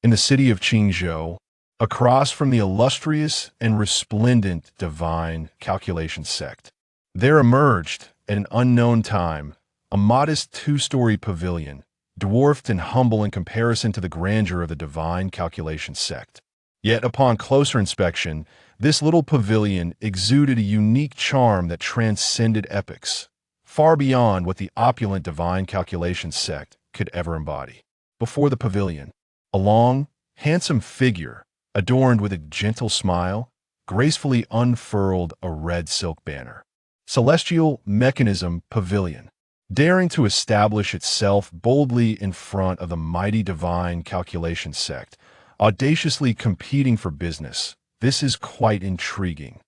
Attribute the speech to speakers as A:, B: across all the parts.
A: in the city of Qingzhou, across from the illustrious and resplendent divine calculation sect. There emerged, at an unknown time, a modest two-story pavilion, dwarfed and humble in comparison to the grandeur of the divine calculation sect. Yet upon closer inspection, this little pavilion exuded a unique charm that transcended epochs, far beyond what the opulent divine calculation sect could ever embody. Before the pavilion, a long, handsome figure, adorned with a gentle smile, gracefully unfurled a red silk banner. Celestial Mechanism Pavilion, daring to establish itself boldly in front of the mighty divine calculation sect, audaciously competing for business. This is quite intriguing.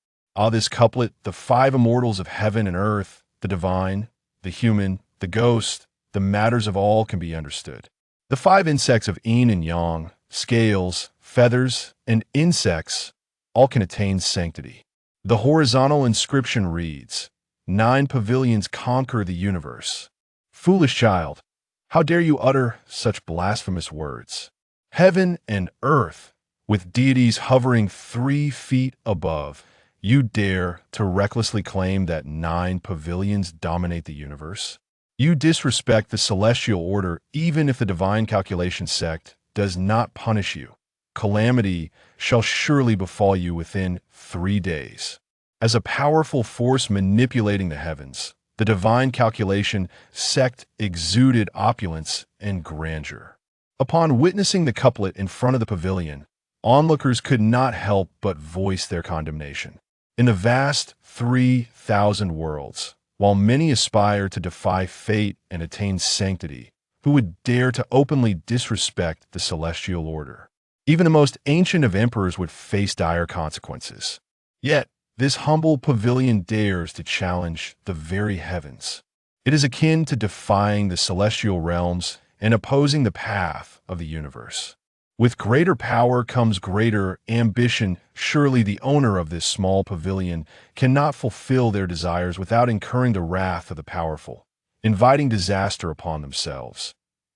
A: This couplet, the five immortals of heaven and earth, the divine, the human, the ghost, the matters of all can be understood. The five insects of yin and yang, scales, feathers, and insects, all can attain sanctity. The horizontal inscription reads, 9 pavilions conquer the universe. Foolish child, how dare you utter such blasphemous words? Heaven and earth, with deities hovering 3 feet above, you dare to recklessly claim that 9 pavilions dominate the universe? You disrespect the celestial order even if the divine calculation sect does not punish you. Calamity shall surely befall you within 3 days. As a powerful force manipulating the heavens, the divine calculation sect exuded opulence and grandeur. Upon witnessing the couplet in front of the pavilion, onlookers could not help but voice their condemnation. In the vast 3,000 worlds, while many aspire to defy fate and attain sanctity, who would dare to openly disrespect the celestial order? Even the most ancient of emperors would face dire consequences. Yet, this humble pavilion dares to challenge the very heavens. It is akin to defying the celestial realms and opposing the path of the universe. With greater power comes greater ambition. Surely the owner of this small pavilion cannot fulfill their desires without incurring the wrath of the powerful, inviting disaster upon themselves.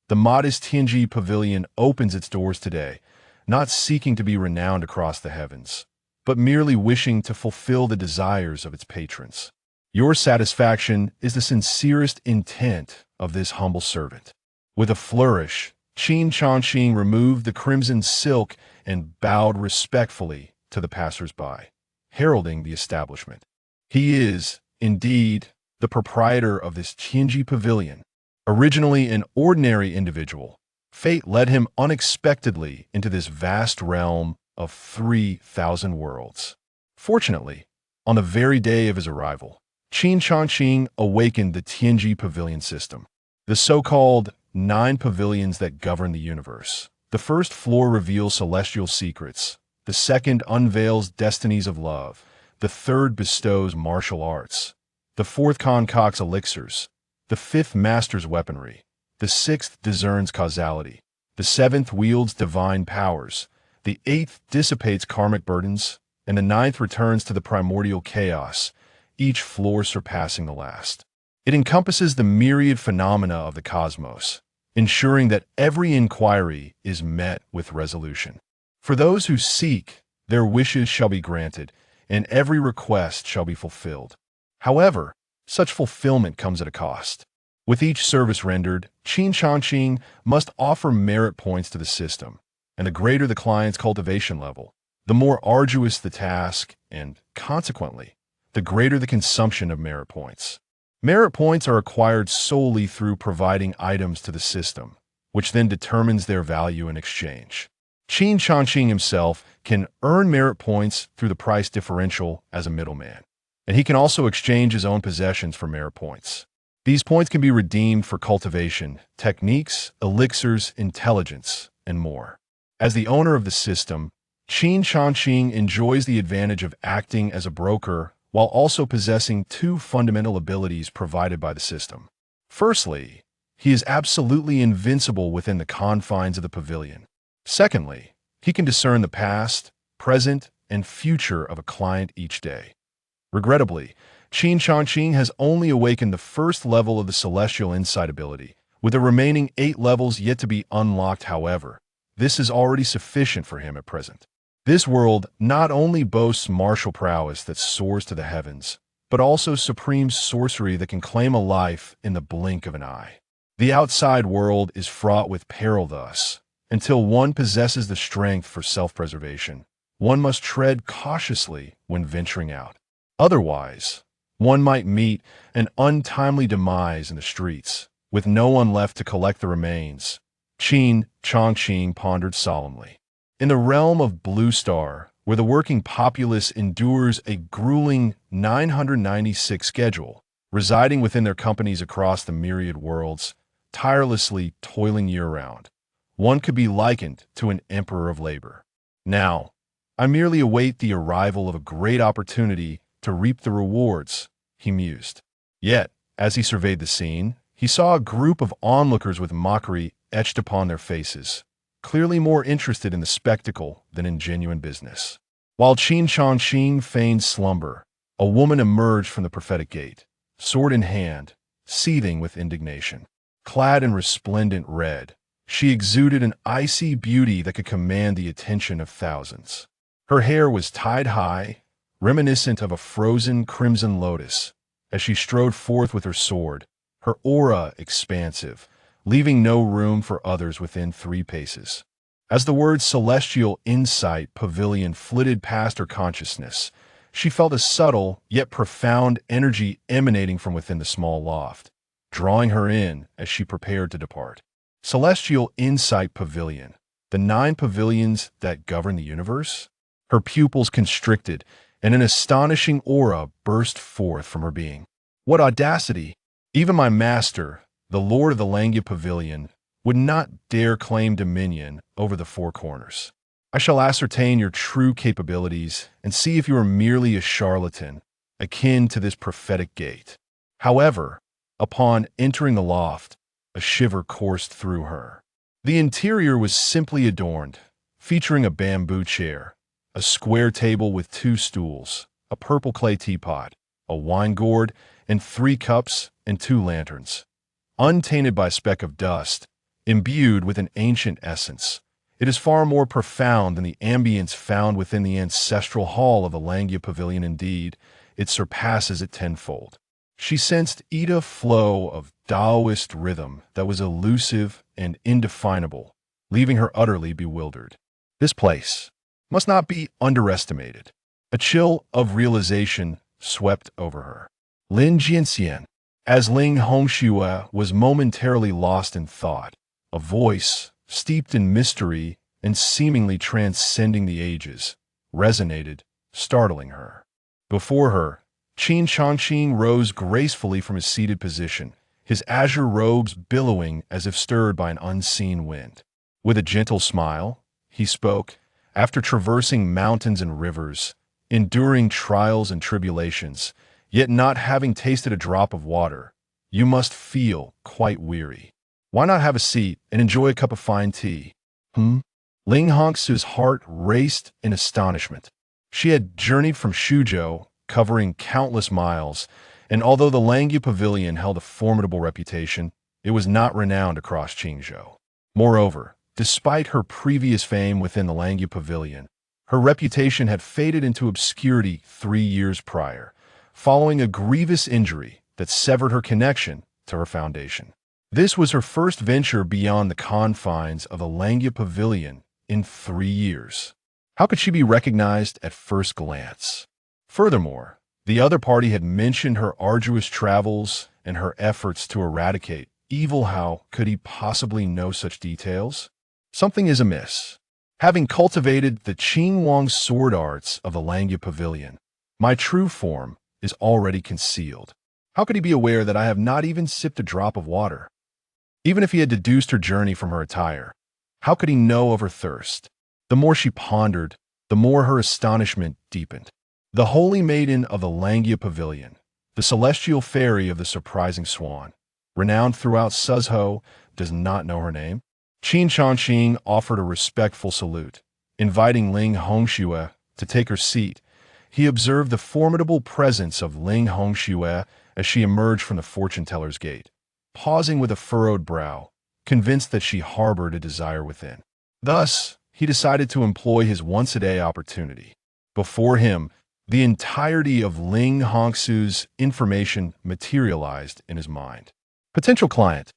A: The modest Tianji Pavilion opens its doors today, not seeking to be renowned across the heavens, but merely wishing to fulfill the desires of its patrons. Your satisfaction is the sincerest intent of this humble servant. With a flourish, Qin Changqing removed the crimson silk and bowed respectfully to the passers-by, heralding the establishment. He is, indeed, the proprietor of this Tianji Pavilion. Originally an ordinary individual, fate led him unexpectedly into this vast realm of 3,000 worlds. Fortunately, on the very day of his arrival, Qin Changqing awakened the Tianji Pavilion system, the so-called 9 pavilions that govern the universe. The first floor reveals celestial secrets, the second unveils destinies of love, the third bestows martial arts, the fourth concocts elixirs, the fifth masters weaponry, the sixth discerns causality, the seventh wields divine powers, the eighth dissipates karmic burdens, and the ninth returns to the primordial chaos, each floor surpassing the last. It encompasses the myriad phenomena of the cosmos, ensuring that every inquiry is met with resolution. For those who seek, their wishes shall be granted, and every request shall be fulfilled. However, such fulfillment comes at a cost. With each service rendered, Qin Changqing must offer merit points to the system, and the greater the client's cultivation level, the more arduous the task, and, consequently, the greater the consumption of merit points. Merit points are acquired solely through providing items to the system, which then determines their value in exchange. Qin Changqing himself can earn merit points through the price differential as a middleman, and he can also exchange his own possessions for merit points. These points can be redeemed for cultivation, techniques, elixirs, intelligence, and more. As the owner of the system, Qin Changqing enjoys the advantage of acting as a broker while also possessing 2 fundamental abilities provided by the system. Firstly, he is absolutely invincible within the confines of the pavilion. Secondly, he can discern the past, present, and future of a client each day. Regrettably, Qin Changqing has only awakened the first level of the celestial insight ability, with the remaining 8 levels yet to be unlocked. However, this is already sufficient for him at present. This world not only boasts martial prowess that soars to the heavens, but also supreme sorcery that can claim a life in the blink of an eye. The outside world is fraught with peril thus. Until one possesses the strength for self-preservation, one must tread cautiously when venturing out. Otherwise, one might meet an untimely demise in the streets, with no one left to collect the remains. Qin Changqing pondered solemnly. In the realm of Blue Star, where the working populace endures a grueling 996 schedule, residing within their companies across the myriad worlds, tirelessly toiling year-round, one could be likened to an emperor of labor. Now, I merely await the arrival of a great opportunity to reap the rewards, he mused. Yet, as he surveyed the scene, he saw a group of onlookers with mockery etched upon their faces, clearly more interested in the spectacle than in genuine business. While Qin Changqing feigned slumber, a woman emerged from the prophetic gate, sword in hand, seething with indignation. Clad in resplendent red, she exuded an icy beauty that could command the attention of thousands. Her hair was tied high, reminiscent of a frozen crimson lotus. As she strode forth with her sword, her aura expansive, leaving no room for others within 3 paces. As the word Celestial Insight Pavilion flitted past her consciousness, she felt a subtle yet profound energy emanating from within the small loft, drawing her in as she prepared to depart. Celestial Insight Pavilion, the 9 pavilions that govern the universe? Her pupils constricted, and an astonishing aura burst forth from her being. What audacity! Even my master, the Lord of the Langia Pavilion, would not dare claim dominion over the 4 corners. I shall ascertain your true capabilities and see if you are merely a charlatan, akin to this prophetic gate. However, upon entering the loft, a shiver coursed through her. The interior was simply adorned, featuring a bamboo chair, a square table with 2 stools, a purple clay teapot, a wine gourd, and 3 cups and 2 lanterns. Untainted by a speck of dust, imbued with an ancient essence, it is far more profound than the ambience found within the ancestral hall of the Langia Pavilion. Indeed, it surpasses it tenfold. She sensed a flow of Taoist rhythm that was elusive and indefinable, leaving her utterly bewildered. This place must not be underestimated. A chill of realization swept over her. Lin Jianxian. As Ling Hongxue was momentarily lost in thought, a voice, steeped in mystery and seemingly transcending the ages, resonated, startling her. Before her, Qin Changqing rose gracefully from his seated position, his azure robes billowing as if stirred by an unseen wind. With a gentle smile, he spoke, after traversing mountains and rivers, enduring trials and tribulations, yet not having tasted a drop of water, you must feel quite weary. Why not have a seat and enjoy a cup of fine tea? Ling Hongxue's heart raced in astonishment. She had journeyed from Shuzhou, covering countless miles, and although the Langia Pavilion held a formidable reputation, it was not renowned across Qingzhou. Moreover, despite her previous fame within the Langia Pavilion, her reputation had faded into obscurity 3 years prior, following a grievous injury that severed her connection to her foundation. This was her first venture beyond the confines of the Langia Pavilion in 3 years. How could she be recognized at first glance? Furthermore, the other party had mentioned her arduous travels and her efforts to eradicate evil. How could he possibly know such details? Something is amiss. Having cultivated the Qingyuan sword arts of the Langia Pavilion, my true form is already concealed. How could he be aware that I have not even sipped a drop of water? Even if he had deduced her journey from her attire, how could he know of her thirst? The more she pondered, the more her astonishment deepened. The holy maiden of the Langia Pavilion, the celestial fairy of the surprising swan, renowned throughout Suzhou, does not know her name? Qin Changqing offered a respectful salute, inviting Ling Hongxue to take her seat. He observed the formidable presence of Ling Hongxue as she emerged from the fortune-teller's gate, pausing with a furrowed brow, convinced that she harbored a desire within. Thus, he decided to employ his once-a-day opportunity. Before him, the entirety of Ling Hongsu's information materialized in his mind. Potential client,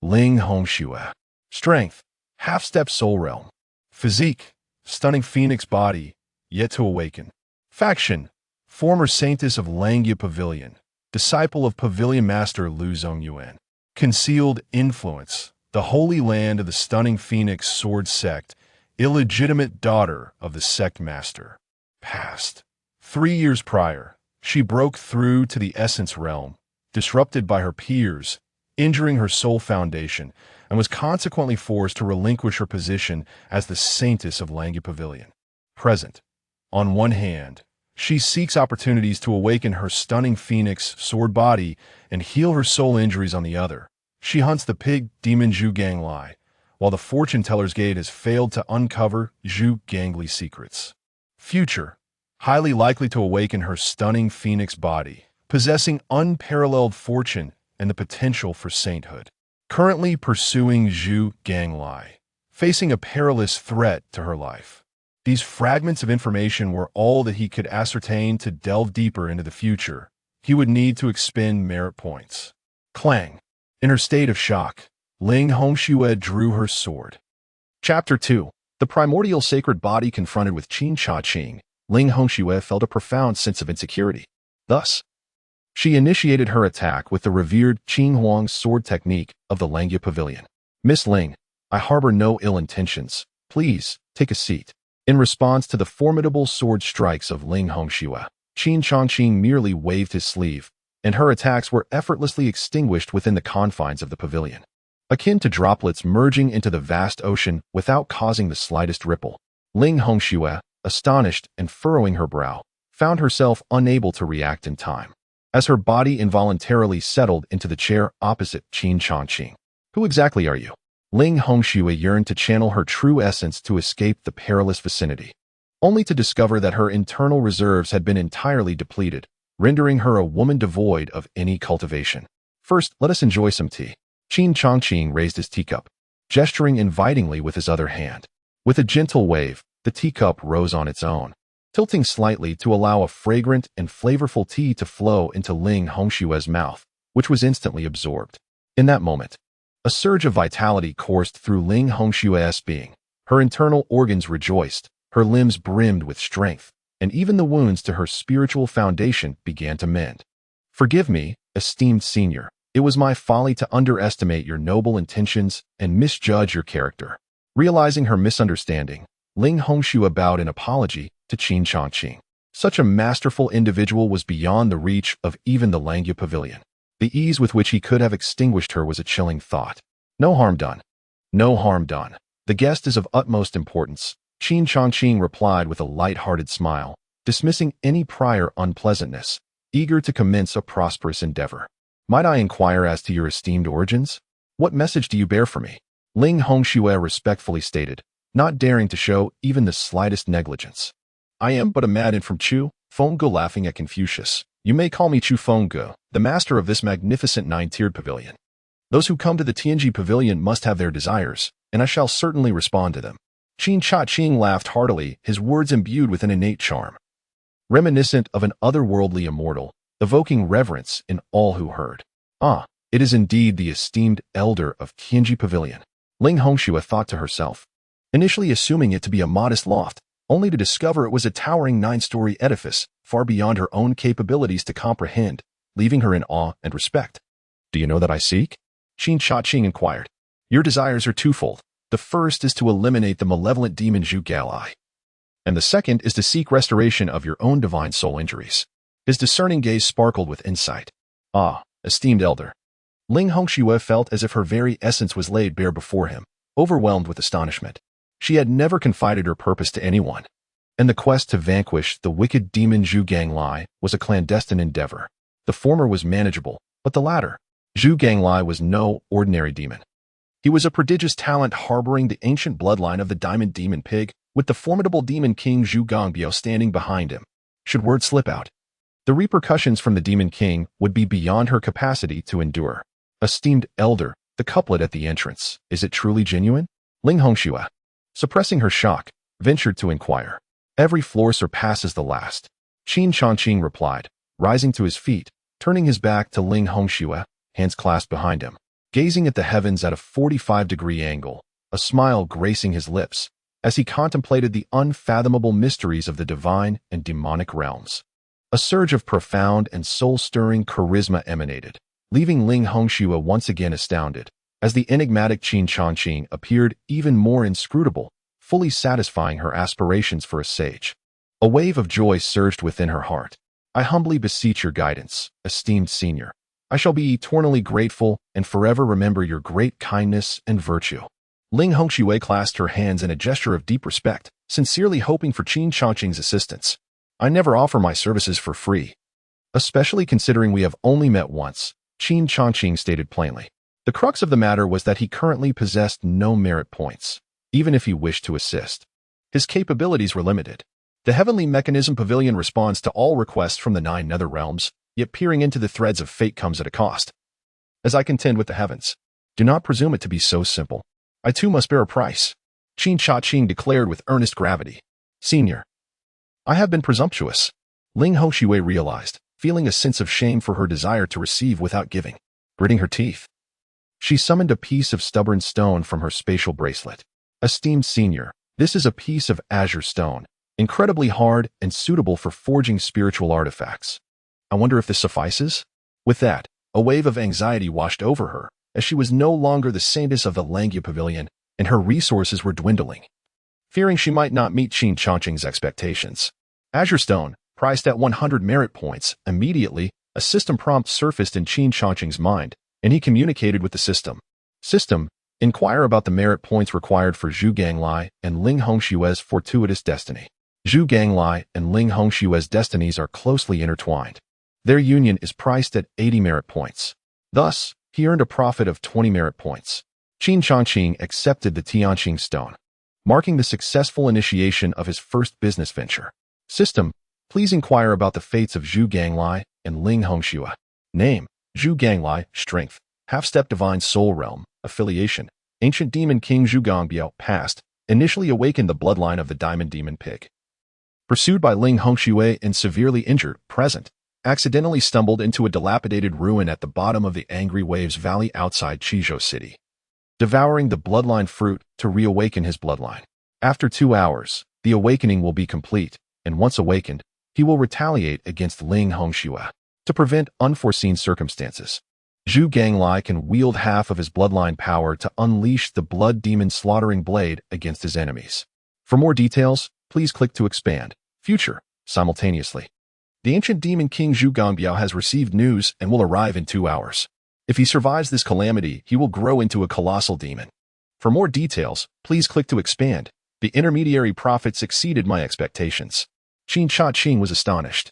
A: Ling Hongxue. Strength, half-step soul realm. Physique, stunning phoenix body, yet to awaken. Faction, former saintess of Langya Pavilion, disciple of Pavilion Master Lu Zongyuan. Concealed influence, the holy land of the stunning phoenix sword sect, illegitimate daughter of the sect master. Past. 3 years prior, she broke through to the essence realm, disrupted by her peers, injuring her soul foundation, and was consequently forced to relinquish her position as the saintess of Langya Pavilion. Present. On one hand, she seeks opportunities to awaken her stunning phoenix sword body and heal her soul injuries on the other. She hunts the pig demon Zhu Ganglai, while the fortune teller's gate has failed to uncover Zhu Gangli's secrets. Future. Highly likely to awaken her stunning phoenix body, possessing unparalleled fortune and the potential for sainthood. Currently pursuing Zhu Ganglai, facing a perilous threat to her life. These fragments of information were all that he could ascertain. To delve deeper into the future, he would need to expend merit points. Clang. In her state of shock, Ling Hongxue drew her sword. Chapter 2. The primordial sacred body confronted with Qin Changqing, Ling Hongxue felt a profound sense of insecurity. Thus, she initiated her attack with the revered Qin Huang's sword technique of the Langya Pavilion. Miss Ling, I harbor no ill intentions. Please, take a seat. In response to the formidable sword strikes of Ling Hongxue, Qin Changqing merely waved his sleeve, and her attacks were effortlessly extinguished within the confines of the pavilion, akin to droplets merging into the vast ocean without causing the slightest ripple. Ling Hongxue, astonished and furrowing her brow, found herself unable to react in time, as her body involuntarily settled into the chair opposite Qin Changqing. Who exactly are you? Ling Hongxue yearned to channel her true essence to escape the perilous vicinity, only to discover that her internal reserves had been entirely depleted, rendering her a woman devoid of any cultivation. First, let us enjoy some tea. Qin Changqing raised his teacup, gesturing invitingly with his other hand. With a gentle wave, the teacup rose on its own, tilting slightly to allow a fragrant and flavorful tea to flow into Ling Hongxue's mouth, which was instantly absorbed. In that moment, a surge of vitality coursed through Ling Hongxue's being. Her internal organs rejoiced, her limbs brimmed with strength, and even the wounds to her spiritual foundation began to mend. Forgive me, esteemed senior. It was my folly to underestimate your noble intentions and misjudge your character. Realizing her misunderstanding, Ling Hongxue bowed in apology to Qin Changqing. Such a masterful individual was beyond the reach of even the Langya Pavilion. The ease with which he could have extinguished her was a chilling thought. No harm done. No harm done. The guest is of utmost importance, Qin Changqing replied with a light-hearted smile, dismissing any prior unpleasantness, eager to commence a prosperous endeavor. Might I inquire as to your esteemed origins? What message do you bear for me? Ling Hongxue respectfully stated, not daring to show even the slightest negligence. I am but a madman from Chu Fengge, laughing at Confucius. You may call me Chu Fengge, the master of this magnificent 9-tiered pavilion. Those who come to the Tianji Pavilion must have their desires, and I shall certainly respond to them. Qin Changqing laughed heartily, his words imbued with an innate charm, reminiscent of an otherworldly immortal, evoking reverence in all who heard. Ah, it is indeed the esteemed elder of Tianji Pavilion, Ling Hongxue thought to herself, initially assuming it to be a modest loft, only to discover it was a towering 9-story edifice, far beyond her own capabilities to comprehend, leaving her in awe and respect. Do you know that I seek? Qin Changqing inquired. Your desires are twofold. The first is to eliminate the malevolent demon Zhu Ganglai, and the second is to seek restoration of your own divine soul injuries. His discerning gaze sparkled with insight. Ah, esteemed elder. Ling Hongxue felt as if her very essence was laid bare before him, overwhelmed with astonishment. She had never confided her purpose to anyone, and the quest to vanquish the wicked demon Zhu Ganglai was a clandestine endeavor. The former was manageable, but the latter, Zhu Ganglai, was no ordinary demon. He was a prodigious talent harboring the ancient bloodline of the Diamond Demon Pig, with the formidable demon king Zhu Gongbyo standing behind him. Should word slip out, the repercussions from the Demon King would be beyond her capacity to endure. Esteemed elder, the couplet at the entrance, is it truly genuine? Ling Hongxue. Suppressing her shock, ventured to inquire. Every floor surpasses the last. Qin Changqing replied, rising to his feet, turning his back to Ling Hongxue, hands clasped behind him. Gazing at the heavens at a 45-degree angle, a smile gracing his lips, as he contemplated the unfathomable mysteries of the divine and demonic realms. A surge of profound and soul-stirring charisma emanated, leaving Ling Hongxue once again astounded, as the enigmatic Qin Changqing appeared even more inscrutable, fully satisfying her aspirations for a sage. A wave of joy surged within her heart. I humbly beseech your guidance, esteemed senior. I shall be eternally grateful and forever remember your great kindness and virtue. Ling Hongxue clasped her hands in a gesture of deep respect, sincerely hoping for Qin Changqing's assistance. I never offer my services for free. Especially considering we have only met once, Qin Changqing stated plainly. The crux of the matter was that he currently possessed no merit points, even if he wished to assist. His capabilities were limited. The heavenly Mechanism Pavilion responds to all requests from the 9 nether realms, yet peering into the threads of fate comes at a cost. As I contend with the heavens, do not presume it to be so simple. I too must bear a price. Qin Changqing declared with earnest gravity. Senior, I have been presumptuous. Ling Hongxue realized, feeling a sense of shame for her desire to receive without giving. Gritting her teeth, she summoned a piece of stubborn stone from her spatial bracelet. Esteemed senior, this is a piece of azure stone, incredibly hard and suitable for forging spiritual artifacts. I wonder if this suffices? With that, a wave of anxiety washed over her, as she was no longer the saintess of the Langya Pavilion, and her resources were dwindling. Fearing she might not meet Qin Changqing's expectations, Azure Stone, priced at 100 merit points, immediately, a system prompt surfaced in Qin Changqing's mind, and he communicated with the system. System, inquire about the merit points required for Zhu Ganglai and Ling Hongxue's fortuitous destiny. Zhu Ganglai and Ling Hongxue's destinies are closely intertwined. Their union is priced at 80 merit points. Thus, he earned a profit of 20 merit points. Qin Changqing accepted the Tianqing stone, marking the successful initiation of his first business venture. System, please inquire about the fates of Zhu Ganglai and Ling Hongxue. Name, Zhu Ganglai, Strength, Half-Step Divine Soul Realm, Affiliation, Ancient Demon King Zhu Gangbiao, Past, initially awakened the bloodline of the Diamond Demon Pig. Pursued by Ling Hongxue and severely injured, Present, accidentally stumbled into a dilapidated ruin at the bottom of the Angry Waves Valley outside Qizhou City, devouring the bloodline fruit to reawaken his bloodline. After 2 hours, the awakening will be complete, and once awakened, he will retaliate against Ling Hongxue. To prevent unforeseen circumstances, Zhu Ganglai can wield half of his bloodline power to unleash the blood demon slaughtering blade against his enemies. For more details, please click to expand. Future, simultaneously. The ancient demon king Zhu Gangbiao has received news and will arrive in 2 hours. If he survives this calamity, he will grow into a colossal demon. For more details, please click to expand. The intermediary profits exceeded my expectations. Qin Changqing was astonished.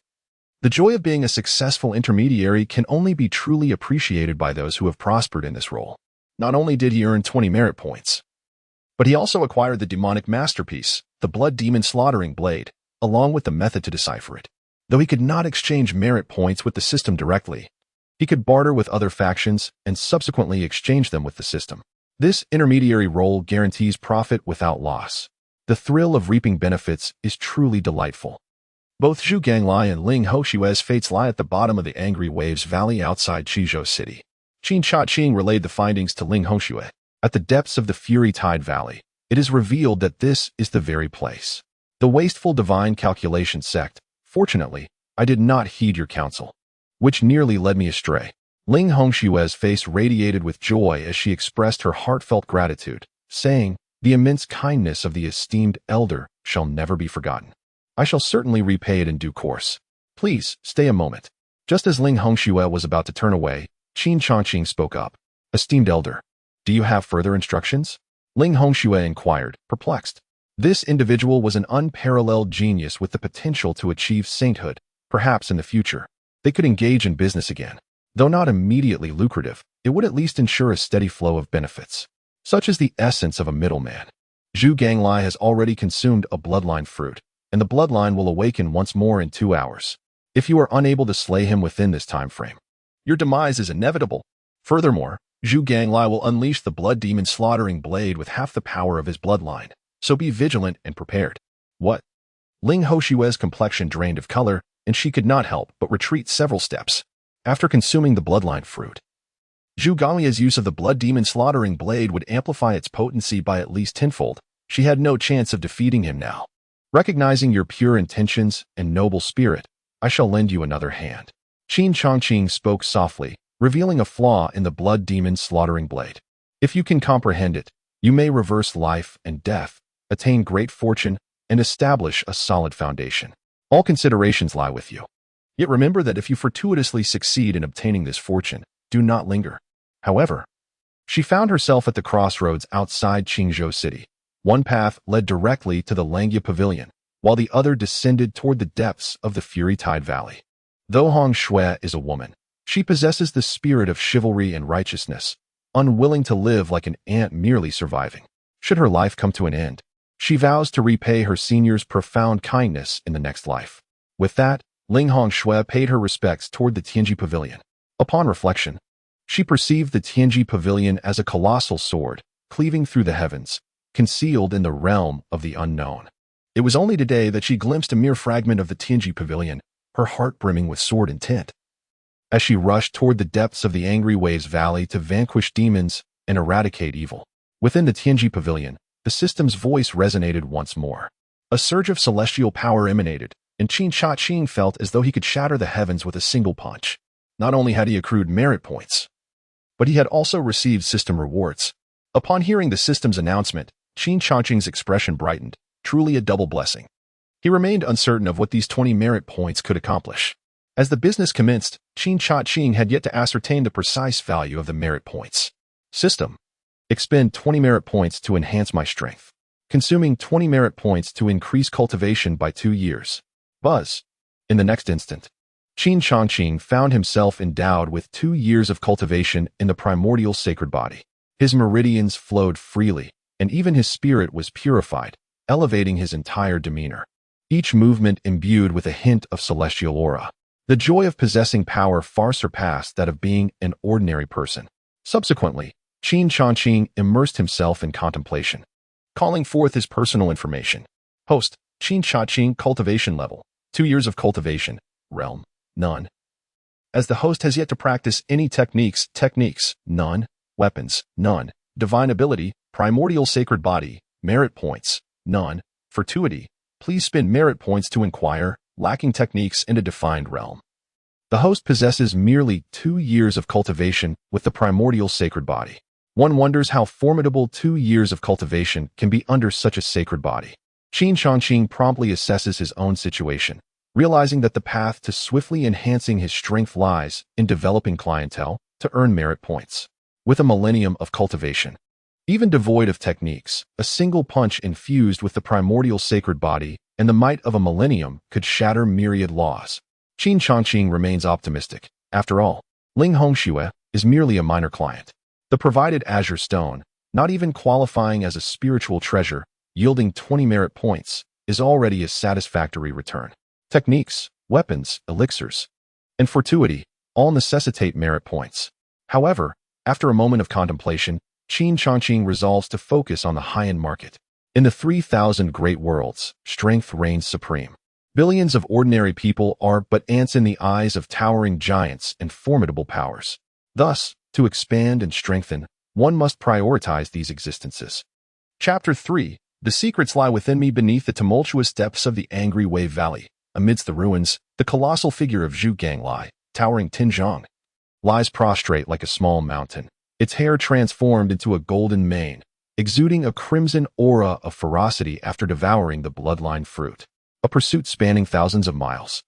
A: The joy of being a successful intermediary can only be truly appreciated by those who have prospered in this role. Not only did he earn 20 merit points, but he also acquired the demonic masterpiece, the blood demon slaughtering blade, along with the method to decipher it. Though he could not exchange merit points with the system directly, he could barter with other factions and subsequently exchange them with the system. This intermediary role guarantees profit without loss. The thrill of reaping benefits is truly delightful. Both Zhu Ganglai and Ling Hongxue's fates lie at the bottom of the Angry Waves Valley outside Qizhou City. Qin Changqing relayed the findings to Ling Hongxue. At the depths of the Fury Tide Valley, it is revealed that this is the very place. The wasteful divine calculation sect. Fortunately, I did not heed your counsel, which nearly led me astray. Ling Hongxue's face radiated with joy as she expressed her heartfelt gratitude, saying, "The immense kindness of the esteemed elder shall never be forgotten. I shall certainly repay it in due course. Please, stay a moment." Just as Ling Hongxue was about to turn away, Qin Changqing spoke up. "Esteemed elder, do you have further instructions?" Ling Hongxue inquired, perplexed. This individual was an unparalleled genius with the potential to achieve sainthood. Perhaps in the future, they could engage in business again. Though not immediately lucrative, it would at least ensure a steady flow of benefits. Such is the essence of a middleman. Zhu Ganglai has already consumed a bloodline fruit, and the bloodline will awaken once more in 2 hours. If you are unable to slay him within this time frame, your demise is inevitable. Furthermore, Zhu Ganglai will unleash the blood demon slaughtering blade with half the power of his bloodline. so be vigilant and prepared. What? Ling Hoshue's complexion drained of color, and she could not help but retreat several steps. After consuming the bloodline fruit, Zhu Ganglia's use of the blood demon slaughtering blade would amplify its potency by at least tenfold. She had no chance of defeating him now. Recognizing your pure intentions and noble spirit, I shall lend you another hand. Qin Changqing spoke softly, revealing a flaw in the blood demon slaughtering blade. If you can comprehend it, you may reverse life and death, attain great fortune, and establish a solid foundation. All considerations lie with you. Yet remember that if you fortuitously succeed in obtaining this fortune, do not linger. However, she found herself at the crossroads outside Qingzhou City. One path led directly to the Langya Pavilion, while the other descended toward the depths of the Fury Tide Valley. Though Hong Shui is a woman, she possesses the spirit of chivalry and righteousness, unwilling to live like an ant merely surviving. Should her life come to an end, she vows to repay her senior's profound kindness in the next life. With that, Ling Hongshui paid her respects toward the Tianji Pavilion. Upon reflection, she perceived the Tianji Pavilion as a colossal sword, cleaving through the heavens, concealed in the realm of the unknown. It was only today that she glimpsed a mere fragment of the Tianji Pavilion, her heart brimming with sword intent. As she rushed toward the depths of the Angry Waves Valley to vanquish demons and eradicate evil, within the Tianji Pavilion, the system's voice resonated once more. A surge of celestial power emanated, and Qin Changqing felt as though he could shatter the heavens with a single punch. Not only had he accrued merit points, but he had also received system rewards. Upon hearing the system's announcement, Qin Changqing's expression brightened, truly a double blessing. He remained uncertain of what these 20 merit points could accomplish. As the business commenced, Qin Changqing had yet to ascertain the precise value of the merit points. System: expend 20 merit points to enhance my strength. Consuming 20 merit points to increase cultivation by 2 years. Buzz. In the next instant, Qin Changqing found himself endowed with 2 years of cultivation in the primordial sacred body. His meridians flowed freely, and even his spirit was purified, elevating his entire demeanor. Each movement imbued with a hint of celestial aura. The joy of possessing power far surpassed that of being an ordinary person. Subsequently, Qin Changqing immersed himself in contemplation, calling forth his personal information. Host: Qin Changqing, cultivation level, 2 years of cultivation, realm, none. As the host has yet to practice any techniques, none. Weapons, none. Divine ability, primordial sacred body, merit points, none. Fortuity, please spend merit points to inquire, lacking techniques in a defined realm. The host possesses merely 2 years of cultivation with the primordial sacred body. One wonders how formidable 2 years of cultivation can be under such a sacred body. Qin Changqing promptly assesses his own situation, realizing that the path to swiftly enhancing his strength lies in developing clientele to earn merit points. With a millennium of cultivation, even devoid of techniques, a single punch infused with the primordial sacred body and the might of a millennium could shatter myriad laws. Qin Changqing remains optimistic. After all, Ling Hongshui is merely a minor client. The provided azure stone, not even qualifying as a spiritual treasure, yielding 20 merit points, is already a satisfactory return. Techniques, weapons, elixirs, and fortuity all necessitate merit points. However, after a moment of contemplation, Qin Changqing resolves to focus on the high-end market. In the 3,000 great worlds, strength reigns supreme. Billions of ordinary people are but ants in the eyes of towering giants and formidable powers. Thus, to expand and strengthen, one must prioritize these existences. Chapter 3. The secrets lie within me. Beneath the tumultuous depths of the Angry Wave Valley, amidst the ruins, the colossal figure of Zhu Ganglai, towering Tinzhong, lies prostrate like a small mountain, its hair transformed into a golden mane, exuding a crimson aura of ferocity after devouring the bloodline fruit. A pursuit spanning thousands of miles.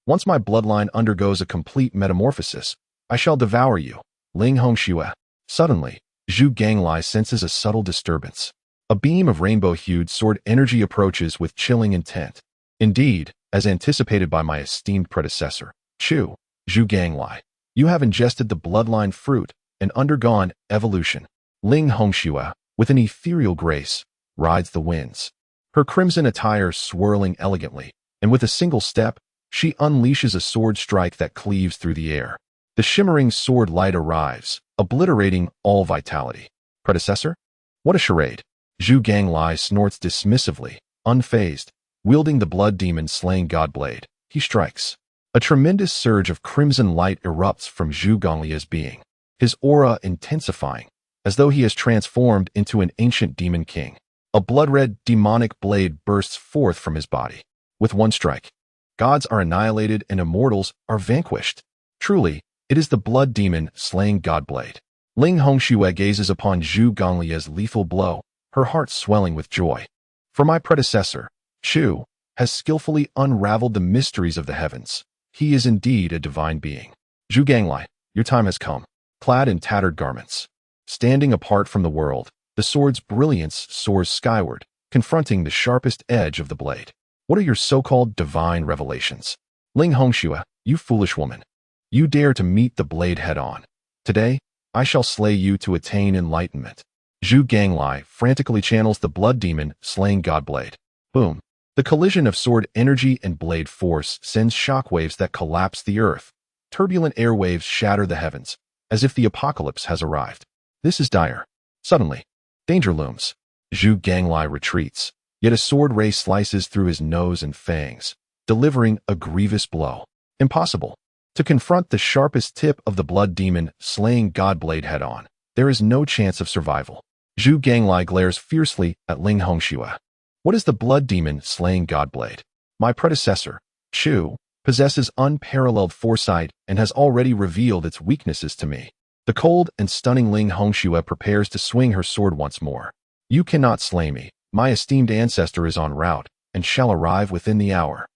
A: Once my bloodline undergoes a complete metamorphosis, I shall devour you, Ling Hongshui. Suddenly, Zhu Ganglai senses a subtle disturbance. A beam of rainbow-hued sword energy approaches with chilling intent. Indeed, as anticipated by my esteemed predecessor, Zhu Ganglai, you have ingested the bloodline fruit and undergone evolution. Ling Hongshui, with an ethereal grace, rides the winds, her crimson attire swirling elegantly, and with a single step, she unleashes a sword strike that cleaves through the air. The shimmering sword light arrives, obliterating all vitality. Predecessor? What a charade. Zhu Ganglai snorts dismissively, unfazed, wielding the blood demon slaying god blade. He strikes. A tremendous surge of crimson light erupts from Zhu Ganglia's being, his aura intensifying, as though he has transformed into an ancient demon king. A blood-red demonic blade bursts forth from his body. With one strike, gods are annihilated and immortals are vanquished. Truly, it is the blood demon slaying god blade. Ling Hongxue gazes upon Zhu Ganglia's lethal blow, her heart swelling with joy. For my predecessor, Shu, has skillfully unraveled the mysteries of the heavens. He is indeed a divine being. Zhu Ganglai, your time has come. Clad in tattered garments, standing apart from the world, the sword's brilliance soars skyward, confronting the sharpest edge of the blade. What are your so-called divine revelations? Ling Hongxue, you foolish woman. You dare to meet the blade head-on. Today, I shall slay you to attain enlightenment. Zhu Ganglai frantically channels the blood demon slaying god blade. Boom. The collision of sword energy and blade force sends shockwaves that collapse the earth. Turbulent airwaves shatter the heavens, as if the apocalypse has arrived. This is dire. Suddenly, danger looms. Zhu Ganglai retreats, yet a sword ray slices through his nose and fangs, delivering a grievous blow. Impossible. To confront the sharpest tip of the blood demon slaying god blade head-on, there is no chance of survival. Zhu Ganglai glares fiercely at Ling Hongxue. What is the blood demon slaying god blade? My predecessor, Shu, possesses unparalleled foresight and has already revealed its weaknesses to me. The cold and stunning Ling Hongxue prepares to swing her sword once more. You cannot slay me. My esteemed ancestor is en route and shall arrive within the hour,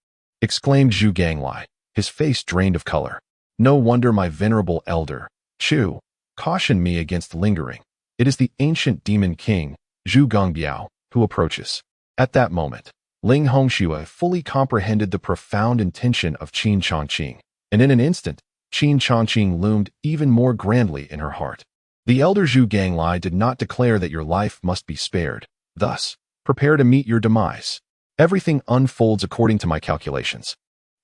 A: exclaimed Zhu Ganglai, his face drained of color. No wonder my venerable elder, Shu, cautioned me against lingering. It is the ancient demon king, Zhu Gongbiao, who approaches. At that moment, Ling Hongxue fully comprehended the profound intention of Qin Changqing, and in an instant, Qin Changqing loomed even more grandly in her heart. The elder Zhu Ganglai did not declare that your life must be spared. Thus, prepare to meet your demise. Everything unfolds according to my calculations.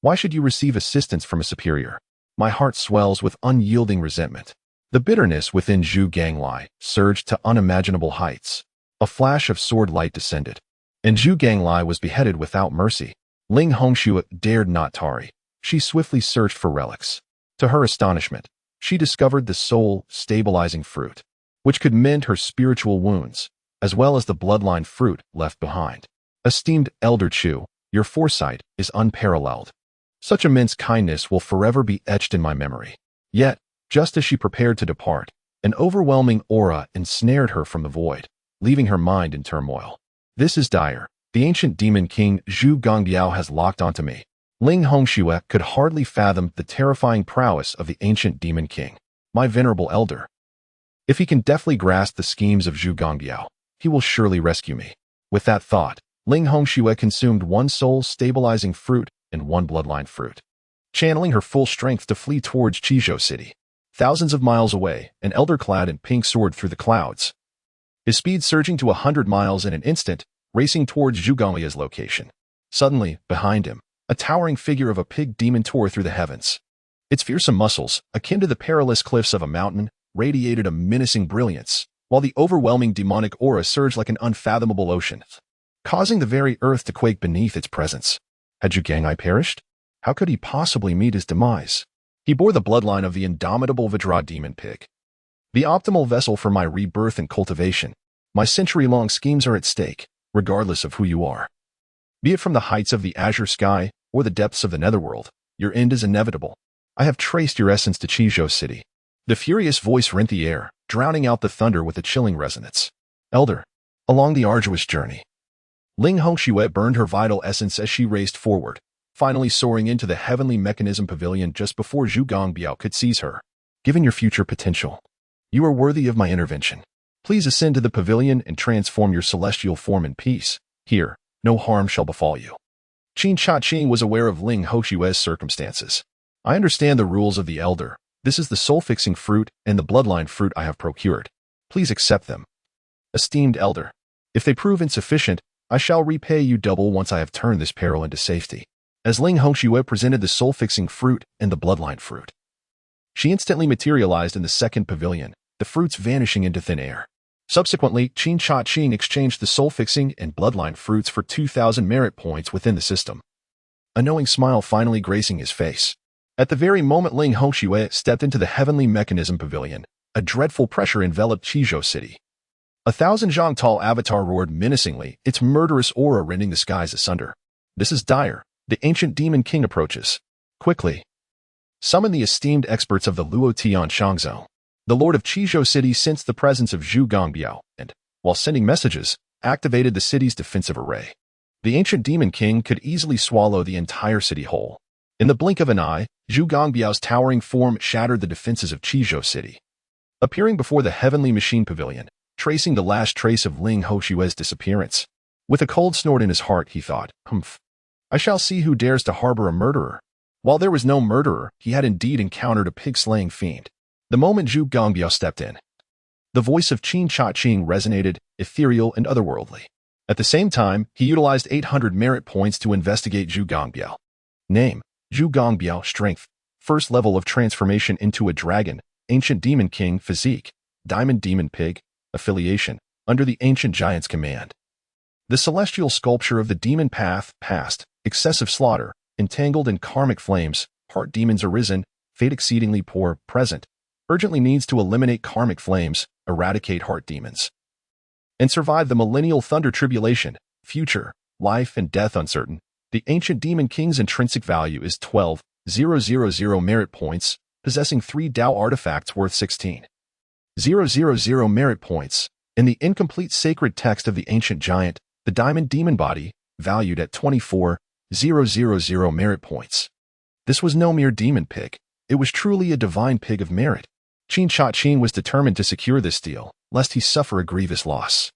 A: Why should you receive assistance from a superior? My heart swells with unyielding resentment. The bitterness within Zhu Ganglai surged to unimaginable heights. A flash of sword light descended, and Zhu Ganglai was beheaded without mercy. Ling Hongxue dared not tarry. She swiftly searched for relics. To her astonishment, she discovered the soul-stabilizing fruit, which could mend her spiritual wounds, as well as the bloodline fruit left behind. Esteemed Elder Chu, your foresight is unparalleled. Such immense kindness will forever be etched in my memory. Yet, just as she prepared to depart, an overwhelming aura ensnared her from the void, leaving her mind in turmoil. This is dire. The ancient demon king Zhu Gongbiao has locked onto me. Ling Hongxue could hardly fathom the terrifying prowess of the ancient demon king, my venerable elder. If he can deftly grasp the schemes of Zhu Gongbiao, he will surely rescue me. With that thought, Ling Hongxue consumed one soul-stabilizing fruit and one bloodline fruit, channeling her full strength to flee towards Qizhou City. Thousands of miles away, an elder clad in pink soared through the clouds, his speed surging to 100 miles in an instant, racing towards Zhu Ganglia's location. Suddenly, behind him, a towering figure of a pig demon tore through the heavens. Its fearsome muscles, akin to the perilous cliffs of a mountain, radiated a menacing brilliance, while the overwhelming demonic aura surged like an unfathomable ocean, causing the very earth to quake beneath its presence. Had Zhu Ganglai perished? How could he possibly meet his demise? He bore the bloodline of the indomitable Vajra demon pig, the optimal vessel for my rebirth and cultivation. My century-long schemes are at stake, regardless of who you are. Be it from the heights of the azure sky or the depths of the netherworld, your end is inevitable. I have traced your essence to Qizhou City. The furious voice rent the air, drowning out the thunder with a chilling resonance. Elder, along the arduous journey, Ling Hongxue burned her vital essence as she raced forward, finally soaring into the heavenly Mechanism Pavilion just before Zhu Gongbiao could seize her. Given your future potential, you are worthy of my intervention. Please ascend to the pavilion and transform your celestial form in peace. Here, no harm shall befall you. Qin Changqing was aware of Ling Hongxue's circumstances. I understand the rules of the elder. This is the soul-fixing fruit and the bloodline fruit I have procured. Please accept them. Esteemed elder, if they prove insufficient, I shall repay you double once I have turned this peril into safety. As Ling Hongxue presented the soul-fixing fruit and the bloodline fruit, she instantly materialized in the second pavilion, the fruits vanishing into thin air. Subsequently, Qin Changqing exchanged the soul-fixing and bloodline fruits for 2,000 merit points within the system, a knowing smile finally gracing his face. At the very moment Ling Hongxue stepped into the heavenly Mechanism Pavilion, a dreadful pressure enveloped Qizhou City. 1,000 zhang tall avatar roared menacingly, its murderous aura rending the skies asunder. This is dire. The ancient demon king approaches. Quickly, summon the esteemed experts of the Luo Tian Shangzhou. The lord of Qizhou City sensed the presence of Zhu Gongbiao and, while sending messages, activated the city's defensive array. The ancient demon king could easily swallow the entire city whole. In the blink of an eye, Zhu Gongbiao's towering form shattered the defenses of Qizhou City. Appearing before the heavenly machine pavilion, tracing the last trace of Ling Hongxue's disappearance. With a cold snort in his heart, he thought, "Humph. I shall see who dares to harbor a murderer." While there was no murderer, he had indeed encountered a pig-slaying fiend. The moment Zhu Gongbiao stepped in, the voice of Qin Changqing resonated, ethereal and otherworldly. At the same time, he utilized 800 merit points to investigate Zhu Gongbiao. Name: Zhu Gongbiao. Strength: first level of transformation into a dragon. Ancient Demon King. Physique: Diamond Demon Pig. Affiliation: under the Ancient Giant's command. The celestial sculpture of the demon path. Past: excessive slaughter, entangled in karmic flames. Heart demons arisen. Fate exceedingly poor. Present: urgently needs to eliminate karmic flames, eradicate heart demons, and survive the millennial thunder tribulation. Future: life and death uncertain. The ancient demon king's intrinsic value is 12,000 merit points, possessing 3 Dao artifacts worth 16,000 merit points. In the incomplete sacred text of the ancient giant, the diamond demon body, valued at 24,000 merit points. This was no mere demon pig. It was truly a divine pig of merit. Qin Changqing was determined to secure this deal, lest he suffer a grievous loss.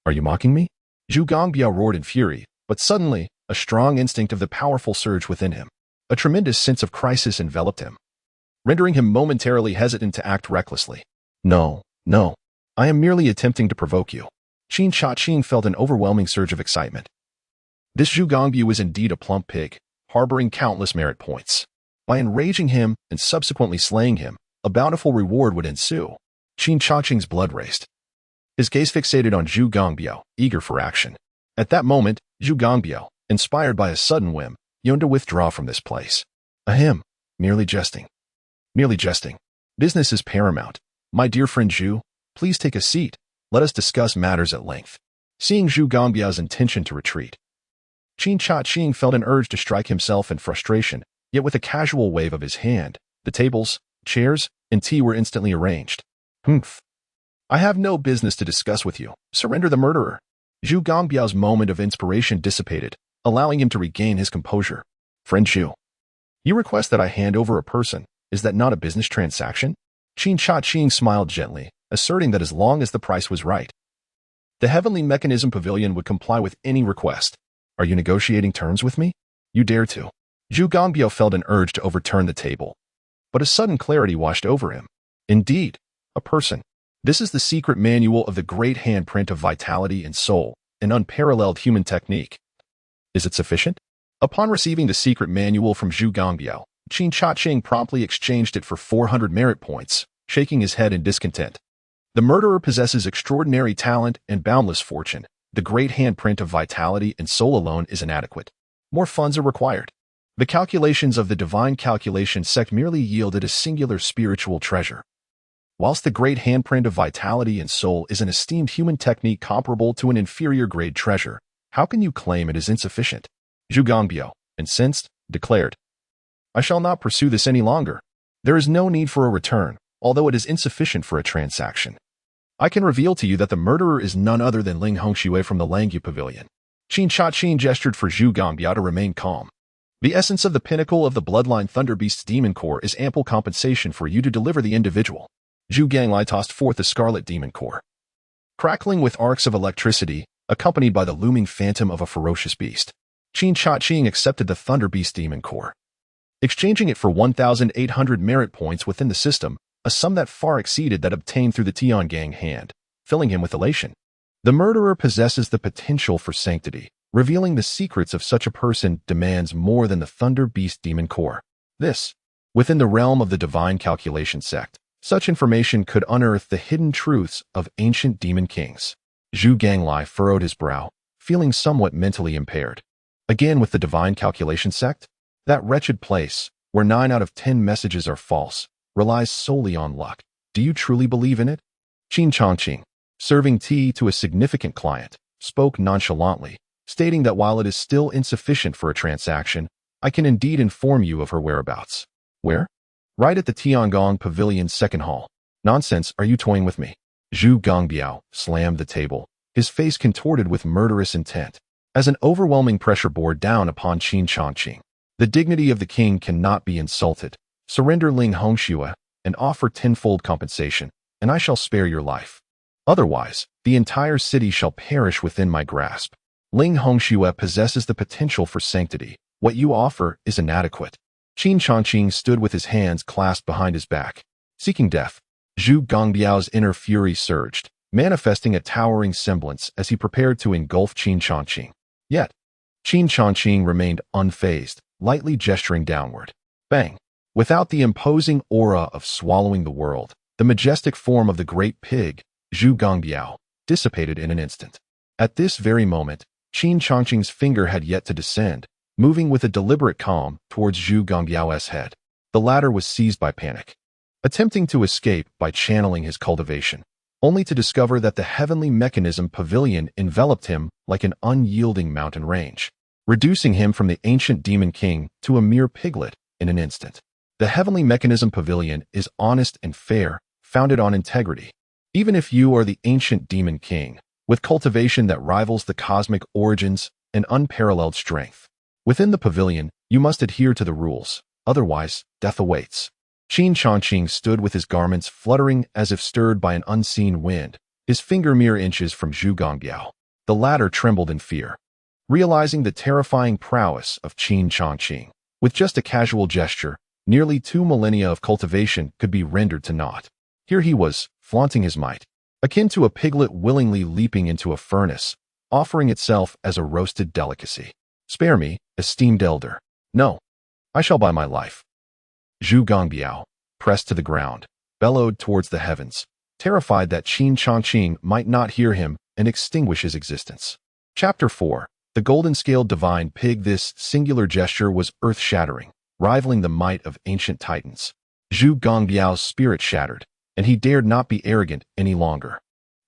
A: "Are you mocking me?" Zhu Gongbiao roared in fury, but suddenly, a strong instinct of the powerful surged within him. A tremendous sense of crisis enveloped him, rendering him momentarily hesitant to act recklessly. No, I am merely attempting to provoke you." Qin Changqing felt an overwhelming surge of excitement. This Zhu Gongbiao was indeed a plump pig, harboring countless merit points. By enraging him and subsequently slaying him, a bountiful reward would ensue. Qin Changqing's blood raced. His gaze fixated on Zhu Gongbiao, eager for action. At that moment, Zhu Gongbiao, inspired by a sudden whim, yearned to withdraw from this place. Ahem, merely jesting. Merely jesting. Business is paramount. My dear friend Zhu, please take a seat. Let us discuss matters at length. Seeing Zhu Gongbiao's intention to retreat, Qin Changqing felt an urge to strike himself in frustration, yet with a casual wave of his hand, the tables, chairs, and tea were instantly arranged. "Humph. I have no business to discuss with you. Surrender the murderer." Zhu Gongbiao's moment of inspiration dissipated, allowing him to regain his composure. "Friend Zhu, you request that I hand over a person. Is that not a business transaction?" Qin Changqing smiled gently, asserting that as long as the price was right, the heavenly Mechanism Pavilion would comply with any request. "Are you negotiating terms with me? You dare to." Zhu Gongbiao felt an urge to overturn the table, but a sudden clarity washed over him. Indeed, a person. This is the secret manual of the great handprint of vitality and soul, an unparalleled human technique. Is it sufficient? Upon receiving the secret manual from Zhu Gongbiao, Qin Changqing promptly exchanged it for 400 merit points, shaking his head in discontent. The murderer possesses extraordinary talent and boundless fortune. The great handprint of vitality and soul alone is inadequate. More funds are required. The calculations of the Divine Calculation Sect merely yielded a singular spiritual treasure. Whilst the great handprint of vitality and soul is an esteemed human technique comparable to an inferior grade treasure, how can you claim it is insufficient? Zhu Gongbiao, incensed, declared, "I shall not pursue this any longer. There is no need for a return, although it is insufficient for a transaction. I can reveal to you that the murderer is none other than Ling Hongxue from the Langyu Pavilion." Qin Changqing gestured for Zhu Gongbiao to remain calm. "The essence of the pinnacle of the bloodline Thunderbeast's demon core is ample compensation for you to deliver the individual." Zhu Ganglai tossed forth the scarlet demon core, crackling with arcs of electricity, accompanied by the looming phantom of a ferocious beast. Qin Changqing accepted the Thunderbeast demon core, exchanging it for 1,800 merit points within the system, a sum that far exceeded that obtained through the Tiangang hand, filling him with elation. The murderer possesses the potential for sanctity. Revealing the secrets of such a person demands more than the Thunder Beast demon core. This, within the realm of the Divine Calculation Sect, Such information could unearth the hidden truths of ancient demon kings. Zhu Ganglai furrowed his brow, feeling somewhat mentally impaired. Again with the Divine Calculation Sect? That wretched place, where 9 out of 10 messages are false, relies solely on luck. Do you truly believe in it? Qin Changqing, serving tea to a significant client, spoke nonchalantly, stating that while it is still insufficient for a transaction, I can indeed inform you of her whereabouts. Where? Right at the Tiangong Pavilion's second hall. Nonsense, are you toying with me? Zhu Gongbiao slammed the table, his face contorted with murderous intent, as an overwhelming pressure bore down upon Qin Changqing. The dignity of the king cannot be insulted. Surrender Ling Hongxue and offer tenfold compensation, and I shall spare your life. Otherwise, the entire city shall perish within my grasp. Ling Hongxue possesses the potential for sanctity. What you offer is inadequate. Qin Changqing stood with his hands clasped behind his back, seeking death. Zhu Gongbiao's inner fury surged, manifesting a towering semblance as he prepared to engulf Qin Changqing. Yet, Qin Changqing remained unfazed, lightly gesturing downward. Bang! Without the imposing aura of swallowing the world, the majestic form of the great pig, Zhu Gongbiao, dissipated in an instant. At this very moment, Qin Changqing's finger had yet to descend, moving with a deliberate calm towards Zhu Gongbiao's head. The latter was seized by panic, attempting to escape by channeling his cultivation, only to discover that the heavenly Mechanism Pavilion enveloped him like an unyielding mountain range, reducing him from the ancient demon king to a mere piglet in an instant. The heavenly Mechanism Pavilion is honest and fair, founded on integrity. Even if you are the ancient demon king, with cultivation that rivals the cosmic origins and unparalleled strength, within the pavilion, you must adhere to the rules, otherwise, death awaits. Qin Changqing stood with his garments fluttering as if stirred by an unseen wind, his finger mere inches from Zhu Gongbiao. The latter trembled in fear, realizing the terrifying prowess of Qin Changqing. With just a casual gesture, nearly 2 millennia of cultivation could be rendered to naught. Here he was, flaunting his might, akin to a piglet willingly leaping into a furnace, offering itself as a roasted delicacy. Spare me, esteemed elder. No, I shall buy my life. Zhu Gongbiao, pressed to the ground, bellowed towards the heavens, terrified that Qin Changqing might not hear him and extinguish his existence. Chapter 4. The Golden-Scaled Divine Pig. This singular gesture was earth-shattering, rivaling the might of ancient titans. Zhu Gongbiao's spirit shattered, and he dared not be arrogant any longer.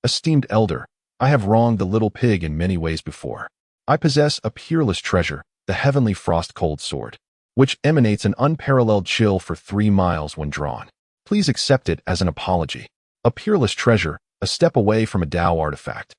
A: Esteemed elder, I have wronged the little pig in many ways before. I possess a peerless treasure, the heavenly frost-cold sword, which emanates an unparalleled chill for 3 miles when drawn. Please accept it as an apology. A peerless treasure, a step away from a Tao artifact,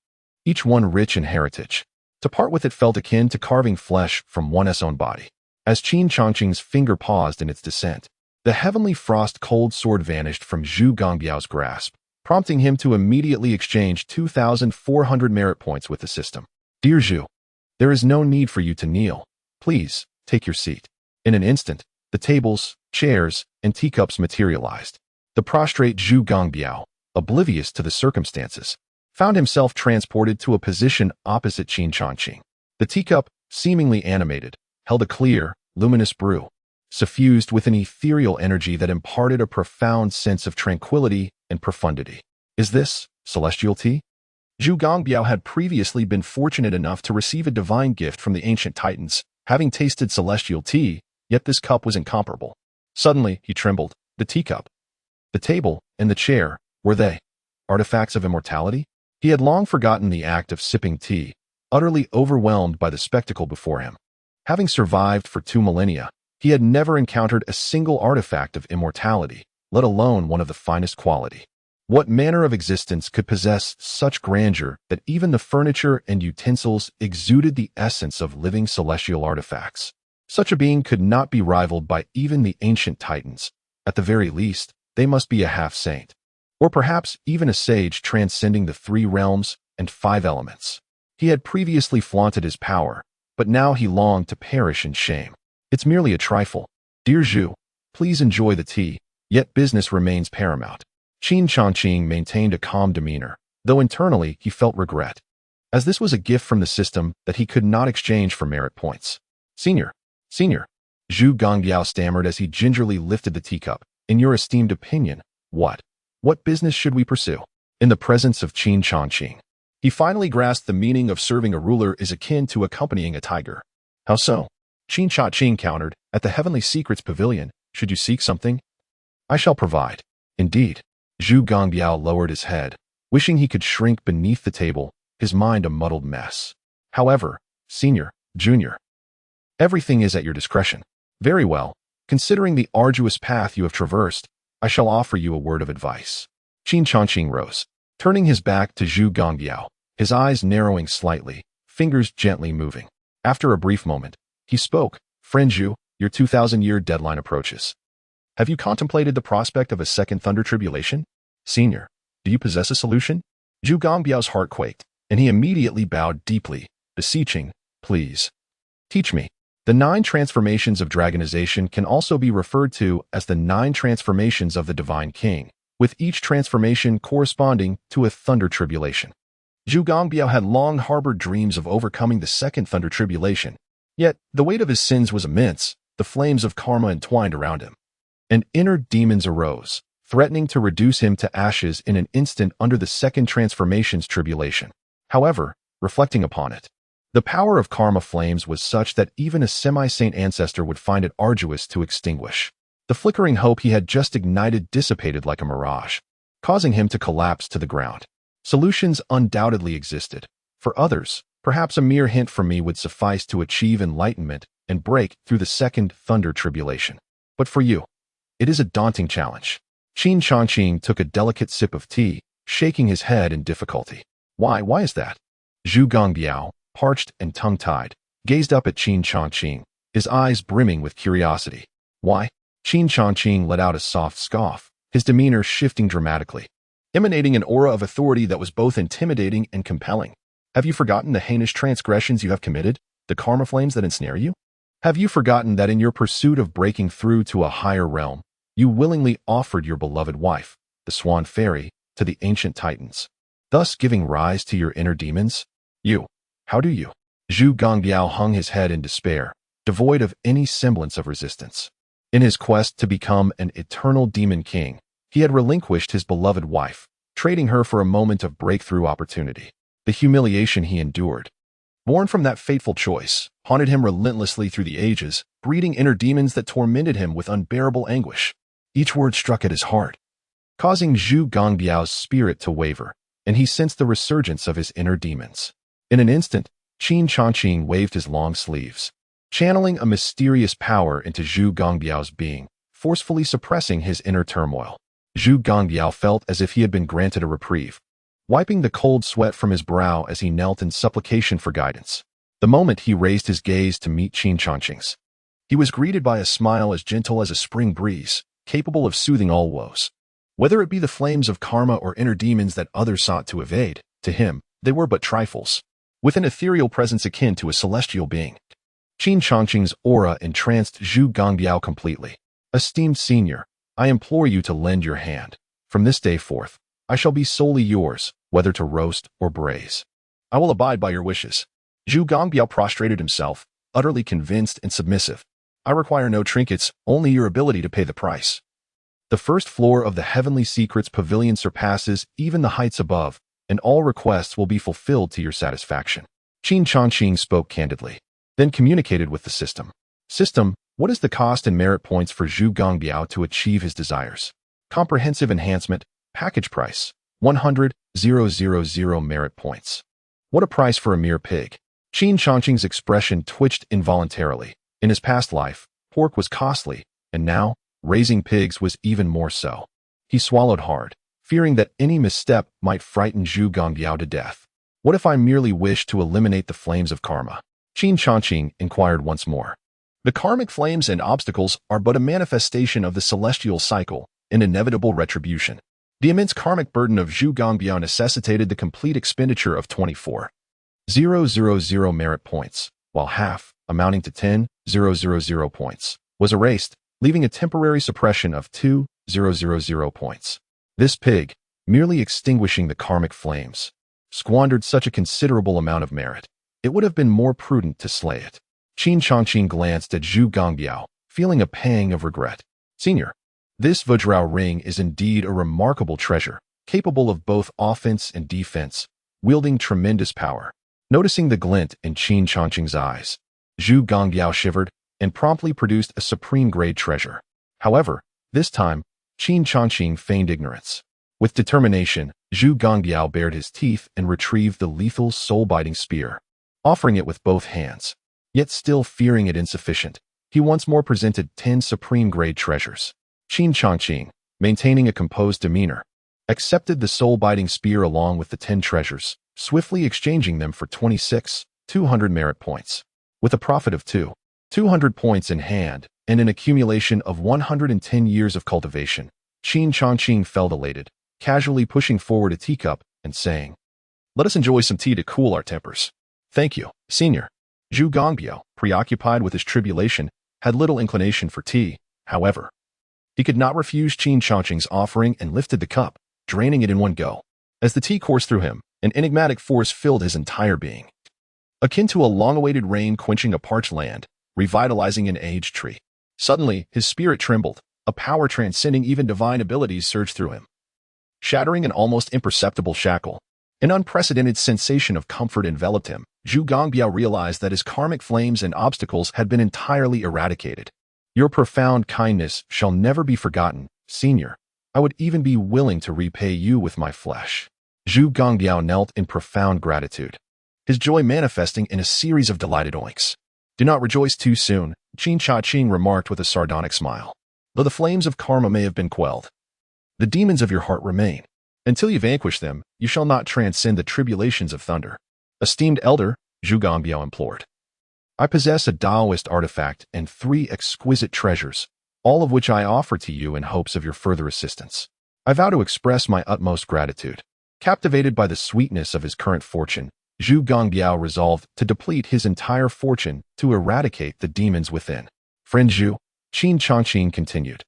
A: each one rich in heritage. To part with it felt akin to carving flesh from one's own body. As Qin Changqing's finger paused in its descent, the heavenly frost-cold sword vanished from Zhu Gongbiao's grasp, prompting him to immediately exchange 2,400 merit points with the system. Dear Zhu, there is no need for you to kneel. Please, take your seat. In an instant, the tables, chairs, and teacups materialized. The prostrate Zhu Gongbiao, oblivious to the circumstances, found himself transported to a position opposite Qin Changqing. The teacup, seemingly animated, held a clear, luminous brew, suffused with an ethereal energy that imparted a profound sense of tranquility and profundity. Is this celestial tea? Zhu Gongbiao had previously been fortunate enough to receive a divine gift from the ancient titans, having tasted celestial tea, yet this cup was incomparable. Suddenly, he trembled. The teacup, the table, and the chair, were they artifacts of immortality? He had long forgotten the act of sipping tea, utterly overwhelmed by the spectacle before him. Having survived for 2 millennia, he had never encountered a single artifact of immortality, let alone one of the finest quality. What manner of existence could possess such grandeur that even the furniture and utensils exuded the essence of living celestial artifacts? Such a being could not be rivaled by even the ancient titans. At the very least, they must be a half-saint, or perhaps even a sage transcending the 3 realms and 5 elements. He had previously flaunted his power, but now he longed to perish in shame. It's merely a trifle. Dear Zhu, please enjoy the tea, yet business remains paramount. Qin Changqing maintained a calm demeanor, though internally he felt regret, as this was a gift from the system that he could not exchange for merit points. Senior, Zhu Gongbiao stammered as he gingerly lifted the teacup. In your esteemed opinion, What? What business should we pursue? In the presence of Qin Changqing, he finally grasped the meaning of serving a ruler is akin to accompanying a tiger. How so? Qin Changqing countered, at the Heavenly Secrets Pavilion, should you seek something, I shall provide. Indeed. Zhu Gongbiao lowered his head, wishing he could shrink beneath the table, his mind a muddled mess. However, senior, junior, everything is at your discretion. Very well. Considering the arduous path you have traversed, I shall offer you a word of advice. Qin Changqing rose, turning his back to Zhu Gongbiao, his eyes narrowing slightly, fingers gently moving. After a brief moment, he spoke, Friend Zhu, your 2,000-year deadline approaches. Have you contemplated the prospect of a second thunder tribulation? Senior, do you possess a solution? Zhu Gongbiao's heart quaked, and he immediately bowed deeply, beseeching, Please, teach me. The 9 transformations of dragonization can also be referred to as the 9 transformations of the Divine King, with each transformation corresponding to a thunder tribulation. Zhu Gongbiao had long harbored dreams of overcoming the second thunder tribulation, yet the weight of his sins was immense, the flames of karma entwined around him. And inner demons arose, threatening to reduce him to ashes in an instant under the second transformation's tribulation. However, reflecting upon it, the power of karma flames was such that even a semi-saint ancestor would find it arduous to extinguish. The flickering hope he had just ignited dissipated like a mirage, causing him to collapse to the ground. Solutions undoubtedly existed. For others, perhaps a mere hint from me would suffice to achieve enlightenment and break through the second thunder tribulation. But for you, it is a daunting challenge. Qin Changqing took a delicate sip of tea, shaking his head in difficulty. Why is that? Zhu Gongbiao, parched and tongue-tied, gazed up at Qin Changqing, his eyes brimming with curiosity. Why? Qin Changqing let out a soft scoff, his demeanor shifting dramatically, emanating an aura of authority that was both intimidating and compelling. Have you forgotten the heinous transgressions you have committed, the karma flames that ensnare you? Have you forgotten that in your pursuit of breaking through to a higher realm, you willingly offered your beloved wife, the Swan Fairy, to the ancient titans, thus giving rise to your inner demons? How do you? Zhu Gongbiao hung his head in despair, devoid of any semblance of resistance. In his quest to become an eternal demon king, he had relinquished his beloved wife, trading her for a moment of breakthrough opportunity. The humiliation he endured, born from that fateful choice, haunted him relentlessly through the ages, breeding inner demons that tormented him with unbearable anguish. Each word struck at his heart, causing Zhu Gongbiao's spirit to waver, and he sensed the resurgence of his inner demons. In an instant, Qin Changqing waved his long sleeves, channeling a mysterious power into Zhu Gongbiao's being, forcefully suppressing his inner turmoil. Zhu Gongbiao felt as if he had been granted a reprieve, wiping the cold sweat from his brow as he knelt in supplication for guidance. The moment he raised his gaze to meet Qin Changqing's, he was greeted by a smile as gentle as a spring breeze, capable of soothing all woes. Whether it be the flames of karma or inner demons that others sought to evade, to him, they were but trifles, with an ethereal presence akin to a celestial being. Qin Changqing's aura entranced Zhu Gongbiao completely. Esteemed senior, I implore you to lend your hand. From this day forth, I shall be solely yours, whether to roast or braise. I will abide by your wishes. Zhu Gongbiao prostrated himself, utterly convinced and submissive. I require no trinkets, only your ability to pay the price. The first floor of the Heavenly Secrets Pavilion surpasses even the heights above, and all requests will be fulfilled to your satisfaction. Qin Changqing spoke candidly, then communicated with the system. System, what is the cost and merit points for Zhu Gongbiao to achieve his desires? Comprehensive enhancement, package price, 100,000 merit points. What a price for a mere pig. Qin Changqing's expression twitched involuntarily. In his past life, pork was costly, and now, raising pigs was even more so. He swallowed hard, fearing that any misstep might frighten Zhu Gongbiao to death. What if I merely wish to eliminate the flames of karma? Qin Changqing inquired once more. The karmic flames and obstacles are but a manifestation of the celestial cycle, an inevitable retribution. The immense karmic burden of Zhu Gongbiao necessitated the complete expenditure of 24,000 merit points, while half, amounting to 10,000 points, was erased, leaving a temporary suppression of 2,000 points. This pig, merely extinguishing the karmic flames, squandered such a considerable amount of merit. It would have been more prudent to slay it. Qin Changqing glanced at Zhu Gongbiao, feeling a pang of regret. Senior, This Vajrao ring is indeed a remarkable treasure, capable of both offense and defense, wielding tremendous power. Noticing the glint in Qin Changqing's eyes, Zhu Gongbiao shivered and promptly produced a supreme-grade treasure. However, this time, Qin Changqing feigned ignorance. With determination, Zhu Gongbiao bared his teeth and retrieved the lethal soul-biting spear. Offering it with both hands, yet still fearing it insufficient, he once more presented 10 supreme-grade treasures. Qin Changqing, maintaining a composed demeanor, accepted the soul-biting spear along with the 10 treasures, swiftly exchanging them for 200 merit points. With a profit of 200 points in hand and an accumulation of 110 years of cultivation, Qin Changqing felt elated, casually pushing forward a teacup and saying, "Let us enjoy some tea to cool our tempers." "Thank you, Senior." Zhu Gongbiao, preoccupied with his tribulation, had little inclination for tea. However, he could not refuse Qin Changqing's offering and lifted the cup, draining it in one go. As the tea coursed through him, an enigmatic force filled his entire being, akin to a long-awaited rain quenching a parched land, revitalizing an aged tree. Suddenly, his spirit trembled. A power transcending even divine abilities surged through him, shattering an almost imperceptible shackle. An unprecedented sensation of comfort enveloped him. Zhu Gongbiao realized that his karmic flames and obstacles had been entirely eradicated. "Your profound kindness shall never be forgotten, Senior. I would even be willing to repay you with my flesh." Zhu Gongbiao knelt in profound gratitude, his joy manifesting in a series of delighted oinks. "Do not rejoice too soon," Qin Changqing remarked with a sardonic smile. "Though the flames of karma may have been quelled, the demons of your heart remain. Until you vanquish them, you shall not transcend the tribulations of thunder." "Esteemed elder," Zhu Gongbiao implored, "I possess a Taoist artifact and 3 exquisite treasures, all of which I offer to you in hopes of your further assistance. I vow to express my utmost gratitude." Captivated by the sweetness of his current fortune, Zhu Gongbiao resolved to deplete his entire fortune to eradicate the demons within. "Friend Zhu," Qin Changqing continued,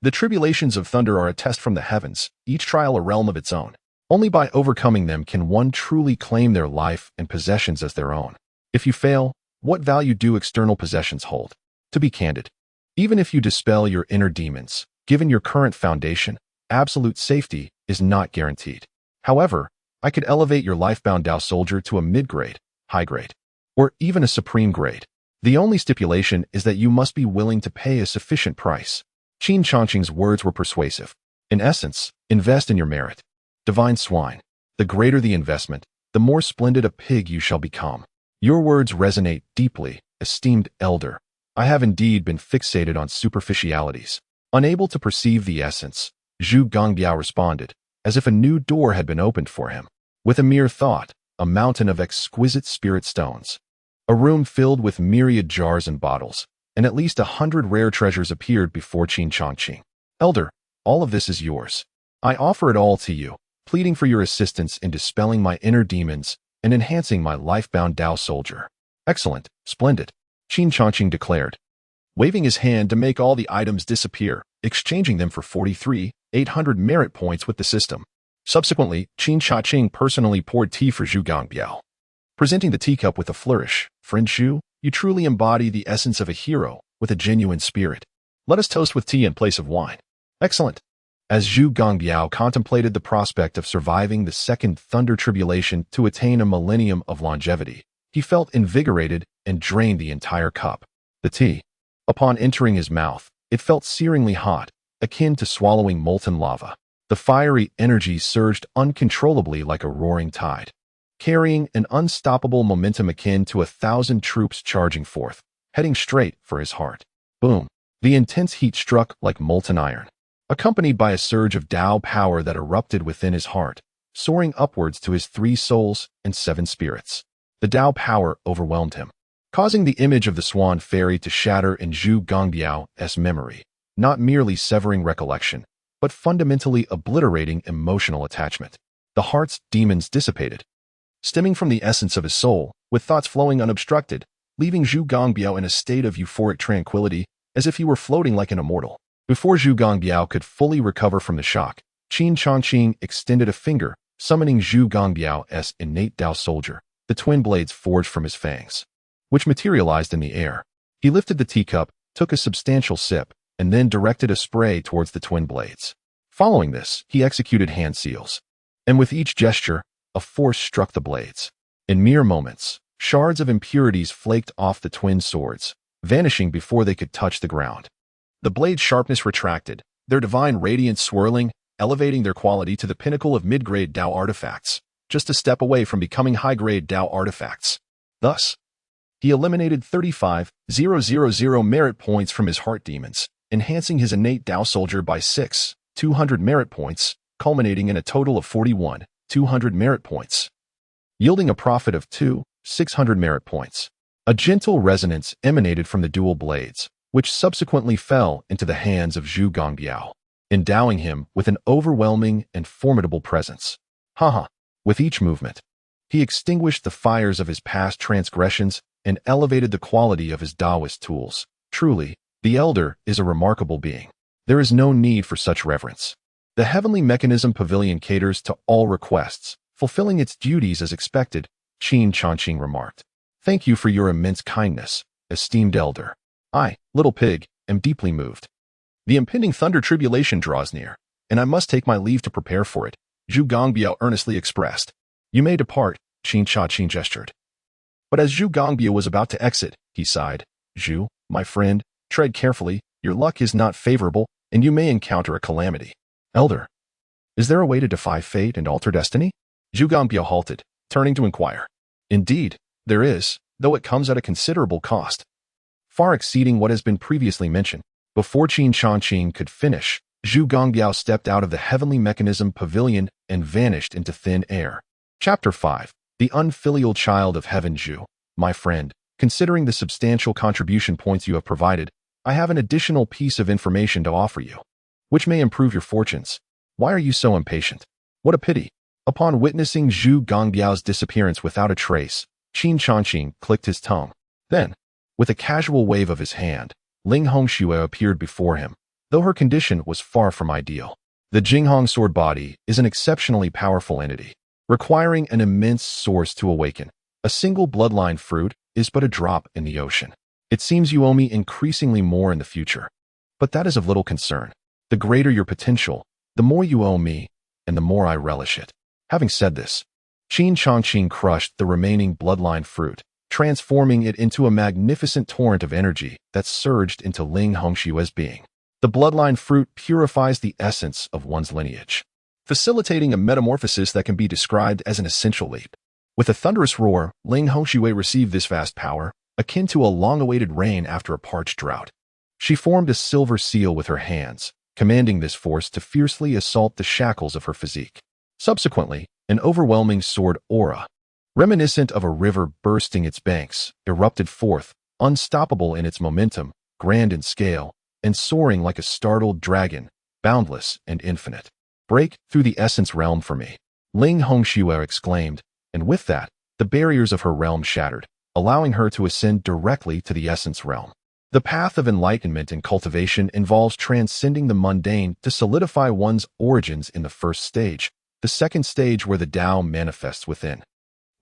A: "the tribulations of thunder are a test from the heavens, each trial a realm of its own. Only by overcoming them can one truly claim their life and possessions as their own. If you fail, what value do external possessions hold? To be candid, even if you dispel your inner demons, given your current foundation, absolute safety is not guaranteed. However, I could elevate your life-bound Tao soldier to a mid-grade, high-grade, or even a supreme grade. The only stipulation is that you must be willing to pay a sufficient price." Qin Changqing's words were persuasive. "In essence, invest in your merit. Divine swine, the greater the investment, the more splendid a pig you shall become." "Your words resonate deeply, esteemed elder. I have indeed been fixated on superficialities, unable to perceive the essence," Zhu Gongbiao responded, as if a new door had been opened for him. With a mere thought, a mountain of exquisite spirit stones, a room filled with myriad jars and bottles, and at least 100 rare treasures appeared before Qin Changqing. "Elder, all of this is yours. I offer it all to you, pleading for your assistance in dispelling my inner demons and enhancing my life-bound Tao soldier." "Excellent, splendid," Qin Changqing declared, waving his hand to make all the items disappear, exchanging them for 800 merit points with the system. Subsequently, Qin Changqing personally poured tea for Zhu Gongbiao, presenting the teacup with a flourish. "Friend Zhu, you truly embody the essence of a hero with a genuine spirit. Let us toast with tea in place of wine." "Excellent." As Zhu Gongbiao contemplated the prospect of surviving the second thunder tribulation to attain a millennium of longevity, he felt invigorated and drained the entire cup. The tea, upon entering his mouth, it felt searingly hot, akin to swallowing molten lava. The fiery energy surged uncontrollably like a roaring tide, carrying an unstoppable momentum akin to 1,000 troops charging forth, heading straight for his heart. Boom! The intense heat struck like molten iron, accompanied by a surge of Tao power that erupted within his heart, soaring upwards to his 3 souls and 7 spirits. The Tao power overwhelmed him, causing the image of the swan fairy to shatter in Zhu Gongbiao's memory, not merely severing recollection, but fundamentally obliterating emotional attachment. The heart's demons dissipated, stemming from the essence of his soul, with thoughts flowing unobstructed, leaving Zhu Gongbiao in a state of euphoric tranquility, as if he were floating like an immortal. Before Zhu Gongbiao could fully recover from the shock, Qin Changqing extended a finger, summoning Zhu Gongbiao's innate Tao soldier, the twin blades forged from his fangs, which materialized in the air. He lifted the teacup, took a substantial sip, and then directed a spray towards the twin blades. Following this, he executed hand seals. And with each gesture, a force struck the blades. In mere moments, shards of impurities flaked off the twin swords, vanishing before they could touch the ground. The blade's sharpness retracted, their divine radiance swirling, elevating their quality to the pinnacle of mid-grade Dao artifacts, just a step away from becoming high-grade Dao artifacts. Thus, he eliminated 35,000 merit points from his heart demons, enhancing his innate Dao soldier by 6,200 merit points, culminating in a total of 41,200 merit points, yielding a profit of 2,600 merit points. A gentle resonance emanated from the dual blades, which subsequently fell into the hands of Zhu Gongbiao, endowing him with an overwhelming and formidable presence. With each movement, he extinguished the fires of his past transgressions and elevated the quality of his Taoist tools. Truly, the Elder is a remarkable being. There is no need for such reverence. The heavenly Mechanism Pavilion caters to all requests, fulfilling its duties as expected, Qin Changqing remarked. Thank you for your immense kindness, esteemed Elder. I, little pig, am deeply moved. The impending thunder tribulation draws near, and I must take my leave to prepare for it, Zhu Gongbiao earnestly expressed. You may depart, Qin Changqing gestured. But as Zhu Gongbiao was about to exit, he sighed. Zhu, my friend, tread carefully, your luck is not favorable, and you may encounter a calamity. Elder, is there a way to defy fate and alter destiny? Zhu Gongbiao halted, turning to inquire. Indeed, there is, though it comes at a considerable cost, far exceeding what has been previously mentioned. Before Qin Changqing could finish, Zhu Gongbiao stepped out of the heavenly Mechanism Pavilion and vanished into thin air. Chapter 5. The Unfilial Child of Heaven. Zhu, my friend, considering the substantial contribution points you have provided, I have an additional piece of information to offer you, which may improve your fortunes. Why are you so impatient? What a pity. Upon witnessing Zhu Gongbiao's disappearance without a trace, Qin Changqing clicked his tongue. Then, with a casual wave of his hand, Ling Hongxue appeared before him, though her condition was far from ideal. The Jinghong sword body is an exceptionally powerful entity, requiring an immense source to awaken. A single bloodline fruit is but a drop in the ocean. It seems you owe me increasingly more in the future, but that is of little concern. The greater your potential, the more you owe me, and the more I relish it. Having said this, Qin Changqing crushed the remaining bloodline fruit, transforming it into a magnificent torrent of energy that surged into Ling Hongxue's being. The bloodline fruit purifies the essence of one's lineage, facilitating a metamorphosis that can be described as an essential leap. With a thunderous roar, Ling Hongxue received this vast power, akin to a long-awaited rain after a parched drought. She formed a silver seal with her hands, commanding this force to fiercely assault the shackles of her physique. Subsequently, an overwhelming sword aura, reminiscent of a river bursting its banks, erupted forth, unstoppable in its momentum, grand in scale, and soaring like a startled dragon, boundless and infinite. Break through the essence realm for me, Ling Hongxue exclaimed, and with that, the barriers of her realm shattered, allowing her to ascend directly to the essence realm. The path of enlightenment and cultivation involves transcending the mundane to solidify one's origins in the first stage, the second stage where the Tao manifests within,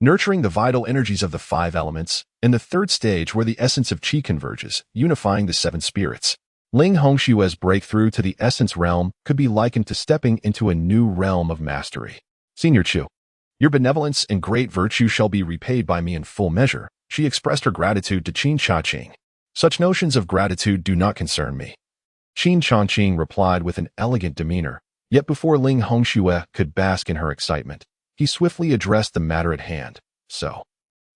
A: nurturing the vital energies of the 5 elements, and the third stage where the essence of Qi converges, unifying the 7 spirits. Ling Hongxue's breakthrough to the essence realm could be likened to stepping into a new realm of mastery. Senior Chu, your benevolence and great virtue shall be repaid by me in full measure. She expressed her gratitude to Qin Changqing. Such notions of gratitude do not concern me, Qin Changqing replied with an elegant demeanor. Yet before Ling Hongxue could bask in her excitement, he swiftly addressed the matter at hand. So,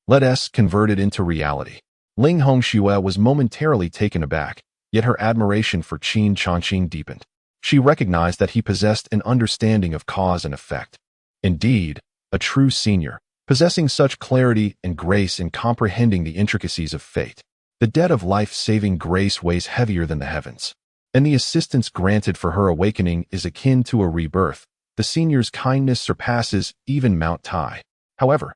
A: let us convert it into reality. Ling Hongxue was momentarily taken aback, yet her admiration for Qin Changqing deepened. She recognized that he possessed an understanding of cause and effect. Indeed, a true senior, possessing such clarity and grace in comprehending the intricacies of fate. The debt of life-saving grace weighs heavier than the heavens, and the assistance granted for her awakening is akin to a rebirth. The senior's kindness surpasses even Mount Tai. However,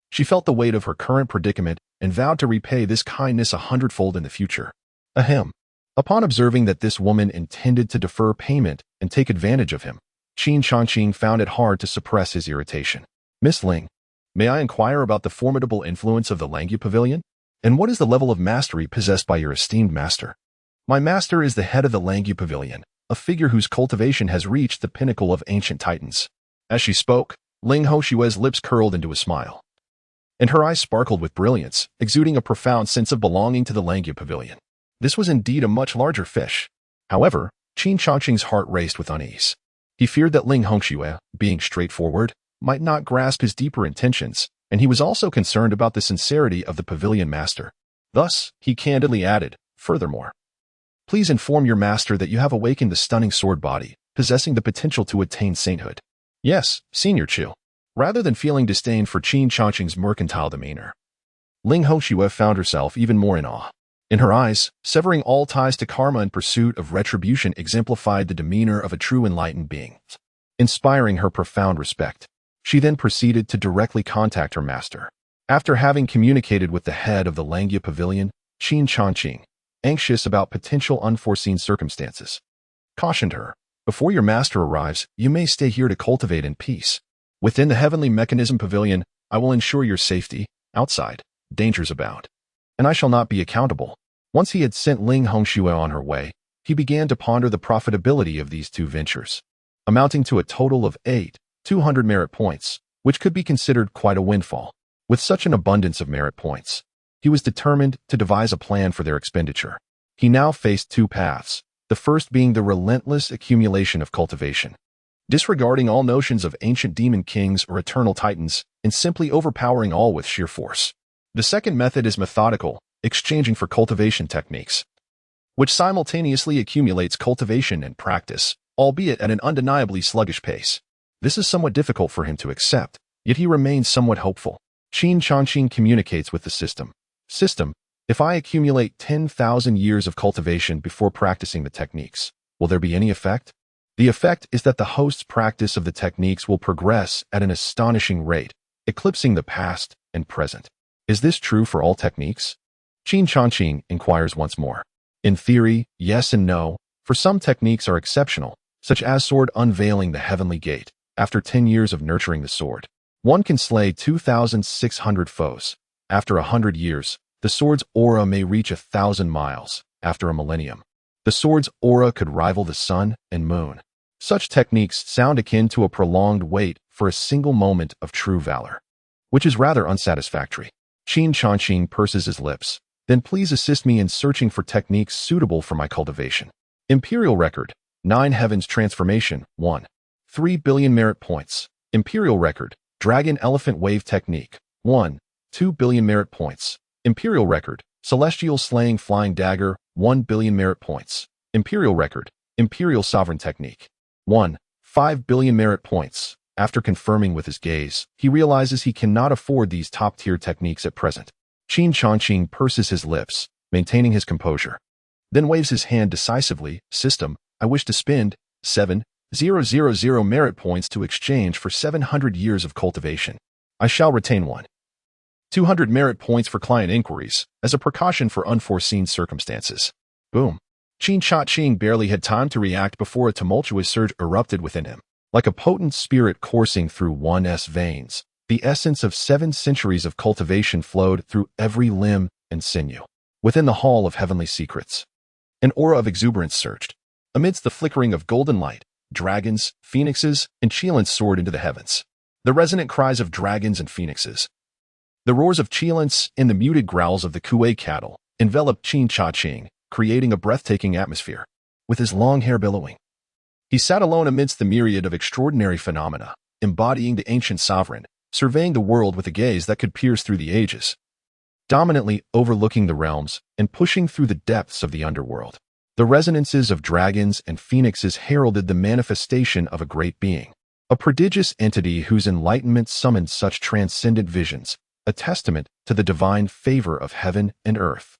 A: she felt the weight of her current predicament and vowed to repay this kindness 100-fold in the future. Ahem. Upon observing that this woman intended to defer payment and take advantage of him, Qin Changqing found it hard to suppress his irritation. Miss Ling, may I inquire about the formidable influence of the Langya Pavilion? And what is the level of mastery possessed by your esteemed master? My master is the head of the Langyu Pavilion, a figure whose cultivation has reached the pinnacle of ancient titans. As she spoke, Ling Hongshue's lips curled into a smile, and her eyes sparkled with brilliance, exuding a profound sense of belonging to the Langyu Pavilion. This was indeed a much larger fish. However, Qin Changqing's heart raced with unease. He feared that Ling Hongxue, being straightforward, might not grasp his deeper intentions, and he was also concerned about the sincerity of the pavilion master. Thus, he candidly added, "Furthermore, please inform your master that you have awakened the stunning sword body, possessing the potential to attain sainthood." "Yes, Senior Chu." Rather than feeling disdain for Qin Changqing's mercantile demeanor, Ling Hongxue found herself even more in awe. In her eyes, severing all ties to karma in pursuit of retribution exemplified the demeanor of a true enlightened being, inspiring her profound respect. She then proceeded to directly contact her master. After having communicated with the head of the Langyu Pavilion, Qin Changqing, anxious about potential unforeseen circumstances, cautioned her, "Before your master arrives, you may stay here to cultivate in peace. Within the heavenly Mechanism Pavilion, I will ensure your safety. Outside, dangers abound, and I shall not be accountable." Once he had sent Ling Hongxue on her way, he began to ponder the profitability of these two ventures, amounting to a total of 200 merit points, which could be considered quite a windfall. With such an abundance of merit points, he was determined to devise a plan for their expenditure. He now faced two paths, the first being the relentless accumulation of cultivation, disregarding all notions of ancient demon kings or eternal titans and simply overpowering all with sheer force. The second method is methodical, exchanging for cultivation techniques, which simultaneously accumulates cultivation and practice, albeit at an undeniably sluggish pace. This is somewhat difficult for him to accept, yet he remains somewhat hopeful. Qin Changqing communicates with the system. "System, if I accumulate 10,000 years of cultivation before practicing the techniques, will there be any effect?" The effect is that the host's practice of the techniques will progress at an astonishing rate, eclipsing the past and present. Is this true for all techniques? Qin Changqing inquires once more. In theory, yes and no. For some techniques are exceptional, such as sword unveiling the heavenly gate. After 10 years of nurturing the sword, one can slay 2,600 foes. After 100 years, the sword's aura may reach 1,000 miles. After a millennium, the sword's aura could rival the sun and moon. Such techniques sound akin to a prolonged wait for a single moment of true valor, which is rather unsatisfactory. Qin Changqing purses his lips. "Then please assist me in searching for techniques suitable for my cultivation." Imperial Record, 9 Heavens Transformation, 1. 3 billion merit points. Imperial Record, Dragon Elephant Wave Technique, 1. 2 billion merit points. Imperial Record, Celestial Slaying Flying Dagger, 1 billion merit points. Imperial Record, Imperial Sovereign Technique, 1. 5 billion merit points. After confirming with his gaze, he realizes he cannot afford these top-tier techniques at present. Qin Changqing purses his lips, maintaining his composure, then waves his hand decisively. "System, I wish to spend 7,000 merit points to exchange for 700 years of cultivation. I shall retain 200 merit points for client inquiries, as a precaution for unforeseen circumstances." Boom. Qin Changqing barely had time to react before a tumultuous surge erupted within him. Like a potent spirit coursing through one's veins, the essence of 7 centuries of cultivation flowed through every limb and sinew. Within the Hall of Heavenly Secrets, an aura of exuberance surged. Amidst the flickering of golden light, dragons, phoenixes, and Qilins soared into the heavens. The resonant cries of dragons and phoenixes, the roars of Qilins, and the muted growls of the Kuei cattle enveloped Qin Changqing, creating a breathtaking atmosphere. With his long hair billowing, he sat alone amidst the myriad of extraordinary phenomena, embodying the ancient sovereign, surveying the world with a gaze that could pierce through the ages, dominantly overlooking the realms and pushing through the depths of the underworld. The resonances of dragons and phoenixes heralded the manifestation of a great being, a prodigious entity whose enlightenment summoned such transcendent visions, a testament to the divine favor of heaven and earth.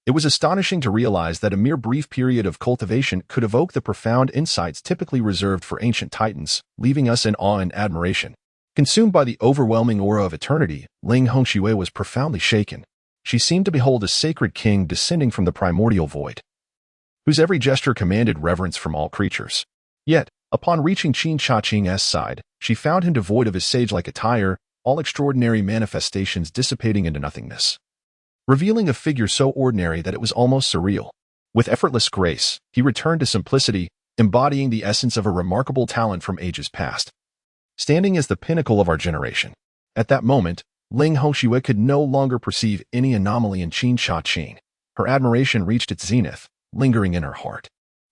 A: It was astonishing to realize that a mere brief period of cultivation could evoke the profound insights typically reserved for ancient titans, leaving us in awe and admiration. Consumed by the overwhelming aura of eternity, Ling Hongxue was profoundly shaken. She seemed to behold a sacred king descending from the primordial void, whose every gesture commanded reverence from all creatures. Yet, upon reaching Qin Changqing's side, she found him devoid of his sage-like attire, all extraordinary manifestations dissipating into nothingness, revealing a figure so ordinary that it was almost surreal. With effortless grace, he returned to simplicity, embodying the essence of a remarkable talent from ages past. Standing as the pinnacle of our generation. At that moment, Ling Hongxue could no longer perceive any anomaly in Qin Changqing. Her admiration reached its zenith, lingering in her heart.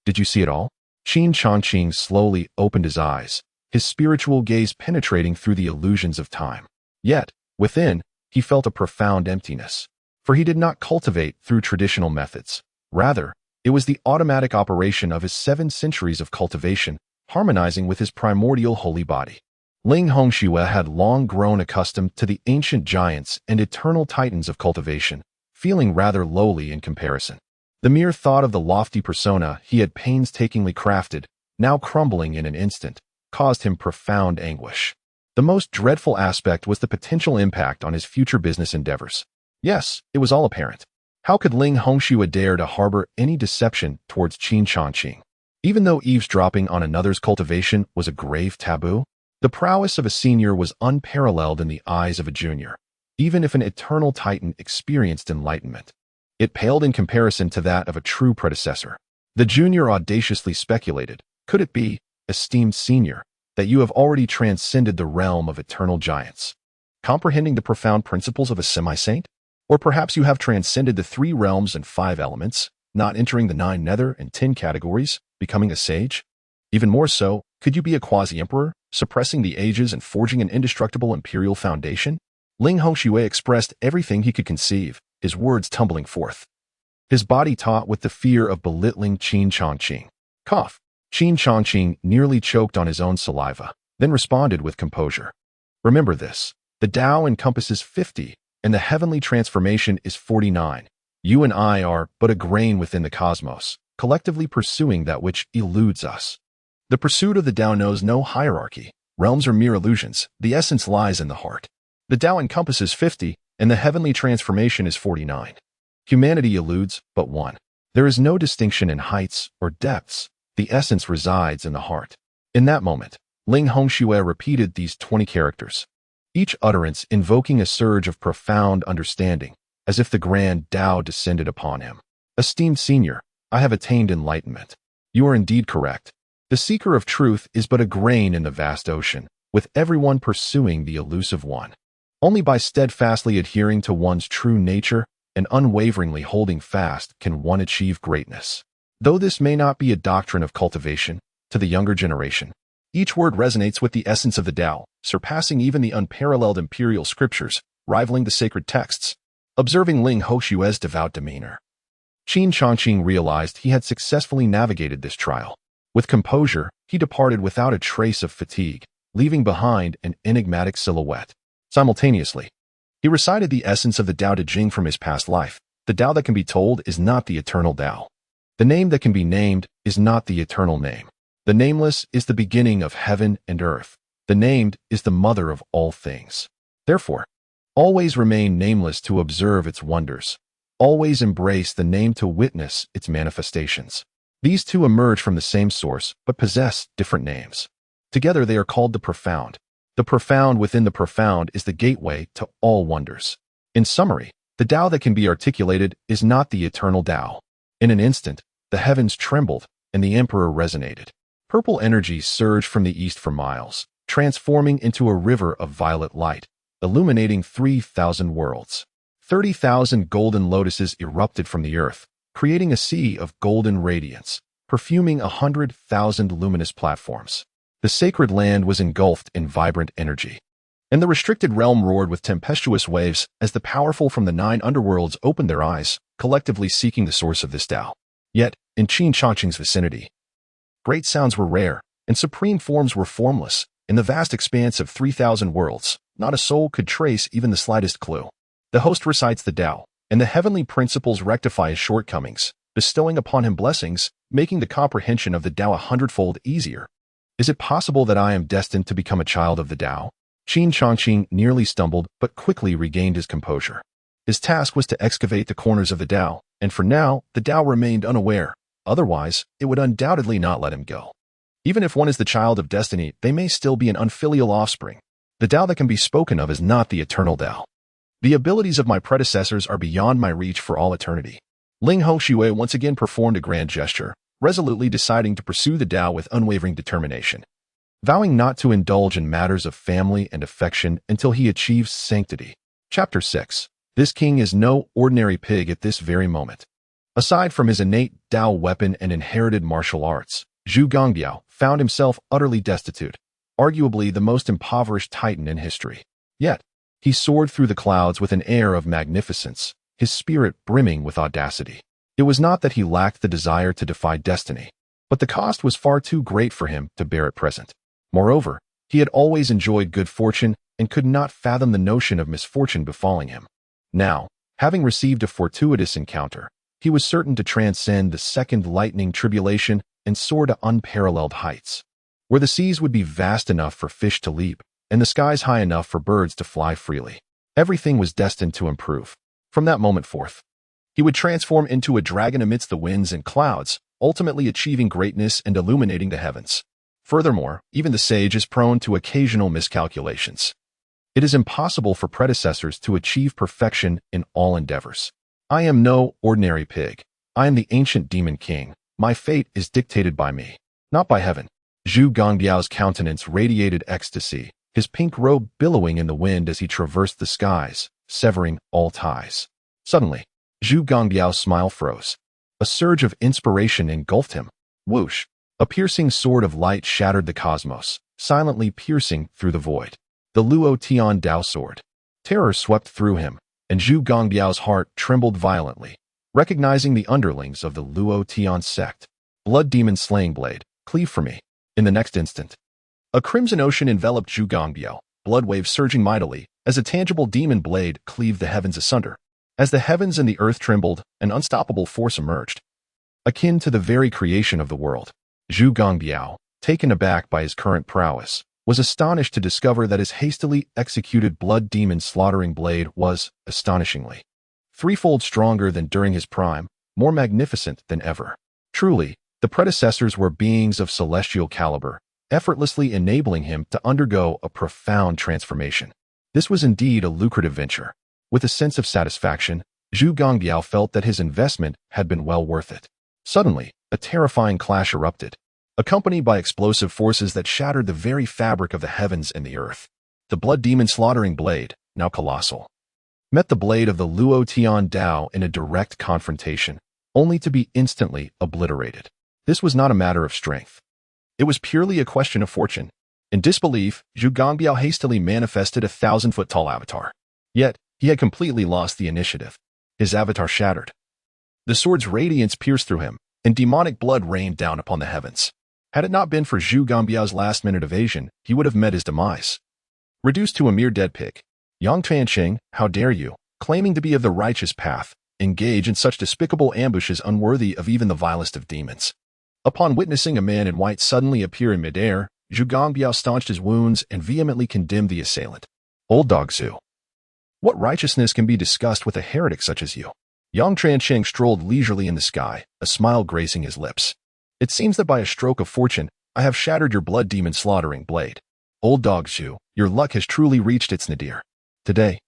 A: Did you see it all? Qin Changqing slowly opened his eyes, his spiritual gaze penetrating through the illusions of time. Yet, within, he felt a profound emptiness. For he did not cultivate through traditional methods. Rather, it was the automatic operation of his 7 centuries of cultivation, harmonizing with his primordial holy body. Ling Hongxue had long grown accustomed to the ancient giants and eternal titans of cultivation, feeling rather lowly in comparison. The mere thought of the lofty persona he had painstakingly crafted, now crumbling in an instant, caused him profound anguish. The most dreadful aspect was the potential impact on his future business endeavors. Yes, it was all apparent. How could Ling Hongxue dare to harbor any deception towards Qin Changqing? Even though eavesdropping on another's cultivation was a grave taboo, the prowess of a senior was unparalleled in the eyes of a junior, even if an eternal titan experienced enlightenment. It paled in comparison to that of a true predecessor. The junior audaciously speculated, could it be, esteemed senior, that you have already transcended the realm of eternal giants, comprehending the profound principles of a semi-saint? Or perhaps you have transcended the 3 realms and 5 elements, not entering the 9 nether and 10 categories, becoming a sage? Even more so, could you be a quasi-emperor, suppressing the ages and forging an indestructible imperial foundation? Ling Hongxue expressed everything he could conceive, his words tumbling forth. His body taut with the fear of belittling Qin Changqing. Cough. Qin Changqing nearly choked on his own saliva, then responded with composure. Remember this. The Tao encompasses 50, and the heavenly transformation is 49. You and I are but a grain within the cosmos, collectively pursuing that which eludes us. The pursuit of the Tao knows no hierarchy. Realms are mere illusions. The essence lies in the heart. The Tao encompasses 50, and the heavenly transformation is 49. Humanity eludes but one. There is no distinction in heights or depths. The essence resides in the heart. In that moment, Ling Hongxue repeated these 20 characters, each utterance invoking a surge of profound understanding, as if the grand Tao descended upon him. Esteemed senior, I have attained enlightenment. You are indeed correct. The seeker of truth is but a grain in the vast ocean, with everyone pursuing the elusive one. Only by steadfastly adhering to one's true nature and unwaveringly holding fast can one achieve greatness. Though this may not be a doctrine of cultivation, to the younger generation, each word resonates with the essence of the Tao, surpassing even the unparalleled imperial scriptures, rivaling the sacred texts. Observing Ling Hongxue's devout demeanor, Qin Changqing realized he had successfully navigated this trial. With composure, he departed without a trace of fatigue, leaving behind an enigmatic silhouette. Simultaneously, he recited the essence of the Tao Te Ching from his past life. The Tao that can be told is not the eternal Tao. The name that can be named is not the eternal name. The nameless is the beginning of heaven and earth. The named is the mother of all things. Therefore, always remain nameless to observe its wonders. Always embrace the name to witness its manifestations. These two emerge from the same source, but possess different names. Together they are called the profound. The profound within the profound is the gateway to all wonders. In summary, the Tao that can be articulated is not the eternal Tao. In an instant, the heavens trembled, and the emperor resonated. Purple energy surged from the east for miles, transforming into a river of violet light, illuminating 3,000 worlds. 30,000 golden lotuses erupted from the earth, creating a sea of golden radiance, perfuming 100,000 luminous platforms. The sacred land was engulfed in vibrant energy, and the restricted realm roared with tempestuous waves as the powerful from the 9 underworlds opened their eyes, collectively seeking the source of this Tao. Yet, in Qin Changqing's vicinity, great sounds were rare, and supreme forms were formless. In the vast expanse of 3,000 worlds, not a soul could trace even the slightest clue. The host recites the Tao, and the heavenly principles rectify his shortcomings, bestowing upon him blessings, making the comprehension of the Tao 100-fold easier. Is it possible that I am destined to become a child of the Tao? Qin Changqing nearly stumbled, but quickly regained his composure. His task was to excavate the corners of the Tao, and for now, the Tao remained unaware. Otherwise, it would undoubtedly not let him go. Even if one is the child of destiny, they may still be an unfilial offspring. The Tao that can be spoken of is not the eternal Tao. The abilities of my predecessors are beyond my reach for all eternity. Ling Hongxue once again performed a grand gesture, resolutely deciding to pursue the Tao with unwavering determination, vowing not to indulge in matters of family and affection until he achieves sanctity. Chapter 6. This king is no ordinary pig at this very moment. Aside from his innate Tao weapon and inherited martial arts, Zhu Gongbiao found himself utterly destitute, arguably the most impoverished titan in history. Yet, he soared through the clouds with an air of magnificence, his spirit brimming with audacity. It was not that he lacked the desire to defy destiny, but the cost was far too great for him to bear at present. Moreover, he had always enjoyed good fortune and could not fathom the notion of misfortune befalling him. Now, having received a fortuitous encounter, he was certain to transcend the second lightning tribulation and soar to unparalleled heights, where the seas would be vast enough for fish to leap and the skies high enough for birds to fly freely. Everything was destined to improve. From that moment forth, he would transform into a dragon amidst the winds and clouds, ultimately achieving greatness and illuminating the heavens. Furthermore, even the sage is prone to occasional miscalculations. It is impossible for predecessors to achieve perfection in all endeavors. I am no ordinary pig. I am the ancient demon king. My fate is dictated by me, not by heaven. Zhu Gongbiao's countenance radiated ecstasy, his pink robe billowing in the wind as he traversed the skies, severing all ties. Suddenly, Zhu Gongbiao's smile froze. A surge of inspiration engulfed him. Whoosh! A piercing sword of light shattered the cosmos, silently piercing through the void. The Luo Tian Dao sword. Terror swept through him, and Zhu Gongbiao's heart trembled violently, recognizing the underlings of the Luo Tian sect. Blood demon slaying blade, cleave for me. In the next instant, a crimson ocean enveloped Zhu Gongbiao, blood waves surging mightily, as a tangible demon blade cleaved the heavens asunder. As the heavens and the earth trembled, an unstoppable force emerged, akin to the very creation of the world. Zhu Gongbiao, taken aback by his current prowess, was astonished to discover that his hastily executed blood demon slaughtering blade was, astonishingly, threefold stronger than during his prime, more magnificent than ever. Truly, the predecessors were beings of celestial caliber, effortlessly enabling him to undergo a profound transformation. This was indeed a lucrative venture. With a sense of satisfaction, Zhu Gongbiao felt that his investment had been well worth it. Suddenly, a terrifying clash erupted, accompanied by explosive forces that shattered the very fabric of the heavens and the earth. The blood demon slaughtering blade, now colossal, met the blade of the Luo Tian Dao in a direct confrontation, only to be instantly obliterated. This was not a matter of strength. It was purely a question of fortune. In disbelief, Zhu Gongbiao hastily manifested a 1,000-foot-tall avatar. Yet, he had completely lost the initiative. His avatar shattered. The sword's radiance pierced through him, and demonic blood rained down upon the heavens. Had it not been for Zhu Gongbiao's last-minute evasion, he would have met his demise. Reduced to a mere dead pig. Yang Changqing, how dare you, claiming to be of the righteous path, engage in such despicable ambushes unworthy of even the vilest of demons. Upon witnessing a man in white suddenly appear in midair, Zhu Gongbiao staunched his wounds and vehemently condemned the assailant. Old dog Zhu. What righteousness can be discussed with a heretic such as you? Yang Changqing strolled leisurely in the sky, a smile gracing his lips. It seems that by a stroke of fortune, I have shattered your blood demon slaughtering blade. Old dog Zhu, your luck has truly reached its nadir. Today,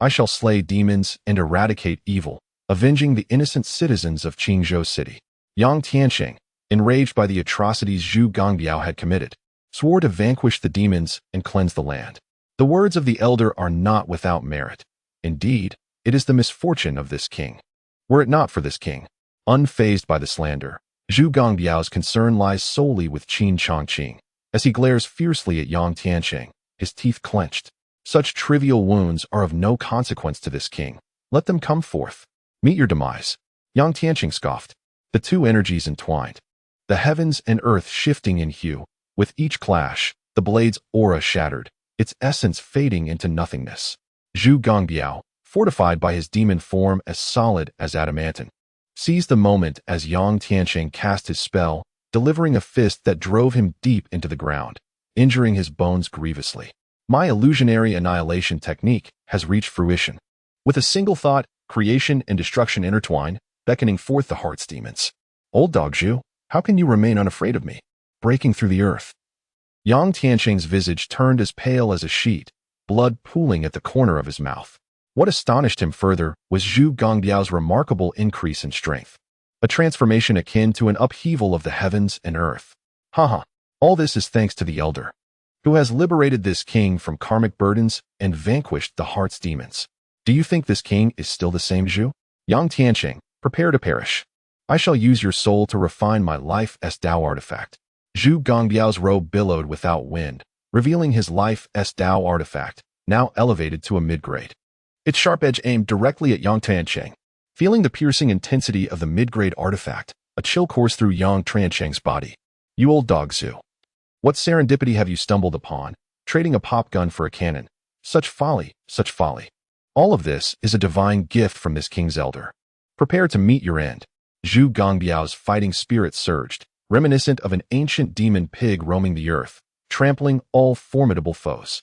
A: I shall slay demons and eradicate evil, avenging the innocent citizens of Qingzhou City. Yang Tianqing, enraged by the atrocities Zhu Gongbiao had committed, swore to vanquish the demons and cleanse the land. The words of the elder are not without merit. Indeed, it is the misfortune of this king. Were it not for this king, unfazed by the slander, Zhu Gongbiao's concern lies solely with Qin Changqing. As he glares fiercely at Yang Tianqing, his teeth clenched. Such trivial wounds are of no consequence to this king. Let them come forth. Meet your demise. Yang Tianqing scoffed. The two energies entwined, the heavens and earth shifting in hue. With each clash, the blade's aura shattered, its essence fading into nothingness. Zhu Gongbiao, fortified by his demon form as solid as adamantine, seized the moment as Yang Tianqing cast his spell, delivering a fist that drove him deep into the ground, injuring his bones grievously. My illusionary annihilation technique has reached fruition. With a single thought, creation and destruction intertwine, beckoning forth the heart's demons. Old dog Zhu, how can you remain unafraid of me? Breaking through the earth. Yang Tianqing's visage turned as pale as a sheet, blood pooling at the corner of his mouth. What astonished him further was Zhu Gongbiao's remarkable increase in strength, a transformation akin to an upheaval of the heavens and earth. Haha, all this is thanks to the Elder, who has liberated this king from karmic burdens and vanquished the heart's demons. Do you think this king is still the same, Zhu? Yang Tianqing, prepare to perish. I shall use your soul to refine my life as Tao artifact. Zhu Gongbiao's robe billowed without wind, revealing his life as Tao artifact, now elevated to a mid-grade. Its sharp edge aimed directly at Yang Tianqing. Feeling the piercing intensity of the mid-grade artifact, a chill coursed through Yang Tianqing's body. You old dog, Zhu. What serendipity have you stumbled upon, trading a pop gun for a cannon? Such folly, such folly. All of this is a divine gift from this king's elder. Prepare to meet your end. Zhu Gongbiao's fighting spirit surged, reminiscent of an ancient demon pig roaming the earth, trampling all formidable foes.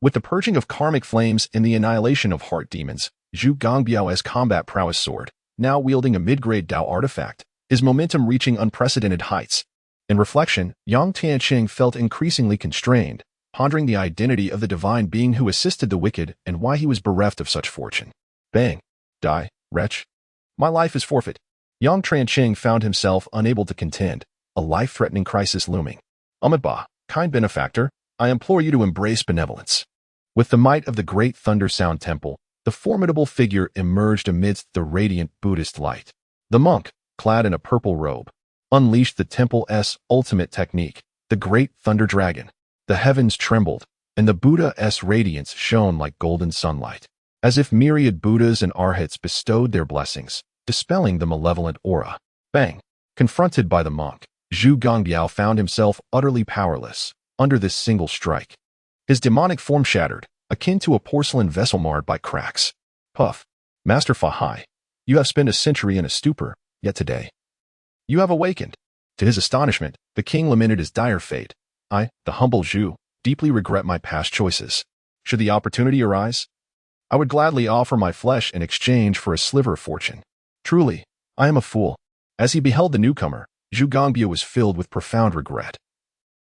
A: With the purging of karmic flames and the annihilation of heart demons, Zhu Gongbiao's combat prowess sword, now wielding a mid-grade Tao artifact, his momentum reaching unprecedented heights. In reflection, Yang Tianqing felt increasingly constrained, pondering the identity of the divine being who assisted the wicked and why he was bereft of such fortune. Bang! Die, wretch. My life is forfeit. Yang Tianqing found himself unable to contend, a life-threatening crisis looming. Amitabha, kind benefactor, I implore you to embrace benevolence. With the might of the great Thunder Sound Temple, the formidable figure emerged amidst the radiant Buddhist light. The monk, clad in a purple robe, unleashed the temple's ultimate technique, the great Thunder Dragon. The heavens trembled, and the Buddha's radiance shone like golden sunlight, as if myriad Buddhas and Arhats bestowed their blessings, dispelling the malevolent aura. Bang! Confronted by the monk, Zhu Gongbiao found himself utterly powerless under this single strike. His demonic form shattered, akin to a porcelain vessel marred by cracks. Puff! Master Fa Hai, you have spent a century in a stupor, yet today you have awakened. To his astonishment, the king lamented his dire fate. I, the humble Zhu, deeply regret my past choices. Should the opportunity arise, I would gladly offer my flesh in exchange for a sliver of fortune. Truly, I am a fool. As he beheld the newcomer, Zhu Gongbiao was filled with profound regret,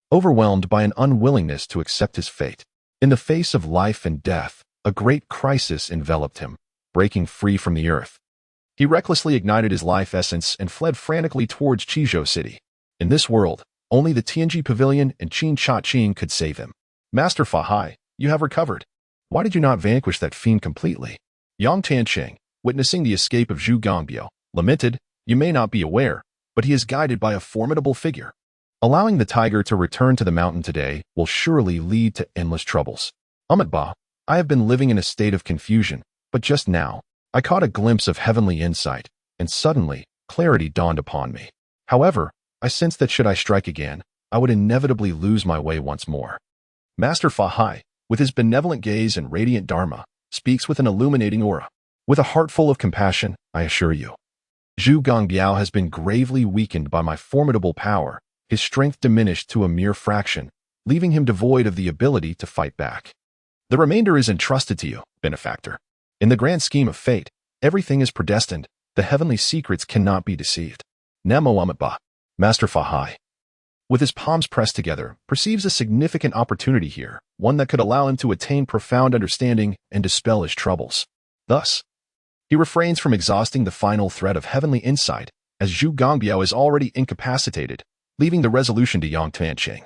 A: overwhelmed by an unwillingness to accept his fate. In the face of life and death, a great crisis enveloped him, breaking free from the earth. He recklessly ignited his life essence and fled frantically towards Qizhou City. In this world, only the Tianji Pavilion and Qin Changqing could save him. Master Fa Hai, you have recovered. Why did you not vanquish that fiend completely? Yang Tianqing, witnessing the escape of Zhu Gongbiao, lamented, you may not be aware, but he is guided by a formidable figure. Allowing the tiger to return to the mountain today will surely lead to endless troubles. Amitabha, I have been living in a state of confusion, but just now, I caught a glimpse of heavenly insight, and suddenly, clarity dawned upon me. However, I sensed that should I strike again, I would inevitably lose my way once more. Master Fa Hai, with his benevolent gaze and radiant dharma, speaks with an illuminating aura. With a heart full of compassion, I assure you. Zhu Gongbiao has been gravely weakened by my formidable power, his strength diminished to a mere fraction, leaving him devoid of the ability to fight back. The remainder is entrusted to you, benefactor. In the grand scheme of fate, everything is predestined, the heavenly secrets cannot be deceived. Namo Amitabha. Master Fa Hai, with his palms pressed together, perceives a significant opportunity here, one that could allow him to attain profound understanding and dispel his troubles. Thus, he refrains from exhausting the final thread of heavenly insight, as Zhu Gongbiao is already incapacitated, leaving the resolution to Yang Tianqing.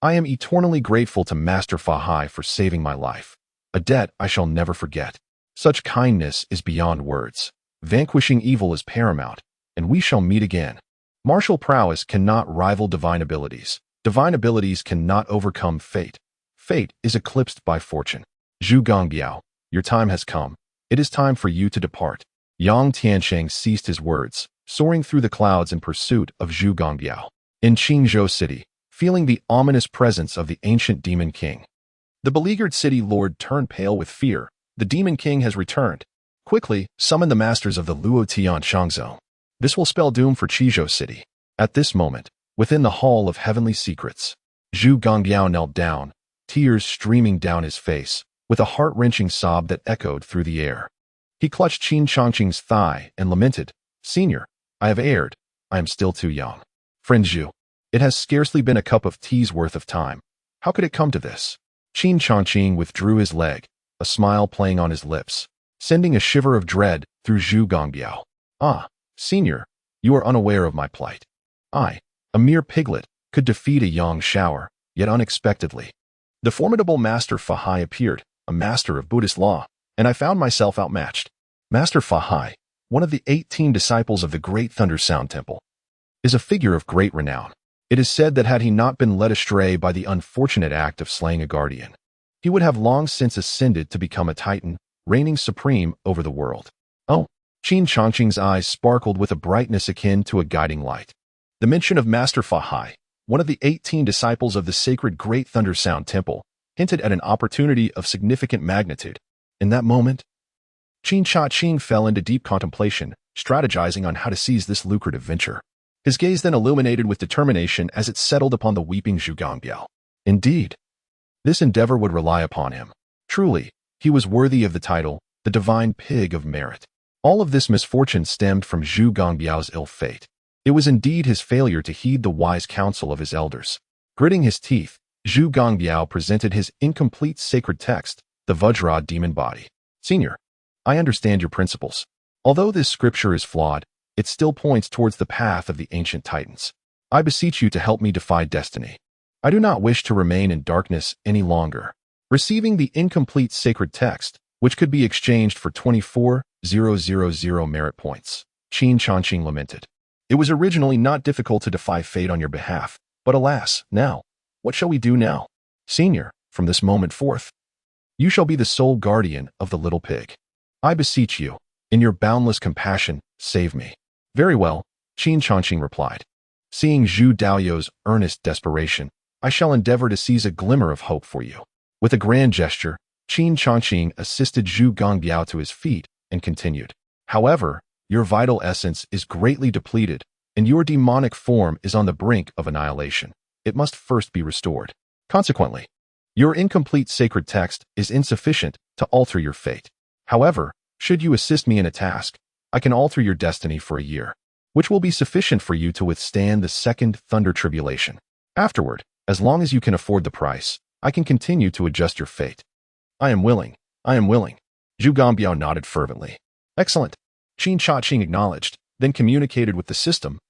A: I am eternally grateful to Master Fa Hai for saving my life, a debt I shall never forget. Such kindness is beyond words. Vanquishing evil is paramount, and we shall meet again. Martial prowess cannot rival divine abilities. Divine abilities cannot overcome fate. Fate is eclipsed by fortune. Zhu Gongbiao, your time has come. It is time for you to depart. Yang Tianqing ceased his words, soaring through the clouds in pursuit of Zhu Gongbiao. In Qingzhou City, feeling the ominous presence of the ancient demon king, the beleaguered city lord turned pale with fear. The demon king has returned. Quickly, summon the masters of the Luo Tian Shangzhou. This will spell doom for Qizhou City. At this moment, within the Hall of Heavenly Secrets, Zhu Gongbiao knelt down, tears streaming down his face, with a heart-wrenching sob that echoed through the air. He clutched Qin Changqing's thigh and lamented, Senior, I have erred. I am still too young. Friend Zhu, it has scarcely been a cup of tea's worth of time. How could it come to this? Qin Changqing withdrew his leg, a smile playing on his lips. sending a shiver of dread through Zhu Gongbiao. Ah, senior, you are unaware of my plight. I, a mere piglet, could defeat a Yang shower, yet unexpectedly. The formidable Master Fahai appeared, a master of Buddhist law, and I found myself outmatched. Master Fahai, one of the 18 disciples of the Great Thunder Sound Temple, is a figure of great renown. It is said that had he not been led astray by the unfortunate act of slaying a guardian, he would have long since ascended to become a titan, reigning supreme over the world. Oh, Qin Changqing's eyes sparkled with a brightness akin to a guiding light. The mention of Master Fahai, one of the 18 disciples of the sacred Great Thunder Sound Temple, hinted at an opportunity of significant magnitude. In that moment, Qin Changqing fell into deep contemplation, strategizing on how to seize this lucrative venture. His gaze then illuminated with determination as it settled upon the weeping Zhu Gongbiao. Indeed, this endeavor would rely upon him. Truly, he was worthy of the title, the divine pig of merit. All of this misfortune stemmed from Zhu Gongbiao's ill fate. It was indeed his failure to heed the wise counsel of his elders. Gritting his teeth, Zhu Gongbiao presented his incomplete sacred text, the Vajra demon body. Senior, I understand your principles. Although this scripture is flawed, it still points towards the path of the ancient titans. I beseech you to help me defy destiny. I do not wish to remain in darkness any longer. Receiving the incomplete sacred text, which could be exchanged for 24,000 merit points, Qin Changqing lamented. It was originally not difficult to defy fate on your behalf, but alas, now, what shall we do now? Senior, from this moment forth, you shall be the sole guardian of the little pig. I beseech you, in your boundless compassion, save me. Very well, Qin Changqing replied. Seeing Zhu Daoyou's earnest desperation, I shall endeavor to seize a glimmer of hope for you. With a grand gesture, Qin Changqing assisted Zhu Gongbiao to his feet and continued. However, your vital essence is greatly depleted, and your demonic form is on the brink of annihilation. It must first be restored. Consequently, your incomplete sacred text is insufficient to alter your fate. However, should you assist me in a task, I can alter your destiny for a year, which will be sufficient for you to withstand the second thunder tribulation. Afterward, as long as you can afford the price, I can continue to adjust your fate. I am willing. I am willing. Zhu Gongbiao nodded fervently. Excellent. Qin Changqing acknowledged, then communicated with the system.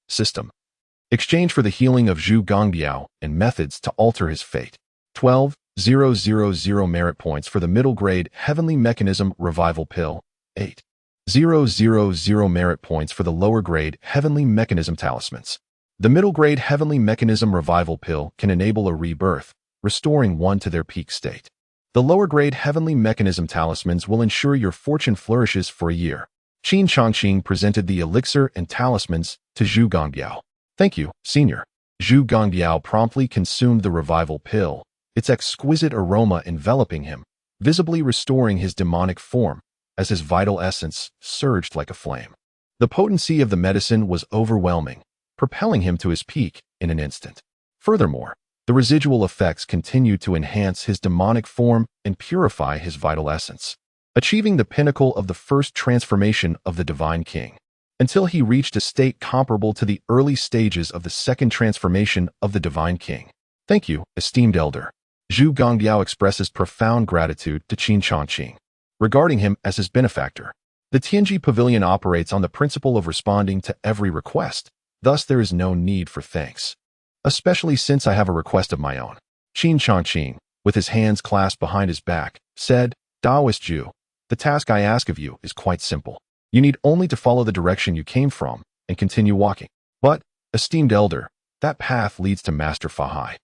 A: Exchange for the healing of Zhu Gongbiao and methods to alter his fate. 12,000 merit points for the middle grade Heavenly Mechanism Revival Pill. 8,000 merit points for the lower grade Heavenly Mechanism Talismans. The middle grade Heavenly Mechanism Revival Pill can enable a rebirth, restoring one to their peak state. The lower grade Heavenly Mechanism Talismans will ensure your fortune flourishes for a year. Qin Changqing presented the elixir and talismans to Zhu Gongbiao. Thank you, senior. Zhu Gongbiao promptly consumed the revival pill, its exquisite aroma enveloping him, visibly restoring his demonic form as his vital essence surged like a flame. The potency of the medicine was overwhelming, propelling him to his peak in an instant. Furthermore, the residual effects continued to enhance his demonic form and purify his vital essence, achieving the pinnacle of the first transformation of the Divine King, until he reached a state comparable to the early stages of the second transformation of the Divine King. Thank you, esteemed elder. Zhu Gongbiao expresses profound gratitude to Qin Changqing, regarding him as his benefactor. The Tianji Pavilion operates on the principle of responding to every request, thus there is no need for thanks. Especially since I have a request of my own. Qin Changqing, with his hands clasped behind his back, said, Taoist Zhu, the task I ask of you is quite simple. You need only to follow the direction you came from and continue walking. But, esteemed elder, that path leads to Master Fahai,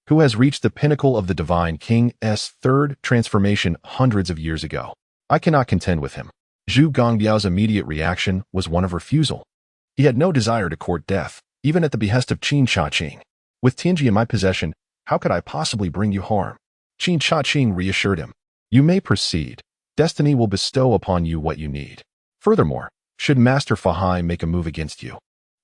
A: who has reached the pinnacle of the Divine King's third transformation hundreds of years ago. I cannot contend with him. Zhu Gongbiao's immediate reaction was one of refusal. He had no desire to court death, even at the behest of Qin Changqing. With Tianji in my possession, how could I possibly bring you harm? Qin Changqing reassured him. You may proceed. Destiny will bestow upon you what you need. Furthermore, should Master Fahai make a move against you,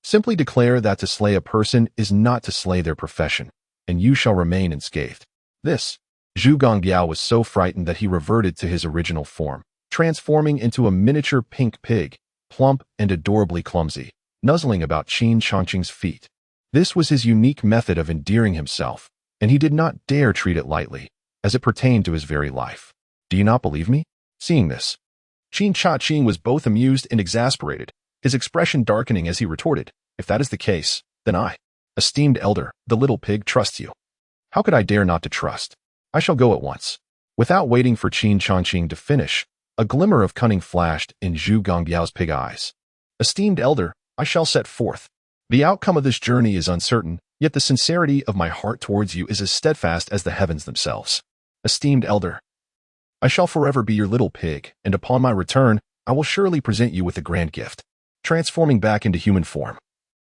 A: simply declare that to slay a person is not to slay their profession, and you shall remain unscathed. This, Zhu Gongbiao was so frightened that he reverted to his original form, transforming into a miniature pink pig, plump and adorably clumsy, nuzzling about Qin Changqing's feet. This was his unique method of endearing himself, and he did not dare treat it lightly, as it pertained to his very life. Do you not believe me? Seeing this, Qin Changqing was both amused and exasperated, his expression darkening as he retorted, "If that is the case, then I, esteemed elder, the little pig, trusts you. How could I dare not to trust? I shall go at once." Without waiting for Qin Changqing to finish, a glimmer of cunning flashed in Zhu Gongbiao's pig eyes. "Esteemed elder, I shall set forth. The outcome of this journey is uncertain, yet the sincerity of my heart towards you is as steadfast as the heavens themselves. Esteemed elder, I shall forever be your little pig, and upon my return, I will surely present you with a grand gift." Transforming back into human form,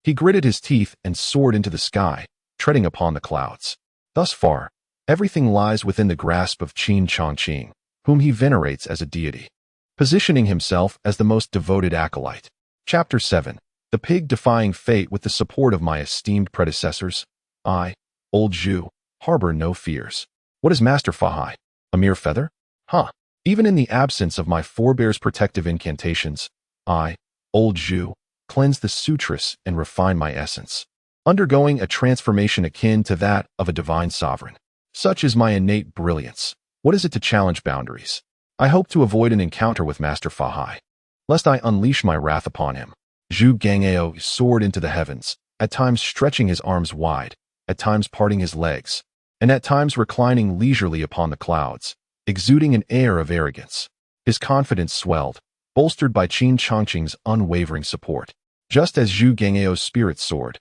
A: he gritted his teeth and soared into the sky, treading upon the clouds. Thus far, everything lies within the grasp of Qin Changqing, whom he venerates as a deity, positioning himself as the most devoted acolyte. Chapter 7. The Pig Defying Fate. With the support of my esteemed predecessors, I, old Zhu, harbor no fears. What is Master Fahai? A mere feather? Huh. Even in the absence of my forebears' protective incantations, I, old Zhu, cleanse the sutras and refine my essence, undergoing a transformation akin to that of a divine sovereign. Such is my innate brilliance. What is it to challenge boundaries? I hope to avoid an encounter with Master Fahai, lest I unleash my wrath upon him. Zhu Gangao soared into the heavens, at times stretching his arms wide, at times parting his legs, and at times reclining leisurely upon the clouds, exuding an air of arrogance. His confidence swelled, bolstered by Qin Changqing's unwavering support. Just as Zhu Gangao's spirit soared,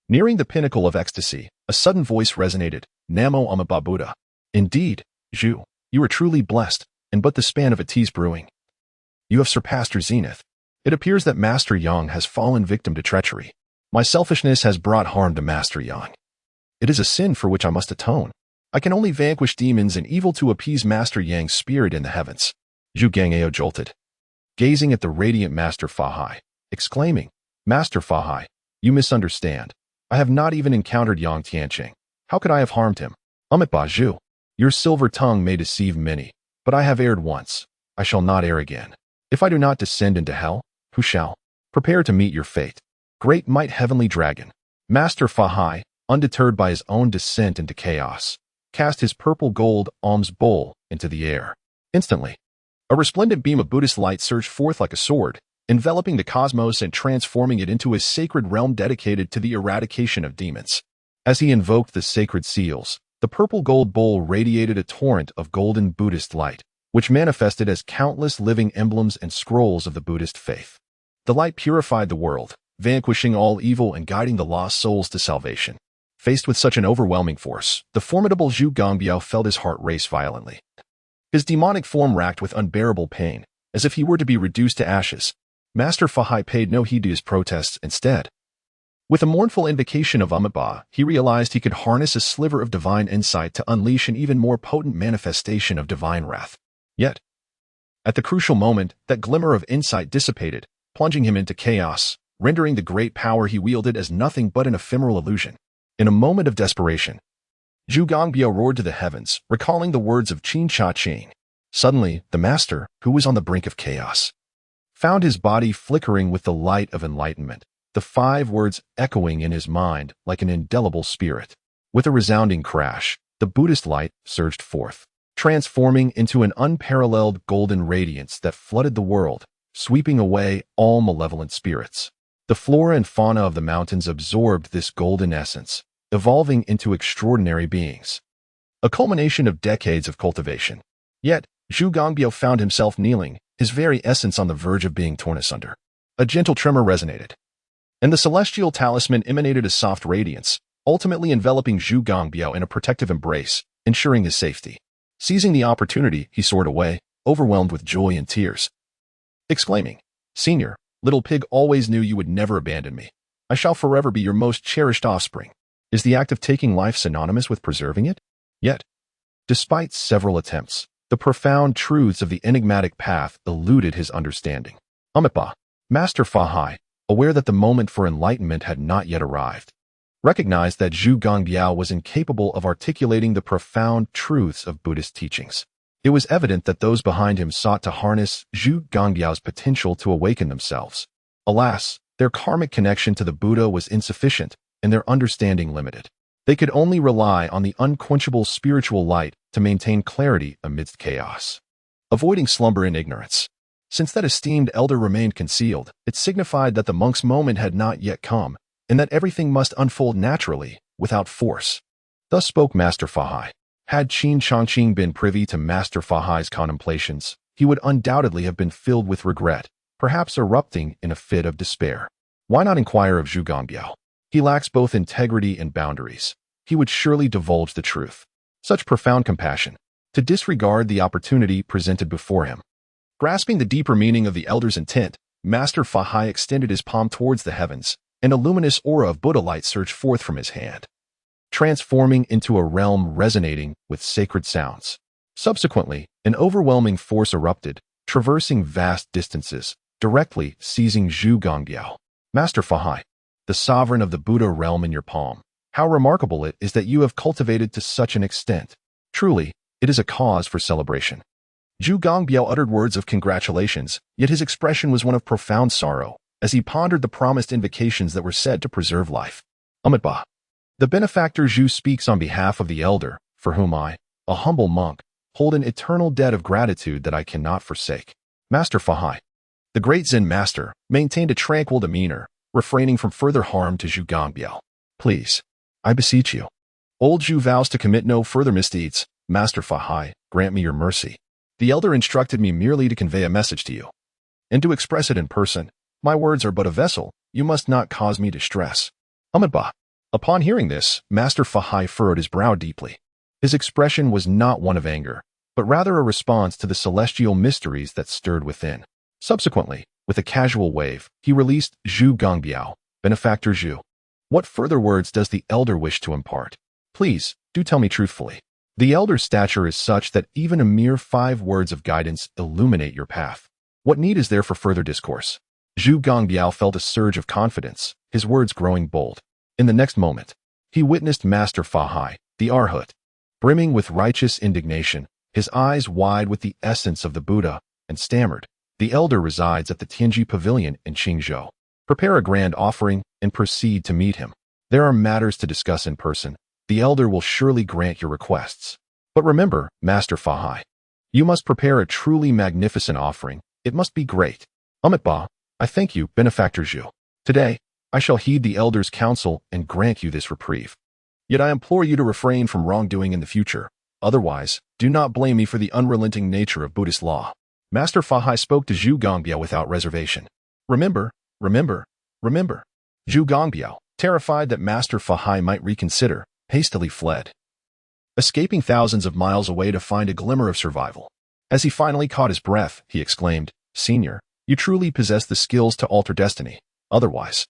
A: nearing the pinnacle of ecstasy, a sudden voice resonated, "Namo Amida Buddha." Indeed, Zhu, you are truly blessed, in but the span of a tea's brewing. You have surpassed your zenith. It appears that Master Yang has fallen victim to treachery. My selfishness has brought harm to Master Yang. It is a sin for which I must atone. I can only vanquish demons and evil to appease Master Yang's spirit in the heavens. Zhu Gangao jolted, gazing at the radiant Master Fahai, exclaiming, "Master Fahai, you misunderstand. I have not even encountered Yang Tianqing. How could I have harmed him? Ba Zhu, your silver tongue may deceive many, but I have erred once. I shall not err again. If I do not descend into hell, who shall? Prepare to meet your fate. Great might heavenly dragon." Master Fahai, undeterred by his own descent into chaos, cast his purple gold alms bowl into the air. Instantly, a resplendent beam of Buddhist light surged forth like a sword, enveloping the cosmos and transforming it into a sacred realm dedicated to the eradication of demons. As he invoked the sacred seals, the purple gold bowl radiated a torrent of golden Buddhist light, which manifested as countless living emblems and scrolls of the Buddhist faith. The light purified the world, vanquishing all evil and guiding the lost souls to salvation. Faced with such an overwhelming force, the formidable Zhu Gongbiao felt his heart race violently. His demonic form racked with unbearable pain, as if he were to be reduced to ashes. Master Fahai paid no heed to his protests. Instead, with a mournful invocation of Amida, he realized he could harness a sliver of divine insight to unleash an even more potent manifestation of divine wrath. Yet, at the crucial moment, that glimmer of insight dissipated, plunging him into chaos, rendering the great power he wielded as nothing but an ephemeral illusion. In a moment of desperation, Zhu Gongbiao roared to the heavens, recalling the words of Qin Changqing. Suddenly, the master, who was on the brink of chaos, found his body flickering with the light of enlightenment, the 5 words echoing in his mind like an indelible spirit. With a resounding crash, the Buddhist light surged forth, transforming into an unparalleled golden radiance that flooded the world, sweeping away all malevolent spirits. The flora and fauna of the mountains absorbed this golden essence, evolving into extraordinary beings, a culmination of decades of cultivation. Yet, Zhu Gongbiao found himself kneeling, his very essence on the verge of being torn asunder. A gentle tremor resonated, and the celestial talisman emanated a soft radiance, ultimately enveloping Zhu Gongbiao in a protective embrace, ensuring his safety. Seizing the opportunity, he soared away, overwhelmed with joy and tears, exclaiming, "Senior, little pig, always knew you would never abandon me. I shall forever be your most cherished offspring." Is the act of taking life synonymous with preserving it? Yet, despite several attempts, the profound truths of the enigmatic path eluded his understanding. Amida, Master Fahai, aware that the moment for enlightenment had not yet arrived, recognized that Zhu Gongbiao was incapable of articulating the profound truths of Buddhist teachings. It was evident that those behind him sought to harness Zhu Gongbiao's potential to awaken themselves. Alas, their karmic connection to the Buddha was insufficient, and their understanding limited. They could only rely on the unquenchable spiritual light to maintain clarity amidst chaos. Avoiding slumber and ignorance. Since that esteemed elder remained concealed, it signified that the monk's moment had not yet come, and that everything must unfold naturally, without force. Thus spoke Master Fahai. Had Qin Changqing been privy to Master Fahai's contemplations, he would undoubtedly have been filled with regret, perhaps erupting in a fit of despair. Why not inquire of Zhu Gongbiao? He lacks both integrity and boundaries. He would surely divulge the truth. Such profound compassion, to disregard the opportunity presented before him. Grasping the deeper meaning of the elder's intent, Master Fahai extended his palm towards the heavens, and a luminous aura of Buddha light surged forth from his hand, transforming into a realm resonating with sacred sounds. Subsequently, an overwhelming force erupted, traversing vast distances, directly seizing Zhu Gongbiao. Master Fahai, the sovereign of the Buddha realm in your palm, how remarkable it is that you have cultivated to such an extent. Truly, it is a cause for celebration. Zhu Gongbiao uttered words of congratulations, yet his expression was one of profound sorrow, as he pondered the promised invocations that were said to preserve life. Amitabha. The benefactor Zhu speaks on behalf of the elder, for whom I, a humble monk, hold an eternal debt of gratitude that I cannot forsake. Master Fahai. The great Zen master maintained a tranquil demeanor, refraining from further harm to Zhu Gongbiao. Please, I beseech you. Old Zhu vows to commit no further misdeeds. Master Fahai, grant me your mercy. The elder instructed me merely to convey a message to you, and to express it in person. My words are but a vessel. You must not cause me distress. Amitabha. Upon hearing this, Master Fahai furrowed his brow deeply. His expression was not one of anger, but rather a response to the celestial mysteries that stirred within. Subsequently, with a casual wave, he released Zhu Gongbiao. Benefactor Zhu. What further words does the elder wish to impart? Please, do tell me truthfully. The elder's stature is such that even a mere 5 words of guidance illuminate your path. What need is there for further discourse? Zhu Gongbiao felt a surge of confidence, his words growing bold. In the next moment, he witnessed Master Fahai, the Arhat, brimming with righteous indignation, his eyes wide with the essence of the Buddha, and stammered, "The elder resides at the Tianji Pavilion in Qingzhou. Prepare a grand offering and proceed to meet him. There are matters to discuss in person. The elder will surely grant your requests. But remember, Master Fahai, you must prepare a truly magnificent offering. It must be great. Amitabha, I thank you, Benefactor Zhu. Today, I shall heed the elder's counsel and grant you this reprieve. Yet I implore you to refrain from wrongdoing in the future. Otherwise, do not blame me for the unrelenting nature of Buddhist law." Master Fahai spoke to Zhu Gongbiao without reservation. Remember, remember, remember. Zhu Gongbiao, terrified that Master Fahai might reconsider, hastily fled, escaping thousands of miles away to find a glimmer of survival. As he finally caught his breath, he exclaimed, "Senior, you truly possess the skills to alter destiny. Otherwise,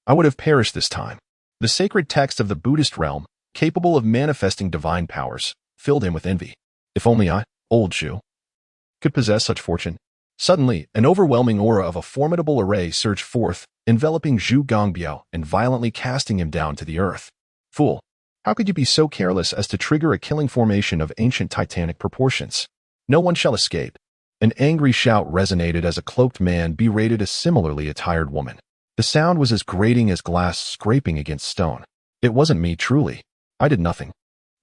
A: I would have perished this time." The sacred text of the Buddhist realm, capable of manifesting divine powers, filled him with envy. If only I, old Zhu, could possess such fortune. Suddenly, an overwhelming aura of a formidable array surged forth, enveloping Zhu Gongbiao and violently casting him down to the earth. Fool! How could you be so careless as to trigger a killing formation of ancient titanic proportions? No one shall escape. An angry shout resonated as a cloaked man berated a similarly attired woman. The sound was as grating as glass scraping against stone. It wasn't me, truly. I did nothing.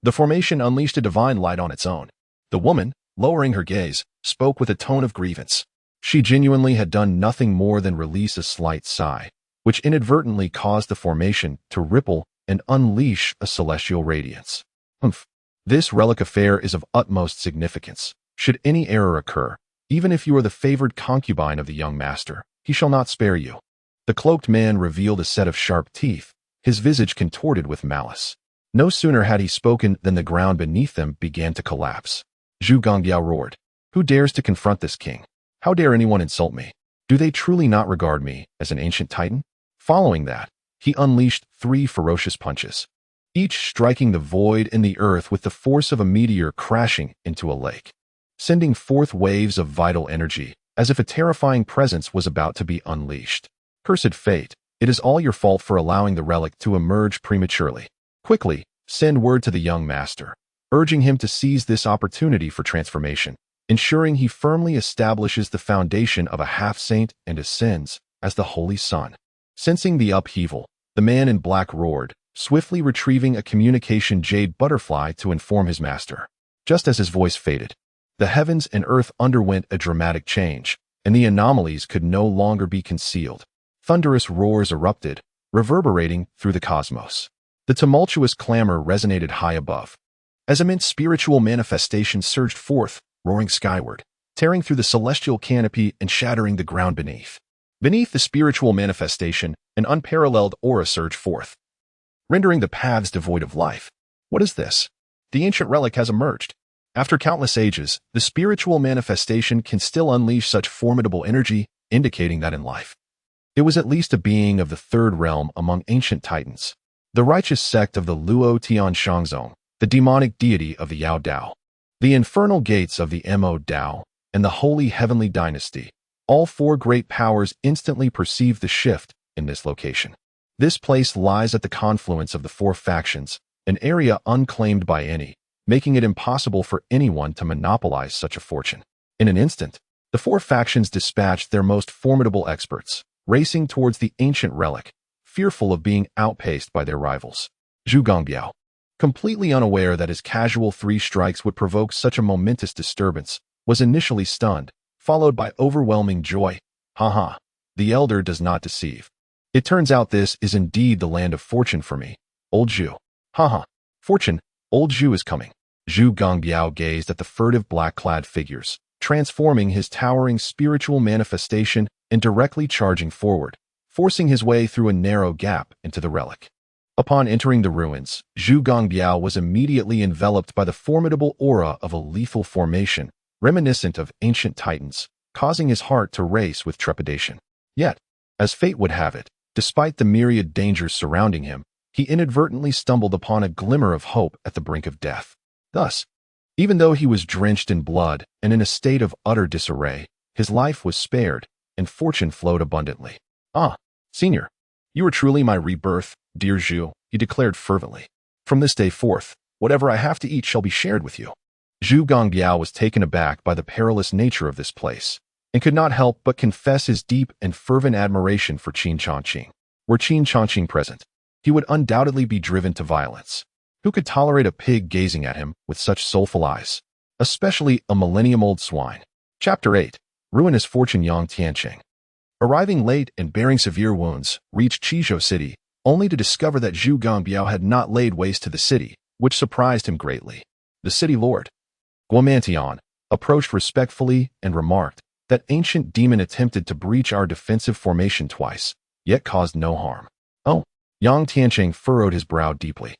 A: The formation unleashed a divine light on its own. The woman, lowering her gaze, spoke with a tone of grievance. She genuinely had done nothing more than release a slight sigh, which inadvertently caused the formation to ripple and unleash a celestial radiance. Humph. This relic affair is of utmost significance. Should any error occur, even if you are the favored concubine of the young master, he shall not spare you. The cloaked man revealed a set of sharp teeth, his visage contorted with malice. No sooner had he spoken than the ground beneath them began to collapse. Zhu Gongbiao roared, "Who dares to confront this king? How dare anyone insult me? Do they truly not regard me as an ancient titan?" Following that, he unleashed 3 ferocious punches, each striking the void in the earth with the force of a meteor crashing into a lake, sending forth waves of vital energy, as if a terrifying presence was about to be unleashed. Cursed fate, it is all your fault for allowing the relic to emerge prematurely. Quickly, send word to the young master, urging him to seize this opportunity for transformation, ensuring he firmly establishes the foundation of a half-saint and ascends as the Holy Sun. Sensing the upheaval, the man in black roared, swiftly retrieving a communication jade butterfly to inform his master. Just as his voice faded, the heavens and earth underwent a dramatic change, and the anomalies could no longer be concealed. Thunderous roars erupted, reverberating through the cosmos. The tumultuous clamor resonated high above. As immense spiritual manifestations surged forth, roaring skyward, tearing through the celestial canopy and shattering the ground beneath. Beneath the spiritual manifestation, an unparalleled aura surged forth, rendering the paths devoid of life. What is this? The ancient relic has emerged. After countless ages, the spiritual manifestation can still unleash such formidable energy, indicating that in life, it was at least a being of the third realm among ancient titans. The righteous sect of the Luo Tian Shangzong, the demonic deity of the Yao Dao, the infernal gates of the Mo Dao, and the holy heavenly dynasty. All four great powers instantly perceived the shift in this location. This place lies at the confluence of the four factions, an area unclaimed by any, making it impossible for anyone to monopolize such a fortune. In an instant, the four factions dispatched their most formidable experts, racing towards the ancient relic, fearful of being outpaced by their rivals. Zhu Gongbiao, completely unaware that his casual 3 strikes would provoke such a momentous disturbance, was initially stunned, followed by overwhelming joy. Haha, the elder does not deceive. It turns out this is indeed the land of fortune for me, old Zhu. Haha, fortune, old Zhu is coming. Zhu Gongbiao gazed at the furtive black-clad figures, transforming his towering spiritual manifestation and directly charging forward, forcing his way through a narrow gap into the relic. Upon entering the ruins, Zhu Gongbiao was immediately enveloped by the formidable aura of a lethal formation, reminiscent of ancient titans, causing his heart to race with trepidation. Yet, as fate would have it, despite the myriad dangers surrounding him, he inadvertently stumbled upon a glimmer of hope at the brink of death. Thus, even though he was drenched in blood and in a state of utter disarray, his life was spared, and fortune flowed abundantly. Ah, Senior, you are truly my rebirth, dear Zhu, he declared fervently. From this day forth, whatever I have to eat shall be shared with you. Zhu Gongbiao was taken aback by the perilous nature of this place, and could not help but confess his deep and fervent admiration for Qin Changqing. Were Qin Changqing present, he would undoubtedly be driven to violence. Who could tolerate a pig gazing at him with such soulful eyes? Especially a millennium-old swine. Chapter 8. Ruinous Fortune. Yang Tianqing, arriving late and bearing severe wounds, reached Qizhou City, only to discover that Zhu Gongbiao had not laid waste to the city, which surprised him greatly. The city lord, Guomantian, approached respectfully and remarked, "That ancient demon attempted to breach our defensive formation twice, yet caused no harm." Oh, Yang Tianqing furrowed his brow deeply.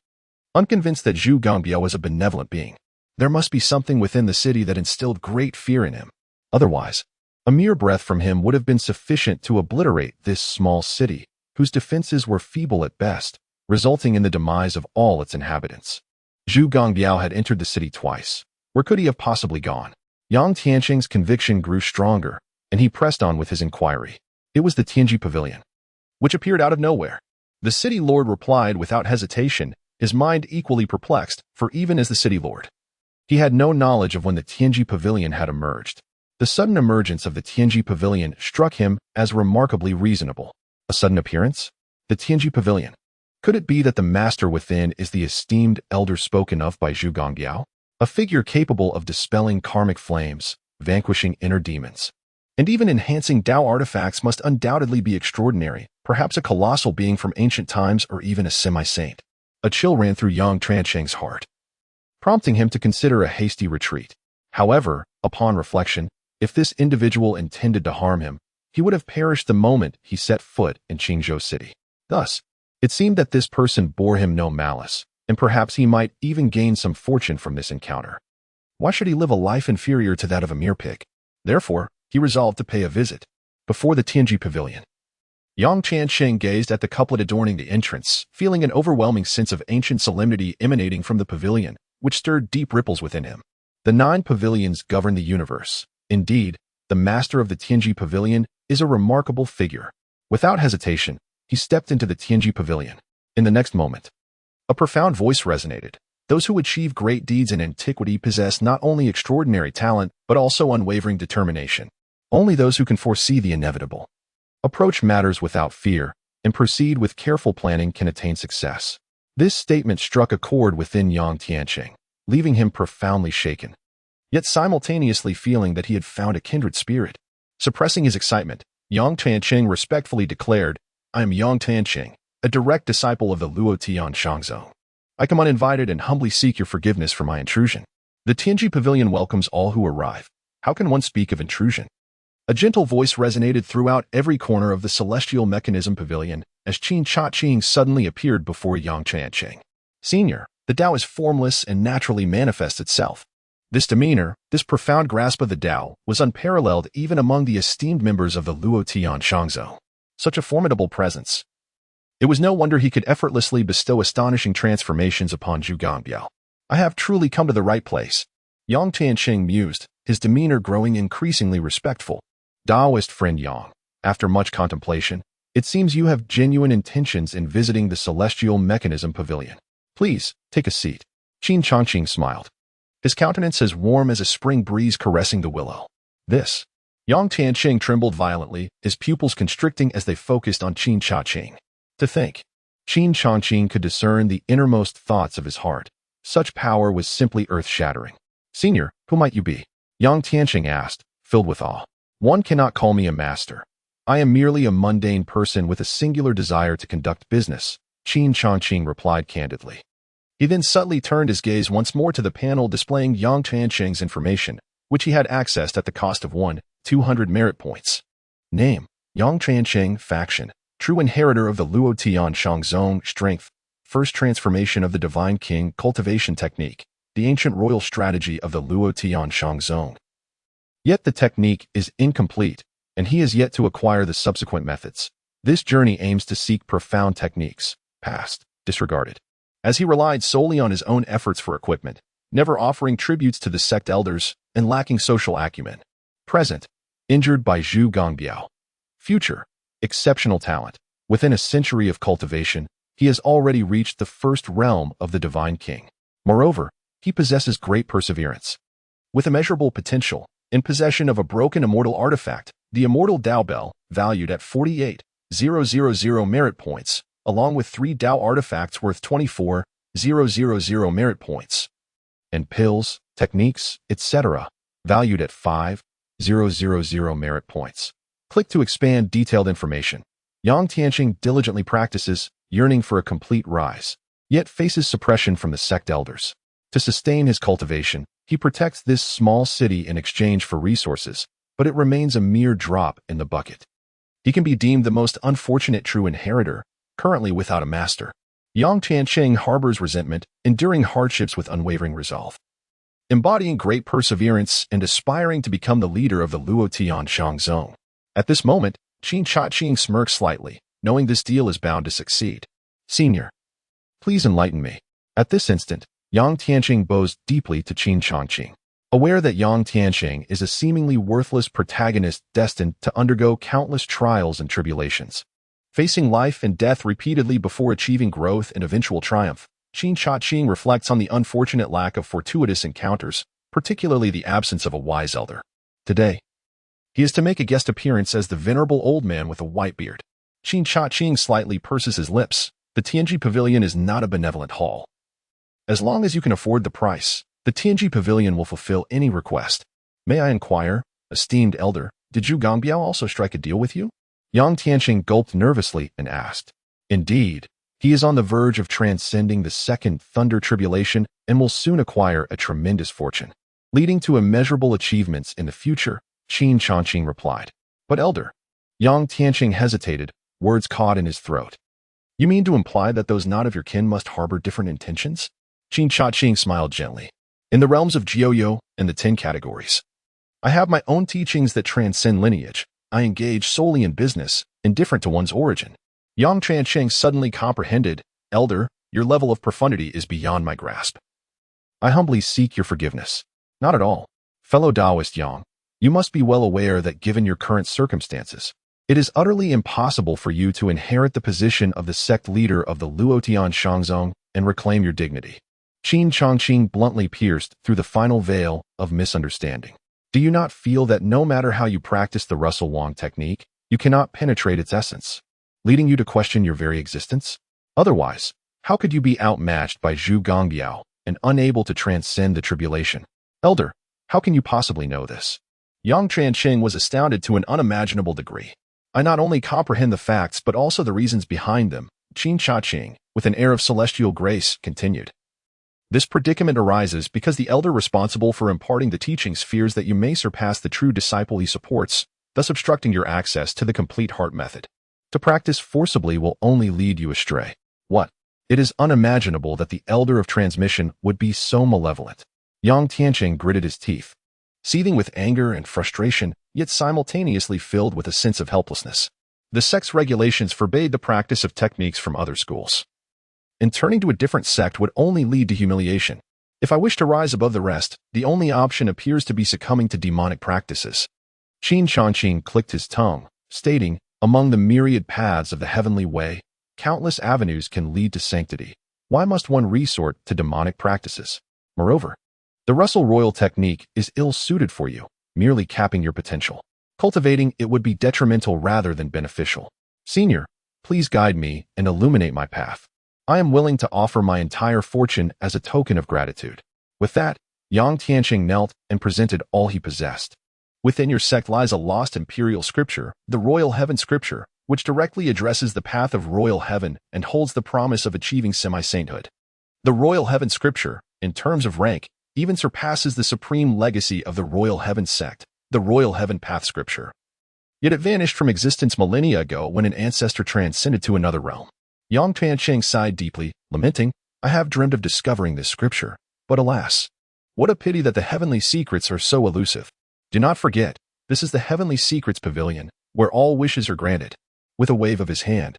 A: Unconvinced that Zhu Gongbiao was a benevolent being, there must be something within the city that instilled great fear in him. Otherwise, a mere breath from him would have been sufficient to obliterate this small city, whose defenses were feeble at best, resulting in the demise of all its inhabitants. Zhu Gongbiao had entered the city twice. Where could he have possibly gone? Yang Tianqing's conviction grew stronger, and he pressed on with his inquiry. It was the Tianji Pavilion, which appeared out of nowhere. The city lord replied without hesitation, his mind equally perplexed, for even as the city lord, he had no knowledge of when the Tianji Pavilion had emerged. The sudden emergence of the Tianji Pavilion struck him as remarkably reasonable. A sudden appearance? The Tianji Pavilion. Could it be that the master within is the esteemed elder spoken of by Zhu Gongbiao? A figure capable of dispelling karmic flames, vanquishing inner demons, and even enhancing Dao artifacts must undoubtedly be extraordinary, perhaps a colossal being from ancient times or even a semi-saint. A chill ran through Yang Tianqing's heart, prompting him to consider a hasty retreat. However, upon reflection, if this individual intended to harm him, he would have perished the moment he set foot in Qingzhou City. Thus, it seemed that this person bore him no malice, and perhaps he might even gain some fortune from this encounter. Why should he live a life inferior to that of a mere pig? Therefore, he resolved to pay a visit. Before the Tianji Pavilion, Yang Tianqing gazed at the couplet adorning the entrance, feeling an overwhelming sense of ancient solemnity emanating from the pavilion, which stirred deep ripples within him. The 9 pavilions govern the universe. Indeed, the master of the Tianji Pavilion is a remarkable figure. Without hesitation, he stepped into the Tianji Pavilion. In the next moment, a profound voice resonated. Those who achieve great deeds in antiquity possess not only extraordinary talent, but also unwavering determination. Only those who can foresee the inevitable, approach matters without fear, and proceed with careful planning can attain success. This statement struck a chord within Yang Tianqing, leaving him profoundly shaken, yet simultaneously feeling that he had found a kindred spirit. Suppressing his excitement, Yang Changqing respectfully declared, "I am Yang Changqing, a direct disciple of the Luo Tian Shangzong. I come uninvited and humbly seek your forgiveness for my intrusion. The Tianji Pavilion welcomes all who arrive. How can one speak of intrusion?" A gentle voice resonated throughout every corner of the Celestial Mechanism Pavilion as Qin Changqing suddenly appeared before Yang Changqing. "Senior, the Tao is formless and naturally manifests itself." This demeanor, this profound grasp of the Tao, was unparalleled even among the esteemed members of the Luo Tian Shangzong. Such a formidable presence. It was no wonder he could effortlessly bestow astonishing transformations upon Zhu Gangbiao. "I have truly come to the right place," Yang Changqing mused, his demeanor growing increasingly respectful. "Taoist friend Yang, after much contemplation, it seems you have genuine intentions in visiting the Celestial Mechanism Pavilion. Please, take a seat." Qin Changqing smiled, his countenance as warm as a spring breeze caressing the willow. "This." Yang Changqing trembled violently, his pupils constricting as they focused on Qin Changqing. To think, Qin Changqing could discern the innermost thoughts of his heart. Such power was simply earth-shattering. "Senior, who might you be?" Yang Tianqing asked, filled with awe. "One cannot call me a master. I am merely a mundane person with a singular desire to conduct business," Qin Changqing replied candidly. He then subtly turned his gaze once more to the panel displaying Yang Changqing's information, which he had accessed at the cost of 200 merit points. Name: Yang Changqing, faction, true inheritor of the Luo Tian Shangzong, strength, first transformation of the Divine King, cultivation technique, the ancient royal strategy of the Luo Tian Shangzong. Yet the technique is incomplete, and he has yet to acquire the subsequent methods. This journey aims to seek profound techniques, past, disregarded, as he relied solely on his own efforts for equipment, never offering tributes to the sect elders, and lacking social acumen. Present, injured by Zhu Gangbiao. Future, exceptional talent. Within a century of cultivation, he has already reached the first realm of the Divine King. Moreover, he possesses great perseverance. With immeasurable potential, in possession of a broken immortal artifact, the Immortal Tao Bell, valued at 48,000 merit points, along with 3 Tao artifacts worth 24,000 merit points, and pills, techniques, etc., valued at 5,000 merit points. Click to expand detailed information. Yang Tianqing diligently practices, yearning for a complete rise, yet faces suppression from the sect elders. To sustain his cultivation, he protects this small city in exchange for resources, but it remains a mere drop in the bucket. He can be deemed the most unfortunate true inheritor, currently without a master. Yang Changqing harbors resentment, enduring hardships with unwavering resolve. Embodying great perseverance and aspiring to become the leader of the Luo Tian Shangzong. At this moment, Qin Changqing smirks slightly, knowing this deal is bound to succeed. "Senior, please enlighten me." At this instant, Yang Tianqing bows deeply to Qin Changqing. Aware that Yang Tianqing is a seemingly worthless protagonist destined to undergo countless trials and tribulations. Facing life and death repeatedly before achieving growth and eventual triumph, Qin Changqing reflects on the unfortunate lack of fortuitous encounters, particularly the absence of a wise elder. Today, he is to make a guest appearance as the venerable old man with a white beard. Qin Changqing slightly purses his lips. The Tianji Pavilion is not a benevolent hall. As long as you can afford the price, the Tianji Pavilion will fulfill any request. "May I inquire, esteemed elder, did Zhu Gangbiao also strike a deal with you?" Yang Tianqing gulped nervously and asked. "Indeed, he is on the verge of transcending the second thunder tribulation and will soon acquire a tremendous fortune, leading to immeasurable achievements in the future," Qin Changqing replied. "But elder," Yang Tianqing hesitated, words caught in his throat. "You mean to imply that those not of your kin must harbor different intentions?" Qin Changqing smiled gently. "In the realms of Jiuyo and the 10 categories, I have my own teachings that transcend lineage. I engage solely in business, indifferent to one's origin." Yang Changqing suddenly comprehended. "Elder, your level of profundity is beyond my grasp. I humbly seek your forgiveness." "Not at all. Fellow Taoist Yang, you must be well aware that given your current circumstances, it is utterly impossible for you to inherit the position of the sect leader of the Luo Tian Shangzong and reclaim your dignity." Qin Changqing bluntly pierced through the final veil of misunderstanding. "Do you not feel that no matter how you practice the Russell Wong technique, you cannot penetrate its essence, leading you to question your very existence? Otherwise, how could you be outmatched by Zhu Gangbiao and unable to transcend the tribulation? Elder, how can you possibly know this?" Yang Changqing was astounded to an unimaginable degree. I not only comprehend the facts but also the reasons behind them, Qin Changqing, with an air of celestial grace, continued. This predicament arises because the elder responsible for imparting the teachings fears that you may surpass the true disciple he supports, thus obstructing your access to the complete heart method. To practice forcibly will only lead you astray. What? It is unimaginable that the elder of transmission would be so malevolent. Yang Tianqing gritted his teeth, seething with anger and frustration, yet simultaneously filled with a sense of helplessness. The sect's regulations forbade the practice of techniques from other schools. And turning to a different sect would only lead to humiliation. If I wish to rise above the rest, the only option appears to be succumbing to demonic practices. Qin Changqing clicked his tongue, stating, among the myriad paths of the heavenly way, countless avenues can lead to sanctity. Why must one resort to demonic practices? Moreover, the Russell Royal technique is ill-suited for you, merely capping your potential. Cultivating it would be detrimental rather than beneficial. Senior, please guide me and illuminate my path. I am willing to offer my entire fortune as a token of gratitude. With that, Yang Tianqing knelt and presented all he possessed. Within your sect lies a lost imperial scripture, the Royal Heaven Scripture, which directly addresses the path of Royal Heaven and holds the promise of achieving semi-sainthood. The Royal Heaven Scripture, in terms of rank, even surpasses the supreme legacy of the Royal Heaven Sect, the Royal Heaven Path Scripture. Yet it vanished from existence millennia ago when an ancestor transcended to another realm. Yang Tianqing sighed deeply, lamenting, I have dreamed of discovering this scripture, but alas, what a pity that the heavenly secrets are so elusive. Do not forget, this is the Heavenly Secrets Pavilion, where all wishes are granted. With a wave of his hand,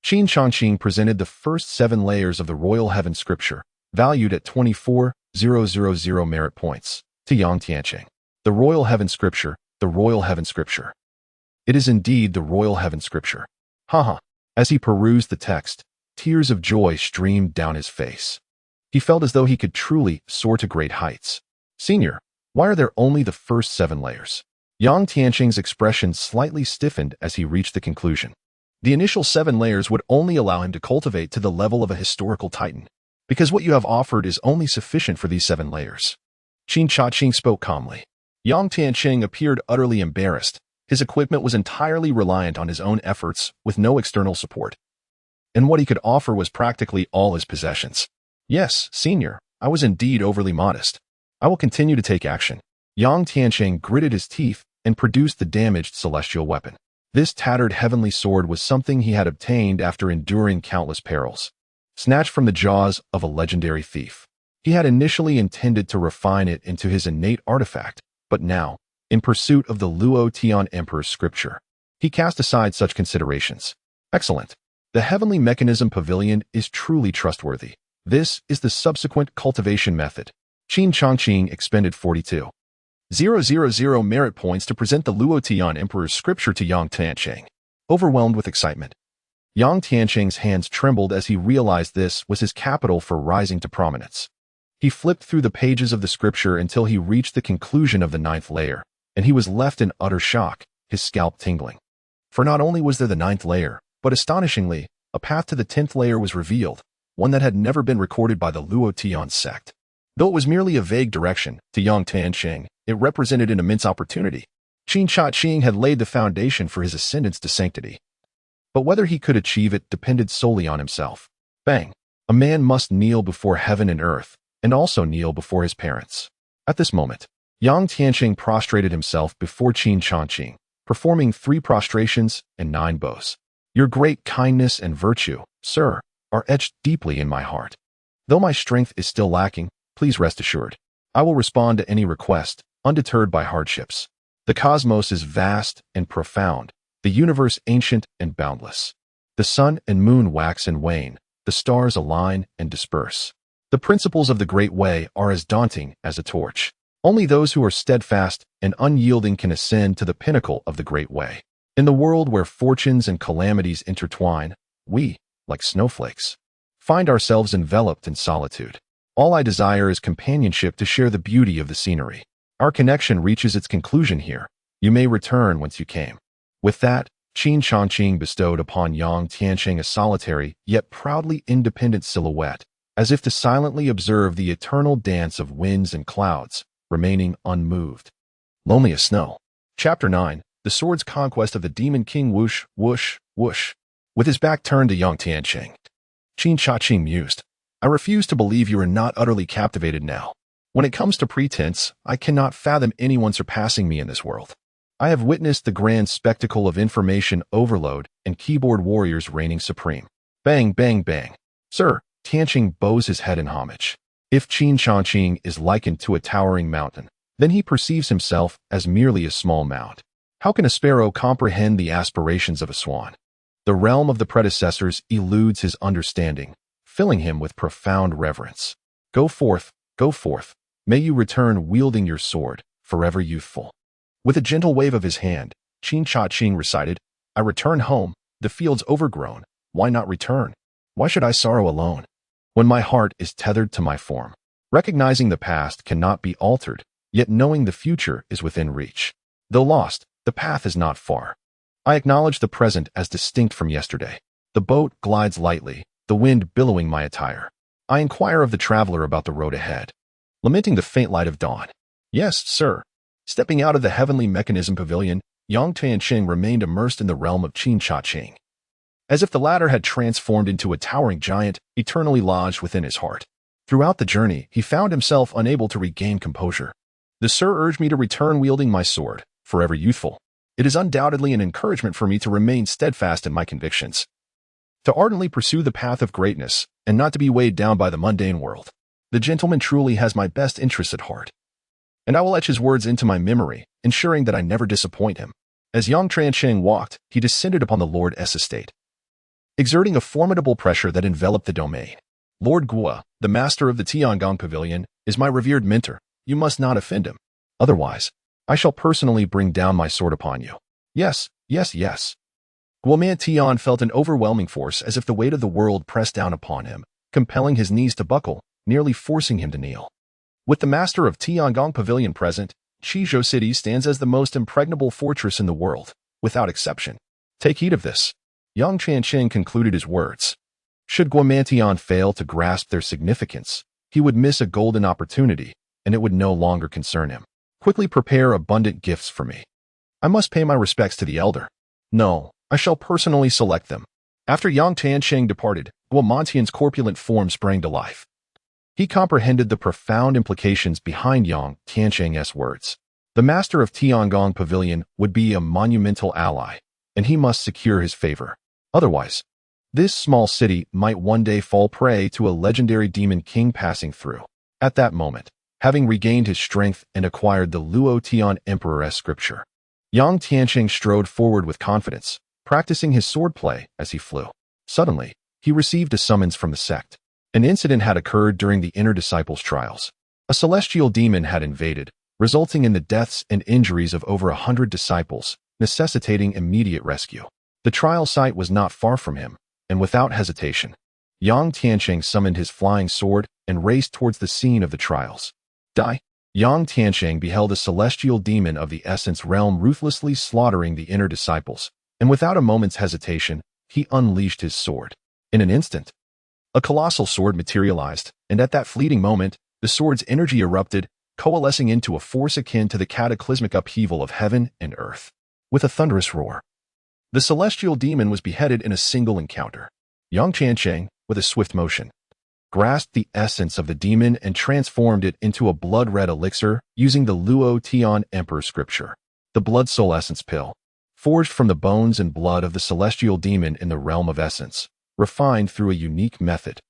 A: Qin Changqing presented the first 7 layers of the Royal Heaven Scripture, valued at 24,000 merit points, to Yang Tianqing. The Royal Heaven Scripture, the Royal Heaven Scripture. It is indeed the Royal Heaven Scripture. Haha. As he perused the text, tears of joy streamed down his face. He felt as though he could truly soar to great heights. Senior, why are there only the first 7 layers? Yang Tianqing's expression slightly stiffened as he reached the conclusion. The initial 7 layers would only allow him to cultivate to the level of a historical titan, because what you have offered is only sufficient for these 7 layers. Qin Changqing spoke calmly. Yang Tianqing appeared utterly embarrassed. His equipment was entirely reliant on his own efforts with no external support. And what he could offer was practically all his possessions. Yes, Senior, I was indeed overly modest. I will continue to take action. Yang Tianqing gritted his teeth and produced the damaged celestial weapon. This tattered heavenly sword was something he had obtained after enduring countless perils. Snatched from the jaws of a legendary thief. He had initially intended to refine it into his innate artifact, but now, in pursuit of the Luo Tian Emperor's scripture, he cast aside such considerations. Excellent. The Heavenly Mechanism Pavilion is truly trustworthy. This is the subsequent cultivation method. Qin Changqing expended 42,000 merit points to present the Luo Tian Emperor's scripture to Yang Tianqing. Overwhelmed with excitement, Yang Tianqing's hands trembled as he realized this was his capital for rising to prominence. He flipped through the pages of the scripture until he reached the conclusion of the 9th layer, and he was left in utter shock, his scalp tingling. For not only was there the 9th layer, but astonishingly, a path to the 10th layer was revealed, one that had never been recorded by the Luo Tian sect. Though it was merely a vague direction, to Yang Tianqing, it represented an immense opportunity. Qin Changqing had laid the foundation for his ascendance to sanctity. But whether he could achieve it depended solely on himself. Bang! A man must kneel before heaven and earth, and also kneel before his parents. At this moment, Yang Tianqing prostrated himself before Qin Changqing, performing 3 prostrations and 9 bows. Your great kindness and virtue, sir, are etched deeply in my heart. Though my strength is still lacking, please rest assured. I will respond to any request, undeterred by hardships. The cosmos is vast and profound, the universe ancient and boundless. The sun and moon wax and wane, the stars align and disperse. The principles of the Great Way are as daunting as a torch. Only those who are steadfast and unyielding can ascend to the pinnacle of the Great Way. In the world where fortunes and calamities intertwine, we, like snowflakes, find ourselves enveloped in solitude. All I desire is companionship to share the beauty of the scenery. Our connection reaches its conclusion here. You may return whence you came. With that, Qin Changqing bestowed upon Yang Tianqing a solitary, yet proudly independent silhouette, as if to silently observe the eternal dance of winds and clouds, remaining unmoved. lonely as snow. Chapter 9, The Sword's Conquest of the Demon King. Whoosh, whoosh, whoosh. With his back turned to young Tianqing, Qin Changqing mused, I refuse to believe you are not utterly captivated now. When it comes to pretense, I cannot fathom anyone surpassing me in this world. I have witnessed the grand spectacle of information overload and keyboard warriors reigning supreme. Bang, bang, bang. Sir, Tianqing bows his head in homage. If Qin Changqing is likened to a towering mountain, then he perceives himself as merely a small mound. How can a sparrow comprehend the aspirations of a swan? The realm of the predecessors eludes his understanding, filling him with profound reverence. Go forth, go forth. May you return wielding your sword, forever youthful. With a gentle wave of his hand, Qin Changqing recited, I return home, the field's overgrown. Why not return? Why should I sorrow alone? When my heart is tethered to my form. Recognizing the past cannot be altered, yet knowing the future is within reach. Though lost, the path is not far. I acknowledge the present as distinct from yesterday. The boat glides lightly, the wind billowing my attire. I inquire of the traveler about the road ahead, lamenting the faint light of dawn. Yes, sir. Stepping out of the heavenly Mechanism Pavilion, young Tianqing remained immersed in the realm of Qin Changqing, as if the latter had transformed into a towering giant, eternally lodged within his heart. Throughout the journey, he found himself unable to regain composure. The sir urged me to return wielding my sword, forever youthful. It is undoubtedly an encouragement for me to remain steadfast in my convictions, to ardently pursue the path of greatness, and not to be weighed down by the mundane world. The gentleman truly has my best interests at heart, and I will etch his words into my memory, ensuring that I never disappoint him. As young Tianqing walked, he descended upon the Lord S estate, exerting a formidable pressure that enveloped the domain. Lord Guo, the master of the Tiangong Pavilion, is my revered mentor. You must not offend him. Otherwise, I shall personally bring down my sword upon you. Yes, yes, yes. Guoman Tian felt an overwhelming force as if the weight of the world pressed down upon him, compelling his knees to buckle, nearly forcing him to kneel. With the master of Tiangong Pavilion present, Qizhou City stands as the most impregnable fortress in the world, without exception. Take heed of this. Young Tianqing concluded his words. Should Guoman Tian fail to grasp their significance, he would miss a golden opportunity, and it would no longer concern him. Quickly prepare abundant gifts for me. I must pay my respects to the elder. No, I shall personally select them. After Yang Tianqing departed, Guoman Tian's corpulent form sprang to life. He comprehended the profound implications behind Yang Tianqing's words. The master of Tiangong Pavilion would be a monumental ally, and he must secure his favor. Otherwise, this small city might one day fall prey to a legendary demon king passing through. At that moment, having regained his strength and acquired the Luo Tian Emperor's scripture, Yang Tianqing strode forward with confidence, practicing his swordplay as he flew. Suddenly, he received a summons from the sect. An incident had occurred during the inner disciples' trials. A celestial demon had invaded, resulting in the deaths and injuries of over 100 disciples, necessitating immediate rescue. The trial site was not far from him, and without hesitation, Yang Tianqing summoned his flying sword and raced towards the scene of the trials. Die! Yang Tianqing beheld a celestial demon of the essence realm ruthlessly slaughtering the inner disciples, and without a moment's hesitation, he unleashed his sword. In an instant, a colossal sword materialized, and at that fleeting moment, the sword's energy erupted, coalescing into a force akin to the cataclysmic upheaval of heaven and earth. With a thunderous roar, the celestial demon was beheaded in a single encounter. Yang Tianqing, with a swift motion, grasped the essence of the demon and transformed it into a blood-red elixir using the Luo Tian Emperor scripture. The blood soul essence pill, forged from the bones and blood of the celestial demon in the realm of essence, refined through a unique method,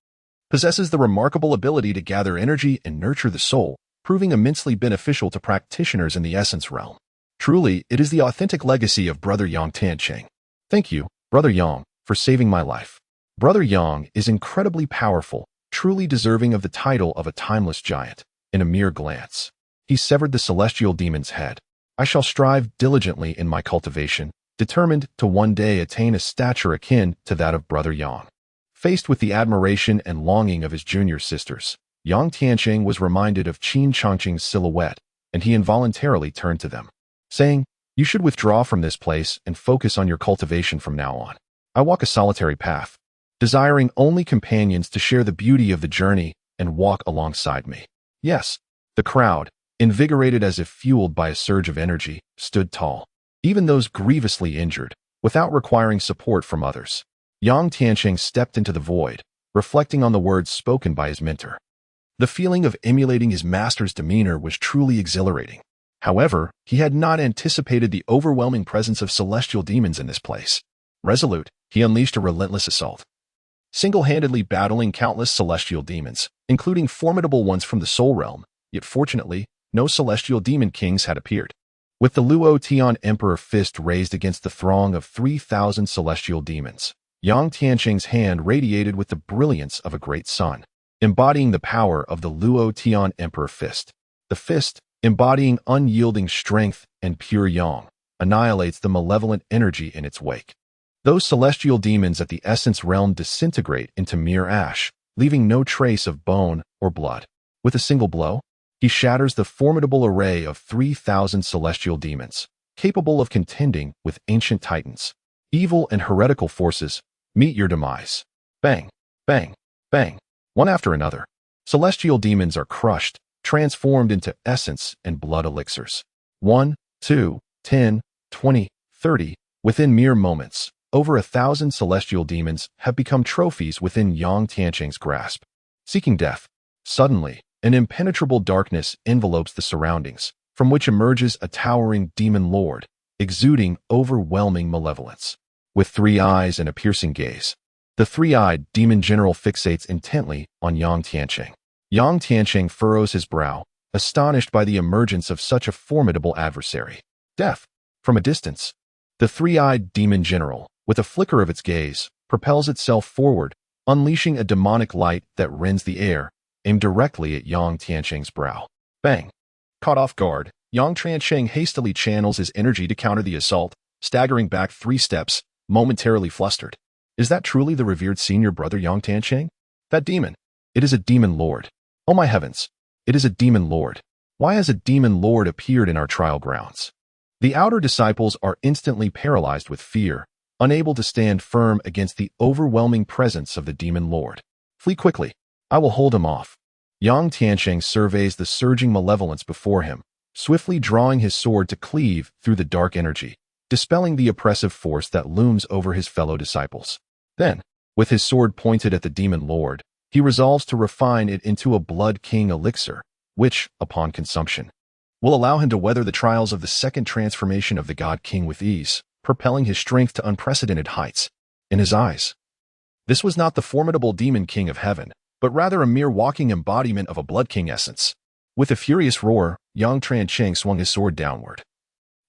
A: possesses the remarkable ability to gather energy and nurture the soul, proving immensely beneficial to practitioners in the essence realm. Truly, it is the authentic legacy of Brother Yang Tianqing. Thank you, Brother Yang, for saving my life. Brother Yang is incredibly powerful, truly deserving of the title of a timeless giant. In a mere glance, he severed the celestial demon's head. I shall strive diligently in my cultivation, determined to one day attain a stature akin to that of Brother Yang. Faced with the admiration and longing of his junior sisters, Yang Tianqing was reminded of Qin Changqing's silhouette, and he involuntarily turned to them, saying, You should withdraw from this place and focus on your cultivation from now on. I walk a solitary path, desiring only companions to share the beauty of the journey and walk alongside me. Yes, the crowd, invigorated as if fueled by a surge of energy, stood tall, even those grievously injured, without requiring support from others. Yang Tianqing stepped into the void, reflecting on the words spoken by his mentor. The feeling of emulating his master's demeanor was truly exhilarating. However, he had not anticipated the overwhelming presence of celestial demons in this place. Resolute, he unleashed a relentless assault, single-handedly battling countless celestial demons, including formidable ones from the Soul Realm, yet fortunately, no celestial demon kings had appeared. With the Luo Tian Emperor fist raised against the throng of 3,000 celestial demons, Yang Tianqing's hand radiated with the brilliance of a great sun, embodying the power of the Luo Tian Emperor fist. The fist, embodying unyielding strength and pure yang, annihilates the malevolent energy in its wake. Those celestial demons at the essence realm disintegrate into mere ash, leaving no trace of bone or blood. With a single blow, he shatters the formidable array of 3,000 celestial demons, capable of contending with ancient titans. Evil and heretical forces, meet your demise. Bang, bang, bang, one after another. Celestial demons are crushed, transformed into essence and blood elixirs. 1, 2, 10, 20, 30, within mere moments. Over 1,000 celestial demons have become trophies within Yang Tianqing's grasp. Seeking death. Suddenly, an impenetrable darkness envelopes the surroundings, from which emerges a towering demon lord, exuding overwhelming malevolence. With 3 eyes and a piercing gaze, the 3-eyed demon general fixates intently on Yang Tianqing. Yang Tianqing furrows his brow, astonished by the emergence of such a formidable adversary. Death. From a distance, the 3-eyed demon general, with a flicker of its gaze, propels itself forward, unleashing a demonic light that rends the air, aimed directly at Yang Tianqing's brow. Bang! Caught off guard, Yang Tianqing hastily channels his energy to counter the assault, staggering back 3 steps, momentarily flustered. Is that truly the revered senior brother Yang Tianqing? That demon! It is a demon lord. Oh my heavens! It is a demon lord. Why has a demon lord appeared in our trial grounds? The outer disciples are instantly paralyzed with fear, unable to stand firm against the overwhelming presence of the demon lord. Flee quickly. I will hold him off. Yang Tianqing surveys the surging malevolence before him, swiftly drawing his sword to cleave through the dark energy, dispelling the oppressive force that looms over his fellow disciples. Then, with his sword pointed at the demon lord, he resolves to refine it into a Blood King elixir, which, upon consumption, will allow him to weather the trials of the second transformation of the God King with ease, propelling his strength to unprecedented heights. In his eyes, this was not the formidable demon king of heaven, but rather a mere walking embodiment of a Blood King essence. With a furious roar, Yang Tianqing swung his sword downward,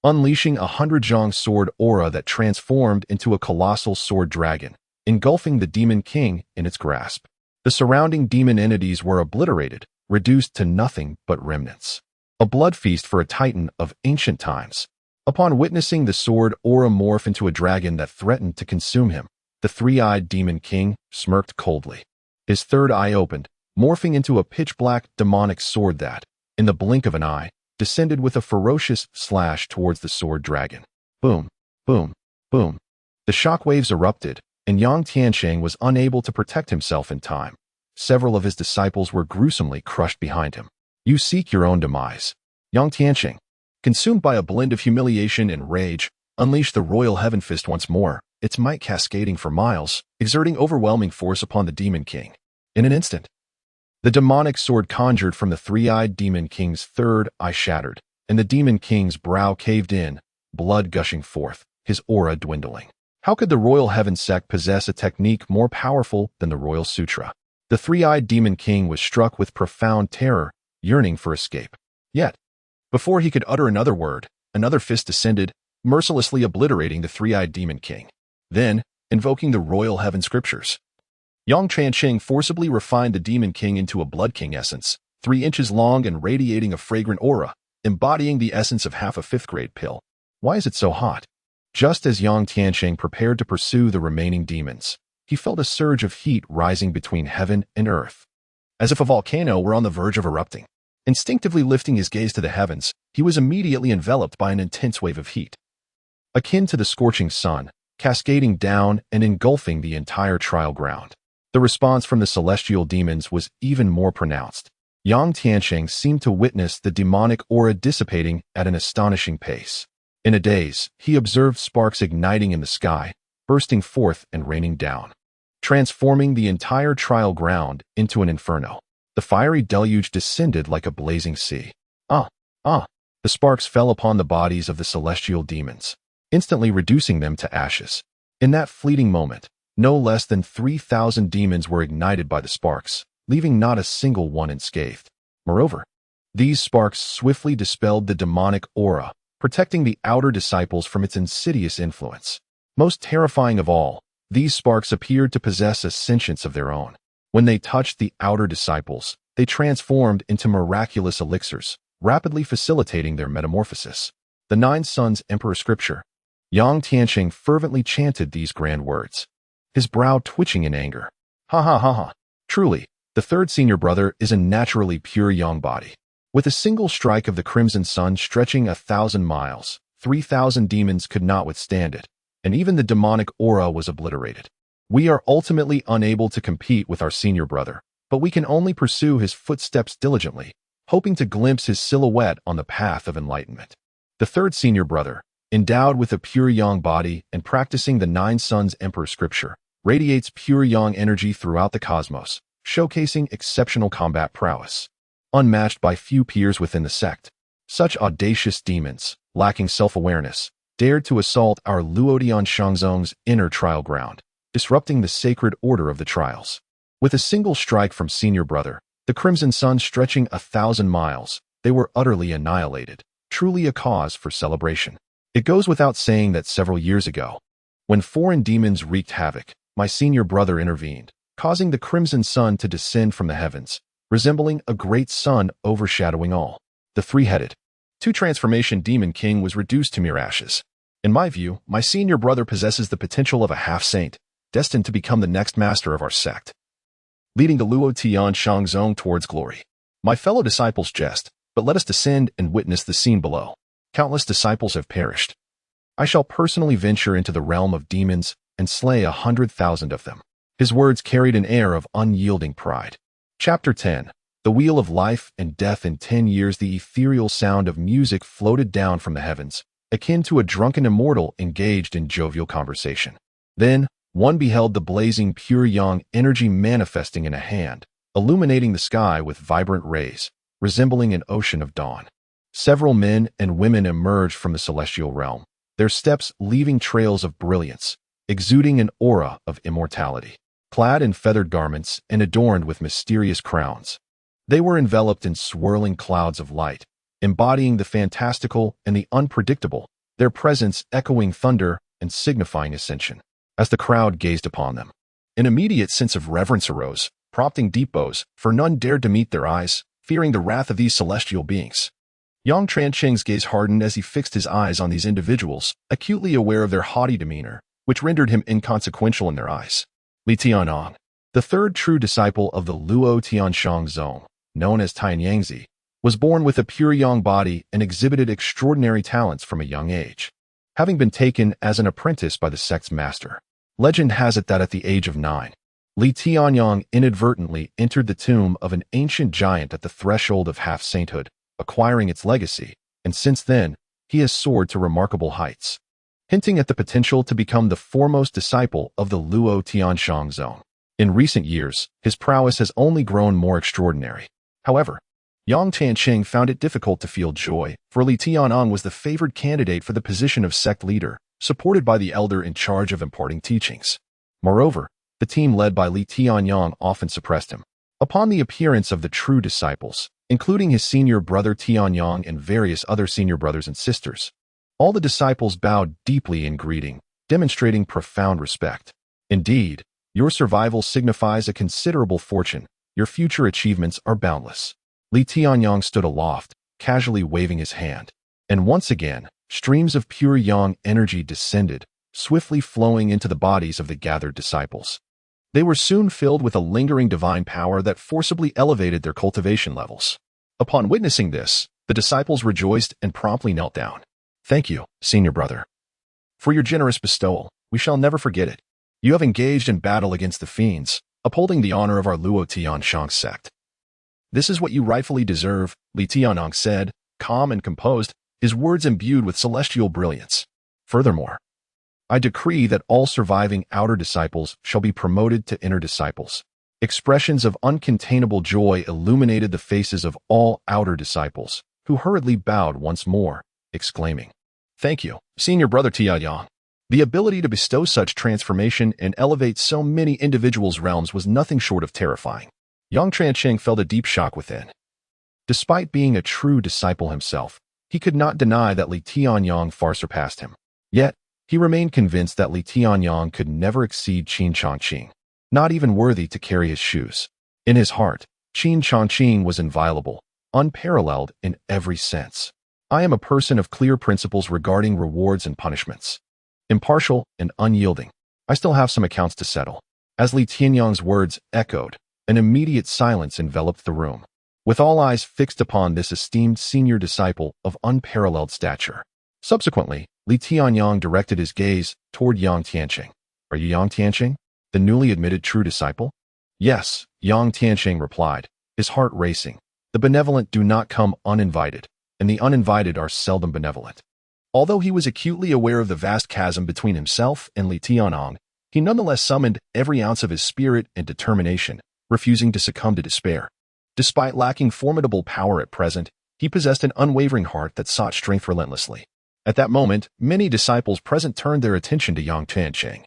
A: unleashing a 100-zhang sword aura that transformed into a colossal sword dragon, engulfing the demon king in its grasp. The surrounding demon entities were obliterated, reduced to nothing but remnants. A blood feast for a titan of ancient times. Upon witnessing the sword aura morph into a dragon that threatened to consume him, the 3-eyed demon king smirked coldly. His 3rd eye opened, morphing into a pitch-black demonic sword that, in the blink of an eye, descended with a ferocious slash towards the sword dragon. Boom, boom, boom. The shockwaves erupted, and Yang Tianqing was unable to protect himself in time. Several of his disciples were gruesomely crushed behind him. You seek your own demise. Yang Tianqing, consumed by a blend of humiliation and rage, unleashed the royal heaven fist once more, its might cascading for miles, exerting overwhelming force upon the demon king. In an instant, the demonic sword conjured from the 3-eyed demon king's 3rd eye shattered, and the demon king's brow caved in, blood gushing forth, his aura dwindling. How could the royal heaven sect possess a technique more powerful than the royal sutra? The 3-eyed demon king was struck with profound terror, yearning for escape. Yet, before he could utter another word, another fist descended, mercilessly obliterating the 3-eyed demon king. Then, invoking the royal heaven scriptures, Yang Tianqing forcibly refined the demon king into a Blood King essence, 3 inches long and radiating a fragrant aura, embodying the essence of half a 5th-grade pill. Why is it so hot? Just as Yang Tianqing prepared to pursue the remaining demons, he felt a surge of heat rising between heaven and earth, as if a volcano were on the verge of erupting. Instinctively lifting his gaze to the heavens, he was immediately enveloped by an intense wave of heat, akin to the scorching sun, cascading down and engulfing the entire trial ground. The response from the celestial demons was even more pronounced. Yang Tianqing seemed to witness the demonic aura dissipating at an astonishing pace. In a daze, he observed sparks igniting in the sky, bursting forth and raining down, transforming the entire trial ground into an inferno. The fiery deluge descended like a blazing sea. The sparks fell upon the bodies of the celestial demons, instantly reducing them to ashes. In that fleeting moment, no less than 3,000 demons were ignited by the sparks, leaving not a single one unscathed. Moreover, these sparks swiftly dispelled the demonic aura, protecting the outer disciples from its insidious influence. Most terrifying of all, these sparks appeared to possess a sentience of their own. When they touched the outer disciples, they transformed into miraculous elixirs, rapidly facilitating their metamorphosis. The Nine Sons Emperor Scripture. Yang Tianqing fervently chanted these grand words, his brow twitching in anger. Ha ha ha ha. Truly, the third senior brother is a naturally pure yang body. With a single strike of the crimson sun stretching 1,000 miles, 3,000 demons could not withstand it, and even the demonic aura was obliterated. We are ultimately unable to compete with our senior brother, but we can only pursue his footsteps diligently, hoping to glimpse his silhouette on the path of enlightenment. The third senior brother, endowed with a pure yang body and practicing the Nine Sons Emperor Scripture, radiates pure yang energy throughout the cosmos, showcasing exceptional combat prowess. Unmatched by few peers within the sect, such audacious demons, lacking self-awareness, dared to assault our Luotian Shangzong's inner trial ground, disrupting the sacred order of the trials. With a single strike from senior brother, the crimson sun stretching 1,000 miles, they were utterly annihilated, truly a cause for celebration. It goes without saying that several years ago, when foreign demons wreaked havoc, my senior brother intervened, causing the crimson sun to descend from the heavens, resembling a great sun overshadowing all. The three-headed, two-transformation demon king was reduced to mere ashes. In my view, my senior brother possesses the potential of a half-saint, destined to become the next master of our sect, leading the Luotian Shangzong towards glory. My fellow disciples jest, but let us descend and witness the scene below. Countless disciples have perished. I shall personally venture into the realm of demons and slay 100,000 of them. His words carried an air of unyielding pride. Chapter 10. The Wheel of Life and Death. In 10 years the ethereal sound of music floated down from the heavens, akin to a drunken immortal engaged in jovial conversation. Then, one beheld the blazing pure yang energy manifesting in a hand, illuminating the sky with vibrant rays, resembling an ocean of dawn. Several men and women emerged from the celestial realm, their steps leaving trails of brilliance, exuding an aura of immortality. Clad in feathered garments and adorned with mysterious crowns, they were enveloped in swirling clouds of light, embodying the fantastical and the unpredictable, their presence echoing thunder and signifying ascension. As the crowd gazed upon them, an immediate sense of reverence arose, prompting deep bows, for none dared to meet their eyes, fearing the wrath of these celestial beings. Yang Tianqing's gaze hardened as he fixed his eyes on these individuals, acutely aware of their haughty demeanor, which rendered him inconsequential in their eyes. Li Tianong, the third true disciple of the Luotian Shangzong, known as Tianyangzi, was born with a pure yang body and exhibited extraordinary talents from a young age. Having been taken as an apprentice by the sect's master, legend has it that at the age of 9, Li Tianyang inadvertently entered the tomb of an ancient giant at the threshold of half-sainthood, acquiring its legacy, and since then, he has soared to remarkable heights, hinting at the potential to become the foremost disciple of the Luotian Shangzong. In recent years, his prowess has only grown more extraordinary. However, Yang Tianqing found it difficult to feel joy, for Li Tianong was the favored candidate for the position of sect leader, supported by the elder in charge of imparting teachings. Moreover, the team led by Li Tianyang often suppressed him. Upon the appearance of the true disciples, including his senior brother Tianyang and various other senior brothers and sisters, all the disciples bowed deeply in greeting, demonstrating profound respect. Indeed, your survival signifies a considerable fortune. Your future achievements are boundless. Li Tianyang stood aloft, casually waving his hand, and once again, streams of pure yang energy descended, swiftly flowing into the bodies of the gathered disciples. They were soon filled with a lingering divine power that forcibly elevated their cultivation levels. Upon witnessing this, the disciples rejoiced and promptly knelt down. Thank you, senior brother. For your generous bestowal, we shall never forget it. You have engaged in battle against the fiends, upholding the honor of our Luotian Shang sect. This is what you rightfully deserve, Li Tianyang said, calm and composed, his words imbued with celestial brilliance. Furthermore, I decree that all surviving outer disciples shall be promoted to inner disciples. Expressions of uncontainable joy illuminated the faces of all outer disciples, who hurriedly bowed once more, exclaiming, "Thank you, Senior Brother Tianyang." The ability to bestow such transformation and elevate so many individuals' realms was nothing short of terrifying. Yang Changqing felt a deep shock within. Despite being a true disciple himself, he could not deny that Li Tianyang far surpassed him. Yet, he remained convinced that Li Tianyang could never exceed Qin Changqing, not even worthy to carry his shoes. In his heart, Qin Changqing was inviolable, unparalleled in every sense. I am a person of clear principles regarding rewards and punishments. Impartial and unyielding. I still have some accounts to settle. As Li Tianyang's words echoed, an immediate silence enveloped the room, with all eyes fixed upon this esteemed senior disciple of unparalleled stature. Subsequently, Li Tianyang directed his gaze toward Yang Tianqing. "Are you Yang Tianqing, the newly admitted true disciple?" "Yes," Yang Tianqing replied, his heart racing. The benevolent do not come uninvited, and the uninvited are seldom benevolent. Although he was acutely aware of the vast chasm between himself and Li Tianyang, he nonetheless summoned every ounce of his spirit and determination, refusing to succumb to despair. Despite lacking formidable power at present, he possessed an unwavering heart that sought strength relentlessly. At that moment, many disciples present turned their attention to Yang Tianqing,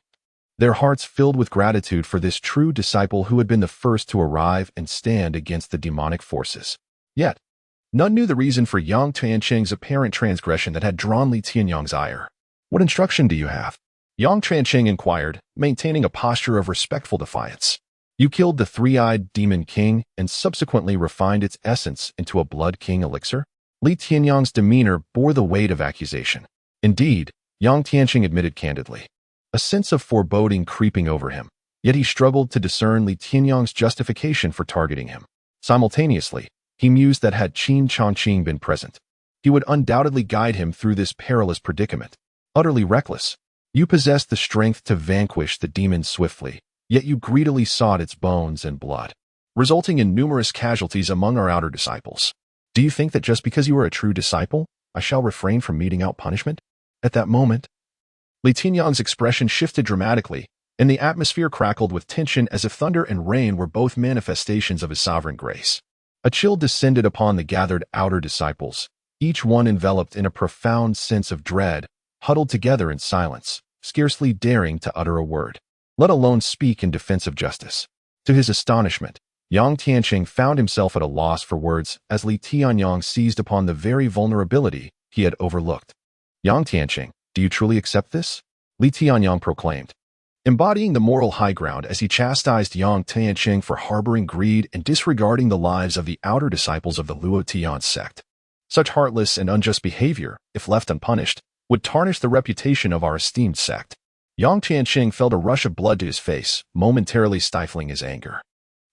A: their hearts filled with gratitude for this true disciple who had been the first to arrive and stand against the demonic forces. Yet, none knew the reason for Yang Tianqing's apparent transgression that had drawn Li Tianyang's ire. "What instruction do you have?" Yang Changqing inquired, maintaining a posture of respectful defiance. "You killed the three-eyed demon king and subsequently refined its essence into a blood king elixir?" Li Tianyang's demeanor bore the weight of accusation. Indeed, Yang Tianqing admitted candidly, a sense of foreboding creeping over him, yet he struggled to discern Li Tianyang's justification for targeting him. Simultaneously, he mused that had Qin Changqing been present, he would undoubtedly guide him through this perilous predicament. Utterly reckless, you possessed the strength to vanquish the demon swiftly, yet you greedily sought its bones and blood, resulting in numerous casualties among our outer disciples. Do you think that just because you are a true disciple, I shall refrain from meting out punishment? At that moment, Li Tianyang's expression shifted dramatically, and the atmosphere crackled with tension as if thunder and rain were both manifestations of his sovereign grace. A chill descended upon the gathered outer disciples, each one enveloped in a profound sense of dread, huddled together in silence, scarcely daring to utter a word, let alone speak in defense of justice. To his astonishment, Yang Tianqing found himself at a loss for words as Li Tianyang seized upon the very vulnerability he had overlooked. "Yang Tianqing, do you truly accept this?" Li Tianyang proclaimed, embodying the moral high ground as he chastised Yang Tianqing for harboring greed and disregarding the lives of the outer disciples of the Luotian sect. Such heartless and unjust behavior, if left unpunished, would tarnish the reputation of our esteemed sect. Yang Tianqing felt a rush of blood to his face, momentarily stifling his anger.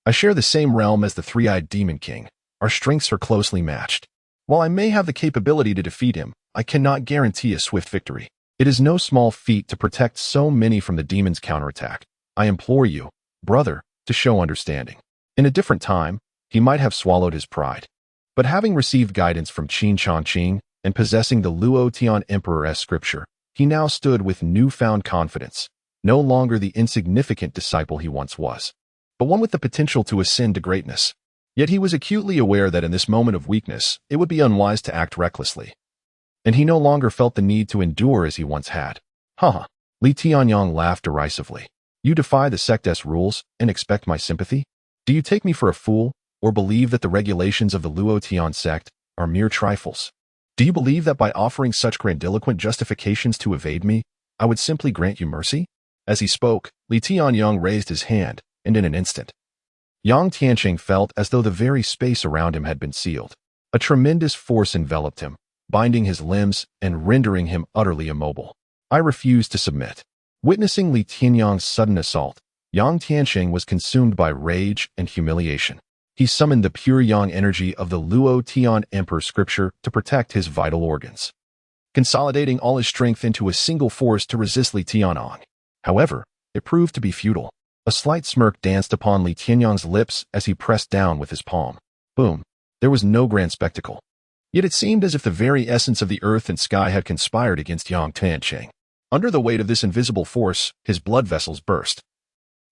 A: "I share the same realm as the three-eyed demon king. Our strengths are closely matched. While I may have the capability to defeat him, I cannot guarantee a swift victory. It is no small feat to protect so many from the demon's counterattack. I implore you, brother, to show understanding." In a different time, he might have swallowed his pride. But having received guidance from Qin Changqing and possessing the Luotian Emperor's scripture, he now stood with newfound confidence, no longer the insignificant disciple he once was, but one with the potential to ascend to greatness. Yet he was acutely aware that in this moment of weakness, it would be unwise to act recklessly. And he no longer felt the need to endure as he once had. "Haha," Li Tianyang laughed derisively. "You defy the sect's rules and expect my sympathy? Do you take me for a fool, or believe that the regulations of the Luotian sect are mere trifles? Do you believe that by offering such grandiloquent justifications to evade me, I would simply grant you mercy?" As he spoke, Li Tianyang raised his hand, and in an instant, Yang Tianqing felt as though the very space around him had been sealed. A tremendous force enveloped him, binding his limbs and rendering him utterly immobile. "I refuse to submit." Witnessing Li Tianyang's sudden assault, Yang Tianqing was consumed by rage and humiliation. He summoned the pure yang energy of the Luotian Emperor scripture to protect his vital organs, consolidating all his strength into a single force to resist Li Tianyang. However, it proved to be futile. A slight smirk danced upon Li Tianyang's lips as he pressed down with his palm. Boom. There was no grand spectacle. Yet it seemed as if the very essence of the earth and sky had conspired against Yang Changqing. Under the weight of this invisible force, his blood vessels burst,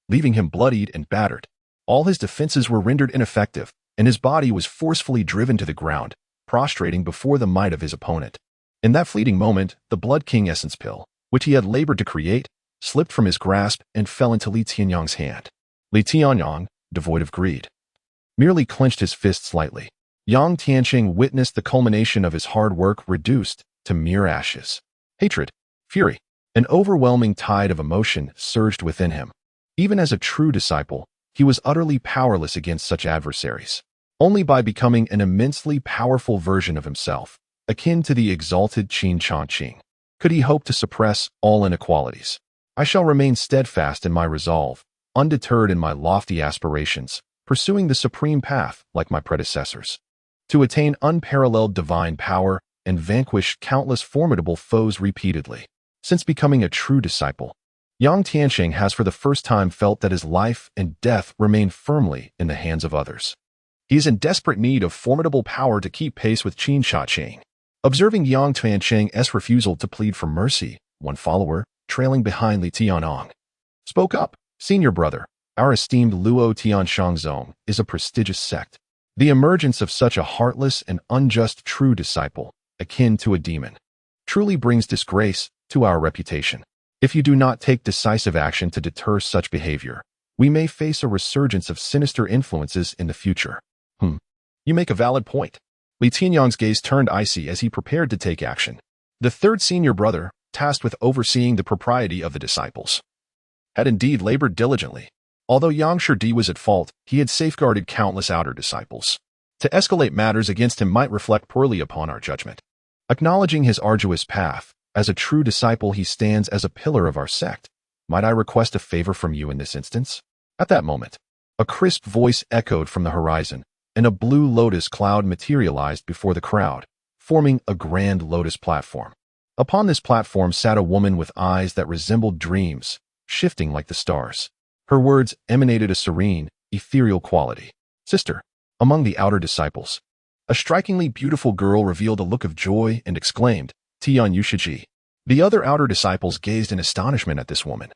A: leaving him bloodied and battered. All his defenses were rendered ineffective, and his body was forcefully driven to the ground, prostrating before the might of his opponent. In that fleeting moment, the Blood King essence pill, which he had labored to create, slipped from his grasp and fell into Li Tianyang's hand. Li Tianyang, devoid of greed, merely clenched his fist slightly. Yang Tianqing witnessed the culmination of his hard work reduced to mere ashes. Hatred, fury, an overwhelming tide of emotion surged within him. Even as a true disciple, he was utterly powerless against such adversaries. Only by becoming an immensely powerful version of himself, akin to the exalted Qin Changqing, could he hope to suppress all inequalities. I shall remain steadfast in my resolve, undeterred in my lofty aspirations, pursuing the supreme path like my predecessors, to attain unparalleled divine power and vanquish countless formidable foes repeatedly. Since becoming a true disciple, Yang Tianqing has for the first time felt that his life and death remain firmly in the hands of others. He is in desperate need of formidable power to keep pace with Qin Changqing. Observing Yang Tianqing's refusal to plead for mercy, one follower, trailing behind Li Tianyang, spoke up. Senior brother, our esteemed Luo Tianshangzong is a prestigious sect. The emergence of such a heartless and unjust true disciple, akin to a demon, truly brings disgrace to our reputation. If you do not take decisive action to deter such behavior, we may face a resurgence of sinister influences in the future. You make a valid point. Li Tianyang's gaze turned icy as he prepared to take action. The third senior brother, tasked with overseeing the propriety of the disciples, had indeed labored diligently. Although Yang Shidi was at fault, he had safeguarded countless outer disciples. To escalate matters against him might reflect poorly upon our judgment. Acknowledging his arduous path, as a true disciple he stands as a pillar of our sect. Might I request a favor from you in this instance? At that moment, a crisp voice echoed from the horizon, and a blue lotus cloud materialized before the crowd, forming a grand lotus platform. Upon this platform sat a woman with eyes that resembled dreams, shifting like the stars. Her words emanated a serene, ethereal quality. Sister, among the outer disciples, a strikingly beautiful girl revealed a look of joy and exclaimed, Tian Yushiji. The other outer disciples gazed in astonishment at this woman.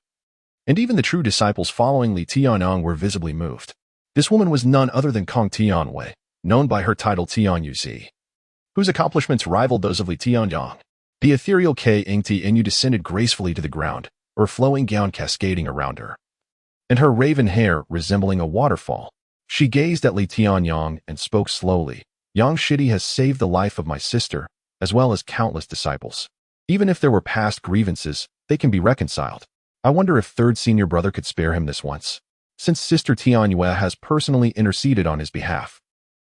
A: And even the true disciples following Li Tianyang were visibly moved. This woman was none other than Kong Tianwei, known by her title Tian Yuzi, whose accomplishments rivaled those of Li Tianyang. The ethereal K Ingti Inu descended gracefully to the ground, her flowing gown cascading around her, and her raven hair resembling a waterfall. She gazed at Li Tianyang and spoke slowly. Yang Shidi has saved the life of my sister, as well as countless disciples. Even if there were past grievances, they can be reconciled. I wonder if third senior brother could spare him this once, since Sister Tianyue has personally interceded on his behalf.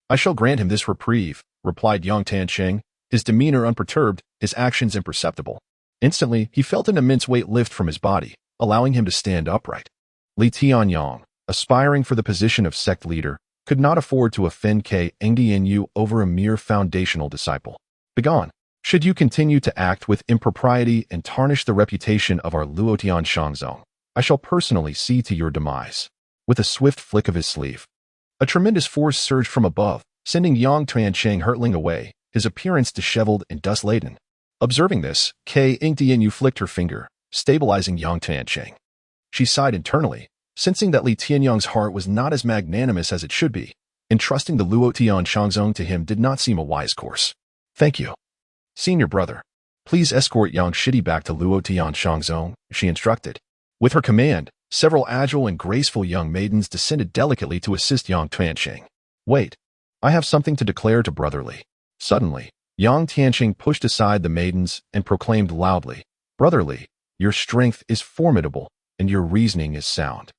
A: I shall grant him this reprieve, replied Yang Tianqing, his demeanor unperturbed, his actions imperceptible. Instantly, he felt an immense weight lift from his body, allowing him to stand upright. Li Tianyang, aspiring for the position of sect leader, could not afford to offend K. Ngdianyu over a mere foundational disciple. Begone. Should you continue to act with impropriety and tarnish the reputation of our Luotian Shangzong, I shall personally see to your demise. With a swift flick of his sleeve, a tremendous force surged from above, sending Yang Tianqing hurtling away, his appearance disheveled and dust-laden. Observing this, K. Ngdianyu flicked her finger, stabilizing Yang Tianqing. She sighed internally, sensing that Li Tianyang's heart was not as magnanimous as it should be. Entrusting the Luotian Shangzong to him did not seem a wise course. Thank you. Senior brother, please escort Yang Shidi back to Luotian Shangzong, she instructed. With her command, several agile and graceful young maidens descended delicately to assist Yang Tianqing. Wait, I have something to declare to Brother Li. Suddenly, Yang Tianqing pushed aside the maidens and proclaimed loudly, Brother Li, your strength is formidable and your reasoning is sound.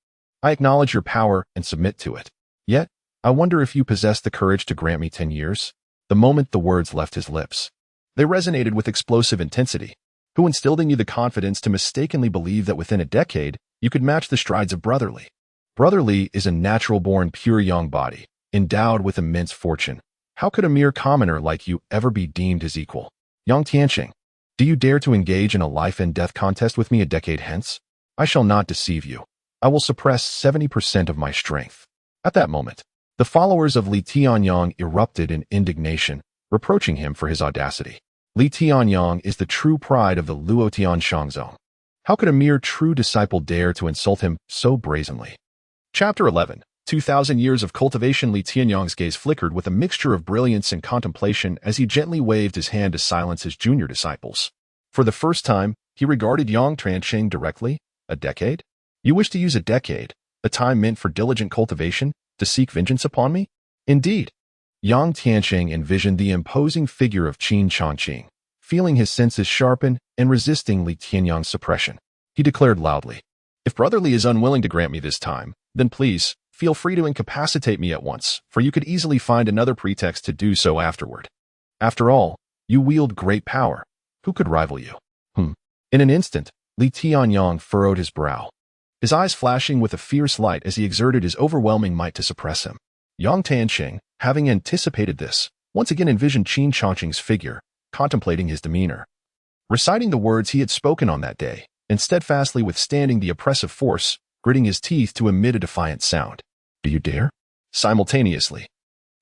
A: I acknowledge your power and submit to it. Yet, I wonder if you possess the courage to grant me 10 years? The moment the words left his lips, they resonated with explosive intensity. Who instilled in you the confidence to mistakenly believe that within a decade, you could match the strides of Brother Li? Brother Li is a natural-born pure young body, endowed with immense fortune. How could a mere commoner like you ever be deemed his equal? Yang Tianqing, do you dare to engage in a life-and-death contest with me a decade hence? I shall not deceive you. I will suppress 70% of my strength. At that moment, The followers of Li Tianyang erupted in indignation, reproaching him for his audacity. Li Tianyang is the true pride of the Luotian Shangzong. How could a mere true disciple dare to insult him so brazenly? Chapter 11. 2,000 years of cultivation. Li Tianyang's gaze flickered with a mixture of brilliance and contemplation as he gently waved his hand to silence his junior disciples. For the first time, he regarded Yang Changqing directly. A decade? You wish to use a decade, a time meant for diligent cultivation, to seek vengeance upon me? Indeed. Yang Changqing envisioned the imposing figure of Qin Changqing, feeling his senses sharpen and resisting Li Tianyang's suppression. He declared loudly, "If Brother Li is unwilling to grant me this time, then please, feel free to incapacitate me at once, for you could easily find another pretext to do so afterward. After all, you wield great power. Who could rival you?" In an instant, Li Tianyang furrowed his brow, his eyes flashing with a fierce light as he exerted his overwhelming might to suppress him. Yang Changqing, having anticipated this, once again envisioned Qin Changqing's figure, contemplating his demeanor, reciting the words he had spoken on that day, and steadfastly withstanding the oppressive force, gritting his teeth to emit a defiant sound. "Do you dare?" Simultaneously,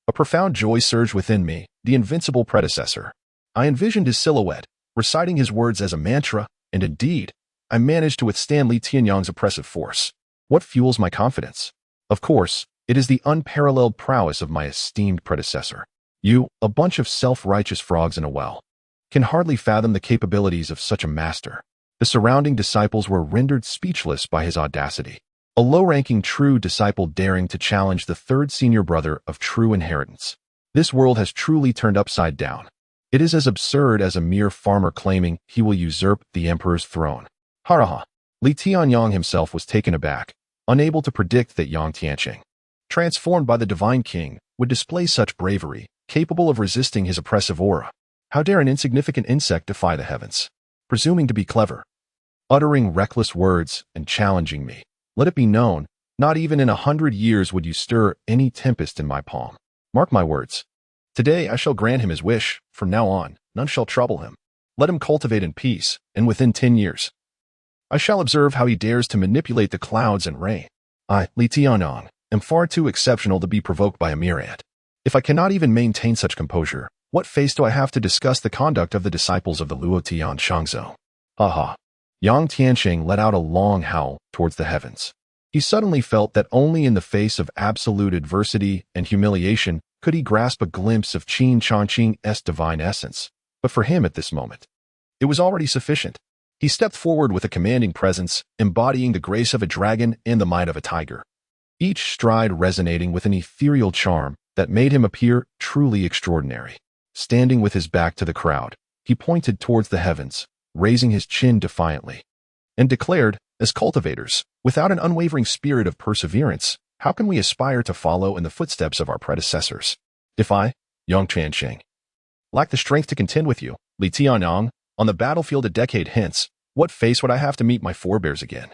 A: a profound joy surged within me, the invincible predecessor. I envisioned his silhouette, reciting his words as a mantra, and indeed, I managed to withstand Li Tianyang's oppressive force. What fuels my confidence? Of course, it is the unparalleled prowess of my esteemed predecessor. You, a bunch of self-righteous frogs in a well, can hardly fathom the capabilities of such a master. The surrounding disciples were rendered speechless by his audacity. A low-ranking true disciple daring to challenge the third senior brother of true inheritance. This world has truly turned upside down. It is as absurd as a mere farmer claiming he will usurp the emperor's throne. Haraha. Li Tianyang himself was taken aback, unable to predict that Yang Changqing, transformed by the divine king, would display such bravery, capable of resisting his oppressive aura. How dare an insignificant insect defy the heavens, presuming to be clever, uttering reckless words and challenging me? Let it be known, not even in 100 years would you stir any tempest in my palm. Mark my words. Today I shall grant him his wish. From now on, none shall trouble him. Let him cultivate in peace, and within 10 years, I shall observe how he dares to manipulate the clouds and rain. I, Li Tianyang, am far too exceptional to be provoked by a myriad. If I cannot even maintain such composure, what face do I have to discuss the conduct of the disciples of the Luotian Shangzong? Ha ha. Yang Changqing let out a long howl towards the heavens. He suddenly felt that only in the face of absolute adversity and humiliation could he grasp a glimpse of Qin Changqing's divine essence. But for him at this moment, it was already sufficient. He stepped forward with a commanding presence, embodying the grace of a dragon and the might of a tiger, each stride resonating with an ethereal charm that made him appear truly extraordinary. Standing with his back to the crowd, he pointed towards the heavens, raising his chin defiantly, and declared, "As cultivators, without an unwavering spirit of perseverance, how can we aspire to follow in the footsteps of our predecessors? If I, Yang Changqing, lack the strength to contend with you, Li Tianyang, on the battlefield a decade hence, what face would I have to meet my forebears again?"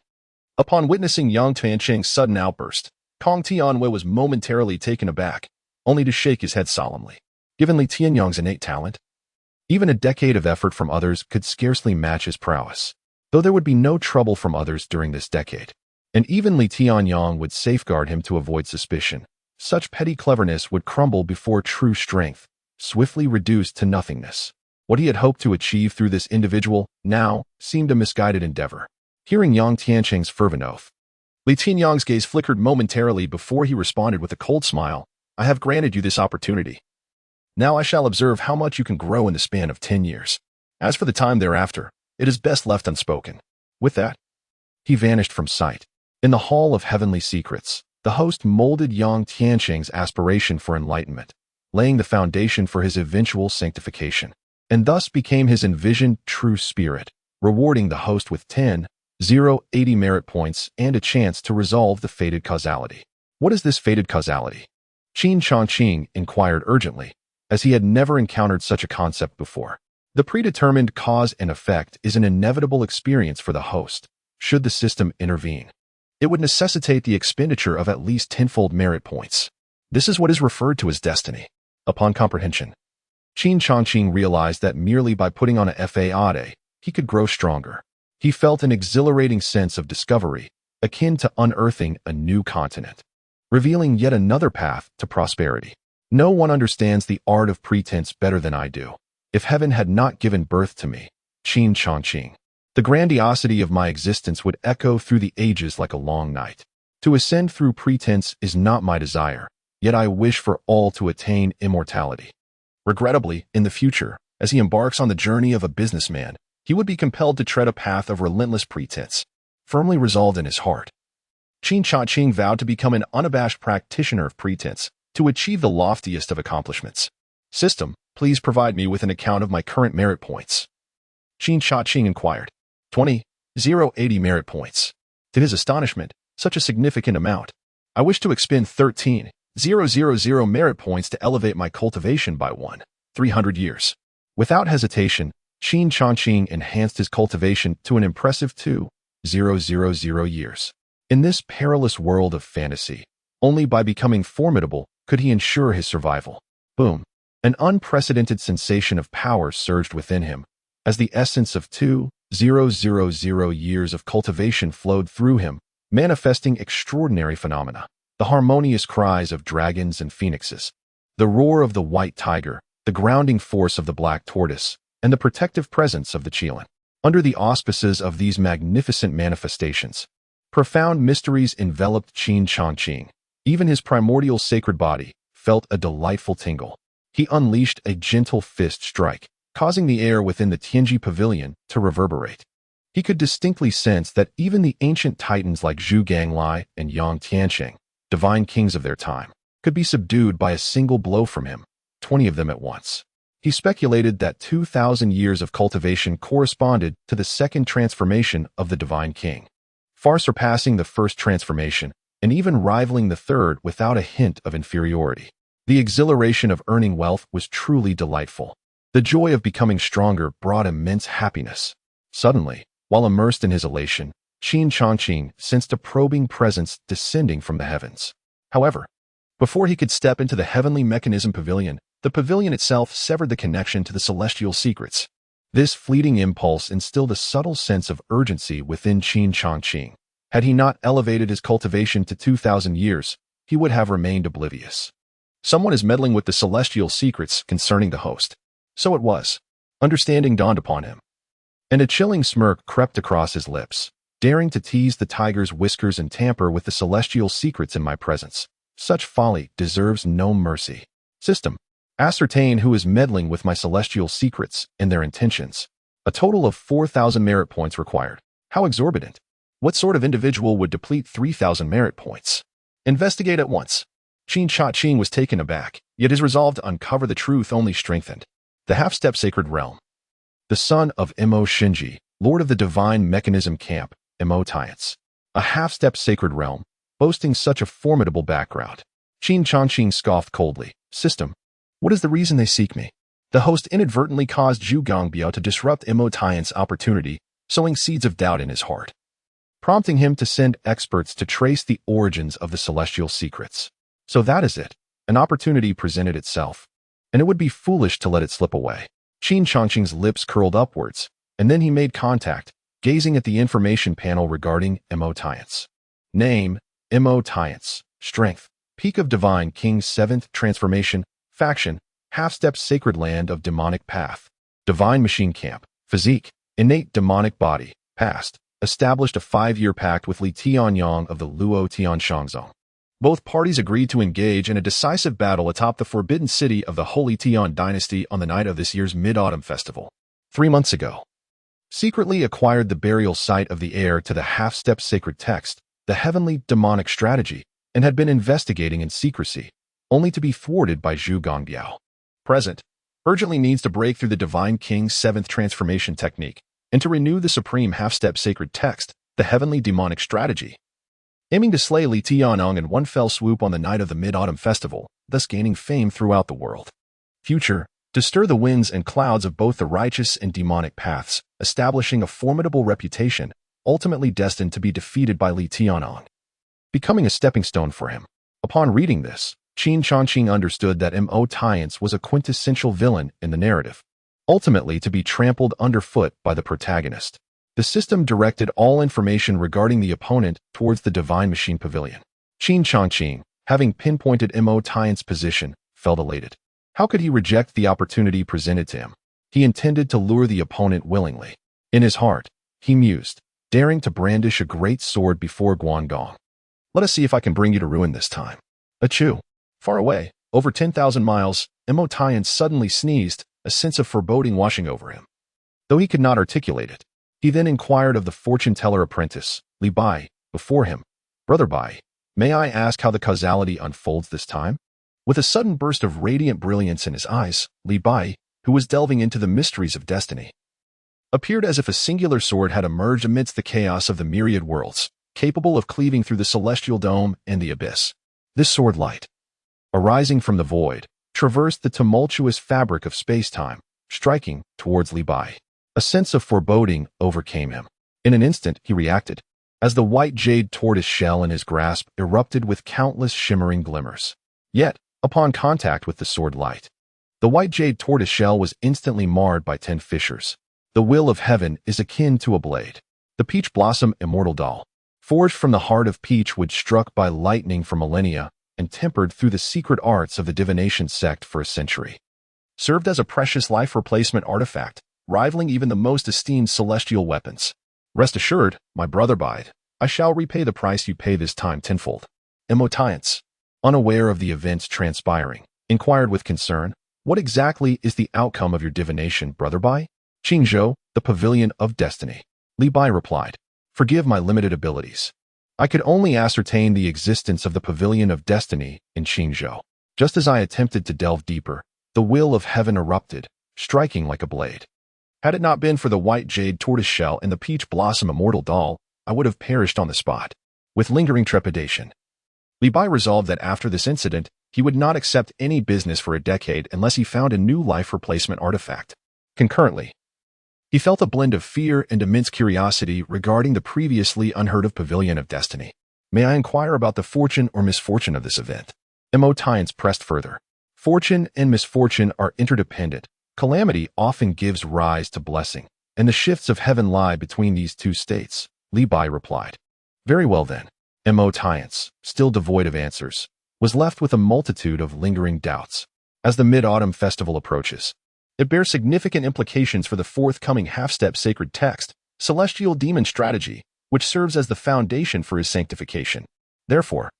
A: Upon witnessing Yang Changqing's sudden outburst, Kong Tianwei was momentarily taken aback, only to shake his head solemnly. Given Li Tianyang's innate talent, even a decade of effort from others could scarcely match his prowess, though there would be no trouble from others during this decade. And even Li Tianyang would safeguard him to avoid suspicion. Such petty cleverness would crumble before true strength, swiftly reduced to nothingness. What he had hoped to achieve through this individual now seemed a misguided endeavor. Hearing Yang Tianqing's fervent oath, Li Tianyang's gaze flickered momentarily before he responded with a cold smile. "I have granted you this opportunity. Now I shall observe how much you can grow in the span of 10 years. As for the time thereafter, it is best left unspoken." With that, he vanished from sight. In the Hall of Heavenly Secrets, the host molded Yang Tianqing's aspiration for enlightenment, laying the foundation for his eventual sanctification, and thus became his envisioned true spirit, rewarding the host with 10,080 merit points and a chance to resolve the fated causality. What is this fated causality? Qin Changqing inquired urgently, as he had never encountered such a concept before. The predetermined cause and effect is an inevitable experience for the host. Should the system intervene, it would necessitate the expenditure of at least tenfold merit points. This is what is referred to as destiny. Upon comprehension, Qin Changqing realized that merely by putting on a fade, he could grow stronger. He felt an exhilarating sense of discovery, akin to unearthing a new continent. revealing yet another path to prosperity. No one understands the art of pretense better than I do. If heaven had not given birth to me, Qin Changqing, the grandiosity of my existence would echo through the ages like a long night. To ascend through pretense is not my desire, yet I wish for all to attain immortality. Regrettably, in the future, as he embarks on the journey of a businessman, he would be compelled to tread a path of relentless pretense, firmly resolved in his heart. Qin Changqing vowed to become an unabashed practitioner of pretense, to achieve the loftiest of accomplishments. System, please provide me with an account of my current merit points. Qin Changqing inquired. 20,080 merit points. To his astonishment, such a significant amount. I wish to expend 13,000 merit points to elevate my cultivation by 300 years. Without hesitation, Qin Changqing enhanced his cultivation to an impressive 2,000 years. In this perilous world of fantasy, only by becoming formidable could he ensure his survival. Boom! An unprecedented sensation of power surged within him, as the essence of 2,000 years of cultivation flowed through him, manifesting extraordinary phenomena. The harmonious cries of dragons and phoenixes, the roar of the white tiger, the grounding force of the black tortoise, and the protective presence of the Qilin. Under the auspices of these magnificent manifestations, profound mysteries enveloped Qin Changqing. Even his primordial sacred body felt a delightful tingle. He unleashed a gentle fist strike, causing the air within the Tianji Pavilion to reverberate. He could distinctly sense that even the ancient titans like Zhu Ganglai and Yang Tianqing, divine kings of their time, could be subdued by a single blow from him, 20 of them at once. He speculated that 2,000 years of cultivation corresponded to the second transformation of the divine king, far surpassing the first transformation and even rivaling the third without a hint of inferiority. The exhilaration of earning wealth was truly delightful. The joy of becoming stronger brought immense happiness. Suddenly, while immersed in his elation, Qin Changqing sensed a probing presence descending from the heavens. However, before he could step into the heavenly Mechanism Pavilion, the pavilion itself severed the connection to the celestial secrets. This fleeting impulse instilled a subtle sense of urgency within Qin Changqing. Had he not elevated his cultivation to 2,000 years, he would have remained oblivious. Someone is meddling with the celestial secrets concerning the host. So it was. Understanding dawned upon him, and a chilling smirk crept across his lips. Daring to tease the tiger's whiskers and tamper with the celestial secrets in my presence. Such folly deserves no mercy. System, ascertain who is meddling with my celestial secrets and their intentions. A total of 4,000 merit points required. How exorbitant. What sort of individual would deplete 3,000 merit points? Investigate at once. Qin Changqing was taken aback, yet his resolve to uncover the truth only strengthened. The half-step sacred realm. The son of Mo Shinji, lord of the divine mechanism camp, Mo Tiance. A half-step sacred realm, boasting such a formidable background. Qin Changqing scoffed coldly. System, what is the reason they seek me? The host inadvertently caused Zhu Gangbiao to disrupt Mo Tiance's opportunity, sowing seeds of doubt in his heart, prompting him to send experts to trace the origins of the celestial secrets. So that is it. An opportunity presented itself, and it would be foolish to let it slip away. Qin Changqing's lips curled upwards, and then he made contact, gazing at the information panel regarding Mo Tiance. Name, Mo Tiance. Strength, peak of divine king's 7th transformation. Faction, half-step sacred land of demonic path. Divine machine camp. Physique, innate demonic body. Past, established a 5-year pact with Li Tianyang of the Luo Tianshangzong. Both parties agreed to engage in a decisive battle atop the forbidden city of the Holy Tian dynasty on the night of this year's Mid-Autumn Festival. 3 months ago, secretly acquired the burial site of the heir to the half-step sacred text, the heavenly demonic strategy, and had been investigating in secrecy, only to be thwarted by Zhu Gangbiao. Present, urgently needs to break through the divine king's 7th transformation technique, and to renew the supreme half-step sacred text, the heavenly demonic strategy. Aiming to slay Li Tianyang in one fell swoop on the night of the Mid-Autumn Festival, thus gaining fame throughout the world. Future, to stir the winds and clouds of both the righteous and demonic paths, establishing a formidable reputation, ultimately destined to be defeated by Li Tianyang, becoming a stepping stone for him. Upon reading this, Qin Changqing understood that Mo Tiance was a quintessential villain in the narrative, ultimately to be trampled underfoot by the protagonist. The system directed all information regarding the opponent towards the Divine Machine Pavilion. Qin Changqing, having pinpointed Mo Tian's position, felt elated. How could he reject the opportunity presented to him? He intended to lure the opponent willingly. In his heart, he mused, daring to brandish a great sword before Guangdong. Let us see if I can bring you to ruin this time. Achoo! Far away, over 10,000 miles, Mo Tian suddenly sneezed, a sense of foreboding washing over him. Though he could not articulate it, he then inquired of the fortune-teller apprentice, Li Bai, before him. Brother Bai, may I ask how the causality unfolds this time? With a sudden burst of radiant brilliance in his eyes, Li Bai, who was delving into the mysteries of destiny, appeared as if a singular sword had emerged amidst the chaos of the myriad worlds, capable of cleaving through the celestial dome and the abyss. This sword light, arising from the void, traversed the tumultuous fabric of space-time, striking towards Li Bai. A sense of foreboding overcame him. In an instant, he reacted, as the white jade tortoise shell in his grasp erupted with countless shimmering glimmers. Yet, upon contact with the sword light, the white jade tortoise shell was instantly marred by 10 fissures. The will of heaven is akin to a blade. The peach blossom immortal doll, forged from the heart of peach wood struck by lightning for millennia and tempered through the secret arts of the divination sect for a century, served as a precious life replacement artifact, rivaling even the most esteemed celestial weapons. Rest assured, my brother Bide, I shall repay the price you pay this time tenfold. Mo Tian, unaware of the events transpiring, inquired with concern, what exactly is the outcome of your divination, brother Bai? Qingzhou, the Pavilion of Destiny. Li Bai replied, forgive my limited abilities. I could only ascertain the existence of the Pavilion of Destiny in Qingzhou. Just as I attempted to delve deeper, the will of heaven erupted, striking like a blade. Had it not been for the white jade tortoiseshell and the peach blossom immortal doll, I would have perished on the spot. With lingering trepidation, Li Bai resolved that after this incident, he would not accept any business for a decade unless he found a new life replacement artifact. Concurrently, he felt a blend of fear and immense curiosity regarding the previously unheard-of Pavilion of Destiny. May I inquire about the fortune or misfortune of this event? Mo Tian pressed further. Fortune and misfortune are interdependent. Calamity often gives rise to blessing, and the shifts of heaven lie between these two states, Li Bai replied. Very well then. Mo Tian, still devoid of answers, was left with a multitude of lingering doubts. As the Mid-Autumn Festival approaches, it bears significant implications for the forthcoming half-step sacred text, Celestial Demon Strategy, which serves as the foundation for his sanctification. Therefore,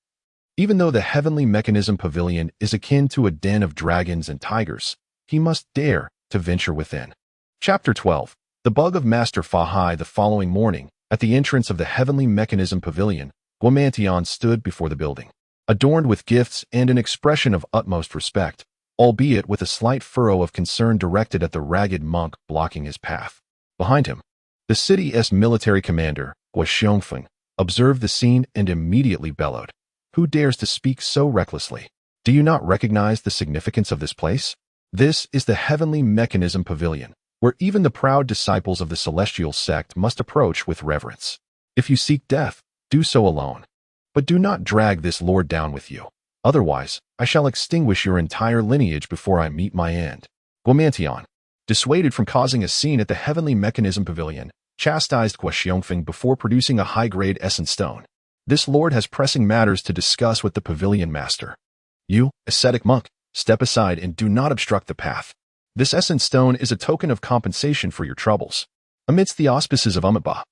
A: even though the heavenly Mechanism Pavilion is akin to a den of dragons and tigers, he must dare to venture within. Chapter 12. The Bug of Master Fahai. The following morning, at the entrance of the heavenly Mechanism Pavilion, Guomantian stood before the building, adorned with gifts and an expression of utmost respect, albeit with a slight furrow of concern directed at the ragged monk blocking his path. Behind him, the city's military commander, Guo observed the scene and immediately bellowed, who dares to speak so recklessly? Do you not recognize the significance of this place? This is the heavenly Mechanism Pavilion, where even the proud disciples of the Celestial Sect must approach with reverence. If you seek death, do so alone. But do not drag this lord down with you. Otherwise, I shall extinguish your entire lineage before I meet my end. Guomantian, dissuaded from causing a scene at the heavenly Mechanism Pavilion, chastised Guo before producing a high-grade essence stone. This lord has pressing matters to discuss with the pavilion master. You, ascetic monk, step aside and do not obstruct the path. This essence stone is a token of compensation for your troubles. Amidst the auspices of Amitabha,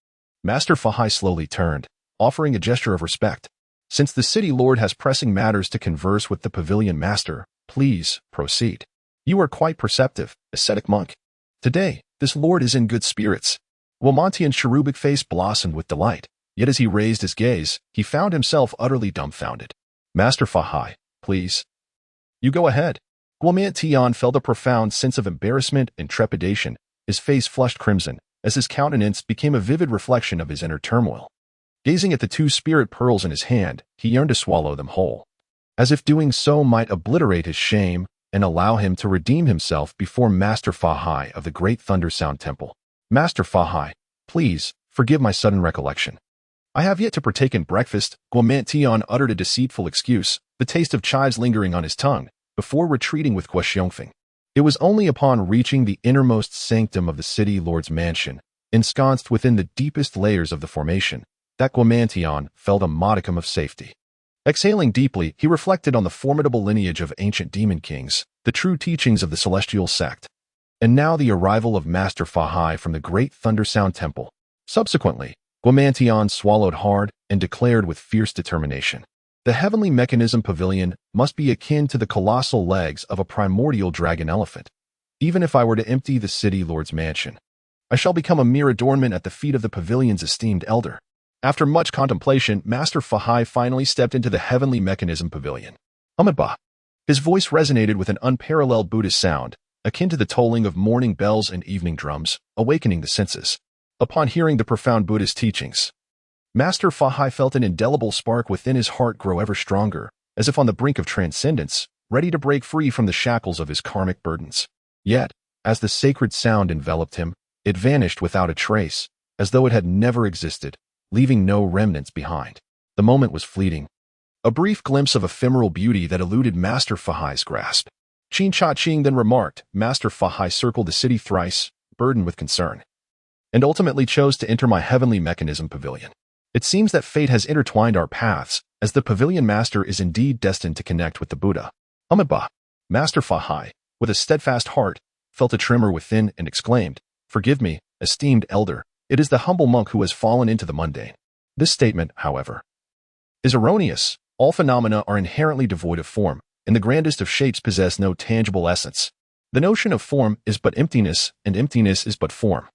A: Master Fahai slowly turned, offering a gesture of respect. Since the city lord has pressing matters to converse with the pavilion master, please proceed. You are quite perceptive, ascetic monk. Today, this lord is in good spirits. Guomantian's cherubic face blossomed with delight, yet as he raised his gaze, he found himself utterly dumbfounded. Master Fahai, please. You go ahead. Guomantian felt a profound sense of embarrassment and trepidation. His face flushed crimson, as his countenance became a vivid reflection of his inner turmoil. Gazing at the two spirit pearls in his hand, he yearned to swallow them whole, as if doing so might obliterate his shame and allow him to redeem himself before Master Fahai of the Great Thunder Sound Temple. Master Fahai, please, forgive my sudden recollection. I have yet to partake in breakfast. Guomantian uttered a deceitful excuse, the taste of chives lingering on his tongue, before retreating with Guo. It was only upon reaching the innermost sanctum of the city lord's mansion, ensconced within the deepest layers of the formation, that Guomantian felt a modicum of safety. Exhaling deeply, he reflected on the formidable lineage of ancient demon kings, the true teachings of the Celestial Sect, and now the arrival of Master Fa from the Great Thunder Sound Temple. Subsequently, Guamantion swallowed hard and declared with fierce determination, "The heavenly Mechanism Pavilion must be akin to the colossal legs of a primordial dragon elephant. Even if I were to empty the city lord's mansion, I shall become a mere adornment at the feet of the pavilion's esteemed elder." After much contemplation, Master Fa finally stepped into the heavenly Mechanism Pavilion. Amitabha. His voice resonated with an unparalleled Buddhist sound, akin to the tolling of morning bells and evening drums, awakening the senses. Upon hearing the profound Buddhist teachings, Master Fa felt an indelible spark within his heart grow ever stronger, as if on the brink of transcendence, ready to break free from the shackles of his karmic burdens. Yet, as the sacred sound enveloped him, it vanished without a trace, as though it had never existed, leaving no remnants behind. The moment was fleeting, a brief glimpse of ephemeral beauty that eluded Master Fa's grasp. Qin Changqing then remarked, Master Fa circled the city thrice, burdened with concern, and ultimately chose to enter my heavenly Mechanism Pavilion. It seems that fate has intertwined our paths, as the Pavilion Master is indeed destined to connect with the Buddha. Amitabha. Master Fa, with a steadfast heart, felt a tremor within and exclaimed, "Forgive me, esteemed elder. It is the humble monk who has fallen into the mundane." This statement, however, is erroneous. All phenomena are inherently devoid of form, and the grandest of shapes possess no tangible essence. The notion of form is but emptiness, and emptiness is but form.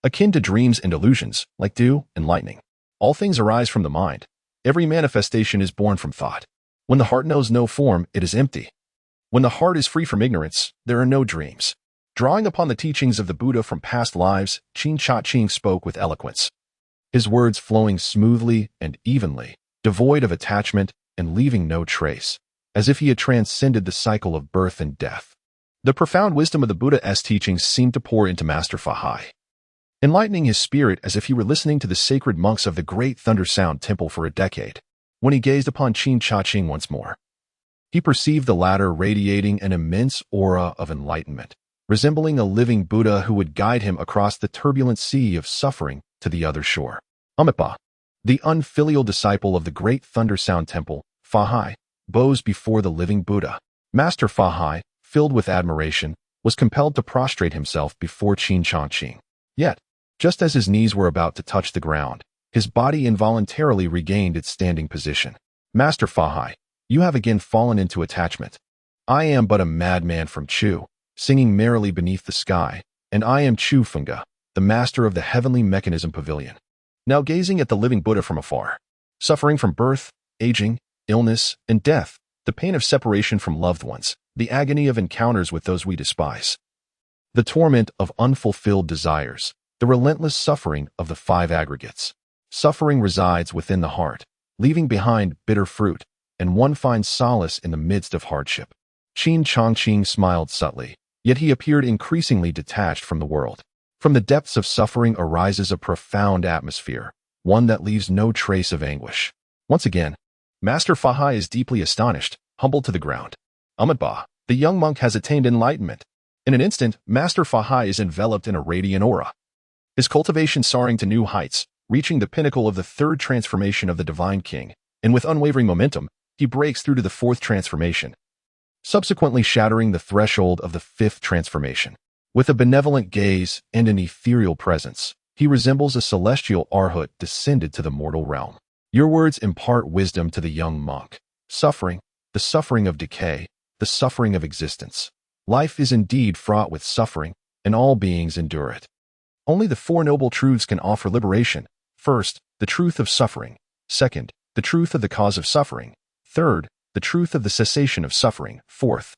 A: Akin to dreams and illusions, like dew and lightning, all things arise from the mind. Every manifestation is born from thought. When the heart knows no form, it is empty. When the heart is free from ignorance, there are no dreams. Drawing upon the teachings of the Buddha from past lives, Qin Changqing spoke with eloquence, his words flowing smoothly and evenly, devoid of attachment and leaving no trace, as if he had transcended the cycle of birth and death. The profound wisdom of the Buddha's teachings seemed to pour into Master Fa, enlightening his spirit as if he were listening to the sacred monks of the Great Thunder Sound Temple for a decade. When he gazed upon Qin Changqing once more, he perceived the latter radiating an immense aura of enlightenment, resembling a living Buddha who would guide him across the turbulent sea of suffering to the other shore. Amitabha, the unfilial disciple of the Great Thunder Sound Temple, Fa bows before the living Buddha. Master Fa, filled with admiration, was compelled to prostrate himself before Qin Changqing. Yet, just as his knees were about to touch the ground, his body involuntarily regained its standing position. Master Fa, you have again fallen into attachment. I am but a madman from Chu, singing merrily beneath the sky, and I am Chu Funga, the master of the heavenly Mechanism Pavilion. Now gazing at the living Buddha from afar, suffering from birth, aging, illness, and death, the pain of separation from loved ones, the agony of encounters with those we despise, the torment of unfulfilled desires, the relentless suffering of the five aggregates. Suffering resides within the heart, leaving behind bitter fruit, and one finds solace in the midst of hardship. Qin Changqing smiled subtly, yet he appeared increasingly detached from the world. From the depths of suffering arises a profound atmosphere, one that leaves no trace of anguish. Once again, Master Fa is deeply astonished, humbled to the ground. Amitabha, the young monk has attained enlightenment. In an instant, Master Fa is enveloped in a radiant aura, his cultivation soaring to new heights, reaching the pinnacle of the third transformation of the Divine King, and with unwavering momentum, he breaks through to the fourth transformation, subsequently shattering the threshold of the fifth transformation. With a benevolent gaze and an ethereal presence, he resembles a celestial arhat descended to the mortal realm. Your words impart wisdom to the young monk. Suffering, the suffering of decay, the suffering of existence. Life is indeed fraught with suffering, and all beings endure it. Only the Four Noble Truths can offer liberation. First, the truth of suffering. Second, the truth of the cause of suffering. Third, the truth of the cessation of suffering. Fourth,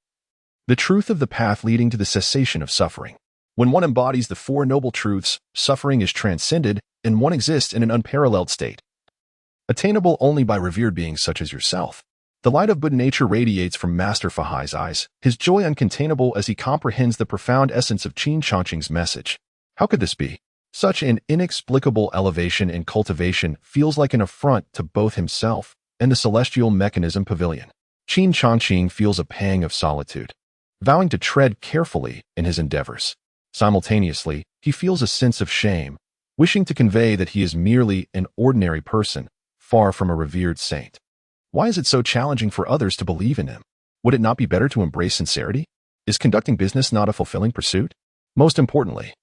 A: the truth of the path leading to the cessation of suffering. When one embodies the Four Noble Truths, suffering is transcended, and one exists in an unparalleled state, attainable only by revered beings such as yourself. The light of Buddha nature radiates from Master Fa's eyes, his joy uncontainable as he comprehends the profound essence of Qin Changqing's message. How could this be? Such an inexplicable elevation and cultivation feels like an affront to both himself and the Celestial Mechanism Pavilion. Qin Changqing feels a pang of solitude, vowing to tread carefully in his endeavors. Simultaneously, he feels a sense of shame, wishing to convey that he is merely an ordinary person, far from a revered saint. Why is it so challenging for others to believe in him? Would it not be better to embrace sincerity? Is conducting business not a fulfilling pursuit? Most importantly,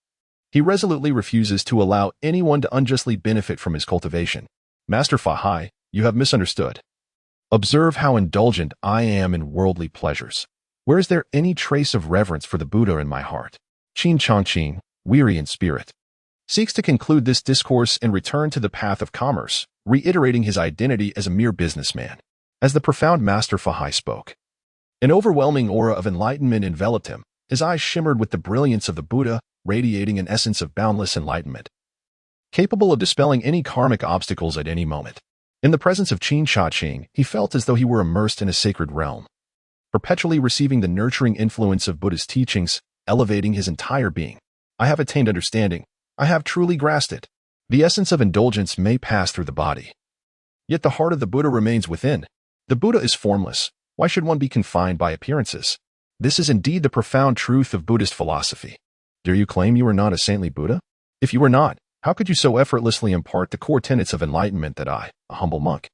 A: he resolutely refuses to allow anyone to unjustly benefit from his cultivation. Master Fa Hai, you have misunderstood. Observe how indulgent I am in worldly pleasures. Where is there any trace of reverence for the Buddha in my heart? Qin Changqing, weary in spirit, seeks to conclude this discourse and return to the path of commerce, reiterating his identity as a mere businessman. As the profound Master Fa Hai spoke, an overwhelming aura of enlightenment enveloped him. His eyes shimmered with the brilliance of the Buddha, radiating an essence of boundless enlightenment, capable of dispelling any karmic obstacles at any moment. In the presence of Qin Changqing, he felt as though he were immersed in a sacred realm, perpetually receiving the nurturing influence of Buddha's teachings, elevating his entire being. I have attained understanding. I have truly grasped it. The essence of indulgence may pass through the body, yet the heart of the Buddha remains within. The Buddha is formless. Why should one be confined by appearances? This is indeed the profound truth of Buddhist philosophy. Dare you claim you are not a saintly Buddha? If you were not, how could you so effortlessly impart the core tenets of enlightenment that I, a humble monk,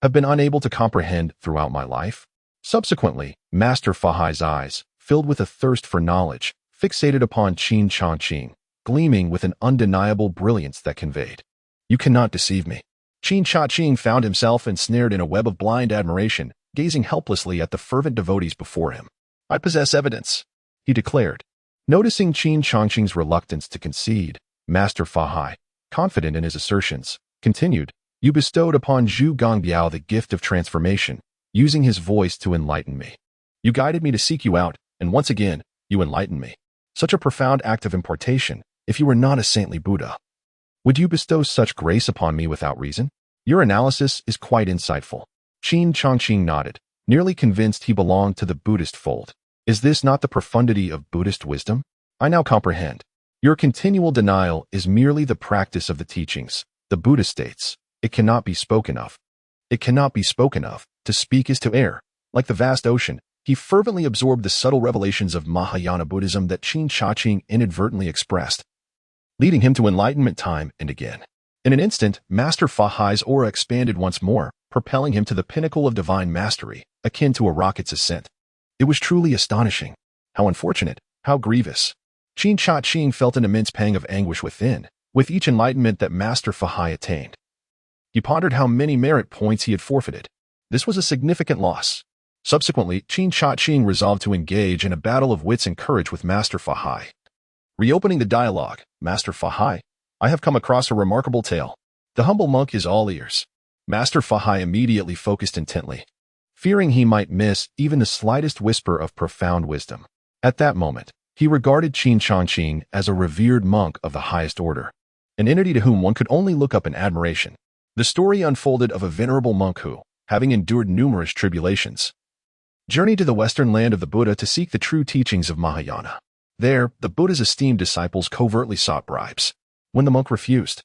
A: have been unable to comprehend throughout my life? Subsequently, Master Fa Hai's eyes, filled with a thirst for knowledge, fixated upon Qin Changqing, gleaming with an undeniable brilliance that conveyed, "You cannot deceive me." Qin Changqing found himself ensnared in a web of blind admiration, gazing helplessly at the fervent devotees before him. "I possess evidence," he declared. Noticing Qin Changqing's reluctance to concede, Master Fa Hai, confident in his assertions, continued, "You bestowed upon Zhu Gongbiao the gift of transformation, using his voice to enlighten me. You guided me to seek you out, and once again, you enlightened me. Such a profound act of impartation. If you were not a saintly Buddha, would you bestow such grace upon me without reason? Your analysis is quite insightful." Qin Changqing nodded, nearly convinced he belonged to the Buddhist fold. "Is this not the profundity of Buddhist wisdom? I now comprehend. Your continual denial is merely the practice of the teachings. The Buddha states, it cannot be spoken of. It cannot be spoken of. To speak is to err. Like the vast ocean, he fervently absorbed the subtle revelations of Mahayana Buddhism that Qin Changqing inadvertently expressed, leading him to enlightenment time and again. In an instant, Master Fa Hai's aura expanded once more, propelling him to the pinnacle of divine mastery, akin to a rocket's ascent. It was truly astonishing. How unfortunate, how grievous. Qin Changqing felt an immense pang of anguish within, with each enlightenment that Master Fa Hai attained. He pondered how many merit points he had forfeited. This was a significant loss. Subsequently, Qin Changqing resolved to engage in a battle of wits and courage with Master Fa Hai. Reopening the dialogue, "Master Fa Hai, I have come across a remarkable tale. The humble monk is all ears." Master Fa Hai immediately focused intently, fearing he might miss even the slightest whisper of profound wisdom. At that moment, he regarded Qin Changqing as a revered monk of the highest order, an entity to whom one could only look up in admiration. The story unfolded of a venerable monk who, having endured numerous tribulations, journeyed to the western land of the Buddha to seek the true teachings of Mahayana. There, the Buddha's esteemed disciples covertly sought bribes. When the monk refused,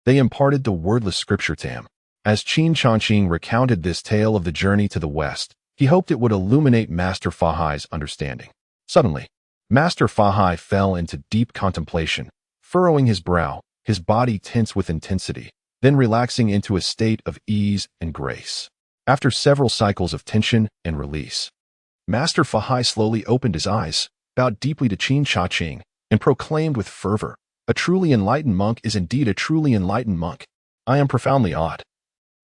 A: they imparted the wordless scripture to him. As Qin Changqing recounted this tale of the journey to the west, he hoped it would illuminate Master Fa Hai's understanding. Suddenly, Master Fa Hai fell into deep contemplation, furrowing his brow, his body tense with intensity, then relaxing into a state of ease and grace. After several cycles of tension and release, Master Fa Hai slowly opened his eyes, bowed deeply to Qin Changqing, and proclaimed with fervor, "A truly enlightened monk is indeed a truly enlightened monk. I am profoundly awed,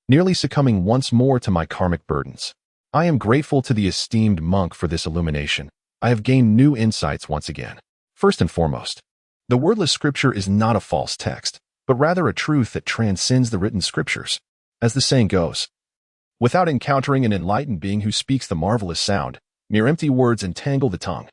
A: nearly succumbing once more to my karmic burdens. I am grateful to the esteemed monk for this illumination. I have gained new insights once again. First and foremost, the wordless scripture is not a false text, but rather a truth that transcends the written scriptures. As the saying goes, without encountering an enlightened being who speaks the marvelous sound, mere empty words entangle the tongue.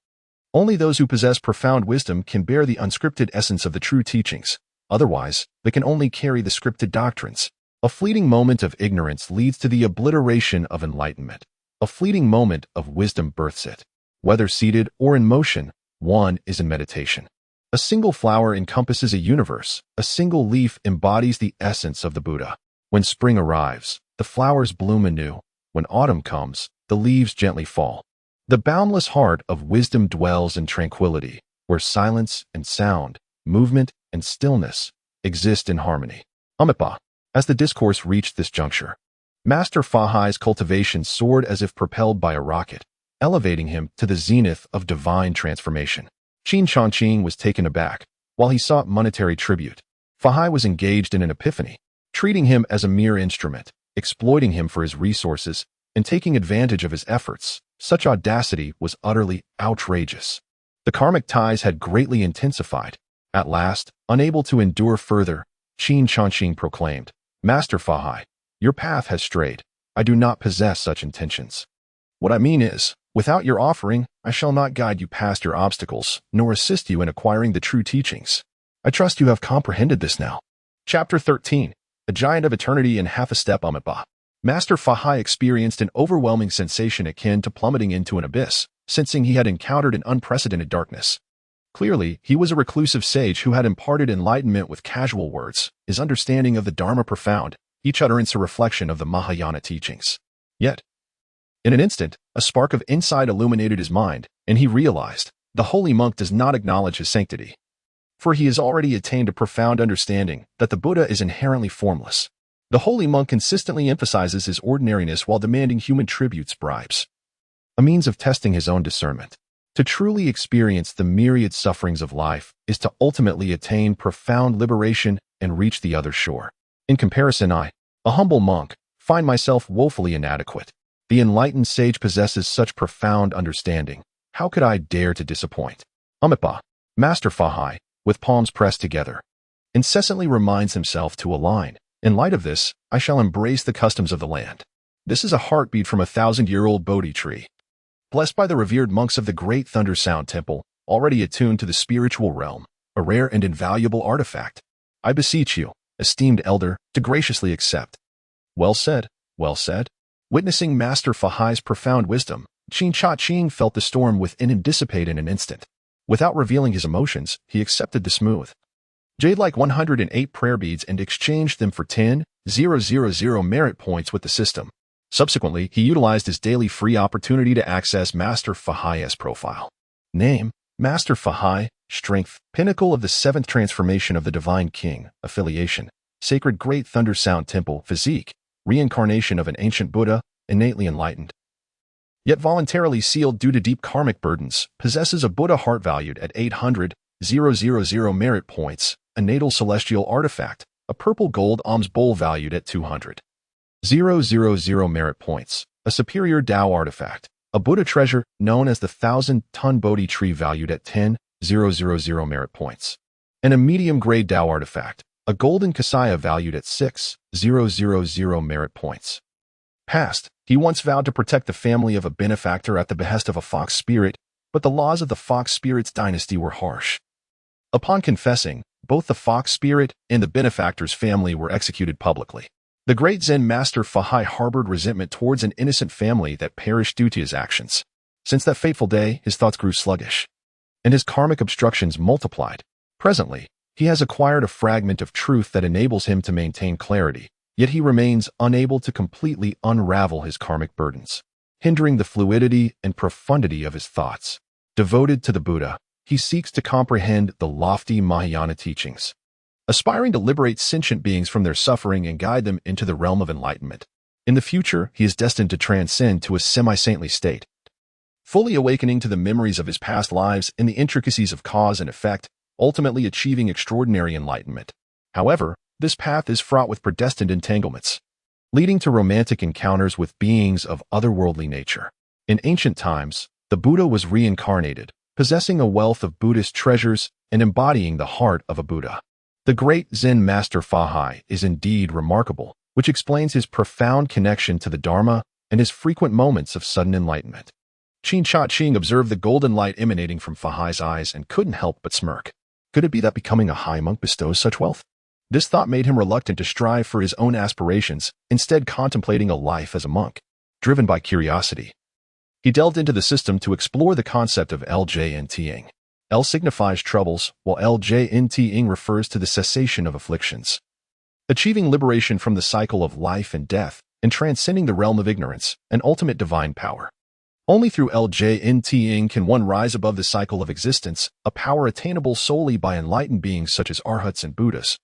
A: Only those who possess profound wisdom can bear the unscripted essence of the true teachings. Otherwise, they can only carry the scripted doctrines. A fleeting moment of ignorance leads to the obliteration of enlightenment. A fleeting moment of wisdom births it. Whether seated or in motion, one is in meditation. A single flower encompasses a universe. A single leaf embodies the essence of the Buddha. When spring arrives, the flowers bloom anew. When autumn comes, the leaves gently fall. The boundless heart of wisdom dwells in tranquility, where silence and sound, movement and stillness exist in harmony. Amipa. As the discourse reached this juncture, Master Fahai's cultivation soared as if propelled by a rocket, elevating him to the zenith of divine transformation. Qin Changqing was taken aback. While he sought monetary tribute, Fahai was engaged in an epiphany, treating him as a mere instrument, exploiting him for his resources, and taking advantage of his efforts. Such audacity was utterly outrageous. The karmic ties had greatly intensified. At last, unable to endure further, Qin Changqing proclaimed, "Master Fahai, your path has strayed. I do not possess such intentions. What I mean is, without your offering, I shall not guide you past your obstacles, nor assist you in acquiring the true teachings. I trust you have comprehended this now." Chapter 13. A Giant of Eternity in Half a Step Amitabha. Master Fahai experienced an overwhelming sensation akin to plummeting into an abyss, sensing he had encountered an unprecedented darkness. Clearly, he was a reclusive sage who had imparted enlightenment with casual words, his understanding of the Dharma profound, each utterance a reflection of the Mahayana teachings. Yet, in an instant, a spark of insight illuminated his mind, and he realized, the holy monk does not acknowledge his sanctity. For he has already attained a profound understanding that the Buddha is inherently formless. The holy monk consistently emphasizes his ordinariness while demanding human tributes, bribes, a means of testing his own discernment. To truly experience the myriad sufferings of life is to ultimately attain profound liberation and reach the other shore. In comparison, I, a humble monk, find myself woefully inadequate. The enlightened sage possesses such profound understanding. How could I dare to disappoint? Amitabha, Master Fahai, with palms pressed together, incessantly reminds himself to align. In light of this, I shall embrace the customs of the land. This is a heartbeat from a 1,000-year-old Bodhi tree. Blessed by the revered monks of the Great Thunder Sound Temple, already attuned to the spiritual realm, a rare and invaluable artifact. I beseech you, esteemed elder, to graciously accept. Well said, well said. Witnessing Master Fahai's profound wisdom, Qin Changqing felt the storm within him dissipate in an instant. Without revealing his emotions, he accepted the smooth, jade-like 108 prayer beads and exchanged them for 10,000 merit points with the system. Subsequently, he utilized his daily free opportunity to access Master Fahai's profile. Name, Master Fahai. Strength, pinnacle of the 7th transformation of the Divine King. Affiliation, Sacred Great Thunder Sound Temple. Physique, reincarnation of an ancient Buddha, innately enlightened, yet voluntarily sealed due to deep karmic burdens. Possesses a Buddha heart valued at 800,000 merit points. A natal celestial artifact, a purple gold alms bowl valued at 200,000 merit points. A superior Tao artifact, a Buddha treasure known as the 1,000-ton Bodhi tree valued at 10,000 merit points. And a medium-grade Tao artifact, a golden Kasaya valued at 6,000 merit points. Past, he once vowed to protect the family of a benefactor at the behest of a fox spirit, but the laws of the fox spirit's dynasty were harsh. Upon confessing, both the fox spirit and the benefactor's family were executed publicly. The great Zen master Fahai harbored resentment towards an innocent family that perished due to his actions. Since that fateful day, his thoughts grew sluggish, and his karmic obstructions multiplied. Presently, he has acquired a fragment of truth that enables him to maintain clarity, yet he remains unable to completely unravel his karmic burdens, hindering the fluidity and profundity of his thoughts. Devoted to the Buddha, he seeks to comprehend the lofty Mahayana teachings, aspiring to liberate sentient beings from their suffering and guide them into the realm of enlightenment. In the future, he is destined to transcend to a semi-saintly state, fully awakening to the memories of his past lives and the intricacies of cause and effect, ultimately achieving extraordinary enlightenment. However, this path is fraught with predestined entanglements, leading to romantic encounters with beings of otherworldly nature. In ancient times, the Buddha was reincarnated, possessing a wealth of Buddhist treasures and embodying the heart of a Buddha. The great Zen master Fahai is indeed remarkable, which explains his profound connection to the Dharma and his frequent moments of sudden enlightenment. Qin Changqing observed the golden light emanating from Fahai's eyes and couldn't help but smirk. Could it be that becoming a high monk bestows such wealth? This thought made him reluctant to strive for his own aspirations, instead contemplating a life as a monk, driven by curiosity. He delved into the system to explore the concept of LJNTing. L signifies troubles, while LJNTing refers to the cessation of afflictions, achieving liberation from the cycle of life and death, and transcending the realm of ignorance, an ultimate divine power. Only through LJNTing can one rise above the cycle of existence, a power attainable solely by enlightened beings such as Arhats and Buddhas,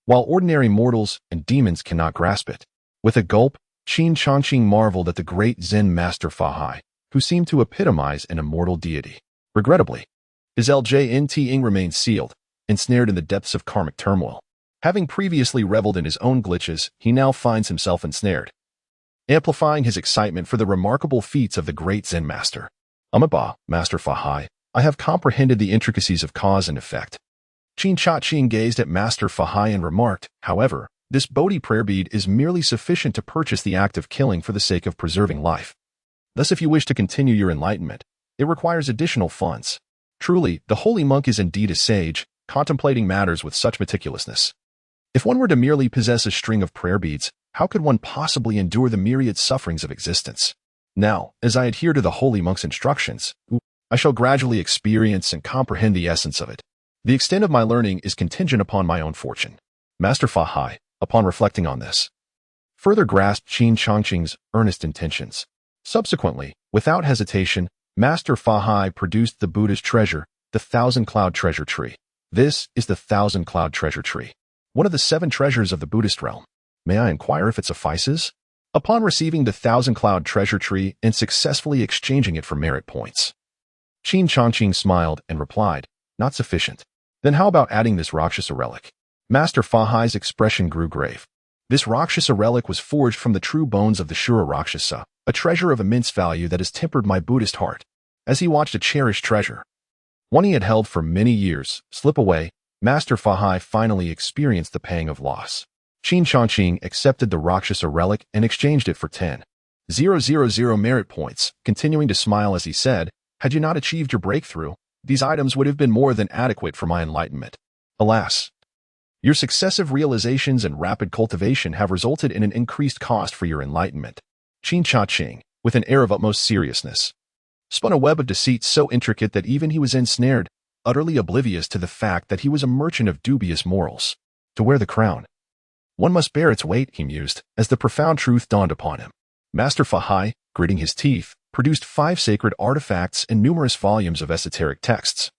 A: while ordinary mortals and demons cannot grasp it. With a gulp, Qin Changqing marveled at the great Zen master Fa, who seemed to epitomize an immortal deity. Regrettably, his LJNT remained sealed, ensnared in the depths of karmic turmoil. Having previously reveled in his own glitches, he now finds himself ensnared, amplifying his excitement for the remarkable feats of the great Zen master. Amiba, Master Fa, I have comprehended the intricacies of cause and effect. Qin Changqing gazed at Master Fa and remarked, however, this Bodhi prayer bead is merely sufficient to purchase the act of killing for the sake of preserving life. Thus, if you wish to continue your enlightenment, it requires additional funds. Truly, the holy monk is indeed a sage, contemplating matters with such meticulousness. If one were to merely possess a string of prayer beads, how could one possibly endure the myriad sufferings of existence? Now, as I adhere to the holy monk's instructions, I shall gradually experience and comprehend the essence of it. The extent of my learning is contingent upon my own fortune. Master Fa, upon reflecting on this, further grasped Qin Changqing's earnest intentions. Subsequently, without hesitation, Master Fa produced the Buddha's treasure, the Thousand Cloud Treasure Tree. This is the Thousand Cloud Treasure Tree, one of the 7 treasures of the Buddhist realm. May I inquire if it suffices? Upon receiving the Thousand Cloud Treasure Tree and successfully exchanging it for merit points, Qin Changqing smiled and replied, not sufficient. Then how about adding this Rakshasa relic? Master Fa's expression grew grave. This Rakshasa relic was forged from the true bones of the Shura Rakshasa, a treasure of immense value that has tempered my Buddhist heart. As he watched a cherished treasure, one he had held for many years, slip away, Master Fa finally experienced the pang of loss. Qin Changqing accepted the Rakshasa relic and exchanged it for 10,000 merit points, continuing to smile as he said, had you not achieved your breakthrough, these items would have been more than adequate for my enlightenment. Alas, your successive realizations and rapid cultivation have resulted in an increased cost for your enlightenment. Qin Changqing, with an air of utmost seriousness, spun a web of deceit so intricate that even he was ensnared, utterly oblivious to the fact that he was a merchant of dubious morals. To wear the crown, one must bear its weight, he mused, as the profound truth dawned upon him. Master Fa, gritting his teeth, produced 5 sacred artifacts and numerous volumes of esoteric texts,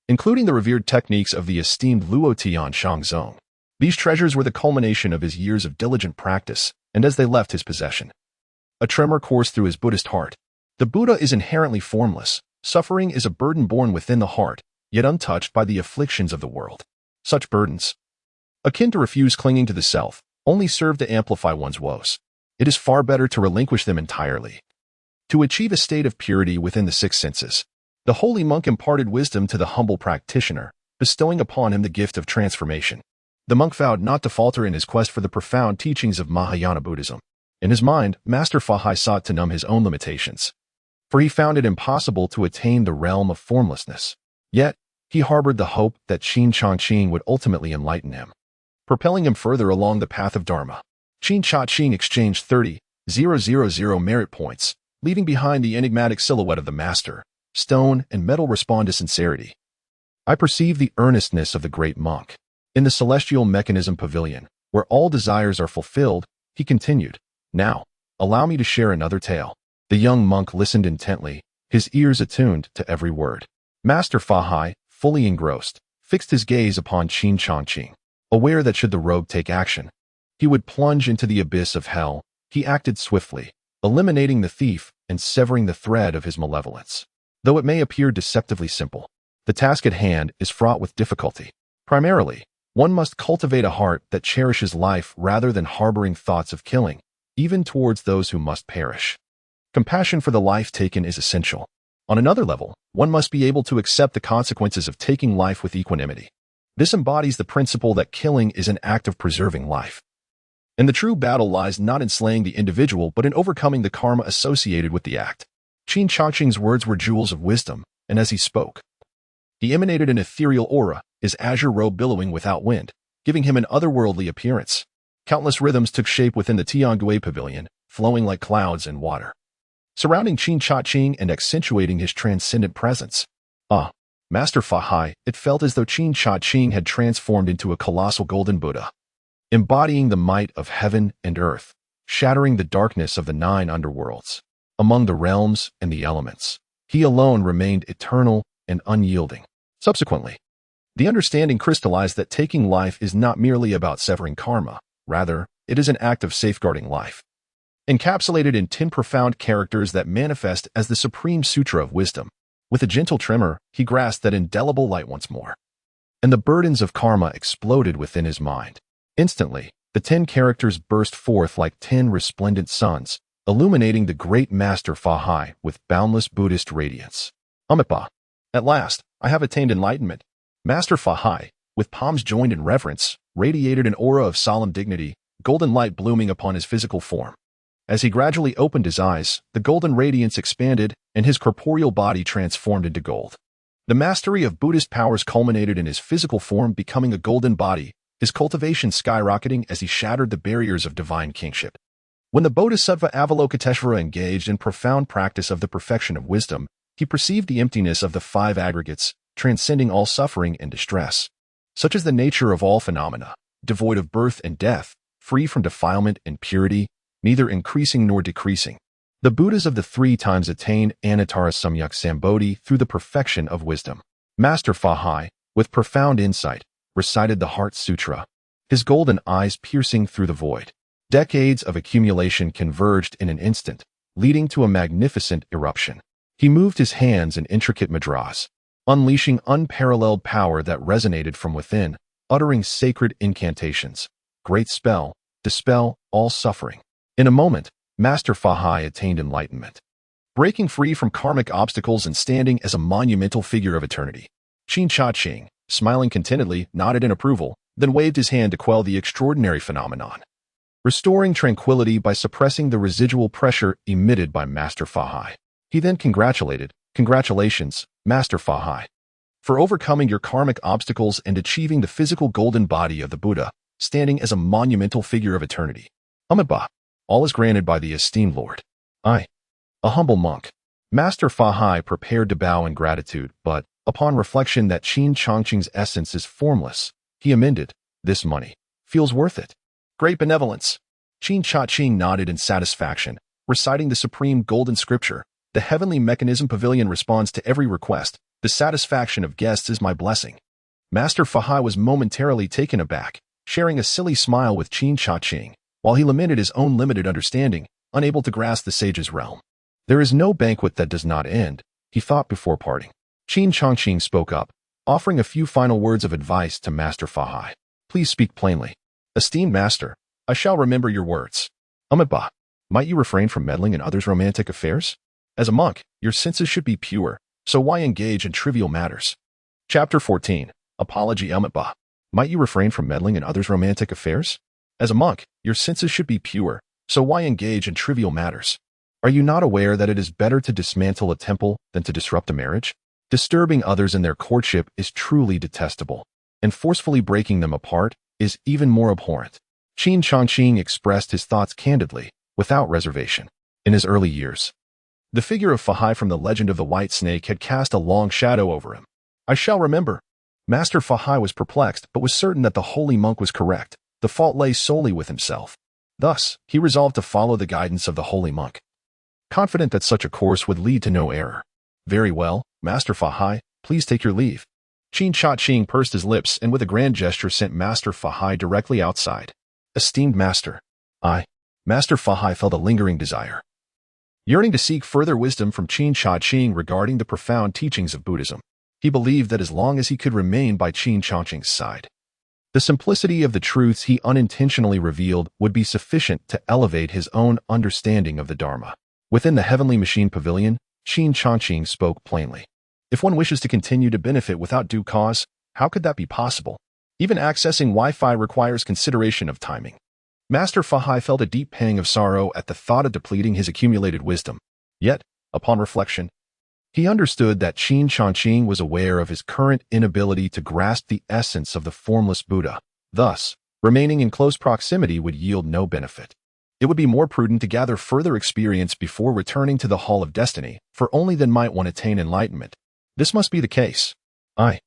A: including the revered techniques of the esteemed Luo Tian Shangzong. These treasures were the culmination of his years of diligent practice, and as they left his possession, a tremor coursed through his Buddhist heart. The Buddha is inherently formless. Suffering is a burden born within the heart, yet untouched by the afflictions of the world. Such burdens, akin to refuse clinging to the self, only serve to amplify one's woes. It is far better to relinquish them entirely. To achieve a state of purity within the 6 senses, the holy monk imparted wisdom to the humble practitioner, bestowing upon him the gift of transformation. The monk vowed not to falter in his quest for the profound teachings of Mahayana Buddhism. In his mind, Master Fa sought to numb his own limitations, for he found it impossible to attain the realm of formlessness. Yet, he harbored the hope that Qin Changqing would ultimately enlighten him, propelling him further along the path of Dharma. Qin Changqing exchanged 30,000 merit points, leaving behind the enigmatic silhouette of the master. Stone and metal respond to sincerity. I perceive the earnestness of the great monk. In the Celestial Mechanism Pavilion, where all desires are fulfilled, he continued, now, allow me to share another tale. The young monk listened intently, his ears attuned to every word. Master Fa, fully engrossed, fixed his gaze upon Qin Changqing. Aware that should the rogue take action, he would plunge into the abyss of hell, he acted swiftly, eliminating the thief and severing the thread of his malevolence. Though it may appear deceptively simple, the task at hand is fraught with difficulty. Primarily, one must cultivate a heart that cherishes life rather than harboring thoughts of killing, even towards those who must perish. Compassion for the life taken is essential. On another level, one must be able to accept the consequences of taking life with equanimity. This embodies the principle that killing is an act of preserving life. And the true battle lies not in slaying the individual but in overcoming the karma associated with the act. Qin Changqing's words were jewels of wisdom, and as he spoke, he emanated an ethereal aura, his azure robe billowing without wind, giving him an otherworldly appearance. Countless rhythms took shape within the Tiangue Pavilion, flowing like clouds in water, surrounding Qin Changqing and accentuating his transcendent presence. Master Fa, it felt as though Qin Changqing had transformed into a colossal golden Buddha, embodying the might of heaven and earth, shattering the darkness of the 9 underworlds. Among the realms and the elements, he alone remained eternal and unyielding. Subsequently, the understanding crystallized that taking life is not merely about severing karma, rather, it is an act of safeguarding life. encapsulated in 10 profound characters that manifest as the Supreme Sutra of Wisdom. With a gentle tremor, he grasped that indelible light once more, and the burdens of karma exploded within his mind. Instantly, the 10 characters burst forth like 10 resplendent suns, illuminating the great Master Fa with boundless Buddhist radiance. Amipa. At last, I have attained enlightenment. Master Fa, with palms joined in reverence, radiated an aura of solemn dignity, golden light blooming upon his physical form. As he gradually opened his eyes, the golden radiance expanded, and his corporeal body transformed into gold. The mastery of Buddhist powers culminated in his physical form becoming a golden body, his cultivation skyrocketing as he shattered the barriers of divine kingship. When the Bodhisattva Avalokiteshvara engaged in profound practice of the perfection of wisdom, he perceived the emptiness of the 5 aggregates, transcending all suffering and distress. Such is the nature of all phenomena, devoid of birth and death, free from defilement and purity, neither increasing nor decreasing. The Buddhas of the 3 times attained Anuttara Samyak Sambodhi through the perfection of wisdom. Master Fa, with profound insight, recited the Heart Sutra, his golden eyes piercing through the void. Decades of accumulation converged in an instant, leading to a magnificent eruption. He moved his hands in intricate mudras, unleashing unparalleled power that resonated from within, uttering sacred incantations. Great spell, dispel all suffering. In a moment, Master Fa attained enlightenment, breaking free from karmic obstacles and standing as a monumental figure of eternity. Qin Changqing, smiling contentedly, nodded in approval, then waved his hand to quell the extraordinary phenomenon, restoring tranquility by suppressing the residual pressure emitted by Master Fa. He then congratulated, "Congratulations, Master Fa, for overcoming your karmic obstacles and achieving the physical golden body of the Buddha, standing as a monumental figure of eternity. Amitabha. All is granted by the esteemed Lord. I, a humble monk." Master Fa prepared to bow in gratitude, but, upon reflection that Qin Changqing's essence is formless, he amended, "This money feels worth it." Great benevolence. Qin Changqing nodded in satisfaction, reciting the supreme golden scripture. The heavenly Mechanism Pavilion responds to every request. The satisfaction of guests is my blessing. Master Fa was momentarily taken aback, sharing a silly smile with Qin Changqing, while he lamented his own limited understanding, unable to grasp the sage's realm. There is no banquet that does not end, he thought before parting. Qin Changqing spoke up, offering a few final words of advice to Master Fa. "Please speak plainly. Esteemed Master, I shall remember your words. Amitabha, might you refrain from meddling in others' romantic affairs? As a monk, your senses should be pure, so why engage in trivial matters?" Chapter 14. Apology. Amitabha, might you refrain from meddling in others' romantic affairs? As a monk, your senses should be pure, so why engage in trivial matters? Are you not aware that it is better to dismantle a temple than to disrupt a marriage? Disturbing others in their courtship is truly detestable, and forcefully breaking them apart is even more abhorrent. Qin Changqing expressed his thoughts candidly, without reservation. In his early years, the figure of Fa from the legend of the White Snake had cast a long shadow over him. "I shall remember." Master Fa was perplexed, but was certain that the holy monk was correct. The fault lay solely with himself. Thus, he resolved to follow the guidance of the holy monk, confident that such a course would lead to no error. "Very well, Master Fa, please take your leave." Qin Changqing pursed his lips and with a grand gesture sent Master Fa directly outside. "Esteemed Master, Master Fa felt a lingering desire, yearning to seek further wisdom from Qin Changqing regarding the profound teachings of Buddhism. He believed that as long as he could remain by Qin Changqing's side, the simplicity of the truths he unintentionally revealed would be sufficient to elevate his own understanding of the Dharma. Within the heavenly machine pavilion, Qin Changqing spoke plainly. If one wishes to continue to benefit without due cause, how could that be possible? Even accessing Wi-Fi requires consideration of timing. Master Fa felt a deep pang of sorrow at the thought of depleting his accumulated wisdom. Yet, upon reflection, he understood that Qin Changqing was aware of his current inability to grasp the essence of the formless Buddha. Thus, remaining in close proximity would yield no benefit. It would be more prudent to gather further experience before returning to the Hall of Destiny, for only then might one attain enlightenment. This must be the case. I,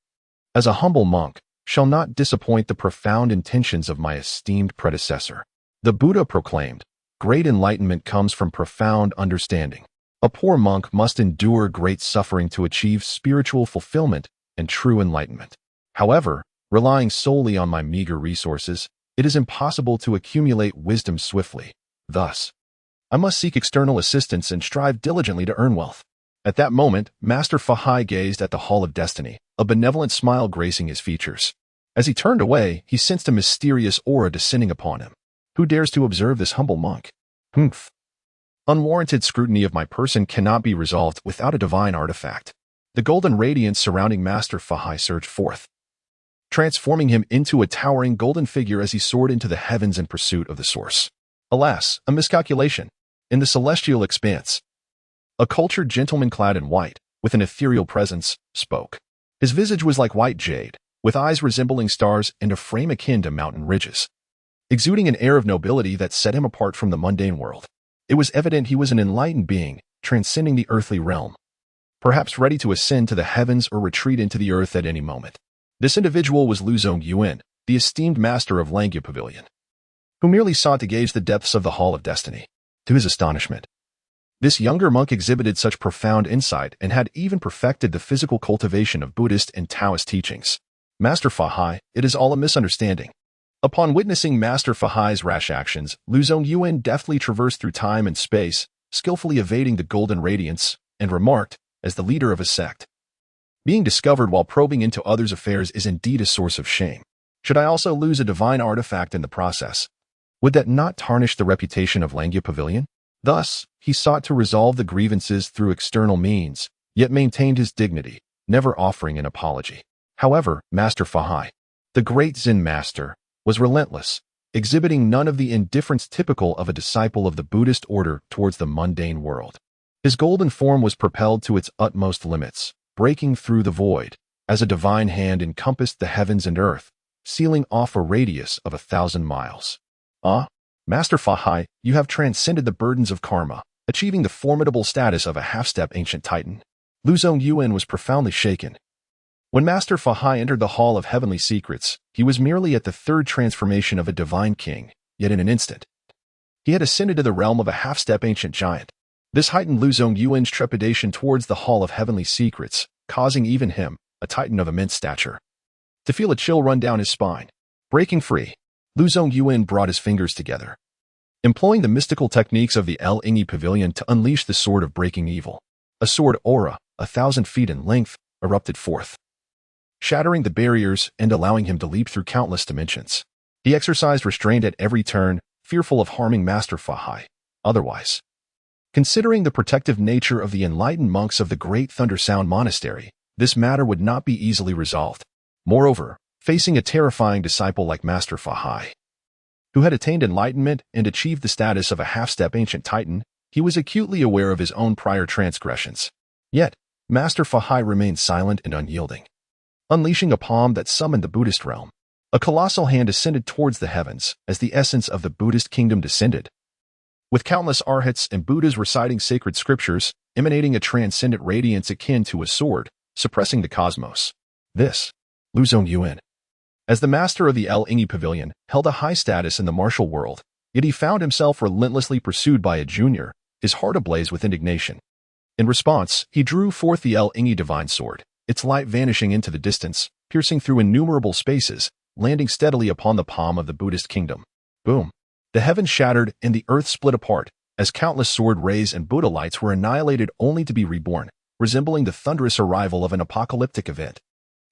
A: as a humble monk, shall not disappoint the profound intentions of my esteemed predecessor. The Buddha proclaimed, "Great enlightenment comes from profound understanding. A poor monk must endure great suffering to achieve spiritual fulfillment and true enlightenment. However, relying solely on my meager resources, it is impossible to accumulate wisdom swiftly. Thus, I must seek external assistance and strive diligently to earn wealth. At that moment, Master Fahai gazed at the Hall of Destiny, a benevolent smile gracing his features. As he turned away, he sensed a mysterious aura descending upon him. Who dares to observe this humble monk? Humph. Unwarranted scrutiny of my person cannot be resolved without a divine artifact. The golden radiance surrounding Master Fahai surged forth, transforming him into a towering golden figure as he soared into the heavens in pursuit of the source. Alas, a miscalculation. In the celestial expanse, a cultured gentleman clad in white, with an ethereal presence, spoke. His visage was like white jade, with eyes resembling stars and a frame akin to mountain ridges, exuding an air of nobility that set him apart from the mundane world. It was evident he was an enlightened being, transcending the earthly realm, perhaps ready to ascend to the heavens or retreat into the earth at any moment. This individual was Lu Zongyuan, the esteemed master of Langya Pavilion, who merely sought to gauge the depths of the Hall of Destiny. To his astonishment, this younger monk exhibited such profound insight and had even perfected the physical cultivation of Buddhist and Taoist teachings. Master Fahai, it is all a misunderstanding. Upon witnessing Master Fahai's rash actions, Lu Zongyuan deftly traversed through time and space, skillfully evading the golden radiance, and remarked, as the leader of a sect, being discovered while probing into others' affairs is indeed a source of shame. Should I also lose a divine artifact in the process? Would that not tarnish the reputation of Langya Pavilion? Thus, he sought to resolve the grievances through external means, yet maintained his dignity, never offering an apology. However, Master Fahai, the great Zen master, was relentless, exhibiting none of the indifference typical of a disciple of the Buddhist order towards the mundane world. His golden form was propelled to its utmost limits, breaking through the void, as a divine hand encompassed the heavens and earth, sealing off a radius of 1,000 miles. Master Fahai, you have transcended the burdens of karma, achieving the formidable status of a half-step ancient titan. Lu Zongyuan was profoundly shaken. When Master Fahai entered the Hall of Heavenly Secrets, he was merely at the third transformation of a divine king, yet in an instant, he had ascended to the realm of a half-step ancient giant. This heightened Lu Zongyuan's trepidation towards the Hall of Heavenly Secrets, causing even him, a titan of immense stature, to feel a chill run down his spine. Breaking free, Lu Zongyuan brought his fingers together, employing the mystical techniques of the El Ingi Pavilion to unleash the sword of breaking evil. A sword aura, 1,000 feet in length, erupted forth, shattering the barriers and allowing him to leap through countless dimensions. He exercised restraint at every turn, fearful of harming Master Fahai. Otherwise, considering the protective nature of the enlightened monks of the Great Thunder Sound Monastery, this matter would not be easily resolved. Moreover, facing a terrifying disciple like Master Fahai, who had attained enlightenment and achieved the status of a half-step ancient titan, he was acutely aware of his own prior transgressions. Yet, Master Fahai remained silent and unyielding. Unleashing a palm that summoned the Buddhist realm, a colossal hand ascended towards the heavens as the essence of the Buddhist kingdom descended, with countless arhats and Buddhas reciting sacred scriptures, emanating a transcendent radiance akin to a sword, suppressing the cosmos. This, Lu Zongyuan, as the master of the El Ingi Pavilion, held a high status in the martial world, yet he found himself relentlessly pursued by a junior, his heart ablaze with indignation. In response, he drew forth the El Ingi divine sword, its light vanishing into the distance, piercing through innumerable spaces, landing steadily upon the palm of the Buddhist kingdom. Boom! The heavens shattered and the earth split apart, as countless sword rays and Buddha lights were annihilated only to be reborn, resembling the thunderous arrival of an apocalyptic event.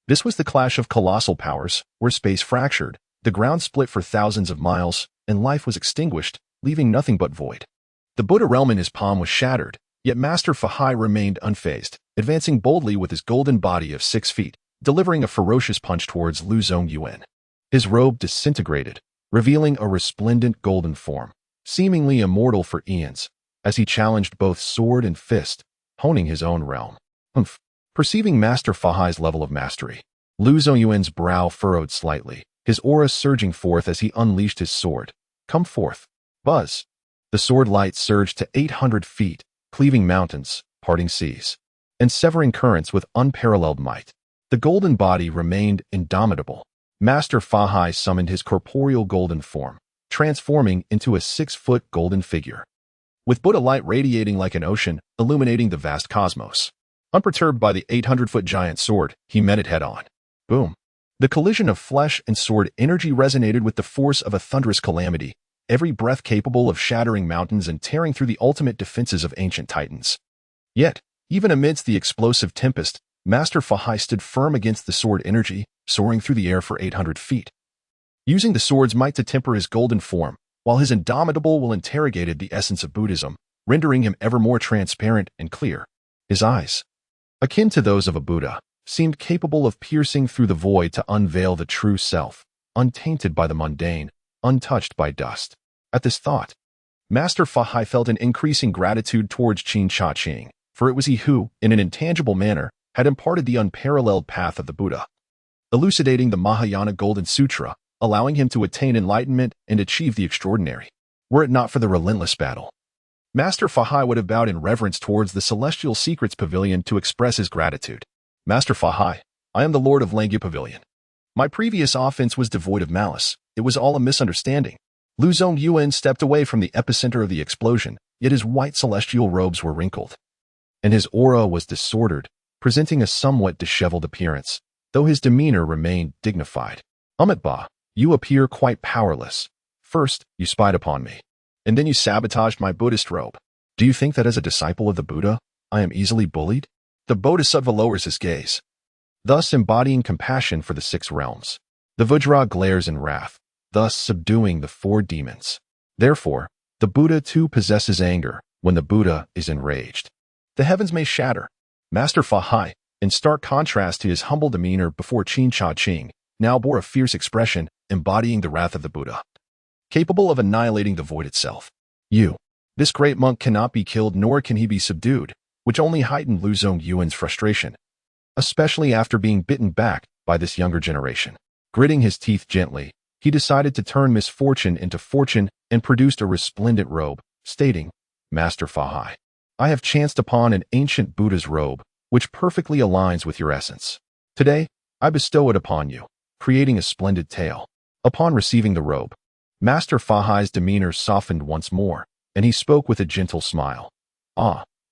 A: This was the clash of colossal powers, where space fractured, the ground split for thousands of miles, and life was extinguished, leaving nothing but void. The Buddha realm in his palm was shattered, yet Master Fahai remained unfazed, advancing boldly with his golden body of 6 feet, delivering a ferocious punch towards Lu Zongyuan. His robe disintegrated, revealing a resplendent golden form, seemingly immortal for eons, as he challenged both sword and fist, honing his own realm. Humph! Perceiving Master Fahai's level of mastery, Lu Zongyuan's brow furrowed slightly, his aura surging forth as he unleashed his sword. Come forth. Buzz! The sword light surged to 800 feet, cleaving mountains, parting seas, and severing currents with unparalleled might. The golden body remained indomitable. Master Fahai summoned his corporeal golden form, transforming into a 6-foot golden figure, with Buddha light radiating like an ocean, illuminating the vast cosmos. Unperturbed by the 800-foot giant sword, he met it head-on. Boom! The collision of flesh and sword energy resonated with the force of a thunderous calamity, every breath capable of shattering mountains and tearing through the ultimate defenses of ancient titans. Yet, even amidst the explosive tempest, Master Fahai stood firm against the sword energy, soaring through the air for 800 feet. Using the sword's might to temper his golden form, while his indomitable will interrogated the essence of Buddhism, rendering him ever more transparent and clear. His eyes, akin to those of a Buddha, seemed capable of piercing through the void to unveil the true self, untainted by the mundane, untouched by dust. At this thought, Master Fahai felt an increasing gratitude towards Qin Changqing, for it was he who, in an intangible manner, had imparted the unparalleled path of the Buddha, elucidating the Mahayana Golden Sutra, allowing him to attain enlightenment and achieve the extraordinary. Were it not for the relentless battle, Master Fahai would have bowed in reverence towards the Celestial Secrets Pavilion to express his gratitude. Master Fahai, I am the Lord of Langya Pavilion. My previous offense was devoid of malice. It was all a misunderstanding. Lu Zongyuan stepped away from the epicenter of the explosion, yet his white celestial robes were wrinkled, and his aura was disordered, presenting a somewhat disheveled appearance, though his demeanor remained dignified. Ba, you appear quite powerless. First, you spied upon me, and then you sabotaged my Buddhist robe. Do you think that as a disciple of the Buddha, I am easily bullied? The Bodhisattva lowers his gaze, thus embodying compassion for the 6 realms. The Vajra glares in wrath, thus subduing the 4 demons. Therefore, the Buddha too possesses anger when the Buddha is enraged. The heavens may shatter. Master Fahai, in stark contrast to his humble demeanor before Qin Changqing, now bore a fierce expression, embodying the wrath of the Buddha, capable of annihilating the void itself. This great monk cannot be killed nor can he be subdued, which only heightened Lu Zongyuan's frustration, especially after being bitten back by this younger generation. Gritting his teeth gently, he decided to turn misfortune into fortune and produced a resplendent robe, stating, Master Fahai, I have chanced upon an ancient Buddha's robe, which perfectly aligns with your essence. Today, I bestow it upon you, creating a splendid tale. Upon receiving the robe, Master Fahai's demeanor softened once more, and he spoke with a gentle smile.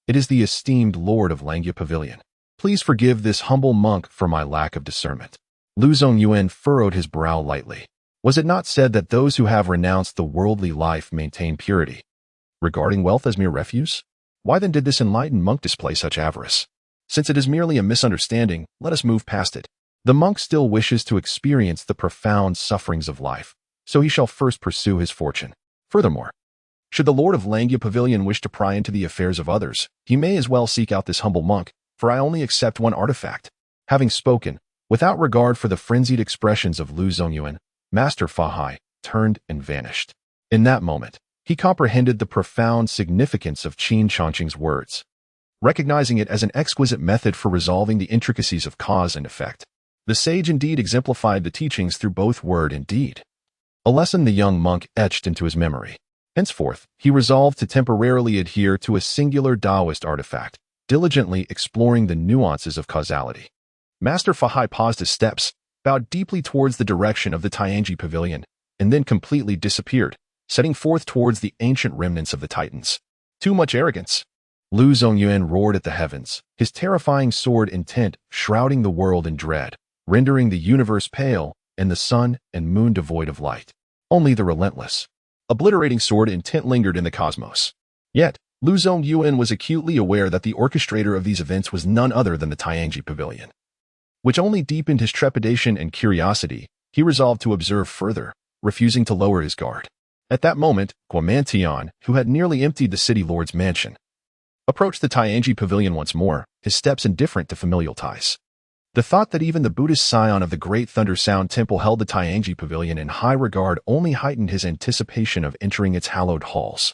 A: It is the esteemed Lord of Langya Pavilion. Please forgive this humble monk for my lack of discernment. Lu Zongyuan furrowed his brow lightly. Was it not said that those who have renounced the worldly life maintain purity? Regarding wealth as mere refuse? Why then did this enlightened monk display such avarice? Since it is merely a misunderstanding, let us move past it. The monk still wishes to experience the profound sufferings of life, so he shall first pursue his fortune. Furthermore, should the Lord of Langya Pavilion wish to pry into the affairs of others, he may as well seek out this humble monk, for I only accept one artifact. Having spoken, without regard for the frenzied expressions of Lu Zongyuan, Master Fahai turned and vanished. In that moment, he comprehended the profound significance of Qin Changqing's words, recognizing it as an exquisite method for resolving the intricacies of cause and effect. The sage indeed exemplified the teachings through both word and deed, a lesson the young monk etched into his memory. Henceforth, he resolved to temporarily adhere to a singular Taoist artifact, diligently exploring the nuances of causality. Master Fahai paused his steps, bowed deeply towards the direction of the Tianji Pavilion, and then completely disappeared, setting forth towards the ancient remnants of the Titans. Too much arrogance. Lu Zongyuan roared at the heavens, his terrifying sword intent shrouding the world in dread, rendering the universe pale and the sun and moon devoid of light. Only the relentless, obliterating sword intent lingered in the cosmos. Yet, Lu Zongyuan was acutely aware that the orchestrator of these events was none other than the Tianji Pavilion, which only deepened his trepidation and curiosity. He resolved to observe further, refusing to lower his guard. At that moment, Guomantian, who had nearly emptied the city lord's mansion, approached the Tianji Pavilion once more, his steps indifferent to familial ties. The thought that even the Buddhist scion of the Great Thunder Sound Temple held the Tianji Pavilion in high regard only heightened his anticipation of entering its hallowed halls.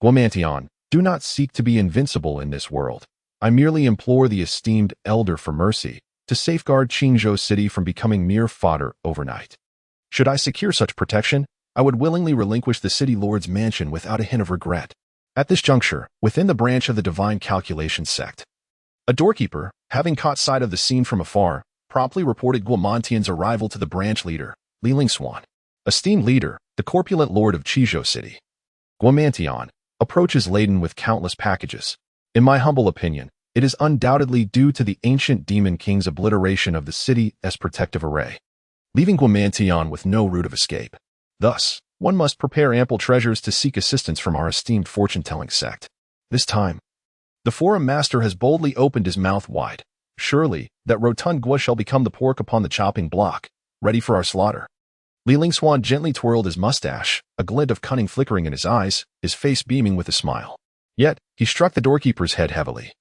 A: Guomantian, do not seek to be invincible in this world. I merely implore the esteemed elder for mercy, to safeguard Qingzhou City from becoming mere fodder overnight. Should I secure such protection, I would willingly relinquish the city lord's mansion without a hint of regret. At this juncture, within the branch of the Divine Calculation Sect, a doorkeeper, having caught sight of the scene from afar, promptly reported Guomantian's arrival to the branch leader, Li Lingswan. Esteemed leader, the corpulent lord of Qizhou City, Guomantian, approaches laden with countless packages. In my humble opinion, it is undoubtedly due to the ancient demon king's obliteration of the city as protective array, leaving Guomantian with no route of escape. Thus, one must prepare ample treasures to seek assistance from our esteemed fortune-telling sect. This time, the forum master has boldly opened his mouth wide. Surely, that rotund Gua shall become the pork upon the chopping block, ready for our slaughter. Li Lingswan gently twirled his mustache, a glint of cunning flickering in his eyes, his face beaming with a smile. Yet, he struck the doorkeeper's head heavily,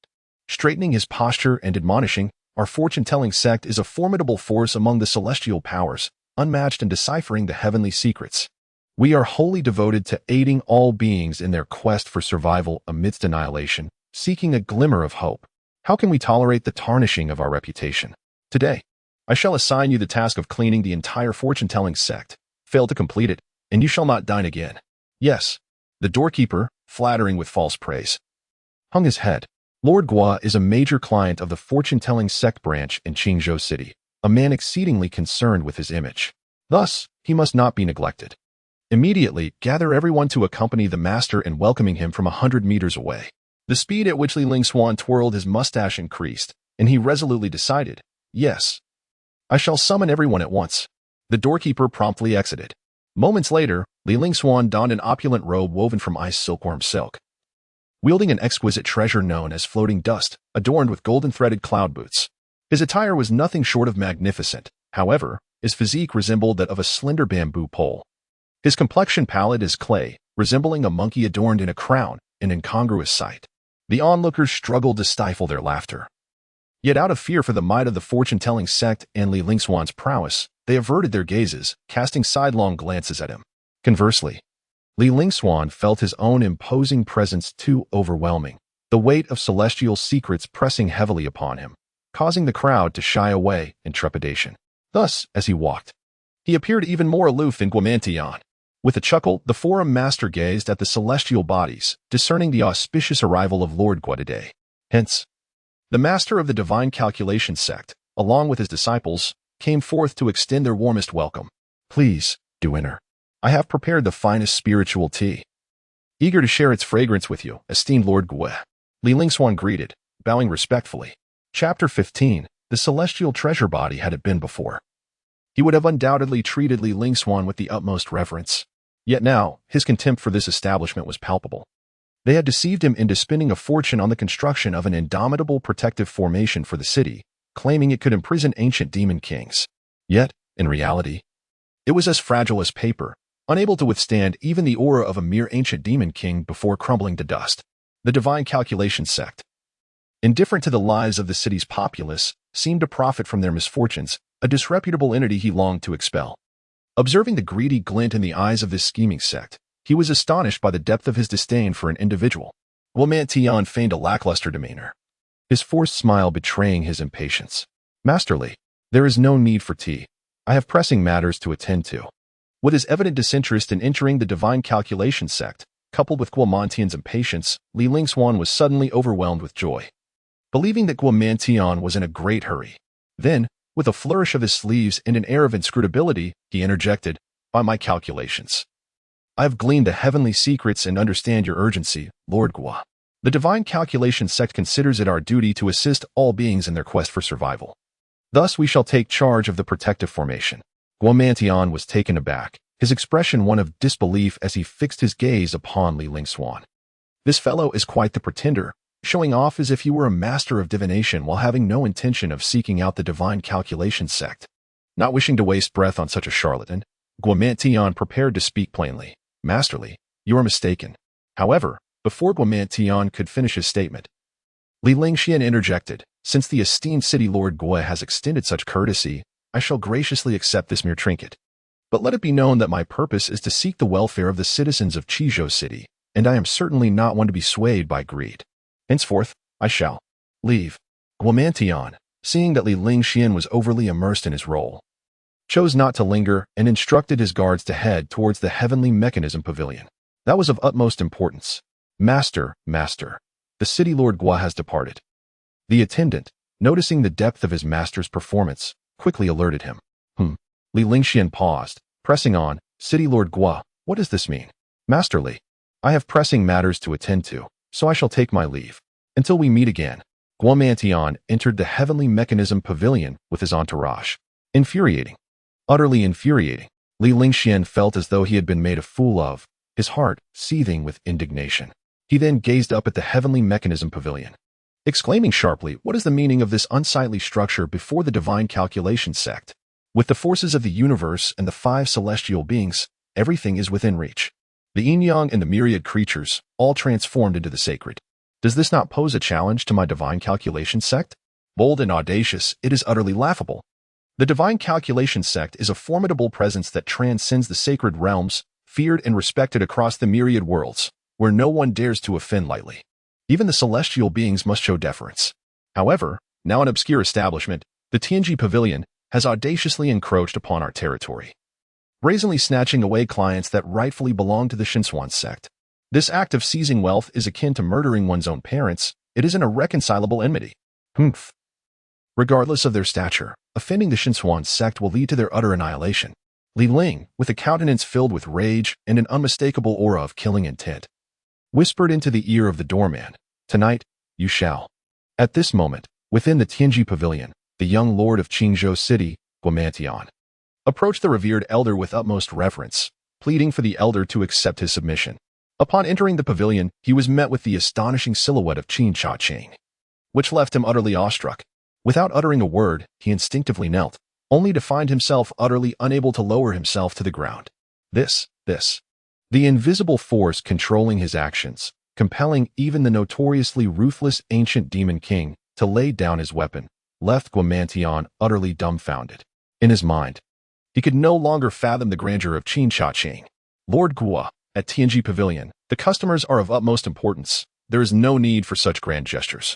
A: straightening his posture and admonishing, "Our fortune-telling sect is a formidable force among the celestial powers, unmatched in deciphering the heavenly secrets. We are wholly devoted to aiding all beings in their quest for survival amidst annihilation, seeking a glimmer of hope. How can we tolerate the tarnishing of our reputation? Today, I shall assign you the task of cleaning the entire fortune-telling sect. Fail to complete it, and you shall not dine again." Yes, the doorkeeper, flattering with false praise, hung his head. Lord Gua is a major client of the fortune-telling sect branch in Qingzhou City, a man exceedingly concerned with his image. Thus, he must not be neglected. Immediately, gather everyone to accompany the master in welcoming him from 100 meters away. The speed at which Li Lingswan twirled his mustache increased, and he resolutely decided, "Yes, I shall summon everyone at once." The doorkeeper promptly exited. Moments later, Li Lingswan donned an opulent robe woven from ice silkworm silk, wielding an exquisite treasure known as floating dust, adorned with golden-threaded cloud boots. His attire was nothing short of magnificent. However, his physique resembled that of a slender bamboo pole. His complexion pallid as clay, resembling a monkey adorned in a crown, an incongruous sight. The onlookers struggled to stifle their laughter. Yet out of fear for the might of the fortune-telling sect and Li Lingswan's prowess, they averted their gazes, casting sidelong glances at him. Conversely, Li Lingswan felt his own imposing presence too overwhelming, the weight of celestial secrets pressing heavily upon him, causing the crowd to shy away in trepidation. Thus, as he walked, he appeared even more aloof than Guamantian. With a chuckle, the forum master gazed at the celestial bodies, discerning the auspicious arrival of Lord Gua today. Hence, the master of the divine calculation sect, along with his disciples, came forth to extend their warmest welcome. "Please, do enter. I have prepared the finest spiritual tea, eager to share its fragrance with you, esteemed Lord Gua." Li Lingswan greeted, bowing respectfully. Chapter 15. The celestial treasure body had it been before, he would have undoubtedly treated Li Lingswan with the utmost reverence. Yet now, his contempt for this establishment was palpable. They had deceived him into spending a fortune on the construction of an indomitable protective formation for the city, claiming it could imprison ancient demon kings. Yet, in reality, it was as fragile as paper, unable to withstand even the aura of a mere ancient demon king before crumbling to dust. The divine calculation sect, indifferent to the lives of the city's populace, seemed to profit from their misfortunes, a disreputable entity he longed to expel. Observing the greedy glint in the eyes of this scheming sect, he was astonished by the depth of his disdain for an individual. Guamantian feigned a lackluster demeanor, his forced smile betraying his impatience. "Masterly, there is no need for tea. I have pressing matters to attend to." With his evident disinterest in entering the divine calculation sect, coupled with Guamantian's impatience, Li Lingswan was suddenly overwhelmed with joy, believing that Guamantian was in a great hurry. Then, with a flourish of his sleeves and an air of inscrutability, he interjected, "By my calculations, I have gleaned the heavenly secrets and understand your urgency, Lord Gua. The divine calculation sect considers it our duty to assist all beings in their quest for survival. Thus we shall take charge of the protective formation." Guamantian was taken aback, his expression one of disbelief as he fixed his gaze upon Li Lingswan. This fellow is quite the pretender, showing off as if he were a master of divination while having no intention of seeking out the divine calculation sect. Not wishing to waste breath on such a charlatan, Guamantian prepared to speak plainly. "Masterly, you are mistaken." However, before Guamantian could finish his statement, Li Lingshian interjected, "Since the esteemed city Lord Gua has extended such courtesy, I shall graciously accept this mere trinket. But let it be known that my purpose is to seek the welfare of the citizens of Qizhou City, and I am certainly not one to be swayed by greed. Henceforth, I shall leave." Guamantian, seeing that Li Lingshian was overly immersed in his role, chose not to linger and instructed his guards to head towards the heavenly Mechanism Pavilion. That was of utmost importance. Master, the city Lord Gua has departed." The attendant, noticing the depth of his master's performance, quickly alerted him. Li Lingshian paused, pressing on, "City Lord Gua, what does this mean?" "Masterly, I have pressing matters to attend to, so I shall take my leave. Until we meet again." Guamantian entered the heavenly Mechanism Pavilion with his entourage. Infuriating. Utterly infuriating. Li Lingxian felt as though he had been made a fool of, his heart seething with indignation. He then gazed up at the heavenly Mechanism Pavilion, exclaiming sharply, "What is the meaning of this unsightly structure before the Divine Calculation Sect? With the forces of the universe and the 5 celestial beings, everything is within reach. The yin-yang and the myriad creatures, all transformed into the sacred. Does this not pose a challenge to my Divine Calculation Sect? Bold and audacious, it is utterly laughable. The Divine Calculation Sect is a formidable presence that transcends the sacred realms, feared and respected across the myriad worlds, where no one dares to offend lightly. Even the celestial beings must show deference. However, now an obscure establishment, the Tianji Pavilion, has audaciously encroached upon our territory, brazenly snatching away clients that rightfully belong to the Shinsuan sect. This act of seizing wealth is akin to murdering one's own parents. It is an irreconcilable enmity. Humph. Regardless of their stature, offending the Shinsuan sect will lead to their utter annihilation." Li Ling, with a countenance filled with rage and an unmistakable aura of killing intent, whispered into the ear of the doorman, "Tonight, you shall." At this moment, within the Tianji Pavilion, the young lord of Qingzhou City, Guomantian, approached the revered elder with utmost reverence, pleading for the elder to accept his submission. Upon entering the pavilion, he was met with the astonishing silhouette of Qin Changqing, which left him utterly awestruck. Without uttering a word, he instinctively knelt, only to find himself utterly unable to lower himself to the ground. The invisible force controlling his actions, compelling even the notoriously ruthless ancient demon king to lay down his weapon, left Guomantian utterly dumbfounded. In his mind, he could no longer fathom the grandeur of Qin Changqing. "Lord Guo, at Tianji Pavilion, the customers are of utmost importance. There is no need for such grand gestures."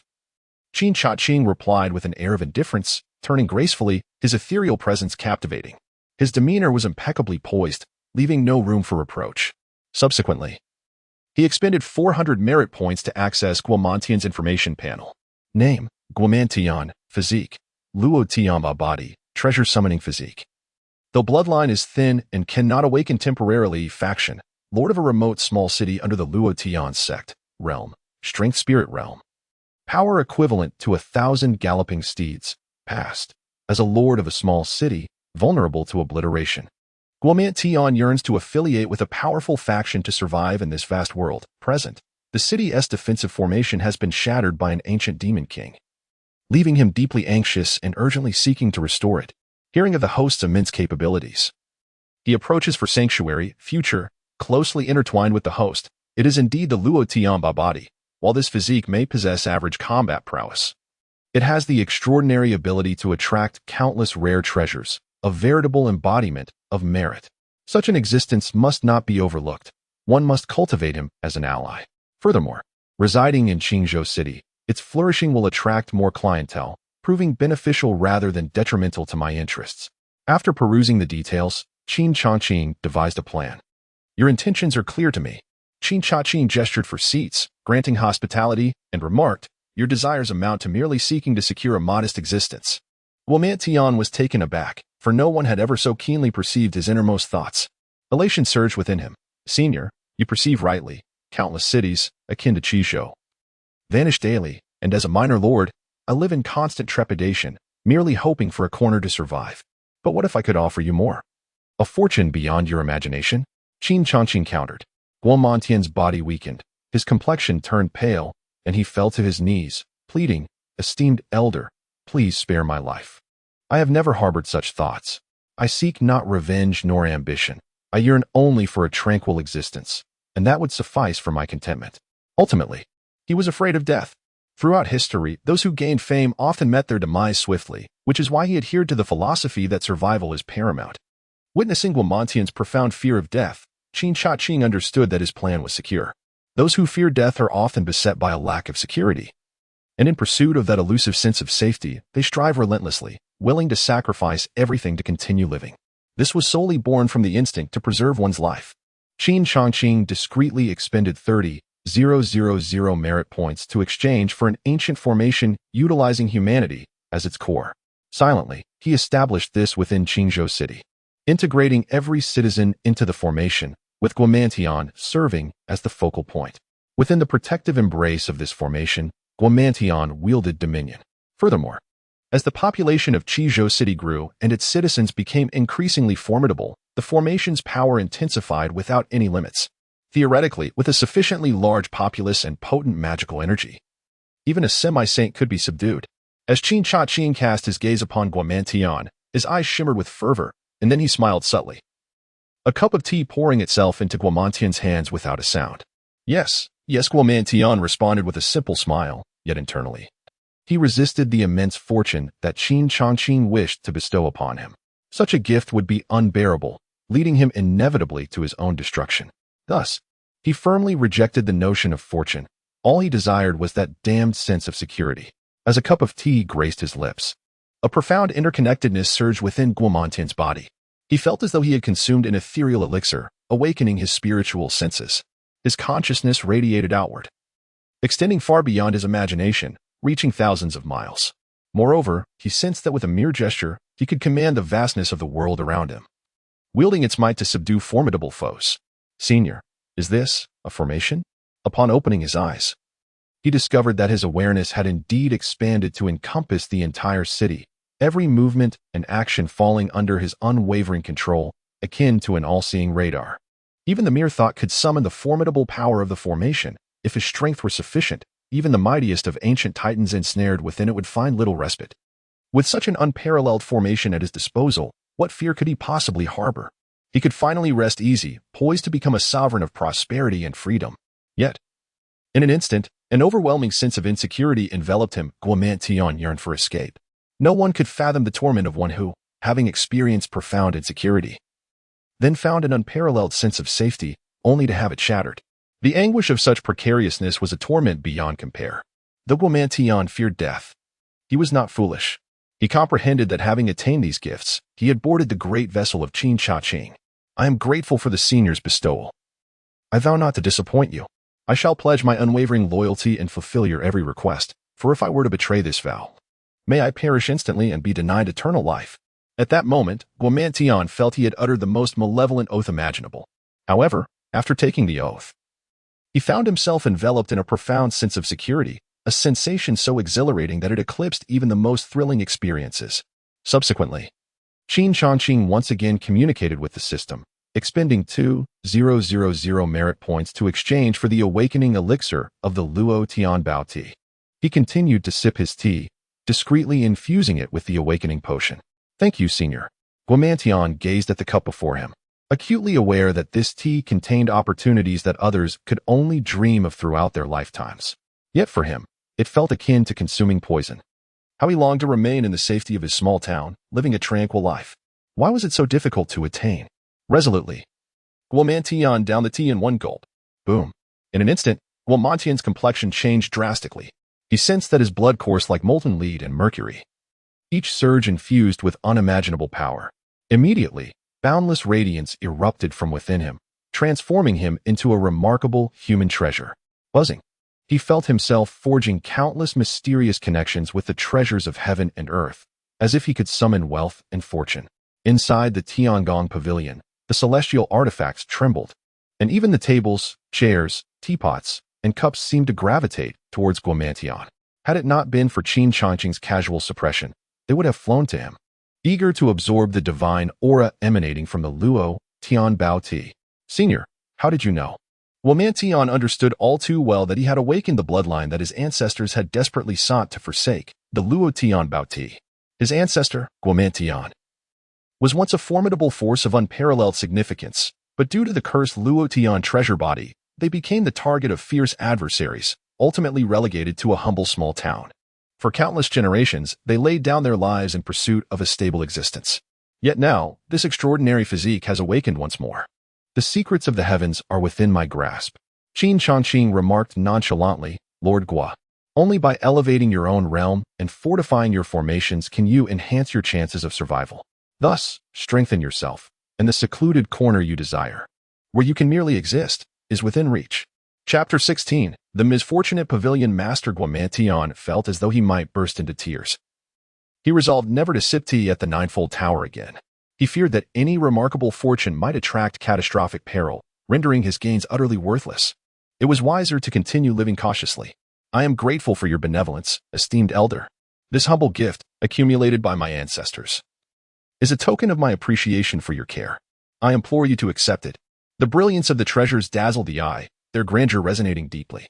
A: Qin Changqing replied with an air of indifference, turning gracefully, his ethereal presence captivating. His demeanor was impeccably poised, leaving no room for reproach. Subsequently, he expended 400 merit points to access Guomantian's information panel. Name: Guomantian, physique, Luo Tiamba body, treasure summoning physique. Though bloodline is thin and cannot awaken temporarily, faction, lord of a remote small city under the Luo Tian sect, realm, strength spirit realm. Power equivalent to 1,000 galloping steeds, past, as a lord of a small city, vulnerable to obliteration. Guomantian yearns to affiliate with a powerful faction to survive in this vast world. Present, the city's defensive formation has been shattered by an ancient demon king, leaving him deeply anxious and urgently seeking to restore it. Hearing of the host's immense capabilities, he approaches for sanctuary, future, closely intertwined with the host. It is indeed the Luo Tiamba body. While this physique may possess average combat prowess, it has the extraordinary ability to attract countless rare treasures, a veritable embodiment of merit. Such an existence must not be overlooked. One must cultivate him as an ally. Furthermore, residing in Qingzhou City, its flourishing will attract more clientele, proving beneficial rather than detrimental to my interests. After perusing the details, Qin Changqing devised a plan. "Your intentions are clear to me." Qin Changqing gestured for seats, granting hospitality, and remarked, "Your desires amount to merely seeking to secure a modest existence." Guomantian was taken aback, for no one had ever so keenly perceived his innermost thoughts. Elation surged within him. "Senior, you perceive rightly. Countless cities, akin to Qizhou, vanish daily, and as a minor lord, I live in constant trepidation, merely hoping for a corner to survive. But what if I could offer you more? A fortune beyond your imagination?" Qin Changqing countered. Guomantian's body weakened, his complexion turned pale, and he fell to his knees, pleading, "Esteemed elder, please spare my life. I have never harbored such thoughts. I seek not revenge nor ambition. I yearn only for a tranquil existence, and that would suffice for my contentment." Ultimately, he was afraid of death. Throughout history, those who gained fame often met their demise swiftly, which is why he adhered to the philosophy that survival is paramount. Witnessing Guomantian's profound fear of death, Qin Changqing understood that his plan was secure. Those who fear death are often beset by a lack of security, and in pursuit of that elusive sense of safety, they strive relentlessly, willing to sacrifice everything to continue living. This was solely born from the instinct to preserve one's life. Qin Changqing discreetly expended 30,000 merit points to exchange for an ancient formation utilizing humanity as its core. Silently, he established this within Qingzhou City, integrating every citizen into the formation, with Guomantian serving as the focal point. Within the protective embrace of this formation, Guomantian wielded dominion. Furthermore, as the population of Qizhou City grew and its citizens became increasingly formidable, The formation's power intensified without any limits. Theoretically, with a sufficiently large populace and potent magical energy, even a semi-saint could be subdued. As Qin Changqing cast his gaze upon Guomantian, his eyes shimmered with fervor, and then he smiled subtly. A cup of tea pouring itself into Guomantian's hands without a sound. Yes, Guomantian responded with a simple smile, yet internally. He resisted the immense fortune that Qin Changqing wished to bestow upon him. Such a gift would be unbearable, leading him inevitably to his own destruction. Thus, he firmly rejected the notion of fortune. All he desired was that damned sense of security. As a cup of tea graced his lips, a profound interconnectedness surged within Guomantian's body. He felt as though he had consumed an ethereal elixir, awakening his spiritual senses. His consciousness radiated outward, extending far beyond his imagination, reaching thousands of miles. Moreover, he sensed that with a mere gesture, he could command the vastness of the world around him, wielding its might to subdue formidable foes. Senior, is this a formation? Upon opening his eyes, he discovered that his awareness had indeed expanded to encompass the entire city, every movement and action falling under his unwavering control, akin to an all-seeing radar. Even the mere thought could summon the formidable power of the formation. If his strength were sufficient, even the mightiest of ancient titans ensnared within it would find little respite. With such an unparalleled formation at his disposal, what fear could he possibly harbor? He could finally rest easy, poised to become a sovereign of prosperity and freedom. Yet, in an instant, an overwhelming sense of insecurity enveloped him. Guomantian yearned for escape. No one could fathom the torment of one who, having experienced profound insecurity, then found an unparalleled sense of safety, only to have it shattered. The anguish of such precariousness was a torment beyond compare. Though Guomantian feared death, he was not foolish. He comprehended that having attained these gifts, he had boarded the great vessel of Qin Changqing. I am grateful for the senior's bestowal. I vow not to disappoint you. I shall pledge my unwavering loyalty and fulfill your every request, for if I were to betray this vow, may I perish instantly and be denied eternal life. At that moment, Guomantian felt he had uttered the most malevolent oath imaginable. However, after taking the oath, he found himself enveloped in a profound sense of security, a sensation so exhilarating that it eclipsed even the most thrilling experiences. Subsequently, Qin Changqing once again communicated with the system, expending 2,000 merit points to exchange for the awakening elixir of the Luo Tianbao tea. He continued to sip his tea, discreetly infusing it with the awakening potion. Thank you, senior. Guomantian gazed at the cup before him, acutely aware that this tea contained opportunities that others could only dream of throughout their lifetimes. Yet for him, it felt akin to consuming poison. How he longed to remain in the safety of his small town, living a tranquil life. Why was it so difficult to attain? Resolutely, Guomantian downed the tea in one gulp. Boom. In an instant, Guomantian's complexion changed drastically. He sensed that his blood coursed like molten lead and mercury, each surge infused with unimaginable power. Immediately, boundless radiance erupted from within him, transforming him into a remarkable human treasure. Buzzing, he felt himself forging countless mysterious connections with the treasures of heaven and earth, as if he could summon wealth and fortune. Inside the Tiangong Pavilion, the celestial artifacts trembled, and even the tables, chairs, teapots, and cups seemed to gravitate towards Guomantian. Had it not been for Qin Changqing's casual suppression, they would have flown to him, eager to absorb the divine aura emanating from the Luo Tianbao tea. Senior, how did you know? Guomantian understood all too well that he had awakened the bloodline that his ancestors had desperately sought to forsake, the Luo Tianbao tea. His ancestor, Guomantian, was once a formidable force of unparalleled significance, but due to the cursed Luo Tian treasure body, they became the target of fierce adversaries, ultimately relegated to a humble small town. For countless generations, they laid down their lives in pursuit of a stable existence. Yet now, this extraordinary physique has awakened once more. The secrets of the heavens are within my grasp. Qin Changqing remarked nonchalantly, Lord Guo. Only by elevating your own realm and fortifying your formations can you enhance your chances of survival. Thus, strengthen yourself, and the secluded corner you desire, where you can merely exist, is within reach. Chapter 16. The Misfortunate Pavilion. Master Guomantian felt as though he might burst into tears. He resolved never to sip tea at the Ninefold Tower again. He feared that any remarkable fortune might attract catastrophic peril, rendering his gains utterly worthless. It was wiser to continue living cautiously. I am grateful for your benevolence, esteemed elder. This humble gift, accumulated by my ancestors, is a token of my appreciation for your care. I implore you to accept it. The brilliance of the treasures dazzled the eye, their grandeur resonating deeply.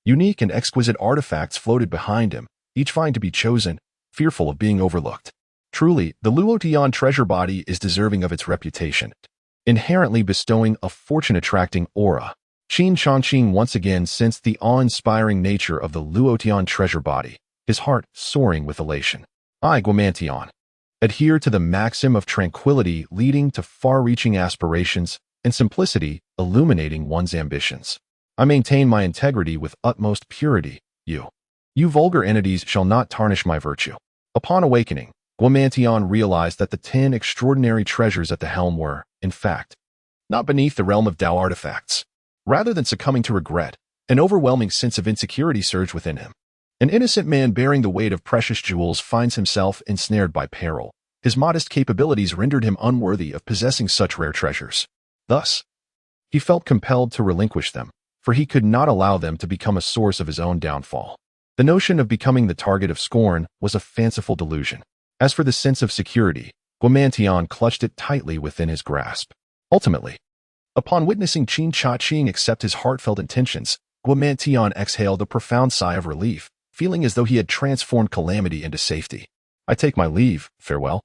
A: Unique and exquisite artifacts floated behind him, each fine to be chosen, fearful of being overlooked. Truly, the Luotian treasure body is deserving of its reputation, inherently bestowing a fortune-attracting aura. Qin Changqing once again sensed the awe-inspiring nature of the Luotian treasure body, his heart soaring with elation. I, Guomantion, adhere to the maxim of tranquility leading to far-reaching aspirations and simplicity illuminating one's ambitions. I maintain my integrity with utmost purity. You vulgar entities shall not tarnish my virtue. Upon awakening, Guomantion realized that the 10 extraordinary treasures at the helm were, in fact, not beneath the realm of Tao artifacts. Rather than succumbing to regret, an overwhelming sense of insecurity surged within him. An innocent man bearing the weight of precious jewels finds himself ensnared by peril. His modest capabilities rendered him unworthy of possessing such rare treasures. Thus, he felt compelled to relinquish them, for he could not allow them to become a source of his own downfall. The notion of becoming the target of scorn was a fanciful delusion. As for the sense of security, Guomantion clutched it tightly within his grasp. Ultimately, upon witnessing Qin Changqing accept his heartfelt intentions, Guomantion exhaled a profound sigh of relief, feeling as though he had transformed calamity into safety. I take my leave, farewell.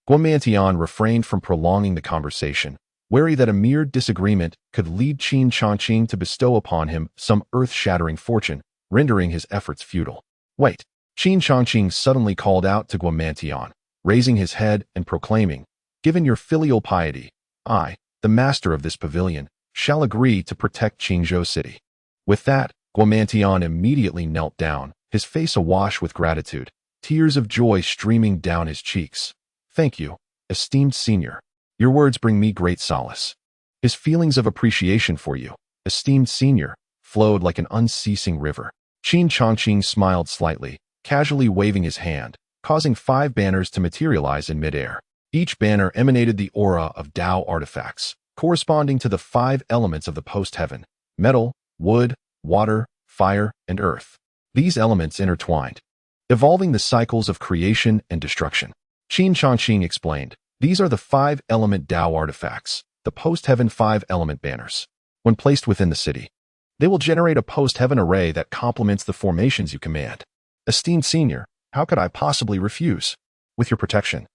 A: Guomantion refrained from prolonging the conversation, wary that a mere disagreement could lead Qin Changqing to bestow upon him some earth-shattering fortune, rendering his efforts futile. Wait! Qin Changqing suddenly called out to Guomantion, raising his head and proclaiming, given your filial piety, I, the master of this pavilion, shall agree to protect Qingzhou City. With that, Guomantion immediately knelt down, his face awash with gratitude, tears of joy streaming down his cheeks. Thank you, esteemed senior. Your words bring me great solace. His feelings of appreciation for you, esteemed senior, flowed like an unceasing river. Qin Changqing smiled slightly, casually waving his hand, causing 5 banners to materialize in midair. Each banner emanated the aura of Tao artifacts, corresponding to the 5 elements of the post-heaven: metal, wood, water, fire, and earth. These elements intertwined, evolving the cycles of creation and destruction. Qin Changqing explained, these are the 5-element Tao artifacts, the post-heaven 5-element banners. When placed within the city, they will generate a post-heaven array that complements the formations you command. Esteemed senior, how could I possibly refuse? With your protection.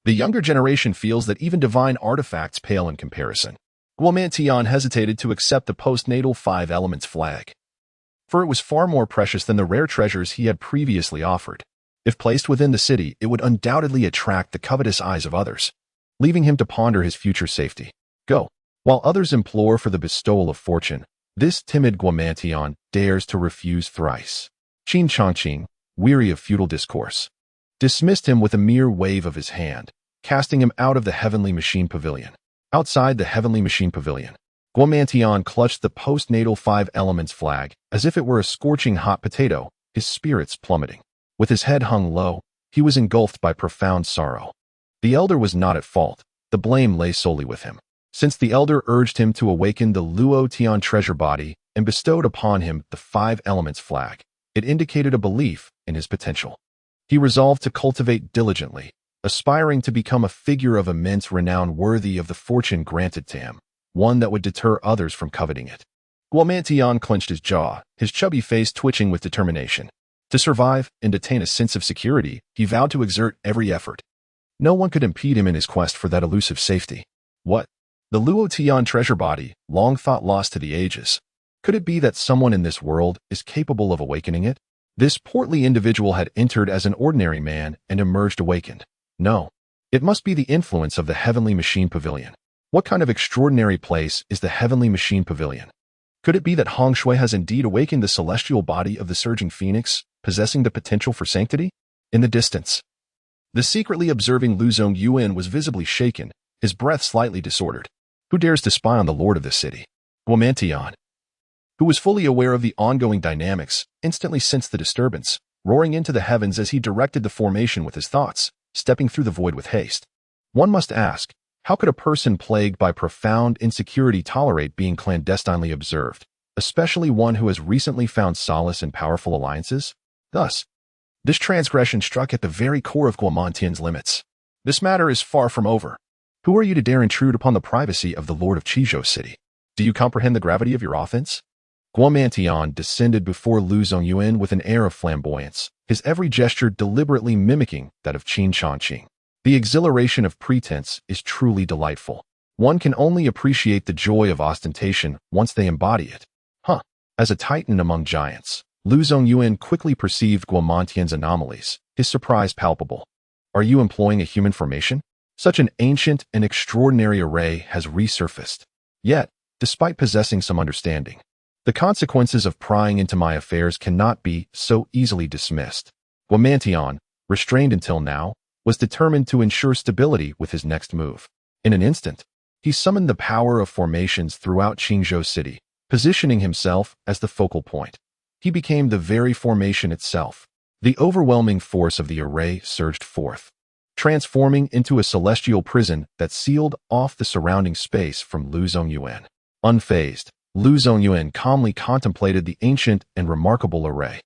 A: The younger generation feels that even divine artifacts pale in comparison. Guomantion hesitated to accept the postnatal 5 elements flag, for it was far more precious than the rare treasures he had previously offered. If placed within the city, it would undoubtedly attract the covetous eyes of others, leaving him to ponder his future safety. Go. While others implore for the bestowal of fortune, this timid Guomantion dares to refuse thrice. Qin Changqing, weary of futile discourse, dismissed him with a mere wave of his hand, casting him out of the Heavenly Machine Pavilion. Outside the Heavenly Machine Pavilion, Guomantion clutched the postnatal 5 elements flag as if it were a scorching hot potato, his spirits plummeting. With his head hung low, he was engulfed by profound sorrow. The elder was not at fault. The blame lay solely with him. Since the elder urged him to awaken the Luotian treasure body and bestowed upon him the 5 elements flag, it indicated a belief in his potential. He resolved to cultivate diligently, aspiring to become a figure of immense renown worthy of the fortune granted to him, one that would deter others from coveting it. Guomantion clenched his jaw, his chubby face twitching with determination. To survive and attain a sense of security, he vowed to exert every effort. No one could impede him in his quest for that elusive safety. What? The Luotian treasure body, long thought lost to the ages. Could it be that someone in this world is capable of awakening it? This portly individual had entered as an ordinary man and emerged awakened. No. It must be the influence of the Heavenly Machine Pavilion. What kind of extraordinary place is the Heavenly Machine Pavilion? Could it be that Hong Shui has indeed awakened the celestial body of the surging phoenix, possessing the potential for sanctity? In the distance, the secretly observing Lu Zongyuan was visibly shaken, his breath slightly disordered. Who dares to spy on the lord of this city? Guomantion, who was fully aware of the ongoing dynamics, instantly sensed the disturbance, roaring into the heavens as he directed the formation with his thoughts, stepping through the void with haste. One must ask, how could a person plagued by profound insecurity tolerate being clandestinely observed, especially one who has recently found solace in powerful alliances? Thus, this transgression struck at the very core of Guomantian's limits. This matter is far from over. Who are you to dare intrude upon the privacy of the Lord of Qizhou City? Do you comprehend the gravity of your offense? Guomantian descended before Lu Zongyuan with an air of flamboyance, his every gesture deliberately mimicking that of Qin Changqing. The exhilaration of pretense is truly delightful. One can only appreciate the joy of ostentation once they embody it. As a titan among giants, Lu Zongyuan quickly perceived Guomantian's anomalies, his surprise palpable. Are you employing a human formation? Such an ancient and extraordinary array has resurfaced. Yet, despite possessing some understanding, the consequences of prying into my affairs cannot be so easily dismissed. Guomantian, restrained until now, was determined to ensure stability with his next move. In an instant, he summoned the power of formations throughout Qingzhou City, positioning himself as the focal point. He became the very formation itself. The overwhelming force of the array surged forth, transforming into a celestial prison that sealed off the surrounding space from Lu Zongyuan. Unfazed, Lu Zongyuan calmly contemplated the ancient and remarkable array,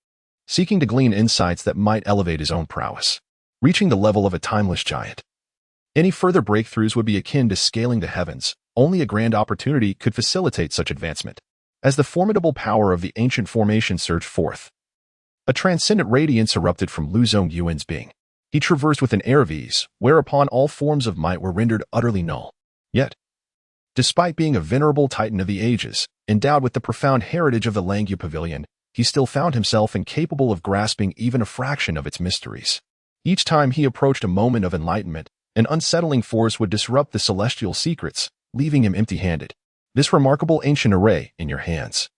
A: seeking to glean insights that might elevate his own prowess, reaching the level of a timeless giant. Any further breakthroughs would be akin to scaling the heavens. Only a grand opportunity could facilitate such advancement. As the formidable power of the ancient formation surged forth, a transcendent radiance erupted from Lu Zongyuan's being. He traversed with an air of ease, whereupon all forms of might were rendered utterly null. Yet, despite being a venerable titan of the ages, endowed with the profound heritage of the Langya Pavilion, he still found himself incapable of grasping even a fraction of its mysteries. Each time he approached a moment of enlightenment, an unsettling force would disrupt the celestial secrets, leaving him empty-handed. This remarkable ancient array in your hands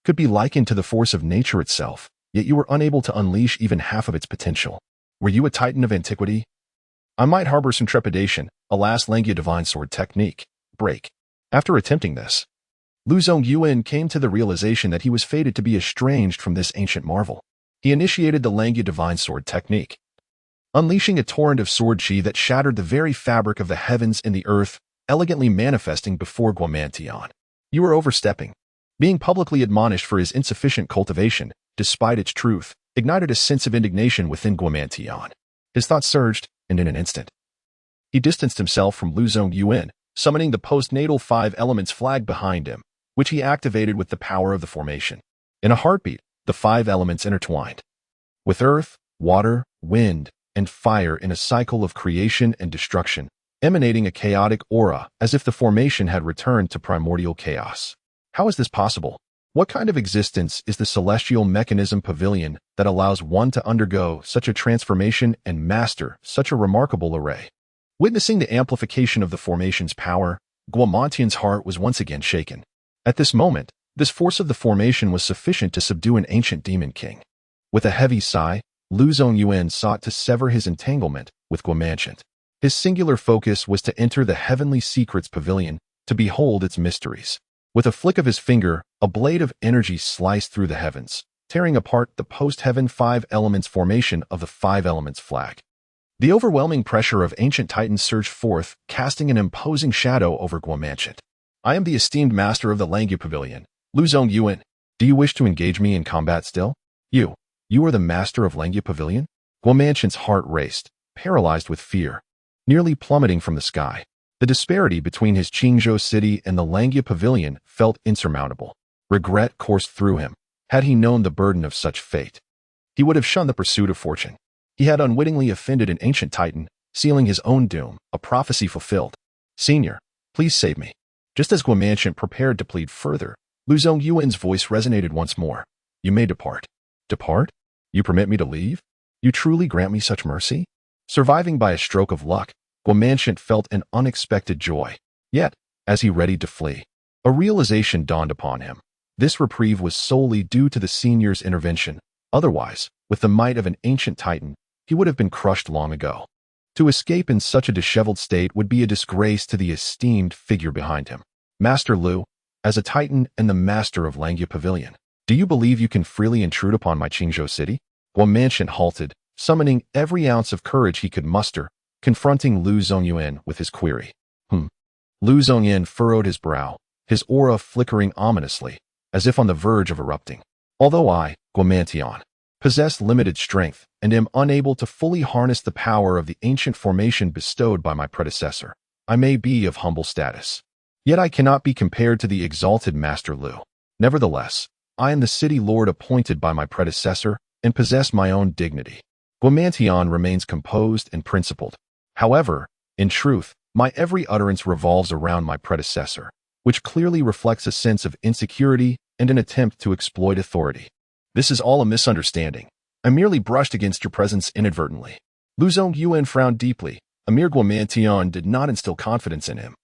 A: could be likened to the force of nature itself, yet you were unable to unleash even half of its potential. Were you a titan of antiquity? I might harbor some trepidation. Alas, Langya Divine Sword Technique. Break. After attempting this, Lu Zongyuan came to the realization that he was fated to be estranged from this ancient marvel. He initiated the Langya Divine Sword Technique, unleashing a torrent of sword chi that shattered the very fabric of the heavens and the earth, elegantly manifesting before Guomantian. You were overstepping. Being publicly admonished for his insufficient cultivation, despite its truth, ignited a sense of indignation within Guomantian. His thoughts surged, and in an instant, he distanced himself from Lu Zongyuan, summoning the postnatal 5 elements flag behind him, which he activated with the power of the formation. In a heartbeat, the 5 elements intertwined, with earth, water, wind, and fire in a cycle of creation and destruction, emanating a chaotic aura as if the formation had returned to primordial chaos. How is this possible? What kind of existence is the Celestial Mechanism Pavilion that allows one to undergo such a transformation and master such a remarkable array? Witnessing the amplification of the formation's power, Guomantian's heart was once again shaken. At this moment, this force of the formation was sufficient to subdue an ancient demon king. With a heavy sigh, Lu Zongyuan sought to sever his entanglement with Guomantian. His singular focus was to enter the Heavenly Secrets Pavilion to behold its mysteries. With a flick of his finger, a blade of energy sliced through the heavens, tearing apart the post-heaven 5 elements formation of the 5 elements flag. The overwhelming pressure of ancient titans surged forth, casting an imposing shadow over Guomantian. I am the esteemed master of the Langya Pavilion, Lu Zongyuan. Do you wish to engage me in combat still? You are the master of Langya Pavilion? Guomantian's heart raced, paralyzed with fear, nearly plummeting from the sky. The disparity between his Qingzhou City and the Langya Pavilion felt insurmountable. Regret coursed through him. Had he known the burden of such fate, he would have shunned the pursuit of fortune. He had unwittingly offended an ancient titan, sealing his own doom, a prophecy fulfilled. Senior, please save me. Just as Guomantian prepared to plead further, Lu Zongyuan's voice resonated once more. You may depart. Depart? You permit me to leave? You truly grant me such mercy? Surviving by a stroke of luck, Guomantian felt an unexpected joy. Yet, as he readied to flee, a realization dawned upon him. This reprieve was solely due to the senior's intervention. Otherwise, with the might of an ancient titan, he would have been crushed long ago. To escape in such a disheveled state would be a disgrace to the esteemed figure behind him. Master Lu, as a titan and the master of Langya Pavilion, do you believe you can freely intrude upon my Qingzhou City? Guomantian halted, summoning every ounce of courage he could muster, confronting Lu Zongyuan with his query. Lu Zongyuan furrowed his brow, his aura flickering ominously, as if on the verge of erupting. Although I, Guomantian, possess limited strength and am unable to fully harness the power of the ancient formation bestowed by my predecessor, I may be of humble status, yet I cannot be compared to the exalted Master Lu. Nevertheless, I am the city lord appointed by my predecessor and possess my own dignity. Guomantian remains composed and principled. However, in truth, my every utterance revolves around my predecessor, which clearly reflects a sense of insecurity and an attempt to exploit authority. This is all a misunderstanding. I merely brushed against your presence inadvertently. Lu Zongyuan frowned deeply. Emir Guomantian did not instill confidence in him.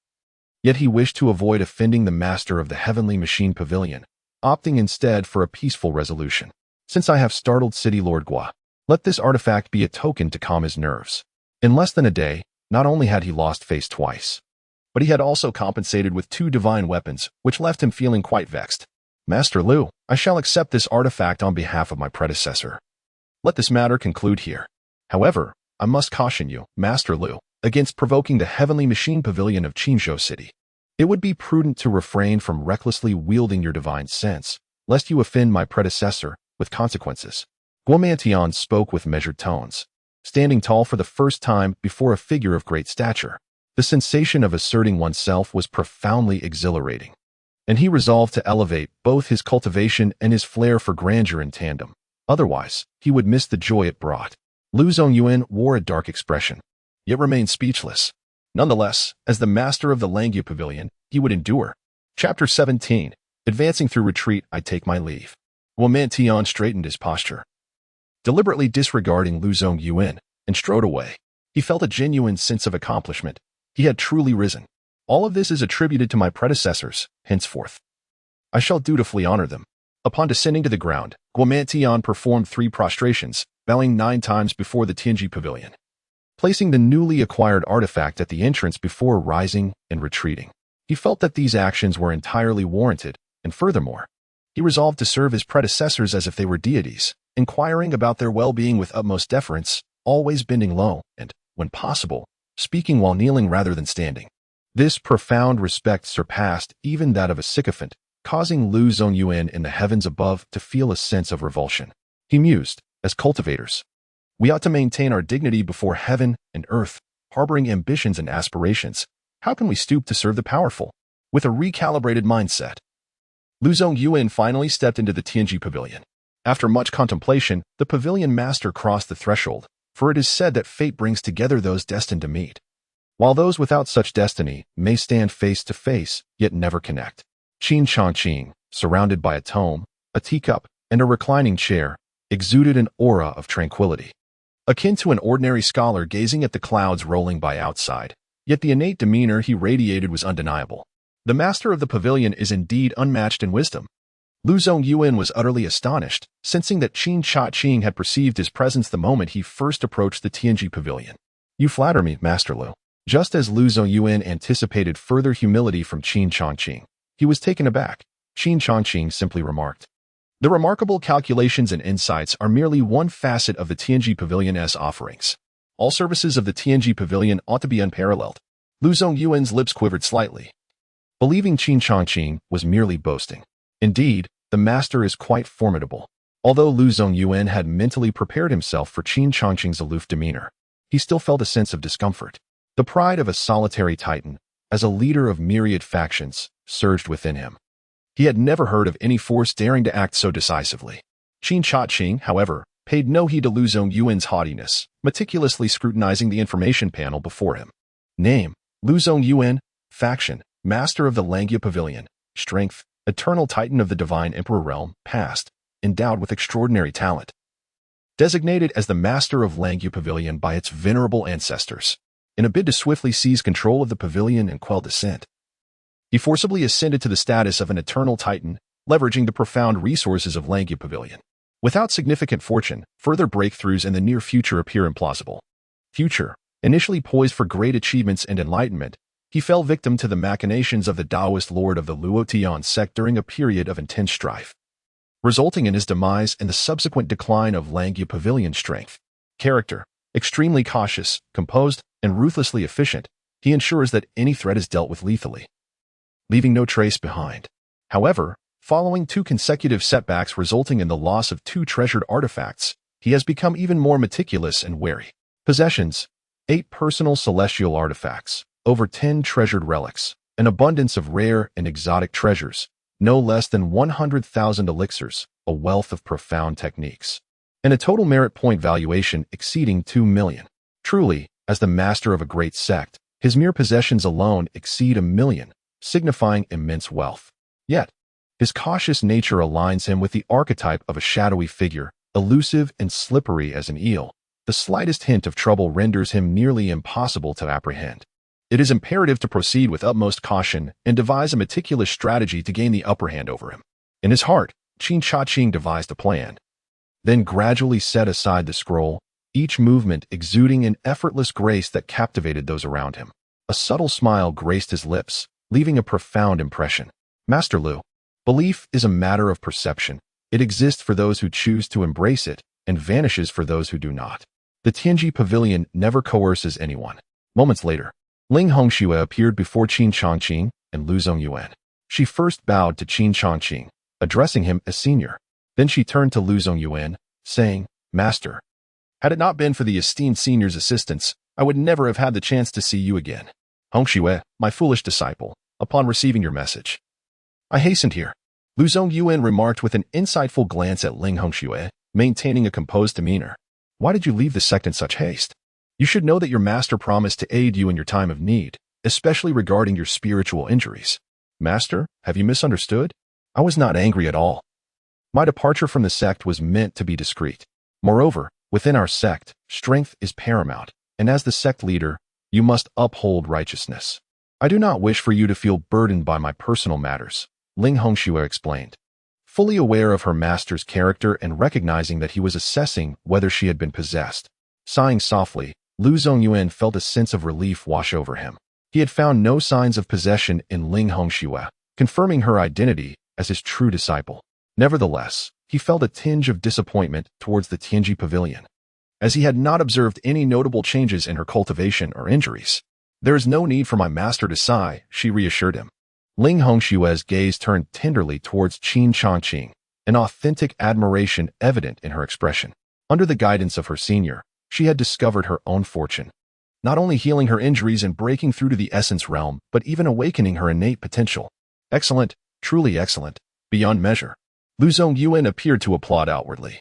A: Yet he wished to avoid offending the master of the Heavenly Machine Pavilion, opting instead for a peaceful resolution. Since I have startled City Lord Gua, let this artifact be a token to calm his nerves. In less than a day, not only had he lost face twice, but he had also compensated with 2 divine weapons, which left him feeling quite vexed. Master Lu, I shall accept this artifact on behalf of my predecessor. Let this matter conclude here. However, I must caution you, Master Lu, against provoking the Heavenly Machine Pavilion of Qinzhou City. It would be prudent to refrain from recklessly wielding your divine sense, lest you offend my predecessor with consequences. Guomantian spoke with measured tones, standing tall for the first time before a figure of great stature. The sensation of asserting oneself was profoundly exhilarating, and he resolved to elevate both his cultivation and his flair for grandeur in tandem. Otherwise, he would miss the joy it brought. Lu Zongyuan wore a dark expression, yet remained speechless. Nonetheless, as the master of the Langya Pavilion, he would endure. Chapter 17. Advancing through retreat, I take my leave. Guomantian straightened his posture, deliberately disregarding Lu Zongyuan, and strode away. He felt a genuine sense of accomplishment. He had truly risen. All of this is attributed to my predecessors, henceforth. I shall dutifully honor them. Upon descending to the ground, Guomantian performed 3 prostrations, bowing 9 times before the Tianji Pavilion, placing the newly acquired artifact at the entrance before rising and retreating. He felt that these actions were entirely warranted, and furthermore, he resolved to serve his predecessors as if they were deities, inquiring about their well-being with utmost deference, always bending low and, when possible, speaking while kneeling rather than standing. This profound respect surpassed even that of a sycophant, causing Lu Zongyuan in the heavens above to feel a sense of revulsion. He mused, as cultivators, we ought to maintain our dignity before heaven and earth, harboring ambitions and aspirations. How can we stoop to serve the powerful? With a recalibrated mindset, Lu Zongyuan finally stepped into the Tianji Pavilion. After much contemplation, the pavilion master crossed the threshold, for it is said that fate brings together those destined to meet, while those without such destiny may stand face to face, yet never connect. Qin Changqing, surrounded by a tome, a teacup, and a reclining chair, exuded an aura of tranquility, akin to an ordinary scholar gazing at the clouds rolling by outside. Yet the innate demeanor he radiated was undeniable. The master of the pavilion is indeed unmatched in wisdom. Lu Zongyuan was utterly astonished, sensing that Qin Changqing had perceived his presence the moment he first approached the Tianji Pavilion. You flatter me, Master Lu. Just as Lu Zongyuan anticipated further humility from Qin Changqing, he was taken aback. Qin Changqing simply remarked, the remarkable calculations and insights are merely one facet of the Tianji Pavilion's offerings. All services of the Tianji Pavilion ought to be unparalleled. Lu Zongyuan's lips quivered slightly, believing Qin Changqing was merely boasting. Indeed, the master is quite formidable. Although Lu Zongyuan had mentally prepared himself for Qin Changqing's aloof demeanor, he still felt a sense of discomfort. The pride of a solitary titan, as a leader of myriad factions, surged within him. He had never heard of any force daring to act so decisively. Qin Changqing, however, paid no heed to Lu Zongyuan's haughtiness, meticulously scrutinizing the information panel before him. Name, Lu Zongyuan. Faction, Master of the Langya Pavilion. Strength, Eternal Titan of the Divine Emperor Realm. Past, endowed with extraordinary talent. Designated as the Master of Langya Pavilion by its venerable ancestors, in a bid to swiftly seize control of the pavilion and quell dissent, he forcibly ascended to the status of an Eternal Titan, leveraging the profound resources of Langya Pavilion. Without significant fortune, further breakthroughs in the near future appear implausible. Future, initially poised for great achievements and enlightenment, he fell victim to the machinations of the Taoist lord of the Luotian sect during a period of intense strife, resulting in his demise and the subsequent decline of Langya Pavilion strength. Character, extremely cautious, composed, and ruthlessly efficient, he ensures that any threat is dealt with lethally, leaving no trace behind. However, following 2 consecutive setbacks resulting in the loss of 2 treasured artifacts, he has become even more meticulous and wary. Possessions, 8 personal celestial artifacts, over 10 treasured relics, an abundance of rare and exotic treasures, no less than 100,000 elixirs, a wealth of profound techniques, and a total merit point valuation exceeding 2 million. Truly, as the master of a great sect, his mere possessions alone exceed 1 million, signifying immense wealth. Yet, his cautious nature aligns him with the archetype of a shadowy figure, elusive and slippery as an eel. The slightest hint of trouble renders him nearly impossible to apprehend. It is imperative to proceed with utmost caution and devise a meticulous strategy to gain the upper hand over him. In his heart, Qin Changqing devised a plan, then gradually set aside the scroll, each movement exuding an effortless grace that captivated those around him. A subtle smile graced his lips, leaving a profound impression. Master Lu, belief is a matter of perception. It exists for those who choose to embrace it and vanishes for those who do not. The Tianji Pavilion never coerces anyone. Moments later, Ling Hongxue appeared before Qin Changqing and Lu Zongyuan. She first bowed to Qin Changqing, addressing him as senior. Then she turned to Lu Zongyuan, saying, Master, had it not been for the esteemed senior's assistance, I would never have had the chance to see you again. Hongxue, my foolish disciple, upon receiving your message, I hastened here. Lu Zongyuan remarked with an insightful glance at Ling Hongxue, maintaining a composed demeanor. Why did you leave the sect in such haste? You should know that your master promised to aid you in your time of need, especially regarding your spiritual injuries. Master, have you misunderstood? I was not angry at all. My departure from the sect was meant to be discreet. Moreover, within our sect, strength is paramount, and as the sect leader, you must uphold righteousness. I do not wish for you to feel burdened by my personal matters, Ling Hongxue explained. Fully aware of her master's character and recognizing that he was assessing whether she had been possessed. Sighing softly, Lu Zongyuan felt a sense of relief wash over him. He had found no signs of possession in Ling Hongxue, confirming her identity as his true disciple. Nevertheless, he felt a tinge of disappointment towards the Tianji Pavilion, as he had not observed any notable changes in her cultivation or injuries. There is no need for my master to sigh, she reassured him. Ling Hongxue's gaze turned tenderly towards Qin Changqing, an authentic admiration evident in her expression. Under the guidance of her senior, she had discovered her own fortune, not only healing her injuries and breaking through to the essence realm, but even awakening her innate potential. Excellent, truly excellent, beyond measure. Lu Zongyuan appeared to applaud outwardly.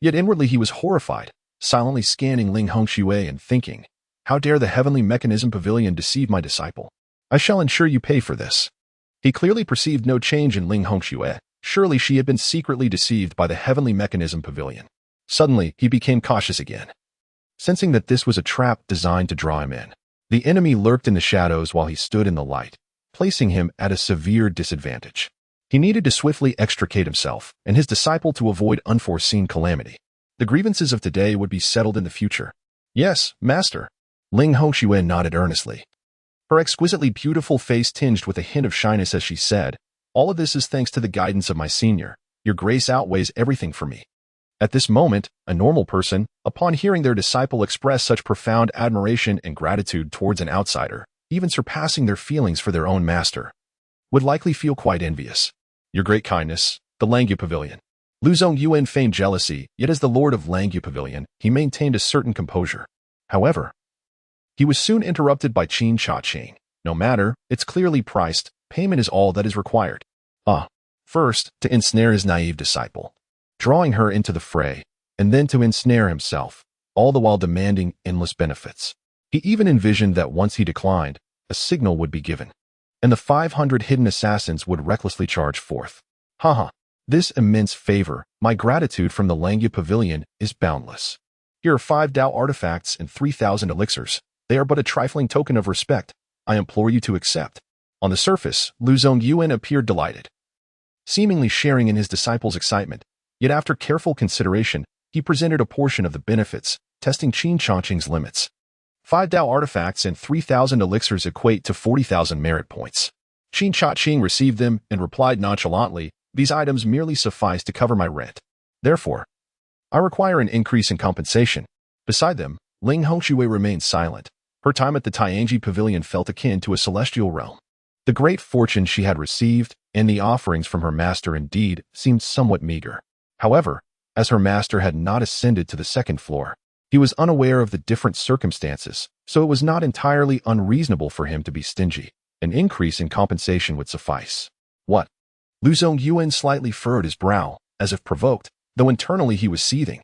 A: Yet inwardly he was horrified, silently scanning Ling Hongxue and thinking, how dare the heavenly Mechanism Pavilion deceive my disciple? I shall ensure you pay for this. He clearly perceived no change in Ling Hongxue. Surely she had been secretly deceived by the heavenly Mechanism Pavilion. Suddenly, he became cautious again, sensing that this was a trap designed to draw him in. The enemy lurked in the shadows while he stood in the light, placing him at a severe disadvantage. He needed to swiftly extricate himself and his disciple to avoid unforeseen calamity. The grievances of today would be settled in the future. Yes, master. Ling Hongxue nodded earnestly. Her exquisitely beautiful face tinged with a hint of shyness as she said, all of this is thanks to the guidance of my senior. Your grace outweighs everything for me. At this moment, a normal person, upon hearing their disciple express such profound admiration and gratitude towards an outsider, even surpassing their feelings for their own master, would likely feel quite envious. Your great kindness, the Langyu Pavilion. Lu Zongyuan feigned jealousy, yet as the lord of Langyu Pavilion, he maintained a certain composure. However, he was soon interrupted by Qin Changqing. No matter, it's clearly priced, payment is all that is required. First, to ensnare his naive disciple, drawing her into the fray, and then to ensnare himself, all the while demanding endless benefits. He even envisioned that once he declined, a signal would be given, and the 500 hidden assassins would recklessly charge forth. This immense favor, my gratitude from the Langyu Pavilion, is boundless. Here are 5 Dao artifacts and 3,000 elixirs. They are but a trifling token of respect. I implore you to accept. On the surface, Lu Zongyuan appeared delighted, seemingly sharing in his disciple's excitement. Yet after careful consideration, he presented a portion of the benefits, testing Qin Changqing's limits. 5 Dao artifacts and 3,000 elixirs equate to 40,000 merit points. Qin Changqing received them and replied nonchalantly, these items merely suffice to cover my rent. Therefore, I require an increase in compensation. Beside them, Ling Hongxue remained silent. Her time at the Tianji Pavilion felt akin to a celestial realm. The great fortune she had received and the offerings from her master indeed seemed somewhat meager. However, as her master had not ascended to the second floor, he was unaware of the different circumstances so it was not entirely unreasonable for him to be stingy. An increase in compensation would suffice. What? Lu Zongyuan slightly furrowed his brow, as if provoked, though internally he was seething.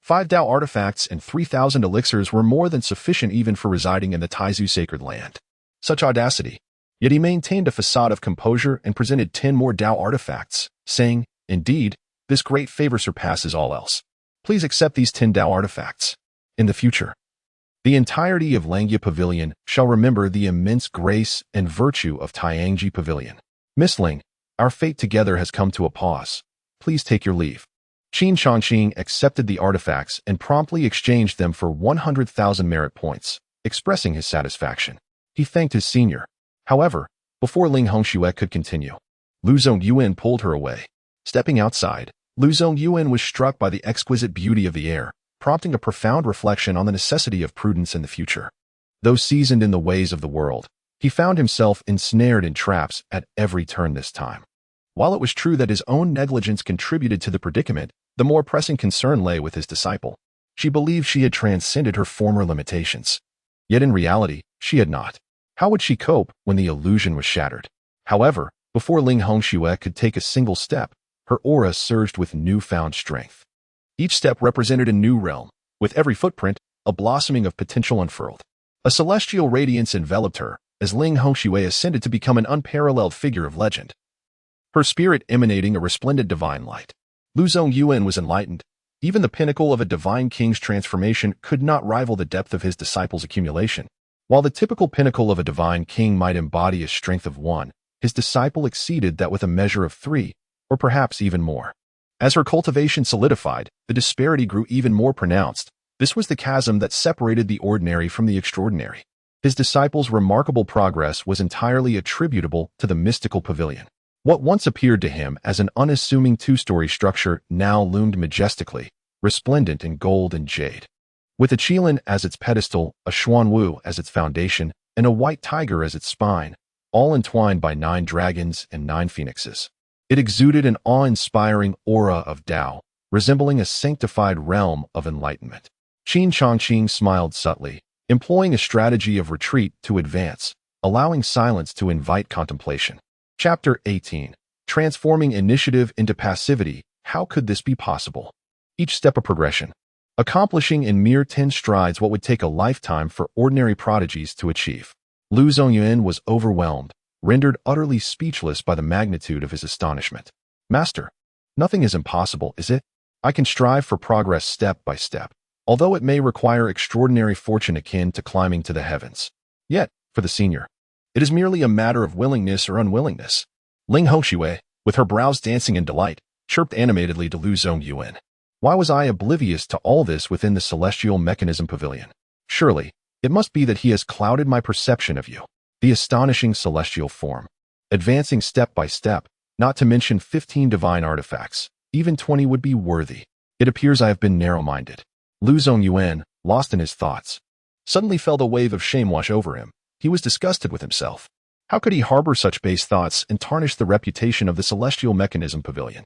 A: 5 Dao artifacts and 3,000 elixirs were more than sufficient even for residing in the Taizu sacred land. Such audacity. Yet he maintained a facade of composure and presented 10 more Dao artifacts, saying, "Indeed, this great favor surpasses all else. Please accept these 10 Dao artifacts. In the future, the entirety of Langya Pavilion shall remember the immense grace and virtue of Tianji Pavilion. Miss Ling, our fate together has come to a pause. Please take your leave." Qin Changqing accepted the artifacts and promptly exchanged them for 100,000 merit points, expressing his satisfaction. He thanked his senior. However, before Ling Hongxue could continue, Lu Zongyuan pulled her away. Stepping outside, Lu Zongyuan was struck by the exquisite beauty of the air, prompting a profound reflection on the necessity of prudence in the future. Though seasoned in the ways of the world, he found himself ensnared in traps at every turn this time. While it was true that his own negligence contributed to the predicament, the more pressing concern lay with his disciple. She believed she had transcended her former limitations. Yet in reality, she had not. How would she cope when the illusion was shattered? However, before Ling Hongxue could take a single step, her aura surged with newfound strength. Each step represented a new realm. With every footprint, a blossoming of potential unfurled. A celestial radiance enveloped her, as Ling Hongxue ascended to become an unparalleled figure of legend. Her spirit emanating a resplendent divine light. Lu Zongyuan was enlightened. Even the pinnacle of a divine king's transformation could not rival the depth of his disciple's accumulation. While the typical pinnacle of a divine king might embody a strength of 1, his disciple exceeded that with a measure of 3, or perhaps even more. As her cultivation solidified, the disparity grew even more pronounced. This was the chasm that separated the ordinary from the extraordinary. His disciple's remarkable progress was entirely attributable to the mystical pavilion. What once appeared to him as an unassuming 2-story structure now loomed majestically, resplendent in gold and jade. With a qilin as its pedestal, a xuanwu as its foundation, and a white tiger as its spine, all entwined by 9 dragons and 9 phoenixes. It exuded an awe-inspiring aura of Tao, resembling a sanctified realm of enlightenment. Qin Changqing smiled subtly, employing a strategy of retreat to advance, allowing silence to invite contemplation. Chapter 18. Transforming initiative into passivity. How could this be possible? Each step a progression. Accomplishing in mere 10 strides what would take a lifetime for ordinary prodigies to achieve. Lu Zongyuan was overwhelmed, rendered utterly speechless by the magnitude of his astonishment. Master, nothing is impossible, is it? I can strive for progress step by step, although it may require extraordinary fortune akin to climbing to the heavens. Yet, for the senior, it is merely a matter of willingness or unwillingness. Ling Hongxue, with her brows dancing in delight, chirped animatedly to Lu Zongyuan. Why was I oblivious to all this within the Celestial Mechanism Pavilion? Surely, it must be that he has clouded my perception of you. The astonishing celestial form. Advancing step by step, not to mention 15 divine artifacts. Even 20 would be worthy. It appears I have been narrow-minded. Lu Zongyuan, lost in his thoughts, suddenly felt a wave of shame wash over him. He was disgusted with himself. How could he harbor such base thoughts and tarnish the reputation of the Celestial Mechanism Pavilion?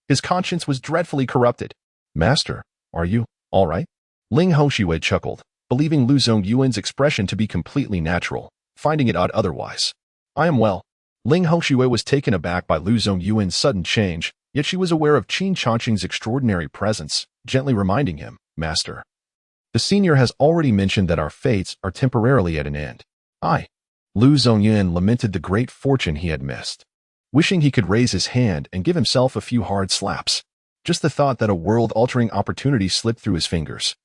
A: His conscience was dreadfully corrupted. Master, are you all right? Ling Hongxue chuckled, believing Lu Zongyuan's expression to be completely natural, finding it odd otherwise. I am well. Ling Hongxue was taken aback by Lu Zongyuan's sudden change, yet she was aware of Qin Changqing's extraordinary presence, gently reminding him, Master, the senior has already mentioned that our fates are temporarily at an end. Lu Zongyuan lamented the great fortune he had missed, wishing he could raise his hand and give himself a few hard slaps. Just the thought that a world-altering opportunity slipped through his fingers.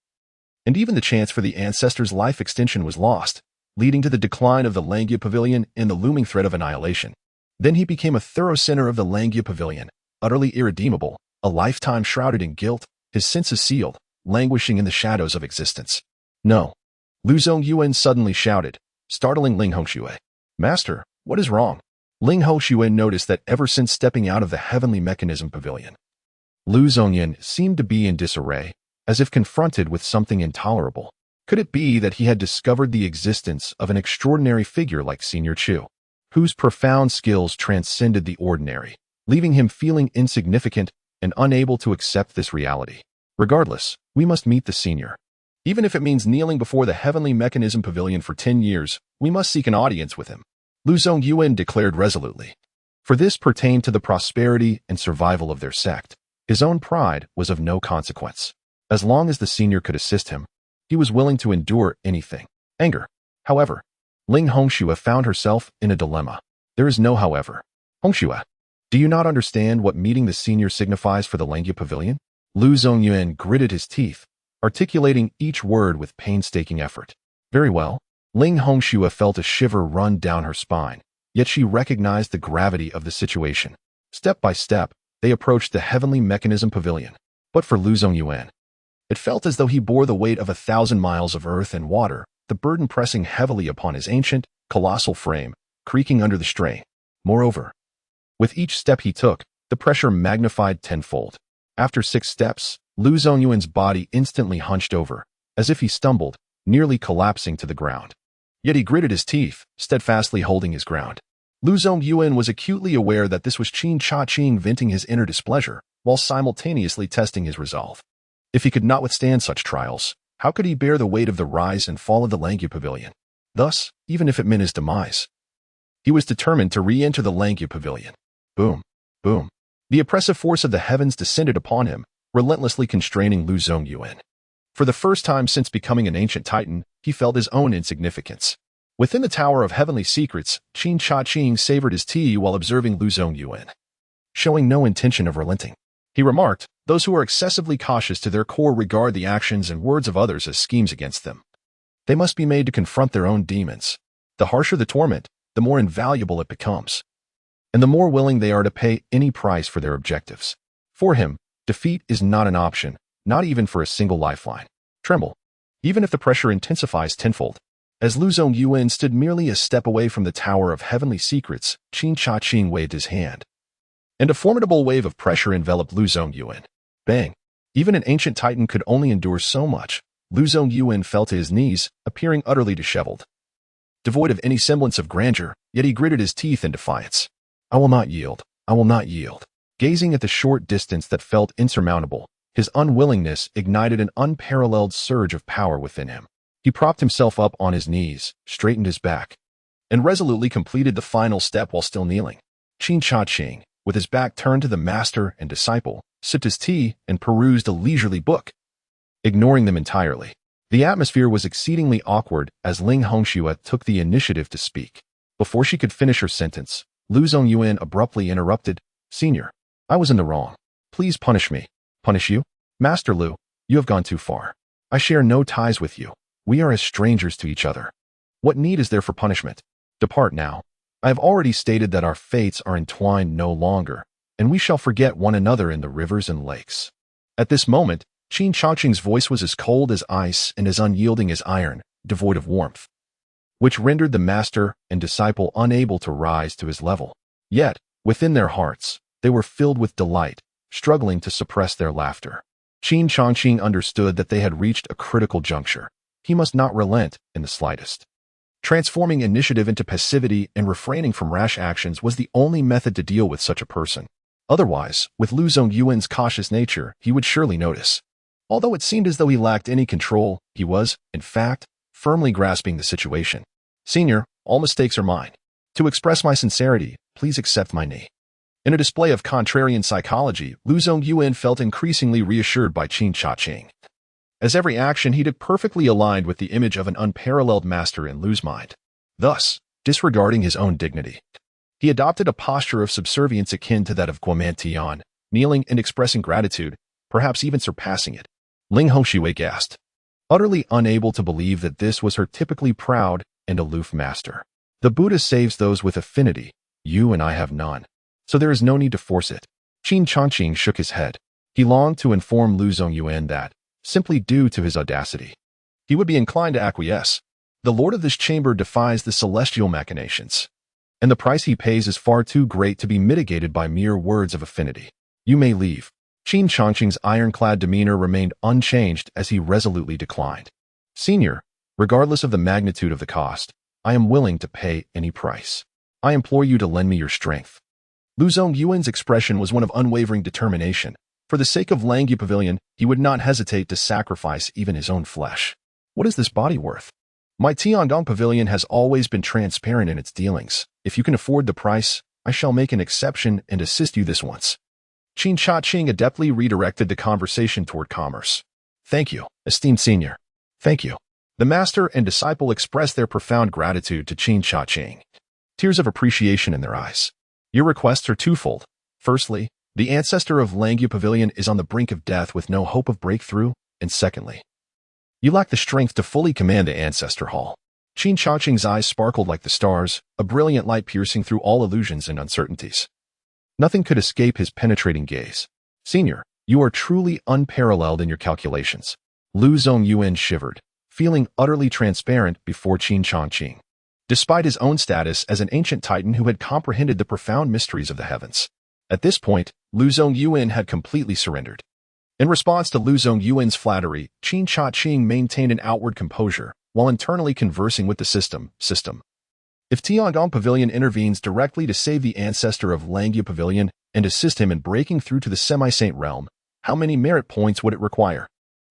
A: And even the chance for the ancestor's life extension was lost, leading to the decline of the Langya Pavilion and the looming threat of annihilation. Then he became a thorough sinner of the Langya Pavilion, utterly irredeemable, a lifetime shrouded in guilt, his senses sealed, languishing in the shadows of existence. No. Lu Zongyuan suddenly shouted, startling Ling Hongxue. Master, what is wrong? Ling Hongxue noticed that ever since stepping out of the Heavenly Mechanism Pavilion, Lu Zongyuan seemed to be in disarray, as if confronted with something intolerable. Could it be that he had discovered the existence of an extraordinary figure like Senior Chu, whose profound skills transcended the ordinary, leaving him feeling insignificant and unable to accept this reality? Regardless, we must meet the senior. Even if it means kneeling before the heavenly Mechanism Pavilion for 10 years, we must seek an audience with him, Lu Zongyuan declared resolutely. For this pertained to the prosperity and survival of their sect. His own pride was of no consequence. As long as the senior could assist him, he was willing to endure anything. Anger. However, Ling Hongxue found herself in a dilemma. There is no however. Hongxue, do you not understand what meeting the senior signifies for the Langya Pavilion? Lu Zongyuan gritted his teeth, articulating each word with painstaking effort. Very well. Ling Hongxue felt a shiver run down her spine, yet she recognized the gravity of the situation. Step by step, they approached the heavenly Mechanism Pavilion. But for Lu Zongyuan, it felt as though he bore the weight of 1,000 miles of earth and water, the burden pressing heavily upon his ancient, colossal frame, creaking under the strain. Moreover, with each step he took, the pressure magnified tenfold. After 6 steps, Lu Zongyuan's body instantly hunched over, as if he stumbled, nearly collapsing to the ground. Yet he gritted his teeth, steadfastly holding his ground. Lu Zongyuan was acutely aware that this was Qin Changqing venting his inner displeasure, while simultaneously testing his resolve. If he could not withstand such trials, how could he bear the weight of the rise and fall of the Langya Pavilion? Thus, even if it meant his demise, he was determined to re-enter the Langya Pavilion. Boom, boom. The oppressive force of the heavens descended upon him, relentlessly constraining Lu Zongyuan. For the first time since becoming an ancient titan, he felt his own insignificance. Within the Tower of Heavenly Secrets, Qin Changqing savored his tea while observing Lu Zongyuan, showing no intention of relenting. He remarked, those who are excessively cautious to their core regard the actions and words of others as schemes against them. They must be made to confront their own demons. The harsher the torment, the more invaluable it becomes, and the more willing they are to pay any price for their objectives. For him, defeat is not an option, not even for a single lifeline. Tremble, even if the pressure intensifies tenfold. As Lu Zongyuan stood merely a step away from the Tower of Heavenly Secrets, Qin Changqing waved his hand, and a formidable wave of pressure enveloped Lu Zongyuan. Bang! Even an ancient titan could only endure so much. Lu Zongyuan fell to his knees, appearing utterly disheveled, devoid of any semblance of grandeur, yet he gritted his teeth in defiance. I will not yield. I will not yield. Gazing at the short distance that felt insurmountable, his unwillingness ignited an unparalleled surge of power within him. He propped himself up on his knees, straightened his back, and resolutely completed the final step while still kneeling. Qin Changqing, with his back turned to the master and disciple, sipped his tea and perused a leisurely book, ignoring them entirely. The atmosphere was exceedingly awkward as Ling Hongxue took the initiative to speak. Before she could finish her sentence, Lu Zongyuan abruptly interrupted, Senior, I was in the wrong. Please punish me. Punish you? Master Lu, you have gone too far. I share no ties with you. We are as strangers to each other. What need is there for punishment? Depart now. I have already stated that our fates are entwined no longer, and we shall forget one another in the rivers and lakes. At this moment, Qin Changqing's voice was as cold as ice and as unyielding as iron, devoid of warmth, which rendered the master and disciple unable to rise to his level. Yet, within their hearts, they were filled with delight, struggling to suppress their laughter. Qin Changqing understood that they had reached a critical juncture. He must not relent in the slightest. Transforming initiative into passivity and refraining from rash actions was the only method to deal with such a person. Otherwise, with Lu Zongyuan's cautious nature, he would surely notice. Although it seemed as though he lacked any control, he was, in fact, firmly grasping the situation. Senior, all mistakes are mine. To express my sincerity, please accept my knee. In a display of contrarian psychology, Lu Zongyuan felt increasingly reassured by Qin Changqing, as every action he did perfectly aligned with the image of an unparalleled master in Lu's mind. Thus, disregarding his own dignity, he adopted a posture of subservience akin to that of Guomantian, kneeling and expressing gratitude, perhaps even surpassing it. Ling Hongxue gasped, utterly unable to believe that this was her typically proud and aloof master. The Buddha saves those with affinity. You and I have none, so there is no need to force it. Qin Changqing shook his head. He longed to inform Lu Zongyuan that, simply due to his audacity, he would be inclined to acquiesce. The lord of this chamber defies the celestial machinations, and the price he pays is far too great to be mitigated by mere words of affinity. You may leave. Qin Changqing's ironclad demeanor remained unchanged as he resolutely declined. Senior, regardless of the magnitude of the cost, I am willing to pay any price. I implore you to lend me your strength. Lu Zongyuan's expression was one of unwavering determination. For the sake of Langya Pavilion, he would not hesitate to sacrifice even his own flesh. What is this body worth? My Tiandong Pavilion has always been transparent in its dealings. If you can afford the price, I shall make an exception and assist you this once. Qin Changqing adeptly redirected the conversation toward commerce. Thank you, esteemed senior. Thank you. The master and disciple expressed their profound gratitude to Qin Changqing, tears of appreciation in their eyes. Your requests are twofold. Firstly, the ancestor of Langya Pavilion is on the brink of death with no hope of breakthrough, and secondly, you lack the strength to fully command the ancestor hall. Qin Changqing's eyes sparkled like the stars, a brilliant light piercing through all illusions and uncertainties. Nothing could escape his penetrating gaze. Senior, you are truly unparalleled in your calculations. Lu Zongyuan shivered, feeling utterly transparent before Qin Changqing. Despite his own status as an ancient titan who had comprehended the profound mysteries of the heavens. At this point, Lu Zongyuan had completely surrendered. In response to Lu Zongyuan's flattery, Qin Changqing maintained an outward composure, while internally conversing with the system. If Tiandong Pavilion intervenes directly to save the ancestor of Langya Pavilion and assist him in breaking through to the semi-saint realm, how many merit points would it require?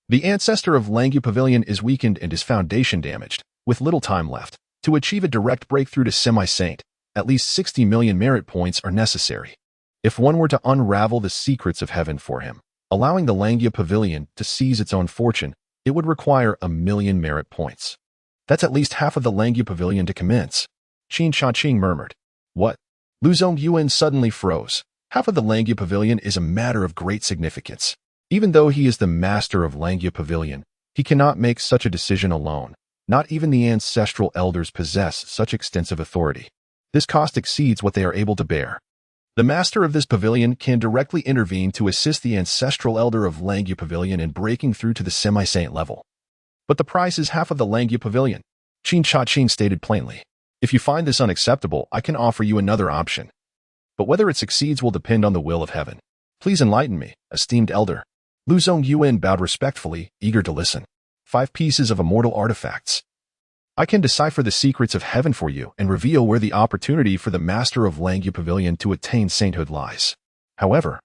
A: The ancestor of Langya Pavilion is weakened and his foundation damaged, with little time left. To achieve a direct breakthrough to semi-saint, at least 60 million merit points are necessary. If one were to unravel the secrets of heaven for him, allowing the Langya Pavilion to seize its own fortune, it would require 1 million merit points. That's at least half of the Langya Pavilion to commence. Qin Changqing murmured. What? Lu Zongyuan suddenly froze. Half of the Langya Pavilion is a matter of great significance. Even though he is the master of Langya Pavilion, he cannot make such a decision alone. Not even the ancestral elders possess such extensive authority. This cost exceeds what they are able to bear. The master of this pavilion can directly intervene to assist the ancestral elder of Langya Pavilion in breaking through to the semi-saint level. But the price is half of the Langya Pavilion, Qin Changqing stated plainly. If you find this unacceptable, I can offer you another option. But whether it succeeds will depend on the will of heaven. Please enlighten me, esteemed elder. Lu Zongyuan bowed respectfully, eager to listen. 5 pieces of immortal artifacts. I can decipher the secrets of heaven for you and reveal where the opportunity for the master of Langya Pavilion to attain sainthood lies. However,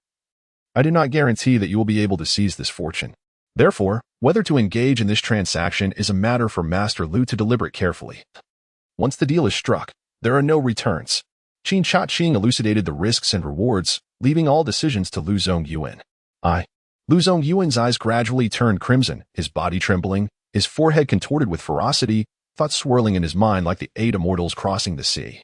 A: I do not guarantee that you will be able to seize this fortune. Therefore, whether to engage in this transaction is a matter for Master Lu to deliberate carefully. Once the deal is struck, there are no returns. Qin Changqing elucidated the risks and rewards, leaving all decisions to Lu Zongyuan. Lu Zongyuan's eyes gradually turned crimson, his body trembling, his forehead contorted with ferocity, thoughts swirling in his mind like the 8 immortals crossing the sea,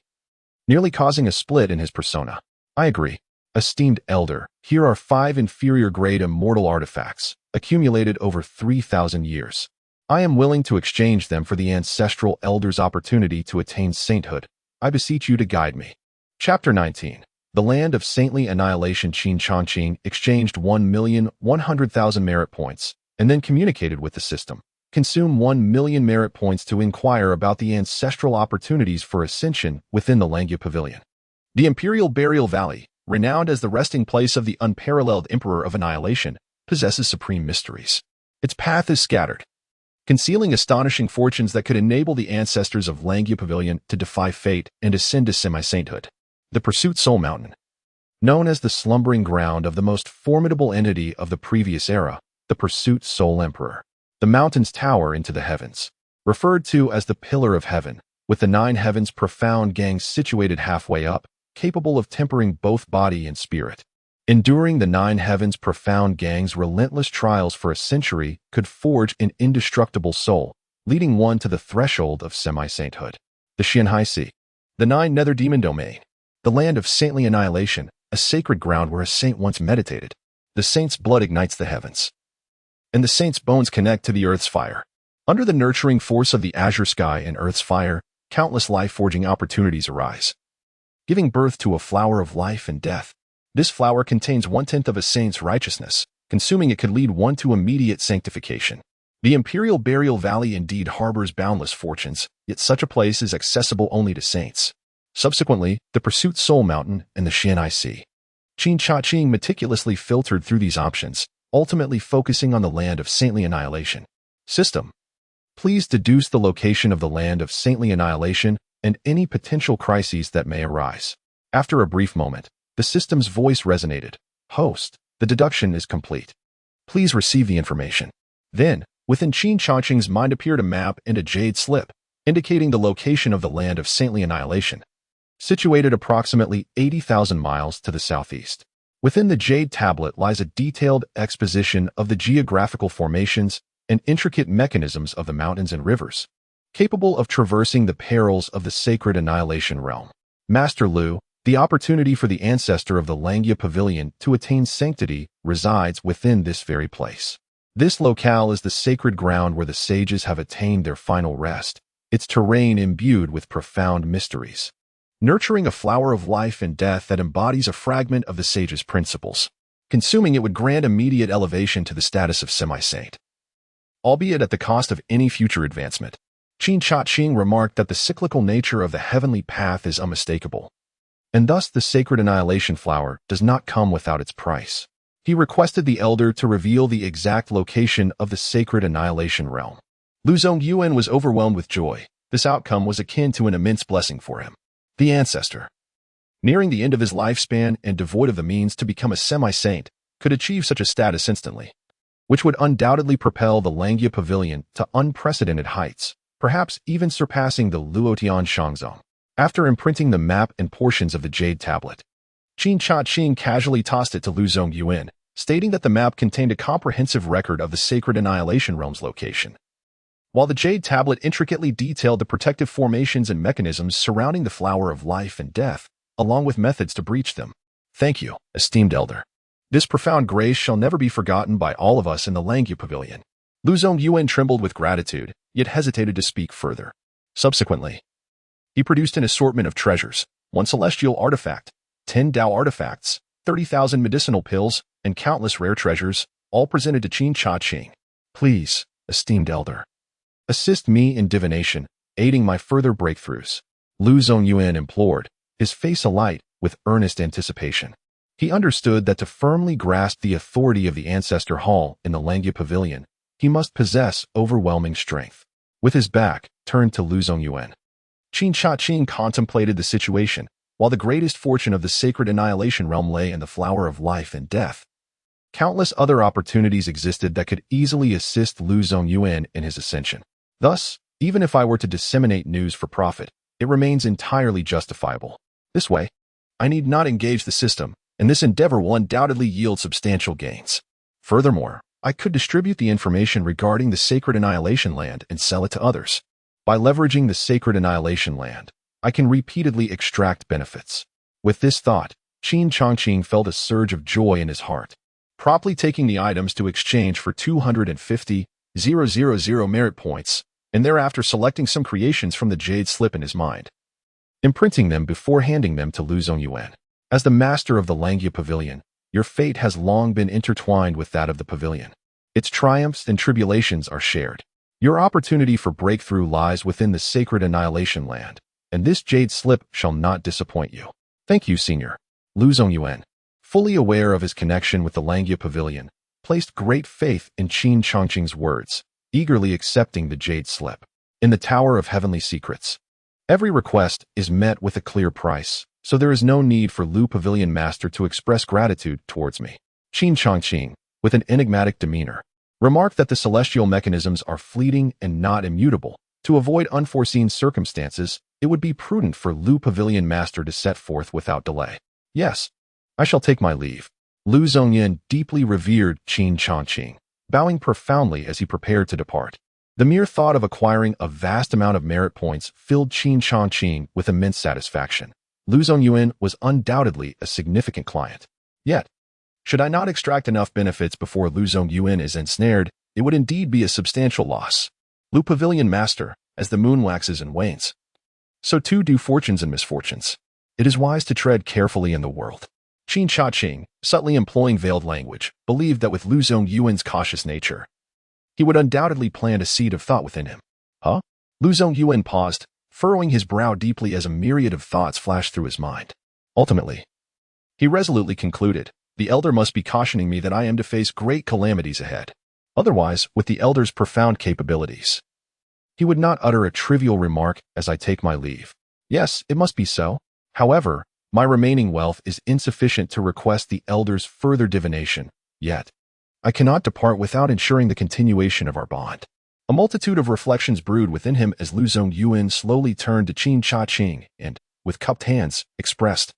A: nearly causing a split in his persona. I agree. Esteemed elder, here are 5 inferior-grade immortal artifacts, accumulated over 3,000 years. I am willing to exchange them for the ancestral elder's opportunity to attain sainthood. I beseech you to guide me. Chapter 19. The Land of Saintly Annihilation. Qin Changqing exchanged 1,100,000 merit points, and then communicated with the system. Consume 1 million merit points to inquire about the ancestral opportunities for ascension within the Langya Pavilion. The Imperial Burial Valley, renowned as the resting place of the unparalleled Emperor of Annihilation, possesses supreme mysteries. Its path is scattered, concealing astonishing fortunes that could enable the ancestors of Langya Pavilion to defy fate and ascend to semi-sainthood. The Pursuit Soul Mountain. Known as the slumbering ground of the most formidable entity of the previous era, the Pursuit Soul Emperor. The mountain's tower into the heavens, referred to as the Pillar of Heaven, with the 9 heavens profound gangs situated halfway up, capable of tempering both body and spirit. Enduring the 9 heavens profound gangs' relentless trials for a century could forge an indestructible soul, leading one to the threshold of semi-sainthood. The Xianhai Sea. The 9 nether demon domain. The land of saintly annihilation, a sacred ground where a saint once meditated. The saint's blood ignites the heavens, and the saint's bones connect to the earth's fire. Under the nurturing force of the azure sky and earth's fire, countless life-forging opportunities arise, giving birth to a flower of life and death. This flower contains 1/10 of a saint's righteousness. Consuming it could lead one to immediate sanctification. The Imperial Burial Valley indeed harbors boundless fortunes, yet such a place is accessible only to saints. Subsequently, the Pursuit Soul Mountain and the Xianhai Sea. Qin Changqing meticulously filtered through these options, ultimately focusing on the land of saintly annihilation. System. Please deduce the location of the land of saintly annihilation and any potential crises that may arise. After a brief moment, the system's voice resonated. Host. The deduction is complete. Please receive the information. Then, within Qin Changqing's mind appeared a map and a jade slip, indicating the location of the land of saintly annihilation, situated approximately 80,000 miles to the southeast. Within the jade tablet lies a detailed exposition of the geographical formations and intricate mechanisms of the mountains and rivers, capable of traversing the perils of the sacred annihilation realm. Master Lu, the opportunity for the ancestor of the Langya Pavilion to attain sanctity resides within this very place. This locale is the sacred ground where the sages have attained their final rest, its terrain imbued with profound mysteries, nurturing a flower of life and death that embodies a fragment of the sage's principles. Consuming it would grant immediate elevation to the status of semi-saint, albeit at the cost of any future advancement. Qin Changqing remarked that the cyclical nature of the heavenly path is unmistakable, and thus the sacred annihilation flower does not come without its price. He requested the elder to reveal the exact location of the sacred annihilation realm. Lu Zongyuan was overwhelmed with joy. This outcome was akin to an immense blessing for him. The ancestor, nearing the end of his lifespan and devoid of the means to become a semi-saint, could achieve such a status instantly, which would undoubtedly propel the Langya Pavilion to unprecedented heights, perhaps even surpassing the Luotian Shangzong. After imprinting the map and portions of the jade tablet, Qin Changqing casually tossed it to Lu Zongyuan, stating that the map contained a comprehensive record of the sacred annihilation realm's location, while the jade tablet intricately detailed the protective formations and mechanisms surrounding the flower of life and death, along with methods to breach them. Thank you, esteemed elder. This profound grace shall never be forgotten by all of us in the Langya Pavilion. Lu Zongyuan trembled with gratitude, yet hesitated to speak further. Subsequently, he produced an assortment of treasures, 1 celestial artifact, 10 Dao artifacts, 30,000 medicinal pills, and countless rare treasures, all presented to Qin Changqing. Please, esteemed elder, assist me in divination, aiding my further breakthroughs. Lu Zongyuan implored, his face alight with earnest anticipation. He understood that to firmly grasp the authority of the Ancestor Hall in the Langya Pavilion, he must possess overwhelming strength. With his back turned to Lu Zongyuan, Qin Changqing contemplated the situation. While the greatest fortune of the sacred annihilation realm lay in the flower of life and death, countless other opportunities existed that could easily assist Lu Zongyuan in his ascension. Thus, even if I were to disseminate news for profit, it remains entirely justifiable. This way, I need not engage the system, and this endeavor will undoubtedly yield substantial gains. Furthermore, I could distribute the information regarding the sacred annihilation land and sell it to others. By leveraging the sacred annihilation land, I can repeatedly extract benefits. With this thought, Qin Changqing felt a surge of joy in his heart, promptly taking the items to exchange for 250,000 merit points, and thereafter selecting some creations from the jade slip in his mind, imprinting them before handing them to Lu Zongyuan. As the master of the Langya Pavilion, your fate has long been intertwined with that of the pavilion. Its triumphs and tribulations are shared. Your opportunity for breakthrough lies within the sacred annihilation land, and this jade slip shall not disappoint you. Thank you, Senior. Lu Zongyuan, fully aware of his connection with the Langya Pavilion, placed great faith in Qin Changqing's words, eagerly accepting the jade slip. In the Tower of Heavenly Secrets, every request is met with a clear price, so there is no need for Lu Pavilion Master to express gratitude towards me. Qin Changqing, with an enigmatic demeanor, remarked that the celestial mechanisms are fleeting and not immutable. To avoid unforeseen circumstances, it would be prudent for Lu Pavilion Master to set forth without delay. Yes, I shall take my leave. Lu Zongyuan deeply revered Qin Changqing, bowing profoundly as he prepared to depart. The mere thought of acquiring a vast amount of merit points filled Qin Changqing with immense satisfaction. Lu Zongyuan was undoubtedly a significant client. Yet, should I not extract enough benefits before Lu Zongyuan is ensnared, it would indeed be a substantial loss. Lu Pavilion Master, as the moon waxes and wanes, so too do fortunes and misfortunes. It is wise to tread carefully in the world. Qin Changqing, subtly employing veiled language, believed that with Lu Zongyuan's cautious nature, he would undoubtedly plant a seed of thought within him. Huh? Lu Zongyuan paused, furrowing his brow deeply as a myriad of thoughts flashed through his mind. Ultimately, he resolutely concluded, the elder must be cautioning me that I am to face great calamities ahead. Otherwise, with the elder's profound capabilities, he would not utter a trivial remark as I take my leave. Yes, it must be so. However, My remaining wealth is insufficient to request the elder's further divination, yet I cannot depart without ensuring the continuation of our bond. A multitude of reflections brewed within him as Lu Zongyuan slowly turned to Qin Changqing and, with cupped hands, expressed,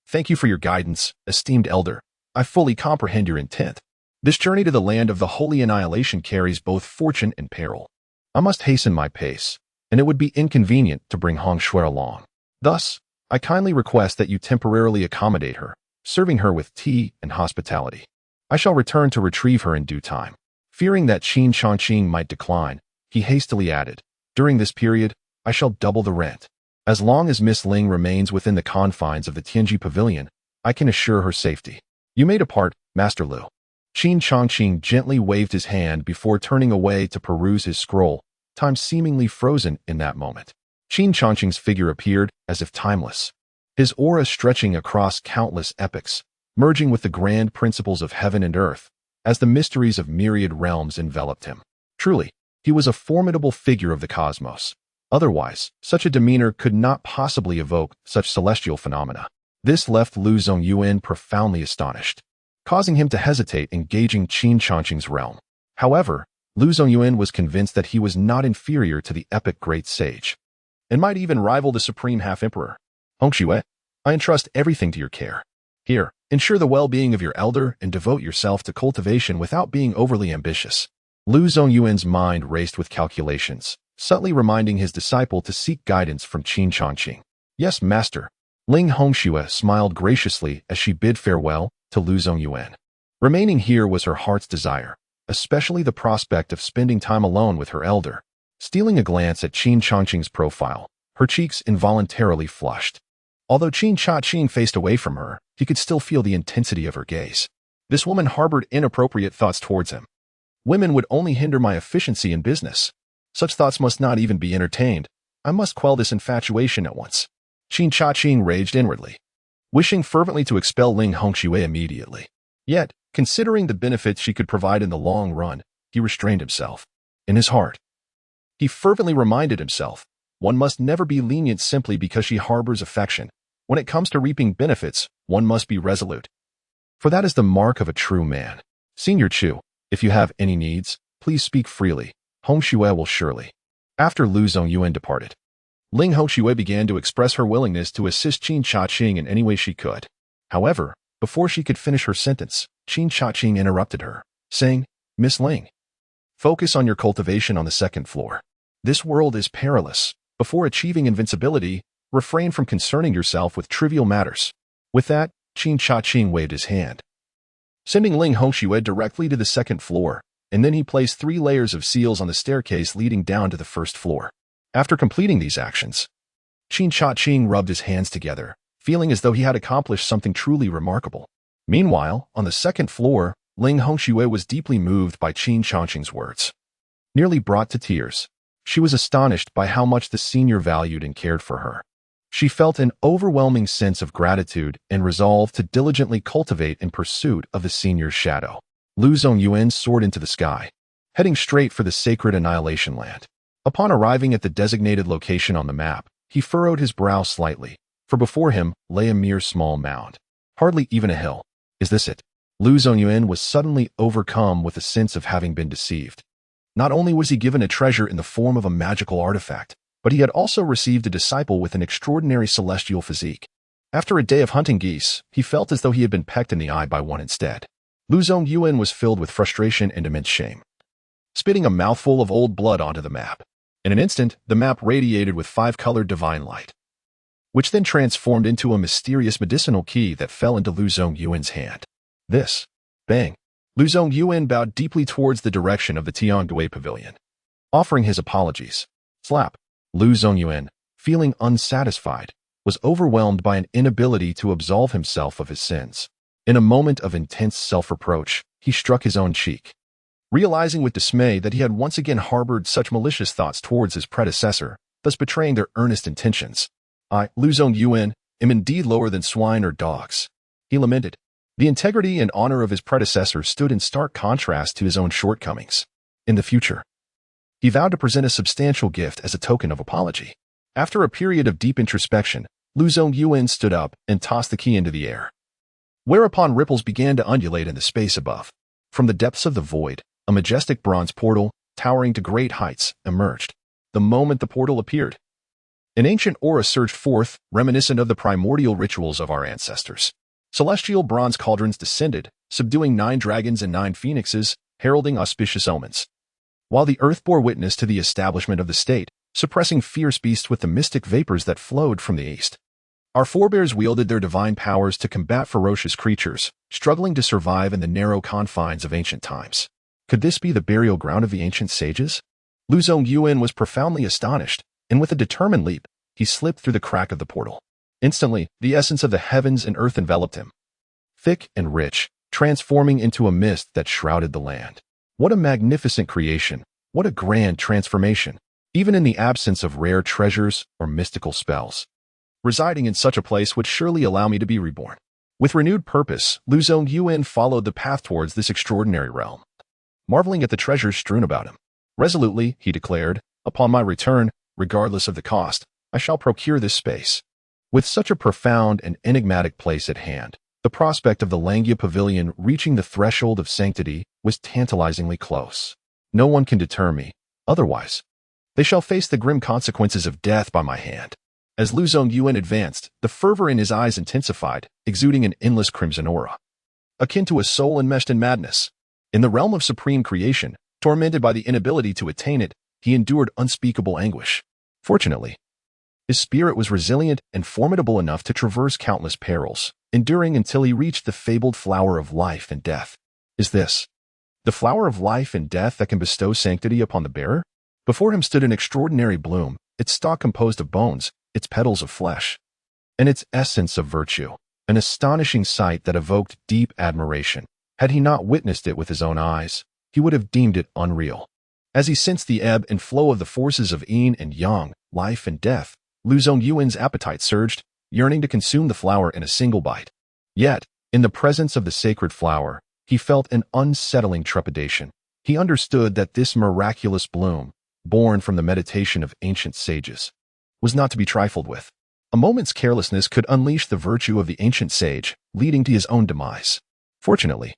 A: "Thank you for your guidance, esteemed elder. I fully comprehend your intent. This journey to the land of the holy annihilation carries both fortune and peril. I must hasten my pace, and it would be inconvenient to bring Hong Shui along. Thus, I kindly request that you temporarily accommodate her, serving her with tea and hospitality. I shall return to retrieve her in due time." Fearing that Qin Changqing might decline, he hastily added, "During this period, I shall double the rent. As long as Miss Ling remains within the confines of the Tianji Pavilion, I can assure her safety. You may depart, Master Lu." Qin Changqing gently waved his hand before turning away to peruse his scroll, time seemingly frozen in that moment. Qin Changqing's figure appeared as if timeless, his aura stretching across countless epochs, merging with the grand principles of heaven and earth, as the mysteries of myriad realms enveloped him. Truly, he was a formidable figure of the cosmos. Otherwise, such a demeanor could not possibly evoke such celestial phenomena. This left Lu Zongyuan profoundly astonished, causing him to hesitate in gauging Qin Changqing's realm. However, Lu Zongyuan was convinced that he was not inferior to the epic great sage, and might even rival the Supreme Half-Emperor. "Hong Shui, I entrust everything to your care. Here, ensure the well-being of your elder and devote yourself to cultivation without being overly ambitious." Lu Zongyuan's mind raced with calculations, subtly reminding his disciple to seek guidance from Qin Changqing. "Yes, master." Ling Hongshui smiled graciously as she bid farewell to Lu Zongyuan. Remaining here was her heart's desire, especially the prospect of spending time alone with her elder. Stealing a glance at Qin Changqing's profile, her cheeks involuntarily flushed. Although Qin Changqing faced away from her, he could still feel the intensity of her gaze. This woman harbored inappropriate thoughts towards him. Women would only hinder my efficiency in business. Such thoughts must not even be entertained. I must quell this infatuation at once. Qin Changqing raged inwardly, wishing fervently to expel Ling Hongshui immediately. Yet, considering the benefits she could provide in the long run, he restrained himself. In his heart, he fervently reminded himself, one must never be lenient simply because she harbors affection. When it comes to reaping benefits, one must be resolute. For that is the mark of a true man. Senior Chu, if you have any needs, please speak freely. Hongshui will surely. After Lu Zongyuan departed, Ling Hongshui began to express her willingness to assist Qin Changqing in any way she could. However, before she could finish her sentence, Qin Changqing interrupted her, saying, "Miss Ling, focus on your cultivation on the second floor. This world is perilous. Before achieving invincibility, refrain from concerning yourself with trivial matters." With that, Qin Changqing waved his hand, sending Ling Hongshui directly to the second floor, and then he placed 3 layers of seals on the staircase leading down to the first floor. After completing these actions, Qin Changqing rubbed his hands together, feeling as though he had accomplished something truly remarkable. Meanwhile, on the second floor, Ling Hongshui was deeply moved by Qin Changqing's words. Nearly brought to tears, she was astonished by how much the senior valued and cared for her. She felt an overwhelming sense of gratitude and resolve to diligently cultivate in pursuit of the senior's shadow. Lu Zongyuan soared into the sky, heading straight for the sacred annihilation land. Upon arriving at the designated location on the map, he furrowed his brow slightly, for before him lay a mere small mound, hardly even a hill. Is this it? Lu Zongyuan was suddenly overcome with a sense of having been deceived. Not only was he given a treasure in the form of a magical artifact, but he had also received a disciple with an extraordinary celestial physique. After a day of hunting geese, he felt as though he had been pecked in the eye by one instead. Lu Zongyuan was filled with frustration and immense shame, spitting a mouthful of old blood onto the map. In an instant, the map radiated with 5-colored divine light, which then transformed into a mysterious medicinal key that fell into Lu Zongyuan's hand. This, bang! Lu Zongyuan bowed deeply towards the direction of the Tianji Pavilion, offering his apologies. Slap! Lu Zongyuan, feeling unsatisfied, was overwhelmed by an inability to absolve himself of his sins. In a moment of intense self-reproach, he struck his own cheek, realizing with dismay that he had once again harbored such malicious thoughts towards his predecessor, thus betraying their earnest intentions. "I, Lu Zongyuan, am indeed lower than swine or dogs," he lamented. The integrity and honor of his predecessor stood in stark contrast to his own shortcomings. In the future, he vowed to present a substantial gift as a token of apology. After a period of deep introspection, Lu Zongyuan stood up and tossed the key into the air, whereupon ripples began to undulate in the space above. From the depths of the void, a majestic bronze portal, towering to great heights, emerged. The moment the portal appeared, an ancient aura surged forth, reminiscent of the primordial rituals of our ancestors. Celestial bronze cauldrons descended, subduing 9 dragons and 9 phoenixes, heralding auspicious omens. While the earth bore witness to the establishment of the state, suppressing fierce beasts with the mystic vapors that flowed from the east. Our forebears wielded their divine powers to combat ferocious creatures, struggling to survive in the narrow confines of ancient times. Could this be the burial ground of the ancient sages? Lu Zongyuan was profoundly astonished, and with a determined leap, he slipped through the crack of the portal. Instantly, the essence of the heavens and earth enveloped him, thick and rich, transforming into a mist that shrouded the land. What a magnificent creation! What a grand transformation! Even in the absence of rare treasures or mystical spells, residing in such a place would surely allow me to be reborn. With renewed purpose, Lu Zongyuan followed the path towards this extraordinary realm, marveling at the treasures strewn about him. Resolutely, he declared, upon my return, regardless of the cost, I shall procure this space. With such a profound and enigmatic place at hand, the prospect of the Langia Pavilion reaching the threshold of sanctity was tantalizingly close. No one can deter me, otherwise they shall face the grim consequences of death by my hand. As Lu Zongyuan advanced, the fervor in his eyes intensified, exuding an endless crimson aura, akin to a soul enmeshed in madness. In the realm of supreme creation, tormented by the inability to attain it, he endured unspeakable anguish. Fortunately, his spirit was resilient and formidable enough to traverse countless perils, enduring until he reached the fabled flower of life and death. Is this the flower of life and death that can bestow sanctity upon the bearer? Before him stood an extraordinary bloom, its stalk composed of bones, its petals of flesh, and its essence of virtue, an astonishing sight that evoked deep admiration. Had he not witnessed it with his own eyes, he would have deemed it unreal. As he sensed the ebb and flow of the forces of yin and yang, life and death, Lu Zongyuan's appetite surged, yearning to consume the flower in a single bite. Yet, in the presence of the sacred flower, he felt an unsettling trepidation. He understood that this miraculous bloom, born from the meditation of ancient sages, was not to be trifled with. A moment's carelessness could unleash the virtue of the ancient sage, leading to his own demise. Fortunately,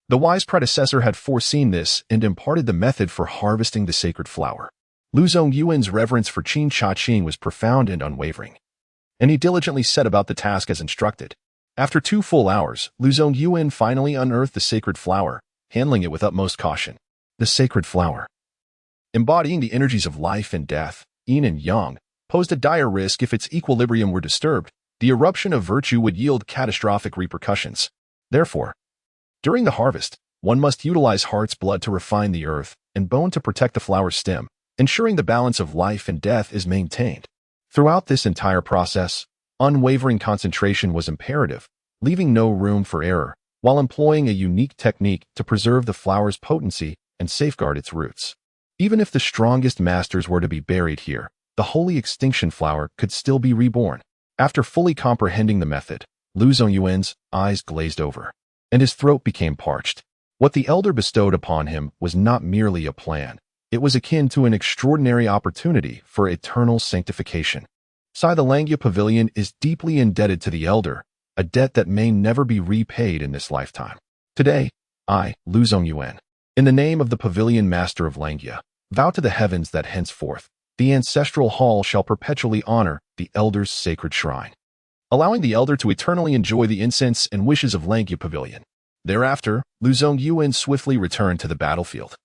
A: the wise predecessor had foreseen this and imparted the method for harvesting the sacred flower. Lu Zongyuan's reverence for Qin Changqing was profound and unwavering, and he diligently set about the task as instructed. After 2 full hours, Lu Zongyuan finally unearthed the sacred flower, handling it with utmost caution. The sacred flower, embodying the energies of life and death, yin and yang, posed a dire risk if its equilibrium were disturbed. The eruption of virtue would yield catastrophic repercussions. Therefore, during the harvest, one must utilize heart's blood to refine the earth and bone to protect the flower's stem, ensuring the balance of life and death is maintained. Throughout this entire process, unwavering concentration was imperative, leaving no room for error, while employing a unique technique to preserve the flower's potency and safeguard its roots. Even if the strongest masters were to be buried here, the holy extinction flower could still be reborn. After fully comprehending the method, Lu Zongyuan's eyes glazed over, and his throat became parched. What the elder bestowed upon him was not merely a plan. It was akin to an extraordinary opportunity for eternal sanctification. The Langia Pavilion is deeply indebted to the elder, a debt that may never be repaid in this lifetime. Today, I, Lu Zongyuan, in the name of the Pavilion Master of Langia, vow to the heavens that henceforth, the ancestral hall shall perpetually honor the elder's sacred shrine, allowing the elder to eternally enjoy the incense and wishes of Langia Pavilion. Thereafter, Lu Zongyuan swiftly returned to the battlefield,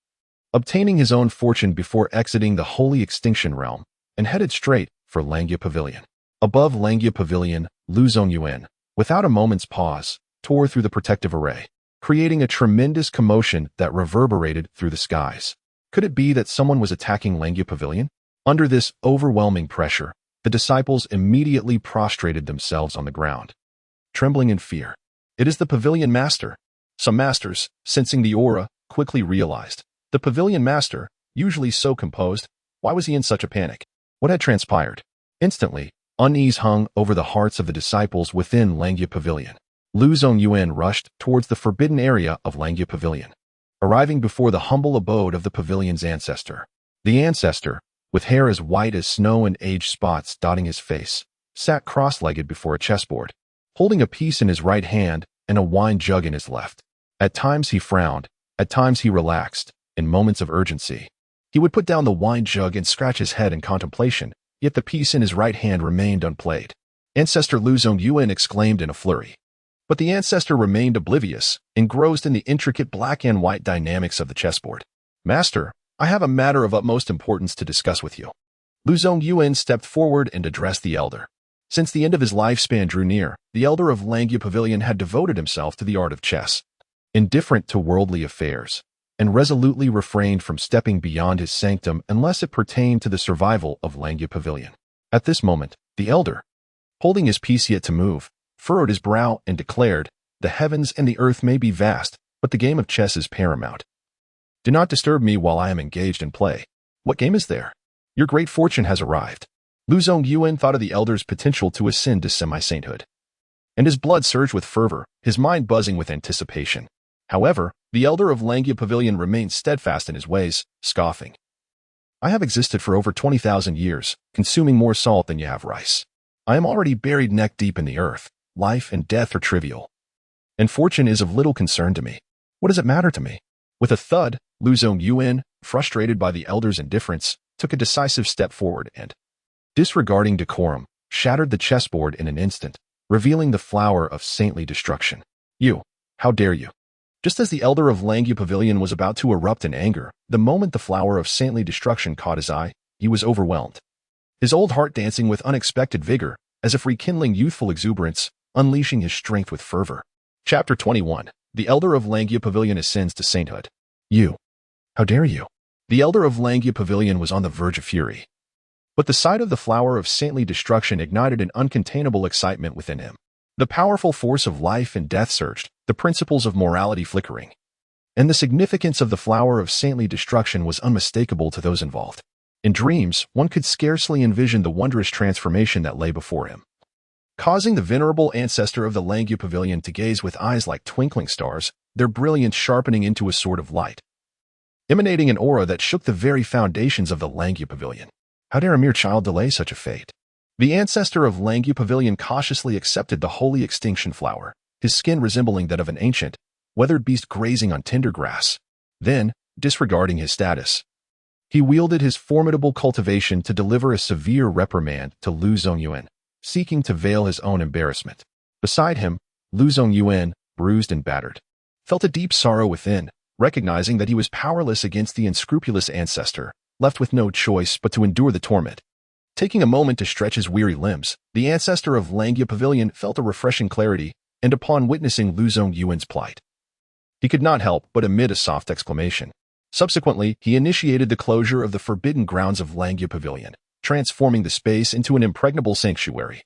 A: obtaining his own fortune before exiting the holy extinction realm, and headed straight for Langia Pavilion. Above Langia Pavilion, Lu Zongyuan, without a moment's pause, tore through the protective array, creating a tremendous commotion that reverberated through the skies. Could it be that someone was attacking Langia Pavilion? Under this overwhelming pressure, the disciples immediately prostrated themselves on the ground, trembling in fear. It is the Pavilion Master. Some masters, sensing the aura, quickly realized. The Pavilion Master, usually so composed, why was he in such a panic? What had transpired? Instantly, unease hung over the hearts of the disciples within Langia Pavilion. Lu Zongyuan rushed towards the forbidden area of Langia Pavilion, arriving before the humble abode of the pavilion's ancestor. The ancestor, with hair as white as snow and age spots dotting his face, sat cross-legged before a chessboard, holding a piece in his right hand and a wine jug in his left. At times he frowned, at times he relaxed. In moments of urgency, he would put down the wine jug and scratch his head in contemplation, yet the piece in his right hand remained unplayed. Ancestor Lu Zongyuan exclaimed in a flurry. But the ancestor remained oblivious, engrossed in the intricate black and white dynamics of the chessboard. Master, I have a matter of utmost importance to discuss with you. Lu Zongyuan stepped forward and addressed the elder. Since the end of his lifespan drew near, the elder of Langya Pavilion had devoted himself to the art of chess, indifferent to worldly affairs, and resolutely refrained from stepping beyond his sanctum unless it pertained to the survival of Langya Pavilion. At this moment, the elder, holding his piece yet to move, furrowed his brow and declared, "The heavens and the earth may be vast, but the game of chess is paramount. Do not disturb me while I am engaged in play. What game is there? Your great fortune has arrived." Lu Zongyuan thought of the elder's potential to ascend to semi-sainthood, and his blood surged with fervor, his mind buzzing with anticipation. However, the elder of Langya Pavilion remained steadfast in his ways, scoffing. "I have existed for over 20,000 years, consuming more salt than you have rice. I am already buried neck-deep in the earth. Life and death are trivial, and fortune is of little concern to me. What does it matter to me?" With a thud, Lu Zongyuan, frustrated by the elder's indifference, took a decisive step forward and, disregarding decorum, shattered the chessboard in an instant, revealing the flower of saintly destruction. "You! How dare you!" Just as the elder of Langya Pavilion was about to erupt in anger, the moment the flower of saintly destruction caught his eye, he was overwhelmed. His old heart dancing with unexpected vigor, as if rekindling youthful exuberance, unleashing his strength with fervor. Chapter 21. The elder of Langya Pavilion ascends to sainthood. "You! How dare you!" The elder of Langya Pavilion was on the verge of fury. But the sight of the flower of saintly destruction ignited an uncontainable excitement within him. The powerful force of life and death surged, the principles of morality flickering. And the significance of the flower of saintly destruction was unmistakable to those involved. In dreams, one could scarcely envision the wondrous transformation that lay before him, causing the venerable ancestor of the Langya Pavilion to gaze with eyes like twinkling stars, their brilliance sharpening into a sword of light, emanating an aura that shook the very foundations of the Langya Pavilion. How dare a mere child delay such a fate? The ancestor of Langya Pavilion cautiously accepted the holy extinction flower, his skin resembling that of an ancient, weathered beast grazing on tender grass. Then, disregarding his status, he wielded his formidable cultivation to deliver a severe reprimand to Lu Zongyuan, seeking to veil his own embarrassment. Beside him, Lu Zongyuan, bruised and battered, felt a deep sorrow within, recognizing that he was powerless against the unscrupulous ancestor, left with no choice but to endure the torment. Taking a moment to stretch his weary limbs, the ancestor of Langya Pavilion felt a refreshing clarity, and upon witnessing Lu Zongyuan's plight, he could not help but emit a soft exclamation. Subsequently, he initiated the closure of the forbidden grounds of Langya Pavilion, transforming the space into an impregnable sanctuary,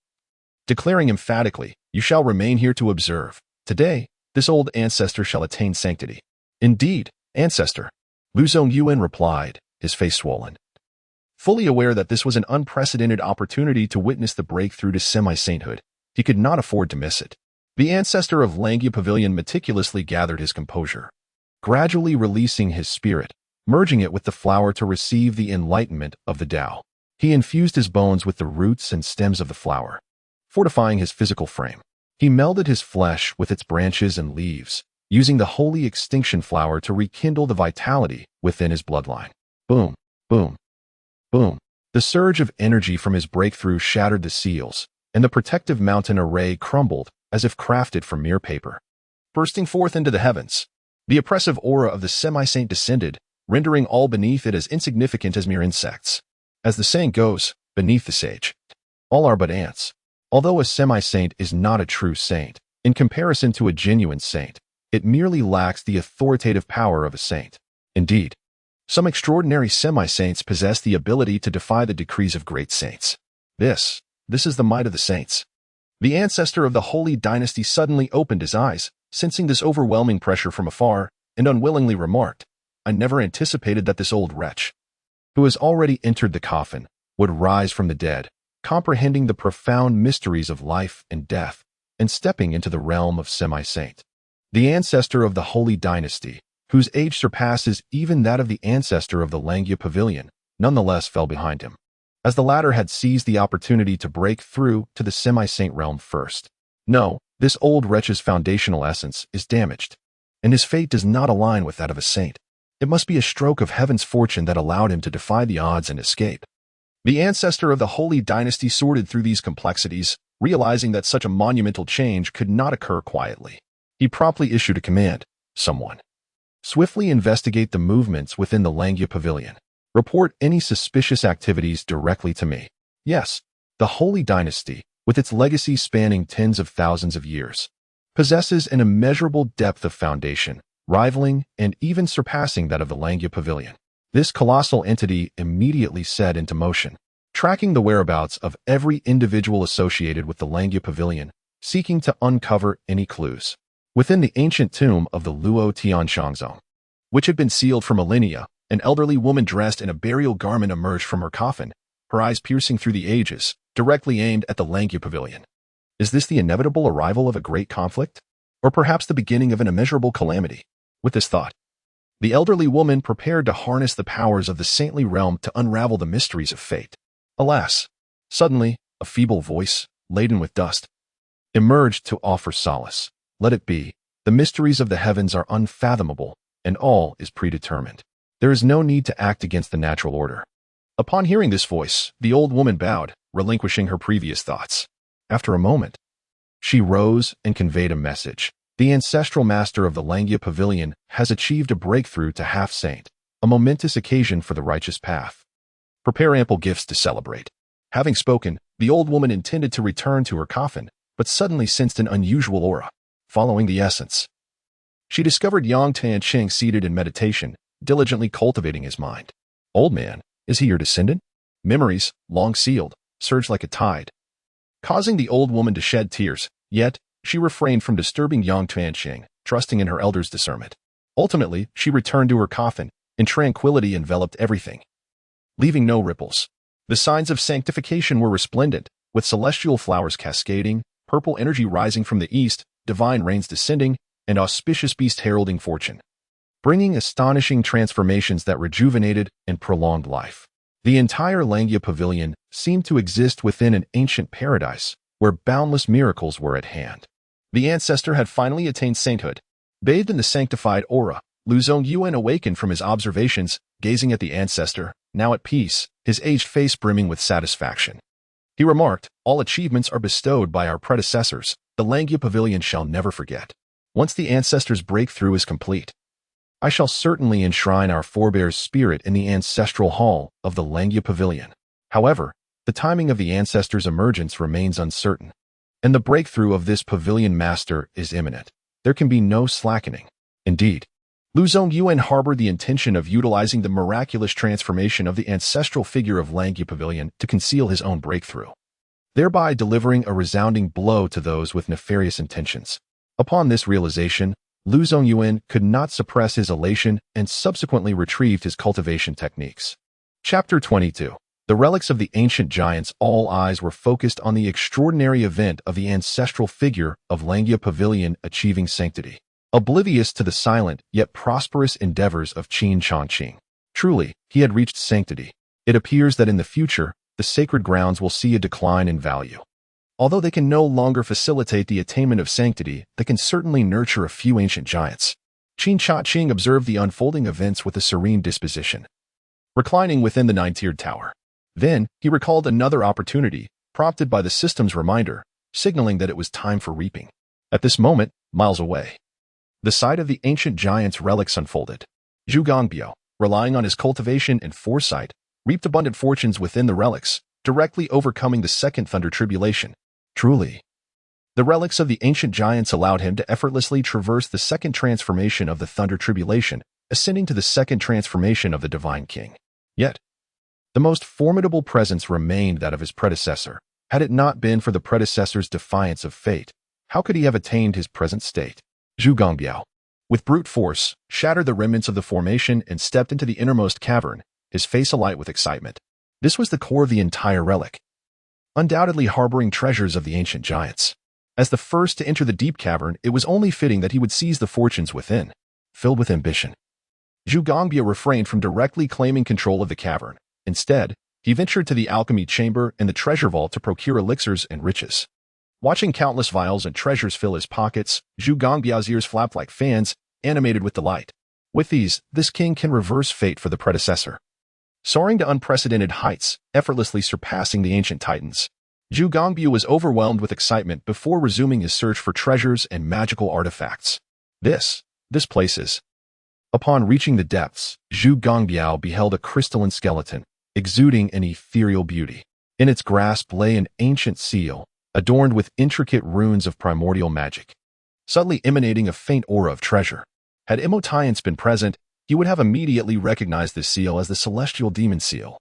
A: declaring emphatically, "You shall remain here to observe. Today, this old ancestor shall attain sanctity." "Indeed, ancestor," Lu Zongyuan replied, his face swollen, fully aware that this was an unprecedented opportunity to witness the breakthrough to semi-sainthood. He could not afford to miss it. The ancestor of Langya Pavilion meticulously gathered his composure, gradually releasing his spirit, merging it with the flower to receive the enlightenment of the Tao. He infused his bones with the roots and stems of the flower, fortifying his physical frame. He melded his flesh with its branches and leaves, using the holy extinction flower to rekindle the vitality within his bloodline. Boom, boom, boom. The surge of energy from his breakthrough shattered the seals, and the protective mountain array crumbled as if crafted from mere paper. Bursting forth into the heavens, the oppressive aura of the semi-saint descended, rendering all beneath it as insignificant as mere insects. As the saying goes, beneath the sage, all are but ants. Although a semi-saint is not a true saint, in comparison to a genuine saint, it merely lacks the authoritative power of a saint. Indeed, some extraordinary semi-saints possess the ability to defy the decrees of great saints. This is the might of the saints. The ancestor of the holy dynasty suddenly opened his eyes, sensing this overwhelming pressure from afar, and unwillingly remarked, "I never anticipated that this old wretch, who has already entered the coffin, would rise from the dead, comprehending the profound mysteries of life and death, and stepping into the realm of semi-saint." The ancestor of the holy dynasty, whose age surpasses even that of the ancestor of the Langya Pavilion, nonetheless fell behind him. as the latter had seized the opportunity to break through to the semi-saint realm first. No, this old wretch's foundational essence is damaged, and his fate does not align with that of a saint. It must be a stroke of heaven's fortune that allowed him to defy the odds and escape. The ancestor of the Holy Dynasty sorted through these complexities, realizing that such a monumental change could not occur quietly. He promptly issued a command. Someone. Swiftly investigate the movements within the Langia Pavilion. Report any suspicious activities directly to me. Yes, the Holy Dynasty, with its legacy spanning tens of thousands of years, possesses an immeasurable depth of foundation, rivaling and even surpassing that of the Langia Pavilion. This colossal entity immediately set into motion, tracking the whereabouts of every individual associated with the Langia Pavilion, seeking to uncover any clues. Within the ancient tomb of the Luo Tianshangzong, which had been sealed for millennia, an elderly woman dressed in a burial garment emerged from her coffin, her eyes piercing through the ages, directly aimed at the Langia Pavilion. Is this the inevitable arrival of a great conflict? Or perhaps the beginning of an immeasurable calamity? With this thought, the elderly woman prepared to harness the powers of the saintly realm to unravel the mysteries of fate. Alas, suddenly, a feeble voice, laden with dust, emerged to offer solace. Let it be. The mysteries of the heavens are unfathomable, and all is predetermined. There is no need to act against the natural order. Upon hearing this voice, the old woman bowed, relinquishing her previous thoughts. After a moment, she rose and conveyed a message. The ancestral master of the Langia Pavilion has achieved a breakthrough to half-saint, a momentous occasion for the righteous path. Prepare ample gifts to celebrate. Having spoken, the old woman intended to return to her coffin, but suddenly sensed an unusual aura. Following the essence, she discovered Qin Changqing seated in meditation, diligently cultivating his mind. Old man, is he your descendant? Memories, long sealed, surged like a tide, causing the old woman to shed tears, yet she refrained from disturbing Qin Changqing, trusting in her elder's discernment. Ultimately, she returned to her coffin, and tranquility enveloped everything, leaving no ripples. The signs of sanctification were resplendent, with celestial flowers cascading, purple energy rising from the east, divine rains descending, and auspicious beast heralding fortune, bringing astonishing transformations that rejuvenated and prolonged life. The entire Langia Pavilion seemed to exist within an ancient paradise, where boundless miracles were at hand. The ancestor had finally attained sainthood. Bathed in the sanctified aura, Lu Zongyuan awakened from his observations, gazing at the ancestor, now at peace, his aged face brimming with satisfaction. He remarked, "All achievements are bestowed by our predecessors. The Langia Pavilion shall never forget. Once the ancestor's breakthrough is complete, I shall certainly enshrine our forebears' spirit in the ancestral hall of the Langia Pavilion." However, the timing of the ancestor's emergence remains uncertain, and the breakthrough of this pavilion master is imminent. There can be no slackening. Indeed, Lu Zongyuan harbored the intention of utilizing the miraculous transformation of the ancestral figure of Langia Pavilion to conceal his own breakthrough, thereby delivering a resounding blow to those with nefarious intentions. Upon this realization, Lu Zongyuan could not suppress his elation and subsequently retrieved his cultivation techniques. Chapter 22. The relics of the ancient giants. All eyes were focused on the extraordinary event of the ancestral figure of Langia Pavilion achieving sanctity, oblivious to the silent yet prosperous endeavors of Qin Changqing. Truly, he had reached sanctity. It appears that in the future, the sacred grounds will see a decline in value. Although they can no longer facilitate the attainment of sanctity, they can certainly nurture a few ancient giants. Qin Changqing observed the unfolding events with a serene disposition, reclining within the nine-tiered tower. Then, he recalled another opportunity, prompted by the system's reminder, signaling that it was time for reaping. At this moment, miles away, the site of the ancient giant's relics unfolded. Zhu Gongbiao, relying on his cultivation and foresight, reaped abundant fortunes within the relics, directly overcoming the second thunder tribulation. Truly, the relics of the ancient giants allowed him to effortlessly traverse the second transformation of the thunder tribulation, ascending to the second transformation of the divine king. Yet, the most formidable presence remained that of his predecessor. Had it not been for the predecessor's defiance of fate, how could he have attained his present state? Zhu Gongbiao, with brute force, shattered the remnants of the formation and stepped into the innermost cavern, his face alight with excitement. This was the core of the entire relic, undoubtedly harboring treasures of the ancient giants. As the first to enter the deep cavern, it was only fitting that he would seize the fortunes within. Filled with ambition, Zhu Gongbiao refrained from directly claiming control of the cavern. Instead, he ventured to the alchemy chamber and the treasure vault to procure elixirs and riches. Watching countless vials and treasures fill his pockets, Zhu Gongbiao's ears flapped like fans, animated with delight. With these, this king can reverse fate for the predecessor. Soaring to unprecedented heights, effortlessly surpassing the ancient titans, Zhu Gongbiao was overwhelmed with excitement before resuming his search for treasures and magical artifacts. This place is. Upon reaching the depths, Zhu Gongbiao beheld a crystalline skeleton, exuding an ethereal beauty. In its grasp lay an ancient seal, adorned with intricate runes of primordial magic, subtly emanating a faint aura of treasure. Had Emotiance been present, he would have immediately recognized this seal as the Celestial Demon Seal.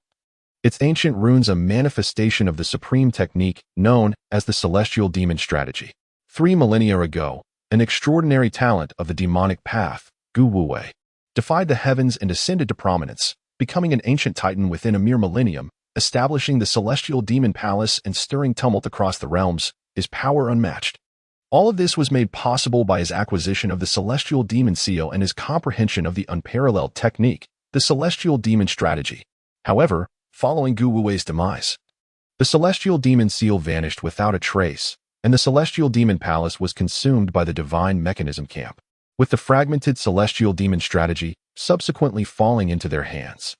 A: Its ancient runes a manifestation of the Supreme Technique known as the Celestial Demon Strategy. 3 millennia ago, an extraordinary talent of the demonic path, Gu Wuwei, defied the heavens and ascended to prominence, becoming an ancient titan within a mere millennium, establishing the Celestial Demon Palace and stirring tumult across the realms, his power unmatched. All of this was made possible by his acquisition of the Celestial Demon Seal and his comprehension of the unparalleled technique, the Celestial Demon Strategy. However, following Gu Wuwei's demise, the Celestial Demon Seal vanished without a trace, and the Celestial Demon Palace was consumed by the divine Mechanism camp, with the fragmented Celestial Demon Strategy subsequently falling into their hands.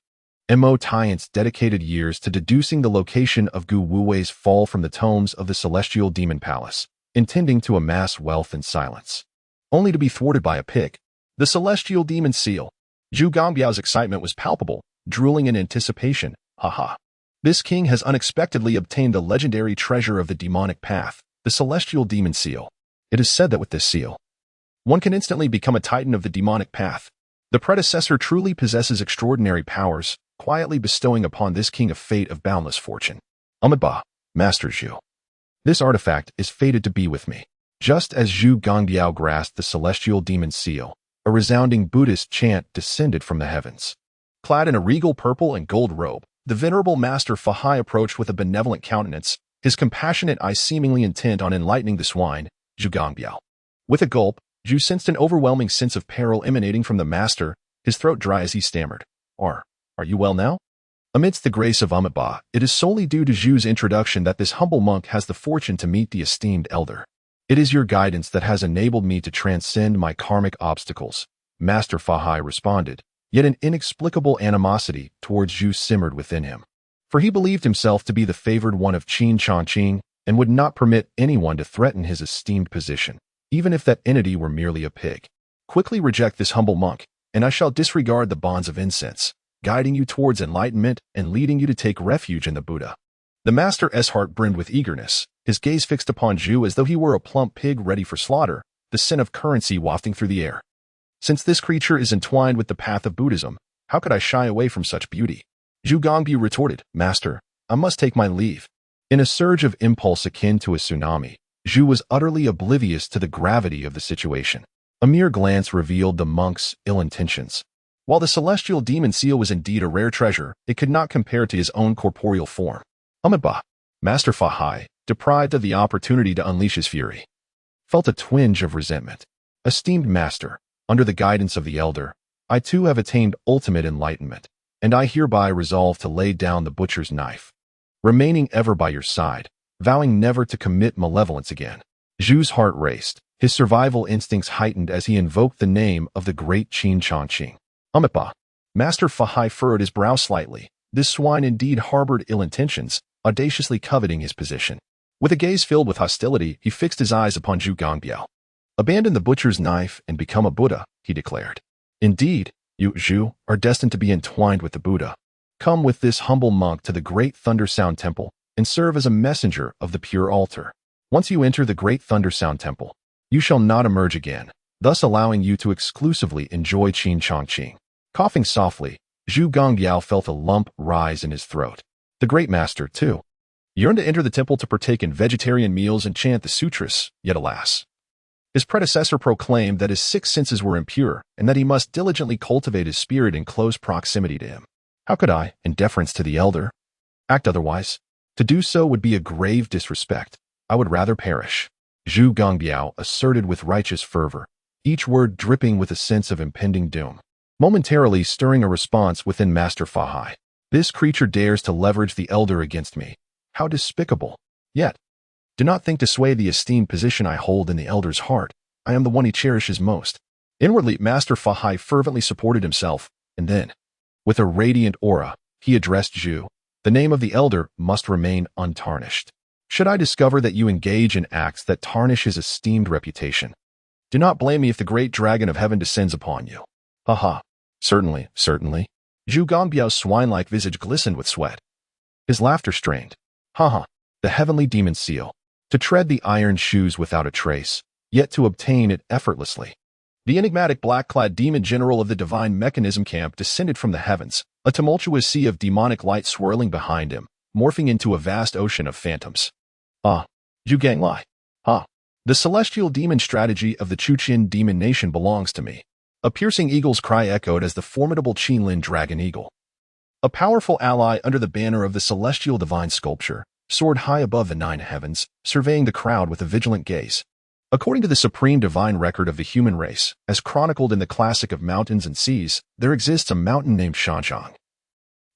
A: Emotiance dedicated years to deducing the location of Gu Wuwei's fall from the tomes of the Celestial Demon Palace, intending to amass wealth in silence, only to be thwarted by a pick, the Celestial Demon Seal. Zhu Gongbiao's excitement was palpable, drooling in anticipation. Haha. This king has unexpectedly obtained the legendary treasure of the demonic path, the Celestial Demon Seal. It is said that with this seal, one can instantly become a titan of the demonic path. The predecessor truly possesses extraordinary powers, quietly bestowing upon this king a fate of boundless fortune. Amitabha, Master Zhu. This artifact is fated to be with me. Just as Zhu Gongbiao grasped the Celestial Demon Seal, a resounding Buddhist chant descended from the heavens. Clad in a regal purple and gold robe, the venerable Master Fahai approached with a benevolent countenance, his compassionate eyes seemingly intent on enlightening the swine, Zhu Gongbiao. With a gulp, Zhu sensed an overwhelming sense of peril emanating from the master, his throat dry as he stammered. Are you well now? Amidst the grace of Amitabha, it is solely due to Zhu's introduction that this humble monk has the fortune to meet the esteemed elder. It is your guidance that has enabled me to transcend my karmic obstacles, Master Fahai responded, yet an inexplicable animosity towards Zhu simmered within him. For he believed himself to be the favored one of Qin Changqing and would not permit anyone to threaten his esteemed position, even if that entity were merely a pig. Quickly reject this humble monk, and I shall disregard the bonds of incense, guiding you towards enlightenment and leading you to take refuge in the Buddha. The master's heart brimmed with eagerness, his gaze fixed upon Zhu as though he were a plump pig ready for slaughter, the scent of currency wafting through the air. Since this creature is entwined with the path of Buddhism, how could I shy away from such beauty? Zhu Gongbiao retorted, Master, I must take my leave. In a surge of impulse akin to a tsunami, Zhu was utterly oblivious to the gravity of the situation. A mere glance revealed the monk's ill intentions. While the Celestial Demon Seal was indeed a rare treasure, it could not compare to his own corporeal form. Amitabha, Master Fahai, deprived of the opportunity to unleash his fury, felt a twinge of resentment. Esteemed Master, under the guidance of the elder, I too have attained ultimate enlightenment, and I hereby resolve to lay down the butcher's knife, remaining ever by your side, vowing never to commit malevolence again. Zhu's heart raced, his survival instincts heightened as he invoked the name of the great Qin Changqing. Amitabha, Master Fahai furrowed his brow slightly. This swine indeed harbored ill intentions, audaciously coveting his position. With a gaze filled with hostility, he fixed his eyes upon Zhu Gongbiao. Abandon the butcher's knife and become a Buddha, he declared. Indeed, you, Zhu, are destined to be entwined with the Buddha. Come with this humble monk to the great Thunder Sound Temple and serve as a messenger of the pure altar. Once you enter the great Thunder Sound Temple, you shall not emerge again, thus allowing you to exclusively enjoy Qin Changqing. Coughing softly, Zhu Gongbiao felt a lump rise in his throat. The great master, too, yearned to enter the temple to partake in vegetarian meals and chant the sutras, yet alas, his predecessor proclaimed that his 6 senses were impure and that he must diligently cultivate his spirit in close proximity to him. How could I, in deference to the elder, act otherwise? To do so would be a grave disrespect. I would rather perish. Zhu Gongbiao asserted with righteous fervor, each word dripping with a sense of impending doom, momentarily stirring a response within Master Fahai. This creature dares to leverage the Elder against me. How despicable. Yet, do not think to sway the esteemed position I hold in the Elder's heart. I am the one he cherishes most. Inwardly, Master Fahai fervently supported himself, and then, with a radiant aura, he addressed Zhu. The name of the Elder must remain untarnished. Should I discover that you engage in acts that tarnish his esteemed reputation, do not blame me if the great dragon of heaven descends upon you. Haha. Certainly, certainly. Zhu Gongbiao's swine-like visage glistened with sweat. His laughter strained. Haha. The heavenly demon seal. To tread the iron shoes without a trace, yet to obtain it effortlessly. The enigmatic black-clad demon general of the divine mechanism camp descended from the heavens, a tumultuous sea of demonic light swirling behind him, morphing into a vast ocean of phantoms. Ah. Zhu Ganglai. Ah. The celestial demon strategy of the Chuqin demon nation belongs to me. A piercing eagle's cry echoed as the formidable Qinlin dragon eagle, a powerful ally under the banner of the celestial divine sculpture, soared high above the 9 heavens, surveying the crowd with a vigilant gaze. According to the supreme divine record of the human race, as chronicled in the classic of mountains and seas, there exists a mountain named Shanshang,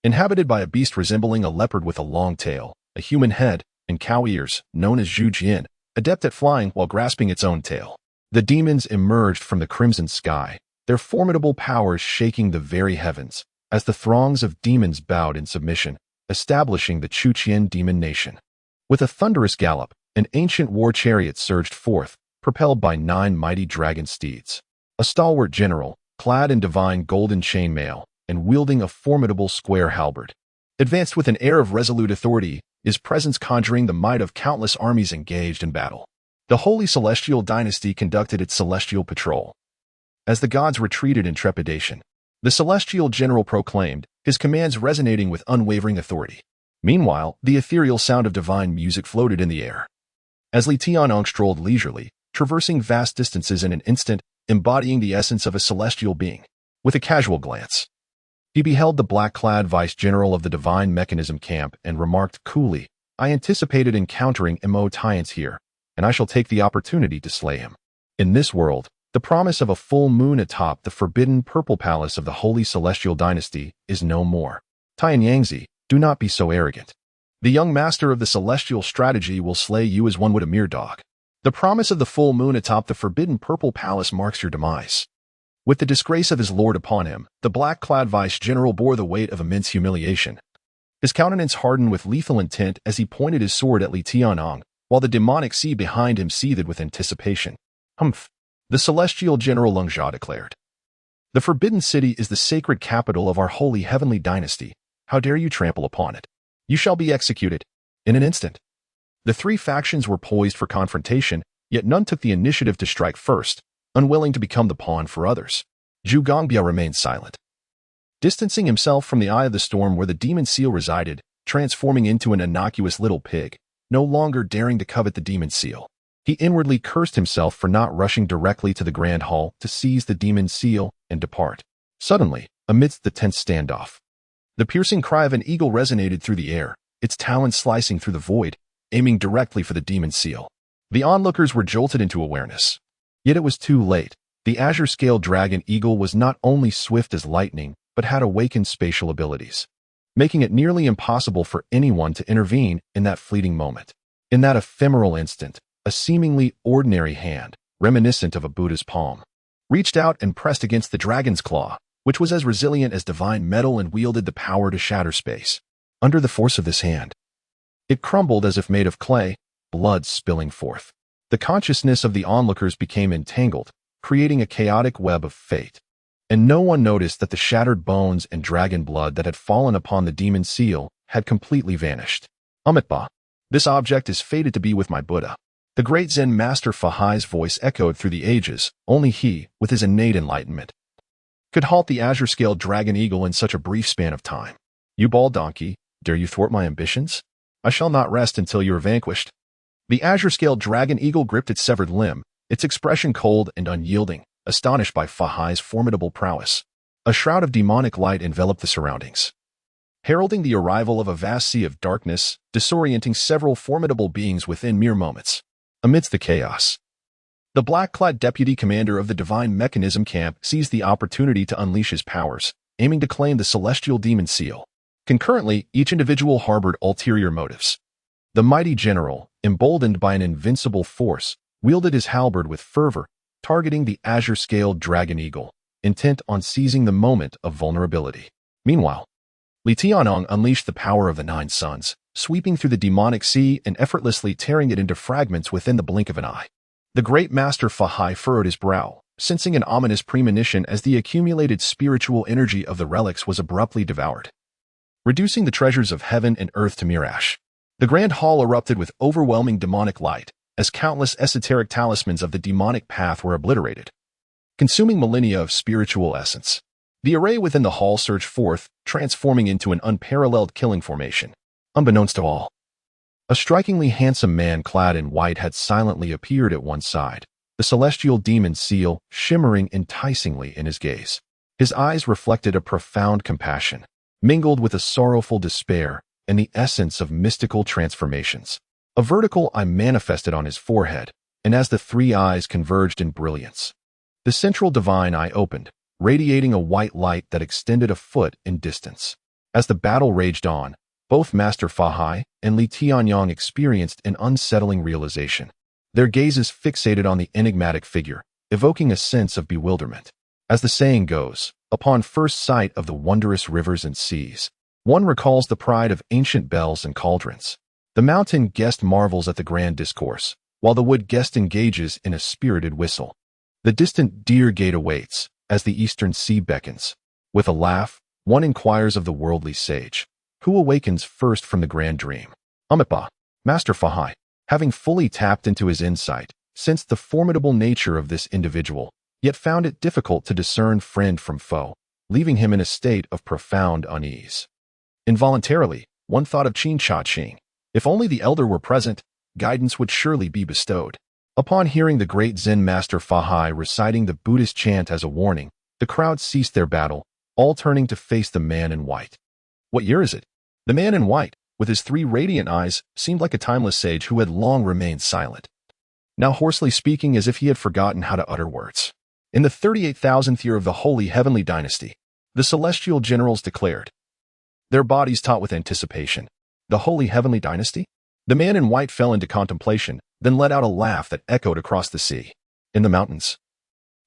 A: inhabited by a beast resembling a leopard with a long tail, a human head, and cow ears, known as Zhu Jian, adept at flying while grasping its own tail. The demons emerged from the crimson sky, their formidable powers shaking the very heavens, as the throngs of demons bowed in submission, establishing the Chuqin demon nation. With a thunderous gallop, an ancient war chariot surged forth, propelled by 9 mighty dragon steeds. A stalwart general, clad in divine golden chainmail, and wielding a formidable square halberd, advanced with an air of resolute authority, his presence conjuring the might of countless armies engaged in battle. The Holy Celestial Dynasty conducted its celestial patrol. As the gods retreated in trepidation, the celestial general proclaimed, his commands resonating with unwavering authority. Meanwhile, the ethereal sound of divine music floated in the air. As Li Tianong strolled leisurely, traversing vast distances in an instant, embodying the essence of a celestial being, with a casual glance, he beheld the black-clad vice-general of the divine mechanism camp and remarked coolly, I anticipated encountering Mo Tians here, and I shall take the opportunity to slay him. In this world, the promise of a full moon atop the forbidden purple palace of the Holy Celestial Dynasty is no more. Tian Yangzi, do not be so arrogant. The young master of the celestial strategy will slay you as one would a mere dog. The promise of the full moon atop the forbidden purple palace marks your demise. With the disgrace of his lord upon him, the black-clad vice-general bore the weight of immense humiliation. His countenance hardened with lethal intent as he pointed his sword at Li Tianong, while the demonic sea behind him seethed with anticipation. Humph! The celestial general Lungzha declared. The Forbidden City is the sacred capital of our holy heavenly dynasty. How dare you trample upon it? You shall be executed. In an instant. The 3 factions were poised for confrontation, yet none took the initiative to strike first, unwilling to become the pawn for others. Zhu Gongbiao remained silent, distancing himself from the eye of the storm where the demon seal resided, transforming into an innocuous little pig, no longer daring to covet the demon seal. He inwardly cursed himself for not rushing directly to the grand hall to seize the demon seal and depart. Suddenly, amidst the tense standoff, the piercing cry of an eagle resonated through the air, its talons slicing through the void, aiming directly for the demon seal. The onlookers were jolted into awareness. Yet it was too late. The azure-scaled dragon eagle was not only swift as lightning, but had awakened spatial abilities, making it nearly impossible for anyone to intervene in that fleeting moment. In that ephemeral instant, a seemingly ordinary hand, reminiscent of a Buddha's palm, reached out and pressed against the dragon's claw, which was as resilient as divine metal and wielded the power to shatter space. Under the force of this hand, it crumbled as if made of clay, blood spilling forth. The consciousness of the onlookers became entangled, creating a chaotic web of fate. And no one noticed that the shattered bones and dragon blood that had fallen upon the demon seal had completely vanished. Amitba, this object is fated to be with my Buddha. The great Zen master Fahai's voice echoed through the ages. Only he, with his innate enlightenment, could halt the azure-scaled dragon eagle in such a brief span of time. You bald donkey, dare you thwart my ambitions? I shall not rest until you are vanquished. The azure-scaled dragon eagle gripped its severed limb, its expression cold and unyielding, astonished by Fahai's formidable prowess. A shroud of demonic light enveloped the surroundings, heralding the arrival of a vast sea of darkness, disorienting several formidable beings within mere moments. Amidst the chaos, the black-clad deputy commander of the divine mechanism camp seized the opportunity to unleash his powers, aiming to claim the celestial demon seal. Concurrently, each individual harbored ulterior motives. The mighty general, emboldened by an invincible force, wielded his halberd with fervor, targeting the azure-scaled dragon eagle, intent on seizing the moment of vulnerability. Meanwhile, Li Tianyong unleashed the power of the Nine Suns, sweeping through the demonic sea and effortlessly tearing it into fragments within the blink of an eye. The great master Fahai furrowed his brow, sensing an ominous premonition as the accumulated spiritual energy of the relics was abruptly devoured, reducing the treasures of heaven and earth to mere ash. The grand hall erupted with overwhelming demonic light, as countless esoteric talismans of the demonic path were obliterated, consuming millennia of spiritual essence. The array within the hall surged forth, transforming into an unparalleled killing formation. Unbeknownst to all, a strikingly handsome man clad in white had silently appeared at one side, the celestial demon seal shimmering enticingly in his gaze. His eyes reflected a profound compassion, mingled with a sorrowful despair and the essence of mystical transformations. A vertical eye manifested on his forehead, and as the three eyes converged in brilliance, the central divine eye opened, radiating a white light that extended a foot in distance. As the battle raged on, both Master Fahai and Li Tianyong experienced an unsettling realization. Their gazes fixated on the enigmatic figure, evoking a sense of bewilderment. As the saying goes, upon first sight of the wondrous rivers and seas, one recalls the pride of ancient bells and cauldrons. The mountain guest marvels at the grand discourse, while the wood guest engages in a spirited whistle. The distant deer gate awaits, as the eastern sea beckons. With a laugh, one inquires of the worldly sage, who awakens first from the grand dream. Master Fahai, having fully tapped into his insight, sensed the formidable nature of this individual, yet found it difficult to discern friend from foe, leaving him in a state of profound unease. Involuntarily, one thought of Qin Changqing. If only the elder were present, guidance would surely be bestowed. Upon hearing the great Zen master Fahai reciting the Buddhist chant as a warning, the crowd ceased their battle, all turning to face the man in white. What year is it? The man in white, with his three radiant eyes, seemed like a timeless sage who had long remained silent, now hoarsely speaking as if he had forgotten how to utter words. In the 38,000th year of the Holy Heavenly Dynasty, the celestial generals declared, their bodies taut with anticipation. The Holy Heavenly Dynasty? The man in white fell into contemplation, then let out a laugh that echoed across the sea. In the mountains,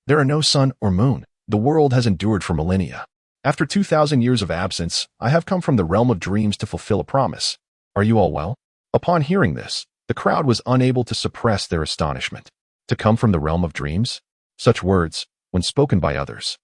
A: there are no sun or moon. The world has endured for millennia. After 2,000 years of absence, I have come from the realm of dreams to fulfill a promise. Are you all well? Upon hearing this, the crowd was unable to suppress their astonishment. To come from the realm of dreams? Such words, when spoken by others,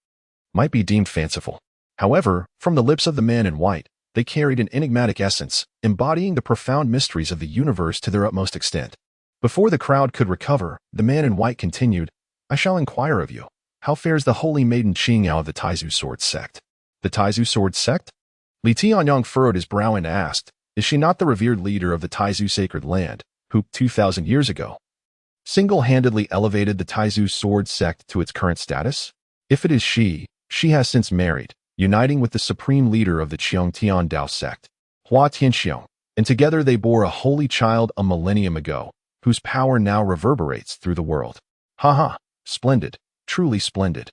A: might be deemed fanciful. However, from the lips of the man in white, they carried an enigmatic essence, embodying the profound mysteries of the universe to their utmost extent. Before the crowd could recover, the man in white continued, I shall inquire of you, how fares the holy maiden Qingyao of the Taizu Sword Sect? The Taizu Sword Sect? Li Tianyong furrowed his brow and asked, is she not the revered leader of the Taizu Sacred Land, who, 2,000 years ago, single-handedly elevated the Taizu Sword Sect to its current status? If it is she has since married, uniting with the supreme leader of the Qiong Dao sect, Hua Tianxiong, and together they bore a holy child a millennium ago, whose power now reverberates through the world. Splendid, truly splendid.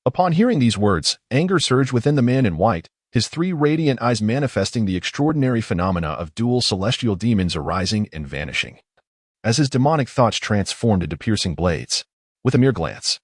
A: Upon hearing these words, anger surged within the man in white, his three radiant eyes manifesting the extraordinary phenomena of dual celestial demons arising and vanishing, as his demonic thoughts transformed into piercing blades. With a mere glance,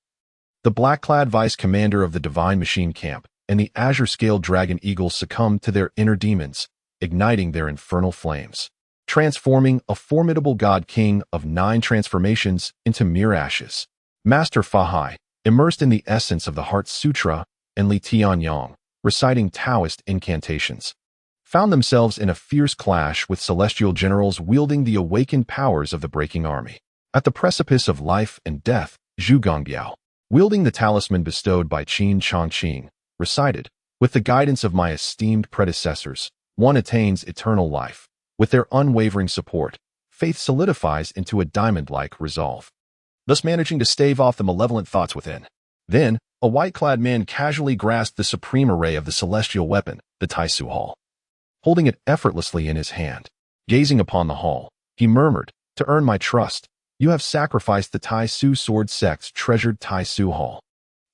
A: the black-clad vice-commander of the Divine Machine Camp and the azure-scaled dragon eagle succumbed to their inner demons, igniting their infernal flames, transforming a formidable god-king of 9 transformations into mere ashes. Master Fahai, immersed in the essence of the Heart Sutra, and Li Tianyong, reciting Taoist incantations, found themselves in a fierce clash with celestial generals wielding the awakened powers of the breaking army. At the precipice of life and death, Zhu Gongbiao, wielding the talisman bestowed by Qin Changqing, recited, with the guidance of my esteemed predecessors, one attains eternal life. With their unwavering support, faith solidifies into a diamond-like resolve, thus managing to stave off the malevolent thoughts within. Then, a white-clad man casually grasped the supreme array of the celestial weapon, the Taisu Hall. Holding it effortlessly in his hand, gazing upon the hall, he murmured, to earn my trust, you have sacrificed the Taisu Sword Sect's treasured Taisu Hall.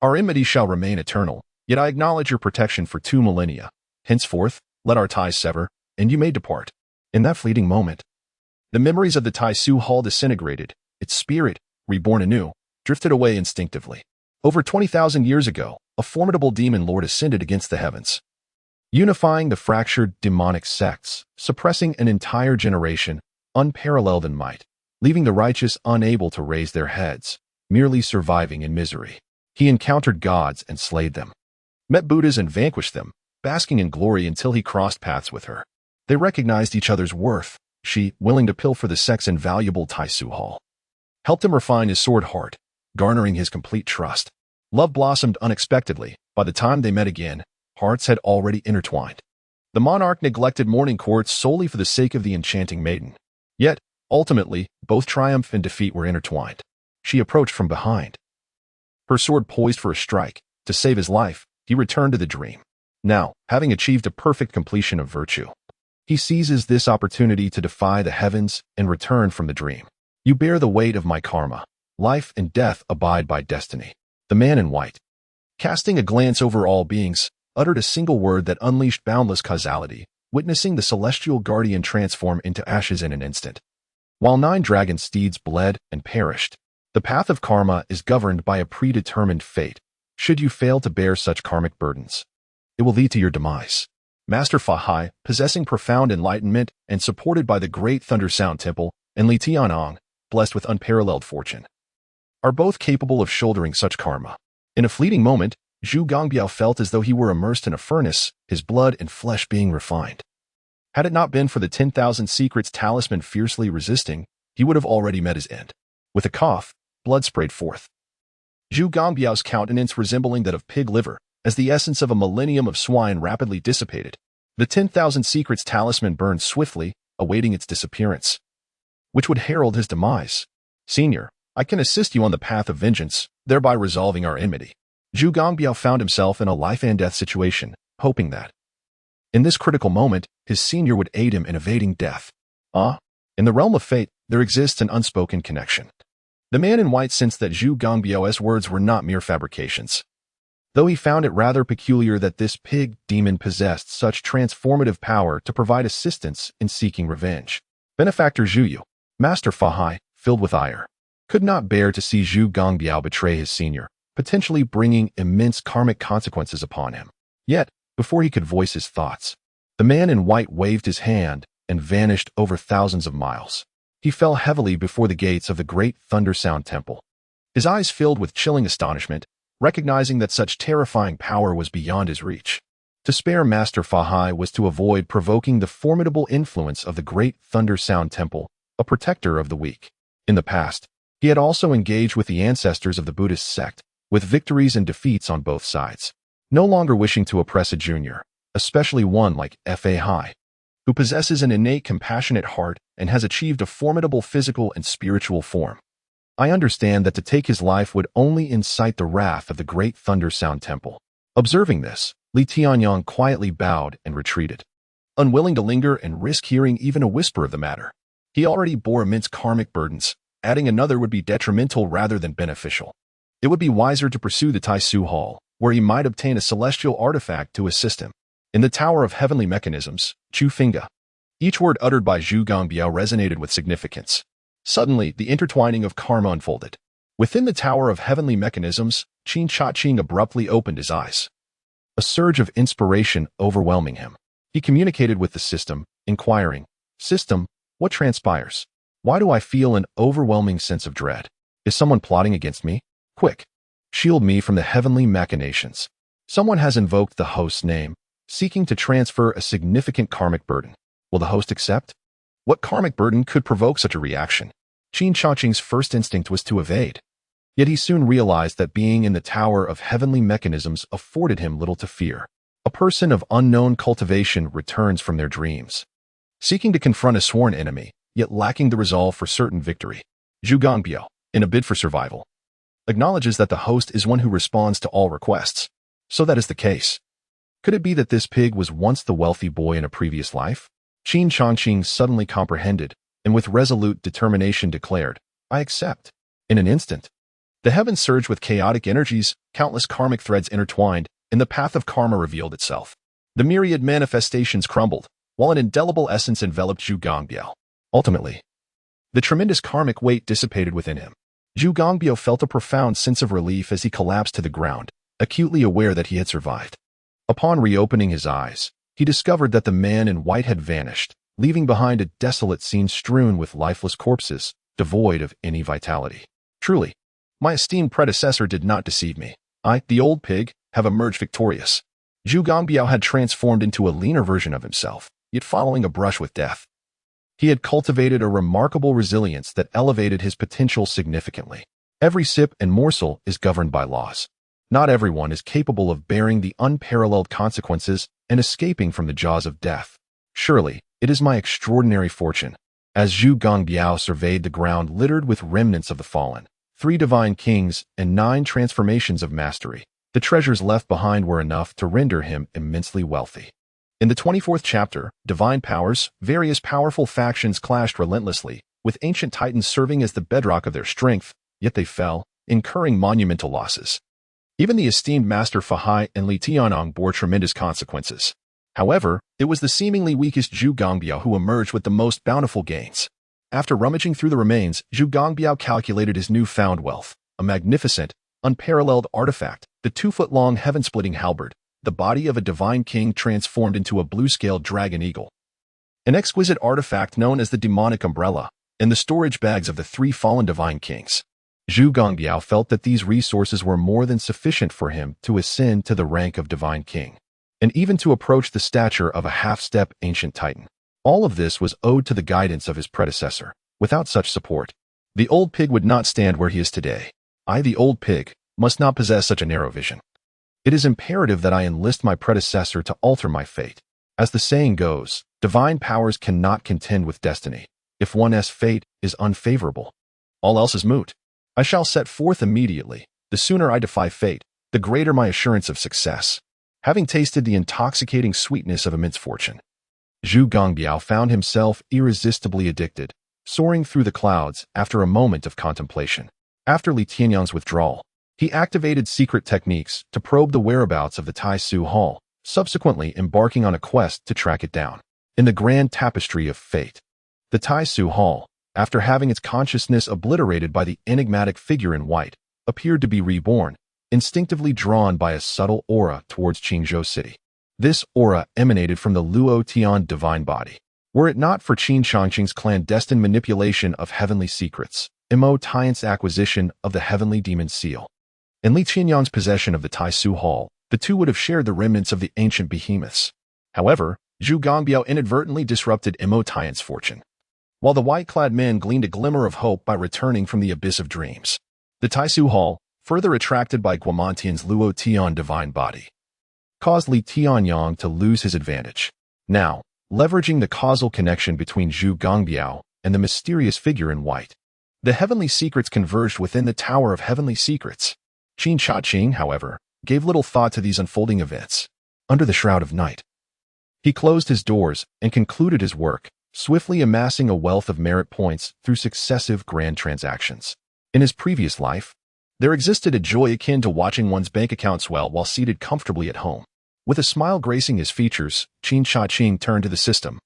A: Our enmity shall remain eternal, yet I acknowledge your protection for 2 millennia. Henceforth, let our ties sever, and you may depart." In that fleeting moment, the memories of the Tai Su Hall disintegrated, its spirit, reborn anew, drifted away instinctively. Over 20,000 years ago, a formidable demon lord ascended against the heavens, unifying the fractured demonic sects, suppressing an entire generation, unparalleled in might, leaving the righteous unable to raise their heads, merely surviving in misery. He encountered gods and slayed them, met Buddhas and vanquished them, basking in glory until he crossed paths with her. They recognized each other's worth. She, willing to pilfer the sect's invaluable Tai Su Hall, helped him refine his sword heart, garnering his complete trust. Love blossomed unexpectedly. By the time they met again, hearts had already intertwined. The monarch neglected morning courts solely for the sake of the enchanting maiden. Yet, ultimately, both triumph and defeat were intertwined. She approached from behind, her sword poised for a strike. To save his life, he returned to the dream. Now, having achieved a perfect completion of virtue, he seizes this opportunity to defy the heavens and return from the dream. "You bear the weight of my karma. Life and death abide by destiny." The man in white, casting a glance over all beings, uttered a single word that unleashed boundless causality, witnessing the celestial guardian transform into ashes in an instant. While 9 dragon steeds bled and perished, the path of karma is governed by a predetermined fate. Should you fail to bear such karmic burdens, it will lead to your demise. Master Fa Hai, possessing profound enlightenment and supported by the great Thunder Sound Temple, and Li Tianong, blessed with unparalleled fortune, are both capable of shouldering such karma. In a fleeting moment, Zhu Gongbiao felt as though he were immersed in a furnace, his blood and flesh being refined. Had it not been for the 10,000 Secrets talisman fiercely resisting, he would have already met his end. With a cough, blood sprayed forth, Zhu Gongbiao's countenance resembling that of pig liver, as the essence of a millennium of swine rapidly dissipated. The 10,000 Secrets talisman burned swiftly, awaiting its disappearance, which would herald his demise. "Senior, I can assist you on the path of vengeance, thereby resolving our enmity." Zhu Gongbiao found himself in a life and death situation, hoping that, in this critical moment, his senior would aid him in evading death. In the realm of fate, there exists an unspoken connection. The man in white sensed that Zhu Gongbiao's words were not mere fabrications, though he found it rather peculiar that this pig demon possessed such transformative power to provide assistance in seeking revenge. Benefactor Zhuyu, Master Fa Hai, filled with ire, could not bear to see Zhu Gongbiao betray his senior, potentially bringing immense karmic consequences upon him. Yet, before he could voice his thoughts, the man in white waved his hand and vanished over thousands of miles. He fell heavily before the gates of the great Thunder Sound Temple, his eyes filled with chilling astonishment, recognizing that such terrifying power was beyond his reach. To spare Master Fa Hai was to avoid provoking the formidable influence of the great Thunder Sound Temple, a protector of the weak. In the past, he had also engaged with the ancestors of the Buddhist sect, with victories and defeats on both sides. No longer wishing to oppress a junior, especially one like Fa Hai, who possesses an innate compassionate heart and has achieved a formidable physical and spiritual form. I understand that to take his life would only incite the wrath of the great Thunder Sound Temple. Observing this, Li Tianyong quietly bowed and retreated, unwilling to linger and risk hearing even a whisper of the matter. He already bore immense karmic burdens. Adding another would be detrimental rather than beneficial. It would be wiser to pursue the Tai Su Hall, where he might obtain a celestial artifact to assist him. In the Tower of Heavenly Mechanisms, Chu Finga, each word uttered by Zhu Gongbiao resonated with significance. Suddenly, the intertwining of karma unfolded. Within the Tower of Heavenly Mechanisms, Qin Changqing abruptly opened his eyes, a surge of inspiration overwhelming him. He communicated with the system, inquiring, "System, what transpires? Why do I feel an overwhelming sense of dread? Is someone plotting against me? Quick, shield me from the heavenly machinations. Someone has invoked the host's name, seeking to transfer a significant karmic burden. Will the host accept?" What karmic burden could provoke such a reaction? Qin Changqing's first instinct was to evade. Yet he soon realized that being in the Tower of Heavenly Mechanisms afforded him little to fear. A person of unknown cultivation returns from their dreams, seeking to confront a sworn enemy, yet lacking the resolve for certain victory. Zhu Gongbiao, in a bid for survival, acknowledges that the host is one who responds to all requests. So that is the case. Could it be that this pig was once the wealthy boy in a previous life? Qin Changqing suddenly comprehended, and with resolute determination declared, "I accept." In an instant, the heavens surged with chaotic energies, countless karmic threads intertwined, and the path of karma revealed itself. The myriad manifestations crumbled, while an indelible essence enveloped Zhu Gongbiao. Ultimately, the tremendous karmic weight dissipated within him. Zhu Gongbiao felt a profound sense of relief as he collapsed to the ground, acutely aware that he had survived. Upon reopening his eyes, he discovered that the man in white had vanished, leaving behind a desolate scene strewn with lifeless corpses, devoid of any vitality. Truly, my esteemed predecessor did not deceive me. I, the old pig, have emerged victorious. Zhu Gongbiao had transformed into a leaner version of himself, yet following a brush with death. He had cultivated a remarkable resilience that elevated his potential significantly. Every sip and morsel is governed by laws. Not everyone is capable of bearing the unparalleled consequences and escaping from the jaws of death. Surely, it is my extraordinary fortune. As Zhu Gongbiao surveyed the ground littered with remnants of the fallen, 3 divine kings and 9 transformations of mastery, the treasures left behind were enough to render him immensely wealthy. In the 24th chapter, Divine Powers, various powerful factions clashed relentlessly, with ancient titans serving as the bedrock of their strength, yet they fell, incurring monumental losses. Even the esteemed Master Fahai and Li Tianong bore tremendous consequences. However, it was the seemingly weakest Zhu Gongbiao who emerged with the most bountiful gains. After rummaging through the remains, Zhu Gongbiao calculated his newfound wealth, a magnificent, unparalleled artifact, the 2-foot-long heaven-splitting halberd, the body of a divine king transformed into a blue-scaled dragon eagle. An exquisite artifact known as the demonic umbrella, and the storage bags of the 3 fallen divine kings. Zhu Gongbiao felt that these resources were more than sufficient for him to ascend to the rank of divine king, and even to approach the stature of a half-step ancient titan. All of this was owed to the guidance of his predecessor. Without such support, the old pig would not stand where he is today. I, the old pig, must not possess such a narrow vision. It is imperative that I enlist my predecessor to alter my fate. As the saying goes, divine powers cannot contend with destiny. If one's fate is unfavorable, all else is moot. I shall set forth immediately. The sooner I defy fate, the greater my assurance of success. Having tasted the intoxicating sweetness of immense fortune, Zhu Gongbiao found himself irresistibly addicted, soaring through the clouds after a moment of contemplation. After Li Tianyang's withdrawal, he activated secret techniques to probe the whereabouts of the Tai Su Hall, subsequently embarking on a quest to track it down. In the grand tapestry of fate, the Tai Su Hall, after having its consciousness obliterated by the enigmatic figure in white, appeared to be reborn, instinctively drawn by a subtle aura towards Qingzhou City. This aura emanated from the Luo Tian divine body. Were it not for Qin Changqing's clandestine manipulation of heavenly secrets, Mo Tian's acquisition of the heavenly demon seal, and Li Tianyang's possession of the Tai Su Hall, the two would have shared the remnants of the ancient behemoths. However, Zhu Gongbiao inadvertently disrupted Mo Tian's fortune. While the white-clad men gleaned a glimmer of hope by returning from the abyss of dreams, the Tai Su Hall, further attracted by Guomantian's Luo Tian divine body, caused Li Tianyang to lose his advantage. Now, leveraging the causal connection between Zhu Gongbiao and the mysterious figure in white, the heavenly secrets converged within the Tower of Heavenly Secrets. Qin Changqing, however, gave little thought to these unfolding events. Under the shroud of night, he closed his doors and concluded his work, swiftly amassing a wealth of merit points through successive grand transactions. In his previous life, there existed a joy akin to watching one's bank account swell while seated comfortably at home. With a smile gracing his features, Qin Changqing turned to the system,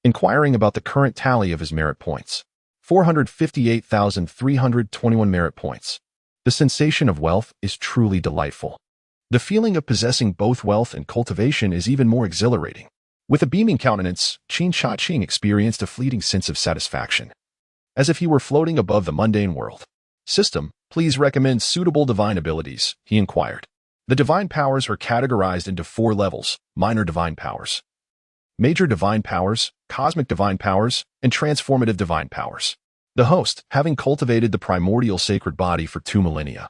A: inquiring about the current tally of his merit points. 458,321 merit points. The sensation of wealth is truly delightful. The feeling of possessing both wealth and cultivation is even more exhilarating. With a beaming countenance, Qin Changqing experienced a fleeting sense of satisfaction, as if he were floating above the mundane world. System, please recommend suitable divine abilities, he inquired. The divine powers are categorized into 4 levels: minor divine powers, major divine powers, cosmic divine powers, and transformative divine powers. The host, having cultivated the primordial sacred body for 2 millennia,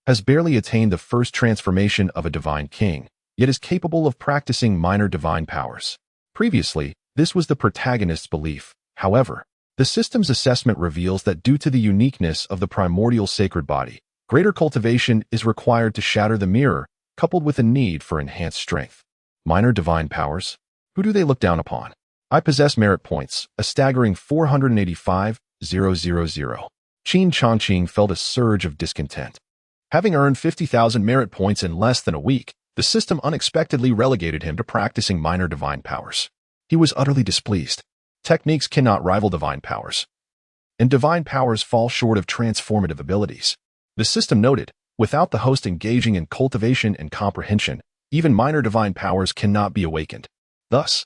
A: has barely attained the first transformation of a divine king, yet is capable of practicing minor divine powers. Previously, this was the protagonist's belief. However, the system's assessment reveals that due to the uniqueness of the primordial sacred body, greater cultivation is required to shatter the mirror, coupled with a need for enhanced strength. Minor divine powers? Who do they look down upon? I possess merit points, a staggering 485,000. Qin Changqing felt a surge of discontent. Having earned 50,000 merit points in less than a week, The system unexpectedly relegated him to practicing minor divine powers. He was utterly displeased. Techniques cannot rival divine powers, and divine powers fall short of transformative abilities. The system noted, without the host engaging in cultivation and comprehension, even minor divine powers cannot be awakened. Thus,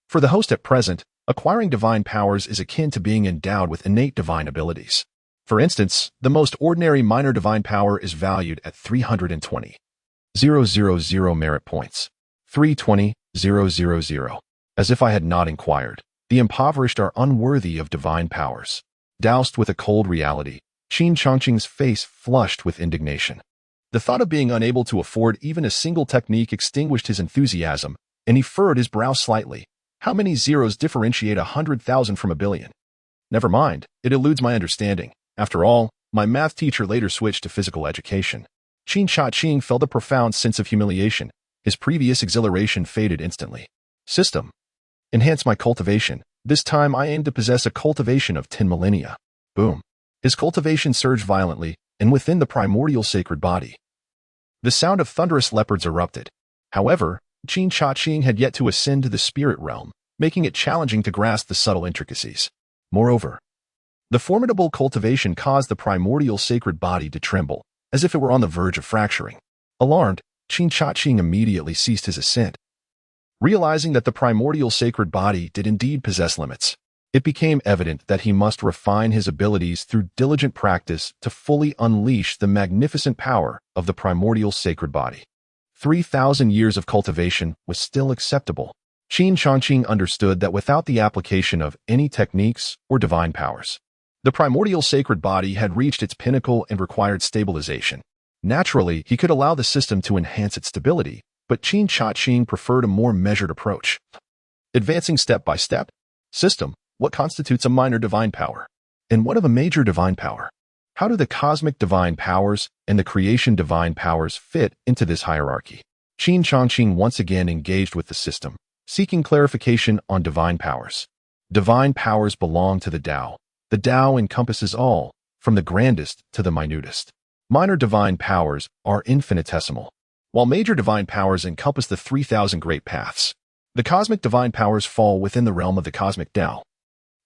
A: for the host at present, acquiring divine powers is akin to being endowed with innate divine abilities. For instance, the most ordinary minor divine power is valued at 320,000 merit points. 320,000. As if I had not inquired, the impoverished are unworthy of divine powers. Doused with a cold reality, Qin Changqing's face flushed with indignation. The thought of being unable to afford even a single technique extinguished his enthusiasm, and he furrowed his brow slightly. How many zeros differentiate 100,000 from a billion? Never mind, it eludes my understanding. After all, my math teacher later switched to physical education. Qin Changqing felt a profound sense of humiliation. His previous exhilaration faded instantly. System. Enhance my cultivation. This time I aim to possess a cultivation of 10 millennia. Boom. His cultivation surged violently, and within the primordial sacred body, the sound of thunderous leopards erupted. However, Qin Changqing had yet to ascend to the spirit realm, making it challenging to grasp the subtle intricacies. Moreover, the formidable cultivation caused the primordial sacred body to tremble, as if it were on the verge of fracturing. Alarmed, Qin Changqing immediately ceased his ascent. Realizing that the primordial sacred body did indeed possess limits, it became evident that he must refine his abilities through diligent practice to fully unleash the magnificent power of the primordial sacred body. 3,000 years of cultivation was still acceptable. Qin Changqing understood that without the application of any techniques or divine powers, the primordial sacred body had reached its pinnacle and required stabilization. Naturally, he could allow the system to enhance its stability, but Qin Changqing preferred a more measured approach. Advancing step by step. System. What constitutes a minor divine power? And what of a major divine power? How do the cosmic divine powers and the creation divine powers fit into this hierarchy? Qin Changqing once again engaged with the system, seeking clarification on divine powers. Divine powers belong to the Tao. The Tao encompasses all, from the grandest to the minutest. Minor divine powers are infinitesimal, while major divine powers encompass the 3,000 great paths. The cosmic divine powers fall within the realm of the cosmic Tao,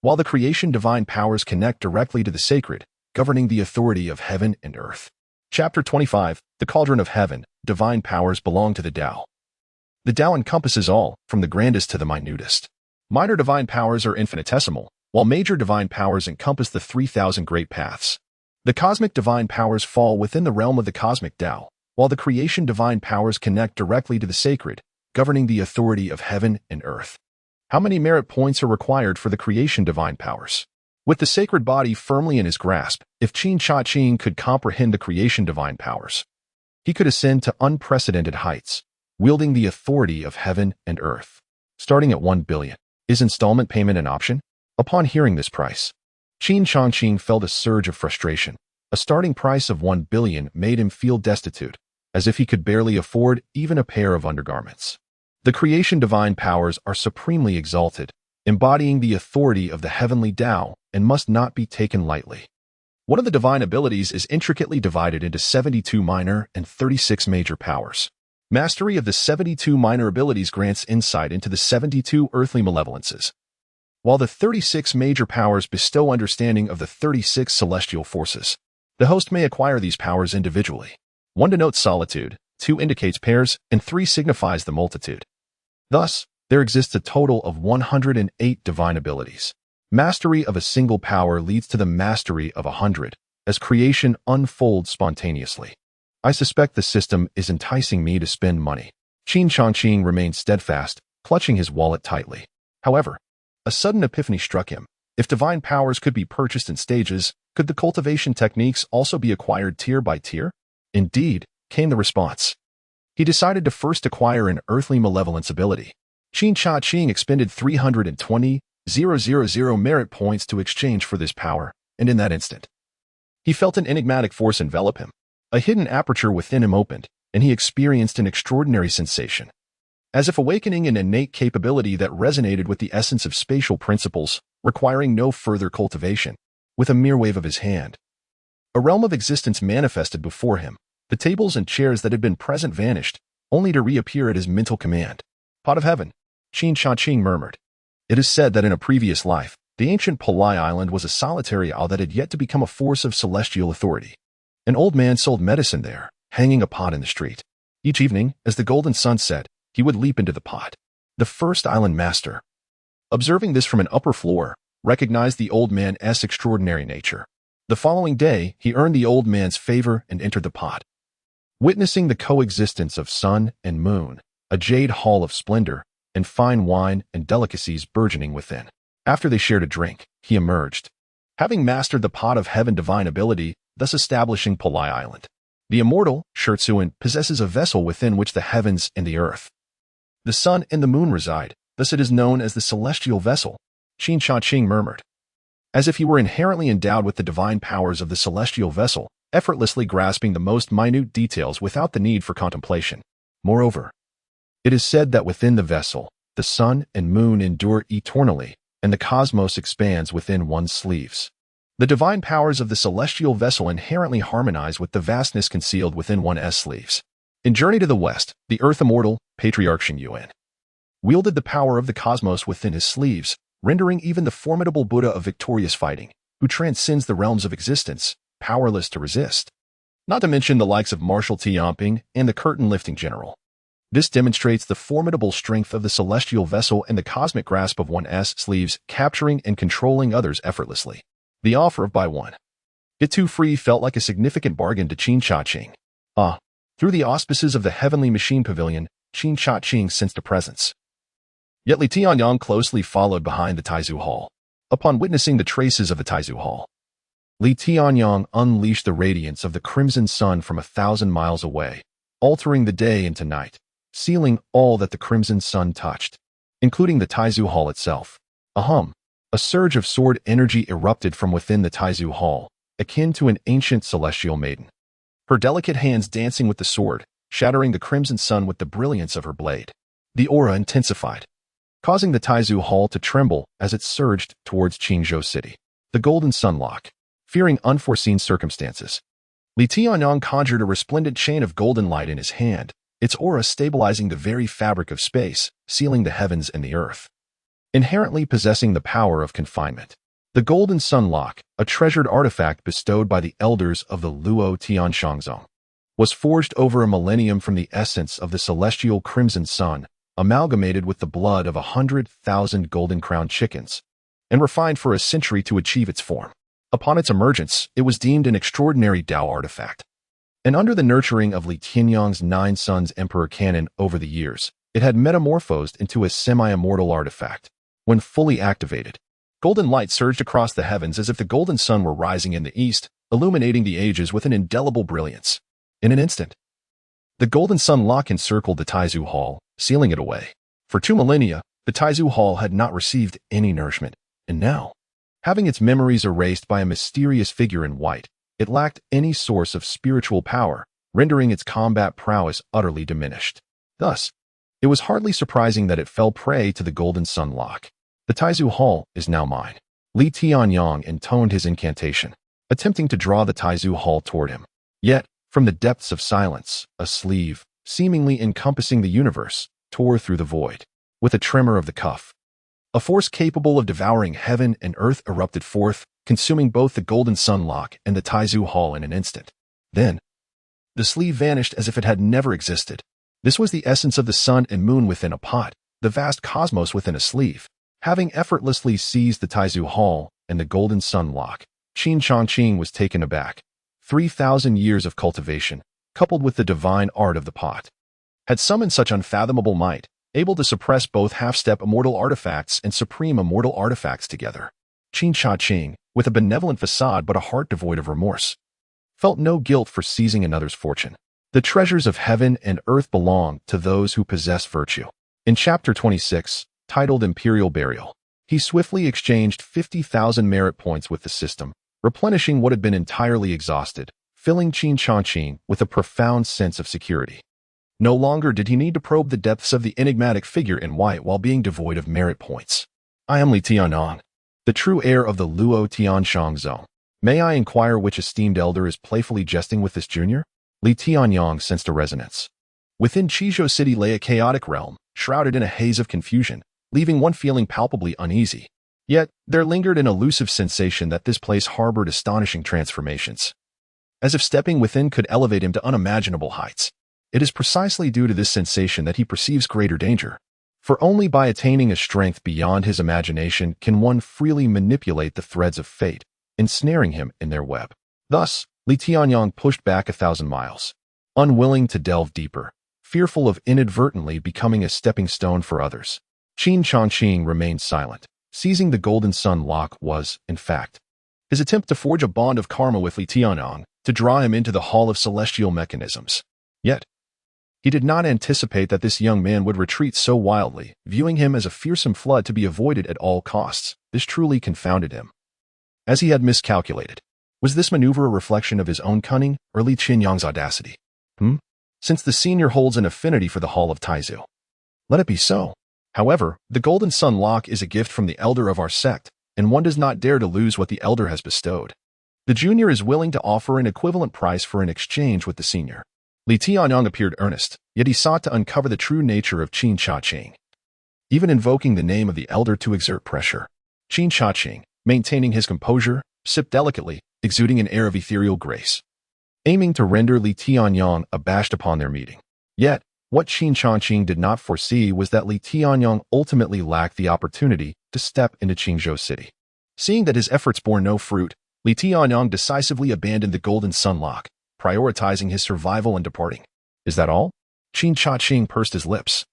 A: while the creation divine powers connect directly to the sacred, governing the authority of heaven and earth. Chapter 25, The Cauldron of Heaven. Divine powers belong to the Tao. The Tao encompasses all, from the grandest to the minutest. Minor divine powers are infinitesimal, while major divine powers encompass the 3,000 great paths. The cosmic divine powers fall within the realm of the cosmic Tao, while the creation divine powers connect directly to the sacred, governing the authority of heaven and earth. How many merit points are required for the creation divine powers? With the sacred body firmly in his grasp, if Qin Changqing could comprehend the creation divine powers, he could ascend to unprecedented heights, wielding the authority of heaven and earth. Starting at 1 billion. Is installment payment an option? Upon hearing this price, Qin Changqing felt a surge of frustration. A starting price of 1 billion made him feel destitute, as if he could barely afford even a pair of undergarments. The creation divine powers are supremely exalted, embodying the authority of the heavenly Tao, and must not be taken lightly. One of the divine abilities is intricately divided into 72 minor and 36 major powers. Mastery of the 72 minor abilities grants insight into the 72 earthly malevolences, while the 36 major powers bestow understanding of the 36 celestial forces. The host may acquire these powers individually. 1 denotes solitude, 2 indicates pairs, and 3 signifies the multitude. Thus, there exists a total of 108 divine abilities. Mastery of a single power leads to the mastery of 100, as creation unfolds spontaneously. I suspect the system is enticing me to spend money. Qin Changqing remained steadfast, clutching his wallet tightly. However, a sudden epiphany struck him. If divine powers could be purchased in stages, could the cultivation techniques also be acquired tier by tier? Indeed, came the response. He decided to first acquire an earthly malevolence ability. Qin Changqing expended 320,000 merit points to exchange for this power, and in that instant, he felt an enigmatic force envelop him. A hidden aperture within him opened, and he experienced an extraordinary sensation, as if awakening an innate capability that resonated with the essence of spatial principles, requiring no further cultivation. With a mere wave of his hand, a realm of existence manifested before him. The tables and chairs that had been present vanished, only to reappear at his mental command. Pot of Heaven, Qin Changqing murmured. It is said that in a previous life, the ancient Palai Island was a solitary isle that had yet to become a force of celestial authority. An old man sold medicine there, hanging a pot in the street. Each evening, as the golden sun set, he would leap into the pot. The first island master, observing this from an upper floor, recognized the old man's extraordinary nature. The following day, he earned the old man's favor and entered the pot. Witnessing the coexistence of sun and moon, a jade hall of splendor, and fine wine and delicacies burgeoning within. After they shared a drink, he emerged, having mastered the pot of heaven divine ability, thus establishing Palai Island. The immortal, Shurtsuan, possesses a vessel within which the heavens and the earth, the sun and the moon reside, thus it is known as the celestial vessel, Qin Changqing murmured. As if he were inherently endowed with the divine powers of the celestial vessel, effortlessly grasping the most minute details without the need for contemplation. Moreover, it is said that within the vessel, the sun and moon endure eternally, and the cosmos expands within one's sleeves. The divine powers of the celestial vessel inherently harmonize with the vastness concealed within one's sleeves. In Journey to the West, the Earth Immortal, Patriarch Shen Yuan, wielded the power of the cosmos within his sleeves, rendering even the formidable Buddha of victorious fighting, who transcends the realms of existence, powerless to resist. Not to mention the likes of Marshal Tianping and the curtain-lifting general. This demonstrates the formidable strength of the celestial vessel and the cosmic grasp of one's sleeves, capturing and controlling others effortlessly. The offer of buy one, get two free felt like a significant bargain to Qin Changqing. Through the auspices of the heavenly machine pavilion, Qin Changqing sensed a presence. Yet Li Tianyang closely followed behind the Taizu Hall. Upon witnessing the traces of the Taizu Hall, Li Tianyang unleashed the radiance of the crimson sun from 1,000 miles away, altering the day into night, sealing all that the crimson sun touched, including the Taizu Hall itself. A surge of sword energy erupted from within the Taizu Hall, akin to an ancient celestial maiden. Her delicate hands dancing with the sword, shattering the crimson sun with the brilliance of her blade. The aura intensified, causing the Taizu Hall to tremble as it surged towards Qingzhou City. The Golden Sunlock. Fearing unforeseen circumstances, Li Tianyang conjured a resplendent chain of golden light in his hand, its aura stabilizing the very fabric of space, sealing the heavens and the earth. Inherently possessing the power of confinement, the Golden Sunlock, a treasured artifact bestowed by the elders of the Luo Tianshangzong, was forged over a millennium from the essence of the celestial crimson sun, amalgamated with the blood of 100,000 golden-crowned chickens, and refined for a century to achieve its form. Upon its emergence, it was deemed an extraordinary Tao artifact. And under the nurturing of Li Tianyang's 9 sons Emperor Canon over the years, it had metamorphosed into a semi-immortal artifact. When fully activated, golden light surged across the heavens as if the golden sun were rising in the east, illuminating the ages with an indelible brilliance. In an instant, the Golden Sunlock encircled the Taizu Hall, sealing it away. For 2 millennia, the Taizu Hall had not received any nourishment, and now, having its memories erased by a mysterious figure in white, it lacked any source of spiritual power, rendering its combat prowess utterly diminished. Thus, it was hardly surprising that it fell prey to the Golden Sunlock. The Taizu Hall is now mine. Li Tianyang intoned his incantation, attempting to draw the Taizu Hall toward him. Yet, from the depths of silence, a sleeve, seemingly encompassing the universe, tore through the void. With a tremor of the cuff, a force capable of devouring heaven and earth erupted forth, consuming both the Golden Sunlock and the Taizu Hall in an instant. Then, the sleeve vanished as if it had never existed. This was the essence of the sun and moon within a pot, the vast cosmos within a sleeve. Having effortlessly seized the Taizu Hall and the Golden Sunlock, Qin Changqing was taken aback. 3,000 years of cultivation, coupled with the divine art of the pot, had summoned such unfathomable might, able to suppress both half-step immortal artifacts and supreme immortal artifacts together. Qin Changqing, with a benevolent facade but a heart devoid of remorse, felt no guilt for seizing another's fortune. The treasures of heaven and earth belong to those who possess virtue. In Chapter 26, titled Imperial Burial, he swiftly exchanged 50,000 merit points with the system, replenishing what had been entirely exhausted, filling Qin Changqing with a profound sense of security. No longer did he need to probe the depths of the enigmatic figure in white while being devoid of merit points. I am Li Tianyang, the true heir of the Luo Tianshangzong. May I inquire which esteemed elder is playfully jesting with this junior? Li Tianyang sensed a resonance. Within Qizhou City lay a chaotic realm, shrouded in a haze of confusion, leaving one feeling palpably uneasy. Yet, there lingered an elusive sensation that this place harbored astonishing transformations. As if stepping within could elevate him to unimaginable heights. It is precisely due to this sensation that he perceives greater danger. For only by attaining a strength beyond his imagination can one freely manipulate the threads of fate, ensnaring him in their web. Thus, Li Tianyong pushed back 1,000 miles, unwilling to delve deeper, fearful of inadvertently becoming a stepping stone for others. Qin Changqing remained silent. Seizing the Golden Sun lock was, in fact, his attempt to forge a bond of karma with Li Tianyong, to draw him into the Hall of Celestial Mechanisms. Yet, he did not anticipate that this young man would retreat so wildly, viewing him as a fearsome flood to be avoided at all costs. This truly confounded him. As he had miscalculated. Was this maneuver a reflection of his own cunning, or Li Tianyong's audacity? Since the senior holds an affinity for the Hall of Taizu. Let it be so. However, the Golden Sun Lock is a gift from the elder of our sect, and one does not dare to lose what the elder has bestowed. The junior is willing to offer an equivalent price for an exchange with the senior. Li Tianyong appeared earnest, yet he sought to uncover the true nature of Qin Changqing. Even invoking the name of the elder to exert pressure. Qin Changqing, maintaining his composure, sipped delicately, exuding an air of ethereal grace, aiming to render Li Tianyong abashed upon their meeting. Yet, what Qin Changqing did not foresee was that Li Tianyong ultimately lacked the opportunity to step into Qingzhou City. Seeing that his efforts bore no fruit, Li Tianyong decisively abandoned the Golden Sun Lock, prioritizing his survival and departing. Is that all? Qin Changqing pursed his lips.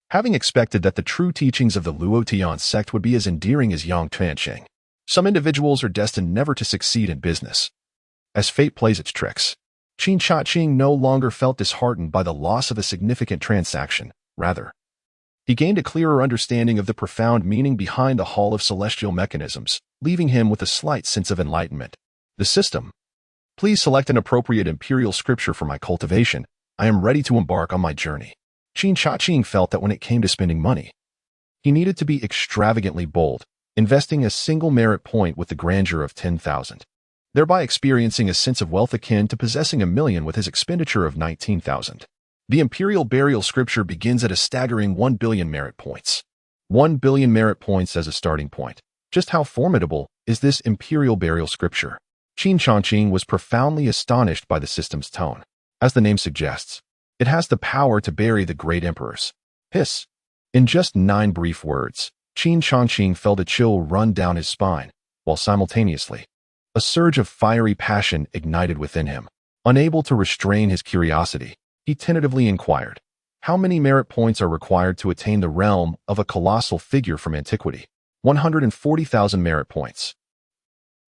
A: Having expected that the true teachings of the Luotian sect would be as endearing as Yang Tuancheng, some individuals are destined never to succeed in business. As fate plays its tricks, Qin Changqing no longer felt disheartened by the loss of a significant transaction. Rather, he gained a clearer understanding of the profound meaning behind the Hall of Celestial Mechanisms, leaving him with a slight sense of enlightenment. The system. Please select an appropriate imperial scripture for my cultivation. I am ready to embark on my journey. Qin Changqing felt that when it came to spending money, he needed to be extravagantly bold, investing a single merit point with the grandeur of 10,000. Thereby experiencing a sense of wealth akin to possessing 1,000,000 with his expenditure of 19,000. The imperial burial scripture begins at a staggering 1 billion merit points. 1 billion merit points as a starting point. Just how formidable is this imperial burial scripture? Qin Changqing was profoundly astonished by the system's tone. As the name suggests, it has the power to bury the great emperors. Hiss. In just 9 brief words, Qin Changqing felt a chill run down his spine, while simultaneously, a surge of fiery passion ignited within him. Unable to restrain his curiosity, he tentatively inquired, how many merit points are required to attain the realm of a colossal figure from antiquity? 140,000 merit points.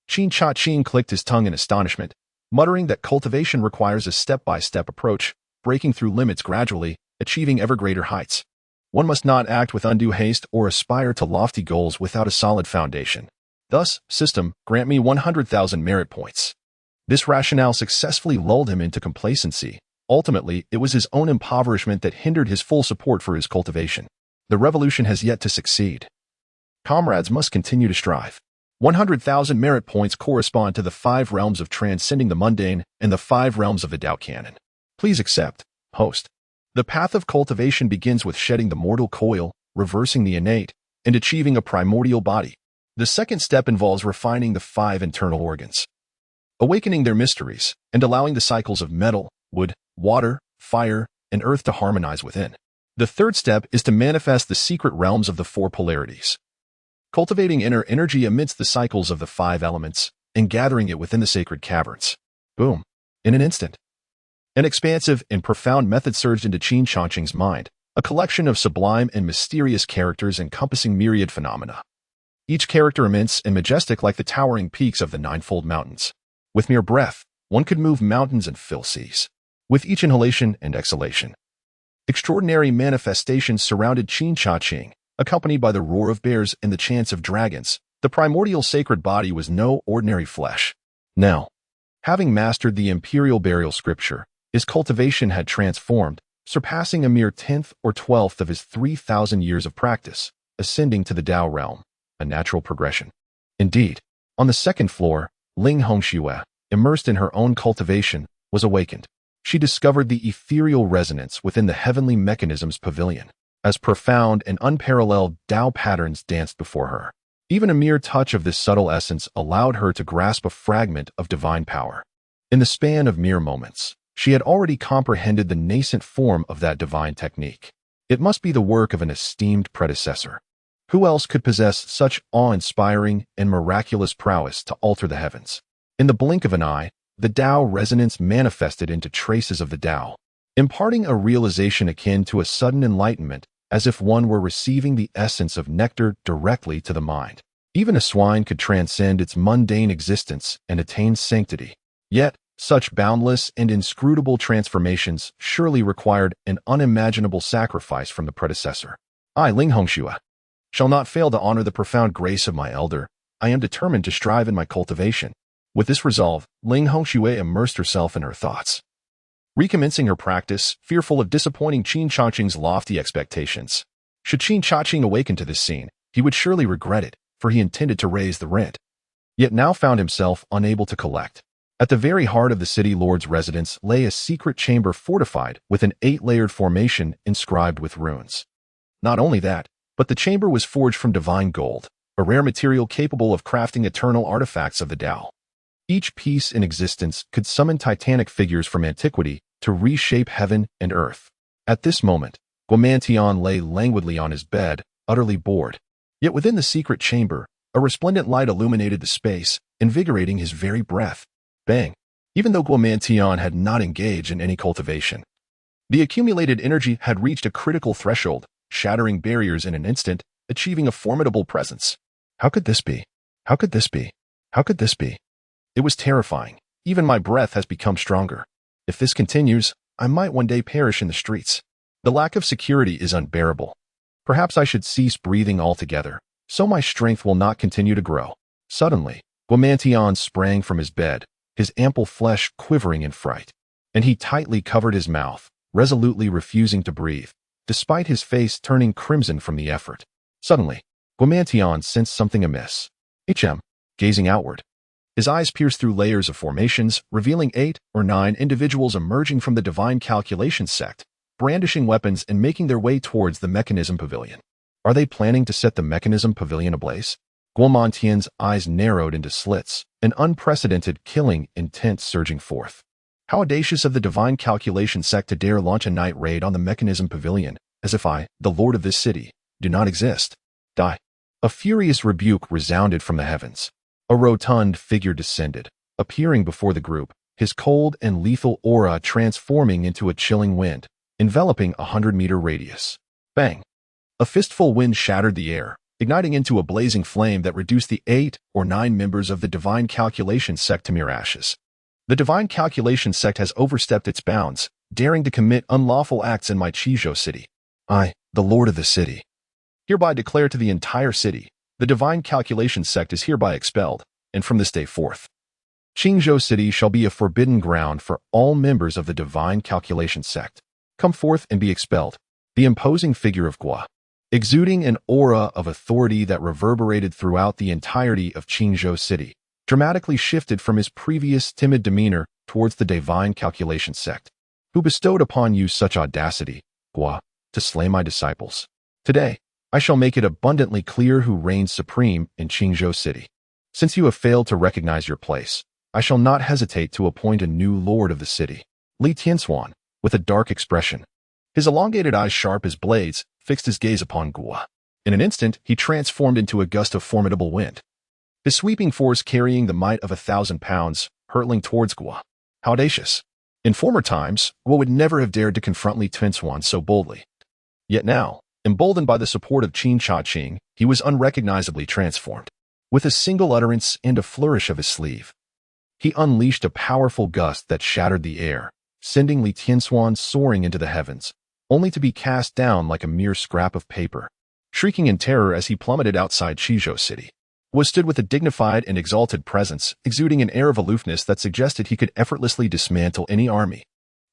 A: Qin Changqing clicked his tongue in astonishment, muttering that cultivation requires a step-by-step approach, breaking through limits gradually, achieving ever greater heights. One must not act with undue haste or aspire to lofty goals without a solid foundation. Thus, system, grant me 100,000 merit points. This rationale successfully lulled him into complacency. Ultimately, it was his own impoverishment that hindered his full support for his cultivation. The revolution has yet to succeed. Comrades must continue to strive. 100,000 merit points correspond to the 5 realms of transcending the mundane and the 5 realms of the Tao canon. Please accept, host. The path of cultivation begins with shedding the mortal coil, reversing the innate, and achieving a primordial body. The second step involves refining the 5 internal organs, awakening their mysteries, and allowing the cycles of metal, wood, water, fire, and earth to harmonize within. The third step is to manifest the secret realms of the 4 polarities, cultivating inner energy amidst the cycles of the 5 elements, and gathering it within the sacred caverns. Boom. In an instant. An expansive and profound method surged into Qin Changqing's mind, a collection of sublime and mysterious characters encompassing myriad phenomena. Each character immense and majestic like the towering peaks of the Ninefold mountains. With mere breath, one could move mountains and fill seas. With each inhalation and exhalation, extraordinary manifestations surrounded Qin Changqing, accompanied by the roar of bears and the chants of dragons. The primordial sacred body was no ordinary flesh. Now, having mastered the imperial burial scripture, his cultivation had transformed, surpassing a mere 10th or 12th of his 3,000 years of practice, ascending to the Tao realm, a natural progression. Indeed, on the second floor, Ling Hongxue, immersed in her own cultivation, was awakened. she discovered the ethereal resonance within the heavenly Mechanism's Pavilion, as profound and unparalleled Tao patterns danced before her. Even a mere touch of this subtle essence allowed her to grasp a fragment of divine power. In the span of mere moments, she had already comprehended the nascent form of that divine technique. It must be the work of an esteemed predecessor. Who else could possess such awe-inspiring and miraculous prowess to alter the heavens? In the blink of an eye, the Tao resonance manifested into traces of the Tao, imparting a realization akin to a sudden enlightenment, as if one were receiving the essence of nectar directly to the mind. Even a swine could transcend its mundane existence and attain sanctity. Yet, such boundless and inscrutable transformations surely required an unimaginable sacrifice from the predecessor. I, Ling Hongxue, shall not fail to honor the profound grace of my elder. I am determined to strive in my cultivation. With this resolve, Ling Hongxue immersed herself in her thoughts, recommencing her practice, fearful of disappointing Qin Changqing's lofty expectations. Should Qin Changqing awaken to this scene, he would surely regret it, for he intended to raise the rent, yet now found himself unable to collect. At the very heart of the city lord's residence lay a secret chamber fortified with an 8-layered formation inscribed with runes. Not only that, but the chamber was forged from divine gold, a rare material capable of crafting eternal artifacts of the Tao. Each piece in existence could summon titanic figures from antiquity to reshape heaven and earth. At this moment, Guomantian lay languidly on his bed, utterly bored. Yet within the secret chamber, a resplendent light illuminated the space, invigorating his very breath. Bang! Even though Guomantian had not engaged in any cultivation, the accumulated energy had reached a critical threshold, shattering barriers in an instant, achieving a formidable presence. How could this be? How could this be? How could this be? It was terrifying. Even my breath has become stronger. If this continues, I might one day perish in the streets. The lack of security is unbearable. Perhaps I should cease breathing altogether, so my strength will not continue to grow. Suddenly, Guomantian sprang from his bed, his ample flesh quivering in fright, and he tightly covered his mouth, resolutely refusing to breathe, despite his face turning crimson from the effort. Suddenly, Guomantian sensed something amiss. Gazing outward, his eyes pierced through layers of formations, revealing 8 or 9 individuals emerging from the Divine Calculation Sect, brandishing weapons and making their way towards the Mechanism Pavilion. Are they planning to set the Mechanism Pavilion ablaze? Guomantian's eyes narrowed into slits, an unprecedented killing intent surging forth. How audacious of the Divine Calculation Sect to dare launch a night raid on the Mechanism Pavilion, as if I, the lord of this city, do not exist. Die. A furious rebuke resounded from the heavens. A rotund figure descended, appearing before the group, his cold and lethal aura transforming into a chilling wind, enveloping a 100-meter radius. Bang! A fistful wind shattered the air, igniting into a blazing flame that reduced the 8 or 9 members of the Divine Calculation Sect to mere ashes. The Divine Calculation Sect has overstepped its bounds, daring to commit unlawful acts in my Qizhou city. I, the lord of the city, hereby declare to the entire city, the Divine Calculation Sect is hereby expelled, and from this day forth, Qingzhou City shall be a forbidden ground for all members of the Divine Calculation Sect. Come forth and be expelled. The imposing figure of Gua, exuding an aura of authority that reverberated throughout the entirety of Qingzhou City, dramatically shifted from his previous timid demeanor towards the Divine Calculation Sect. Who bestowed upon you such audacity, Gua, to slay my disciples? Today, I shall make it abundantly clear who reigns supreme in Qingzhou City. Since you have failed to recognize your place, I shall not hesitate to appoint a new lord of the city. Li Tianxuan, with a dark expression, his elongated eyes sharp as blades, fixed his gaze upon Gua. In an instant, he transformed into a gust of formidable wind, his sweeping force carrying the might of 1,000 pounds, hurtling towards Gua. How audacious! In former times, Gua would never have dared to confront Li Tianxuan so boldly. Yet now, emboldened by the support of Qin Changqing, he was unrecognizably transformed. With a single utterance and a flourish of his sleeve, he unleashed a powerful gust that shattered the air, sending Li Tianxuan soaring into the heavens, only to be cast down like a mere scrap of paper. Shrieking in terror as he plummeted outside Qizhou City, Gua stood with a dignified and exalted presence, exuding an air of aloofness that suggested he could effortlessly dismantle any army.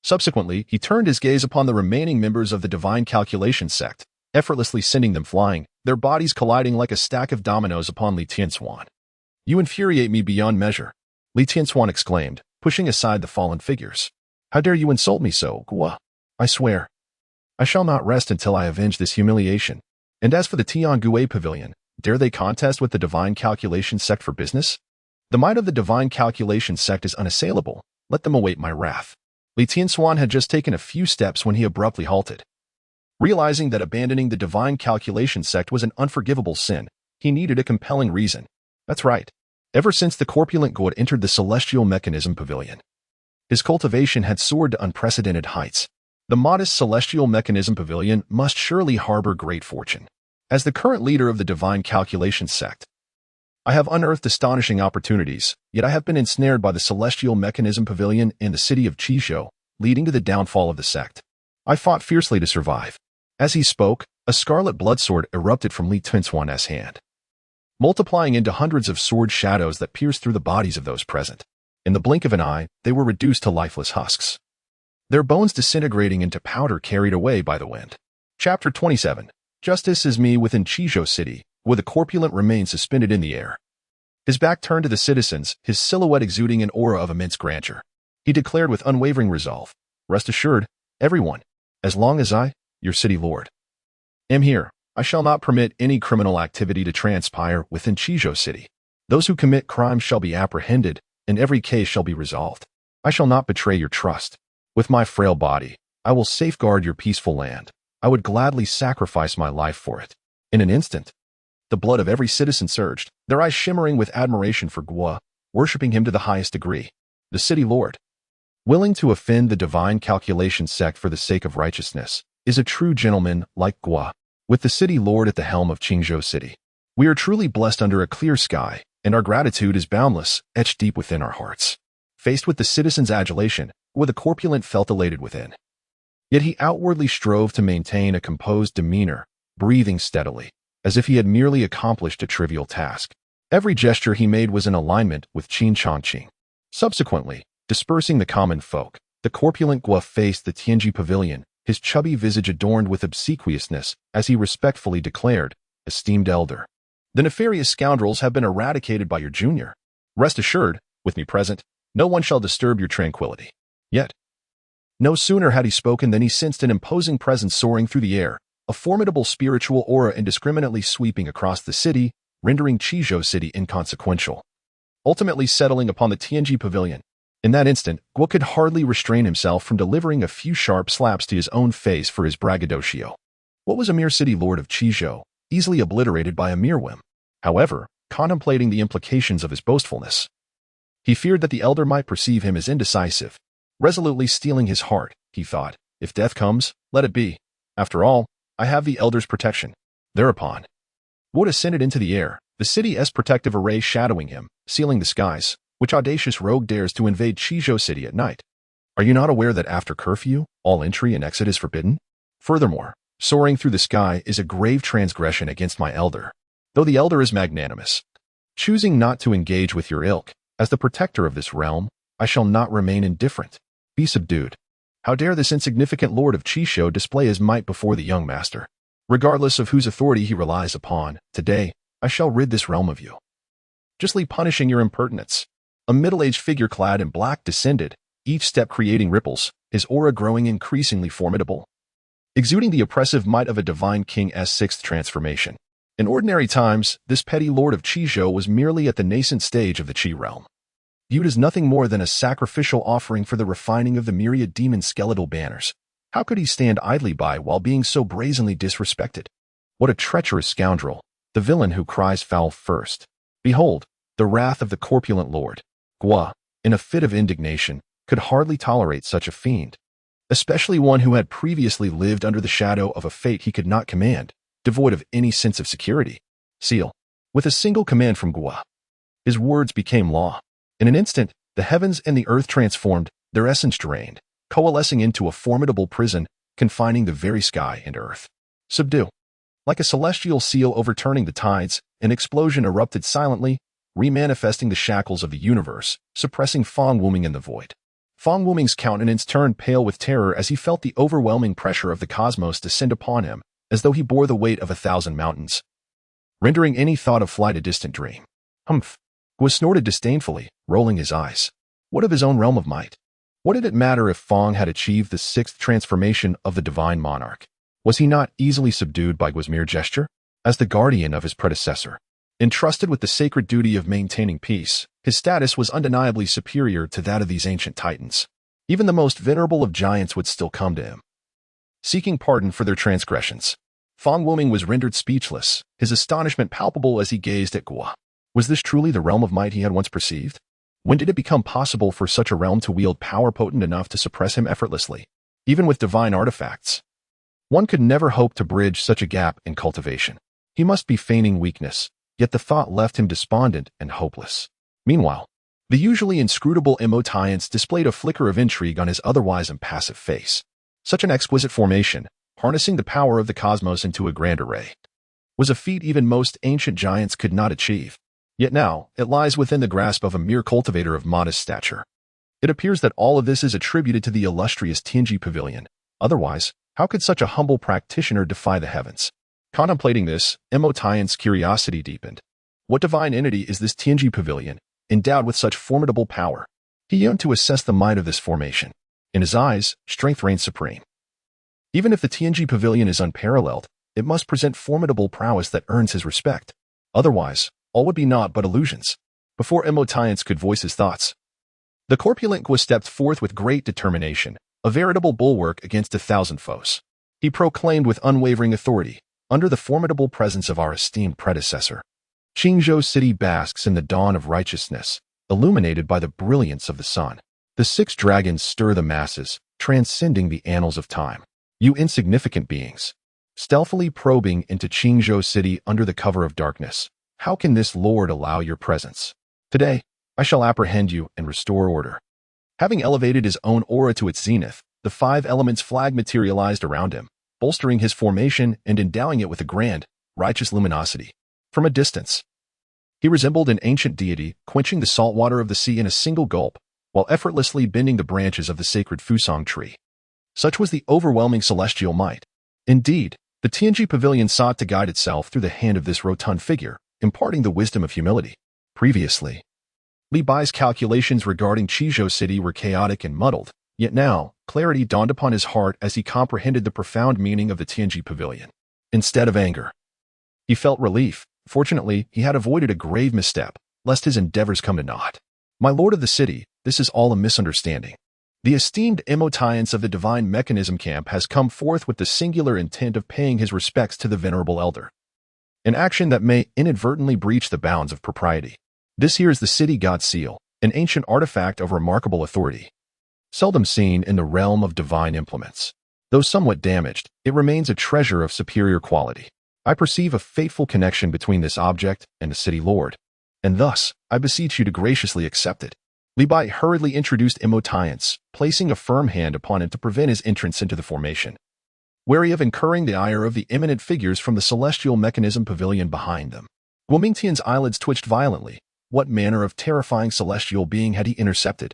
A: Subsequently, he turned his gaze upon the remaining members of the Divine Calculation Sect, effortlessly sending them flying, their bodies colliding like a stack of dominoes upon Li Tianxuan. You infuriate me beyond measure, Li Tianxuan exclaimed, pushing aside the fallen figures. How dare you insult me so, Gua? I swear, I shall not rest until I avenge this humiliation. And as for the Tiangue Pavilion, dare they contest with the Divine Calculation Sect for business? The might of the Divine Calculation Sect is unassailable. Let them await my wrath. Li Tianxuan had just taken a few steps when he abruptly halted. Realizing that abandoning the Divine Calculation Sect was an unforgivable sin, he needed a compelling reason. That's right. Ever since the corpulent god entered the Celestial Mechanism Pavilion, his cultivation had soared to unprecedented heights. The modest Celestial Mechanism Pavilion must surely harbor great fortune. As the current leader of the Divine Calculation Sect, I have unearthed astonishing opportunities, yet I have been ensnared by the Celestial Mechanism Pavilion in the city of Qizhou, leading to the downfall of the sect. I fought fiercely to survive. As he spoke, a scarlet bloodsword erupted from Li Tianxuan's hand, multiplying into hundreds of sword shadows that pierced through the bodies of those present. In the blink of an eye, they were reduced to lifeless husks, their bones disintegrating into powder carried away by the wind. Chapter 27. Justice is me within Qizhou City, where the corpulent remained suspended in the air. His back turned to the citizens, his silhouette exuding an aura of immense grandeur. He declared with unwavering resolve, "Rest assured, everyone, as long as I, your city lord, am here, I shall not permit any criminal activity to transpire within Qizhou City. Those who commit crimes shall be apprehended, and every case shall be resolved. I shall not betray your trust. With my frail body, I will safeguard your peaceful land. I would gladly sacrifice my life for it." In an instant, the blood of every citizen surged, their eyes shimmering with admiration for Gua, worshipping him to the highest degree. The city lord, willing to offend the Divine Calculation Sect for the sake of righteousness, is a true gentleman like Gua. With the city lord at the helm of Qingzhou City, we are truly blessed under a clear sky, and our gratitude is boundless, etched deep within our hearts. Faced with the citizens' adulation, Gua the corpulent felt elated within. Yet he outwardly strove to maintain a composed demeanor, breathing steadily, as if he had merely accomplished a trivial task. Every gesture he made was in alignment with Qin Changqing. Subsequently, dispersing the common folk, the corpulent Gua faced the Tianji Pavilion, his chubby visage adorned with obsequiousness, as he respectfully declared, "Esteemed elder, the nefarious scoundrels have been eradicated by your junior. Rest assured, with me present, no one shall disturb your tranquility." Yet, no sooner had he spoken than he sensed an imposing presence soaring through the air, a formidable spiritual aura indiscriminately sweeping across the city, rendering Qizhou City inconsequential, ultimately settling upon the Tianji Pavilion. In that instant, Gua could hardly restrain himself from delivering a few sharp slaps to his own face for his braggadocio. What was a mere city lord of Qizhou, easily obliterated by a mere whim? However, contemplating the implications of his boastfulness, he feared that the elder might perceive him as indecisive. Resolutely steeling his heart, he thought, "If death comes, let it be. After all, I have the elder's protection." Thereupon, Gua ascended into the air, the city's protective array shadowing him, sealing the skies. Which audacious rogue dares to invade Qizhou City at night? Are you not aware that after curfew, all entry and exit is forbidden? Furthermore, soaring through the sky is a grave transgression against my elder. Though the elder is magnanimous, choosing not to engage with your ilk, as the protector of this realm, I shall not remain indifferent. Be subdued. How dare this insignificant lord of Qizhou display his might before the young master? Regardless of whose authority he relies upon, today, I shall rid this realm of you, justly punishing your impertinence. A middle-aged figure clad in black descended, each step creating ripples, his aura growing increasingly formidable, exuding the oppressive might of a divine king's sixth transformation. In ordinary times, this petty lord of Qizhou was merely at the nascent stage of the Qi realm, viewed as nothing more than a sacrificial offering for the refining of the myriad demon skeletal banners. How could he stand idly by while being so brazenly disrespected? What a treacherous scoundrel, the villain who cries foul first. Behold, the wrath of the corpulent lord. Gua, in a fit of indignation, could hardly tolerate such a fiend, especially one who had previously lived under the shadow of a fate he could not command, devoid of any sense of security. Seal. With a single command from Gua, his words became law. In an instant, the heavens and the earth transformed, their essence drained, coalescing into a formidable prison, confining the very sky and earth. Subdue. Like a celestial seal overturning the tides, an explosion erupted silently, remanifesting the shackles of the universe, suppressing Fong Wuming in the void. Fong Wuming's countenance turned pale with terror as he felt the overwhelming pressure of the cosmos descend upon him, as though he bore the weight of 1,000 mountains, rendering any thought of flight a distant dream. Humph! Gua snorted disdainfully, rolling his eyes. What of his own realm of might? What did it matter if Fong had achieved the sixth transformation of the divine monarch? Was he not easily subdued by Guo's mere gesture? As the guardian of his predecessor, entrusted with the sacred duty of maintaining peace, his status was undeniably superior to that of these ancient titans. Even the most venerable of giants would still come to him, seeking pardon for their transgressions. Fong Wuming was rendered speechless, his astonishment palpable as he gazed at Guo. Was this truly the realm of might he had once perceived? When did it become possible for such a realm to wield power potent enough to suppress him effortlessly, even with divine artifacts? One could never hope to bridge such a gap in cultivation. He must be feigning weakness, yet the thought left him despondent and hopeless. Meanwhile, the usually inscrutable Emotiance displayed a flicker of intrigue on his otherwise impassive face. Such an exquisite formation, harnessing the power of the cosmos into a grand array, was a feat even most ancient giants could not achieve. Yet now, it lies within the grasp of a mere cultivator of modest stature. It appears that all of this is attributed to the illustrious Qin Pavilion. Otherwise, how could such a humble practitioner defy the heavens? Contemplating this, Emotiance's curiosity deepened. What divine entity is this Qin Pavilion, endowed with such formidable power? He yearned to assess the might of this formation. In his eyes, strength reigns supreme. Even if the Qin Pavilion is unparalleled, it must present formidable prowess that earns his respect. Otherwise, all would be naught but illusions. Before Emotiance could voice his thoughts, the corpulent Guo stepped forth with great determination, a veritable bulwark against 1,000 foes. He proclaimed with unwavering authority, under the formidable presence of our esteemed predecessor, Qingzhou City basks in the dawn of righteousness, illuminated by the brilliance of the sun. The 6 dragons stir the masses, transcending the annals of time. You insignificant beings, stealthily probing into Qingzhou City under the cover of darkness, how can this lord allow your presence? Today, I shall apprehend you and restore order. Having elevated his own aura to its zenith, the 5 elements flag materialized around him, bolstering his formation and endowing it with a grand, righteous luminosity. From a distance, he resembled an ancient deity, quenching the salt water of the sea in a single gulp, while effortlessly bending the branches of the sacred Fusong tree. Such was the overwhelming celestial might. Indeed, the Qin Pavilion sought to guide itself through the hand of this rotund figure, imparting the wisdom of humility. Previously, Li Bai's calculations regarding Qizhou City were chaotic and muddled, yet now, clarity dawned upon his heart as he comprehended the profound meaning of the Qin Pavilion. Instead of anger, he felt relief. Fortunately, he had avoided a grave misstep, lest his endeavors come to naught. My lord of the city, this is all a misunderstanding. The esteemed Emotiance of the divine mechanism camp has come forth with the singular intent of paying his respects to the venerable elder, an action that may inadvertently breach the bounds of propriety. This here is the city god seal, an ancient artifact of remarkable authority, seldom seen in the realm of divine implements. Though somewhat damaged, it remains a treasure of superior quality. I perceive a fateful connection between this object and the city lord, and thus, I beseech you to graciously accept it. Li Bai hurriedly introduced Emotiance, placing a firm hand upon him to prevent his entrance into the formation, wary of incurring the ire of the eminent figures from the Celestial Mechanism Pavilion behind them. Guomingtian's eyelids twitched violently. What manner of terrifying celestial being had he intercepted?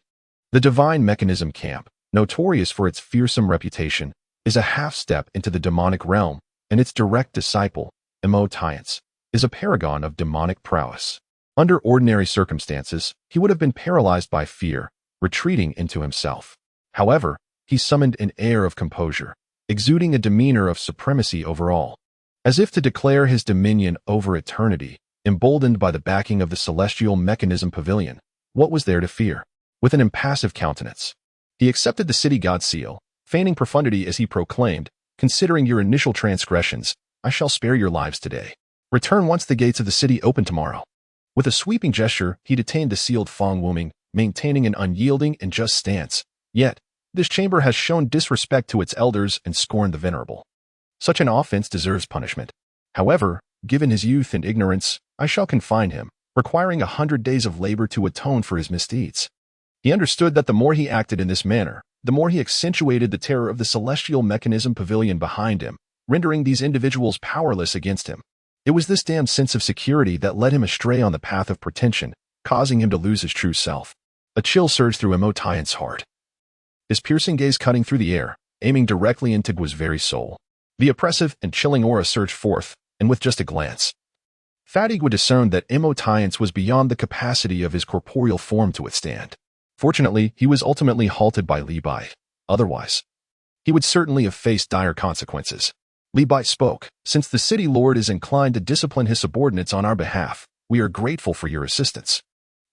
A: The divine mechanism camp, notorious for its fearsome reputation, is a half-step into the demonic realm, and its direct disciple, Emotiance, is a paragon of demonic prowess. Under ordinary circumstances, he would have been paralyzed by fear, retreating into himself. However, he summoned an air of composure, exuding a demeanor of supremacy over all, as if to declare his dominion over eternity. Emboldened by the backing of the Celestial Mechanism Pavilion, what was there to fear? With an impassive countenance, he accepted the city god seal, feigning profundity as he proclaimed, "Considering your initial transgressions, I shall spare your lives today. Return once the gates of the city open tomorrow." With a sweeping gesture, he detained the sealed Fong Wuming, maintaining an unyielding and just stance. Yet, this chamber has shown disrespect to its elders and scorned the venerable. Such an offense deserves punishment. However, given his youth and ignorance, I shall confine him, requiring 100 days of labor to atone for his misdeeds. He understood that the more he acted in this manner, the more he accentuated the terror of the Celestial Mechanism Pavilion behind him, rendering these individuals powerless against him. It was this damned sense of security that led him astray on the path of pretension, causing him to lose his true self. A chill surged through Emotiance's heart, his piercing gaze cutting through the air, aiming directly into Guo's very soul. The oppressive and chilling aura surged forth, and with just a glance, Fatigue would discern that Emotiance was beyond the capacity of his corporeal form to withstand. Fortunately, he was ultimately halted by Li Bai. Otherwise, he would certainly have faced dire consequences. Li Bai spoke. Since the city lord is inclined to discipline his subordinates on our behalf, we are grateful for your assistance.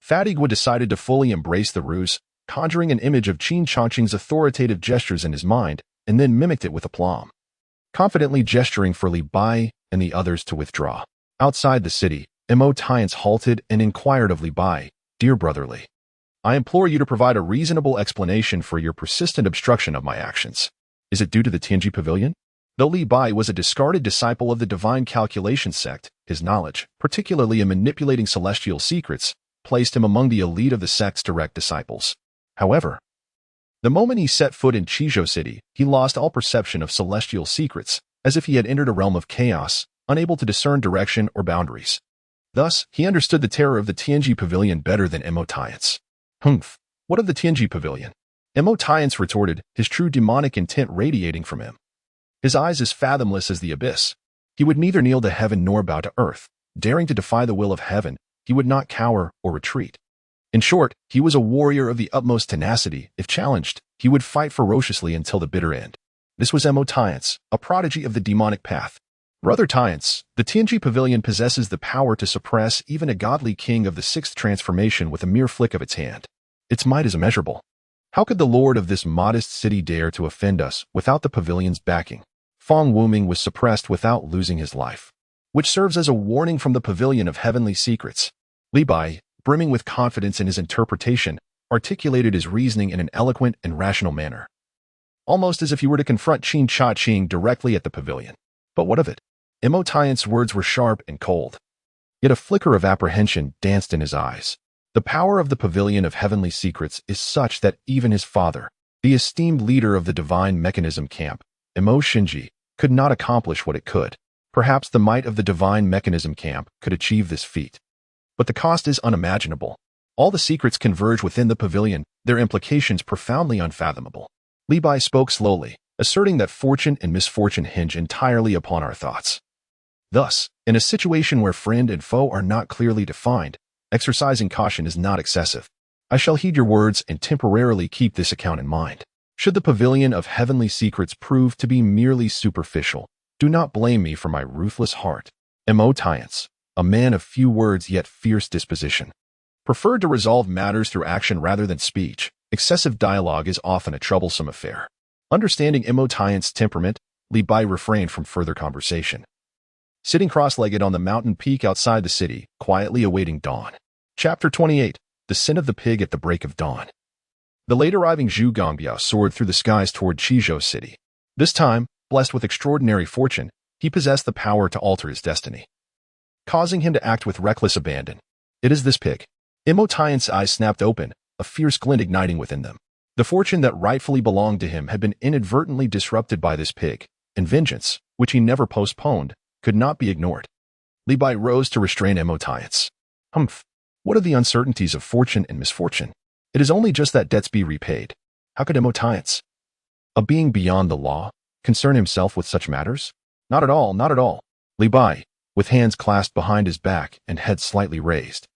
A: Fatigua decided to fully embrace the ruse, conjuring an image of Qin Changqing's authoritative gestures in his mind, and then mimicked it with aplomb, confidently gesturing for Li Bai and the others to withdraw. Outside the city, Emotiance halted and inquired of Li Bai, "Dear brother Li, I implore you to provide a reasonable explanation for your persistent obstruction of my actions. Is it due to the Tianji Pavilion?" Though Li Bai was a discarded disciple of the Divine Calculation Sect, his knowledge, particularly in manipulating celestial secrets, placed him among the elite of the sect's direct disciples. However, the moment he set foot in Qizhou City, he lost all perception of celestial secrets, as if he had entered a realm of chaos, unable to discern direction or boundaries. Thus, he understood the terror of the Tianji Pavilion better than Emotiance. "Humph, what of the Tianji Pavilion?" Emotiance retorted, his true demonic intent radiating from him. His eyes as fathomless as the abyss. He would neither kneel to heaven nor bow to earth. Daring to defy the will of heaven, he would not cower or retreat. In short, he was a warrior of the utmost tenacity. If challenged, he would fight ferociously until the bitter end. This was Emotiance, a prodigy of the demonic path. Brother Tiance, the Tianji Pavilion possesses the power to suppress even a godly king of the sixth transformation with a mere flick of its hand. Its might is immeasurable. How could the lord of this modest city dare to offend us without the pavilion's backing? Fong Wuming was suppressed without losing his life, which serves as a warning from the pavilion of heavenly secrets. Li Bai, brimming with confidence in his interpretation, articulated his reasoning in an eloquent and rational manner, almost as if he were to confront Qin Changqing directly at the pavilion. But what of it? Emotiance's words were sharp and cold, yet a flicker of apprehension danced in his eyes. The power of the pavilion of heavenly secrets is such that even his father, the esteemed leader of the divine mechanism camp, Emo Shinji, could not accomplish what it could. Perhaps the might of the divine mechanism camp could achieve this feat. But the cost is unimaginable. All the secrets converge within the pavilion, their implications profoundly unfathomable. Li Bai spoke slowly, asserting that fortune and misfortune hinge entirely upon our thoughts. Thus, in a situation where friend and foe are not clearly defined, exercising caution is not excessive. I shall heed your words and temporarily keep this account in mind. Should the pavilion of heavenly secrets prove to be merely superficial, do not blame me for my ruthless heart. Emotiance, a man of few words yet fierce disposition, preferred to resolve matters through action rather than speech. Excessive dialogue is often a troublesome affair. Understanding Emotiance's temperament, Li Bai refrained from further conversation, sitting cross-legged on the mountain peak outside the city, quietly awaiting dawn. Chapter 28. The Sin of the Pig at the Break of Dawn. The late-arriving Zhu Gongbiao soared through the skies toward Qizhou City. This time, blessed with extraordinary fortune, he possessed the power to alter his destiny, causing him to act with reckless abandon. "It is this pig." Emotiance's eyes snapped open, a fierce glint igniting within them. The fortune that rightfully belonged to him had been inadvertently disrupted by this pig, and vengeance, which he never postponed, could not be ignored. Li Bai rose to restrain Emotiance. "Humph, what are the uncertainties of fortune and misfortune? It is only just that debts be repaid. How could Emotiance, a being beyond the law, concern himself with such matters? Not at all, not at all." Li Bai, with hands clasped behind his back and head slightly raised,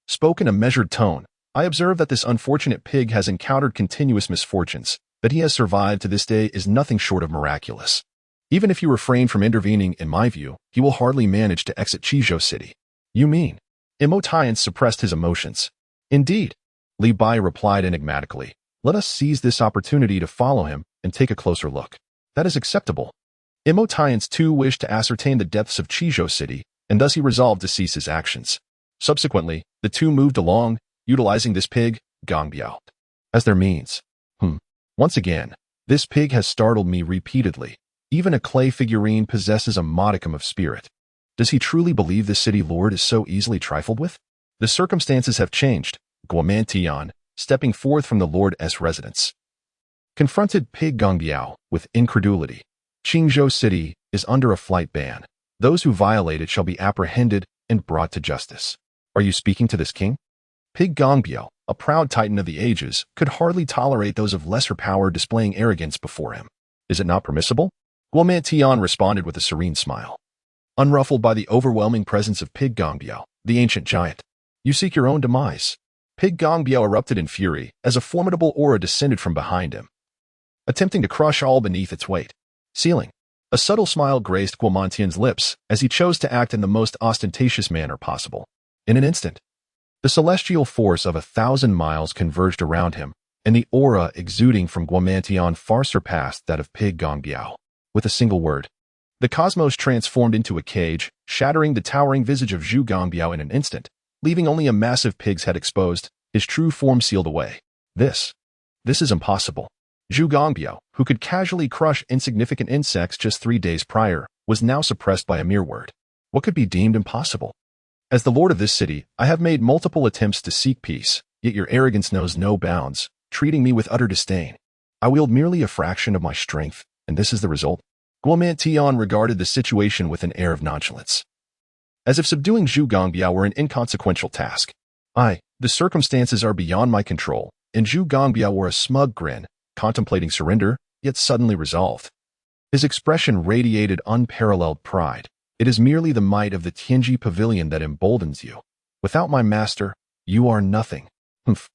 A: spoke in a measured tone. "I observe that this unfortunate pig has encountered continuous misfortunes. That he has survived to this day is nothing short of miraculous. Even if you refrain from intervening, in my view, he will hardly manage to exit Qizhou City." "You mean?" Emotiance suppressed his emotions. "Indeed," Li Bai replied enigmatically. "Let us seize this opportunity to follow him and take a closer look." "That is acceptable." Emotiance too wished to ascertain the depths of Qizhou City, and thus he resolved to cease his actions. Subsequently, the two moved along, utilizing this pig, Gongbiao, as their means. Once again, this pig has startled me repeatedly. Even a clay figurine possesses a modicum of spirit. Does he truly believe this city lord is so easily trifled with? The circumstances have changed. Guoman Tian, stepping forth from the lord's residence, confronted pig Gongbiao with incredulity. "Qingzhou City is under a flight ban. Those who violate it shall be apprehended and brought to justice." "Are you speaking to this king?" Pig Gongbiao, a proud titan of the ages, could hardly tolerate those of lesser power displaying arrogance before him. "Is it not permissible?" Guoman Tian responded with a serene smile, unruffled by the overwhelming presence of Pig Gongbiao, the ancient giant. "You seek your own demise. Pig Gongbiao erupted in fury as a formidable aura descended from behind him, attempting to crush all beneath its weight. Ceiling. A subtle smile graced Guomantian's lips as he chose to act in the most ostentatious manner possible. In an instant, the celestial force of 1,000 miles converged around him, and the aura exuding from Guomantian far surpassed that of Pig Gongbiao. With a single word, the cosmos transformed into a cage, shattering the towering visage of Zhu Gongbiao in an instant, leaving only a massive pig's head exposed, his true form sealed away. This is impossible. Zhu Gongbiao, who could casually crush insignificant insects just 3 days prior, was now suppressed by a mere word. What could be deemed impossible? As the lord of this city, I have made multiple attempts to seek peace, yet your arrogance knows no bounds, treating me with utter disdain. I wield merely a fraction of my strength, and this is the result. Guomantian regarded the situation with an air of nonchalance, as if subduing Zhu Gongbiao were an inconsequential task. The circumstances are beyond my control, and Zhu Gongbiao wore a smug grin, contemplating surrender, yet suddenly resolved. His expression radiated unparalleled pride. It is merely the might of the Tianji Pavilion that emboldens you. Without my master, you are nothing. Humph.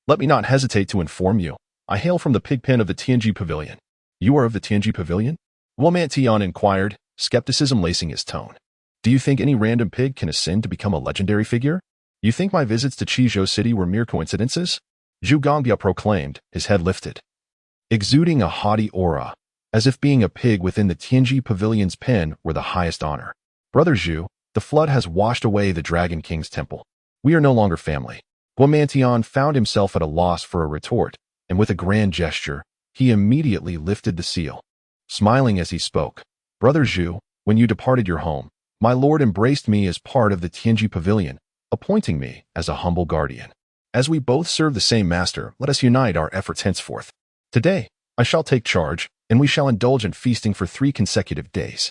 A: Let me not hesitate to inform you. I hail from the pigpen of the Tianji Pavilion. You are of the Tianji Pavilion? Guomantian inquired, skepticism lacing his tone. Do you think any random pig can ascend to become a legendary figure? You think my visits to Qizhou City were mere coincidences? Zhu Gongbiao proclaimed, his head lifted, exuding a haughty aura, as if being a pig within the Tianji Pavilion's pen were the highest honor. Brother Zhu, the flood has washed away the Dragon King's temple. We are no longer family. Guomantian found himself at a loss for a retort, and with a grand gesture, he immediately lifted the seal. Smiling as he spoke, Brother Zhu, when you departed your home, my lord embraced me as part of the Tianji Pavilion, appointing me as a humble guardian. As we both serve the same master, let us unite our efforts henceforth. Today, I shall take charge, and we shall indulge in feasting for 3 consecutive days.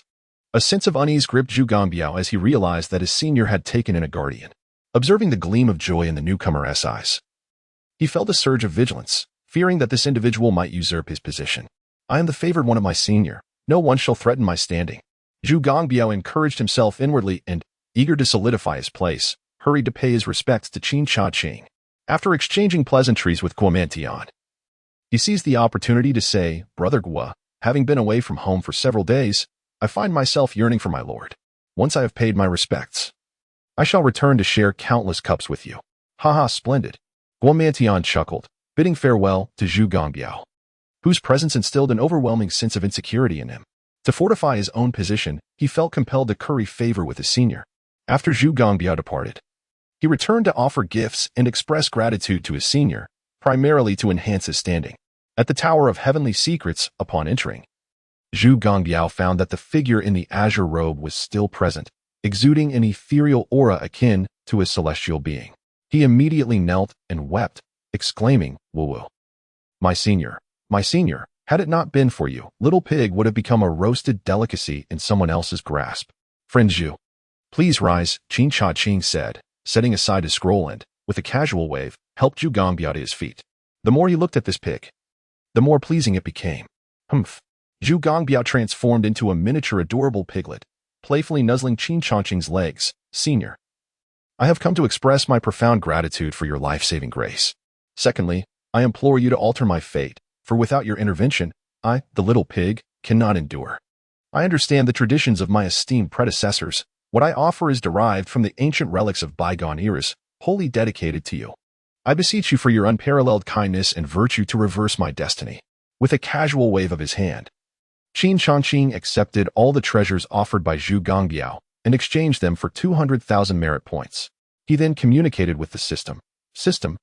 A: A sense of unease gripped Zhu Gongbiao as he realized that his senior had taken in a guardian. Observing the gleam of joy in the newcomer's eyes, he felt a surge of vigilance, fearing that this individual might usurp his position. I am the favored one of my senior. No one shall threaten my standing. Zhu Gongbiao encouraged himself inwardly and, eager to solidify his place, hurried to pay his respects to Qin Changqing. After exchanging pleasantries with Guomantian, he seized the opportunity to say, Brother Guo, having been away from home for several days, I find myself yearning for my lord. Once I have paid my respects, I shall return to share countless cups with you. Haha, splendid. Guomantian chuckled, bidding farewell to Zhu Gongbiao, whose presence instilled an overwhelming sense of insecurity in him. To fortify his own position, he felt compelled to curry favor with his senior. After Zhu Gongbiao departed, he returned to offer gifts and express gratitude to his senior, primarily to enhance his standing. At the Tower of Heavenly Secrets, upon entering, Zhu Gongbiao found that the figure in the azure robe was still present, exuding an ethereal aura akin to his celestial being. He immediately knelt and wept, exclaiming, Woo-woo. My senior, had it not been for you, little pig would have become a roasted delicacy in someone else's grasp. Friend Zhu, please rise, Qin Changqing said, setting aside his scroll and, with a casual wave, helped Zhu Gongbiao to his feet. The more he looked at this pig, the more pleasing it became. Humph. Zhu Gongbiao transformed into a miniature adorable piglet, playfully nuzzling Qin Changqing's legs. Senior, I have come to express my profound gratitude for your life-saving grace. Secondly, I implore you to alter my fate, for without your intervention, I, the little pig, cannot endure. I understand the traditions of my esteemed predecessors. What I offer is derived from the ancient relics of bygone eras, wholly dedicated to you. I beseech you for your unparalleled kindness and virtue to reverse my destiny. With a casual wave of his hand, Qin Changqing accepted all the treasures offered by Zhu Gongbiao and exchanged them for 200,000 merit points. He then communicated with the system. System,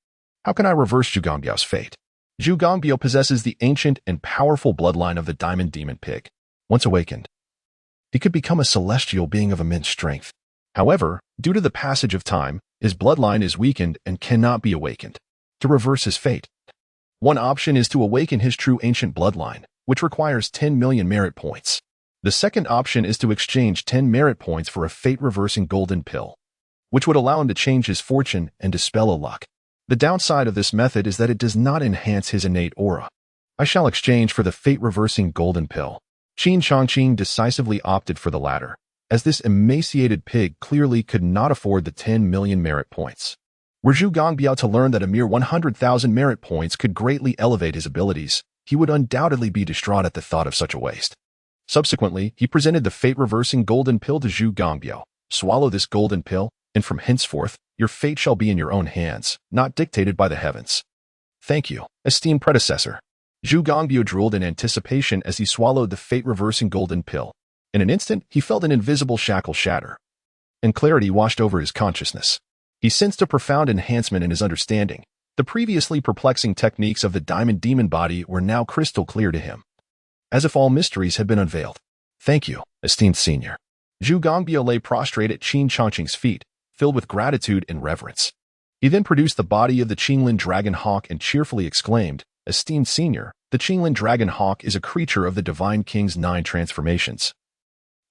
A: how can I reverse Zhu Gongbiao's fate? Zhu Gongbiao possesses the ancient and powerful bloodline of the Diamond Demon Pig. Once awakened, he could become a celestial being of immense strength. However, due to the passage of time, his bloodline is weakened and cannot be awakened. To reverse his fate, one option is to awaken his true ancient bloodline, which requires 10 million merit points. The second option is to exchange 10 merit points for a fate-reversing golden pill, which would allow him to change his fortune and dispel a luck. The downside of this method is that it does not enhance his innate aura. I shall exchange for the fate-reversing golden pill. Qin Changqing decisively opted for the latter, as this emaciated pig clearly could not afford the 10 million merit points. Were Zhu Gongbiao to learn that a mere 100,000 merit points could greatly elevate his abilities, he would undoubtedly be distraught at the thought of such a waste. Subsequently, he presented the fate-reversing golden pill to Zhu Gongbiao. Swallow this golden pill, and from henceforth, your fate shall be in your own hands, not dictated by the heavens. Thank you, esteemed predecessor. Zhu Gongbiao drooled in anticipation as he swallowed the fate-reversing golden pill. In an instant, he felt an invisible shackle shatter, and clarity washed over his consciousness. He sensed a profound enhancement in his understanding. The previously perplexing techniques of the diamond demon body were now crystal clear to him, as if all mysteries had been unveiled. Thank you, esteemed senior. Zhu Gongbiao lay prostrate at Qin Changqing's feet, filled with gratitude and reverence. He then produced the body of the Qinglin Dragon Hawk and cheerfully exclaimed, Esteemed senior, the Qinglin Dragon Hawk is a creature of the Divine King's 9 transformations,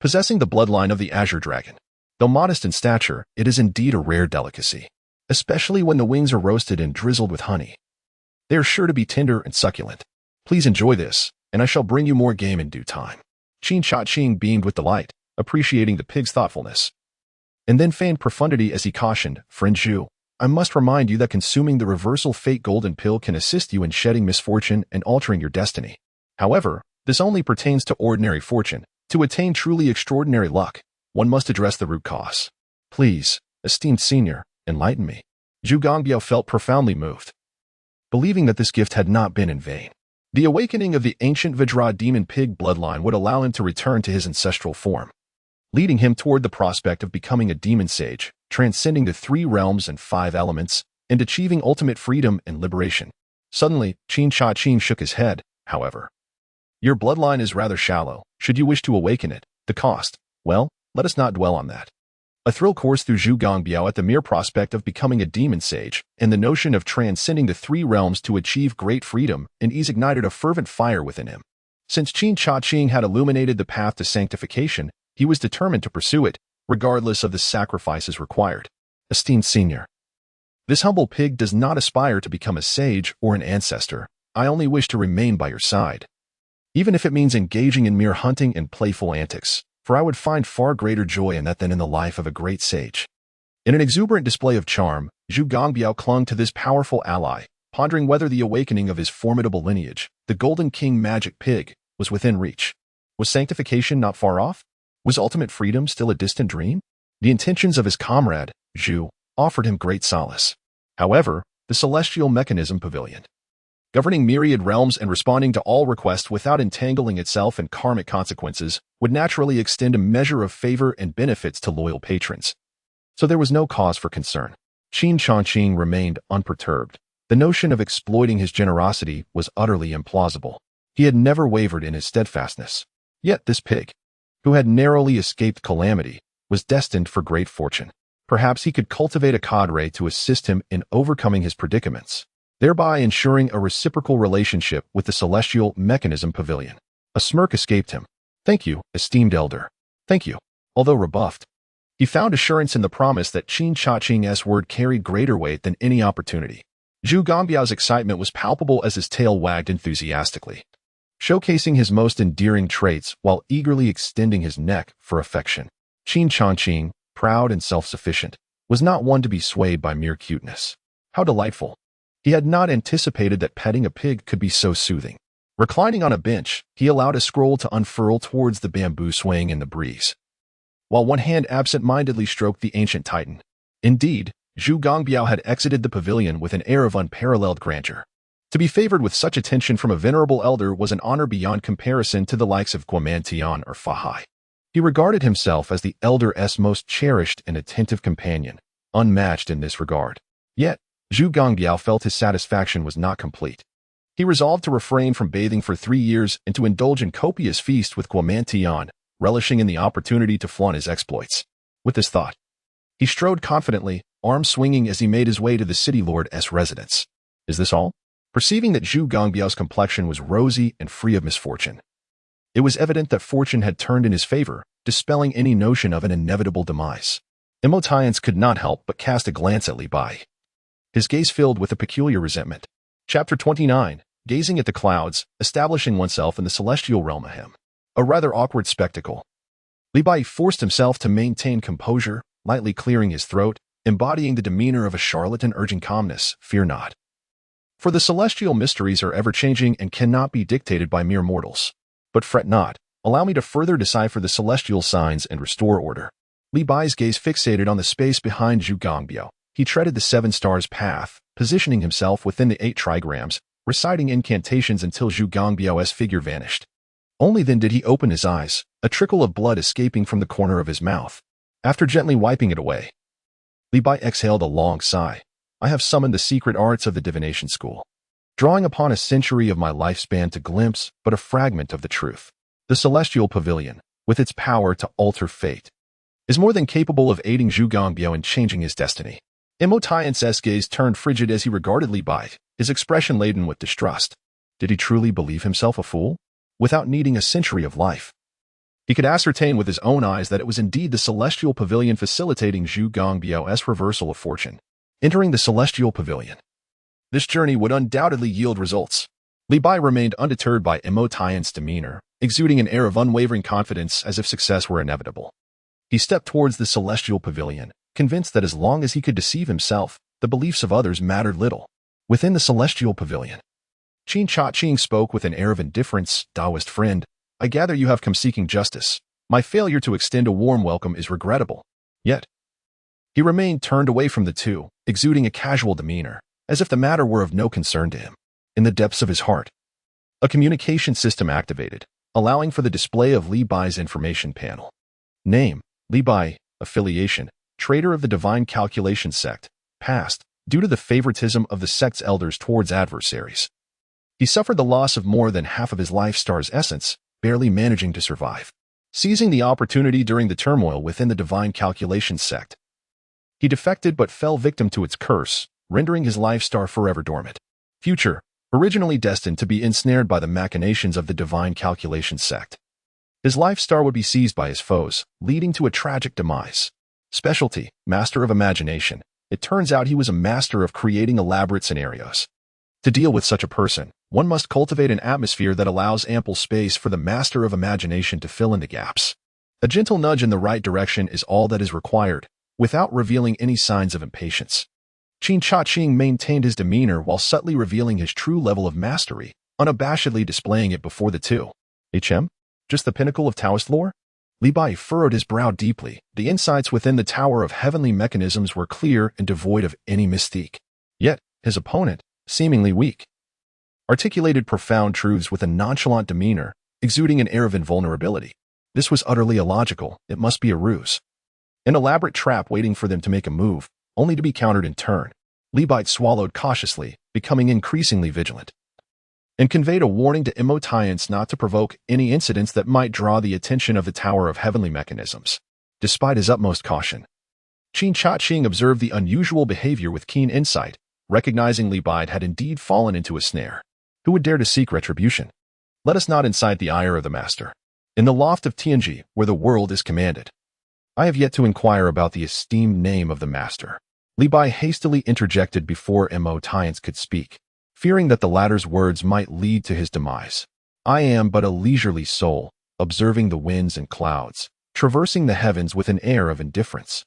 A: possessing the bloodline of the Azure Dragon. Though modest in stature, it is indeed a rare delicacy, especially when the wings are roasted and drizzled with honey. They are sure to be tender and succulent. Please enjoy this, and I shall bring you more game in due time. Qin Changqing beamed with delight, appreciating the pig's thoughtfulness, and then feigned profundity as he cautioned, Friend Zhu, I must remind you that consuming the reversal fate golden pill can assist you in shedding misfortune and altering your destiny. However, this only pertains to ordinary fortune. To attain truly extraordinary luck, one must address the root cause. Please, esteemed senior, enlighten me. Zhu Gongbiao felt profoundly moved, believing that this gift had not been in vain. The awakening of the ancient Vajra demon pig bloodline would allow him to return to his ancestral form, leading him toward the prospect of becoming a demon sage, transcending the 3 realms and 5 elements, and achieving ultimate freedom and liberation. Suddenly, Qin Changqing shook his head, however. Your bloodline is rather shallow. Should you wish to awaken it, the cost, well, let us not dwell on that. A thrill coursed through Zhu Gongbiao at the mere prospect of becoming a demon sage, and the notion of transcending the 3 realms to achieve great freedom and ease ignited a fervent fire within him. Since Qin Changqing had illuminated the path to sanctification, he was determined to pursue it, regardless of the sacrifices required. Esteemed senior, this humble pig does not aspire to become a sage or an ancestor. I only wish to remain by your side, even if it means engaging in mere hunting and playful antics, for I would find far greater joy in that than in the life of a great sage. In an exuberant display of charm, Zhu Gongbiao clung to this powerful ally, pondering whether the awakening of his formidable lineage, the Golden King Magic Pig, was within reach. Was sanctification not far off? Was ultimate freedom still a distant dream? The intentions of his comrade, Zhu, offered him great solace. However, the Celestial Mechanism Pavilion, governing myriad realms and responding to all requests without entangling itself in karmic consequences, would naturally extend a measure of favor and benefits to loyal patrons. So there was no cause for concern. Qin Changqing remained unperturbed. The notion of exploiting his generosity was utterly implausible. He had never wavered in his steadfastness. Yet this pig, who had narrowly escaped calamity, was destined for great fortune. Perhaps he could cultivate a cadre to assist him in overcoming his predicaments, thereby ensuring a reciprocal relationship with the Celestial Mechanism Pavilion. A smirk escaped him. Thank you, esteemed elder. Thank you. Although rebuffed, he found assurance in the promise that Qin Changqing's word carried greater weight than any opportunity. Zhu Gongbiao's excitement was palpable as his tail wagged enthusiastically, showcasing his most endearing traits while eagerly extending his neck for affection. Qin Changqing, proud and self-sufficient, was not one to be swayed by mere cuteness. How delightful! He had not anticipated that petting a pig could be so soothing. Reclining on a bench, he allowed a scroll to unfurl towards the bamboo swaying in the breeze, while one hand absent-mindedly stroked the ancient titan. Indeed, Zhu Gongbiao had exited the pavilion with an air of unparalleled grandeur. To be favored with such attention from a venerable elder was an honor beyond comparison to the likes of Guoman or Fa Hai. He regarded himself as the elder's most cherished and attentive companion, unmatched in this regard. Yet, Zhu Gongbiao felt his satisfaction was not complete. He resolved to refrain from bathing for 3 years and to indulge in copious feast with Guoman, relishing in the opportunity to flaunt his exploits. With this thought, he strode confidently, arms swinging as he made his way to the city lord's residence. Is this all? Perceiving that Zhu Gongbiao's complexion was rosy and free of misfortune, it was evident that fortune had turned in his favor, dispelling any notion of an inevitable demise. Emotians could not help but cast a glance at Li Bai, his gaze filled with a peculiar resentment. Chapter 29, Gazing at the Clouds, Establishing Oneself in the Celestial Realm Ahem. A rather awkward spectacle. Li Bai forced himself to maintain composure, lightly clearing his throat, embodying the demeanor of a charlatan urging calmness, fear not. For the celestial mysteries are ever-changing and cannot be dictated by mere mortals. But fret not, allow me to further decipher the celestial signs and restore order. Li Bai's gaze fixated on the space behind Zhu Gongbyo. He treaded the 7 stars path, positioning himself within the 8 trigrams, reciting incantations until Zhu Gongbyo's figure vanished. Only then did he open his eyes, a trickle of blood escaping from the corner of his mouth. After gently wiping it away, Li Bai exhaled a long sigh. I have summoned the secret arts of the divination school, drawing upon a century of my lifespan to glimpse but a fragment of the truth. The Celestial Pavilion, with its power to alter fate, is more than capable of aiding Zhu Gongbyo in changing his destiny. Imhotai's gaze turned frigid as he regarded Li Bai, his expression laden with distrust. Did he truly believe himself a fool? Without needing a century of life, he could ascertain with his own eyes that it was indeed the Celestial Pavilion facilitating Zhu Gongbyo's reversal of fortune. Entering the Celestial Pavilion, this journey would undoubtedly yield results. Li Bai remained undeterred by Imhotai's demeanor, exuding an air of unwavering confidence as if success were inevitable. He stepped towards the Celestial Pavilion, convinced that as long as he could deceive himself, the beliefs of others mattered little. Within the Celestial Pavilion, Qin Changqing spoke with an air of indifference. Taoist friend, I gather you have come seeking justice. My failure to extend a warm welcome is regrettable. Yet, he remained turned away from the two, exuding a casual demeanor, as if the matter were of no concern to him. In the depths of his heart, a communication system activated, allowing for the display of Li Bai's information panel. Name, Li Bai. Affiliation, traitor of the Divine Calculation Sect. Past, due to the favoritism of the sect's elders towards adversaries. He suffered the loss of more than half of his life star's essence, barely managing to survive. Seizing the opportunity during the turmoil within the Divine Calculation Sect, he defected but fell victim to its curse, rendering his life star forever dormant. Future, originally destined to be ensnared by the machinations of the Divine Calculation Sect. His life star would be seized by his foes, leading to a tragic demise. Specialty, master of imagination. It turns out he was a master of creating elaborate scenarios. To deal with such a person, one must cultivate an atmosphere that allows ample space for the master of imagination to fill in the gaps. A gentle nudge in the right direction is all that is required, without revealing any signs of impatience. Qin Changqing maintained his demeanor while subtly revealing his true level of mastery, unabashedly displaying it before the two. HM? Just the pinnacle of Taoist lore? Li Bai furrowed his brow deeply. The insights within the Tower of Heavenly Mechanisms were clear and devoid of any mystique. Yet, his opponent, seemingly weak, articulated profound truths with a nonchalant demeanor, exuding an air of invulnerability. This was utterly illogical. It must be a ruse. An elaborate trap waiting for them to make a move, only to be countered in turn. Li Bai swallowed cautiously, becoming increasingly vigilant, and conveyed a warning to Imhotai's not to provoke any incidents that might draw the attention of the Tower of Heavenly Mechanisms. Despite his utmost caution, Qin Changqing observed the unusual behavior with keen insight, recognizing Li Bai had indeed fallen into a snare. Who would dare to seek retribution? Let us not incite the ire of the master. In the loft of Tianji, where the world is commanded, I have yet to inquire about the esteemed name of the master. Li Bai hastily interjected before Imhotai's could speak, fearing that the latter's words might lead to his demise. I am but a leisurely soul, observing the winds and clouds, traversing the heavens with an air of indifference.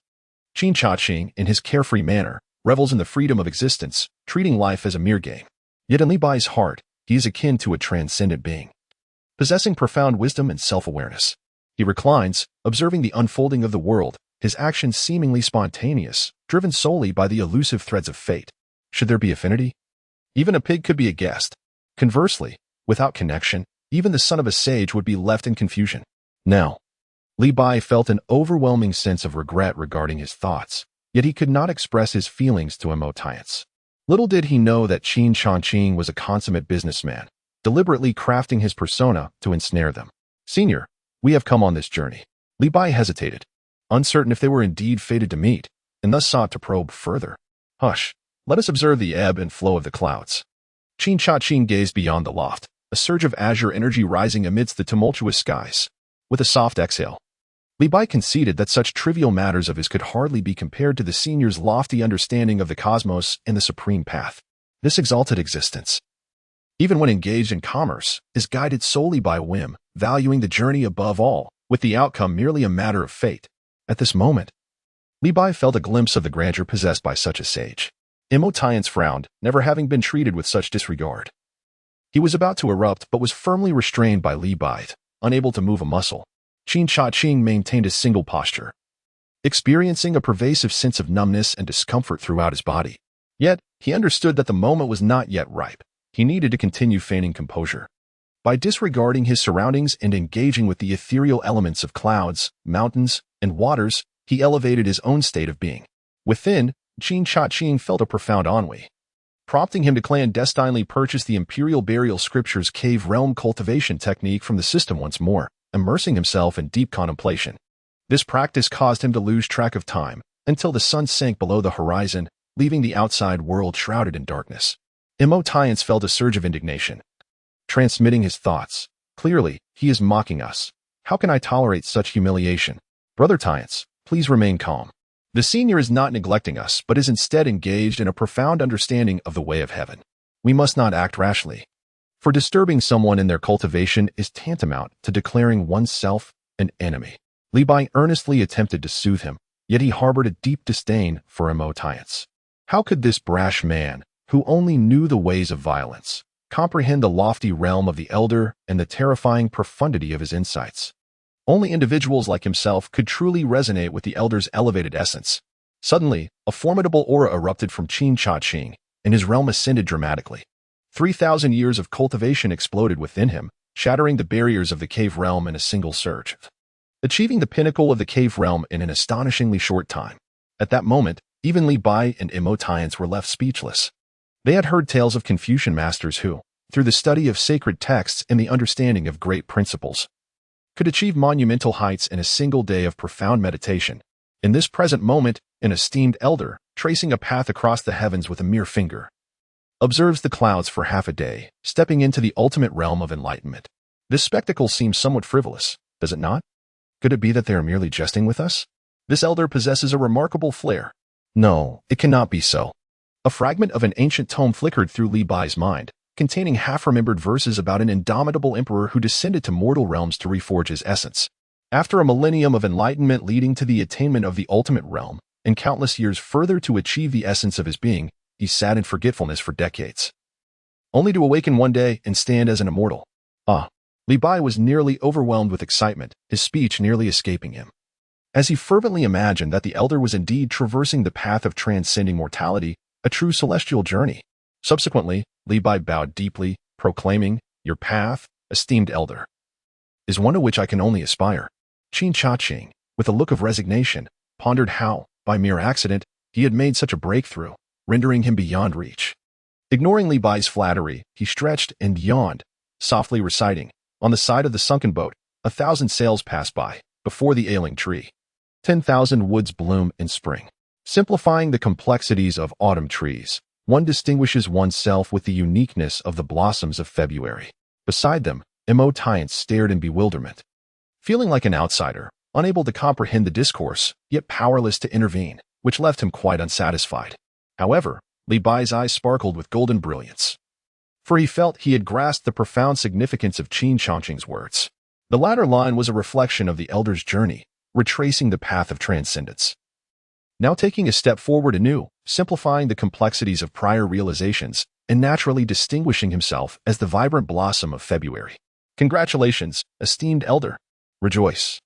A: Qin Changqing, in his carefree manner, revels in the freedom of existence, treating life as a mere game. Yet in Li Bai's heart, he is akin to a transcendent being, possessing profound wisdom and self-awareness. He reclines, observing the unfolding of the world, his actions seemingly spontaneous, driven solely by the elusive threads of fate. Should there be affinity? Even a pig could be a guest. Conversely, without connection, even the son of a sage would be left in confusion. Now, Li Bai felt an overwhelming sense of regret regarding his thoughts, yet he could not express his feelings to Imhotai's. Little did he know that Qin Changqing was a consummate businessman, deliberately crafting his persona to ensnare them. Senior, we have come on this journey. Li Bai hesitated, uncertain if they were indeed fated to meet, and thus sought to probe further. Hush, let us observe the ebb and flow of the clouds. Qin Changqing gazed beyond the loft, a surge of azure energy rising amidst the tumultuous skies. With a soft exhale, Li Bai conceded that such trivial matters of his could hardly be compared to the senior's lofty understanding of the cosmos and the supreme path. This exalted existence, even when engaged in commerce, is guided solely by whim, valuing the journey above all, with the outcome merely a matter of fate. At this moment, Li Bai felt a glimpse of the grandeur possessed by such a sage. Emotiance frowned, never having been treated with such disregard. He was about to erupt but was firmly restrained by Li Bai, unable to move a muscle. Qin Changqing maintained a single posture, experiencing a pervasive sense of numbness and discomfort throughout his body. Yet, he understood that the moment was not yet ripe. He needed to continue feigning composure. By disregarding his surroundings and engaging with the ethereal elements of clouds, mountains, and waters, he elevated his own state of being. Within, Qin Changqing felt a profound ennui, prompting him to clandestinely purchase the Imperial Burial Scripture's Cave Realm Cultivation Technique from the system once more, immersing himself in deep contemplation. This practice caused him to lose track of time, until the sun sank below the horizon, leaving the outside world shrouded in darkness. Emotiance felt a surge of indignation, transmitting his thoughts. Clearly, he is mocking us. How can I tolerate such humiliation? Brother Tiance, please remain calm. The senior is not neglecting us, but is instead engaged in a profound understanding of the way of heaven. We must not act rashly, for disturbing someone in their cultivation is tantamount to declaring oneself an enemy. Li Bai earnestly attempted to soothe him, yet he harbored a deep disdain for Emotiance. How could this brash man, who only knew the ways of violence, comprehend the lofty realm of the elder and the terrifying profundity of his insights? Only individuals like himself could truly resonate with the elder's elevated essence. Suddenly, a formidable aura erupted from Qin Changqing, and his realm ascended dramatically. 3,000 years of cultivation exploded within him, shattering the barriers of the cave realm in a single surge, achieving the pinnacle of the cave realm in an astonishingly short time. At that moment, even Li Bai and Emotiance were left speechless. They had heard tales of Confucian masters who, through the study of sacred texts and the understanding of great principles, could achieve monumental heights in a single day of profound meditation. In this present moment, an esteemed elder, tracing a path across the heavens with a mere finger, observes the clouds for half a day, stepping into the ultimate realm of enlightenment. This spectacle seems somewhat frivolous, does it not? Could it be that they are merely jesting with us? This elder possesses a remarkable flair. No, it cannot be so. A fragment of an ancient tome flickered through Li Bai's mind, containing half-remembered verses about an indomitable emperor who descended to mortal realms to reforge his essence. After a millennium of enlightenment leading to the attainment of the ultimate realm, and countless years further to achieve the essence of his being, he sat in forgetfulness for decades, only to awaken one day and stand as an immortal. Li Bai was nearly overwhelmed with excitement, his speech nearly escaping him, as he fervently imagined that the elder was indeed traversing the path of transcending mortality, a true celestial journey. Subsequently, Li Bai bowed deeply, proclaiming, "Your path, esteemed elder, is one to which I can only aspire." Qin Changqing, with a look of resignation, pondered how, by mere accident, he had made such a breakthrough, rendering him beyond reach. Ignoring Li Bai's flattery, he stretched and yawned, softly reciting, "On the side of the sunken boat, 1,000 sails pass by, before the ailing tree. 10,000 woods bloom in spring. Simplifying the complexities of autumn trees, one distinguishes oneself with the uniqueness of the blossoms of February." Beside them, Emotiance stared in bewilderment, feeling like an outsider, unable to comprehend the discourse, yet powerless to intervene, which left him quite unsatisfied. However, Li Bai's eyes sparkled with golden brilliance, for he felt he had grasped the profound significance of Qin Changqing's words. The latter line was a reflection of the elder's journey, retracing the path of transcendence, now taking a step forward anew, simplifying the complexities of prior realizations, and naturally distinguishing himself as the vibrant blossom of February. Congratulations, esteemed elder. Rejoice,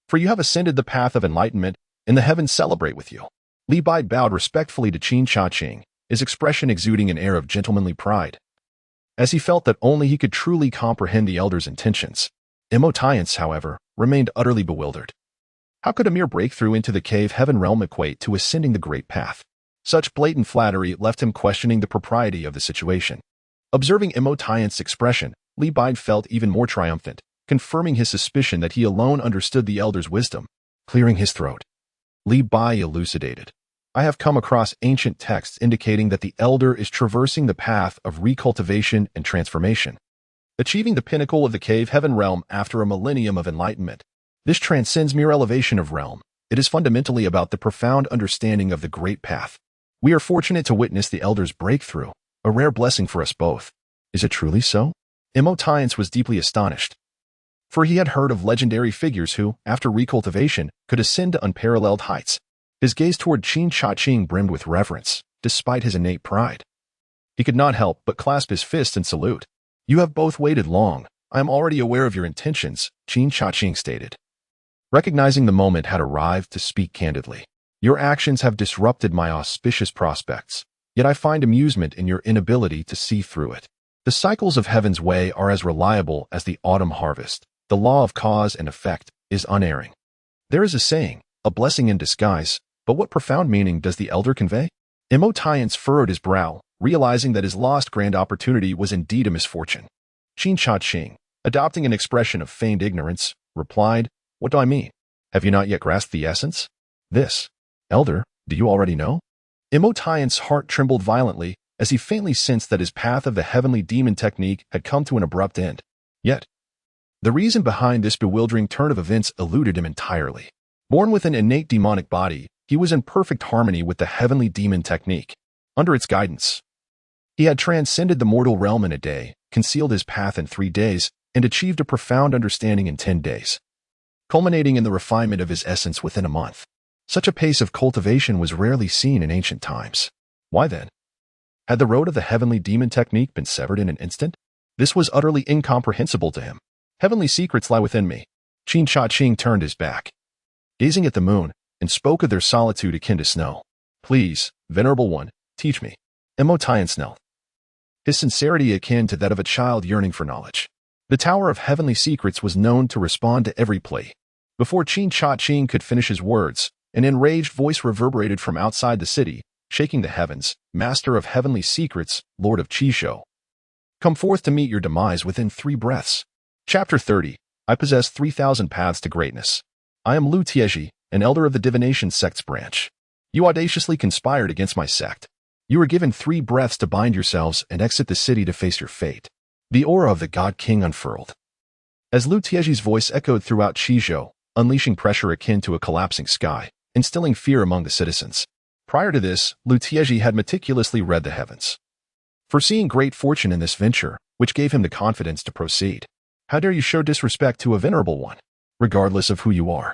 A: for you have ascended the path of enlightenment, and the heavens celebrate with you. Li Bai bowed respectfully to Qin Changqing, his expression exuding an air of gentlemanly pride, as he felt that only he could truly comprehend the elder's intentions. Emotiance, however, remained utterly bewildered. How could a mere breakthrough into the cave heaven realm equate to ascending the great path? Such blatant flattery left him questioning the propriety of the situation. Observing Emotiance's expression, Li Bai felt even more triumphant, confirming his suspicion that he alone understood the elder's wisdom. Clearing his throat, Li Bai elucidated, "I have come across ancient texts indicating that the elder is traversing the path of recultivation and transformation, achieving the pinnacle of the cave heaven realm after a millennium of enlightenment. This transcends mere elevation of realm. It is fundamentally about the profound understanding of the great path. We are fortunate to witness the elder's breakthrough, a rare blessing for us both." Is it truly so? Emotiance was deeply astonished, for he had heard of legendary figures who, after recultivation, could ascend to unparalleled heights. His gaze toward Qin Changqing brimmed with reverence, despite his innate pride. He could not help but clasp his fist and salute. "You have both waited long. I am already aware of your intentions," Qin Changqing stated. Recognizing the moment had arrived to speak candidly. "Your actions have disrupted my auspicious prospects, yet I find amusement in your inability to see through it. The cycles of heaven's way are as reliable as the autumn harvest. The law of cause and effect is unerring. There is a saying, a blessing in disguise, but what profound meaning does the elder convey?" Emotiance furrowed his brow, realizing that his lost grand opportunity was indeed a misfortune. Qin Changqing, adopting an expression of feigned ignorance, replied, "What do I mean? Have you not yet grasped the essence? This, elder, do you already know?" Emotiance's heart trembled violently as he faintly sensed that his path of the heavenly demon technique had come to an abrupt end. Yet, the reason behind this bewildering turn of events eluded him entirely. Born with an innate demonic body, he was in perfect harmony with the heavenly demon technique. Under its guidance, he had transcended the mortal realm in a day, concealed his path in 3 days, and achieved a profound understanding in 10 days, culminating in the refinement of his essence within a month. Such a pace of cultivation was rarely seen in ancient times. Why then? Had the road of the heavenly demon technique been severed in an instant? This was utterly incomprehensible to him. "Heavenly secrets lie within me." Qin Changqing turned his back, gazing at the moon, and spoke of their solitude akin to snow. "Please, venerable one, teach me." Emotiance knelt, his sincerity akin to that of a child yearning for knowledge. The Tower of Heavenly Secrets was known to respond to every plea. Before Qin Changqing could finish his words, an enraged voice reverberated from outside the city, shaking the heavens. "Master of Heavenly Secrets, Lord of Qizhou, come forth to meet your demise within 3 breaths. Chapter 30. I possess 3,000 paths to greatness. I am Lu Tieji, an elder of the Divination Sect's branch. You audaciously conspired against my sect. You were given 3 breaths to bind yourselves and exit the city to face your fate." The aura of the God King unfurled, as Lu Tieji's voice echoed throughout Qizhou, unleashing pressure akin to a collapsing sky, instilling fear among the citizens. Prior to this, Lu Tieji had meticulously read the heavens, foreseeing great fortune in this venture, which gave him the confidence to proceed. "How dare you show disrespect to a venerable one, regardless of who you are?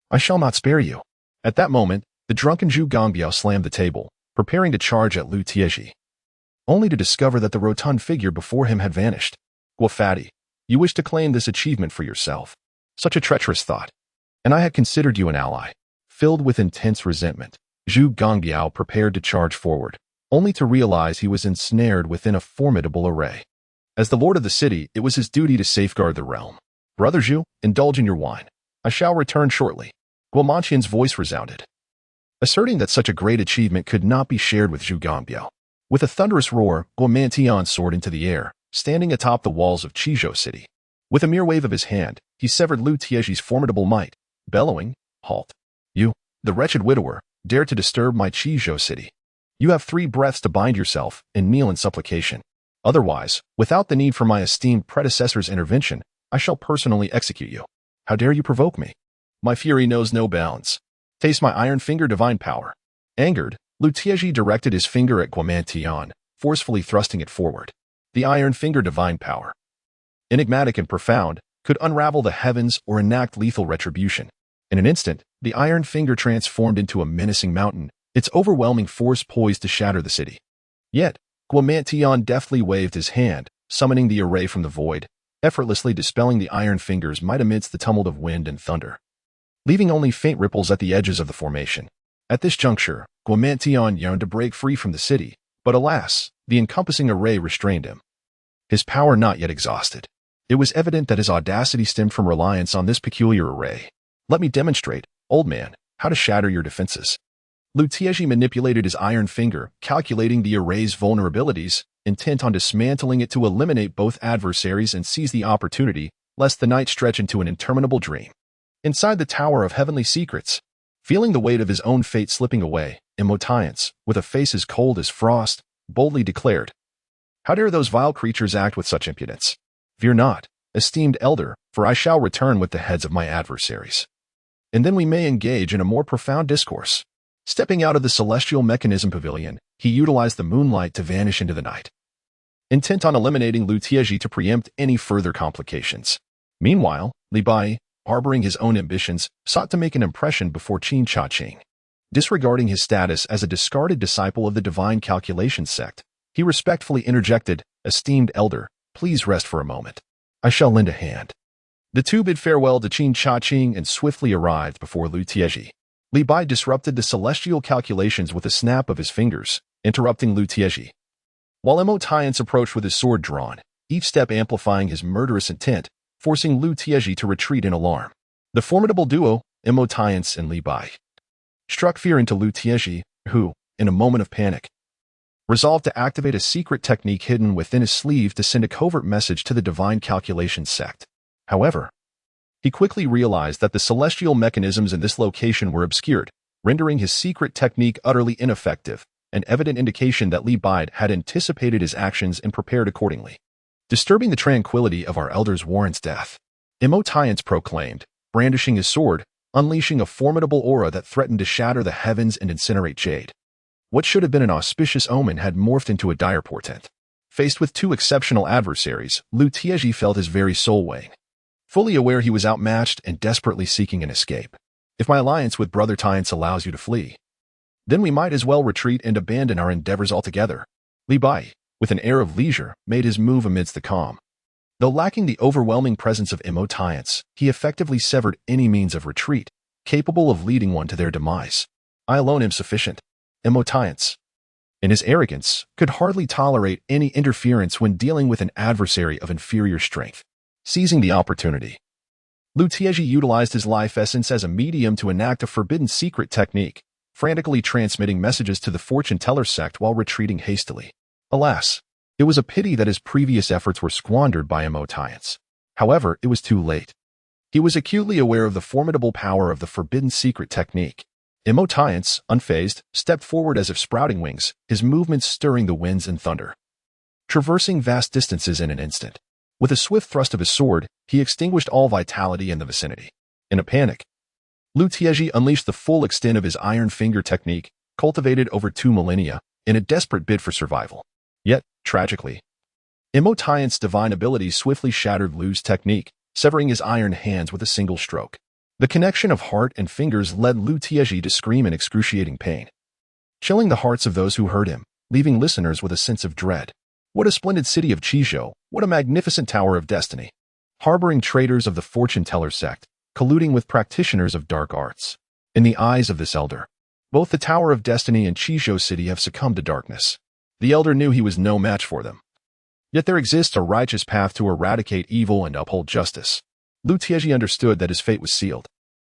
A: I shall not spare you." At that moment, the drunken Zhu Gongbiao slammed the table, preparing to charge at Lu Tieji, only to discover that the rotund figure before him had vanished. "Guofati, you wish to claim this achievement for yourself. Such a treacherous thought. And I had considered you an ally." Filled with intense resentment, Zhu Gongbiao prepared to charge forward, only to realize he was ensnared within a formidable array. As the lord of the city, it was his duty to safeguard the realm. "Brother Zhu, indulge in your wine. I shall return shortly." Guomantian's voice resounded, asserting that such a great achievement could not be shared with Zhu Gongbiao. With a thunderous roar, Guomantian soared into the air, standing atop the walls of Qizhou City. With a mere wave of his hand, he severed Lu Tieji's formidable might, bellowing, "Halt! You, the wretched widower, dare to disturb my Qizhou City. You have 3 breaths to bind yourself and kneel in supplication. Otherwise, without the need for my esteemed predecessor's intervention, I shall personally execute you. How dare you provoke me? My fury knows no bounds. Taste my iron finger divine power." Angered, Lu Tieji directed his finger at Guomantian, forcefully thrusting it forward. The iron finger divine power, enigmatic and profound, could unravel the heavens or enact lethal retribution. In an instant, the iron finger transformed into a menacing mountain, its overwhelming force poised to shatter the city. Yet, Guomantian deftly waved his hand, summoning the array from the void, effortlessly dispelling the iron finger's might amidst the tumult of wind and thunder, leaving only faint ripples at the edges of the formation. At this juncture, Guomantian yearned to break free from the city, but alas, the encompassing array restrained him. His power not yet exhausted. It was evident that his audacity stemmed from reliance on this peculiar array. "Let me demonstrate, old man, how to shatter your defenses." Lu Tieji manipulated his iron finger, calculating the array's vulnerabilities, intent on dismantling it to eliminate both adversaries and seize the opportunity, lest the night stretch into an interminable dream. Inside the Tower of Heavenly Secrets, feeling the weight of his own fate slipping away, Emotiance, with a face as cold as frost, boldly declared, "How dare those vile creatures act with such impudence? Fear not, esteemed elder, for I shall return with the heads of my adversaries. And then we may engage in a more profound discourse." Stepping out of the Celestial Mechanism Pavilion, he utilized the moonlight to vanish into the night, intent on eliminating Lu Tieji to preempt any further complications. Meanwhile, Li Bai, harboring his own ambitions, sought to make an impression before Qin Changqing. Disregarding his status as a discarded disciple of the Divine Calculation Sect, he respectfully interjected, "Esteemed elder, please rest for a moment. I shall lend a hand." The two bid farewell to Qin Changqing and swiftly arrived before Lu Tieji. Li Bai disrupted the celestial calculations with a snap of his fingers, interrupting Lu Tieji. While Tiance approached with his sword drawn, each step amplifying his murderous intent, forcing Lu Tieji to retreat in alarm. The formidable duo, Tiance and Li Bai, struck fear into Lu Tieji, who, in a moment of panic, resolved to activate a secret technique hidden within his sleeve to send a covert message to the Divine Calculation Sect. However, he quickly realized that the celestial mechanisms in this location were obscured, rendering his secret technique utterly ineffective, an evident indication that Li Bai had anticipated his actions and prepared accordingly. Disturbing the tranquility of our elders warrants death, Tiance proclaimed, brandishing his sword, unleashing a formidable aura that threatened to shatter the heavens and incinerate jade. What should have been an auspicious omen had morphed into a dire portent. Faced with two exceptional adversaries, Lu Tieji felt his very soul weighing. Fully aware he was outmatched and desperately seeking an escape. If my alliance with Brother Tiance allows you to flee, then we might as well retreat and abandon our endeavors altogether. Li Bai, with an air of leisure, made his move amidst the calm. Though lacking the overwhelming presence of Tiance, he effectively severed any means of retreat, capable of leading one to their demise. I alone am sufficient. Tiance, in his arrogance, could hardly tolerate any interference when dealing with an adversary of inferior strength. Seizing the opportunity, Lu Tieji utilized his life essence as a medium to enact a forbidden secret technique, frantically transmitting messages to the fortune teller sect while retreating hastily. Alas, it was a pity that his previous efforts were squandered by Tiance. However, it was too late. He was acutely aware of the formidable power of the forbidden secret technique. Tiance, unfazed, stepped forward as if sprouting wings, his movements stirring the winds and thunder. Traversing vast distances in an instant, with a swift thrust of his sword, he extinguished all vitality in the vicinity. In a panic, Lu Tieji unleashed the full extent of his iron finger technique, cultivated over 2 millennia, in a desperate bid for survival. Yet, tragically, Tiance's divine abilities swiftly shattered Lu's technique, severing his iron hands with a single stroke. The connection of heart and fingers led Lu Tieji to scream in excruciating pain, chilling the hearts of those who heard him, leaving listeners with a sense of dread. What a splendid city of Qizhou, what a magnificent tower of destiny. Harboring traitors of the fortune teller sect, colluding with practitioners of dark arts. In the eyes of this elder, both the Tower of Destiny and Qizhou City have succumbed to darkness. The elder knew he was no match for them. Yet there exists a righteous path to eradicate evil and uphold justice. Lu Tieji understood that his fate was sealed.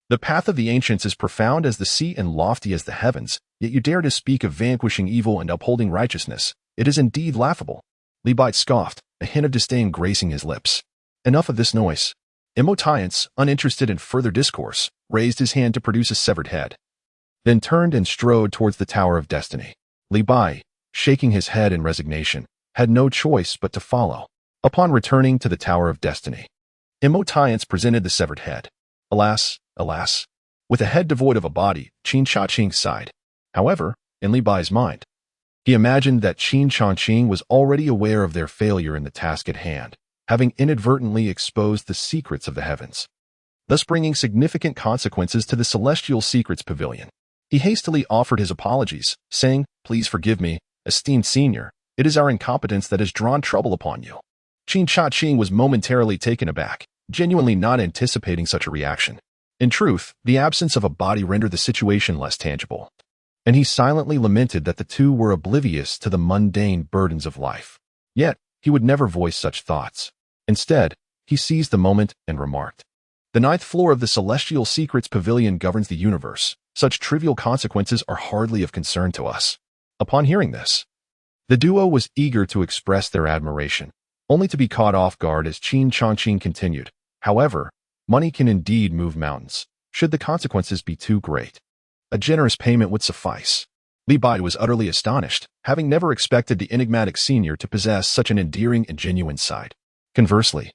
A: The path of the ancients is profound as the sea and lofty as the heavens, yet you dare to speak of vanquishing evil and upholding righteousness. It is indeed laughable. Li Bai scoffed, a hint of disdain gracing his lips. Enough of this noise. Tiance, uninterested in further discourse, raised his hand to produce a severed head, then turned and strode towards the Tower of Destiny. Li Bai, shaking his head in resignation, had no choice but to follow. Upon returning to the Tower of Destiny, Tiance presented the severed head. Alas, alas. With a head devoid of a body, Qin Changqing sighed. However, in Li Bai's mind, he imagined that Qin Changqing was already aware of their failure in the task at hand, having inadvertently exposed the secrets of the heavens, thus bringing significant consequences to the Celestial Secrets Pavilion. He hastily offered his apologies, saying, "Please forgive me, esteemed senior, it is our incompetence that has drawn trouble upon you." Qin Changqing was momentarily taken aback, genuinely not anticipating such a reaction. In truth, the absence of a body rendered the situation less tangible, and he silently lamented that the two were oblivious to the mundane burdens of life. Yet, he would never voice such thoughts. Instead, he seized the moment and remarked, "The 9th floor of the Celestial Secrets Pavilion governs the universe. Such trivial consequences are hardly of concern to us." Upon hearing this, the duo was eager to express their admiration, only to be caught off guard as Qin Changqing continued. "However, money can indeed move mountains, should the consequences be too great. A generous payment would suffice." Li Bai was utterly astonished, having never expected the enigmatic senior to possess such an endearing and genuine side. Conversely,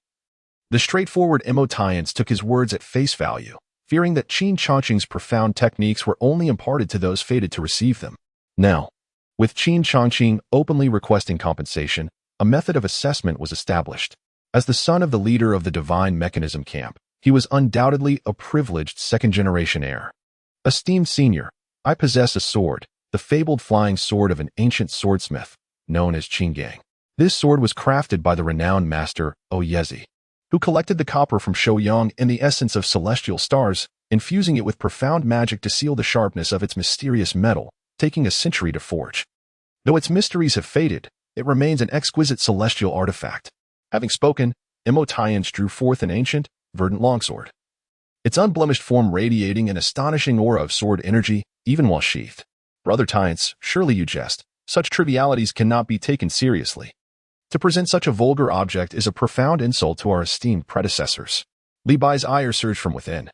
A: the straightforward Tiance took his words at face value, fearing that Qin Changqing's profound techniques were only imparted to those fated to receive them. Now, with Qin Changqing openly requesting compensation, a method of assessment was established. As the son of the leader of the Divine Mechanism Camp, he was undoubtedly a privileged second-generation heir. "Esteemed senior, I possess a sword, the fabled flying sword of an ancient swordsmith, known as Qin Changqing. This sword was crafted by the renowned master, Oyezi, who collected the copper from Shouyang and the essence of celestial stars, infusing it with profound magic to seal the sharpness of its mysterious metal, taking a century to forge. Though its mysteries have faded, it remains an exquisite celestial artifact. Having spoken, Emotians drew forth an ancient, verdant longsword, its unblemished form radiating an astonishing aura of sword energy, even while sheathed. Brother Tiance, surely you jest. Such trivialities cannot be taken seriously. To present such a vulgar object is a profound insult to our esteemed predecessors. Li Bai's ire surged from within.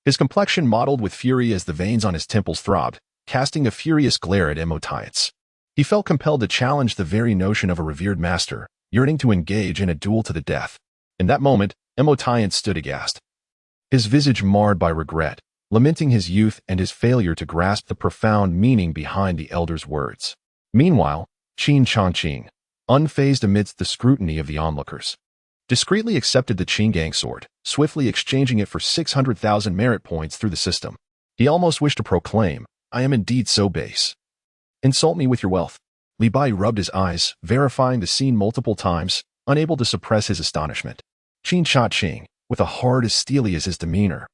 A: His complexion mottled with fury as the veins on his temples throbbed, casting a furious glare at Emotians. He felt compelled to challenge the very notion of a revered master, yearning to engage in a duel to the death. In that moment, Emotians stood aghast, his visage marred by regret, lamenting his youth and his failure to grasp the profound meaning behind the elder's words. Meanwhile, Qin Changqing, unfazed amidst the scrutiny of the onlookers, discreetly accepted the Qinggang sword, swiftly exchanging it for 600,000 merit points through the system. He almost wished to proclaim, "I am indeed so base. Insult me with your wealth." Li Bai rubbed his eyes, verifying the scene multiple times, unable to suppress his astonishment. Qin Changqing, with a heart as steely as his demeanor,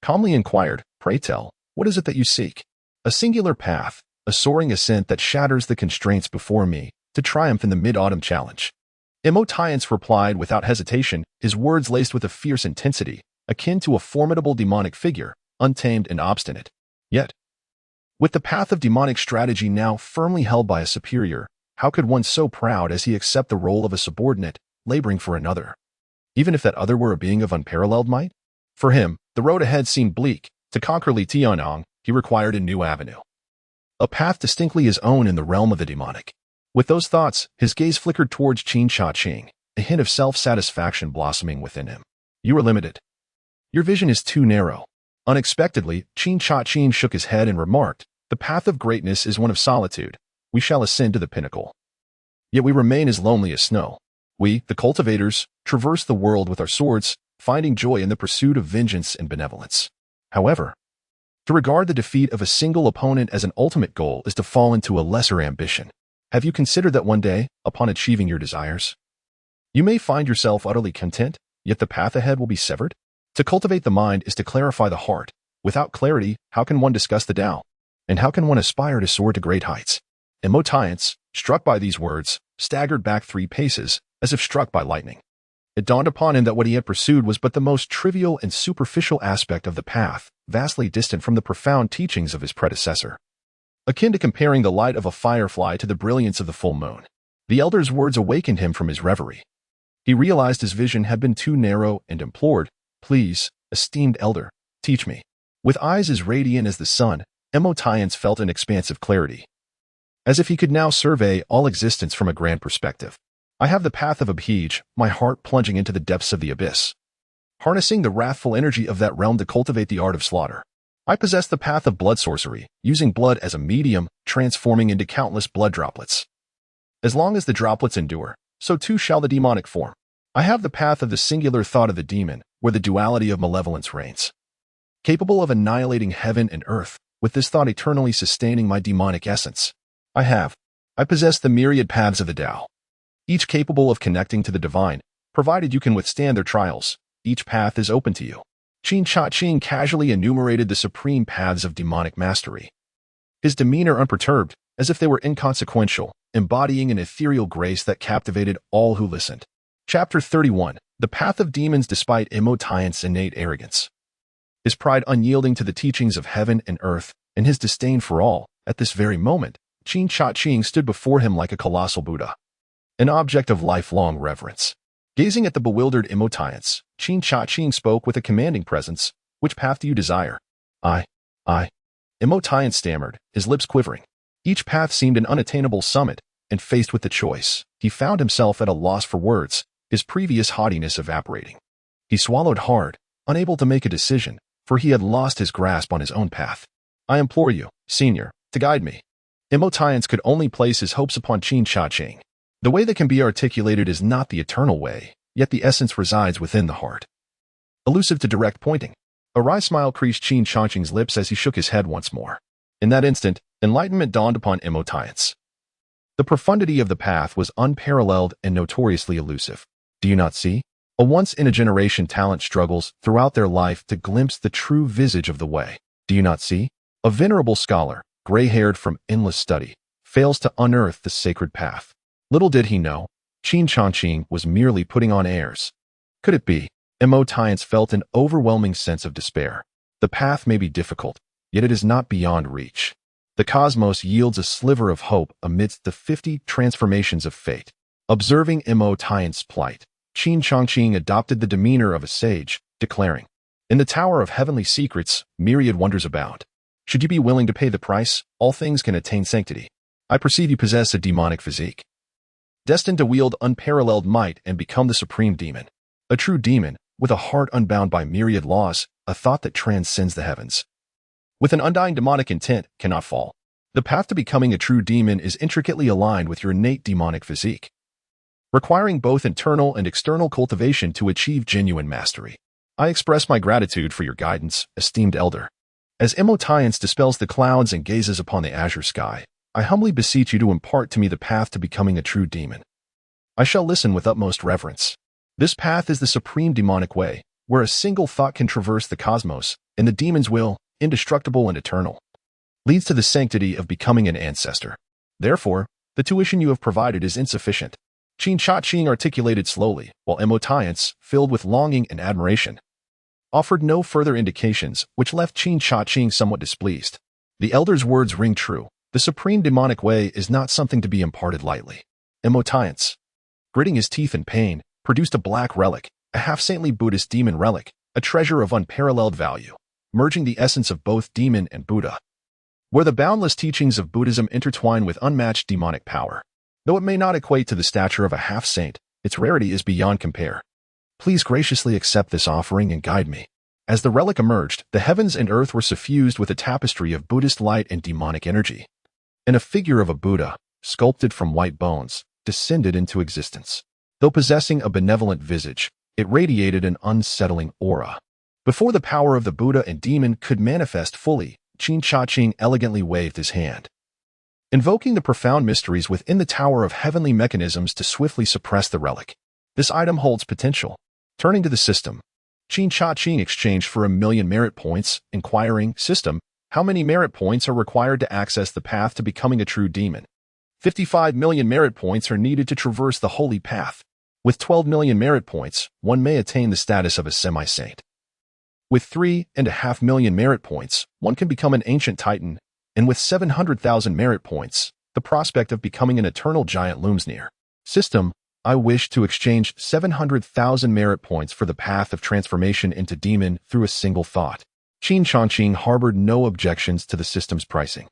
A: calmly inquired, "Pray tell, what is it that you seek?" "A singular path, a soaring ascent that shatters the constraints before me, to triumph in the mid-autumn challenge." Emotians replied without hesitation, his words laced with a fierce intensity, akin to a formidable demonic figure, untamed and obstinate. Yet, with the path of demonic strategy now firmly held by a superior, how could one so proud as he accept the role of a subordinate, laboring for another? Even if that other were a being of unparalleled might? For him, the road ahead seemed bleak. To conquer Li Tianong, he required a new avenue, a path distinctly his own in the realm of the demonic. With those thoughts, his gaze flickered towards Qin Changqing, a hint of self-satisfaction blossoming within him. "You are limited. Your vision is too narrow." Unexpectedly, Qin Changqing shook his head and remarked, "The path of greatness is one of solitude. We shall ascend to the pinnacle. Yet we remain as lonely as snow. We, the cultivators, traverse the world with our swords, finding joy in the pursuit of vengeance and benevolence. However, to regard the defeat of a single opponent as an ultimate goal is to fall into a lesser ambition. Have you considered that one day, upon achieving your desires, you may find yourself utterly content, yet the path ahead will be severed? To cultivate the mind is to clarify the heart. Without clarity, how can one discuss the Tao? And how can one aspire to soar to great heights?" Emotians, struck by these words, staggered back 3 paces, as if struck by lightning. It dawned upon him that what he had pursued was but the most trivial and superficial aspect of the path, vastly distant from the profound teachings of his predecessor. Akin to comparing the light of a firefly to the brilliance of the full moon, the elder's words awakened him from his reverie. He realized his vision had been too narrow and implored, "Please, esteemed elder, teach me." With eyes as radiant as the sun, Emotians felt an expansive clarity, as if he could now survey all existence from a grand perspective. "I have the path of Abhij, my heart plunging into the depths of the abyss, harnessing the wrathful energy of that realm to cultivate the art of slaughter. I possess the path of blood sorcery, using blood as a medium, transforming into countless blood droplets. As long as the droplets endure, so too shall the demonic form. I have the path of the singular thought of the demon, where the duality of malevolence reigns, capable of annihilating heaven and earth, with this thought eternally sustaining my demonic essence. I possess the myriad paths of the Tao, each capable of connecting to the divine, provided you can withstand their trials. Each path is open to you." Qin Changqing casually enumerated the supreme paths of demonic mastery, his demeanor unperturbed, as if they were inconsequential, embodying an ethereal grace that captivated all who listened. Chapter 31. The Path of Demons. Despite Emotians' innate arrogance, his pride unyielding to the teachings of heaven and earth, and his disdain for all, at this very moment, Qin Changqing stood before him like a colossal Buddha, an object of lifelong reverence. Gazing at the bewildered Emotians, Qin Changqing spoke with a commanding presence. "Which path do you desire?" I. Emotian stammered, his lips quivering. Each path seemed an unattainable summit, and faced with the choice, he found himself at a loss for words, his previous haughtiness evaporating. He swallowed hard, unable to make a decision, for he had lost his grasp on his own path. "I implore you, senior, to guide me." Emotians could only place his hopes upon Qin Changqing. The way that can be articulated is not the eternal way, yet the essence resides within the heart, elusive to direct pointing. A wry smile creased Qin Changqing's lips as he shook his head once more. In that instant, enlightenment dawned upon Emotians. The profundity of the path was unparalleled and notoriously elusive. Do you not see? A once-in-a-generation talent struggles throughout their life to glimpse the true visage of the way. Do you not see? A venerable scholar, gray-haired from endless study, fails to unearth the sacred path. Little did he know, Qin Changqing was merely putting on airs. Could it be? Emotians felt an overwhelming sense of despair. The path may be difficult, yet it is not beyond reach. The cosmos yields a sliver of hope amidst the 50 transformations of fate. Observing Emotians' plight, Qin Changqing adopted the demeanor of a sage, declaring, "In the Tower of Heavenly Secrets, myriad wonders abound. Should you be willing to pay the price, all things can attain sanctity. I perceive you possess a demonic physique, destined to wield unparalleled might and become the supreme demon. A true demon, with a heart unbound by myriad laws, a thought that transcends the heavens. With an undying demonic intent, cannot fall. The path to becoming a true demon is intricately aligned with your innate demonic physique, requiring both internal and external cultivation to achieve genuine mastery. I express my gratitude for your guidance, esteemed elder. As Emotians dispels the clouds and gazes upon the azure sky, I humbly beseech you to impart to me the path to becoming a true demon. I shall listen with utmost reverence. This path is the supreme demonic way, where a single thought can traverse the cosmos, and the demon's will, indestructible and eternal, leads to the sanctity of becoming an ancestor. Therefore, the tuition you have provided is insufficient." Qin Changqing articulated slowly, while Emotians, filled with longing and admiration, offered no further indications, which left Qin Changqing somewhat displeased. The elder's words ring true. The supreme demonic way is not something to be imparted lightly. Emotians, gritting his teeth in pain, produced a black relic, a half-saintly Buddhist demon relic, a treasure of unparalleled value, merging the essence of both demon and Buddha, where the boundless teachings of Buddhism intertwine with unmatched demonic power. Though it may not equate to the stature of a half-saint, its rarity is beyond compare. Please graciously accept this offering and guide me. As the relic emerged, the heavens and earth were suffused with a tapestry of Buddhist light and demonic energy, and a figure of a Buddha, sculpted from white bones, descended into existence. Though possessing a benevolent visage, it radiated an unsettling aura. Before the power of the Buddha and demon could manifest fully, Qin Changqing elegantly waved his hand, invoking the profound mysteries within the Tower of Heavenly Mechanisms to swiftly suppress the relic. This item holds potential. Turning to the system, Qin Changqing exchanged for 1,000,000 merit points, inquiring, "System, how many merit points are required to access the path to becoming a true demon?" 55 million merit points are needed to traverse the holy path. With 12 million merit points, one may attain the status of a semi-saint. With 3.5 million merit points, one can become an ancient titan, and with 700,000 merit points, the prospect of becoming an eternal giant looms near. System, I wish to exchange 700,000 merit points for the path of transformation into demon through a single thought. Qin Changqing harbored no objections to the system's pricing.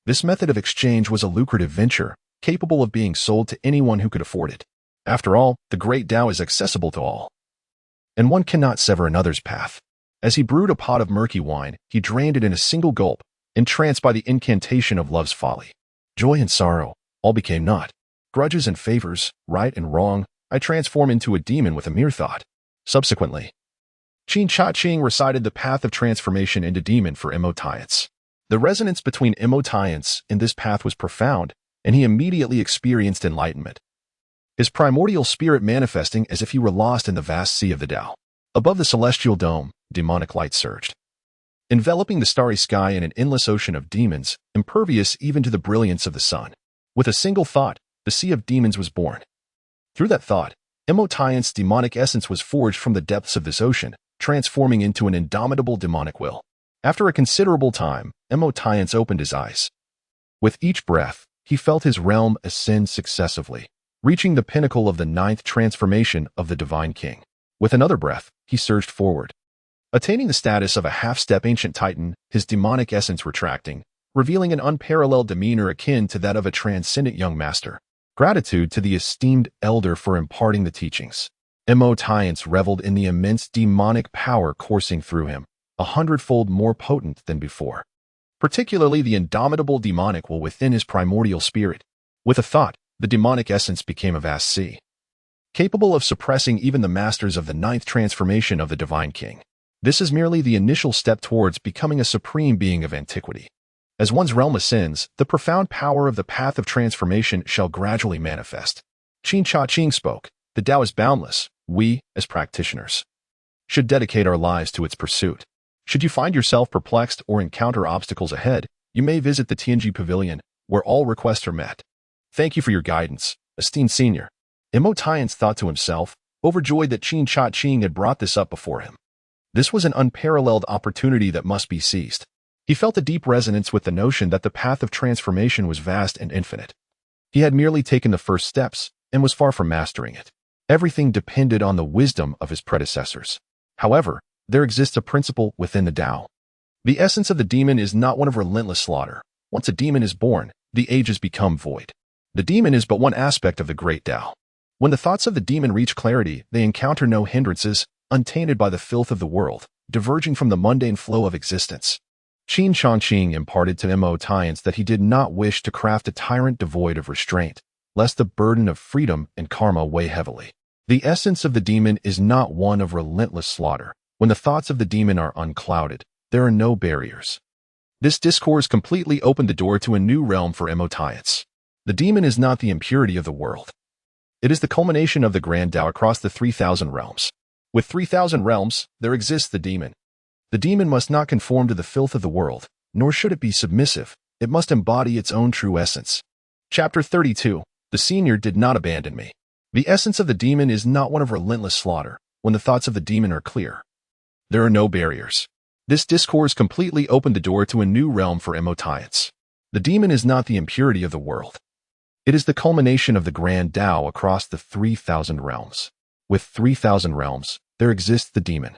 A: This method of exchange was a lucrative venture, capable of being sold to anyone who could afford it. After all, the great Tao is accessible to all, and one cannot sever another's path. As he brewed a pot of murky wine, he drained it in a single gulp, entranced by the incantation of love's folly. Joy and sorrow, all became naught. Grudges and favors, right and wrong, I transform into a demon with a mere thought. Subsequently, Qin Changqing recited the path of transformation into demon for Emotians. The resonance between Emotians in this path was profound, and he immediately experienced enlightenment, his primordial spirit manifesting as if he were lost in the vast sea of the Tao. Above the celestial dome, demonic light surged, enveloping the starry sky in an endless ocean of demons, impervious even to the brilliance of the sun. With a single thought, the sea of demons was born. Through that thought, Emotians' demonic essence was forged from the depths of this ocean, transforming into an indomitable demonic will. After a considerable time, Emotians opened his eyes. With each breath, he felt his realm ascend successively, reaching the pinnacle of the 9th transformation of the Divine King. With another breath, he surged forward, attaining the status of a half-step ancient titan, his demonic essence retracting, revealing an unparalleled demeanor akin to that of a transcendent young master. Gratitude to the esteemed elder for imparting the teachings. Emotians reveled in the immense demonic power coursing through him, 100-fold more potent than before. Particularly the indomitable demonic will within his primordial spirit. With a thought, the demonic essence became a vast sea, capable of suppressing even the masters of the 9th transformation of the Divine King. This is merely the initial step towards becoming a supreme being of antiquity. As one's realm ascends, the profound power of the path of transformation shall gradually manifest. Qin Changqing spoke, the Tao is boundless. We, as practitioners, should dedicate our lives to its pursuit. Should you find yourself perplexed or encounter obstacles ahead, you may visit the Tianji Pavilion, where all requests are met. Thank you for your guidance, esteemed senior. Imotians thought to himself, overjoyed that Qin Changqing had brought this up before him. This was an unparalleled opportunity that must be seized. He felt a deep resonance with the notion that the path of transformation was vast and infinite. He had merely taken the first steps and was far from mastering it. Everything depended on the wisdom of his predecessors. However, there exists a principle within the Tao. The essence of the demon is not one of relentless slaughter. Once a demon is born, the ages become void. The demon is but one aspect of the great Tao. When the thoughts of the demon reach clarity, they encounter no hindrances, untainted by the filth of the world, diverging from the mundane flow of existence. Qin Changqing imparted to Imotians that he did not wish to craft a tyrant devoid of restraint, lest the burden of freedom and karma weigh heavily. The essence of the demon is not one of relentless slaughter. When the thoughts of the demon are unclouded, there are no barriers. This discourse completely opened the door to a new realm for Imotians. The demon is not the impurity of the world. It is the culmination of the grand Tao across the 3,000 realms. With 3,000 realms, there exists the demon. The demon must not conform to the filth of the world, nor should it be submissive. It must embody its own true essence. Chapter 32. The senior did not abandon me. The essence of the demon is not one of relentless slaughter. When the thoughts of the demon are clear, there are no barriers. This discourse completely opened the door to a new realm for Imotians. The demon is not the impurity of the world. It is the culmination of the grand Tao across the 3,000 realms. With 3,000 realms, there exists the demon.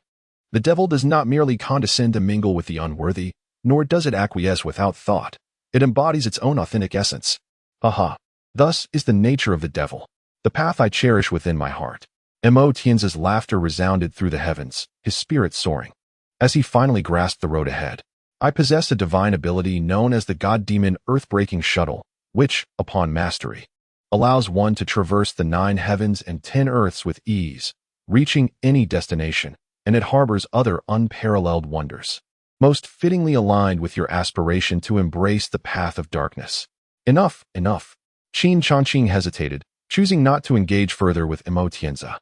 A: The devil does not merely condescend to mingle with the unworthy, nor does it acquiesce without thought. It embodies its own authentic essence. Aha! Thus is the nature of the devil, the path I cherish within my heart. Imotians' laughter resounded through the heavens, his spirit soaring. As he finally grasped the road ahead, I possess a divine ability known as the God-Demon Earth-Breaking Shuttle, which, upon mastery, allows one to traverse the 9 heavens and 10 earths with ease, reaching any destination, and it harbors other unparalleled wonders, most fittingly aligned with your aspiration to embrace the path of darkness. Enough, enough. Qin Changqing hesitated, choosing not to engage further with Imotianza.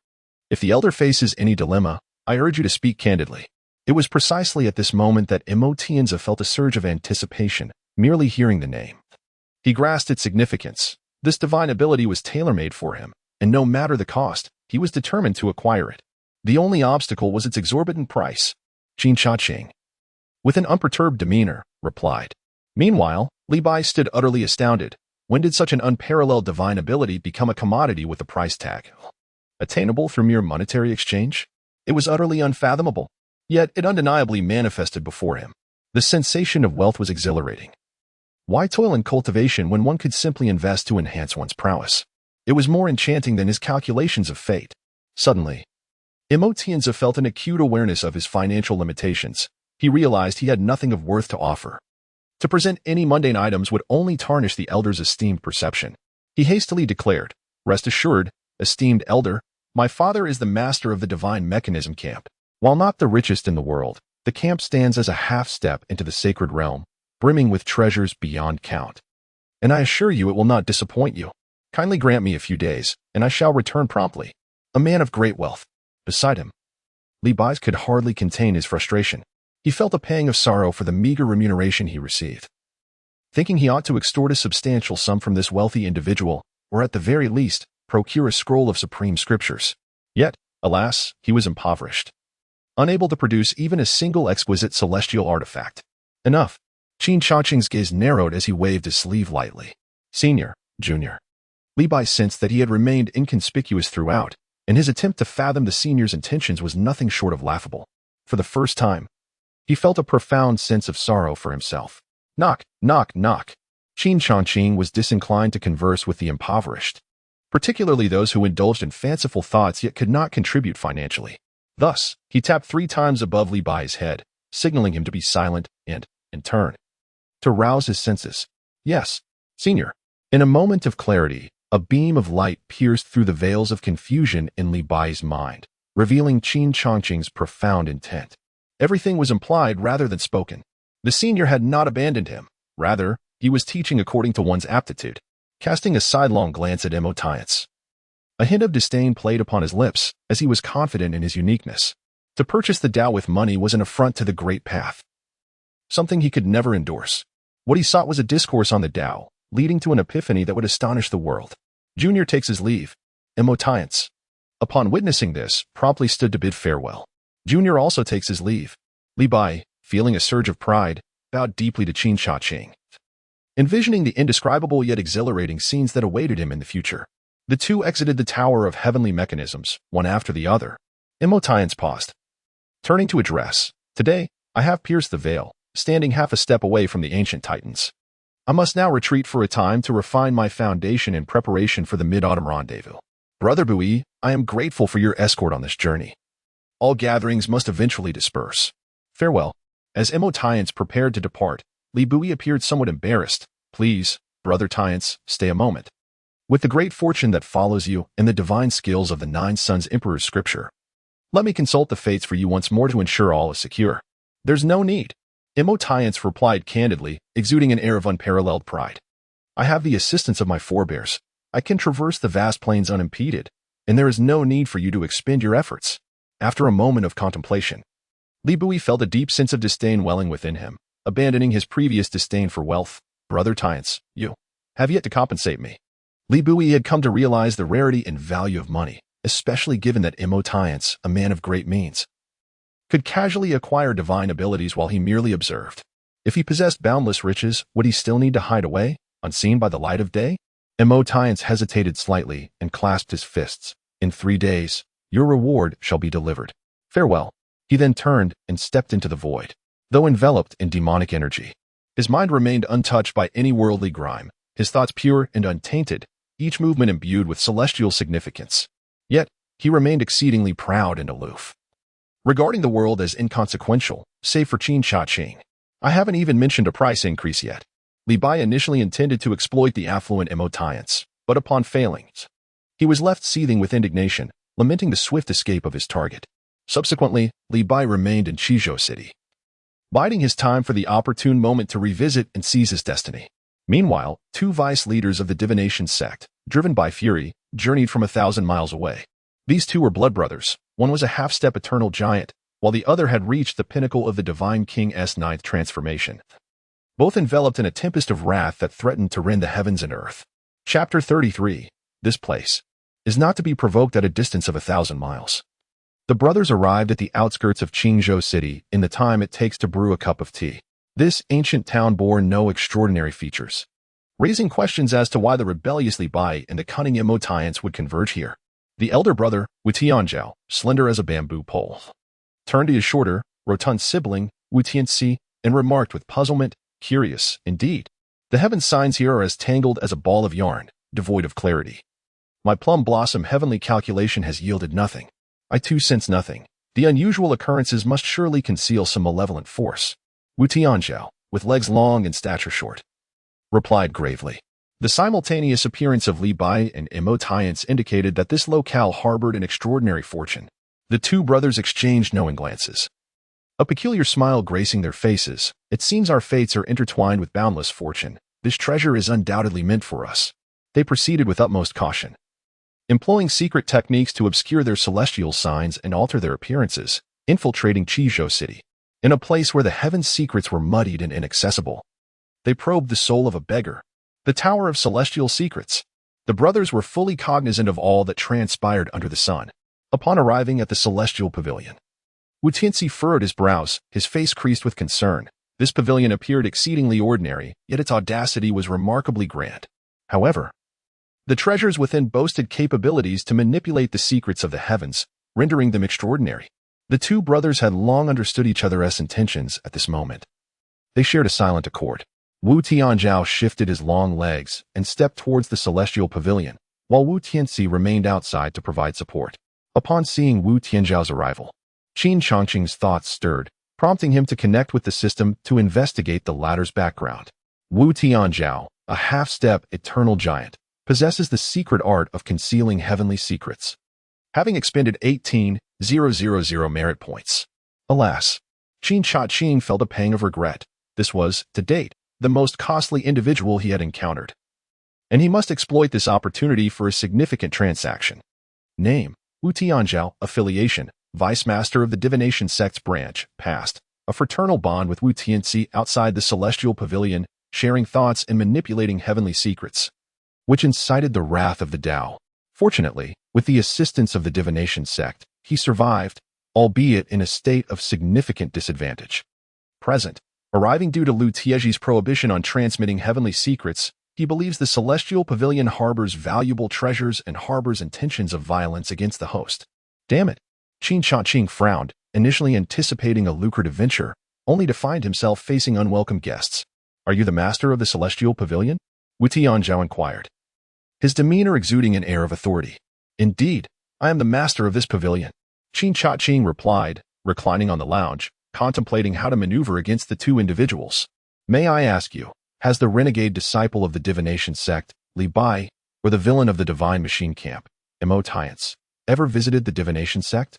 A: If the elder faces any dilemma, I urge you to speak candidly. It was precisely at this moment that Imotianza felt a surge of anticipation, merely hearing the name. He grasped its significance. This divine ability was tailor-made for him, and no matter the cost, he was determined to acquire it. The only obstacle was its exorbitant price. Qin Changqing, with an unperturbed demeanor, replied. Meanwhile, Li Bai stood utterly astounded. When did such an unparalleled divine ability become a commodity with a price tag? Attainable through mere monetary exchange? It was utterly unfathomable. Yet it undeniably manifested before him. The sensation of wealth was exhilarating. Why toil in cultivation when one could simply invest to enhance one's prowess? It was more enchanting than his calculations of fate. Suddenly, Imotianza felt an acute awareness of his financial limitations. He realized he had nothing of worth to offer. To present any mundane items would only tarnish the elder's esteemed perception. He hastily declared, "Rest assured, esteemed elder, my father is the master of the divine mechanism camp. While not the richest in the world, the camp stands as a half-step into the sacred realm, brimming with treasures beyond count. And I assure you it will not disappoint you. Kindly grant me a few days, and I shall return promptly." A man of great wealth. Beside him, Li Bai could hardly contain his frustration. He felt a pang of sorrow for the meager remuneration he received. Thinking he ought to extort a substantial sum from this wealthy individual, or at the very least, procure a scroll of supreme scriptures. Yet, alas, he was impoverished, unable to produce even a single exquisite celestial artifact. Enough. Qin Changqing's gaze narrowed as he waved his sleeve lightly. Senior, junior. Li Bai sensed that he had remained inconspicuous throughout, and his attempt to fathom the senior's intentions was nothing short of laughable. For the first time, he felt a profound sense of sorrow for himself. Knock, knock, knock. Qin Changqing was disinclined to converse with the impoverished, particularly those who indulged in fanciful thoughts yet could not contribute financially. Thus, he tapped 3 times above Li Bai's head, signaling him to be silent and, in turn, to rouse his senses. Yes, senior. In a moment of clarity, a beam of light pierced through the veils of confusion in Li Bai's mind, revealing Qin Changqing's profound intent. Everything was implied rather than spoken. The senior had not abandoned him. Rather, he was teaching according to one's aptitude, casting a sidelong glance at emotiance. A hint of disdain played upon his lips as he was confident in his uniqueness. To purchase the Tao with money was an affront to the great path, something he could never endorse. What he sought was a discourse on the Tao, leading to an epiphany that would astonish the world. Junior takes his leave. Emotiance, upon witnessing this, promptly stood to bid farewell. Junior also takes his leave. Li Bai, feeling a surge of pride, bowed deeply to Qin Changqing, envisioning the indescribable yet exhilarating scenes that awaited him in the future. The two exited the Tower of Heavenly Mechanisms, one after the other. Emotiance paused, turning to address. Today, I have pierced the veil, standing half a step away from the ancient titans. I must now retreat for a time to refine my foundation in preparation for the mid-autumn rendezvous. Brother Bui, I am grateful for your escort on this journey. All gatherings must eventually disperse. Farewell. As Emotiance prepared to depart, Li Bui appeared somewhat embarrassed. Please, Brother Tiance, stay a moment. With the great fortune that follows you and the divine skills of the Nine Sons Emperor's scripture, let me consult the fates for you once more to ensure all is secure. There's no need. Emotiance replied candidly, exuding an air of unparalleled pride. I have the assistance of my forebears. I can traverse the vast plains unimpeded, and there is no need for you to expend your efforts. After a moment of contemplation, Li Bui felt a deep sense of disdain welling within him, abandoning his previous disdain for wealth. Brother Tiance, you have yet to compensate me. Li Bui had come to realize the rarity and value of money, especially given that Emotiance, a man of great means, could casually acquire divine abilities while he merely observed. If he possessed boundless riches, would he still need to hide away, unseen by the light of day? Emotiance hesitated slightly and clasped his fists. In 3 days, your reward shall be delivered. Farewell. He then turned and stepped into the void. Though enveloped in demonic energy, his mind remained untouched by any worldly grime, his thoughts pure and untainted, each movement imbued with celestial significance. Yet, he remained exceedingly proud and aloof, regarding the world as inconsequential, save for Qin Changqing. I haven't even mentioned a price increase yet. Li Bai initially intended to exploit the affluent Emotiance, but upon failing, he was left seething with indignation, lamenting the swift escape of his target. Subsequently, Li Bai remained in Qizhou City, biding his time for the opportune moment to revisit and seize his destiny. Meanwhile, 2 vice leaders of the divination sect, driven by fury, journeyed from 1,000 miles away. These 2 were blood brothers. One was a half-step eternal giant, while the other had reached the pinnacle of the Divine King's 9th transformation. Both enveloped in a tempest of wrath that threatened to rend the heavens and earth. Chapter 33. This place is not to be provoked at a distance of 1,000 miles. The brothers arrived at the outskirts of Qingzhou City in the time it takes to brew a cup of tea. This ancient town bore no extraordinary features, raising questions as to why the rebellious Li Bai and the cunning Emotiance would converge here. The elder brother, Wu Tianzhao, slender as a bamboo pole, turned to his shorter, rotund sibling, Wu Tianxi, and remarked with puzzlement, curious, indeed. The heaven signs here are as tangled as a ball of yarn, devoid of clarity. My plum blossom heavenly calculation has yielded nothing. I too sense nothing. The unusual occurrences must surely conceal some malevolent force. Wu Tianzhao, with legs long and stature short, replied gravely. The simultaneous appearance of Li Bai and Emotiance indicated that this locale harbored an extraordinary fortune. The 2 brothers exchanged knowing glances, a peculiar smile gracing their faces. It seems our fates are intertwined with boundless fortune. This treasure is undoubtedly meant for us. They proceeded with utmost caution, employing secret techniques to obscure their celestial signs and alter their appearances, infiltrating Qizhou City. In a place where the heaven's secrets were muddied and inaccessible, they probed the soul of a beggar, the Tower of Celestial Secrets. The brothers were fully cognizant of all that transpired under the sun. Upon arriving at the Celestial Pavilion, Wu Tianxi furrowed his brows, his face creased with concern. This pavilion appeared exceedingly ordinary, yet its audacity was remarkably grand. However, the treasures within boasted capabilities to manipulate the secrets of the heavens, rendering them extraordinary. The 2 brothers had long understood each other's intentions at this moment. They shared a silent accord. Wu Tianzhao shifted his long legs and stepped towards the Celestial Pavilion, while Wu Tianxi remained outside to provide support. Upon seeing Wu Tianzhao's arrival, Qin Changqing's thoughts stirred, prompting him to connect with the system to investigate the latter's background. Wu Tianzhao, a half-step eternal giant, possesses the secret art of concealing heavenly secrets, having expended 18,000 merit points. Alas, Qin Changqing felt a pang of regret. This was, to date, the most costly individual he had encountered. And he must exploit this opportunity for a significant transaction. Name: Wu Tianzhao. Affiliation: Vice Master of the Divination Sect's branch. Past: a fraternal bond with Wu Tianzi outside the Celestial Pavilion, sharing thoughts and manipulating heavenly secrets, which incited the wrath of the Tao. Fortunately, with the assistance of the Divination Sect, he survived, albeit in a state of significant disadvantage. Present: arriving due to Lu Tieji's prohibition on transmitting heavenly secrets, he believes the Celestial Pavilion harbors valuable treasures and harbors intentions of violence against the host. Damn it! Qin Changqing frowned, initially anticipating a lucrative venture, only to find himself facing unwelcome guests. Are you the master of the Celestial Pavilion? Wu Tianzhao inquired, his demeanor exuding an air of authority. Indeed, I am the master of this pavilion, Qin Changqing replied, reclining on the lounge, contemplating how to maneuver against the two individuals. May I ask you, has the renegade disciple of the Divination Sect, Li Bai, or the villain of the Divine Machine Camp, Emotiance, ever visited the Divination Sect?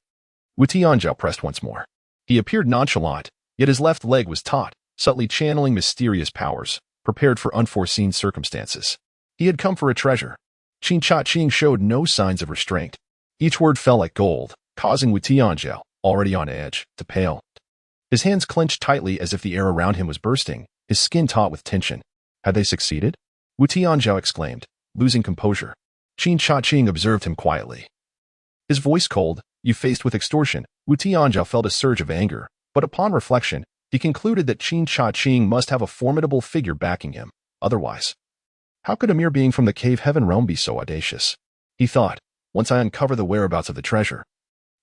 A: Wu Tianzhao pressed once more. He appeared nonchalant, yet his left leg was taut, subtly channeling mysterious powers, prepared for unforeseen circumstances. He had come for a treasure. Qin Changqing showed no signs of restraint. Each word fell like gold, causing Wu Tianzhao, already on edge, to pale. His hands clenched tightly as if the air around him was bursting, his skin taut with tension. Had they succeeded? Wu Tianzhao exclaimed, losing composure. Qin Changqing observed him quietly. His voice cold, you faced with extortion. Wu Tianzhao felt a surge of anger, but upon reflection, he concluded that Qin Changqing must have a formidable figure backing him. Otherwise, how could a mere being from the cave heaven realm be so audacious? He thought, once I uncover the whereabouts of the treasure,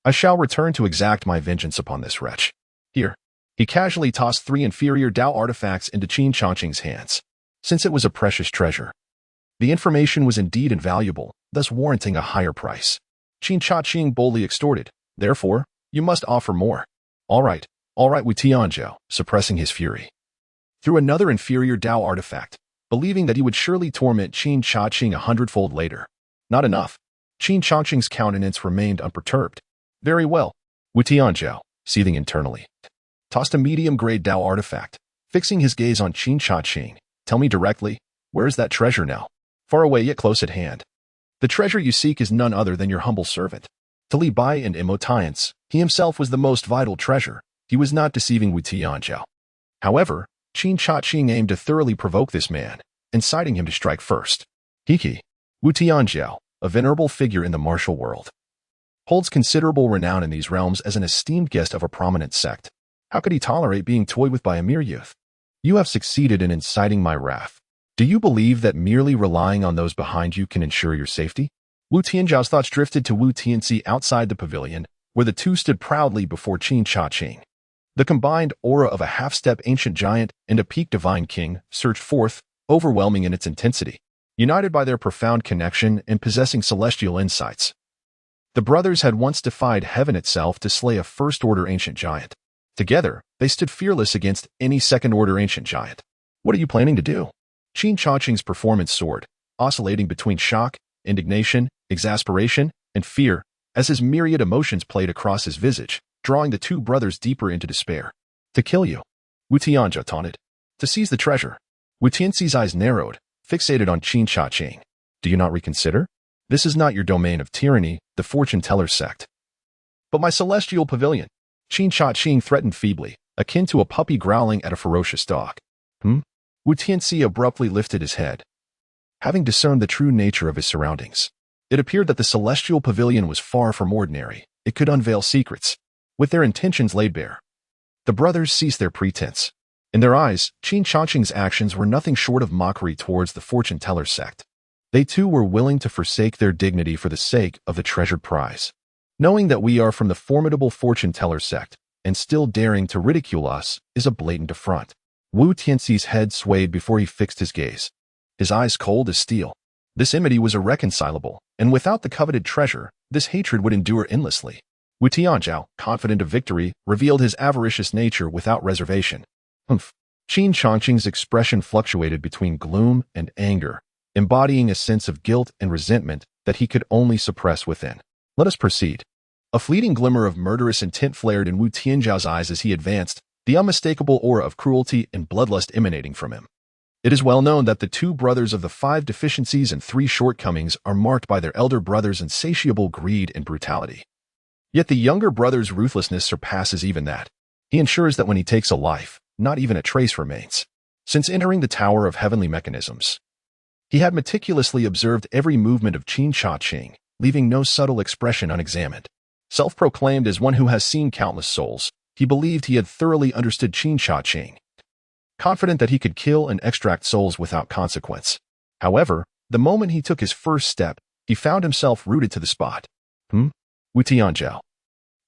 A: I shall return to exact my vengeance upon this wretch. Here. He casually tossed 3 inferior Tao artifacts into Qin Changqing's hands. Since it was a precious treasure, the information was indeed invaluable, thus warranting a higher price. Qin Changqing boldly extorted, therefore, you must offer more. All right, Wu Tianzhao, suppressing his fury, threw another inferior Tao artifact, believing that he would surely torment Qin Changqing 100-fold later. Not enough. Qin Changqing's countenance remained unperturbed. Very well. Wu Tianzhao, seething internally, tossed a medium-grade Tao artifact, fixing his gaze on Qin Changqing. Tell me directly, where is that treasure now? Far away yet close at hand. The treasure you seek is none other than your humble servant. To Li Bai and Emotiance, he himself was the most vital treasure. He was not deceiving Wu Tianzhao. However, Qin Changqing aimed to thoroughly provoke this man, inciting him to strike first. Wu Tianzhao, a venerable figure in the martial world, holds considerable renown in these realms as an esteemed guest of a prominent sect. How could he tolerate being toyed with by a mere youth? You have succeeded in inciting my wrath. Do you believe that merely relying on those behind you can ensure your safety? Wu Tianzhao's thoughts drifted to Wu Tianzi outside the pavilion, where the two stood proudly before Qin Changqing. The combined aura of a half-step ancient giant and a peak divine king surged forth, overwhelming in its intensity. United by their profound connection and possessing celestial insights, the brothers had once defied heaven itself to slay a first-order ancient giant. Together, they stood fearless against any second-order ancient giant. What are you planning to do? Qin Changqing's performance soared, oscillating between shock, indignation, exasperation, and fear, as his myriad emotions played across his visage, drawing the two brothers deeper into despair. To kill you, Wu Tianzhao taunted. To seize the treasure. Wu Tianzi's eyes narrowed, fixated on Qin Changqing. Do you not reconsider? This is not your domain of tyranny, the fortune teller sect, but my celestial pavilion. Qin Changqing threatened feebly, akin to a puppy growling at a ferocious dog. Wu Tianzi abruptly lifted his head, having discerned the true nature of his surroundings. It appeared that the celestial pavilion was far from ordinary. It could unveil secrets. With their intentions laid bare, the brothers ceased their pretense. In their eyes, Qin Changqing's actions were nothing short of mockery towards the fortune teller sect. They too were willing to forsake their dignity for the sake of the treasured prize. Knowing that we are from the formidable fortune teller sect, and still daring to ridicule us, is a blatant affront. Wu Tianzi's head swayed before he fixed his gaze, his eyes cold as steel. This enmity was irreconcilable, and without the coveted treasure, this hatred would endure endlessly. Wu Tianzhao, confident of victory, revealed his avaricious nature without reservation. Qin Changqing's expression fluctuated between gloom and anger, embodying a sense of guilt and resentment that he could only suppress within. Let us proceed. A fleeting glimmer of murderous intent flared in Wu Tianzhao's eyes as he advanced, the unmistakable aura of cruelty and bloodlust emanating from him. It is well known that the two brothers of the 5 deficiencies and 3 shortcomings are marked by their elder brother's insatiable greed and brutality. Yet the younger brother's ruthlessness surpasses even that. He ensures that when he takes a life, not even a trace remains. Since entering the Tower of Heavenly Mechanisms, he had meticulously observed every movement of Qin Changqing, leaving no subtle expression unexamined. Self-proclaimed as one who has seen countless souls, he believed he had thoroughly understood Qin Changqing, confident that he could kill and extract souls without consequence. However, the moment he took his first step, he found himself rooted to the spot. Wu Tianzhao,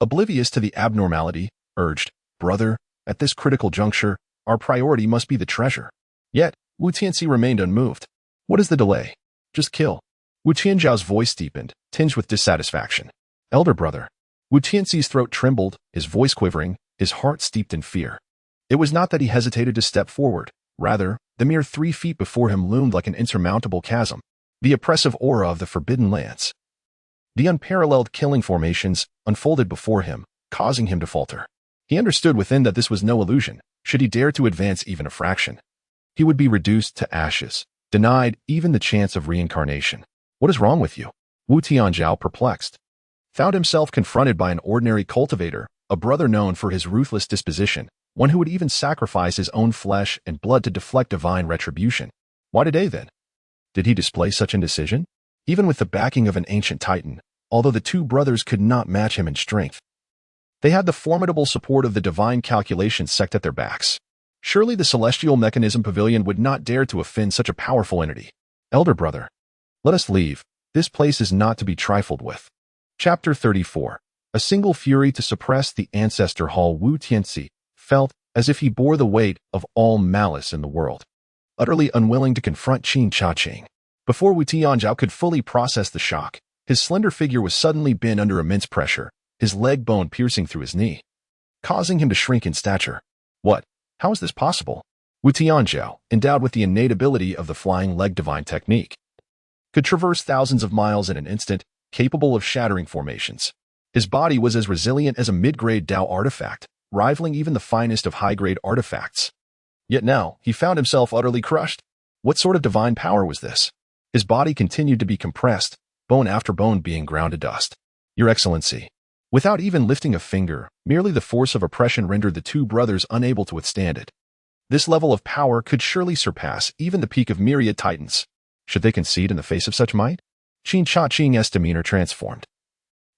A: oblivious to the abnormality, urged, "Brother, at this critical juncture, our priority must be the treasure." Yet, Wu Tianzi remained unmoved. "What is the delay? Just kill." Wu Tianzhao's voice deepened, tinged with dissatisfaction. "Elder brother." Wu Tianzi's throat trembled, his voice quivering, his heart steeped in fear. It was not that he hesitated to step forward. Rather, the mere 3 feet before him loomed like an insurmountable chasm, the oppressive aura of the Forbidden Lands. The unparalleled killing formations unfolded before him, causing him to falter. He understood within that this was no illusion. Should he dare to advance even a fraction, he would be reduced to ashes, denied even the chance of reincarnation. "What is wrong with you?" Wu Tianzhao, perplexed, found himself confronted by an ordinary cultivator, a brother known for his ruthless disposition, one who would even sacrifice his own flesh and blood to deflect divine retribution. Why today, then? Did he display such indecision? Even with the backing of an ancient titan, although the two brothers could not match him in strength, they had the formidable support of the Divine Calculation Sect at their backs. Surely the Celestial Mechanism Pavilion would not dare to offend such a powerful entity. "Elder brother, let us leave. This place is not to be trifled with." Chapter 34. A single fury to suppress the ancestor hall. Wu Tianzi felt as if he bore the weight of all malice in the world, utterly unwilling to confront Qin Changqing. Before Wu Tianzhao could fully process the shock, his slender figure was suddenly bent under immense pressure, his leg bone piercing through his knee, causing him to shrink in stature. What? How is this possible? Wu Tianzhao, endowed with the innate ability of the flying leg divine technique, could traverse thousands of miles in an instant, capable of shattering formations. His body was as resilient as a mid-grade Dao artifact, rivaling even the finest of high-grade artifacts. Yet now, he found himself utterly crushed. What sort of divine power was this? His body continued to be compressed, bone after bone being ground to dust. "Your Excellency." Without even lifting a finger, merely the force of oppression rendered the two brothers unable to withstand it. This level of power could surely surpass even the peak of myriad titans. Should they concede in the face of such might? Qin Changqing's demeanor transformed.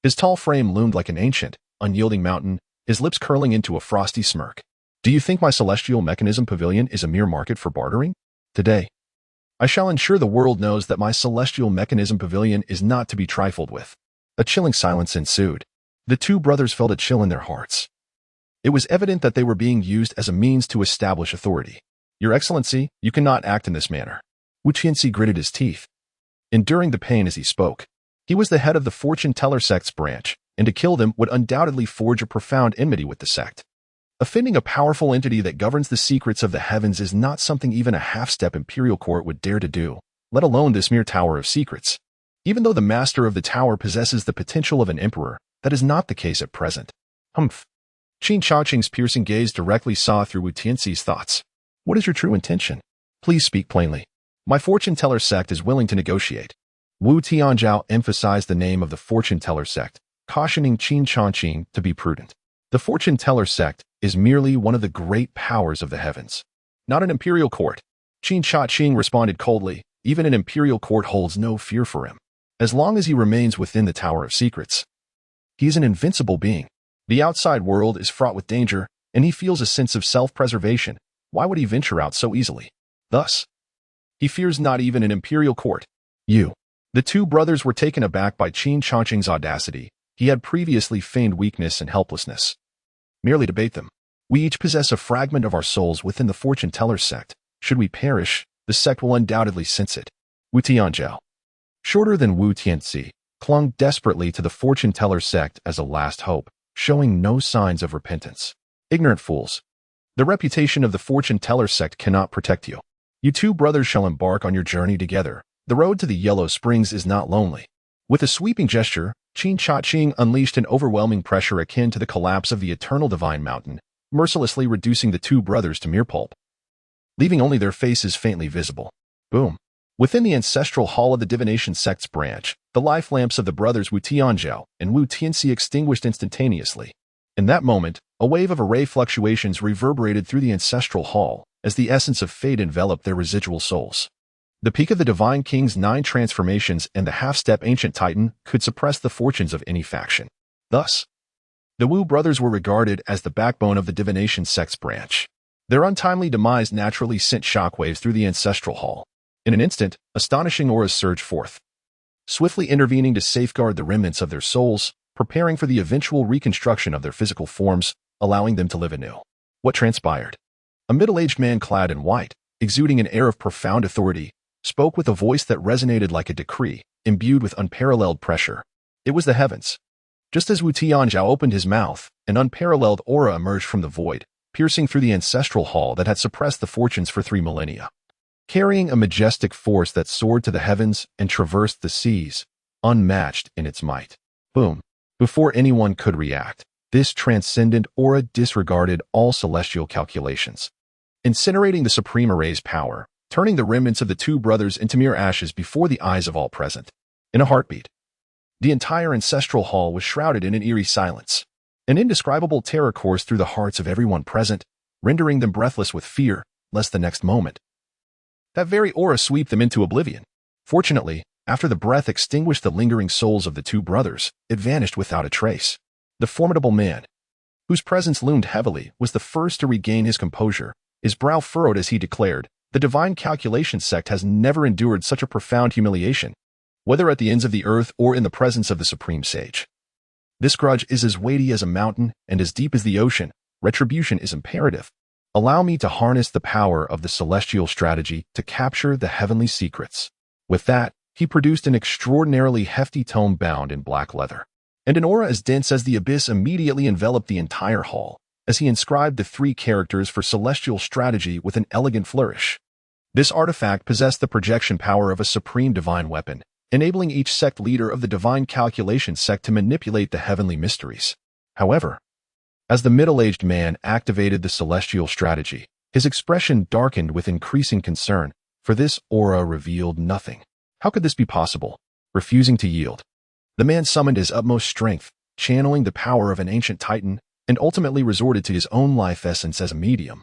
A: His tall frame loomed like an ancient, unyielding mountain, his lips curling into a frosty smirk. "Do you think my Celestial Mechanism Pavilion is a mere market for bartering? Today, I shall ensure the world knows that my Celestial Mechanism Pavilion is not to be trifled with." A chilling silence ensued. The two brothers felt a chill in their hearts. It was evident that they were being used as a means to establish authority. "Your Excellency, you cannot act in this manner." Wu Tianzi gritted his teeth, enduring the pain as he spoke. He was the head of the Fortune Teller Sect's branch, and to kill them would undoubtedly forge a profound enmity with the sect. Offending a powerful entity that governs the secrets of the heavens is not something even a half-step imperial court would dare to do, let alone this mere Tower of Secrets. Even though the master of the tower possesses the potential of an emperor, that is not the case at present. Humph. Qin Changqing's piercing gaze directly saw through Wu Tianzi's thoughts. "What is your true intention? Please speak plainly." "My Fortune Teller Sect is willing to negotiate." Wu Tianzhao emphasized the name of the Fortune Teller Sect, cautioning Qin Changqing to be prudent. The Fortune Teller Sect is merely one of the great powers of the heavens, not an imperial court. Qin Changqing responded coldly. Even an imperial court holds no fear for him, as long as he remains within the Tower of Secrets. He is an invincible being. The outside world is fraught with danger, and he feels a sense of self-preservation. Why would he venture out so easily? Thus, he fears not even an imperial court. "You." The two brothers were taken aback by Qin Changqing's audacity. He had previously feigned weakness and helplessness. "Merely debate them. We each possess a fragment of our souls within the Fortune Teller Sect. Should we perish, the sect will undoubtedly sense it." Wu Tianzhao, shorter than Wu Tianzi, clung desperately to the Fortune Teller Sect as a last hope, showing no signs of repentance. "Ignorant fools. The reputation of the Fortune Teller Sect cannot protect you. You two brothers shall embark on your journey together. The road to the Yellow Springs is not lonely." With a sweeping gesture, Qin Changqing unleashed an overwhelming pressure akin to the collapse of the eternal divine mountain, mercilessly reducing the two brothers to mere pulp. leaving only their faces faintly visible. Boom. Within the ancestral hall of the divination sect's branch, the life lamps of the brothers Wu Tianzhao and Wu Tianxi extinguished instantaneously. In that moment, a wave of array fluctuations reverberated through the ancestral hall as the essence of fate enveloped their residual souls. The peak of the Divine King's 9 transformations and the half-step ancient titan could suppress the fortunes of any faction. Thus, the Wu brothers were regarded as the backbone of the divination sect's branch. Their untimely demise naturally sent shockwaves through the ancestral hall. In an instant, astonishing auras surged forth, swiftly intervening to safeguard the remnants of their souls, preparing for the eventual reconstruction of their physical forms, allowing them to live anew. What transpired? A middle-aged man clad in white, exuding an air of profound authority, spoke with a voice that resonated like a decree, imbued with unparalleled pressure. It was the heavens. Just as Wu Tianzhao opened his mouth, an unparalleled aura emerged from the void, piercing through the ancestral hall that had suppressed the fortunes for 3 millennia. Carrying a majestic force that soared to the heavens and traversed the seas, unmatched in its might. Boom. Before anyone could react, this transcendent aura disregarded all celestial calculations, incinerating the Supreme Array's power, turning the remnants of the 2 brothers into mere ashes before the eyes of all present. In a heartbeat, the entire ancestral hall was shrouded in an eerie silence. An indescribable terror coursed through the hearts of everyone present, rendering them breathless with fear, lest the next moment that very aura sweep them into oblivion. Fortunately, after the breath extinguished the lingering souls of the 2 brothers, it vanished without a trace. The formidable man, whose presence loomed heavily, was the first to regain his composure, his brow furrowed as he declared, "The Divine Calculation Sect has never endured such a profound humiliation, whether at the ends of the earth or in the presence of the Supreme Sage. This grudge is as weighty as a mountain and as deep as the ocean. Retribution is imperative. Allow me to harness the power of the celestial strategy to capture the heavenly secrets." With that, he produced an extraordinarily hefty tome bound in black leather, and an aura as dense as the abyss immediately enveloped the entire hall, as he inscribed the 3 characters for celestial strategy with an elegant flourish. This artifact possessed the projection power of a supreme divine weapon, enabling each sect leader of the Divine Calculation Sect to manipulate the heavenly mysteries. However, as the middle-aged man activated the celestial strategy, his expression darkened with increasing concern, for this aura revealed nothing. How could this be possible? Refusing to yield, the man summoned his utmost strength, channeling the power of an ancient titan, and ultimately resorted to his own life essence as a medium.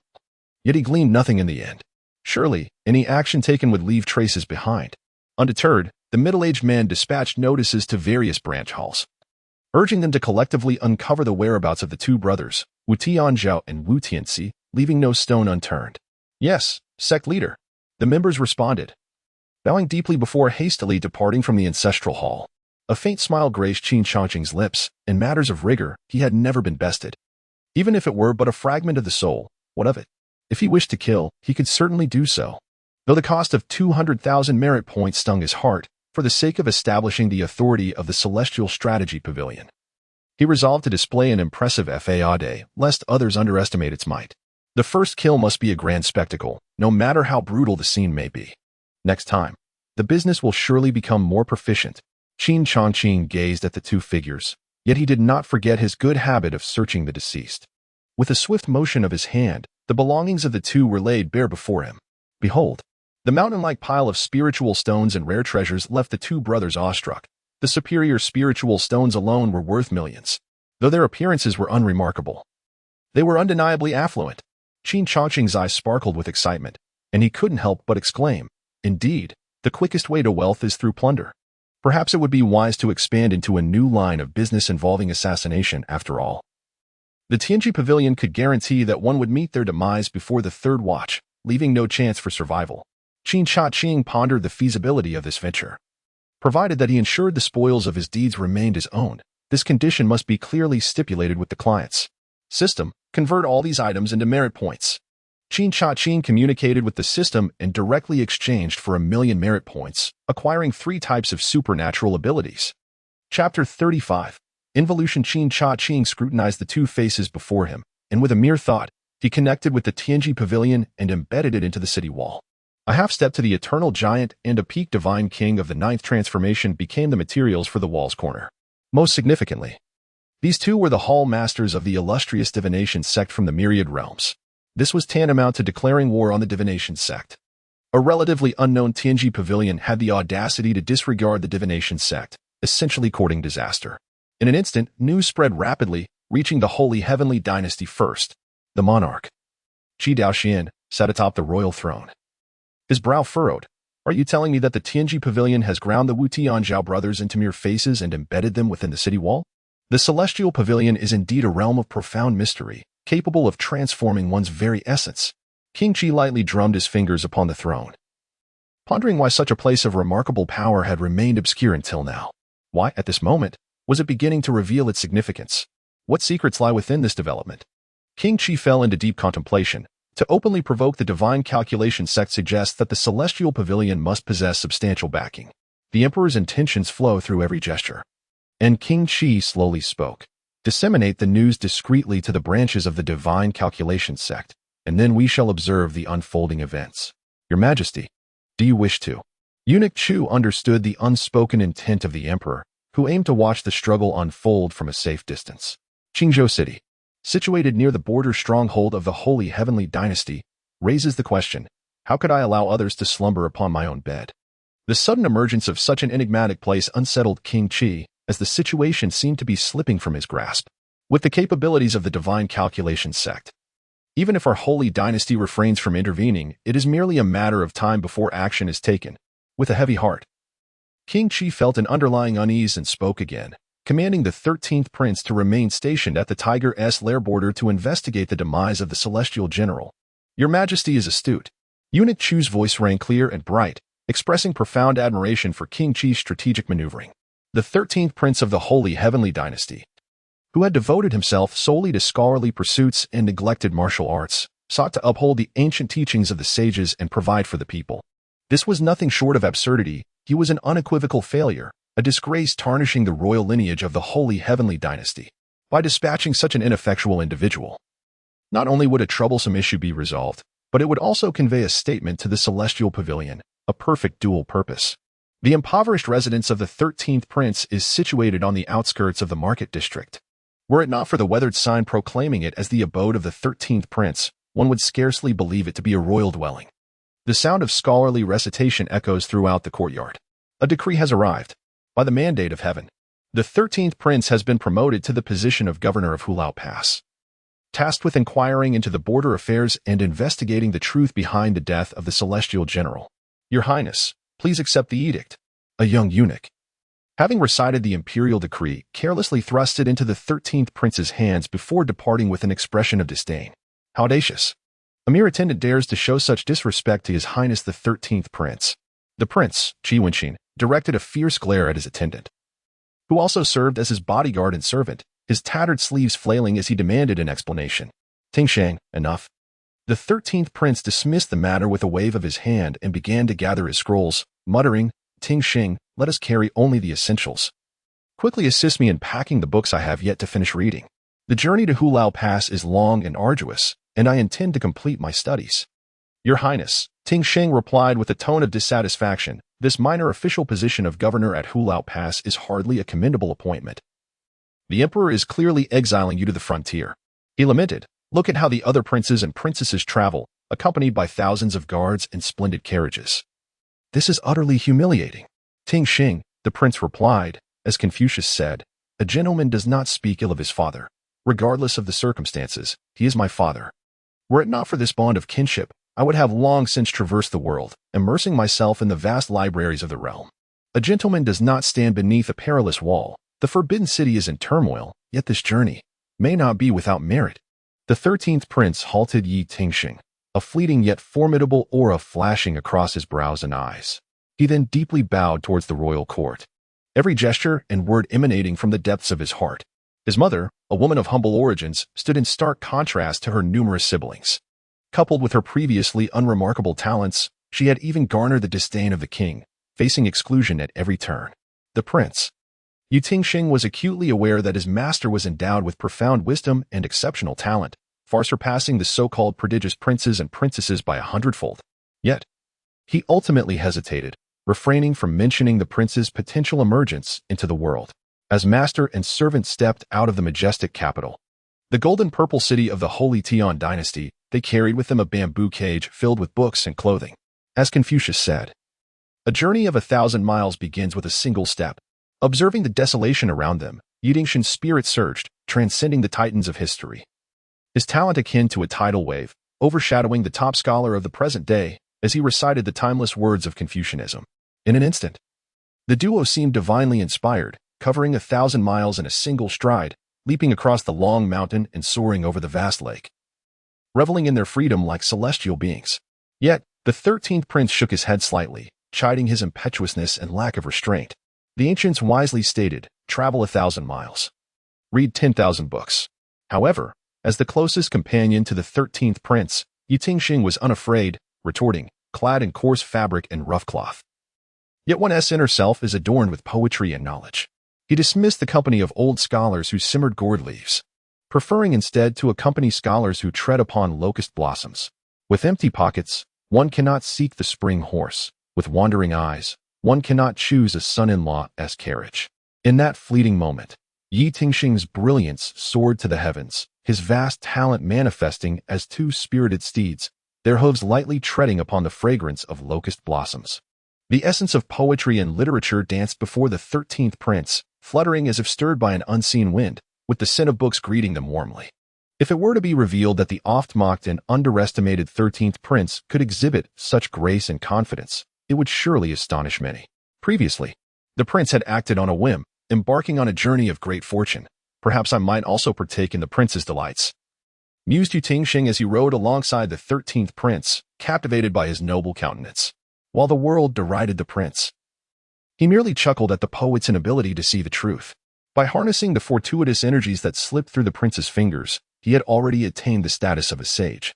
A: Yet he gleaned nothing in the end. Surely, any action taken would leave traces behind. Undeterred, the middle-aged man dispatched notices to various branch halls, urging them to collectively uncover the whereabouts of the 2 brothers, Wu Tianzhao and Wu Tianxi, leaving no stone unturned. "Yes, sect leader," the members responded, bowing deeply before hastily departing from the ancestral hall. A faint smile graced Qin Changqing's lips. In matters of rigor, he had never been bested. Even if it were but a fragment of the soul, what of it? If he wished to kill, he could certainly do so. Though the cost of 200,000 merit points stung his heart, for the sake of establishing the authority of the Celestial Strategy Pavilion, he resolved to display an impressive fade, lest others underestimate its might. The first kill must be a grand spectacle, no matter how brutal the scene may be. Next time, the business will surely become more proficient. Qin Changqing gazed at the 2 figures, yet he did not forget his good habit of searching the deceased. With a swift motion of his hand, the belongings of the 2 were laid bare before him. Behold, the mountain-like pile of spiritual stones and rare treasures left the 2 brothers awestruck. The superior spiritual stones alone were worth millions, though their appearances were unremarkable. They were undeniably affluent. Qin Changqing's eyes sparkled with excitement, and he couldn't help but exclaim, "Indeed, the quickest way to wealth is through plunder. Perhaps it would be wise to expand into a new line of business involving assassination after all." The Tianji Pavilion could guarantee that one would meet their demise before the 3rd watch, leaving no chance for survival. Qin Changqing pondered the feasibility of this venture. Provided that he ensured the spoils of his deeds remained his own, this condition must be clearly stipulated with the client's system. Convert all these items into merit points. Qin Changqing communicated with the system and directly exchanged for 1,000,000 merit points, acquiring 3 types of supernatural abilities. Chapter 35. Involution. Qin Changqing scrutinized the 2 faces before him, and with a mere thought, he connected with the Tianji Pavilion and embedded it into the city wall. A half-step to the eternal giant and a peak divine king of the 9th transformation became the materials for the wall's corner. Most significantly, these 2 were the hall masters of the illustrious divination sect from the myriad realms. This was tantamount to declaring war on the divination sect. A relatively unknown Tianji Pavilion had the audacity to disregard the divination sect, essentially courting disaster. In an instant, news spread rapidly, reaching the Holy Heavenly Dynasty first. The monarch, Qi Daoxian, sat atop the royal throne. His brow furrowed. Are you telling me that the Tianji Pavilion has ground the Wu Tianzhao brothers into mere faces and embedded them within the city wall? The Celestial Pavilion is indeed a realm of profound mystery, capable of transforming one's very essence. King Qi lightly drummed his fingers upon the throne, pondering why such a place of remarkable power had remained obscure until now. Why, at this moment, was it beginning to reveal its significance? What secrets lie within this development? King Qi fell into deep contemplation. To openly provoke the divine calculation sect suggests that the Celestial Pavilion must possess substantial backing. The Emperor's intentions flow through every gesture. And King Qi slowly spoke. Disseminate the news discreetly to the branches of the divine calculation sect, and then we shall observe the unfolding events. Your Majesty, do you wish to? Eunuch Chu understood the unspoken intent of the Emperor, who aimed to watch the struggle unfold from a safe distance. Qingzhou City, situated near the border stronghold of the Holy Heavenly Dynasty, raises the question, how could I allow others to slumber upon my own bed? The sudden emergence of such an enigmatic place unsettled King Qi, as the situation seemed to be slipping from his grasp. With the capabilities of the divine calculation sect, even if our holy dynasty refrains from intervening, it is merely a matter of time before action is taken. With a heavy heart, King Qi felt an underlying unease and spoke again, commanding the 13th prince to remain stationed at the Tiger's Lair border to investigate the demise of the celestial general. Your Majesty is astute. Eunuch Chu's voice rang clear and bright, expressing profound admiration for King Qi's strategic maneuvering. The 13th prince of the Holy Heavenly Dynasty, who had devoted himself solely to scholarly pursuits and neglected martial arts, sought to uphold the ancient teachings of the sages and provide for the people. This was nothing short of absurdity. He was an unequivocal failure, a disgrace tarnishing the royal lineage of the Holy Heavenly Dynasty. By dispatching such an ineffectual individual, not only would a troublesome issue be resolved, but it would also convey a statement to the Celestial Pavilion, a perfect dual purpose. The impoverished residence of the 13th prince is situated on the outskirts of the market district. Were it not for the weathered sign proclaiming it as the abode of the 13th prince, one would scarcely believe it to be a royal dwelling. The sound of scholarly recitation echoes throughout the courtyard. A decree has arrived. By the mandate of heaven, the 13th prince has been promoted to the position of governor of Hulao Pass, tasked with inquiring into the border affairs and investigating the truth behind the death of the celestial general. Your Highness, please accept the edict. A young eunuch, having recited the imperial decree, carelessly thrust it into the 13th prince's hands before departing with an expression of disdain. How audacious! A mere attendant dares to show such disrespect to His Highness the 13th prince. The prince, Qi Wenqin, directed a fierce glare at his attendant, who also served as his bodyguard and servant, his tattered sleeves flailing as he demanded an explanation. Ting Shang, enough. The 13th prince dismissed the matter with a wave of his hand and began to gather his scrolls, muttering, Ting Shang, let us carry only the essentials. Quickly assist me in packing the books I have yet to finish reading. The journey to Hulao Pass is long and arduous, and I intend to complete my studies. Your Highness, Ting Shang replied with a tone of dissatisfaction, this minor official position of governor at Hulao Pass is hardly a commendable appointment. The Emperor is clearly exiling you to the frontier. He lamented, look at how the other princes and princesses travel, accompanied by thousands of guards and splendid carriages. This is utterly humiliating. Ting Shang, the prince replied, as Confucius said, a gentleman does not speak ill of his father. Regardless of the circumstances, he is my father. Were it not for this bond of kinship, I would have long since traversed the world, immersing myself in the vast libraries of the realm. A gentleman does not stand beneath a perilous wall. The forbidden city is in turmoil, yet this journey may not be without merit. The 13th prince halted Yi Tingsheng, a fleeting yet formidable aura flashing across his brows and eyes. He then deeply bowed towards the royal court, every gesture and word emanating from the depths of his heart. His mother, a woman of humble origins, stood in stark contrast to her numerous siblings. Coupled with her previously unremarkable talents, she had even garnered the disdain of the king, facing exclusion at every turn. The prince, Yu Tingsheng, was acutely aware that his master was endowed with profound wisdom and exceptional talent, far surpassing the so-called prodigious princes and princesses by 100-fold. Yet, he ultimately hesitated, refraining from mentioning the prince's potential emergence into the world. As master and servant stepped out of the majestic capital, the golden purple city of the Holy Tian Dynasty, they carried with them a bamboo cage filled with books and clothing. As Confucius said, a journey of 1,000 miles begins with a single step. Observing the desolation around them, Yi Tingshin's spirit surged, transcending the titans of history. His talent akin to a tidal wave, overshadowing the top scholar of the present day as he recited the timeless words of Confucianism. In an instant, the duo seemed divinely inspired, covering 1,000 miles in a single stride, leaping across the long mountain and soaring over the vast lake, reveling in their freedom like celestial beings. Yet, the 13th prince shook his head slightly, chiding his impetuousness and lack of restraint. The ancients wisely stated, travel 1,000 miles. Read 10,000 books. However, as the closest companion to the 13th prince, Yi Tingshin was unafraid, retorting, clad in coarse fabric and rough cloth. Yet one's inner self is adorned with poetry and knowledge. He dismissed the company of old scholars who simmered gourd leaves, preferring instead to accompany scholars who tread upon locust blossoms. With empty pockets, one cannot seek the spring horse. With wandering eyes, one cannot choose a son-in-law as carriage. In that fleeting moment, Yi Tingshin's brilliance soared to the heavens, his vast talent manifesting as two spirited steeds, their hooves lightly treading upon the fragrance of locust blossoms. The essence of poetry and literature danced before the 13th prince, fluttering as if stirred by an unseen wind, with the scent of books greeting them warmly. If it were to be revealed that the oft-mocked and underestimated 13th prince could exhibit such grace and confidence, it would surely astonish many. Previously, the prince had acted on a whim, embarking on a journey of great fortune. Perhaps I might also partake in the prince's delights, mused Yi Tingshin as he rode alongside the 13th prince, captivated by his noble countenance. While the world derided the prince, he merely chuckled at the poet's inability to see the truth. By harnessing the fortuitous energies that slipped through the prince's fingers, he had already attained the status of a sage,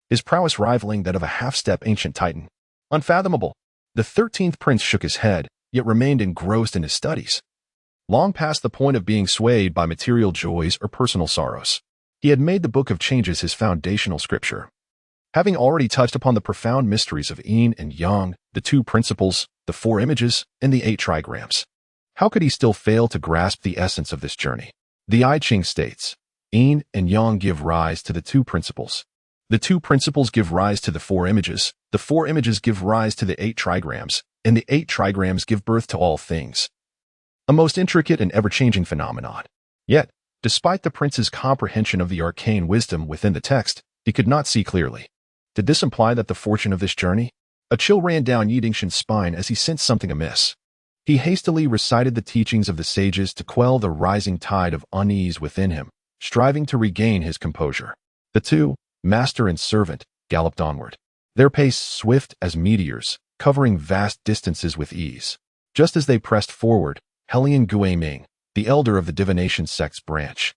A: his prowess rivaling that of a half-step ancient titan. Unfathomable. The 13th prince shook his head, yet remained engrossed in his studies. Long past the point of being swayed by material joys or personal sorrows, he had made the Book of Changes his foundational scripture. Having already touched upon the profound mysteries of yin and yang, the two principles, the four images, and the 8 trigrams, how could he still fail to grasp the essence of this journey? The I Ching states, yin and yang give rise to the two principles. The two principles give rise to the four images give rise to the 8 trigrams, and the 8 trigrams give birth to all things. A most intricate and ever-changing phenomenon. Yet, despite the prince's comprehension of the arcane wisdom within the text, he could not see clearly. Did this imply that the fortune of this journey? A chill ran down Yi Tingshin's spine as he sensed something amiss. He hastily recited the teachings of the sages to quell the rising tide of unease within him, striving to regain his composure. The two, master and servant, galloped onward, their pace swift as meteors, covering vast distances with ease. Just as they pressed forward, Helian Guiming, the elder of the divination sect's branch,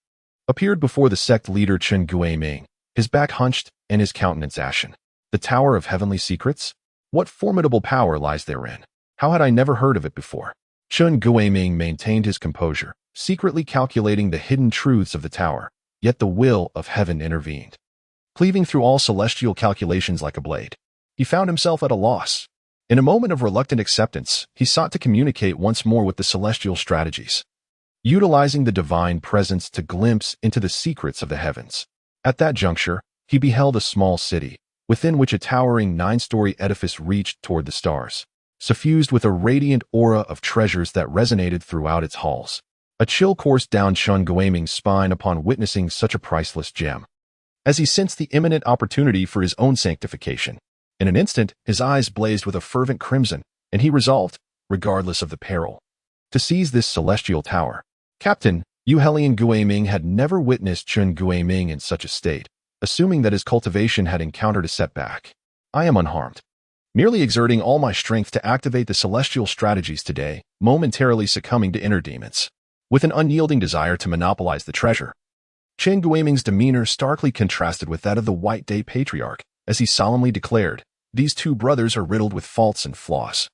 A: appeared before the sect leader Qin Guiming, his back hunched and his countenance ashen. The Tower of Heavenly Secrets? What formidable power lies therein? How had I never heard of it before? Qin Guiming maintained his composure, secretly calculating the hidden truths of the tower, yet the will of heaven intervened. Cleaving through all celestial calculations like a blade, he found himself at a loss. In a moment of reluctant acceptance, he sought to communicate once more with the celestial strategies, utilizing the divine presence to glimpse into the secrets of the heavens. At that juncture, he beheld a small city, within which a towering 9-story edifice reached toward the stars, suffused with a radiant aura of treasures that resonated throughout its halls. A chill coursed down Qin Guiming's spine upon witnessing such a priceless gem, as he sensed the imminent opportunity for his own sanctification. In an instant, his eyes blazed with a fervent crimson, and he resolved, regardless of the peril, to seize this celestial tower. Captain, Yu Helian Guiming had never witnessed Qin Guiming in such a state, assuming that his cultivation had encountered a setback. I am unharmed. Merely exerting all my strength to activate the celestial strategies today, momentarily succumbing to inner demons, with an unyielding desire to monopolize the treasure. Qin Guiming's demeanor starkly contrasted with that of the White Day Patriarch, as he solemnly declared, "These two brothers are riddled with faults and flaws.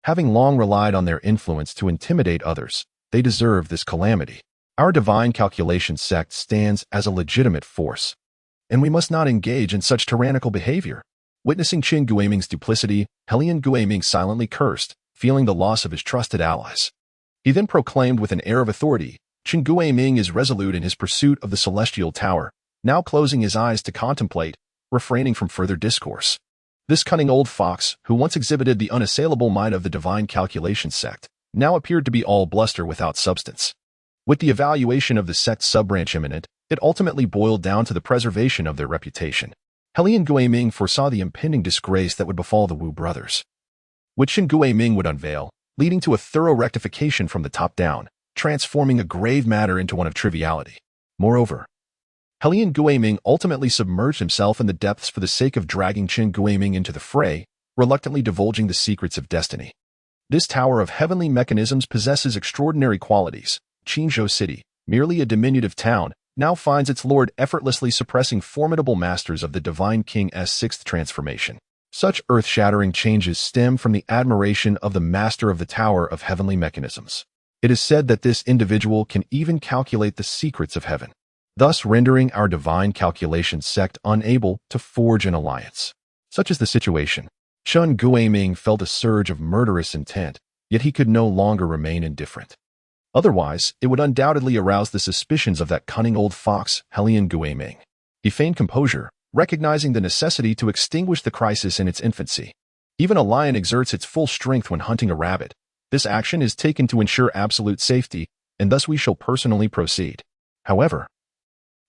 A: Having long relied on their influence to intimidate others, they deserve this calamity. Our divine calculation sect stands as a legitimate force, and we must not engage in such tyrannical behavior." Witnessing Qin Guiming's duplicity, Helian Guiming silently cursed, feeling the loss of his trusted allies. He then proclaimed with an air of authority, "Qin Guiming is resolute in his pursuit of the celestial tower, now closing his eyes to contemplate, refraining from further discourse. This cunning old fox, who once exhibited the unassailable might of the divine calculation sect, now appeared to be all bluster without substance. With the evaluation of the sect's sub-branch imminent, it ultimately boiled down to the preservation of their reputation. Helian Guiming foresaw the impending disgrace that would befall the Wu brothers, which Qin Guiming would unveil, leading to a thorough rectification from the top down, transforming a grave matter into one of triviality. Moreover, Helian Guiming ultimately submerged himself in the depths for the sake of dragging Qin Guiming into the fray, reluctantly divulging the secrets of destiny. This tower of heavenly mechanisms possesses extraordinary qualities. Qinzhou City, merely a diminutive town, now finds its lord effortlessly suppressing formidable masters of the Divine King's sixth transformation. Such earth-shattering changes stem from the admiration of the master of the Tower of Heavenly Mechanisms. It is said that this individual can even calculate the secrets of heaven, thus rendering our Divine Calculation Sect unable to forge an alliance. Such is the situation. Qin Guiming felt a surge of murderous intent, yet he could no longer remain indifferent. Otherwise, it would undoubtedly arouse the suspicions of that cunning old fox, Helian Guiming. He feigned composure, recognizing the necessity to extinguish the crisis in its infancy. Even a lion exerts its full strength when hunting a rabbit. This action is taken to ensure absolute safety, and thus we shall personally proceed. However,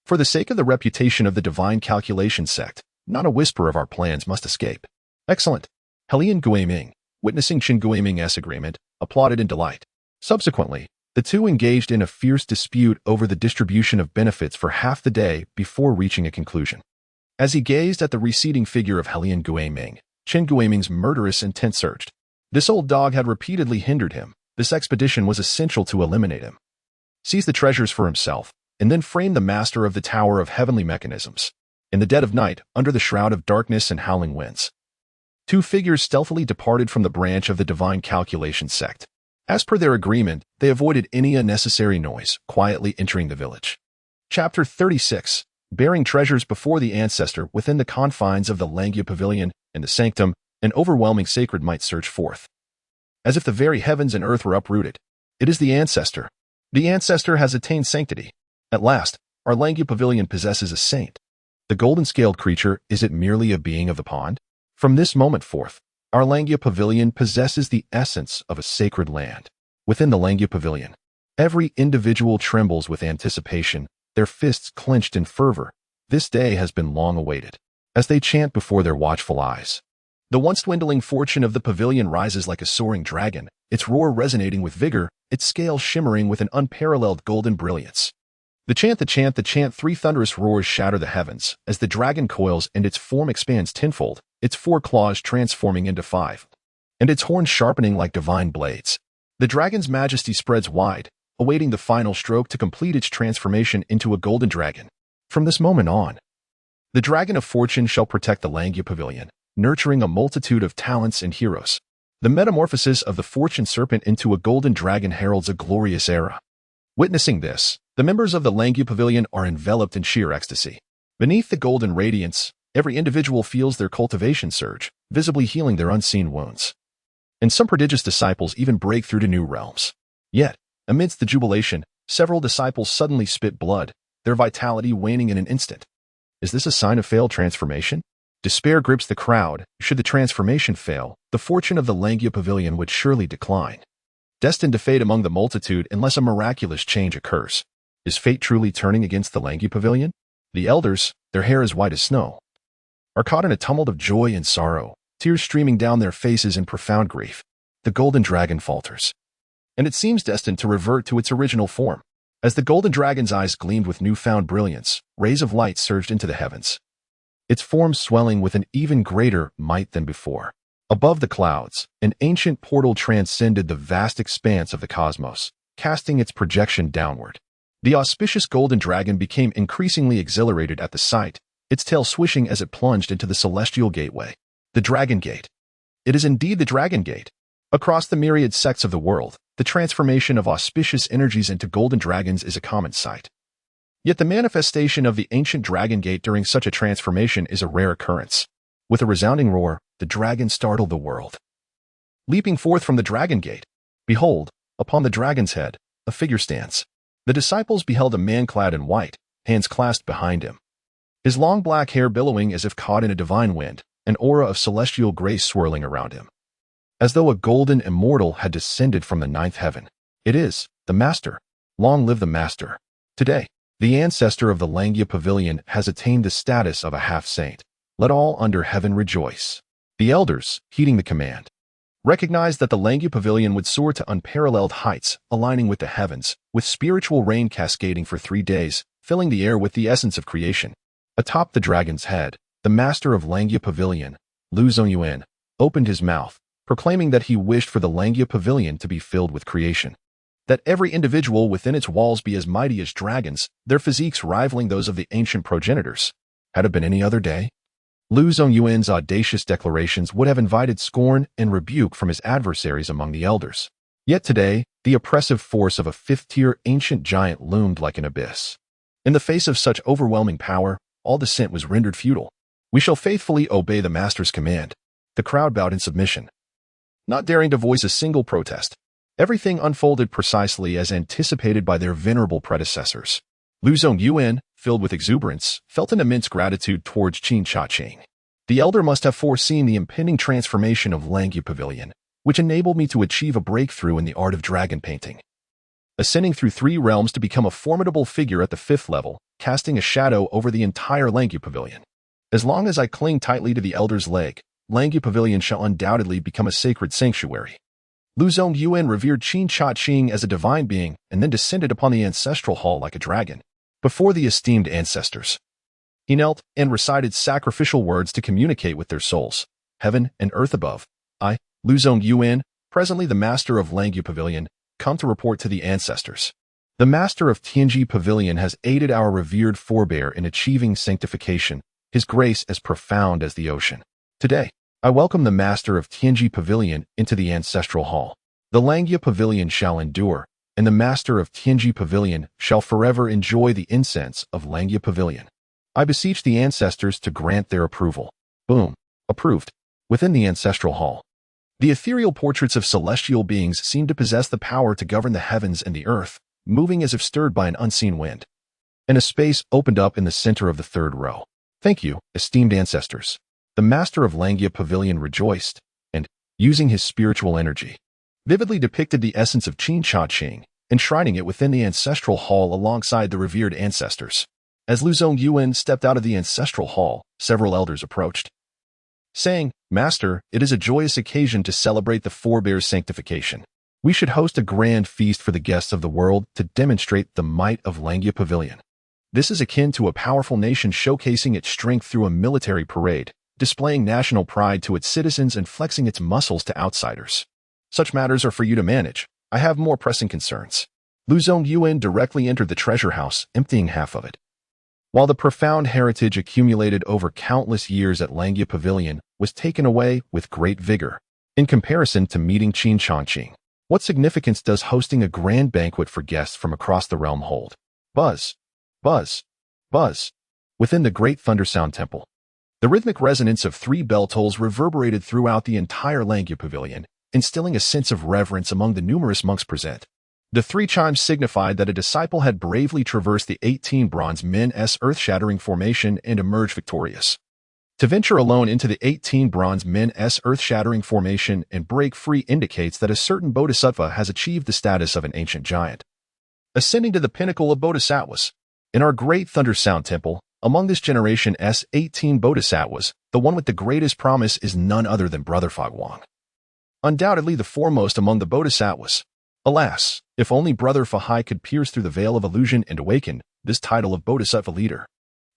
A: for the sake of the reputation of the Divine Calculation Sect, not a whisper of our plans must escape. Excellent. Helian Guiming, witnessing Qin Guiming's agreement, applauded in delight. Subsequently, the two engaged in a fierce dispute over the distribution of benefits for half the day before reaching a conclusion. As he gazed at the receding figure of Helian Guiming, Qin Guiming's murderous intent surged. This old dog had repeatedly hindered him. This expedition was essential to eliminate him. Seize the treasures for himself, and then frame the master of the Tower of Heavenly Mechanisms. In the dead of night, under the shroud of darkness and howling winds, two figures stealthily departed from the branch of the Divine Calculation Sect. As per their agreement, they avoided any unnecessary noise, quietly entering the village. Chapter 36. Bearing treasures before the ancestor within the confines of the Langia Pavilion and the sanctum, an overwhelming sacred might surge forth. As if the very heavens and earth were uprooted. It is the ancestor. The ancestor has attained sanctity. At last, our Langia Pavilion possesses a saint. The golden-scaled creature, is it merely a being of the pond? From this moment forth, our Langia Pavilion possesses the essence of a sacred land. Within the Langia Pavilion, every individual trembles with anticipation, their fists clenched in fervor. This day has been long awaited. As they chant before their watchful eyes, the once dwindling fortune of the pavilion rises like a soaring dragon, its roar resonating with vigor, its scales shimmering with an unparalleled golden brilliance. The chant, three thunderous roars shatter the heavens, as the dragon coils and its form expands tenfold, its four claws transforming into five, and its horns sharpening like divine blades. The dragon's majesty spreads wide, awaiting the final stroke to complete its transformation into a golden dragon. From this moment on, the dragon of fortune shall protect the Langia Pavilion, nurturing a multitude of talents and heroes. The metamorphosis of the fortune serpent into a golden dragon heralds a glorious era. Witnessing this, the members of the Langia Pavilion are enveloped in sheer ecstasy. Beneath the golden radiance, every individual feels their cultivation surge, visibly healing their unseen wounds. And some prodigious disciples even break through to new realms. Yet, amidst the jubilation, several disciples suddenly spit blood, their vitality waning in an instant. Is this a sign of failed transformation? Despair grips the crowd. Should the transformation fail, the fortune of the Langia Pavilion would surely decline, destined to fade among the multitude unless a miraculous change occurs. Is fate truly turning against the Langia Pavilion? The elders, their hair as white as snow, are caught in a tumult of joy and sorrow, tears streaming down their faces in profound grief. The golden dragon falters, and it seems destined to revert to its original form. As the golden dragon's eyes gleamed with newfound brilliance, rays of light surged into the heavens, its form swelling with an even greater might than before. Above the clouds, an ancient portal transcended the vast expanse of the cosmos, casting its projection downward. The auspicious golden dragon became increasingly exhilarated at the sight, its tail swishing as it plunged into the celestial gateway. The Dragon Gate. It is indeed the Dragon Gate. Across the myriad sects of the world, the transformation of auspicious energies into golden dragons is a common sight. Yet the manifestation of the ancient Dragon Gate during such a transformation is a rare occurrence. With a resounding roar, the dragon startled the world. Leaping forth from the Dragon Gate, behold, upon the dragon's head, a figure stands. The disciples beheld a man clad in white, hands clasped behind him. his long black hair billowing as if caught in a divine wind, an aura of celestial grace swirling around him. As though a golden immortal had descended from the ninth heaven. It is, the Master. Long live the Master. Today, the ancestor of the Langia Pavilion has attained the status of a half-saint. Let all under heaven rejoice. The elders, heeding the command, recognized that the Langia Pavilion would soar to unparalleled heights, aligning with the heavens, with spiritual rain cascading for 3 days, filling the air with the essence of creation. Atop the dragon's head, the master of Langia Pavilion, Lu Zongyuan, opened his mouth, proclaiming that he wished for the Langia Pavilion to be filled with creation. That every individual within its walls be as mighty as dragons, their physiques rivaling those of the ancient progenitors. Had it been any other day, Lu Zongyuan's audacious declarations would have invited scorn and rebuke from his adversaries among the elders. Yet today, the oppressive force of a fifth-tier ancient giant loomed like an abyss. In the face of such overwhelming power, all dissent was rendered futile. We shall faithfully obey the master's command. The crowd bowed in submission, not daring to voice a single protest. Everything unfolded precisely as anticipated by their venerable predecessors. Lu Zongyuan, filled with exuberance, felt an immense gratitude towards Qin Changqing. The elder must have foreseen the impending transformation of Langia Pavilion, which enabled me to achieve a breakthrough in the art of dragon painting. Ascending through 3 realms to become a formidable figure at the 5th level, casting a shadow over the entire Langia Pavilion. As long as I cling tightly to the elder's leg, Langia Pavilion shall undoubtedly become a sacred sanctuary. Lu Zongyuan revered Qin Changqing as a divine being and then descended upon the ancestral hall like a dragon. Before the esteemed ancestors, he knelt and recited sacrificial words to communicate with their souls. Heaven and earth above, I, Lu Zongyuan, presently the master of Langia Pavilion, come to report to the ancestors. The master of Tianji Pavilion has aided our revered forebear in achieving sanctification, his grace as profound as the ocean. Today, I welcome the master of Tianji Pavilion into the ancestral hall. The Langia Pavilion shall endure, and the master of Tianji Pavilion shall forever enjoy the incense of Langia Pavilion. I beseech the ancestors to grant their approval. Boom. Approved. Within the ancestral hall, the ethereal portraits of celestial beings seem to possess the power to govern the heavens and the earth, moving as if stirred by an unseen wind. And a space opened up in the center of the 3rd row. Thank you, esteemed ancestors. The master of Langia Pavilion rejoiced, and, using his spiritual energy, vividly depicted the essence of Qin Changqing, enshrining it within the ancestral hall alongside the revered ancestors. As Lu Zongyuan stepped out of the ancestral hall, several elders approached, saying, Master, it is a joyous occasion to celebrate the forebear's sanctification. We should host a grand feast for the guests of the world to demonstrate the might of Langia Pavilion. This is akin to a powerful nation showcasing its strength through a military parade, displaying national pride to its citizens and flexing its muscles to outsiders. Such matters are for you to manage. I have more pressing concerns. Lu Zongyuan directly entered the treasure house, emptying half of it. While the profound heritage accumulated over countless years at Langia Pavilion was taken away with great vigor, in comparison to meeting Qin Changqing, what significance does hosting a grand banquet for guests from across the realm hold? Buzz, buzz, buzz. Within the great Thundersound Temple, the rhythmic resonance of 3 bell tolls reverberated throughout the entire Langia Pavilion, instilling a sense of reverence among the numerous monks present. The 3 chimes signified that a disciple had bravely traversed the 18 bronze men's earth-shattering formation and emerged victorious. To venture alone into the 18 bronze men's earth-shattering formation and break free indicates that a certain bodhisattva has achieved the status of an ancient giant, ascending to the pinnacle of bodhisattvas. In our great Thundersound Temple, among this generation's 18 bodhisattvas, the one with the greatest promise is none other than Brother Fagwang. Undoubtedly the foremost among the bodhisattvas. Alas, if only Brother Fahai could pierce through the veil of illusion and awaken this title of bodhisattva leader.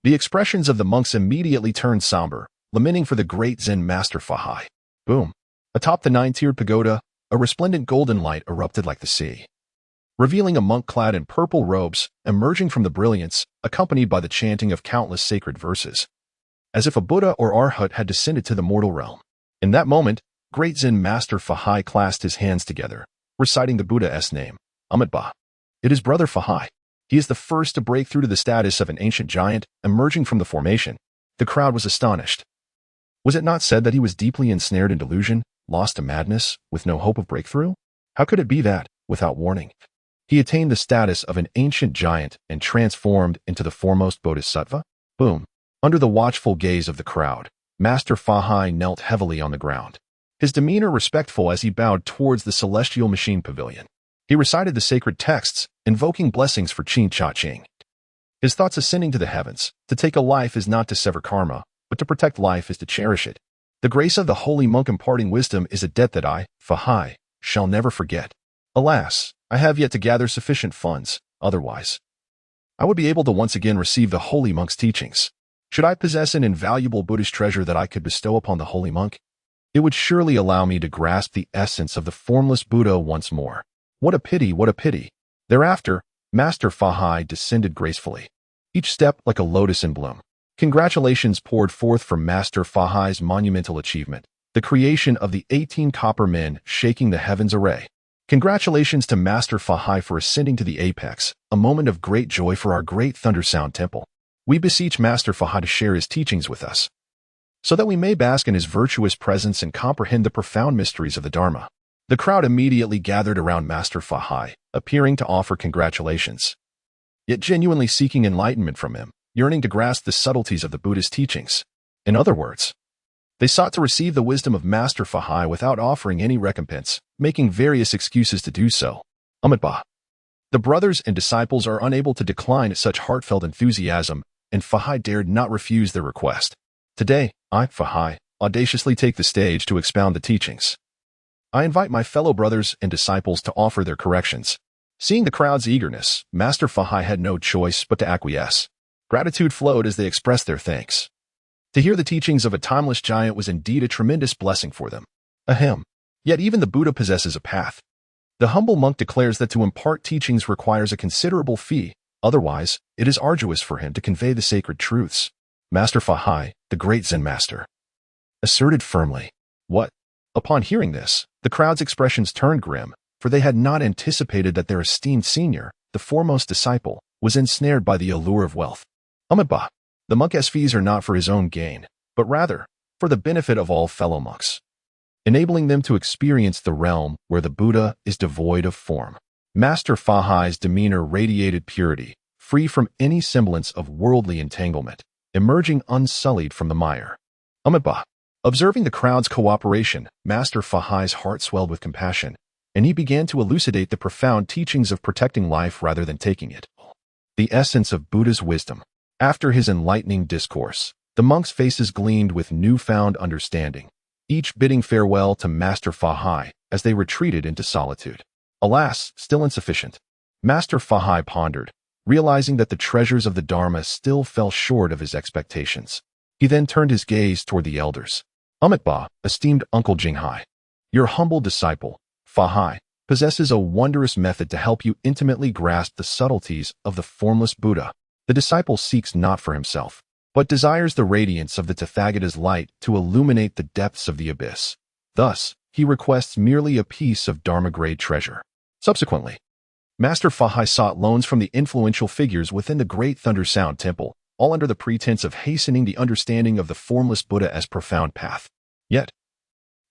A: The expressions of the monks immediately turned somber, lamenting for the great Zen master Fahai. Boom. Atop the 9-tiered pagoda, a resplendent golden light erupted like the sea, revealing a monk clad in purple robes, emerging from the brilliance, accompanied by the chanting of countless sacred verses, as if a Buddha or Arhat had descended to the mortal realm. In that moment, great Zen master Fahai clasped his hands together, reciting the Buddha's name, Amitabha. It is Brother Fahai. He is the first to break through to the status of an ancient giant, emerging from the formation. The crowd was astonished. Was it not said that he was deeply ensnared in delusion, lost to madness, with no hope of breakthrough? How could it be that, without warning, he attained the status of an ancient giant and transformed into the foremost bodhisattva? Boom. Under the watchful gaze of the crowd, Master Fahai knelt heavily on the ground, his demeanor respectful as he bowed towards the Celestial Machine Pavilion. He recited the sacred texts, invoking blessings for Qin Changqing. His thoughts ascending to the heavens. To take a life is not to sever karma, but to protect life is to cherish it. The grace of the holy monk imparting wisdom is a debt that I, Fahai, shall never forget. Alas, I have yet to gather sufficient funds, otherwise I would be able to once again receive the holy monk's teachings. Should I possess an invaluable Buddhist treasure that I could bestow upon the holy monk, it would surely allow me to grasp the essence of the formless Buddha once more. What a pity, what a pity. Thereafter, Master Fahai descended gracefully, each step like a lotus in bloom. Congratulations poured forth from Master Fahai's monumental achievement, the creation of the 18 copper men shaking the heavens array. Congratulations to Master Fahai for ascending to the apex, a moment of great joy for our great Thunder Sound Temple. We beseech Master Fahai to share his teachings with us, so that we may bask in his virtuous presence and comprehend the profound mysteries of the Dharma. The crowd immediately gathered around Master Fahai, appearing to offer congratulations, yet genuinely seeking enlightenment from him, yearning to grasp the subtleties of the Buddhist teachings. In other words, they sought to receive the wisdom of Master Fahai without offering any recompense, making various excuses to do so. The brothers and disciples are unable to decline such heartfelt enthusiasm, and Fahai dared not refuse their request. Today, I, Fahai, audaciously take the stage to expound the teachings. I invite my fellow brothers and disciples to offer their corrections. Seeing the crowd's eagerness, Master Fahai had no choice but to acquiesce. Gratitude flowed as they expressed their thanks. To hear the teachings of a timeless giant was indeed a tremendous blessing for them. Ahem. Yet even the Buddha possesses a path. The humble monk declares that to impart teachings requires a considerable fee, otherwise, it is arduous for him to convey the sacred truths. Master Fahai, the great Zen master, asserted firmly. What? Upon hearing this, the crowd's expressions turned grim, for they had not anticipated that their esteemed senior, the foremost disciple, was ensnared by the allure of wealth. The monk's fees are not for his own gain, but rather for the benefit of all fellow monks, enabling them to experience the realm where the Buddha is devoid of form. Master Fahai's demeanor radiated purity, free from any semblance of worldly entanglement, emerging unsullied from the mire. Observing the crowd's cooperation, Master Fahai's heart swelled with compassion, and he began to elucidate the profound teachings of protecting life rather than taking it. The essence of Buddha's wisdom. After his enlightening discourse, the monks' faces gleamed with newfound understanding, each bidding farewell to Master Fahai as they retreated into solitude. Alas, still insufficient. Master Fahai pondered, realizing that the treasures of the Dharma still fell short of his expectations. He then turned his gaze toward the elders. Esteemed Uncle Jinghai, your humble disciple, Fahai, possesses a wondrous method to help you intimately grasp the subtleties of the formless Buddha. The disciple seeks not for himself, but desires the radiance of the Tathagata's light to illuminate the depths of the abyss. Thus, he requests merely a piece of Dharma-grade treasure. Subsequently, Master Fahai sought loans from the influential figures within the Great Thunder Sound Temple, all under the pretense of hastening the understanding of the formless Buddha as profound path. Yet,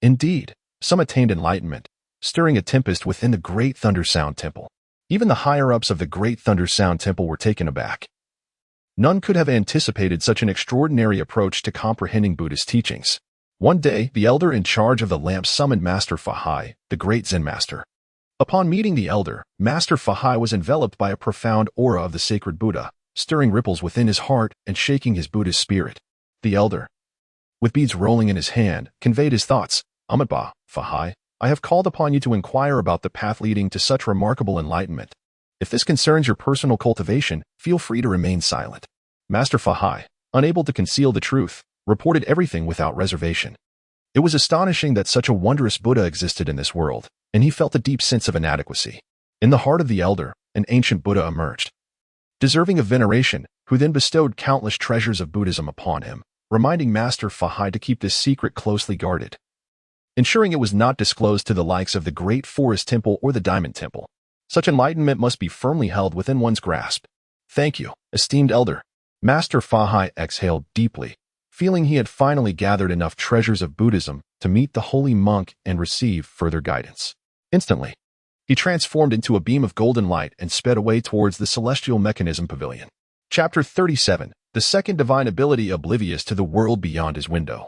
A: indeed, some attained enlightenment, stirring a tempest within the Great Thunder Sound Temple. Even the higher-ups of the Great Thunder Sound Temple were taken aback. None could have anticipated such an extraordinary approach to comprehending Buddhist teachings. One day, the elder in charge of the lamp summoned Master Fahai, the great Zen master. Upon meeting the elder, Master Fahai was enveloped by a profound aura of the sacred Buddha, stirring ripples within his heart and shaking his Buddhist spirit. The elder, with beads rolling in his hand, conveyed his thoughts. Fahai, I have called upon you to inquire about the path leading to such remarkable enlightenment. If this concerns your personal cultivation, feel free to remain silent. Master Fahai, unable to conceal the truth, reported everything without reservation. It was astonishing that such a wondrous Buddha existed in this world, and he felt a deep sense of inadequacy. In the heart of the elder, an ancient Buddha emerged, deserving of veneration, who then bestowed countless treasures of Buddhism upon him, reminding Master Fahai to keep this secret closely guarded, ensuring it was not disclosed to the likes of the Great Forest Temple or the Diamond Temple. Such enlightenment must be firmly held within one's grasp. Thank you, esteemed elder. Master Fahai exhaled deeply, feeling he had finally gathered enough treasures of Buddhism to meet the holy monk and receive further guidance. Instantly, he transformed into a beam of golden light and sped away towards the Celestial Mechanism Pavilion. Chapter 37. the second divine ability oblivious to the world beyond his window.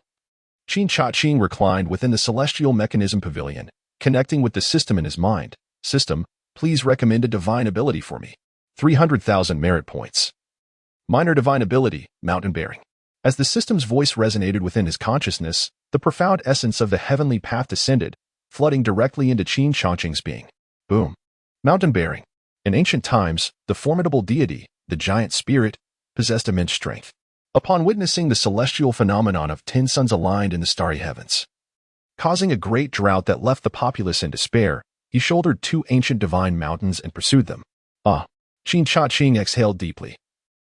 A: Qin Changqing reclined within the Celestial Mechanism Pavilion, connecting with the system in his mind. System, please recommend a divine ability for me. 300,000 merit points. Minor divine ability, mountain bearing. As the system's voice resonated within his consciousness, the profound essence of the heavenly path descended, flooding directly into Qin Changqing's being. Boom. Mountain bearing. In ancient times, the formidable deity, the giant spirit, possessed immense strength. Upon witnessing the celestial phenomenon of 10 suns aligned in the starry heavens, causing a great drought that left the populace in despair, he shouldered 2 ancient divine mountains and pursued them. Qin Changqing exhaled deeply,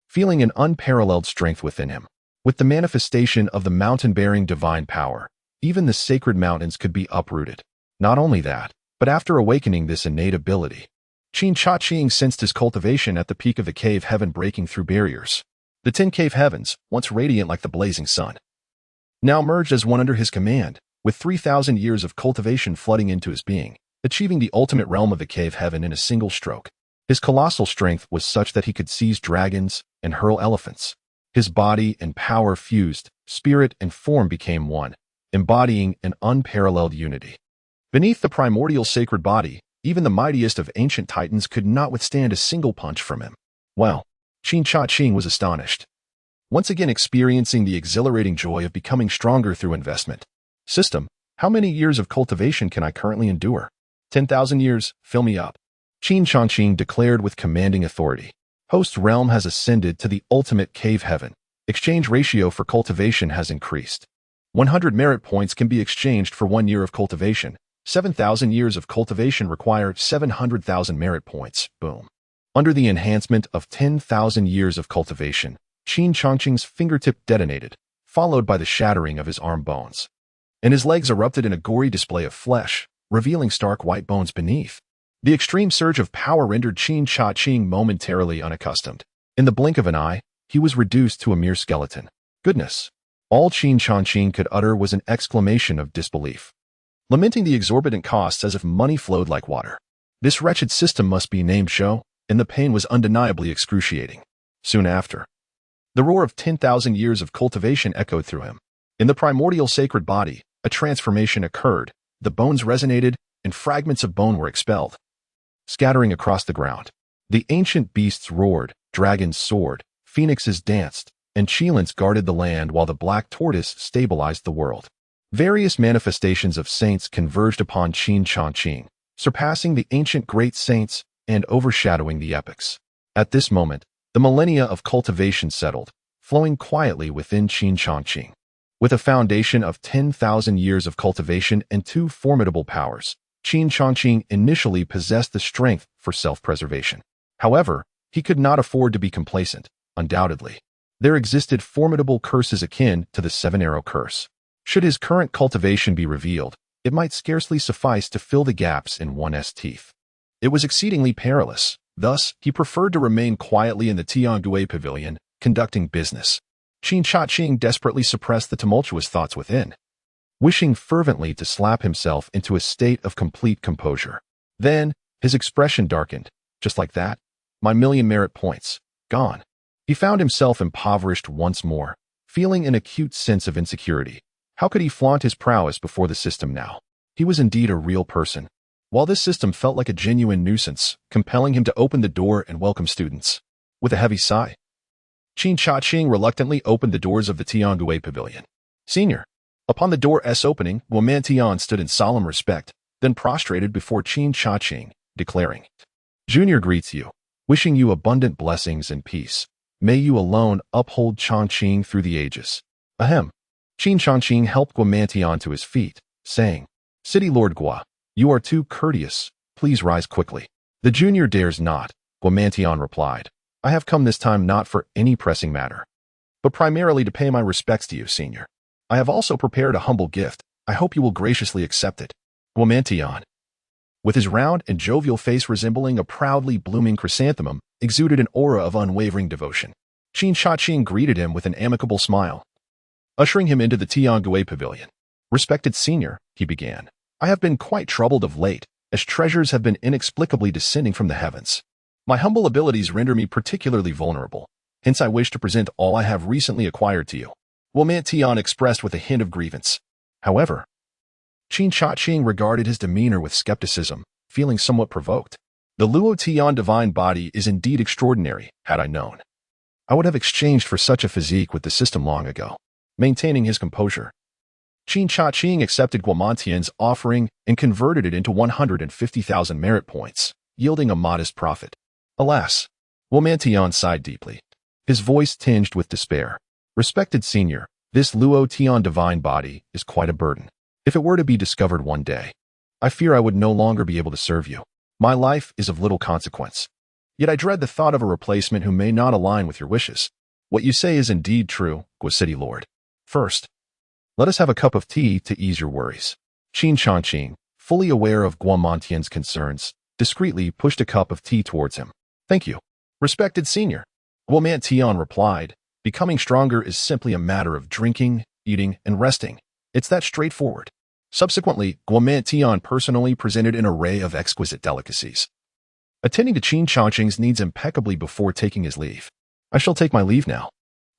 A: feeling an unparalleled strength within him. With the manifestation of the mountain-bearing divine power, even the sacred mountains could be uprooted. Not only that, but after awakening this innate ability, Qin Changqing sensed his cultivation at the peak of the cave heaven breaking through barriers. The 10 cave heavens, once radiant like the blazing sun, now merged as one under his command, with 3,000 years of cultivation flooding into his being, achieving the ultimate realm of the cave heaven in a single stroke. His colossal strength was such that he could seize dragons and hurl elephants. His body and power fused, spirit and form became one, embodying an unparalleled unity. Beneath the primordial sacred body, even the mightiest of ancient titans could not withstand a single punch from him. Well, Qin Changqing was astonished, once again experiencing the exhilarating joy of becoming stronger through investment. System, how many years of cultivation can I currently endure? 10,000 years, fill me up. Qin Changqing declared with commanding authority. Host realm has ascended to the ultimate cave heaven. Exchange ratio for cultivation has increased. 100 merit points can be exchanged for 1 year of cultivation. 7,000 years of cultivation require 700,000 merit points. Boom. Under the enhancement of 10,000 years of cultivation, Qin Changqing's fingertip detonated, followed by the shattering of his arm bones. And his legs erupted in a gory display of flesh, revealing stark white bones beneath. The extreme surge of power rendered Qin Changqing momentarily unaccustomed. In the blink of an eye, he was reduced to a mere skeleton. Goodness! All Qin Changqing could utter was an exclamation of disbelief, lamenting the exorbitant costs as if money flowed like water. This wretched system must be named Shou, and the pain was undeniably excruciating. Soon after, the roar of 10,000 years of cultivation echoed through him. In the primordial sacred body, a transformation occurred. The bones resonated, and fragments of bone were expelled, scattering across the ground. The ancient beasts roared, dragons soared, phoenixes danced, and Qilins guarded the land while the black tortoise stabilized the world. Various manifestations of saints converged upon Qin Changqing, surpassing the ancient great saints and overshadowing the epics. At this moment, the millennia of cultivation settled, flowing quietly within Qin Changqing. With a foundation of 10,000 years of cultivation and 2 formidable powers, Qin Changqing initially possessed the strength for self-preservation. However, he could not afford to be complacent, undoubtedly. There existed formidable curses akin to the 7-arrow curse. Should his current cultivation be revealed, it might scarcely suffice to fill the gaps in one's teeth. It was exceedingly perilous. Thus, he preferred to remain quietly in the Tiangui Pavilion, conducting business. Qin Changqing desperately suppressed the tumultuous thoughts within, wishing fervently to slap himself into a state of complete composure. Then, his expression darkened. Just like that, my 1,000,000 merit points, gone. He found himself impoverished once more, feeling an acute sense of insecurity. How could he flaunt his prowess before the system now? He was indeed a real person, while this system felt like a genuine nuisance, compelling him to open the door and welcome students. With a heavy sigh, Qin Changqing reluctantly opened the doors of the Tiangui Pavilion. Senior. Upon the door's opening, Guomantian stood in solemn respect, then prostrated before Qin Changqing, declaring, Junior greets you, wishing you abundant blessings and peace. May you alone uphold Changqing through the ages. Ahem. Qin Changqing helped Guomantian to his feet, saying, City Lord Gua, you are too courteous. Please rise quickly. The junior dares not, Guomantian replied. I have come this time not for any pressing matter, but primarily to pay my respects to you, senior. I have also prepared a humble gift. I hope you will graciously accept it. Guomantian, with his round and jovial face resembling a proudly blooming chrysanthemum, exuded an aura of unwavering devotion. Qin Changqing greeted him with an amicable smile, ushering him into the Tiangui Pavilion. Respected senior, he began, I have been quite troubled of late, as treasures have been inexplicably descending from the heavens. My humble abilities render me particularly vulnerable. Hence I wish to present all I have recently acquired to you. Womantion expressed with a hint of grievance. However, Qin Changqing regarded his demeanor with skepticism, feeling somewhat provoked. The Luotian divine body is indeed extraordinary, had I known. I would have exchanged for such a physique with the system long ago. Maintaining his composure, Qin Changqing accepted Guomantian's offering and converted it into 150,000 merit points, yielding a modest profit. Alas, Guomantian sighed deeply, his voice tinged with despair. Respected senior, this Luotian divine body is quite a burden. If it were to be discovered one day, I fear I would no longer be able to serve you. My life is of little consequence. Yet I dread the thought of a replacement who may not align with your wishes. What you say is indeed true, Guo City Lord. First, let us have a cup of tea to ease your worries. Qin Changqing, fully aware of Guomantian's concerns, discreetly pushed a cup of tea towards him. Thank you. Respected senior, Guomantian replied, becoming stronger is simply a matter of drinking, eating, and resting. It's that straightforward. Subsequently, Guomantian personally presented an array of exquisite delicacies. Attending to Qin Changqing's needs impeccably before taking his leave. I shall take my leave now.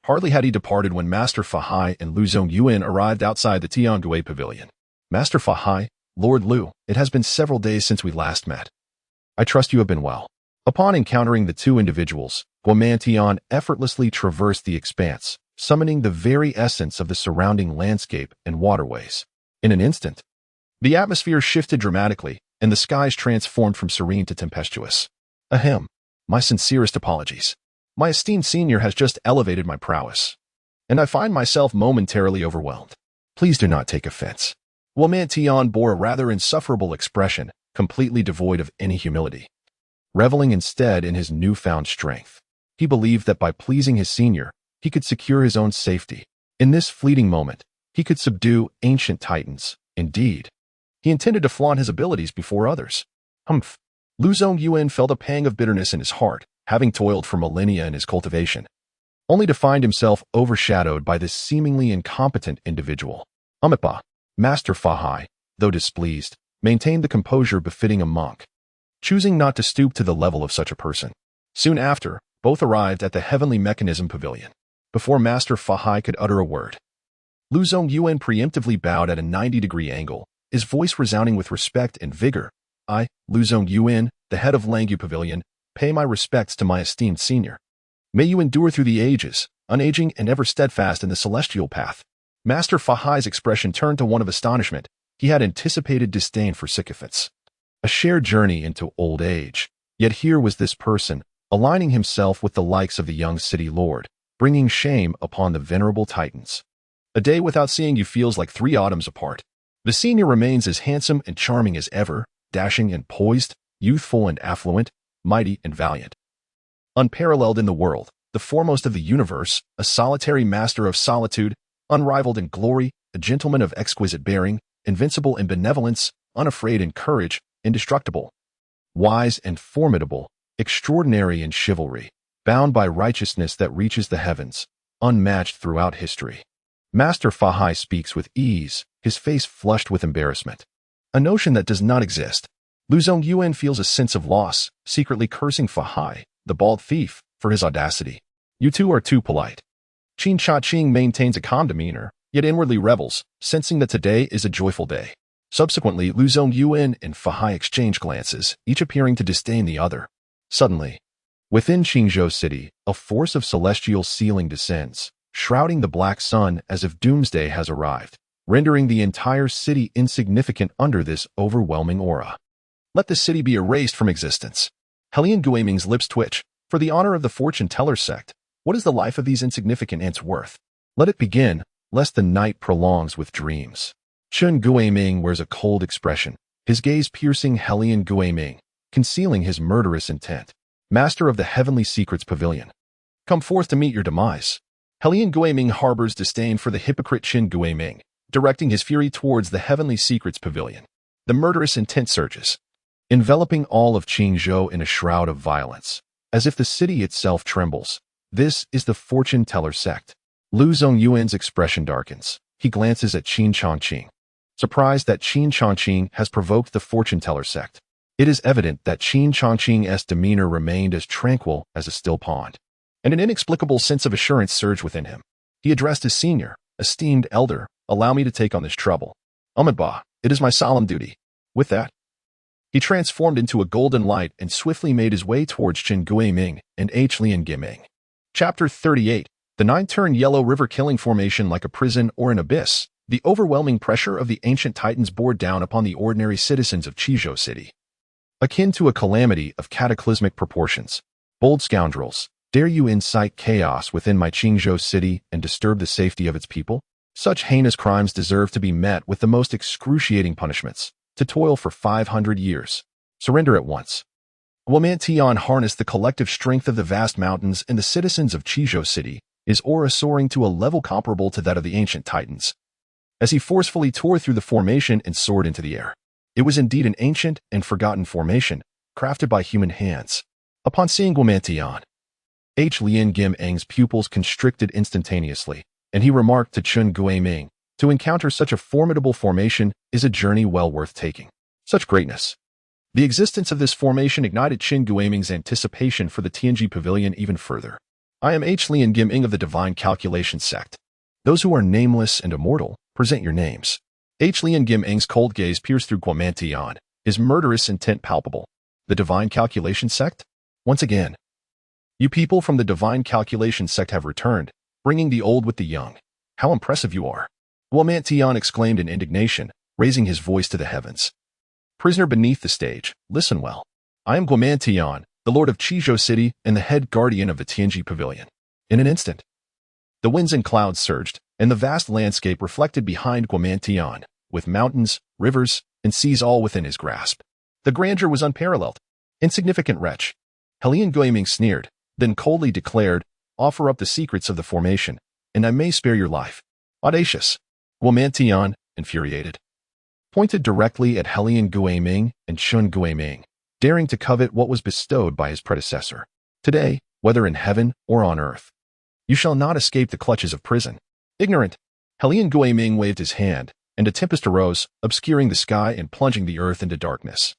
A: Hardly had he departed when Master Fahai and Lu Zongyuan arrived outside the Tiangui Pavilion. Master Fahai, Lord Lu, it has been several days since we last met. I trust you have been well. Upon encountering the two individuals, Guomantian effortlessly traversed the expanse, summoning the very essence of the surrounding landscape and waterways. In an instant, the atmosphere shifted dramatically, and the skies transformed from serene to tempestuous. Ahem. My sincerest apologies. My esteemed senior has just elevated my prowess, and I find myself momentarily overwhelmed. Please do not take offense. Guomantian bore a rather insufferable expression, completely devoid of any humility. Reveling instead in his newfound strength, he believed that by pleasing his senior, he could secure his own safety. In this fleeting moment, he could subdue ancient titans. Indeed, he intended to flaunt his abilities before others. Humph. Lu Zongyuan felt a pang of bitterness in his heart, having toiled for millennia in his cultivation, only to find himself overshadowed by this seemingly incompetent individual. Amipa, Master Fahai, though displeased, maintained the composure befitting a monk, choosing not to stoop to the level of such a person. Soon after, both arrived at the heavenly Mechanism Pavilion. Before Master Fahai could utter a word, Lu Zongyuan preemptively bowed at a 90-degree angle, his voice resounding with respect and vigor. I, Lu Zongyuan, the head of Langyu Pavilion, pay my respects to my esteemed senior. May you endure through the ages, unaging and ever steadfast in the celestial path. Master Fahai's expression turned to one of astonishment. He had anticipated disdain for sycophants, a shared journey into old age. Yet here was this person, aligning himself with the likes of the young city lord, bringing shame upon the venerable titans. A day without seeing you feels like 3 autumns apart. The senior remains as handsome and charming as ever, dashing and poised, youthful and affluent, mighty and valiant. Unparalleled in the world, the foremost of the universe, a solitary master of solitude, unrivaled in glory, a gentleman of exquisite bearing, invincible in benevolence, unafraid in courage, indestructible, wise and formidable, extraordinary in chivalry, bound by righteousness that reaches the heavens, unmatched throughout history. Master Fahai speaks with ease, his face flushed with embarrassment. A notion that does not exist. Lu Zongyuan feels a sense of loss, secretly cursing Fahai, the bald thief, for his audacity. You two are too polite. Qin Changqing maintains a calm demeanor, yet inwardly revels, sensing that today is a joyful day. Subsequently, Lu Zongyuan and Fahai exchange glances, each appearing to disdain the other. Suddenly, within Qingzhou City, a force of celestial sealing descends, shrouding the black sun as if doomsday has arrived, rendering the entire city insignificant under this overwhelming aura. Let the city be erased from existence. Helian Guiming's lips twitch. For the honor of the Fortune Teller Sect, what is the life of these insignificant ants worth? Let it begin, lest the night prolongs with dreams. Chen Guiming wears a cold expression, his gaze piercing Helian Guiming, concealing his murderous intent. Master of the Heavenly Secrets Pavilion, come forth to meet your demise. Helian Guiming harbors disdain for the hypocrite Chen Guiming, directing his fury towards the Heavenly Secrets Pavilion. The murderous intent surges, enveloping all of Qingzhou in a shroud of violence, as if the city itself trembles. This is the Fortune Teller Sect. Lu Zongyuan's expression darkens. He glances at Qin Changqing, surprised that Qin Changqing has provoked the Fortune Teller Sect. It is evident that Qin Changqing's demeanor remained as tranquil as a still pond. and an inexplicable sense of assurance surged within him. He addressed his senior, esteemed elder, "Allow me to take on this trouble. Amenba, it is my solemn duty." With that, he transformed into a golden light and swiftly made his way towards Qin Guiming and Lian Giming. Chapter 38. The nine-turn Yellow River killing formation like a prison or an abyss. The overwhelming pressure of the ancient titans bore down upon the ordinary citizens of Qizhou City. Akin to a calamity of cataclysmic proportions. Bold scoundrels, dare you incite chaos within my Qingzhou City and disturb the safety of its people? Such heinous crimes deserve to be met with the most excruciating punishments. To toil for 500 years. Surrender at once. Guomantian harnessed the collective strength of the vast mountains and the citizens of Qizhou City, his aura soaring to a level comparable to that of the ancient titans. As he forcefully tore through the formation and soared into the air. It was indeed an ancient and forgotten formation, crafted by human hands. Upon seeing Guomantian, Lian Giming's pupils constricted instantaneously, and he remarked to Qin Guiming, "To encounter such a formidable formation is a journey well worth taking. Such greatness." The existence of this formation ignited Qin Guiming's anticipation for the Tianji Pavilion even further. "I am Lian Giming of the Divine Calculation Sect. Those who are nameless and immortal, present your names." Lian Giming's cold gaze pierced through Guomantian, his murderous intent palpable. "The Divine Calculation Sect? Once again. You people from the Divine Calculation Sect have returned, bringing the old with the young. How impressive you are." Guomantian exclaimed in indignation, raising his voice to the heavens. "Prisoner beneath the stage, listen well. I am Guomantian, the lord of Qizhou City and the head guardian of the Tianji Pavilion." In an instant, the winds and clouds surged, and the vast landscape reflected behind Guomantian, with mountains, rivers, and seas all within his grasp. The grandeur was unparalleled. "Insignificant wretch." Lian Guiming sneered, then coldly declared, "Offer up the secrets of the formation, and I may spare your life." Audacious. Guomantian, infuriated, pointed directly at Lian Guiming and Qin Guiming, daring to covet what was bestowed by his predecessor. "Today, whether in heaven or on earth, you shall not escape the clutches of prison." Ignorant. Lian Guiming waved his hand, and a tempest arose, obscuring the sky and plunging the earth into darkness.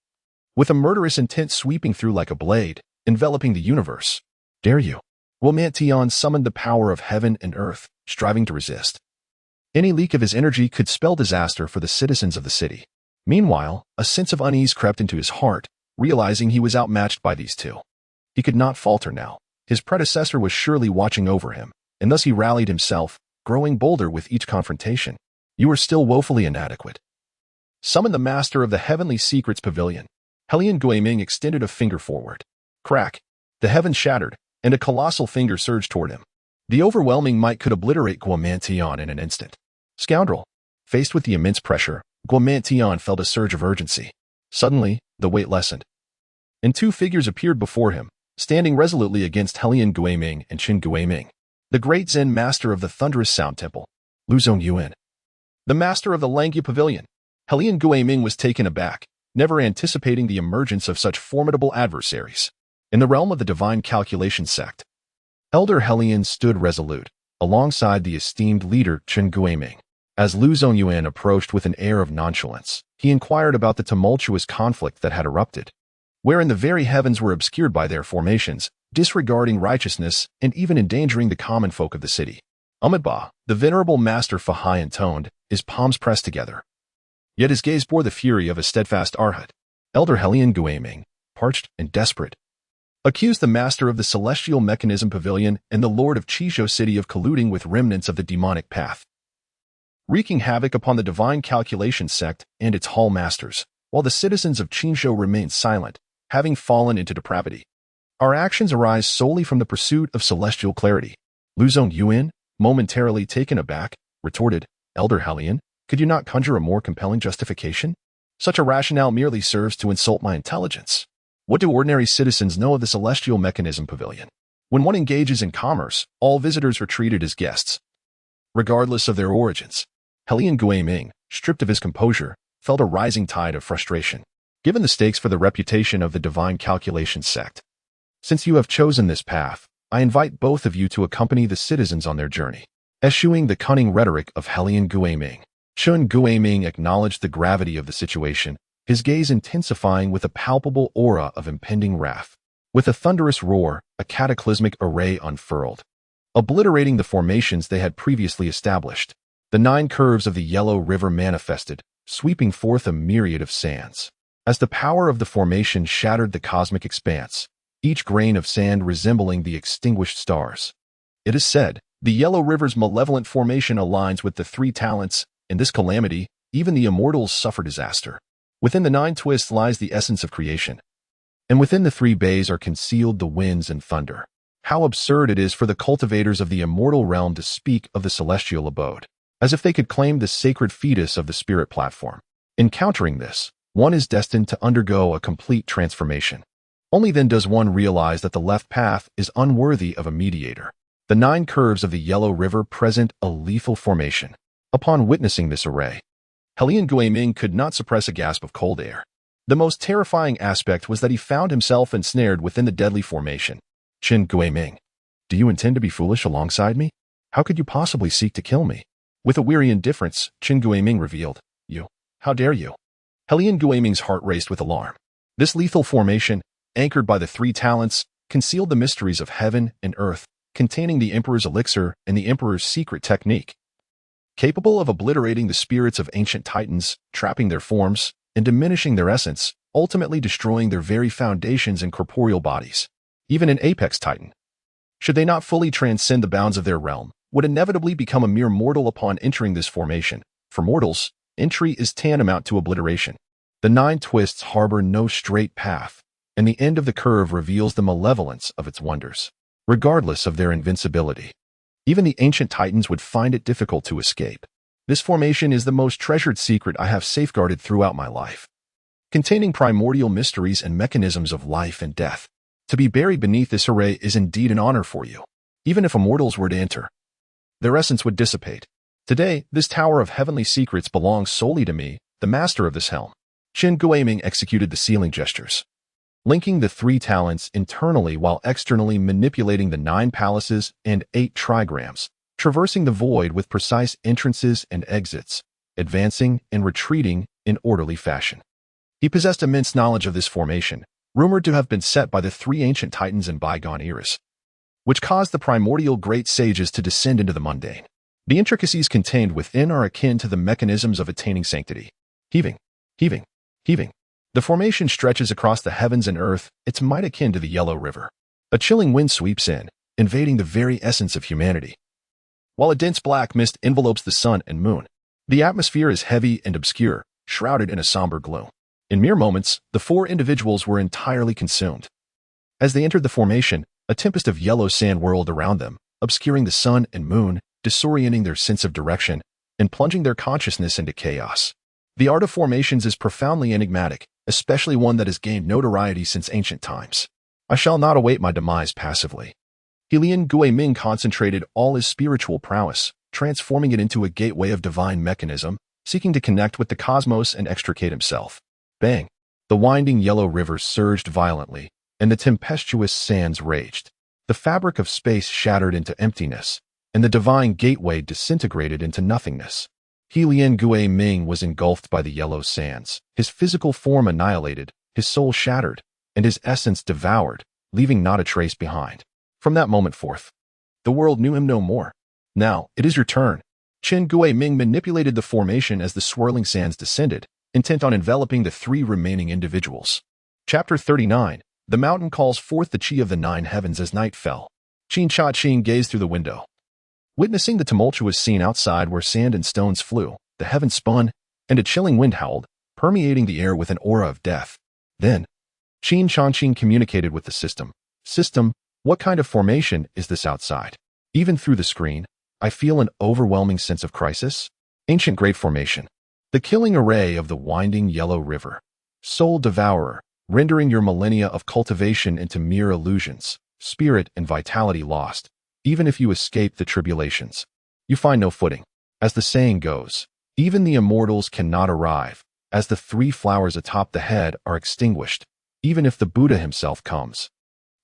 A: With a murderous intent sweeping through like a blade, enveloping the universe. "Dare you?" Guomantian summoned the power of heaven and earth, striving to resist. Any leak of his energy could spell disaster for the citizens of the city. Meanwhile, a sense of unease crept into his heart, realizing he was outmatched by these two. He could not falter now. His predecessor was surely watching over him, and thus he rallied himself, growing bolder with each confrontation. "You are still woefully inadequate. Summon the master of the Heavenly Secrets Pavilion." Lian Guiming extended a finger forward. Crack. The heavens shattered, and a colossal finger surged toward him. The overwhelming might could obliterate Guomantian in an instant. Scoundrel. Faced with the immense pressure, Guomantian felt a surge of urgency. Suddenly, the weight lessened, and two figures appeared before him, standing resolutely against Lian Guiming and Qin Guiming. The great Zen master of the thunderous sound temple, Lu Zongyuan. The master of the Langya Pavilion. Lian Guiming was taken aback, never anticipating the emergence of such formidable adversaries. In the realm of the Divine Calculation Sect, Elder Lian stood resolute, alongside the esteemed leader Qin Guiming. As Lu Zongyuan approached with an air of nonchalance, he inquired about the tumultuous conflict that had erupted, wherein the very heavens were obscured by their formations, disregarding righteousness and even endangering the common folk of the city. Amenba, the venerable master Fahai intoned, his palms pressed together. Yet his gaze bore the fury of a steadfast arhat. Elder Lian Guiming, parched and desperate, accused the master of the Celestial Mechanism Pavilion and the lord of Qizhou City of colluding with remnants of the demonic path, wreaking havoc upon the Divine Calculation Sect and its hall masters, while the citizens of Qingzhou remained silent, having fallen into depravity. "Our actions arise solely from the pursuit of celestial clarity." Lu Zongyuan, momentarily taken aback, retorted, "Elder Lian, could you not conjure a more compelling justification? Such a rationale merely serves to insult my intelligence. What do ordinary citizens know of the Celestial Mechanism Pavilion? When one engages in commerce, all visitors are treated as guests, regardless of their origins." Lian Guiming, stripped of his composure, felt a rising tide of frustration. "Given the stakes for the reputation of the Divine Calculation Sect, since you have chosen this path, I invite both of you to accompany the citizens on their journey." Eschewing the cunning rhetoric of Lian Guiming, Qin Guiming acknowledged the gravity of the situation, his gaze intensifying with a palpable aura of impending wrath. With a thunderous roar, a cataclysmic array unfurled, obliterating the formations they had previously established. The 9 curves of the Yellow River manifested, sweeping forth a myriad of sands. As the power of the formation shattered the cosmic expanse, each grain of sand resembling the extinguished stars. It is said, the Yellow River's malevolent formation aligns with the 3 talents. In this calamity, even the immortals suffer disaster. Within the 9 twists lies the essence of creation, and within the 3 bays are concealed the winds and thunder. How absurd it is for the cultivators of the immortal realm to speak of the celestial abode, as if they could claim the sacred fetus of the spirit platform. Encountering this, one is destined to undergo a complete transformation. Only then does one realize that the left path is unworthy of a mediator. The 9 curves of the Yellow River present a lethal formation. Upon witnessing this array, Helian Guiming could not suppress a gasp of cold air. The most terrifying aspect was that he found himself ensnared within the deadly formation. Qin Guiming, do you intend to be foolish alongside me? How could you possibly seek to kill me? With a weary indifference, Qin Guiming revealed, You, how dare you? Helian Guiming's heart raced with alarm. This lethal formation, anchored by the 3 talents, concealed the mysteries of heaven and earth, containing the Emperor's elixir and the Emperor's secret technique. Capable of obliterating the spirits of ancient titans, trapping their forms, and diminishing their essence, ultimately destroying their very foundations and corporeal bodies. Even an apex titan, should they not fully transcend the bounds of their realm, would inevitably become a mere mortal upon entering this formation. For mortals, entry is tantamount to obliteration. The 9 twists harbor no straight path, and the end of the curve reveals the malevolence of its wonders. Regardless of their invincibility, even the ancient titans would find it difficult to escape. This formation is the most treasured secret I have safeguarded throughout my life, containing primordial mysteries and mechanisms of life and death. To be buried beneath this array is indeed an honor for you. Even if immortals were to enter, their essence would dissipate. Today, this tower of heavenly secrets belongs solely to me, the master of this helm. Qin Guiming executed the sealing gestures, linking the 3 talents internally while externally manipulating the 9 palaces and 8 trigrams, traversing the void with precise entrances and exits, advancing and retreating in orderly fashion. He possessed immense knowledge of this formation, rumored to have been set by the 3 ancient titans in bygone eras, which caused the primordial great sages to descend into the mundane. The intricacies contained within are akin to the mechanisms of attaining sanctity. Heaving, heaving, heaving. The formation stretches across the heavens and earth, its might akin to the Yellow River. A chilling wind sweeps in, invading the very essence of humanity. While a dense black mist envelopes the sun and moon, the atmosphere is heavy and obscure, shrouded in a somber gloom. In mere moments, the 4 individuals were entirely consumed. As they entered the formation, a tempest of yellow sand whirled around them, obscuring the sun and moon, disorienting their sense of direction, and plunging their consciousness into chaos. The art of formations is profoundly enigmatic, especially one that has gained notoriety since ancient times. I shall not await my demise passively. Helian Guiming concentrated all his spiritual prowess, transforming it into a gateway of divine mechanism, seeking to connect with the cosmos and extricate himself. Bang! The winding Yellow River surged violently, and the tempestuous sands raged. The fabric of space shattered into emptiness, and the divine gateway disintegrated into nothingness. Helian Guiming was engulfed by the yellow sands, his physical form annihilated, his soul shattered, and his essence devoured, leaving not a trace behind. From that moment forth, the world knew him no more. Now, it is your turn. Qin Guiming manipulated the formation as the swirling sands descended, intent on enveloping the 3 remaining individuals. Chapter 39. The mountain calls forth the chi of the 9 heavens as night fell. Qin Changqing gazed through the window. Witnessing the tumultuous scene outside where sand and stones flew, the heavens spun, and a chilling wind howled, permeating the air with an aura of death. Then, Qin Changqing communicated with the system. System, what kind of formation is this outside? Even through the screen, I feel an overwhelming sense of crisis. Ancient Great Formation. The killing array of the winding Yellow River. Soul Devourer, rendering your millennia of cultivation into mere illusions, spirit and vitality lost. Even if you escape the tribulations, you find no footing. As the saying goes, even the immortals cannot arrive, as the 3 flowers atop the head are extinguished, even if the Buddha himself comes.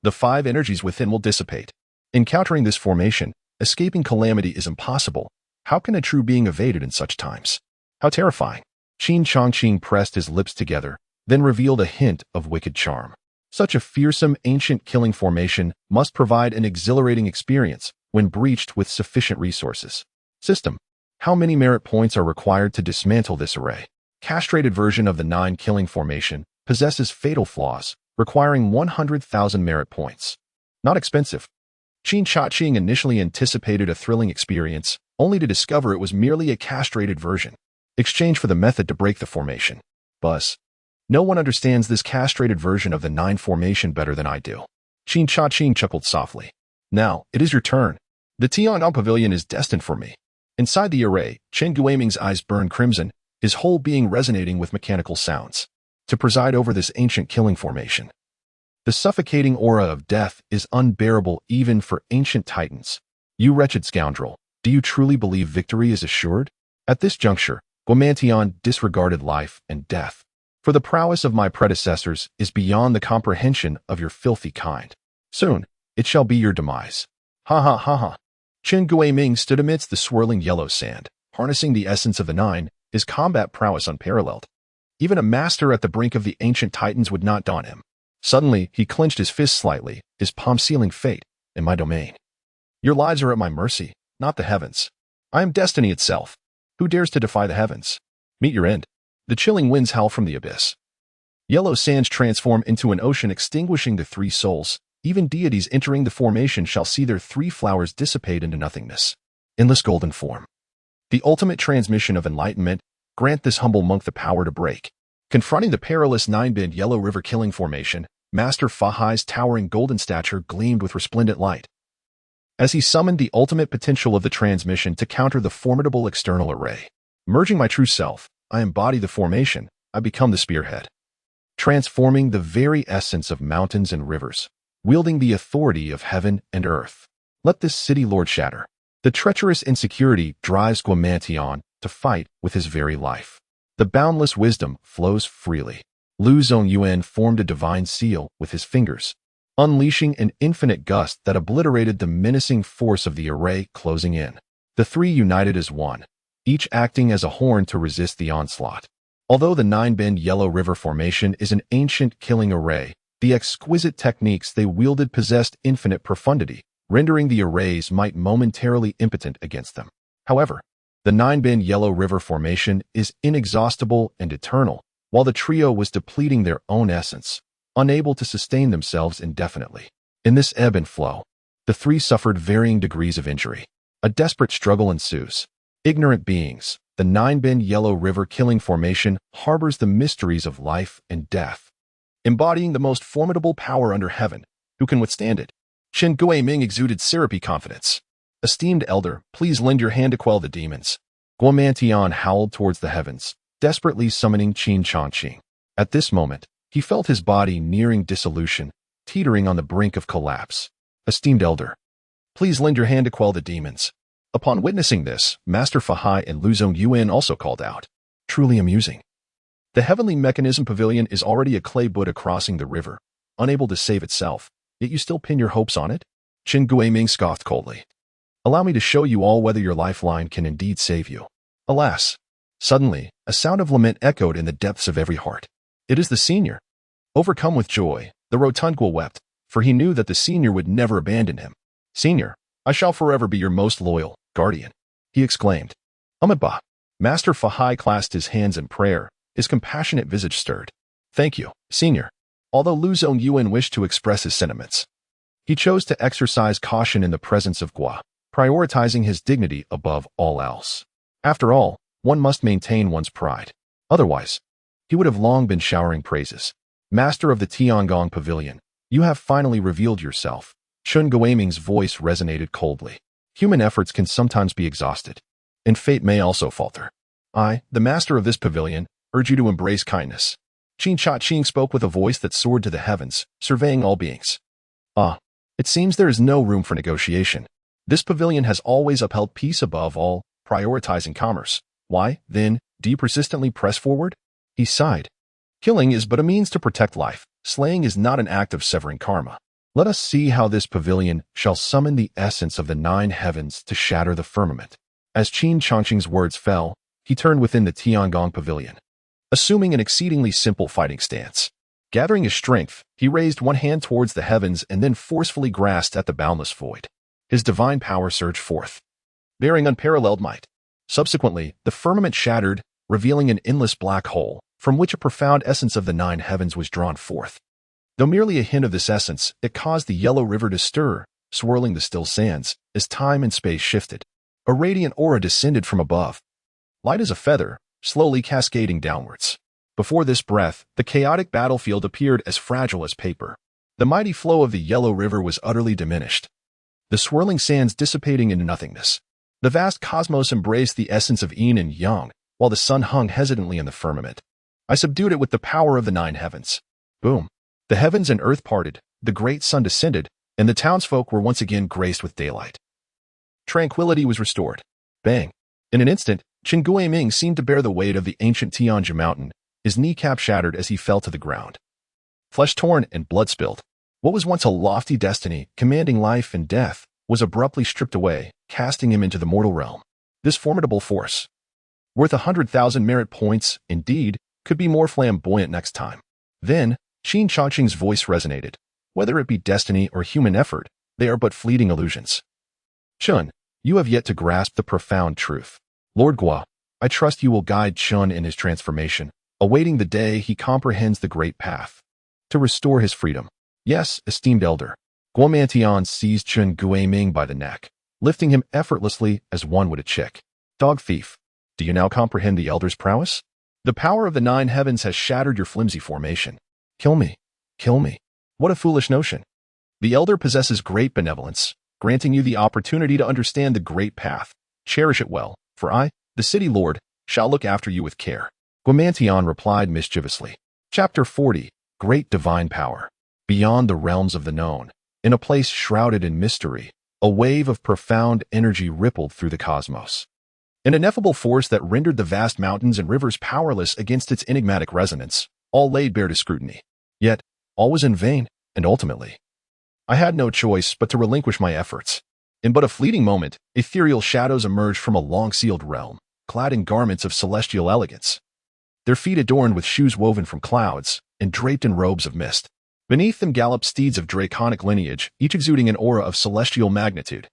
A: The 5 energies within will dissipate. Encountering this formation, escaping calamity is impossible. How can a true being evade it in such times? How terrifying. Qin Changqing pressed his lips together, then revealed a hint of wicked charm. Such a fearsome ancient killing formation must provide an exhilarating experience when breached with sufficient resources. System. How many merit points are required to dismantle this array? Castrated version of the 9 killing formation possesses fatal flaws, requiring 100,000 merit points. Not expensive. Qin Changqing initially anticipated a thrilling experience, only to discover it was merely a castrated version. Exchange for the method to break the formation. Buzz. No one understands this castrated version of the 9 formation better than I do. Qin Changqing chuckled softly. Now, it is your turn. The Tiangong Pavilion is destined for me. Inside the array, Chen Guoming's eyes burned crimson, his whole being resonating with mechanical sounds. To preside over this ancient killing formation. The suffocating aura of death is unbearable even for ancient titans. You wretched scoundrel, do you truly believe victory is assured? At this juncture, Guomantion disregarded life and death. For the prowess of my predecessors is beyond the comprehension of your filthy kind. Soon, it shall be your demise. Ha ha ha ha. Chen Guoming stood amidst the swirling yellow sand, harnessing the essence of the 9, his combat prowess unparalleled. Even a master at the brink of the ancient titans would not daunt him. Suddenly, he clenched his fist slightly, his palm sealing fate in my domain. Your lives are at my mercy, not the heavens. I am destiny itself. Who dares to defy the heavens? Meet your end. The chilling winds howl from the abyss. Yellow sands transform into an ocean extinguishing the 3 souls. Even deities entering the formation shall see their 3 flowers dissipate into nothingness. Endless golden form. The ultimate transmission of enlightenment, grant this humble monk the power to break. Confronting the perilous 9-bend Yellow River killing formation, Master Fahai's towering golden stature gleamed with resplendent light. As he summoned the ultimate potential of the transmission to counter the formidable external array. Merging my true self, I embody the formation, I become the spearhead. Transforming the very essence of mountains and rivers, wielding the authority of heaven and earth. Let this city lord shatter. The treacherous insecurity drives Guomantion to fight with his very life. The boundless wisdom flows freely. Lu Zongyuan formed a divine seal with his fingers, unleashing an infinite gust that obliterated the menacing force of the array closing in. The 3 united as one, each acting as a horn to resist the onslaught. Although the 9-bend Yellow River formation is an ancient killing array, the exquisite techniques they wielded possessed infinite profundity, rendering the array's might momentarily impotent against them. However, the 9-bend Yellow River formation is inexhaustible and eternal, while the trio was depleting their own essence, unable to sustain themselves indefinitely. In this ebb and flow, the 3 suffered varying degrees of injury. A desperate struggle ensues. Ignorant beings, the 9-bend Yellow River killing formation harbors the mysteries of life and death. Embodying the most formidable power under heaven, who can withstand it? Chen Guoming exuded syrupy confidence. Esteemed elder, please lend your hand to quell the demons. Guomantion howled towards the heavens, desperately summoning Qin Changqing. At this moment, he felt his body nearing dissolution, teetering on the brink of collapse. Esteemed elder, please lend your hand to quell the demons. Upon witnessing this, Master Fahai and Lu Zongyuan also called out. Truly amusing. The heavenly Mechanism Pavilion is already a clay Buddha crossing the river, unable to save itself, yet you still pin your hopes on it? Chen Guoming scoffed coldly. Allow me to show you all whether your lifeline can indeed save you. Alas! Suddenly, a sound of lament echoed in the depths of every heart. It is the senior. Overcome with joy, the rotund Guo wept, for he knew that the senior would never abandon him. Senior, I shall forever be your most loyal guardian, he exclaimed. Amiba. Master Fahai clasped his hands in prayer, his compassionate visage stirred. Thank you, senior. Although Lu Zongyuan wished to express his sentiments, he chose to exercise caution in the presence of Guo, prioritizing his dignity above all else. After all, one must maintain one's pride. Otherwise, he would have long been showering praises. Master of the Tiangong Pavilion, you have finally revealed yourself. Chen Guoming's voice resonated coldly. Human efforts can sometimes be exhausted, and fate may also falter. I, the master of this pavilion, urge you to embrace kindness. Qin Changqing spoke with a voice that soared to the heavens, surveying all beings. Ah, it seems there is no room for negotiation. This pavilion has always upheld peace above all, prioritizing commerce. Why, then, do you persistently press forward? He sighed. Killing is but a means to protect life. Slaying is not an act of severing karma. Let us see how this pavilion shall summon the essence of the 9 heavens to shatter the firmament. As Qin Changqing's words fell, he turned within the Tiangong Pavilion, assuming an exceedingly simple fighting stance. Gathering his strength, he raised one hand towards the heavens and then forcefully grasped at the boundless void. His divine power surged forth, bearing unparalleled might. Subsequently, the firmament shattered, revealing an endless black hole, from which a profound essence of the nine heavens was drawn forth. Though merely a hint of this essence, it caused the yellow river to stir, swirling the still sands, as time and space shifted. A radiant aura descended from above, light as a feather, slowly cascading downwards. Before this breath, the chaotic battlefield appeared as fragile as paper. The mighty flow of the yellow river was utterly diminished, the swirling sands dissipating into nothingness. The vast cosmos embraced the essence of yin and yang, while the sun hung hesitantly in the firmament. I subdued it with the power of the nine heavens. Boom. The heavens and earth parted, the great sun descended, and the townsfolk were once again graced with daylight. Tranquility was restored. Bang. In an instant, Qin Changqing seemed to bear the weight of the ancient Tianjia mountain, his kneecap shattered as he fell to the ground. Flesh torn and blood spilled. What was once a lofty destiny, commanding life and death, was abruptly stripped away, casting him into the mortal realm. This formidable force, worth 100,000 merit points, indeed, could be more flamboyant next time. Then, Qin Changqing's voice resonated. Whether it be destiny or human effort, they are but fleeting illusions. Chun, you have yet to grasp the profound truth. Lord Gua, I trust you will guide Chun in his transformation, awaiting the day he comprehends the great path to restore his freedom. Yes, esteemed elder. Guomantian seized Qin Changqing by the neck, lifting him effortlessly as one would a chick. Dog thief, do you now comprehend the elder's prowess? The power of the nine heavens has shattered your flimsy formation. Kill me. Kill me. What a foolish notion. The elder possesses great benevolence, granting you the opportunity to understand the great path. Cherish it well, for I, the city lord, shall look after you with care. Guomantian replied mischievously. Chapter 40. Great Divine Power. Beyond the realms of the known, in a place shrouded in mystery, a wave of profound energy rippled through the cosmos. An ineffable force that rendered the vast mountains and rivers powerless against its enigmatic resonance, all laid bare to scrutiny. Yet, all was in vain, and ultimately, I had no choice but to relinquish my efforts. In but a fleeting moment, ethereal shadows emerged from a long-sealed realm, clad in garments of celestial elegance, their feet adorned with shoes woven from clouds, and draped in robes of mist. Beneath them galloped steeds of draconic lineage, each exuding an aura of celestial magnitude,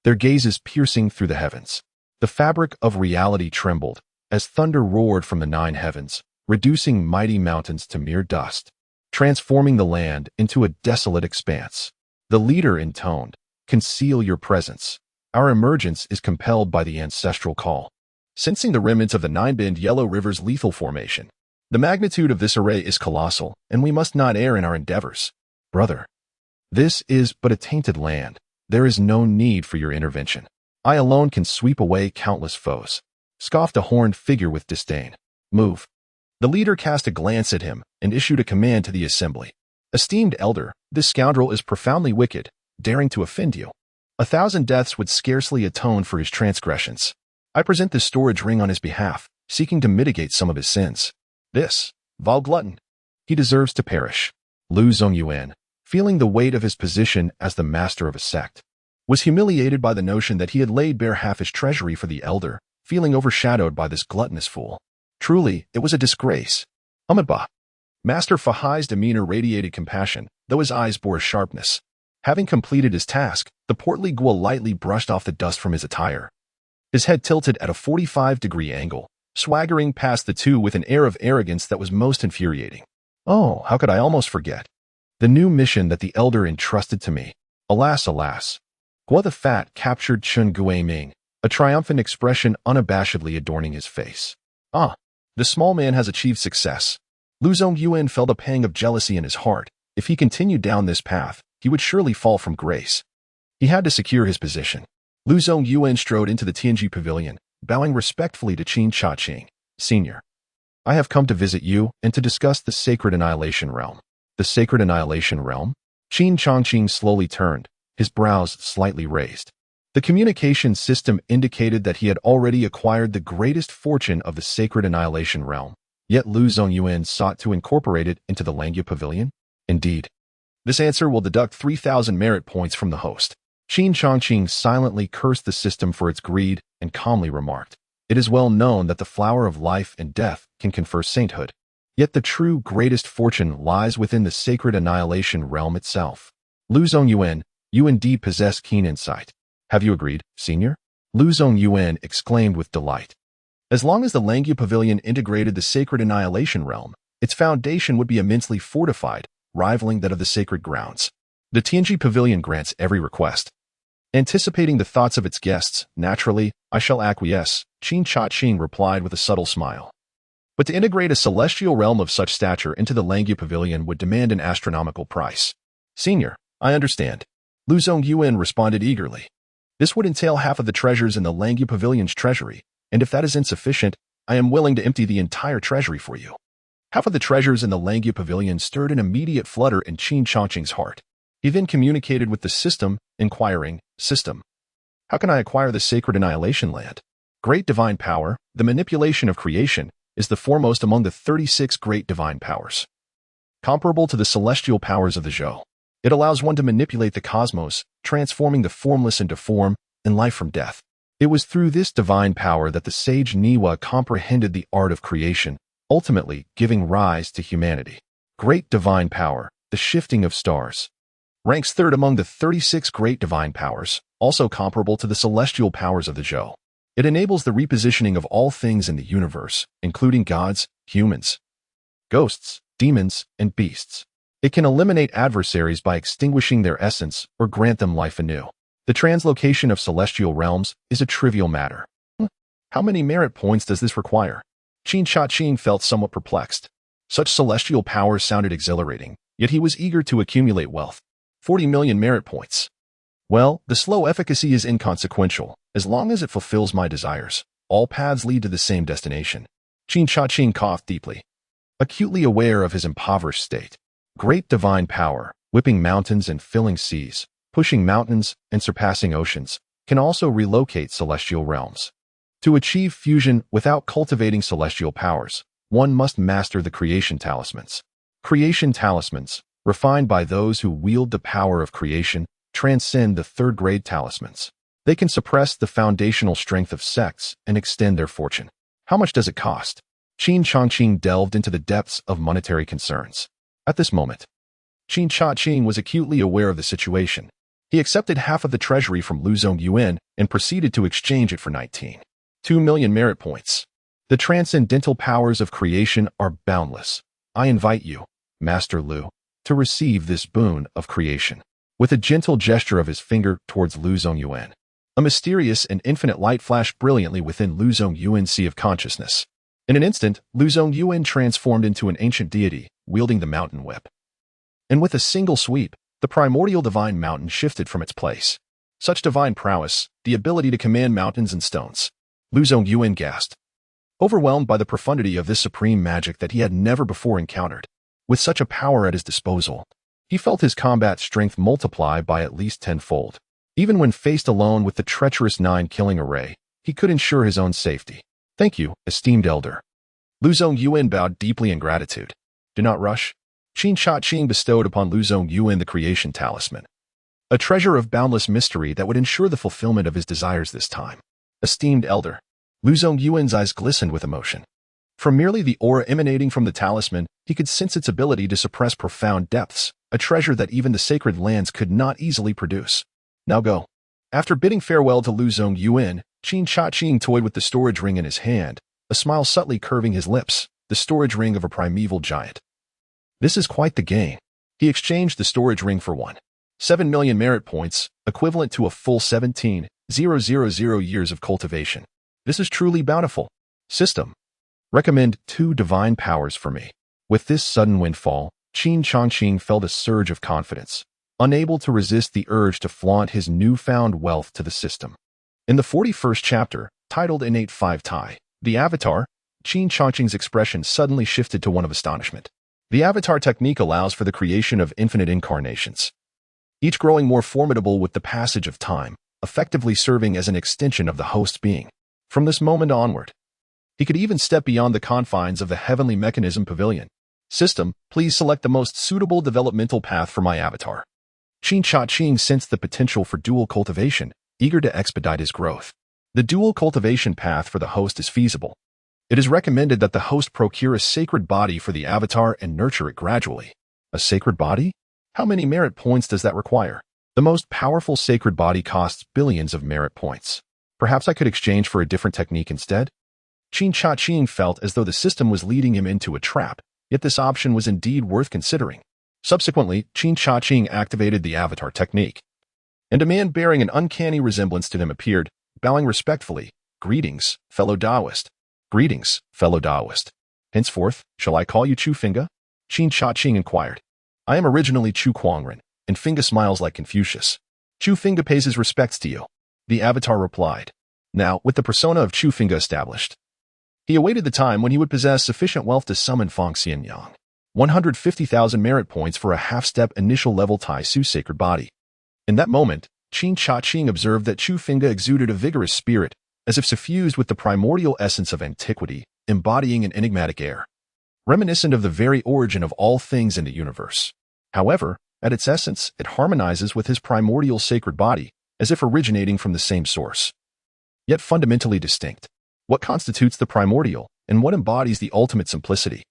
A: their gazes piercing through the heavens. The fabric of reality trembled, as thunder roared from the nine heavens, reducing mighty mountains to mere dust, transforming the land into a desolate expanse. The leader intoned, "Conceal your presence. Our emergence is compelled by the ancestral call." Sensing the remnants of the nine-bend Yellow River's lethal formation, the magnitude of this array is colossal, and we must not err in our endeavors. Brother, this is but a tainted land. There is no need for your intervention. I alone can sweep away countless foes. Scoffed a horned figure with disdain. Move. The leader cast a glance at him and issued a command to the assembly. Esteemed elder, this scoundrel is profoundly wicked, daring to offend you. 1,000 deaths would scarcely atone for his transgressions. I present this storage ring on his behalf, seeking to mitigate some of his sins. This, vile glutton, he deserves to perish. Lu Zongyuan, feeling the weight of his position as the master of a sect, was humiliated by the notion that he had laid bare half his treasury for the elder, feeling overshadowed by this gluttonous fool. Truly, it was a disgrace. Ahmedbah. Master Fahai's demeanor radiated compassion, though his eyes bore sharpness. Having completed his task, the portly Ghoul lightly brushed off the dust from his attire. His head tilted at a 45-degree angle, swaggering past the two with an air of arrogance that was most infuriating. Oh, how could I almost forget? The new mission that the elder entrusted to me. Alas, alas. Gua the Fat captured Qin Changqing, a triumphant expression unabashedly adorning his face. Ah, the small man has achieved success. Lu Zongyuan felt a pang of jealousy in his heart. If he continued down this path, he would surely fall from grace. He had to secure his position. Lu Zongyuan strode into the Tianjia Pavilion, bowing respectfully to Qin Changqing, Sr. I have come to visit you and to discuss the sacred annihilation realm. The sacred annihilation realm? Qin Changqing slowly turned, his brows slightly raised. The communication system indicated that he had already acquired the greatest fortune of the sacred annihilation realm, yet Lu Zongyuan sought to incorporate it into the Langya Pavilion? Indeed. This answer will deduct 3,000 merit points from the host. Qin Changqing silently cursed the system for its greed and calmly remarked, "It is well known that the flower of life and death can confer sainthood. Yet the true greatest fortune lies within the sacred annihilation realm itself. Lu Zongyuan, you indeed possess keen insight. Have you agreed, senior? Lu Zongyuan exclaimed with delight. As long as the Langyu Pavilion integrated the sacred annihilation realm, its foundation would be immensely fortified, rivaling that of the sacred grounds. The Tianji Pavilion grants every request. Anticipating the thoughts of its guests, naturally, I shall acquiesce, Qin Changqing replied with a subtle smile. But to integrate a celestial realm of such stature into the Langyu Pavilion would demand an astronomical price. Senior, I understand. Lu Zongyuan responded eagerly. This would entail half of the treasures in the Langyu Pavilion's treasury, and if that is insufficient, I am willing to empty the entire treasury for you. Half of the treasures in the Langyu Pavilion stirred an immediate flutter in Qin Changqing's heart. He then communicated with the system, inquiring, System, how can I acquire the sacred annihilation land? Great divine power, the manipulation of creation, is the foremost among the 36 great divine powers. Comparable to the celestial powers of the Zhou, it allows one to manipulate the cosmos, transforming the formless into form and life from death. It was through this divine power that the sage Niwa comprehended the art of creation, ultimately giving rise to humanity. Great divine power, the shifting of stars. Ranks third among the 36 great divine powers, also comparable to the celestial powers of the Zhou. It enables the repositioning of all things in the universe, including gods, humans, ghosts, demons, and beasts. It can eliminate adversaries by extinguishing their essence or grant them life anew. The translocation of celestial realms is a trivial matter. How many merit points does this require? Qin Changqing felt somewhat perplexed. Such celestial powers sounded exhilarating, yet he was eager to accumulate wealth. 40 million merit points. Well, the slow efficacy is inconsequential. As long as it fulfills my desires, all paths lead to the same destination. Qin Changqing coughed deeply, acutely aware of his impoverished state. Great divine power, whipping mountains and filling seas, pushing mountains and surpassing oceans, can also relocate celestial realms. To achieve fusion without cultivating celestial powers, one must master the creation talismans. Creation talismans, refined by those who wield the power of creation, transcend the third-grade talismans. They can suppress the foundational strength of sects and extend their fortune. How much does it cost? Qin Changqing delved into the depths of monetary concerns. At this moment, Qin Changqing was acutely aware of the situation. He accepted half of the treasury from Lu Zongyuan and proceeded to exchange it for 2 million merit points. The transcendental powers of creation are boundless. I invite you, Master Lu, to receive this boon of creation. With a gentle gesture of his finger towards Lu Zongyuan, a mysterious and infinite light flashed brilliantly within Lu Zongyuan's sea of consciousness. In an instant, Lu Zongyuan transformed into an ancient deity, wielding the mountain whip. And with a single sweep, the primordial divine mountain shifted from its place. Such divine prowess, the ability to command mountains and stones. Lu Zongyuan gasped, overwhelmed by the profundity of this supreme magic that he had never before encountered. With such a power at his disposal, he felt his combat strength multiply by at least tenfold. Even when faced alone with the treacherous 9-killing array, he could ensure his own safety. Thank you, esteemed elder. Lu Zongyuan bowed deeply in gratitude. Do not rush. Qin Changqing bestowed upon Lu Zongyuan the creation talisman, a treasure of boundless mystery that would ensure the fulfillment of his desires this time. Esteemed elder. Lu Zongyuan's eyes glistened with emotion. From merely the aura emanating from the talisman, he could sense its ability to suppress profound depths, a treasure that even the sacred lands could not easily produce. Now go. After bidding farewell to Lu Zongyuan, Qin Changqing toyed with the storage ring in his hand, a smile subtly curving his lips, the storage ring of a primeval giant. This is quite the gain. He exchanged the storage ring for 7 million merit points, equivalent to a full 17,000 years of cultivation. This is truly bountiful. System. Recommend 2 divine powers for me. With this sudden windfall, Qin Changqing felt a surge of confidence, unable to resist the urge to flaunt his newfound wealth to the system. In the 41st chapter, titled Innate 5 Tai, the Avatar, Qin Changqing's expression suddenly shifted to one of astonishment. The Avatar technique allows for the creation of infinite incarnations, each growing more formidable with the passage of time, effectively serving as an extension of the host's being. From this moment onward, he could even step beyond the confines of the heavenly Mechanism Pavilion. System, please select the most suitable developmental path for my avatar. Qin Changqing sensed the potential for dual cultivation, eager to expedite his growth. The dual cultivation path for the host is feasible. It is recommended that the host procure a sacred body for the avatar and nurture it gradually. A sacred body? How many merit points does that require? The most powerful sacred body costs billions of merit points. Perhaps I could exchange for a different technique instead? Qin Changqing felt as though the system was leading him into a trap, yet this option was indeed worth considering. Subsequently, Qin Changqing activated the avatar technique, and a man bearing an uncanny resemblance to him appeared, bowing respectfully. "Greetings, fellow Taoist. Greetings, fellow Taoist. Henceforth, shall I call you Chu Finga?" Qin Changqing inquired. "I am originally Chu Quangren," and Finga smiles like Confucius. "Chu Finga pays his respects to you," the avatar replied. Now, with the persona of Chu Finga established, he awaited the time when he would possess sufficient wealth to summon Feng Xianyang. 150,000 merit points for a half-step initial level Tai Su sacred body. In that moment, Qin Changqing observed that Chu Finga exuded a vigorous spirit, as if suffused with the primordial essence of antiquity, embodying an enigmatic air, reminiscent of the very origin of all things in the universe. However, at its essence, it harmonizes with his primordial sacred body, as if originating from the same source, yet fundamentally distinct. What constitutes the primordial, and what embodies the ultimate simplicity?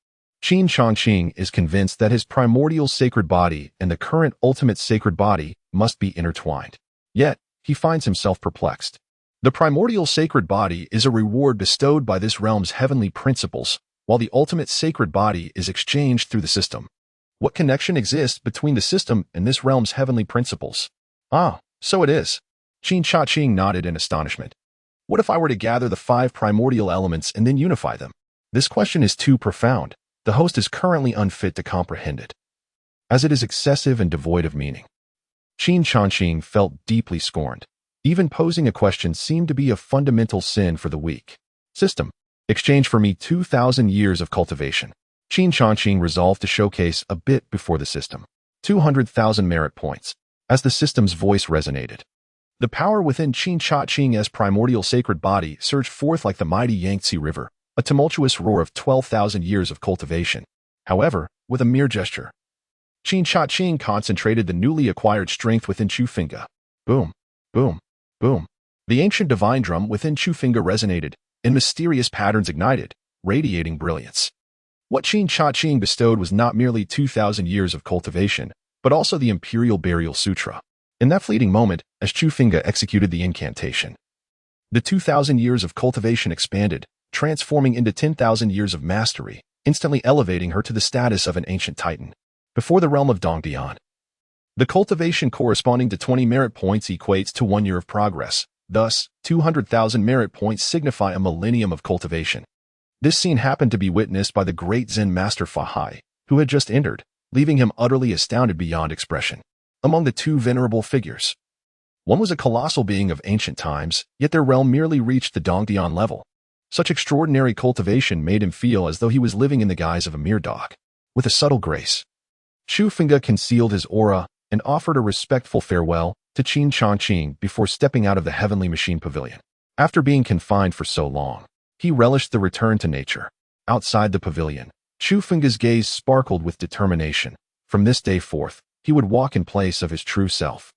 A: Qin Changqing is convinced that his primordial sacred body and the current ultimate sacred body must be intertwined. Yet, he finds himself perplexed. The primordial sacred body is a reward bestowed by this realm's heavenly principles, while the ultimate sacred body is exchanged through the system. What connection exists between the system and this realm's heavenly principles? Ah, so it is. Qin Changqing nodded in astonishment. What if I were to gather the 5 primordial elements and then unify them? This question is too profound. The host is currently unfit to comprehend it, as it is excessive and devoid of meaning. Qin Changqing felt deeply scorned. Even posing a question seemed to be a fundamental sin for the weak. System, exchange for me 2,000 years of cultivation. Qin Changqing resolved to showcase a bit before the system. 200,000 merit points. As the system's voice resonated, the power within Qin Changqing's primordial sacred body surged forth like the mighty Yangtze River, a tumultuous roar of 12,000 years of cultivation. However, with a mere gesture, Qin Changqing concentrated the newly acquired strength within Chu Finga. Boom, boom, boom. The ancient divine drum within Chu Finga resonated, and mysterious patterns ignited, radiating brilliance. What Qin Changqing bestowed was not merely 2,000 years of cultivation, but also the Imperial Burial Sutra. In that fleeting moment, as Chu Finga executed the incantation, the 2,000 years of cultivation expanded, transforming into 10,000 years of mastery, instantly elevating her to the status of an ancient titan. Before the realm of Dongdian, the cultivation corresponding to 20 merit points equates to 1 year of progress. Thus, 200,000 merit points signify a millennium of cultivation. This scene happened to be witnessed by the great Zen master Fahai, who had just entered, leaving him utterly astounded beyond expression. Among the two venerable figures, one was a colossal being of ancient times, yet their realm merely reached the Dongdian level. Such extraordinary cultivation made him feel as though he was living in the guise of a mere dog. With a subtle grace, Chu Finga concealed his aura and offered a respectful farewell to Qin Changqing before stepping out of the heavenly machine pavilion. After being confined for so long, he relished the return to nature. Outside the pavilion, Chu Finga's gaze sparkled with determination. From this day forth, he would walk in place of his true self.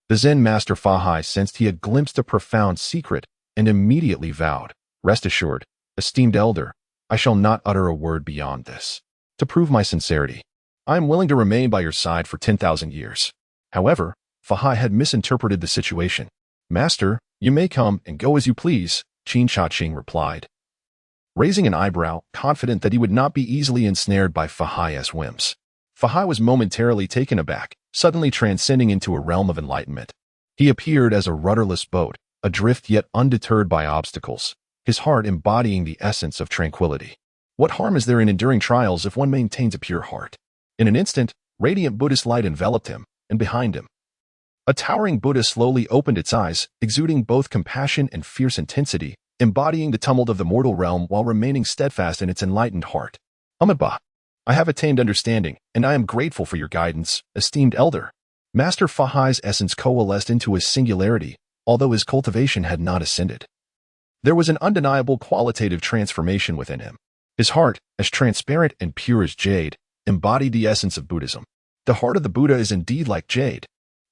A: The Zen master Fahai sensed he had glimpsed a profound secret and immediately vowed, "Rest assured, esteemed elder, I shall not utter a word beyond this. To prove my sincerity, I am willing to remain by your side for 10,000 years. However, Fahai had misinterpreted the situation. "Master, you may come and go as you please," Qin Changqing replied, raising an eyebrow, confident that he would not be easily ensnared by Fahai's whims. Fahai was momentarily taken aback, suddenly transcending into a realm of enlightenment. He appeared as a rudderless boat, adrift yet undeterred by obstacles, his heart embodying the essence of tranquility. What harm is there in enduring trials if one maintains a pure heart? In an instant, radiant Buddhist light enveloped him, and behind him, a towering Buddha slowly opened its eyes, exuding both compassion and fierce intensity, embodying the tumult of the mortal realm while remaining steadfast in its enlightened heart. "Amitabha, I have attained understanding, and I am grateful for your guidance, esteemed elder." Master Fahai's essence coalesced into a singularity, although his cultivation had not ascended. There was an undeniable qualitative transformation within him. His heart, as transparent and pure as jade, embodied the essence of Buddhism. The heart of the Buddha is indeed like jade.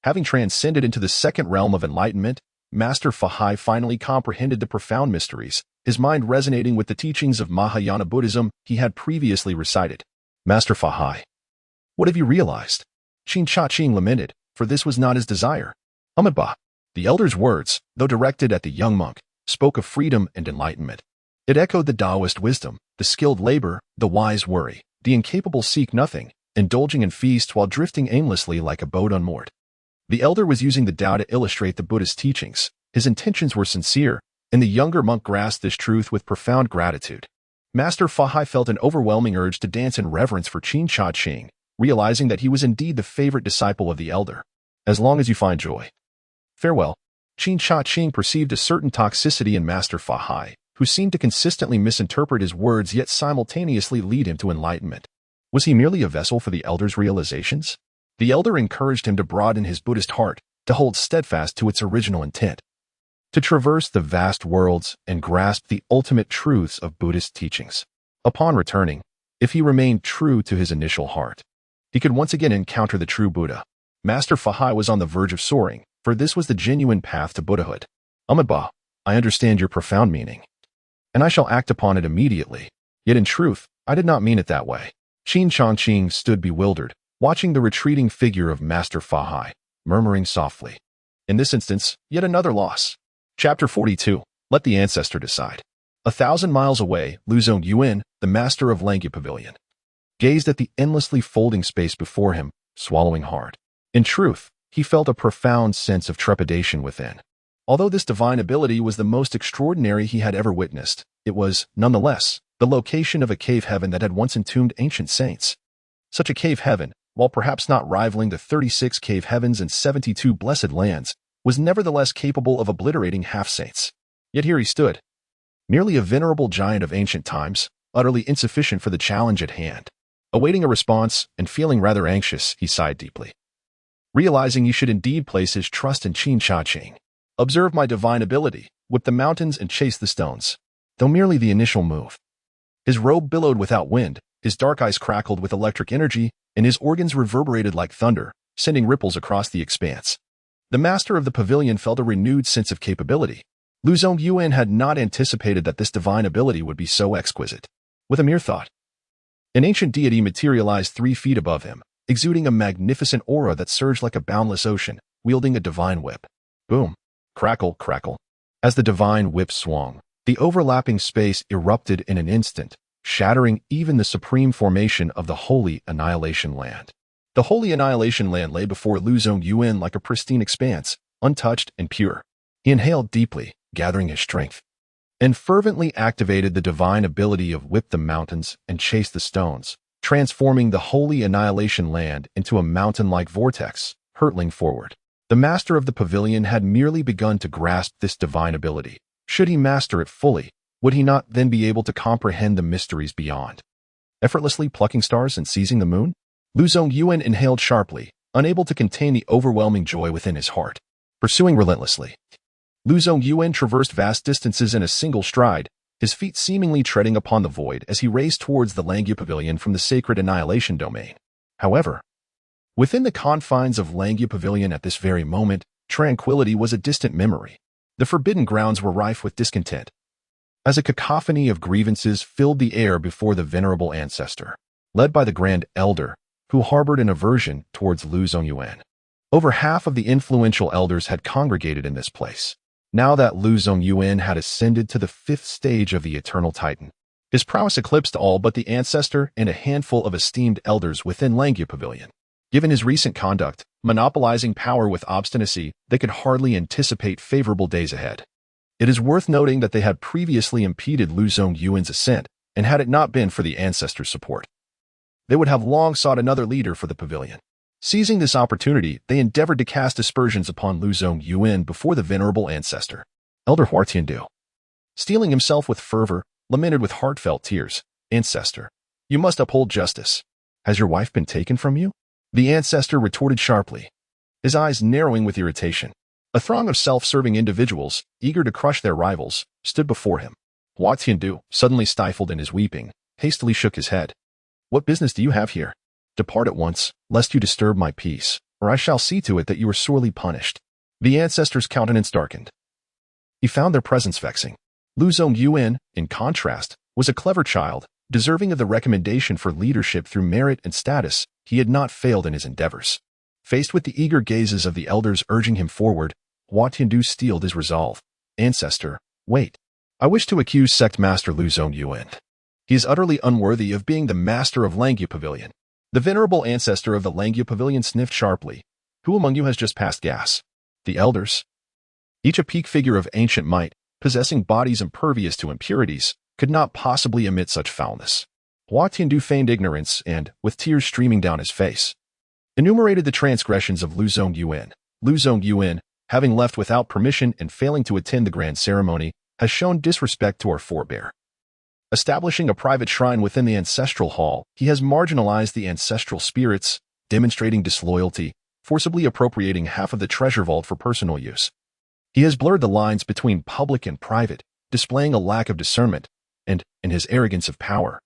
A: Having transcended into the second realm of enlightenment, Master Fahai finally comprehended the profound mysteries his mind resonating with the teachings of Mahayana Buddhism he had previously recited. Master Fahai, what have you realized? Qin Changqing lamented, for this was not his desire. Amitabha. The elder's words, though directed at the young monk, spoke of freedom and enlightenment. It echoed the Taoist wisdom, the skilled labor, the wise worry, the incapable seek nothing, indulging in feast while drifting aimlessly like a boat unmoored. The elder was using the Tao to illustrate the Buddhist teachings. His intentions were sincere, and the younger monk grasped this truth with profound gratitude. Master Fahai felt an overwhelming urge to dance in reverence for Qin Changqing, realizing that he was indeed the favorite disciple of the elder. As long as you find joy. Farewell. Qin Changqing perceived a certain toxicity in Master Fahai, who seemed to consistently misinterpret his words yet simultaneously lead him to enlightenment. Was he merely a vessel for the elder's realizations? The elder encouraged him to broaden his Buddhist heart, to hold steadfast to its original intent, to traverse the vast worlds and grasp the ultimate truths of Buddhist teachings. Upon returning, if he remained true to his initial heart, he could once again encounter the true Buddha. Master Fahai was on the verge of soaring, for this was the genuine path to Buddhahood. Amitabha, I understand your profound meaning, and I shall act upon it immediately. Yet in truth, I did not mean it that way. Qin Changqing stood bewildered, watching the retreating figure of Master Fahai, murmuring softly. In this instance, yet another loss. Chapter 42. Let the ancestor decide. 1,000 miles away, Lu Zongyuan, the master of Langya Pavilion, gazed at the endlessly folding space before him, swallowing hard. In truth, he felt a profound sense of trepidation within. Although this divine ability was the most extraordinary he had ever witnessed, it was, nonetheless, the location of a cave heaven that had once entombed ancient saints. Such a cave heaven, while perhaps not rivaling the 36 cave heavens and 72 blessed lands, was nevertheless capable of obliterating half-saints. Yet here he stood, merely a venerable giant of ancient times, utterly insufficient for the challenge at hand. Awaiting a response and feeling rather anxious, he sighed deeply, realizing he should indeed place his trust in Qin Changqing. Observe my divine ability, whip the mountains and chase the stones. Though merely the initial move. His robe billowed without wind, his dark eyes crackled with electric energy, and his organs reverberated like thunder, sending ripples across the expanse. The master of the pavilion felt a renewed sense of capability. Lu Zongyuan had not anticipated that this divine ability would be so exquisite. With a mere thought, an ancient deity materialized 3 feet above him, exuding a magnificent aura that surged like a boundless ocean, wielding a divine whip. Boom. Crackle, crackle. As the divine whip swung, the overlapping space erupted in an instant, shattering even the supreme formation of the Holy Annihilation Land. The Holy Annihilation Land lay before Lu Zongyuan like a pristine expanse, untouched and pure. He inhaled deeply, gathering his strength, and fervently activated the divine ability of whip the mountains and chase the stones, transforming the Holy Annihilation Land into a mountain-like vortex, hurtling forward. The master of the pavilion had merely begun to grasp this divine ability. Should he master it fully, would he not then be able to comprehend the mysteries beyond? Effortlessly plucking stars and seizing the moon? Lu Zongyuan inhaled sharply, unable to contain the overwhelming joy within his heart. Pursuing relentlessly, Lu Zongyuan traversed vast distances in a single stride, his feet seemingly treading upon the void as he raced towards the Langya Pavilion from the sacred annihilation domain. However, within the confines of Langya Pavilion at this very moment, tranquility was a distant memory. The forbidden grounds were rife with discontent, as a cacophony of grievances filled the air before the venerable ancestor, led by the Grand Elder, who harbored an aversion towards Lu Zongyuan. Over half of the influential elders had congregated in this place, now that Lu Zongyuan had ascended to the 5th stage of the Eternal Titan. His prowess eclipsed all but the ancestor and a handful of esteemed elders within Langya Pavilion. Given his recent conduct, monopolizing power with obstinacy, they could hardly anticipate favorable days ahead. It is worth noting that they had previously impeded Lu Zongyuan's ascent, and had it not been for the ancestor's support, they would have long sought another leader for the pavilion. Seizing this opportunity, they endeavored to cast aspersions upon Lu Zongyuan before the venerable ancestor. Elder Huartiandu, steeling himself with fervor, lamented with heartfelt tears, "Ancestor, you must uphold justice. Has your wife been taken from you?" The ancestor retorted sharply, his eyes narrowing with irritation. A throng of self-serving individuals, eager to crush their rivals, stood before him. Huartiandu, suddenly stifled in his weeping, hastily shook his head. "What business do you have here? Depart at once, lest you disturb my peace, or I shall see to it that you are sorely punished." The ancestor's countenance darkened. He found their presence vexing. Lu Zongyuan, in contrast, was a clever child, deserving of the recommendation for leadership through merit and status. He had not failed in his endeavors. Faced with the eager gazes of the elders urging him forward, Hua Tiandu steeled his resolve. Ancestor, wait. I wish to accuse Sect Master Lu Zongyuan. He is utterly unworthy of being the master of Langya Pavilion. The venerable ancestor of the Langya Pavilion sniffed sharply. Who among you has just passed gas? The elders. Each a peak figure of ancient might, possessing bodies impervious to impurities, could not possibly emit such foulness. Hua Tiandu feigned ignorance and, with tears streaming down his face, enumerated the transgressions of Lu Zongyuan. Lu Zongyuan, having left without permission and failing to attend the grand ceremony, has shown disrespect to our forebear. Establishing a private shrine within the ancestral hall, he has marginalized the ancestral spirits, demonstrating disloyalty, forcibly appropriating half of the treasure vault for personal use. He has blurred the lines between public and private, displaying a lack of discernment, and, in his arrogance of power,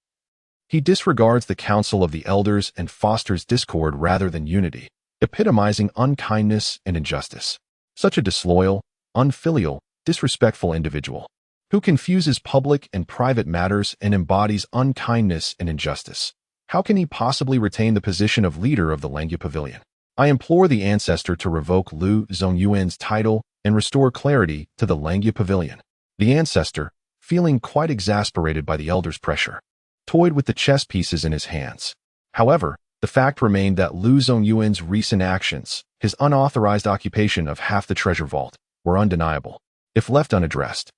A: he disregards the counsel of the elders and fosters discord rather than unity, epitomizing unkindness and injustice. Such a disloyal, unfilial, disrespectful individual, who confuses public and private matters and embodies unkindness and injustice. How can he possibly retain the position of leader of the Langya Pavilion? I implore the ancestor to revoke Lu Zongyuan's title and restore clarity to the Langya Pavilion. The ancestor, feeling quite exasperated by the elder's pressure, toyed with the chess pieces in his hands. However, the fact remained that Lu Zongyuan's recent actions, his unauthorized occupation of half the treasure vault, were undeniable. If left unaddressed,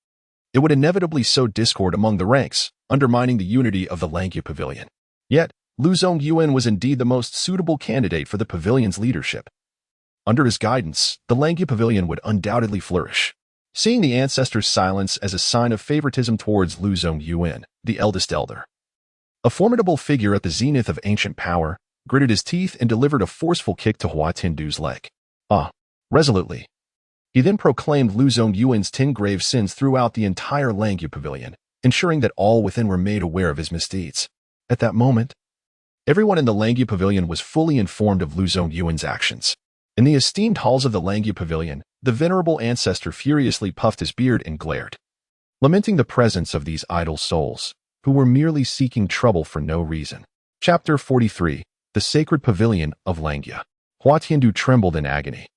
A: it would inevitably sow discord among the ranks, undermining the unity of the Langya Pavilion. Yet, Lu Zongyuan was indeed the most suitable candidate for the pavilion's leadership. Under his guidance, the Langya Pavilion would undoubtedly flourish. Seeing the ancestor's silence as a sign of favoritism towards Lu Zongyuan, the eldest elder, a formidable figure at the zenith of ancient power, gritted his teeth and delivered a forceful kick to Hua Tiandu's leg. Resolutely. He then proclaimed Lu Zongyuan's 10 grave sins throughout the entire Langya Pavilion, ensuring that all within were made aware of his misdeeds. At that moment, everyone in the Langya Pavilion was fully informed of Lu Zongyuan's actions. In the esteemed halls of the Langya Pavilion, the venerable ancestor furiously puffed his beard and glared, lamenting the presence of these idle souls, who were merely seeking trouble for no reason. Chapter 43. The Sacred Pavilion of Langya. Hua Tiandu trembled in agony,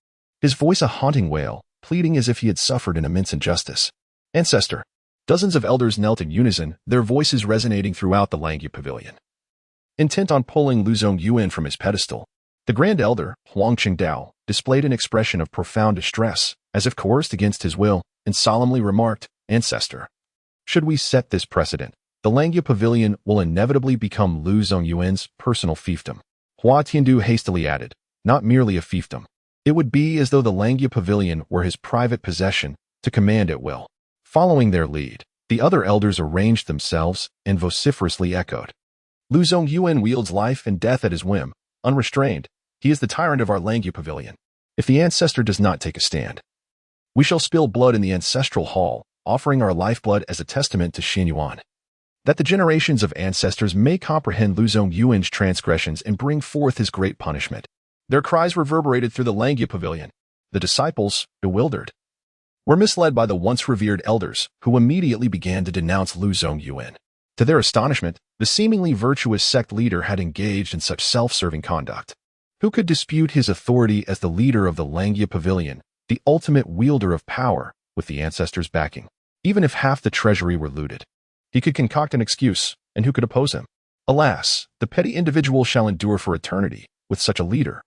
A: his voice a haunting wail, pleading as if he had suffered an immense injustice. Ancestor. Dozens of elders knelt in unison, their voices resonating throughout the Langya Pavilion. Intent on pulling Lu Zongyuan from his pedestal, the Grand Elder, Huang Qingdao, displayed an expression of profound distress, as if coerced against his will, and solemnly remarked, Ancestor. Should we set this precedent, the Langya Pavilion will inevitably become Lu Zongyuan's personal fiefdom. Hua Tiandu hastily added, not merely a fiefdom. It would be as though the Langya Pavilion were his private possession, to command at will. Following their lead, the other elders arranged themselves and vociferously echoed. Lu Zongyuan wields life and death at his whim, unrestrained. He is the tyrant of our Langya Pavilion. If the ancestor does not take a stand, we shall spill blood in the ancestral hall, offering our lifeblood as a testament to Qin Yuan, that the generations of ancestors may comprehend Lu Zongyuan's transgressions and bring forth his great punishment. Their cries reverberated through the Langya Pavilion. The disciples, bewildered, were misled by the once revered elders, who immediately began to denounce Lu Zongyuan. To their astonishment, the seemingly virtuous sect leader had engaged in such self-serving conduct. Who could dispute his authority as the leader of the Langya Pavilion, the ultimate wielder of power, with the ancestors' backing? Even if half the treasury were looted, he could concoct an excuse, and who could oppose him? Alas, the petty individual shall endure for eternity, with such a leader.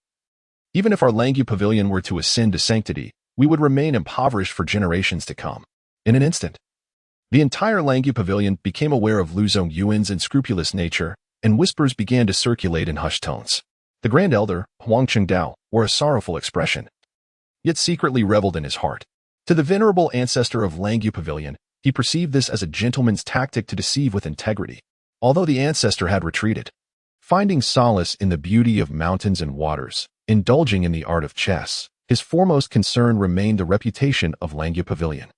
A: Even if our Langya Pavilion were to ascend to sanctity, we would remain impoverished for generations to come. In an instant, the entire Langya Pavilion became aware of Lu Zongyuan's unscrupulous nature, and whispers began to circulate in hushed tones. The Grand Elder, Huang Qingdao, wore a sorrowful expression, yet secretly reveled in his heart. To the venerable ancestor of Langya Pavilion, he perceived this as a gentleman's tactic to deceive with integrity. Although the ancestor had retreated, finding solace in the beauty of mountains and waters, indulging in the art of chess, his foremost concern remained the reputation of Langya Pavilion,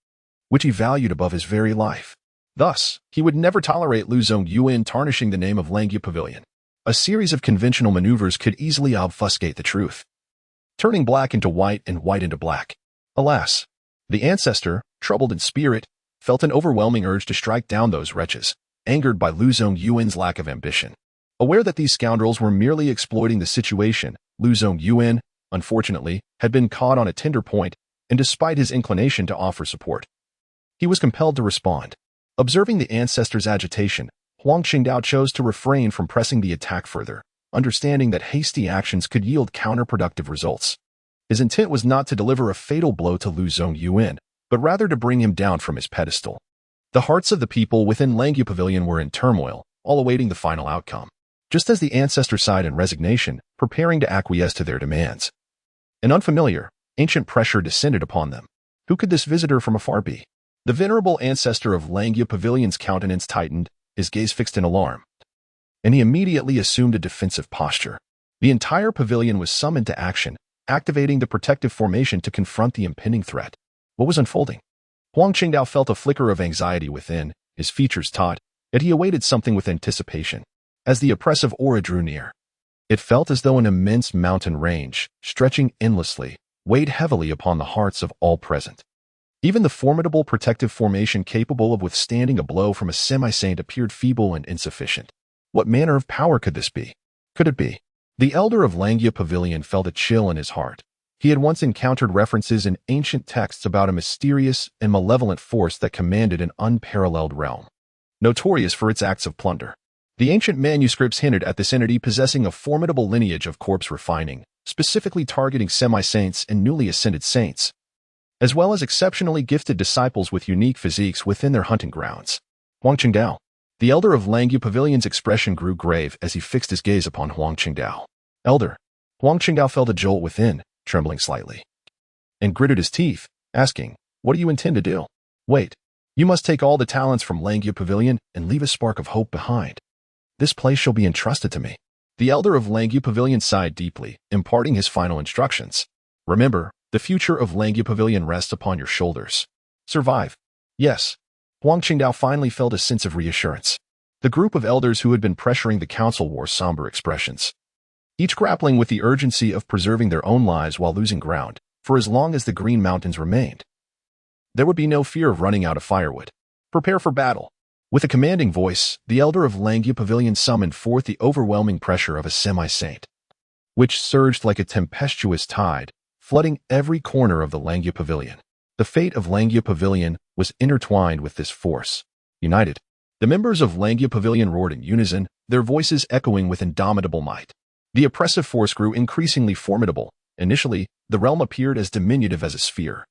A: which he valued above his very life. Thus, he would never tolerate Lu Zongyuan tarnishing the name of Langya Pavilion. A series of conventional maneuvers could easily obfuscate the truth, turning black into white and white into black. Alas, the ancestor, troubled in spirit, felt an overwhelming urge to strike down those wretches, angered by Lu Zongyuan's lack of ambition. Aware that these scoundrels were merely exploiting the situation, Lu Zongyuan, unfortunately, had been caught on a tender point, and despite his inclination to offer support, he was compelled to respond. Observing the ancestors' agitation, Huang Qingdao chose to refrain from pressing the attack further, understanding that hasty actions could yield counterproductive results. His intent was not to deliver a fatal blow to Lu Zongyuan, but rather to bring him down from his pedestal. The hearts of the people within Langya Pavilion were in turmoil, all awaiting the final outcome. Just as the ancestors sighed in resignation, preparing to acquiesce to their demands, an unfamiliar, ancient pressure descended upon them. Who could this visitor from afar be? The venerable ancestor of Langya Pavilion's countenance tightened, his gaze fixed in alarm, and he immediately assumed a defensive posture. The entire pavilion was summoned to action, activating the protective formation to confront the impending threat. What was unfolding? Huang Qingdao felt a flicker of anxiety within, his features taut, yet he awaited something with anticipation. As the oppressive aura drew near, it felt as though an immense mountain range, stretching endlessly, weighed heavily upon the hearts of all present. Even the formidable protective formation capable of withstanding a blow from a semi-saint appeared feeble and insufficient. What manner of power could this be? Could it be? The elder of Langya Pavilion felt a chill in his heart. He had once encountered references in ancient texts about a mysterious and malevolent force that commanded an unparalleled realm, notorious for its acts of plunder. The ancient manuscripts hinted at this entity possessing a formidable lineage of corpse refining, specifically targeting semi-saints and newly ascended saints, as well as exceptionally gifted disciples with unique physiques within their hunting grounds. Huang Qingdao. The elder of Langya Pavilion's expression grew grave as he fixed his gaze upon Huang Qingdao. Elder. Huang Qingdao felt a jolt within, trembling slightly, and gritted his teeth, asking, "What do you intend to do?" "Wait. You must take all the talents from Langya Pavilion and leave a spark of hope behind. This place shall be entrusted to me." The elder of Langya Pavilion sighed deeply, imparting his final instructions. "Remember, the future of Langya Pavilion rests upon your shoulders. Survive." "Yes." Huang Qingdao finally felt a sense of reassurance. The group of elders who had been pressuring the council wore somber expressions, each grappling with the urgency of preserving their own lives while losing ground. For as long as the Green Mountains remained, there would be no fear of running out of firewood. "Prepare for battle." With a commanding voice, the elder of Langya Pavilion summoned forth the overwhelming pressure of a semi-saint, which surged like a tempestuous tide, flooding every corner of the Langya Pavilion. The fate of Langya Pavilion was intertwined with this force. United, the members of Langya Pavilion roared in unison, their voices echoing with indomitable might. The oppressive force grew increasingly formidable. Initially, the realm appeared as diminutive as a sphere,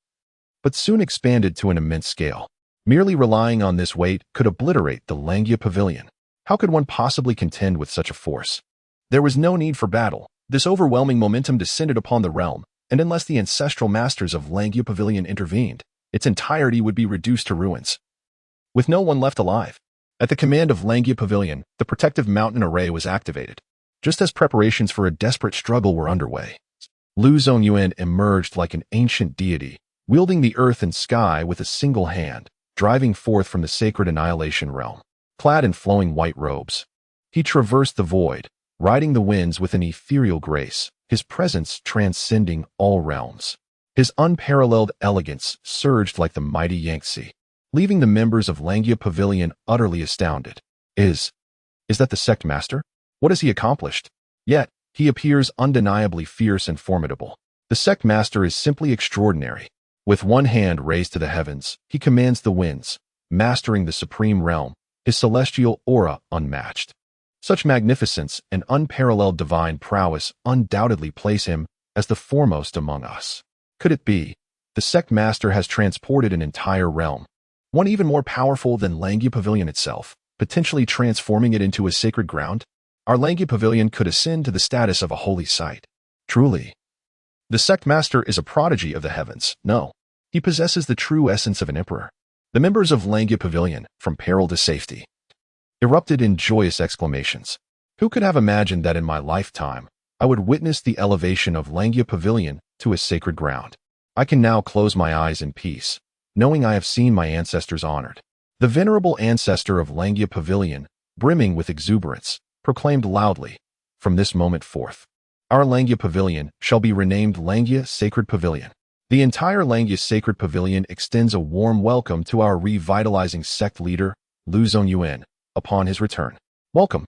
A: but soon expanded to an immense scale. Merely relying on this weight could obliterate the Langya Pavilion. How could one possibly contend with such a force? There was no need for battle. This overwhelming momentum descended upon the realm, and unless the ancestral masters of Langya Pavilion intervened, its entirety would be reduced to ruins, with no one left alive. At the command of Langya Pavilion, the protective mountain array was activated. Just as preparations for a desperate struggle were underway, Lu Zongyuan emerged like an ancient deity, wielding the earth and sky with a single hand, driving forth from the sacred annihilation realm. Clad in flowing white robes, he traversed the void, riding the winds with an ethereal grace, his presence transcending all realms. His unparalleled elegance surged like the mighty Yangtze, leaving the members of Langya Pavilion utterly astounded. Is that the sect master? What has he accomplished? Yet, he appears undeniably fierce and formidable. The sect master is simply extraordinary. With one hand raised to the heavens, he commands the winds, mastering the supreme realm, his celestial aura unmatched. Such magnificence and unparalleled divine prowess undoubtedly place him as the foremost among us. Could it be? The sect master has transported an entire realm, one even more powerful than Langya Pavilion itself, potentially transforming it into a sacred ground? Our Langya Pavilion could ascend to the status of a holy site. Truly, the sect master is a prodigy of the heavens. No, he possesses the true essence of an emperor. The members of Langya Pavilion, from peril to safety, erupted in joyous exclamations. Who could have imagined that in my lifetime, I would witness the elevation of Langya Pavilion to a sacred ground? I can now close my eyes in peace, knowing I have seen my ancestors honored. The venerable ancestor of Langya Pavilion, brimming with exuberance, proclaimed loudly, "From this moment forth, our Langya Pavilion shall be renamed Langya Sacred Pavilion." The entire Langia Sacred Pavilion extends a warm welcome to our revitalizing sect leader, Lu Zongyuan, upon his return. Welcome,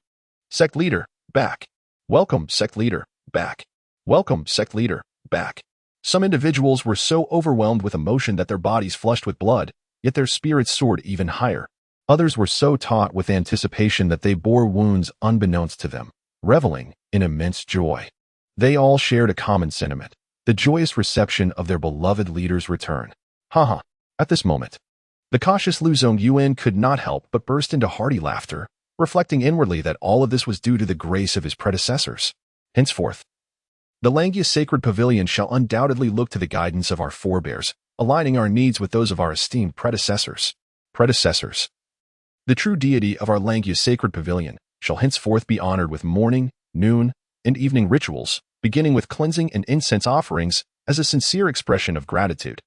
A: sect leader, back. Welcome, sect leader, back. Welcome, sect leader, back. Some individuals were so overwhelmed with emotion that their bodies flushed with blood, yet their spirits soared even higher. Others were so taut with anticipation that they bore wounds unbeknownst to them, reveling in immense joy. They all shared a common sentiment, the joyous reception of their beloved leader's return. Haha, at this moment, the cautious Lu Zongyuan could not help but burst into hearty laughter, reflecting inwardly that all of this was due to the grace of his predecessors. Henceforth, the Langia Sacred Pavilion shall undoubtedly look to the guidance of our forebears, aligning our needs with those of our esteemed predecessors. The true deity of our Langia Sacred Pavilion shall henceforth be honored with morning, noon, and evening rituals, beginning with cleansing and incense offerings as a sincere expression of gratitude.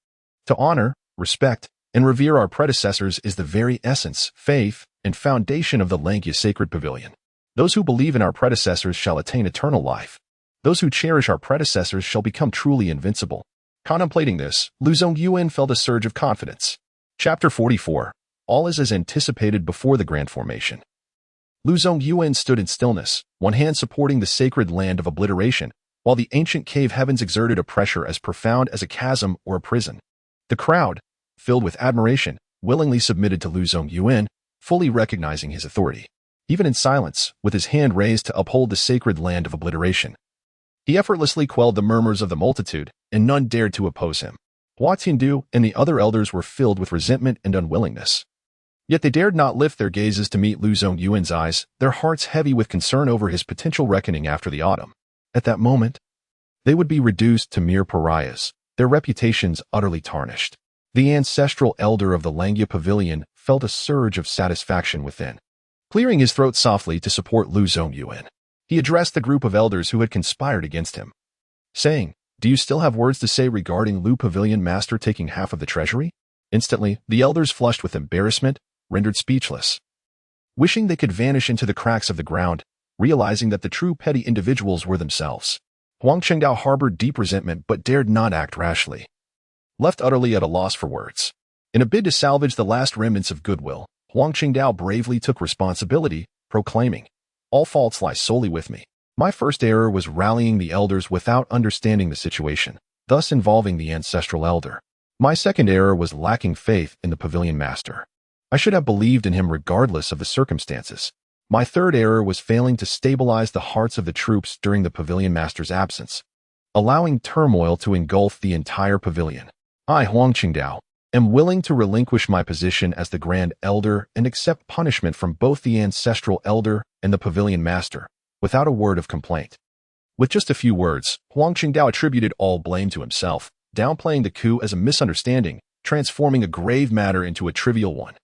A: To honor, respect, and revere our predecessors is the very essence, faith, and foundation of the Langia Sacred Pavilion. Those who believe in our predecessors shall attain eternal life. Those who cherish our predecessors shall become truly invincible. Contemplating this, Lu Zongyuan felt a surge of confidence. Chapter 44. All is as anticipated before the grand formation. Lu Zongyuan stood in stillness, one hand supporting the sacred land of obliteration, while the ancient cave heavens exerted a pressure as profound as a chasm or a prison. The crowd, filled with admiration, willingly submitted to Lu Zongyuan, fully recognizing his authority. Even in silence, with his hand raised to uphold the sacred land of obliteration, he effortlessly quelled the murmurs of the multitude, and none dared to oppose him. Hua Tiandu and the other elders were filled with resentment and unwillingness. Yet they dared not lift their gazes to meet Lu Zongyuan's eyes, their hearts heavy with concern over his potential reckoning after the autumn. At that moment, they would be reduced to mere pariahs, their reputations utterly tarnished. The ancestral elder of the Langia Pavilion felt a surge of satisfaction within. Clearing his throat softly to support Lu Zongyuan, he addressed the group of elders who had conspired against him, saying, "Do you still have words to say regarding Lu Pavilion Master taking half of the treasury?" Instantly, the elders, flushed with embarrassment, rendered speechless. Wishing they could vanish into the cracks of the ground, realizing that the true petty individuals were themselves, Huang Chengdao harbored deep resentment but dared not act rashly. Left utterly at a loss for words, in a bid to salvage the last remnants of goodwill, Huang Chengdao bravely took responsibility, proclaiming, "All faults lie solely with me. My first error was rallying the elders without understanding the situation, thus involving the ancestral elder. My second error was lacking faith in the Pavilion Master. I should have believed in him regardless of the circumstances. My third error was failing to stabilize the hearts of the troops during the Pavilion Master's absence, allowing turmoil to engulf the entire pavilion. I, Huang Qingdao, am willing to relinquish my position as the Grand Elder and accept punishment from both the Ancestral Elder and the Pavilion Master, without a word of complaint." With just a few words, Huang Qingdao attributed all blame to himself, downplaying the coup as a misunderstanding, transforming a grave matter into a trivial one.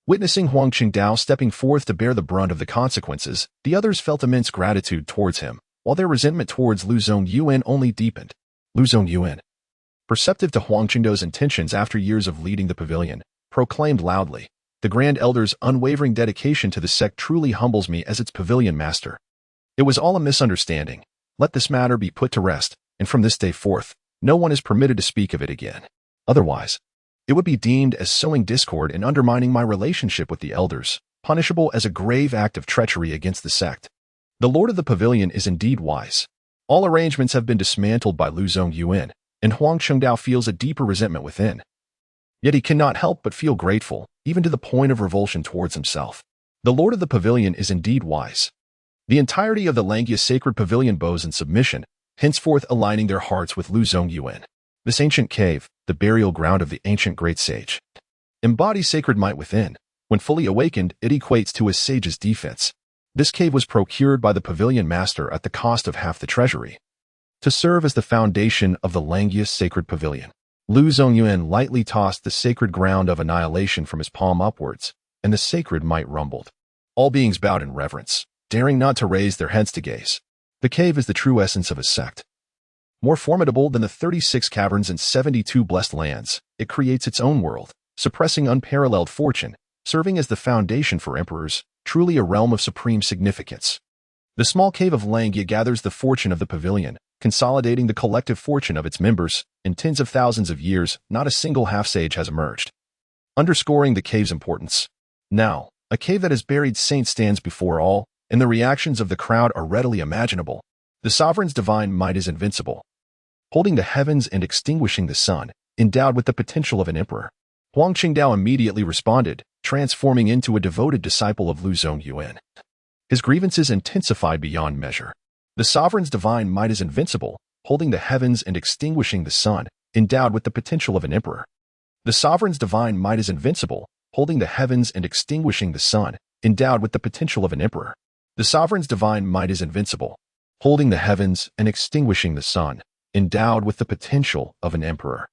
A: Witnessing Huang Qingdao stepping forth to bear the brunt of the consequences, the others felt immense gratitude towards him, while their resentment towards Lu Zongyuan only deepened. Lu Zongyuan, perceptive to Huang Qingdao's intentions after years of leading the pavilion, proclaimed loudly, "The Grand Elder's unwavering dedication to the sect truly humbles me as its Pavilion Master. It was all a misunderstanding. Let this matter be put to rest, and from this day forth, no one is permitted to speak of it again. Otherwise, it would be deemed as sowing discord and undermining my relationship with the elders, punishable as a grave act of treachery against the sect. The Lord of the Pavilion is indeed wise. All arrangements have been dismantled by Lu Zongyuan, and Huang Chengdao feels a deeper resentment within. Yet he cannot help but feel grateful, even to the point of revulsion towards himself. The Lord of the Pavilion is indeed wise." The entirety of the Langia Sacred Pavilion bows in submission, henceforth aligning their hearts with Lu Zongyuan. This ancient cave, the burial ground of the ancient great sage, embodies sacred might within. When fully awakened, it equates to a sage's defense. This cave was procured by the Pavilion Master at the cost of half the treasury, to serve as the foundation of the Langia Sacred Pavilion. Lu Zongyuan lightly tossed the sacred ground of annihilation from his palm upwards, and the sacred might rumbled. All beings bowed in reverence, daring not to raise their heads to gaze. The cave is the true essence of a sect. More formidable than the 36 caverns and 72 blessed lands, it creates its own world, suppressing unparalleled fortune, serving as the foundation for emperors, truly a realm of supreme significance. The small cave of Langia gathers the fortune of the pavilion, consolidating the collective fortune of its members. In tens of thousands of years, not a single half-sage has emerged, underscoring the cave's importance. Now, a cave that has buried saints stands before all, and the reactions of the crowd are readily imaginable. The sovereign's divine might is invincible, holding the heavens and extinguishing the sun, endowed with the potential of an emperor. Huang Qingdao immediately responded, transforming into a devoted disciple of Lu Zongyuan. His grievances intensified beyond measure. The sovereign's divine might is invincible, holding the heavens and extinguishing the sun, endowed with the potential of an emperor. The sovereign's divine might is invincible, holding the heavens and extinguishing the sun, endowed with the potential of an emperor. The sovereign's divine might is invincible, holding the heavens and extinguishing the sun, endowed with the potential of an emperor.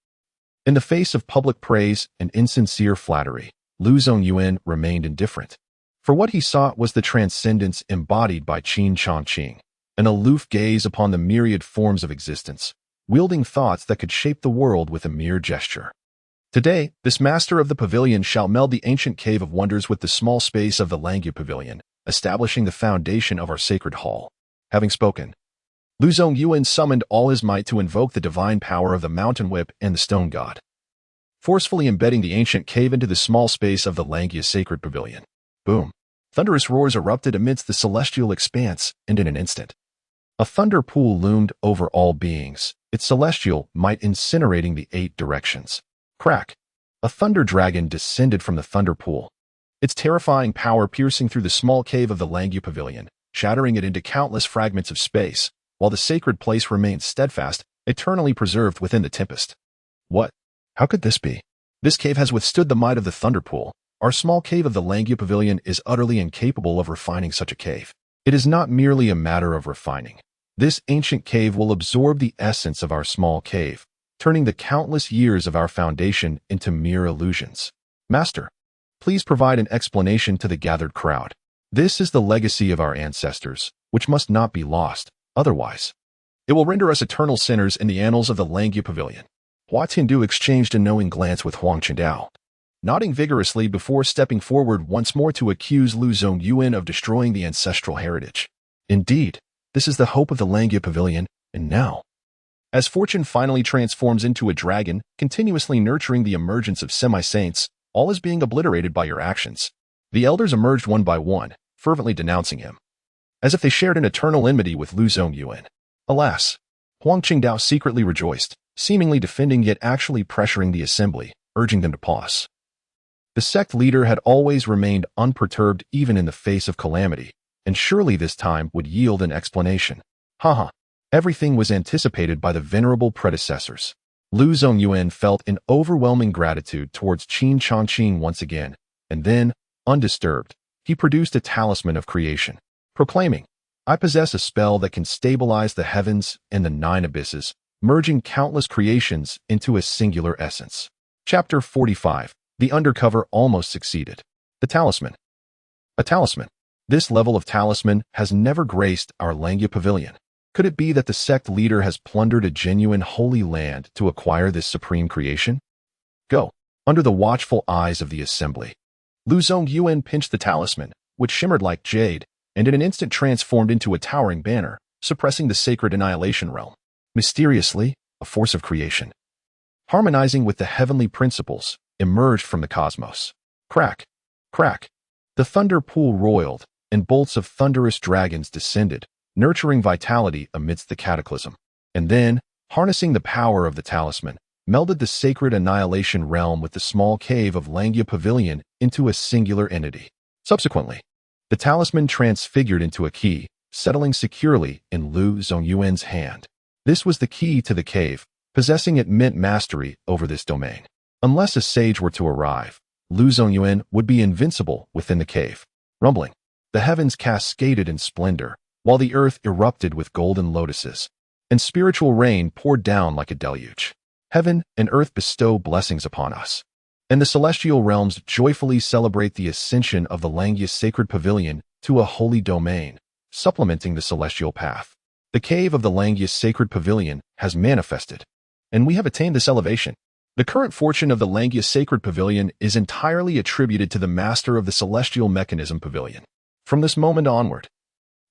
A: In the face of public praise and insincere flattery, Lu Zongyuan remained indifferent. For what he sought was the transcendence embodied by Qin Changqing, an aloof gaze upon the myriad forms of existence, wielding thoughts that could shape the world with a mere gesture. Today, this master of the pavilion shall meld the ancient cave of wonders with the small space of the Langyue Pavilion, establishing the foundation of our sacred hall. Having spoken, Lu Zongyuan summoned all his might to invoke the divine power of the mountain whip and the stone god, forcefully embedding the ancient cave into the small space of the Langyue sacred pavilion. Boom! Thunderous roars erupted amidst the celestial expanse, and in an instant, a thunder pool loomed over all beings, its celestial might incinerating the 8 directions. Crack! A thunder dragon descended from the thunder pool, its terrifying power piercing through the small cave of the Langyue Pavilion, shattering it into countless fragments of space, while the sacred place remained steadfast, eternally preserved within the tempest. What? How could this be? This cave has withstood the might of the thunder pool. Our small cave of the Langyue Pavilion is utterly incapable of refining such a cave. It is not merely a matter of refining. This ancient cave will absorb the essence of our small cave, turning the countless years of our foundation into mere illusions. Master, please provide an explanation to the gathered crowd. This is the legacy of our ancestors, which must not be lost. Otherwise, it will render us eternal sinners in the annals of the Langyue Pavilion. Hua Tiandu exchanged a knowing glance with Huang Qingdao, nodding vigorously before stepping forward once more to accuse Lu Zongyuan of destroying the ancestral heritage. Indeed, this is the hope of the Langyue Pavilion, and now, as fortune finally transforms into a dragon, continuously nurturing the emergence of semi-saints, all is being obliterated by your actions. The elders emerged one by one, fervently denouncing him, as if they shared an eternal enmity with Lu Zongyuan. Alas, Huang Qingdao secretly rejoiced, seemingly defending yet actually pressuring the assembly, urging them to pause. The sect leader had always remained unperturbed even in the face of calamity, and surely this time would yield an explanation. Haha, everything was anticipated by the venerable predecessors. Lu Zongyuan felt an overwhelming gratitude towards Qin Changqing once again, and then, undisturbed, he produced a talisman of creation, proclaiming, "I possess a spell that can stabilize the heavens and the 9 abysses, merging countless creations into a singular essence." Chapter 45. The undercover almost succeeded. The talisman. A talisman. This level of talisman has never graced our Langyue Pavilion. Could it be that the sect leader has plundered a genuine holy land to acquire this supreme creation? Go. Under the watchful eyes of the assembly, Lu Zongyuan pinched the talisman, which shimmered like jade, and in an instant transformed into a towering banner, suppressing the sacred annihilation realm. Mysteriously, a force of creation, harmonizing with the heavenly principles, emerged from the cosmos. Crack! Crack! The thunder pool roiled, and bolts of thunderous dragons descended, nurturing vitality amidst the cataclysm. And then, harnessing the power of the talisman, melded the sacred annihilation realm with the small cave of Langyue Pavilion into a singular entity. Subsequently, the talisman transfigured into a key, settling securely in Lu Zongyuan's hand. This was the key to the cave. Possessing it meant mastery over this domain. Unless a sage were to arrive, Lu Zongyuan would be invincible within the cave. Rumbling, the heavens cascaded in splendor, while the earth erupted with golden lotuses, and spiritual rain poured down like a deluge. Heaven and earth bestow blessings upon us, and the celestial realms joyfully celebrate the ascension of the Langyue sacred pavilion to a holy domain, supplementing the celestial path. The cave of the Langyue sacred pavilion has manifested, and we have attained this elevation. The current fortune of the Langyue sacred pavilion is entirely attributed to the master of the Celestial Mechanism Pavilion. From this moment onward,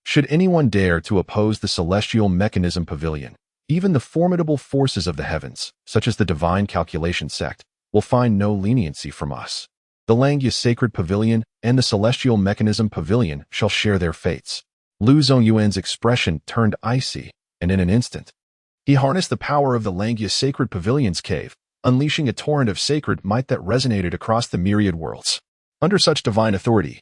A: should anyone dare to oppose the Celestial Mechanism Pavilion, Even the formidable forces of the heavens, such as the Divine Calculation Sect, will find no leniency from us. The Langya Sacred Pavilion and the Celestial Mechanism Pavilion shall share their fates. Lu Zongyuan's expression turned icy, and in an instant, he harnessed the power of the Langya Sacred Pavilion's cave, unleashing a torrent of sacred might that resonated across the myriad worlds. Under such divine authority,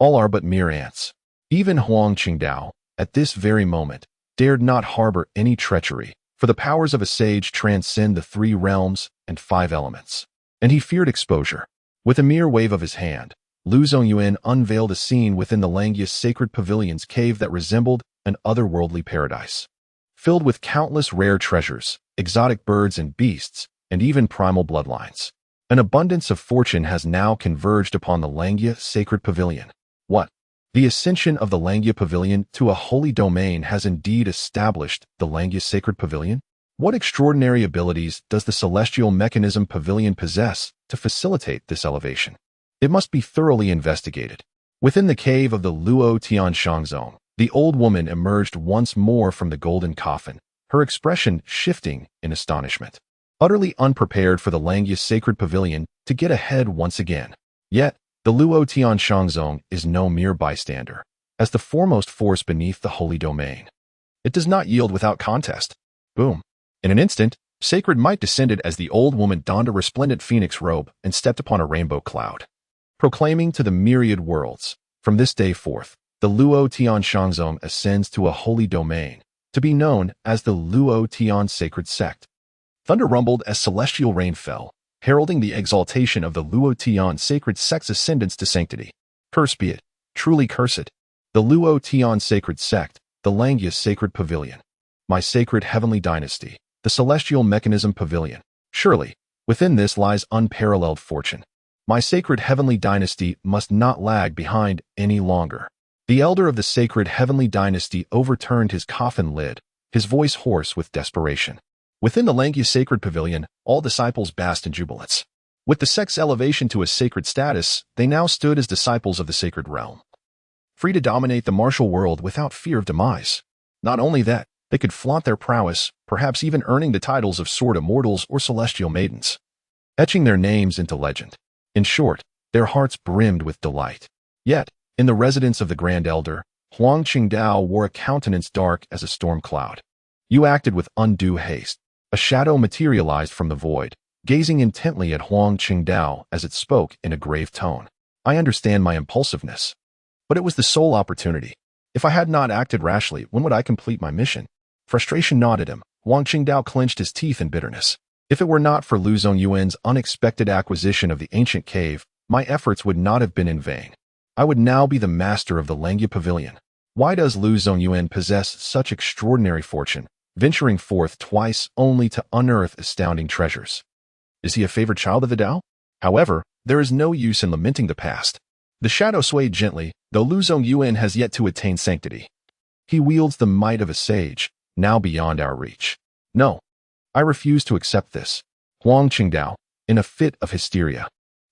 A: all are but mere ants. Even Huang Qingdao, at this very moment, dared not harbor any treachery, for the powers of a sage transcend the 3 realms and 5 elements. And he feared exposure. With a mere wave of his hand, Lu Zongyuan unveiled a scene within the Langya Sacred Pavilion's cave that resembled an otherworldly paradise. Filled with countless rare treasures, exotic birds and beasts, and even primal bloodlines. An abundance of fortune has now converged upon the Langya Sacred Pavilion. What? The ascension of the Langya Pavilion to a holy domain has indeed established the Langya Sacred Pavilion? What extraordinary abilities does the Celestial Mechanism Pavilion possess to facilitate this elevation? It must be thoroughly investigated. Within the cave of the Luo Tianshangzong, the old woman emerged once more from the golden coffin, her expression shifting in astonishment. Utterly unprepared for the Langya Sacred Pavilion to get ahead once again. Yet, the Luo Tianshangzong is no mere bystander. As the foremost force beneath the holy domain, it does not yield without contest. Boom. In an instant, sacred might descended as the old woman donned a resplendent phoenix robe and stepped upon a rainbow cloud, proclaiming to the myriad worlds, from this day forth, the Luo Tianshangzong ascends to a holy domain, to be known as the Luo Tian Sacred Sect. Thunder rumbled as celestial rain fell, heralding the exaltation of the Luo Tian Sacred Sect's ascendance to sanctity. Cursed be it, truly cursed. The Luo Tian Sacred Sect, the Langya Sacred Pavilion. My sacred heavenly dynasty, the Celestial Mechanism Pavilion. Surely, within this lies unparalleled fortune. My sacred heavenly dynasty must not lag behind any longer. The elder of the sacred heavenly dynasty overturned his coffin lid, his voice hoarse with desperation. Within the Langya Sacred Pavilion, all disciples basked in jubilance. With the sect's elevation to a sacred status, they now stood as disciples of the sacred realm, free to dominate the martial world without fear of demise. Not only that, they could flaunt their prowess, perhaps even earning the titles of Sword Immortals or Celestial Maidens, etching their names into legend. In short, their hearts brimmed with delight. Yet, in the residence of the Grand Elder, Huang Qingdao wore a countenance dark as a storm cloud. You acted with undue haste. A shadow materialized from the void, gazing intently at Huang Qingdao as it spoke in a grave tone. I understand my impulsiveness, but it was the sole opportunity. If I had not acted rashly, when would I complete my mission? Frustration gnawed at him. Huang Qingdao clenched his teeth in bitterness. If it were not for Lu Zongyuan's unexpected acquisition of the ancient cave, my efforts would not have been in vain. I would now be the master of the Langya Pavilion. Why does Lu Zongyuan possess such extraordinary fortune, venturing forth twice only to unearth astounding treasures? Is he a favored child of the Tao? However, there is no use in lamenting the past. The shadow swayed gently, though Lu Zongyuan has yet to attain sanctity. He wields the might of a sage, now beyond our reach. No, I refuse to accept this. Huang Qingdao, in a fit of hysteria,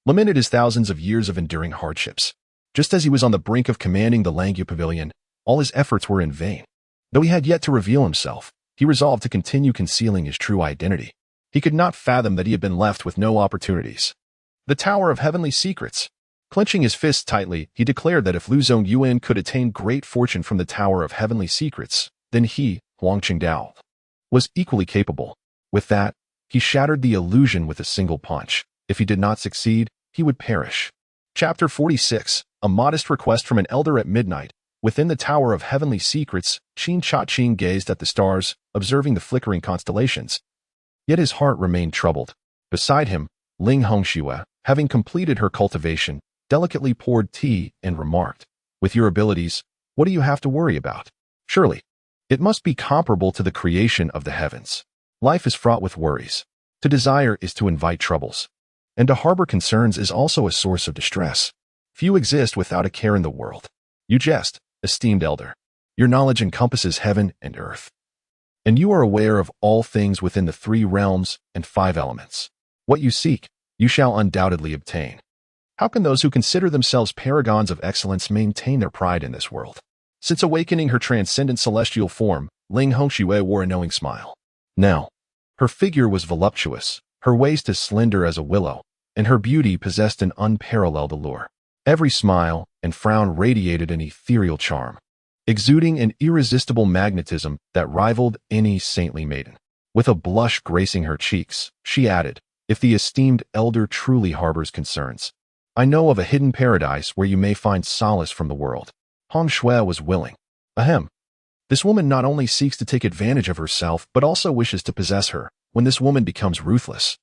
A: lamented his thousands of years of enduring hardships. Just as he was on the brink of commanding the Langya Pavilion, all his efforts were in vain. Though he had yet to reveal himself, he resolved to continue concealing his true identity. He could not fathom that he had been left with no opportunities. The Tower of Heavenly Secrets. Clenching his fists tightly, he declared that if Lu Zongyuan could attain great fortune from the Tower of Heavenly Secrets, then he, Huang Qingdao, was equally capable. With that, he shattered the illusion with a single punch. If he did not succeed, he would perish. Chapter 46, A Modest Request from an Elder at Midnight. Within the Tower of Heavenly Secrets, Qin Changqing gazed at the stars, observing the flickering constellations. Yet his heart remained troubled. Beside him, Ling Hongxue, having completed her cultivation, delicately poured tea and remarked, "With your abilities, what do you have to worry about? Surely, it must be comparable to the creation of the heavens. Life is fraught with worries. To desire is to invite troubles. And to harbor concerns is also a source of distress. Few exist without a care in the world. You jest, esteemed elder. Your knowledge encompasses heaven and earth. And you are aware of all things within the 3 realms and 5 elements. What you seek, you shall undoubtedly obtain. How can those who consider themselves paragons of excellence maintain their pride in this world?" Since awakening her transcendent celestial form, Ling Hongxue wore a knowing smile. Now, her figure was voluptuous, her waist as slender as a willow, and her beauty possessed an unparalleled allure. Every smile and frown radiated an ethereal charm, exuding an irresistible magnetism that rivaled any saintly maiden. With a blush gracing her cheeks, she added, "If the esteemed elder truly harbors concerns, I know of a hidden paradise where you may find solace from the world." Hong Shui was willing. Ahem. This woman not only seeks to take advantage of herself, but also wishes to possess her. When this woman becomes ruthless,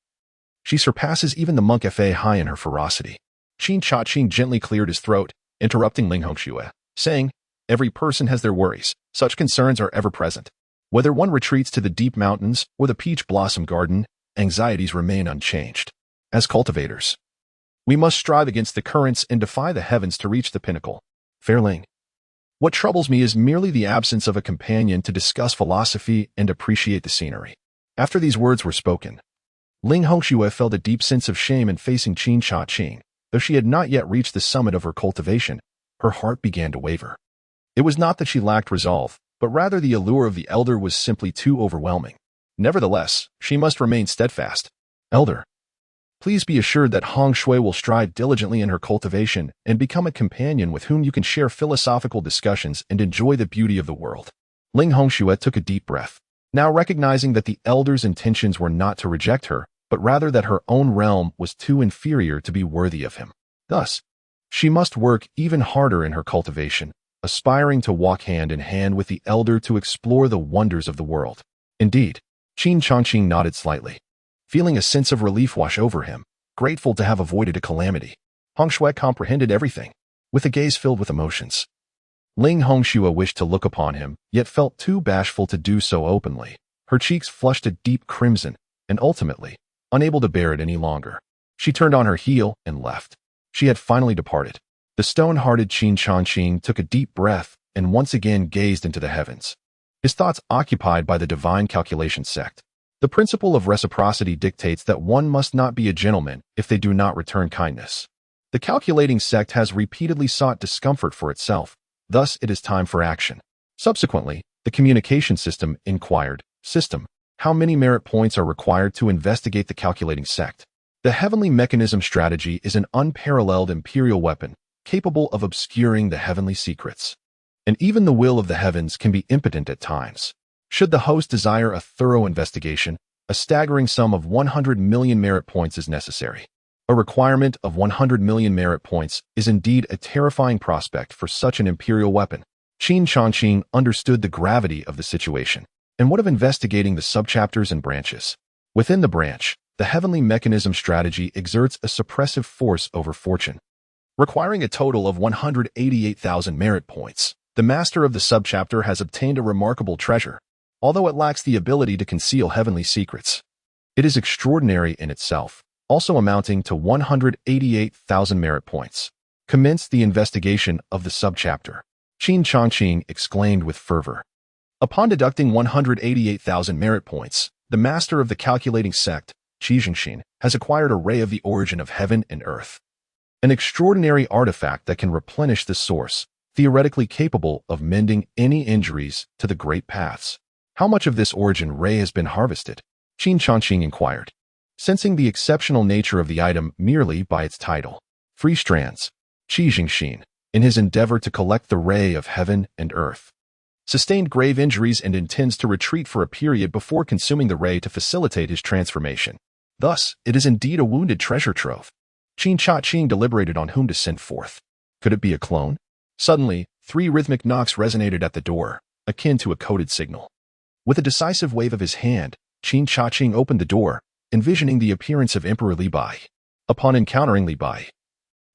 A: she surpasses even the monk Fa high in her ferocity. Qin Changqing gently cleared his throat, interrupting Ling Hongshui, saying, "Every person has their worries. Such concerns are ever present. Whether one retreats to the deep mountains or the peach blossom garden, anxieties remain unchanged. As cultivators, we must strive against the currents and defy the heavens to reach the pinnacle. Fair Ling, what troubles me is merely the absence of a companion to discuss philosophy and appreciate the scenery." After these words were spoken, Ling Hongshui felt a deep sense of shame in facing Qin Changqing. Though she had not yet reached the summit of her cultivation, her heart began to waver. It was not that she lacked resolve, but rather the allure of the elder was simply too overwhelming. Nevertheless, she must remain steadfast. "Elder, please be assured that Hong Shui will strive diligently in her cultivation and become a companion with whom you can share philosophical discussions and enjoy the beauty of the world." Ling Hongshui took a deep breath, now recognizing that the elder's intentions were not to reject her, but rather that her own realm was too inferior to be worthy of him. Thus, she must work even harder in her cultivation, aspiring to walk hand in hand with the elder to explore the wonders of the world. Indeed, Qin Changqing nodded slightly, feeling a sense of relief wash over him, grateful to have avoided a calamity. Hong Shui comprehended everything, with a gaze filled with emotions. Ling Hongshui wished to look upon him, yet felt too bashful to do so openly. Her cheeks flushed a deep crimson, and ultimately, unable to bear it any longer, she turned on her heel and left. She had finally departed. The stone-hearted Qin Changqing took a deep breath and once again gazed into the heavens, his thoughts occupied by the divine calculation sect. The principle of reciprocity dictates that one must not be a gentleman if they do not return kindness. The calculating sect has repeatedly sought discomfort for itself, thus it is time for action. Subsequently, the communication system inquired, "System, how many merit points are required to investigate the calculating sect?" The heavenly mechanism strategy is an unparalleled imperial weapon, capable of obscuring the heavenly secrets. And even the will of the heavens can be impotent at times. Should the host desire a thorough investigation, a staggering sum of 100 million merit points is necessary. A requirement of 100 million merit points is indeed a terrifying prospect for such an imperial weapon. Qin Changqing understood the gravity of the situation. And what of investigating the subchapters and branches? Within the branch, the heavenly mechanism strategy exerts a suppressive force over fortune, requiring a total of 188,000 merit points. The master of the subchapter has obtained a remarkable treasure, although it lacks the ability to conceal heavenly secrets. It is extraordinary in itself, also amounting to 188,000 merit points. Commence the investigation of the subchapter. Qin Changqing exclaimed with fervor. Upon deducting 188,000 merit points, the master of the calculating sect, Qin Changqing, has acquired a ray of the origin of heaven and earth. An extraordinary artifact that can replenish the source, theoretically capable of mending any injuries to the great paths. How much of this origin ray has been harvested? Qin Changqing inquired, sensing the exceptional nature of the item merely by its title. Free strands. Qin Changqing, in his endeavor to collect the ray of heaven and earth, sustained grave injuries and intends to retreat for a period before consuming the ray to facilitate his transformation. Thus, it is indeed a wounded treasure trove. Qin Changqing deliberated on whom to send forth. Could it be a clone? Suddenly, 3 rhythmic knocks resonated at the door, akin to a coded signal. With a decisive wave of his hand, Qin Changqing opened the door, envisioning the appearance of Emperor Li Bai. Upon encountering Li Bai,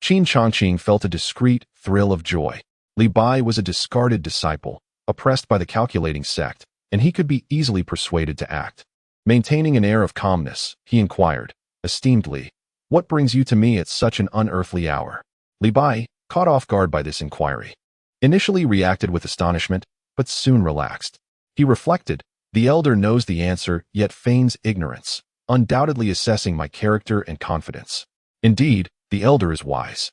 A: Qin Changqing felt a discreet thrill of joy. Li Bai was a discarded disciple, oppressed by the calculating sect, and he could be easily persuaded to act. Maintaining an air of calmness, he inquired, "Esteemed Li, what brings you to me at such an unearthly hour?" Li Bai, caught off guard by this inquiry, initially reacted with astonishment, but soon relaxed. He reflected, "The elder knows the answer, yet feigns ignorance, undoubtedly assessing my character and confidence. Indeed, the elder is wise.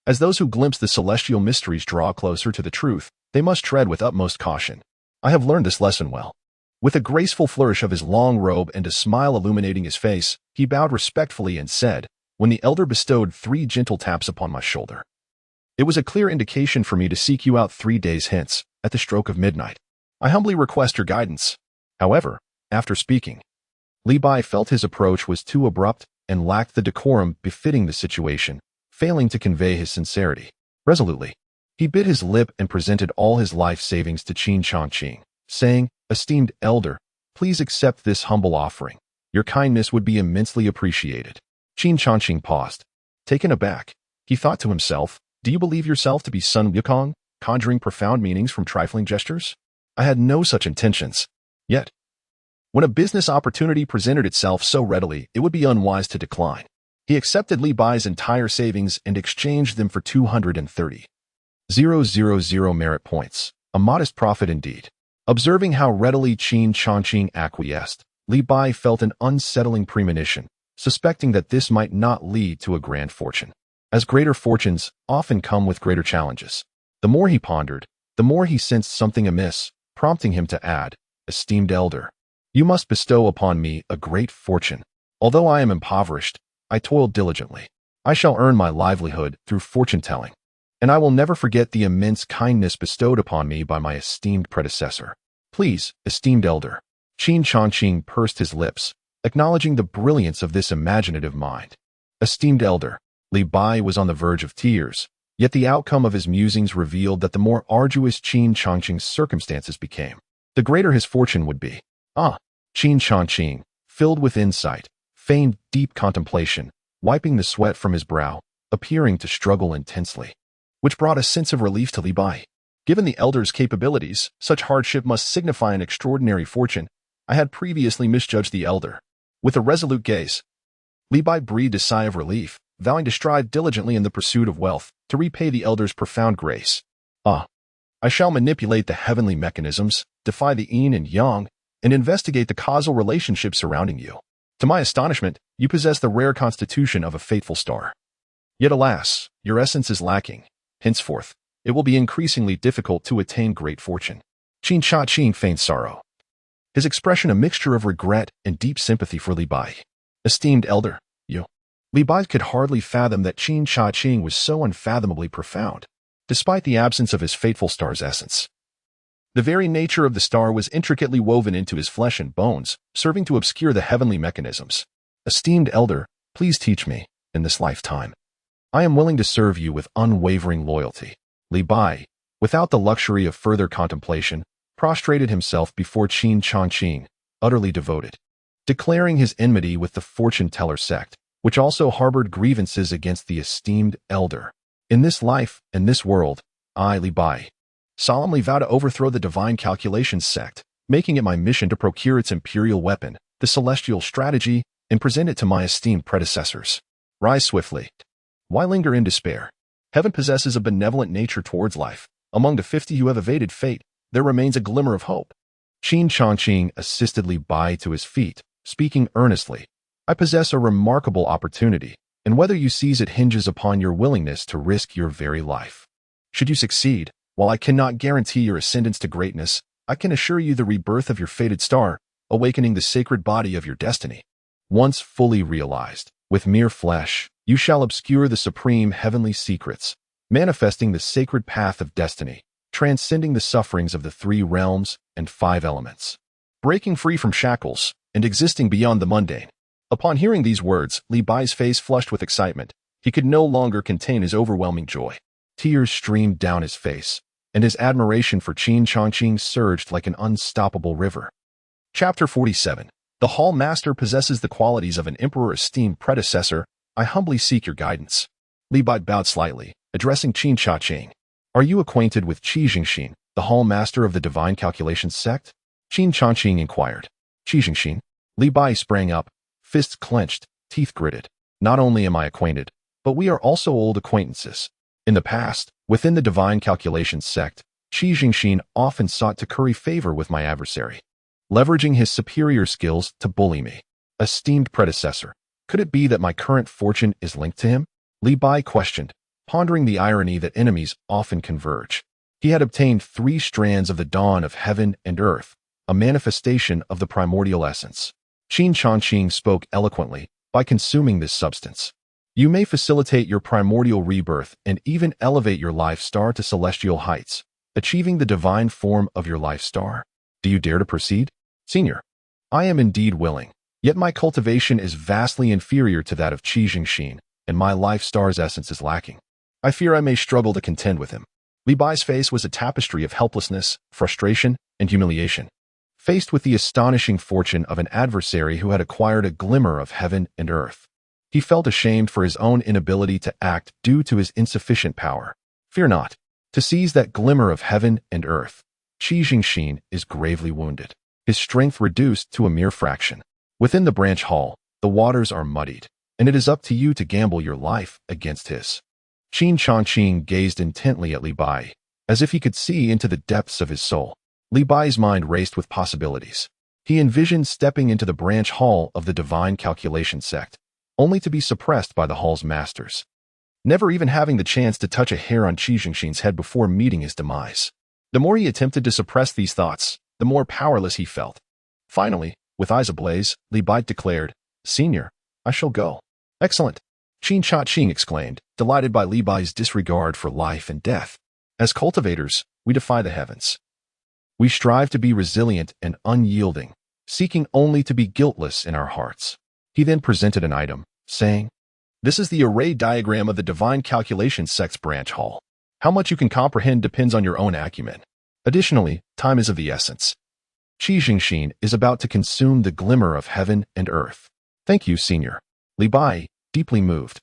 A: As those who glimpse the celestial mysteries draw closer to the truth, they must tread with utmost caution. I have learned this lesson well." With a graceful flourish of his long robe and a smile illuminating his face, he bowed respectfully and said, when the elder bestowed 3 gentle taps upon my shoulder, "It was a clear indication for me to seek you out 3 days hence, at the stroke of midnight. I humbly request your guidance." However, after speaking, Li Bai felt his approach was too abrupt and lacked the decorum befitting the situation, failing to convey his sincerity. Resolutely, he bit his lip and presented all his life savings to Qin Changqing, saying, "Esteemed elder, please accept this humble offering. Your kindness would be immensely appreciated." Qin Changqing paused. Taken aback, he thought to himself, "Do you believe yourself to be Sun Wukong, conjuring profound meanings from trifling gestures? I had no such intentions. Yet, when a business opportunity presented itself so readily, it would be unwise to decline." He accepted Li Bai's entire savings and exchanged them for 230,000 merit points, a modest profit indeed. Observing how readily Qin Changqing acquiesced, Li Bai felt an unsettling premonition, suspecting that this might not lead to a grand fortune, as greater fortunes often come with greater challenges. The more he pondered, the more he sensed something amiss, prompting him to add, "Esteemed elder, you must bestow upon me a great fortune. Although I am impoverished, I toil diligently. I shall earn my livelihood through fortune-telling, and I will never forget the immense kindness bestowed upon me by my esteemed predecessor. Please, esteemed elder." Qin Changqing pursed his lips, acknowledging the brilliance of this imaginative mind. "Esteemed elder." Li Bai was on the verge of tears, yet the outcome of his musings revealed that the more arduous Qin Changqing's circumstances became, the greater his fortune would be. Qin Changqing, filled with insight, feigned deep contemplation, wiping the sweat from his brow, appearing to struggle intensely, which brought a sense of relief to Li Bai. Given the elder's capabilities, such hardship must signify an extraordinary fortune. I had previously misjudged the elder. With a resolute gaze, Li Bai breathed a sigh of relief, vowing to strive diligently in the pursuit of wealth, to repay the elder's profound grace. I shall manipulate the heavenly mechanisms, defy the yin and yang, and investigate the causal relationships surrounding you. To my astonishment, you possess the rare constitution of a fateful star. Yet alas, your essence is lacking. Henceforth, it will be increasingly difficult to attain great fortune." Qin Changqing feigned sorrow, his expression a mixture of regret and deep sympathy for Li Bai. "Esteemed elder, you." Li Bai could hardly fathom that Qin Changqing was so unfathomably profound, despite the absence of his fateful star's essence. The very nature of the star was intricately woven into his flesh and bones, serving to obscure the heavenly mechanisms. "Esteemed elder, please teach me, in this lifetime. I am willing to serve you with unwavering loyalty." Li Bai, without the luxury of further contemplation, prostrated himself before Qin Changqing, utterly devoted, declaring his enmity with the fortune-teller sect, which also harbored grievances against the esteemed elder. "In this life and this world, I, Li Bai, solemnly vow to overthrow the Divine Calculation Sect, making it my mission to procure its imperial weapon, the Celestial Strategy, and present it to my esteemed predecessors. Rise swiftly. Why linger in despair? Heaven possesses a benevolent nature towards life. Among the 50 who have evaded fate, there remains a glimmer of hope." Qin Changqing assisted Li Bai to his feet, speaking earnestly. "I possess a remarkable opportunity, and whether you seize it hinges upon your willingness to risk your very life. Should you succeed, while I cannot guarantee your ascendance to greatness, I can assure you the rebirth of your fated star, awakening the sacred body of your destiny. Once fully realized, with mere flesh, you shall obscure the supreme heavenly secrets, manifesting the sacred path of destiny, transcending the sufferings of the 3 realms and 5 elements, breaking free from shackles, and existing beyond the mundane." Upon hearing these words, Li Bai's face flushed with excitement. He could no longer contain his overwhelming joy. Tears streamed down his face, and his admiration for Qin Changqing surged like an unstoppable river. Chapter 47. The Hall Master possesses the qualities of an emperor esteemed predecessor. I humbly seek your guidance. Li Bai bowed slightly, addressing Qin Changqing. "Are you acquainted with Qi Jinxin, the Hall Master of the Divine Calculation Sect?" Qin Changqing inquired. "Qi Jinxin?" Li Bai sprang up, fists clenched, teeth gritted. "Not only am I acquainted, but we are also old acquaintances. In the past, within the Divine Calculation Sect, Qi Jinxin often sought to curry favor with my adversary, leveraging his superior skills to bully me. Esteemed predecessor, could it be that my current fortune is linked to him?" Li Bai questioned, pondering the irony that enemies often converge. He had obtained 3 strands of the dawn of heaven and earth, a manifestation of the primordial essence. Qin Changqing spoke eloquently. By consuming this substance, you may facilitate your primordial rebirth and even elevate your life star to celestial heights, achieving the divine form of your life star. Do you dare to proceed? Senior, I am indeed willing, yet my cultivation is vastly inferior to that of Qi Jinxin, and my life star's essence is lacking. I fear I may struggle to contend with him. Li Bai's face was a tapestry of helplessness, frustration, and humiliation. Faced with the astonishing fortune of an adversary who had acquired a glimmer of heaven and earth, he felt ashamed for his own inability to act due to his insufficient power. Fear not. To seize that glimmer of heaven and earth, Qi Jinxin is gravely wounded, his strength reduced to a mere fraction. Within the branch hall, the waters are muddied, and it is up to you to gamble your life against his. Qin Changqing gazed intently at Li Bai, as if he could see into the depths of his soul. Li Bai's mind raced with possibilities. He envisioned stepping into the branch hall of the Divine Calculation Sect, only to be suppressed by the hall's masters, never even having the chance to touch a hair on Qi Jinxin's head before meeting his demise. The more he attempted to suppress these thoughts, the more powerless he felt. Finally, with eyes ablaze, Li Bai declared, "Senior, I shall go." "Excellent," Qin Changqing exclaimed, delighted by Li Bai's disregard for life and death. "As cultivators, we defy the heavens. We strive to be resilient and unyielding, seeking only to be guiltless in our hearts." He then presented an item, saying, "This is the array diagram of the Divine Calculation Sect's branch hall. How much you can comprehend depends on your own acumen. Additionally, time is of the essence. Qi Jinxin is about to consume the glimmer of heaven and earth." "Thank you, Senior." Li Bai, deeply moved,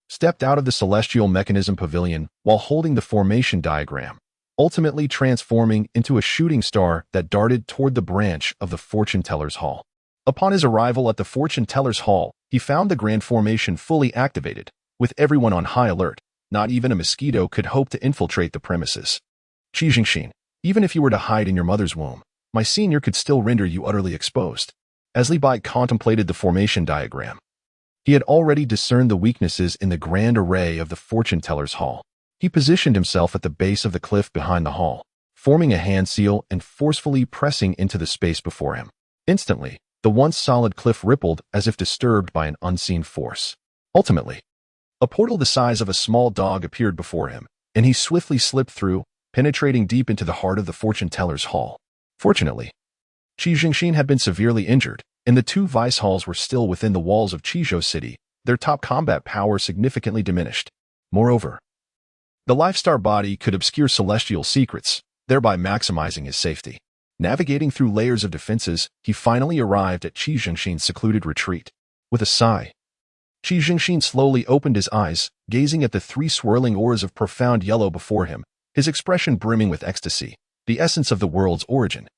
A: stepped out of the Celestial Mechanism Pavilion while holding the formation diagram, ultimately transforming into a shooting star that darted toward the branch of the Fortune Teller's Hall. Upon his arrival at the Fortune Teller's Hall, he found the grand formation fully activated, with everyone on high alert. Not even a mosquito could hope to infiltrate the premises. "Qi Jinxin, even if you were to hide in your mother's womb, my senior could still render you utterly exposed." As Li Bai contemplated the formation diagram, he had already discerned the weaknesses in the grand array of the Fortune Teller's Hall. He positioned himself at the base of the cliff behind the hall, forming a hand seal and forcefully pressing into the space before him. Instantly, the once solid cliff rippled as if disturbed by an unseen force. Ultimately, a portal the size of a small dog appeared before him, and he swiftly slipped through, penetrating deep into the heart of the Fortune Teller's Hall. Fortunately, Qi Jinxin had been severely injured, and the two vice halls were still within the walls of Qizhou City, their top combat power significantly diminished. Moreover, the Lifestar body could obscure celestial secrets, thereby maximizing his safety. Navigating through layers of defenses, he finally arrived at Qi Jinxin's secluded retreat. With a sigh, Qi Jinxin slowly opened his eyes, gazing at the three swirling auras of profound yellow before him, his expression brimming with ecstasy, the essence of the world's origin.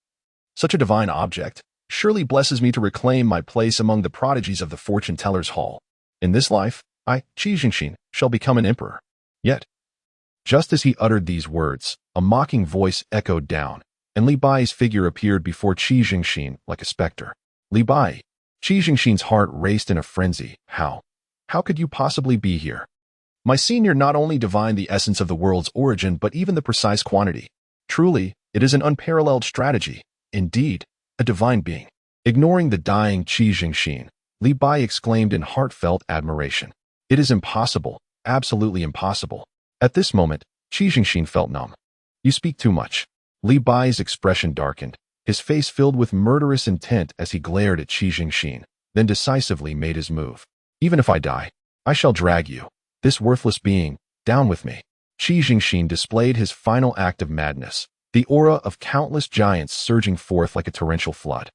A: Such a divine object surely blesses me to reclaim my place among the prodigies of the Fortune Teller's Hall. In this life, I, Qi Jinxin, shall become an emperor. Yet, just as he uttered these words, a mocking voice echoed down, and Li Bai's figure appeared before Qi Jinxin like a specter. "Li Bai." Qi Jinxin's heart raced in a frenzy. How could you possibly be here? My senior not only divined the essence of the world's origin, but even the precise quantity. Truly, it is an unparalleled strategy. Indeed, a divine being. Ignoring the dying Qi Jinxin, Li Bai exclaimed in heartfelt admiration. "It is impossible, absolutely impossible." At this moment, Qi Jinxin felt numb. "You speak too much." Li Bai's expression darkened, his face filled with murderous intent as he glared at Qi Jinxin, then decisively made his move. "Even if I die, I shall drag you, this worthless being, down with me." Qi Jinxin displayed his final act of madness, the aura of countless giants surging forth like a torrential flood.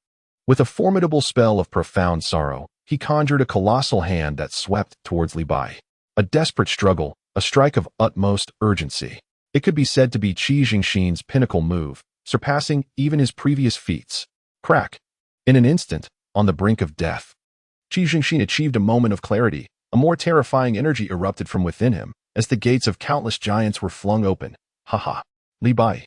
A: With a formidable spell of profound sorrow, he conjured a colossal hand that swept towards Li Bai. A desperate struggle, a strike of utmost urgency. It could be said to be Qi Jinxin's pinnacle move, surpassing even his previous feats. Crack! In an instant, on the brink of death, Qi Jinxin achieved a moment of clarity. A more terrifying energy erupted from within him, as the gates of countless giants were flung open. Haha. Li Bai,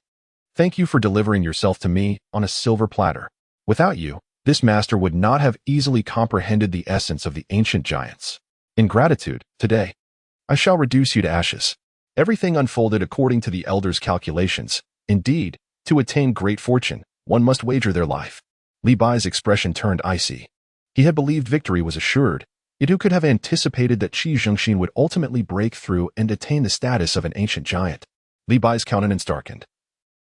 A: thank you for delivering yourself to me on a silver platter. Without you, this master would not have easily comprehended the essence of the ancient giants. In gratitude, today, I shall reduce you to ashes. Everything unfolded according to the elder's calculations. Indeed, to attain great fortune, one must wager their life. Li Bai's expression turned icy. He had believed victory was assured, yet who could have anticipated that Qin Changqing would ultimately break through and attain the status of an ancient giant? Li Bai's countenance darkened,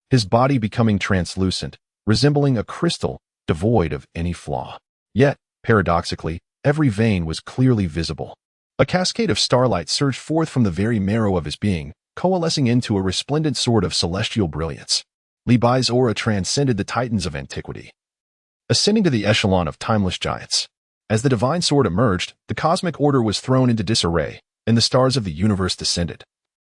A: his body becoming translucent, resembling a crystal, devoid of any flaw. Yet, paradoxically, every vein was clearly visible. A cascade of starlight surged forth from the very marrow of his being, coalescing into a resplendent sword of celestial brilliance. Li Bai's aura transcended the titans of antiquity, ascending to the echelon of timeless giants. As the divine sword emerged, the cosmic order was thrown into disarray, and the stars of the universe descended,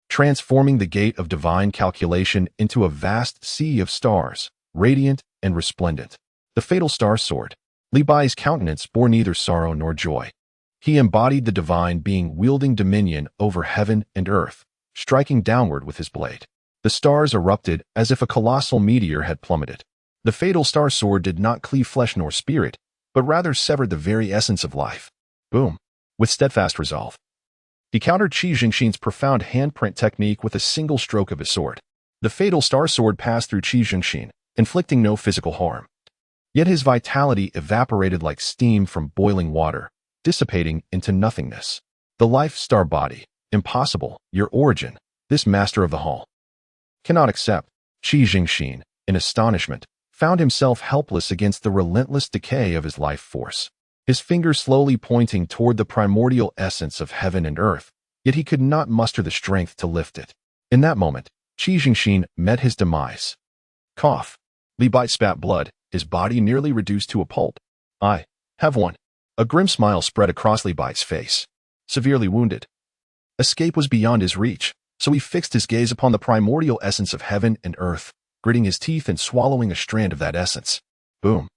A: transforming the gate of divine calculation into a vast sea of stars, radiant and resplendent. The fatal star sword. Li Bai's countenance bore neither sorrow nor joy. He embodied the divine being wielding dominion over heaven and earth, striking downward with his blade. The stars erupted as if a colossal meteor had plummeted. The fatal star sword did not cleave flesh nor spirit, but rather severed the very essence of life. Boom! With steadfast resolve, he countered Qin Changqing's profound handprint technique with a single stroke of his sword. The fatal star sword passed through Qin Changqing, inflicting no physical harm. Yet his vitality evaporated like steam from boiling water, dissipating into nothingness. The life star body, impossible, your origin, this master of the hall cannot accept. Qin Changqing, in astonishment, found himself helpless against the relentless decay of his life force. His fingers slowly pointing toward the primordial essence of heaven and earth, yet he could not muster the strength to lift it. In that moment, Qin Changqing met his demise. Cough. Li Bai spat blood, his body nearly reduced to a pulp. I have won. A grim smile spread across Li Bai's face. Severely wounded, escape was beyond his reach, so he fixed his gaze upon the primordial essence of heaven and earth, gritting his teeth and swallowing a strand of that essence. Boom.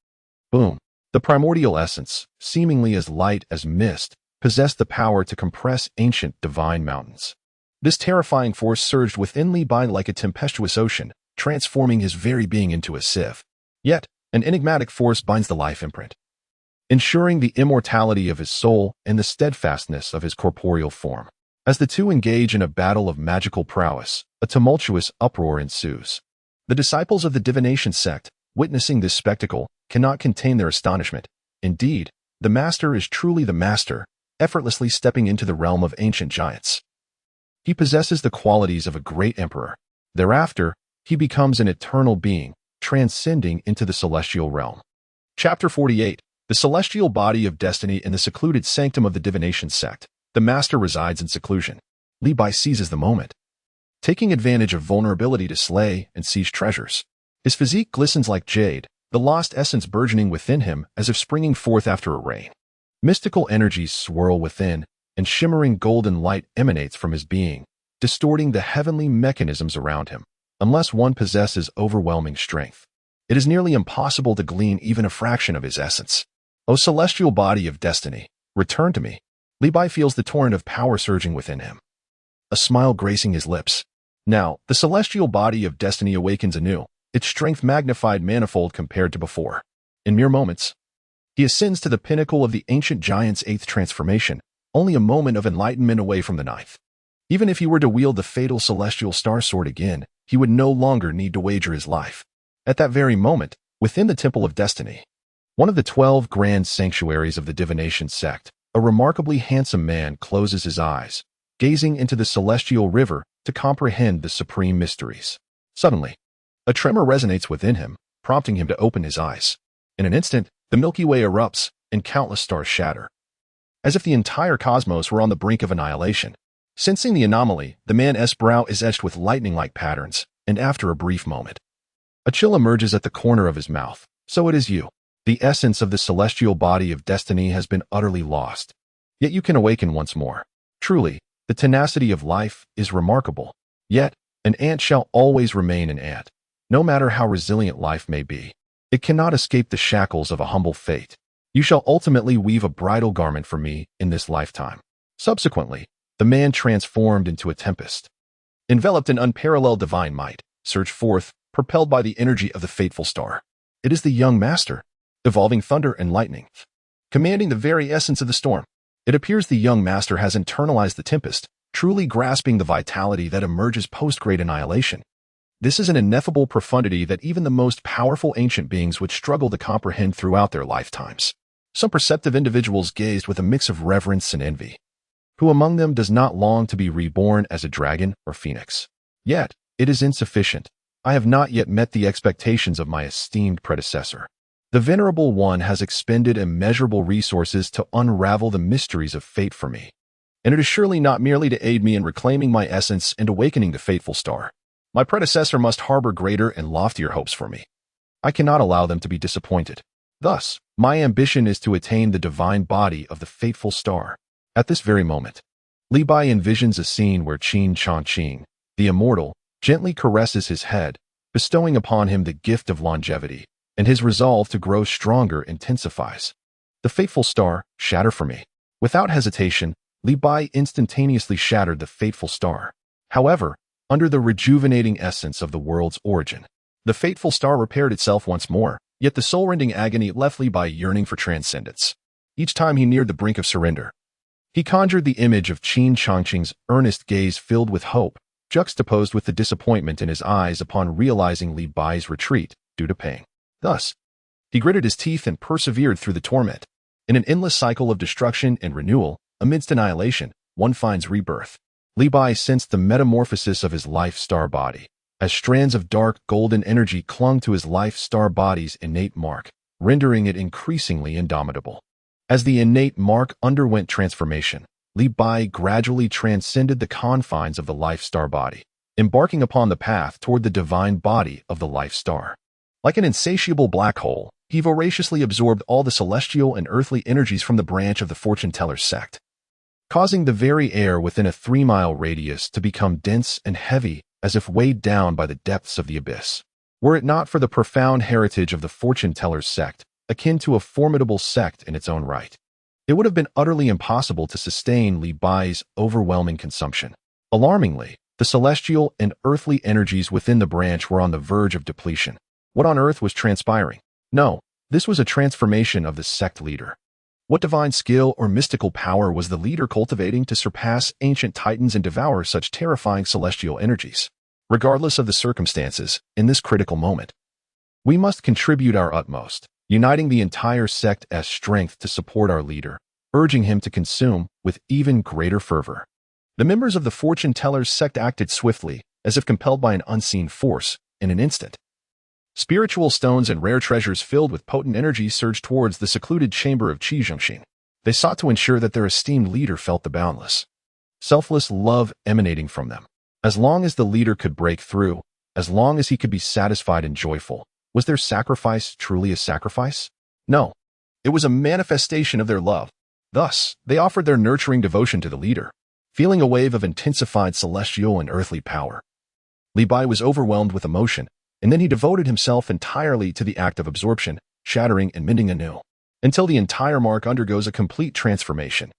A: Boom. The primordial essence, seemingly as light as mist, possessed the power to compress ancient divine mountains. This terrifying force surged within Li Bai like a tempestuous ocean, transforming his very being into a sieve. Yet, an enigmatic force binds the life imprint, ensuring the immortality of his soul and the steadfastness of his corporeal form. As the two engage in a battle of magical prowess, a tumultuous uproar ensues. The disciples of the Divination Sect, witnessing this spectacle, cannot contain their astonishment. Indeed, the master is truly the master, effortlessly stepping into the realm of ancient giants. He possesses the qualities of a great emperor. Thereafter, he becomes an eternal being, transcending into the celestial realm. Chapter 48. The Celestial Body of Destiny in the secluded sanctum of the Divination Sect. The master resides in seclusion. Li Bai seizes the moment, taking advantage of vulnerability to slay and seize treasures. His physique glistens like jade, the lost essence burgeoning within him as if springing forth after a rain. Mystical energies swirl within, and shimmering golden light emanates from his being, distorting the heavenly mechanisms around him. Unless one possesses overwhelming strength, it is nearly impossible to glean even a fraction of his essence. O celestial body of destiny, return to me. Li Bai feels the torrent of power surging within him, a smile gracing his lips. Now, the celestial body of destiny awakens anew, its strength magnified manifold compared to before. In mere moments, he ascends to the pinnacle of the ancient giant's 8th transformation, only a moment of enlightenment away from the 9th. Even if he were to wield the fatal celestial star sword again, he would no longer need to wager his life. At that very moment, within the Temple of Destiny, one of the 12 grand sanctuaries of the Divination Sect, a remarkably handsome man closes his eyes, gazing into the celestial river to comprehend the supreme mysteries. Suddenly, a tremor resonates within him, prompting him to open his eyes. In an instant, the Milky Way erupts, and countless stars shatter, as if the entire cosmos were on the brink of annihilation. Sensing the anomaly, the man's brow is etched with lightning-like patterns, and after a brief moment, a chill emerges at the corner of his mouth. So it is you. The essence of the celestial body of destiny has been utterly lost. Yet you can awaken once more. Truly, the tenacity of life is remarkable. Yet, an ant shall always remain an ant, no matter how resilient life may be. It cannot escape the shackles of a humble fate. You shall ultimately weave a bridal garment for me in this lifetime. Subsequently, the man transformed into a tempest, enveloped in unparalleled divine might, surged forth, propelled by the energy of the fateful star. It is the young master, evolving thunder and lightning, commanding the very essence of the storm. It appears the young master has internalized the tempest, truly grasping the vitality that emerges post-great annihilation. This is an ineffable profundity that even the most powerful ancient beings would struggle to comprehend throughout their lifetimes. Some perceptive individuals gazed with a mix of reverence and envy. Who among them does not long to be reborn as a dragon or phoenix? Yet, it is insufficient. I have not yet met the expectations of my esteemed predecessor. The Venerable One has expended immeasurable resources to unravel the mysteries of fate for me. And it is surely not merely to aid me in reclaiming my essence and awakening the fateful star. My predecessor must harbor greater and loftier hopes for me. I cannot allow them to be disappointed. Thus, my ambition is to attain the divine body of the fateful star. At this very moment, Li Bai envisions a scene where Qin Changqing, the immortal, gently caresses his head, bestowing upon him the gift of longevity, and his resolve to grow stronger intensifies. The fateful star, shatter for me. Without hesitation, Li Bai instantaneously shattered the fateful star. However, under the rejuvenating essence of the world's origin, the fateful star repaired itself once more, yet the soul-rending agony left Li Bai yearning for transcendence. Each time he neared the brink of surrender, he conjured the image of Qin Changqing's earnest gaze filled with hope, juxtaposed with the disappointment in his eyes upon realizing Li Bai's retreat due to pain. Thus, he gritted his teeth and persevered through the torment. In an endless cycle of destruction and renewal, amidst annihilation, one finds rebirth. Li Bai sensed the metamorphosis of his life star body, as strands of dark golden energy clung to his life star body's innate mark, rendering it increasingly indomitable. As the innate mark underwent transformation, Li Bai gradually transcended the confines of the life star body, embarking upon the path toward the divine body of the life star. Like an insatiable black hole, he voraciously absorbed all the celestial and earthly energies from the branch of the fortune teller's sect, causing the very air within a 3-mile radius to become dense and heavy as if weighed down by the depths of the abyss. Were it not for the profound heritage of the fortune teller's sect, akin to a formidable sect in its own right, it would have been utterly impossible to sustain Li Bai's overwhelming consumption. Alarmingly, the celestial and earthly energies within the branch were on the verge of depletion. What on earth was transpiring? No, this was a transformation of the sect leader. What divine skill or mystical power was the leader cultivating to surpass ancient titans and devour such terrifying celestial energies? Regardless of the circumstances, in this critical moment, we must contribute our utmost, uniting the entire sect as strength to support our leader, urging him to consume with even greater fervor. The members of the fortune teller's sect acted swiftly, as if compelled by an unseen force, in an instant. Spiritual stones and rare treasures filled with potent energy surged towards the secluded chamber of Qin Changqing. They sought to ensure that their esteemed leader felt the boundless, selfless love emanating from them. As long as the leader could break through, as long as he could be satisfied and joyful, was their sacrifice truly a sacrifice? No, it was a manifestation of their love. Thus, they offered their nurturing devotion to the leader, feeling a wave of intensified celestial and earthly power. Li Bai was overwhelmed with emotion, and then he devoted himself entirely to the act of absorption, shattering and mending anew, until the entire mark undergoes a complete transformation.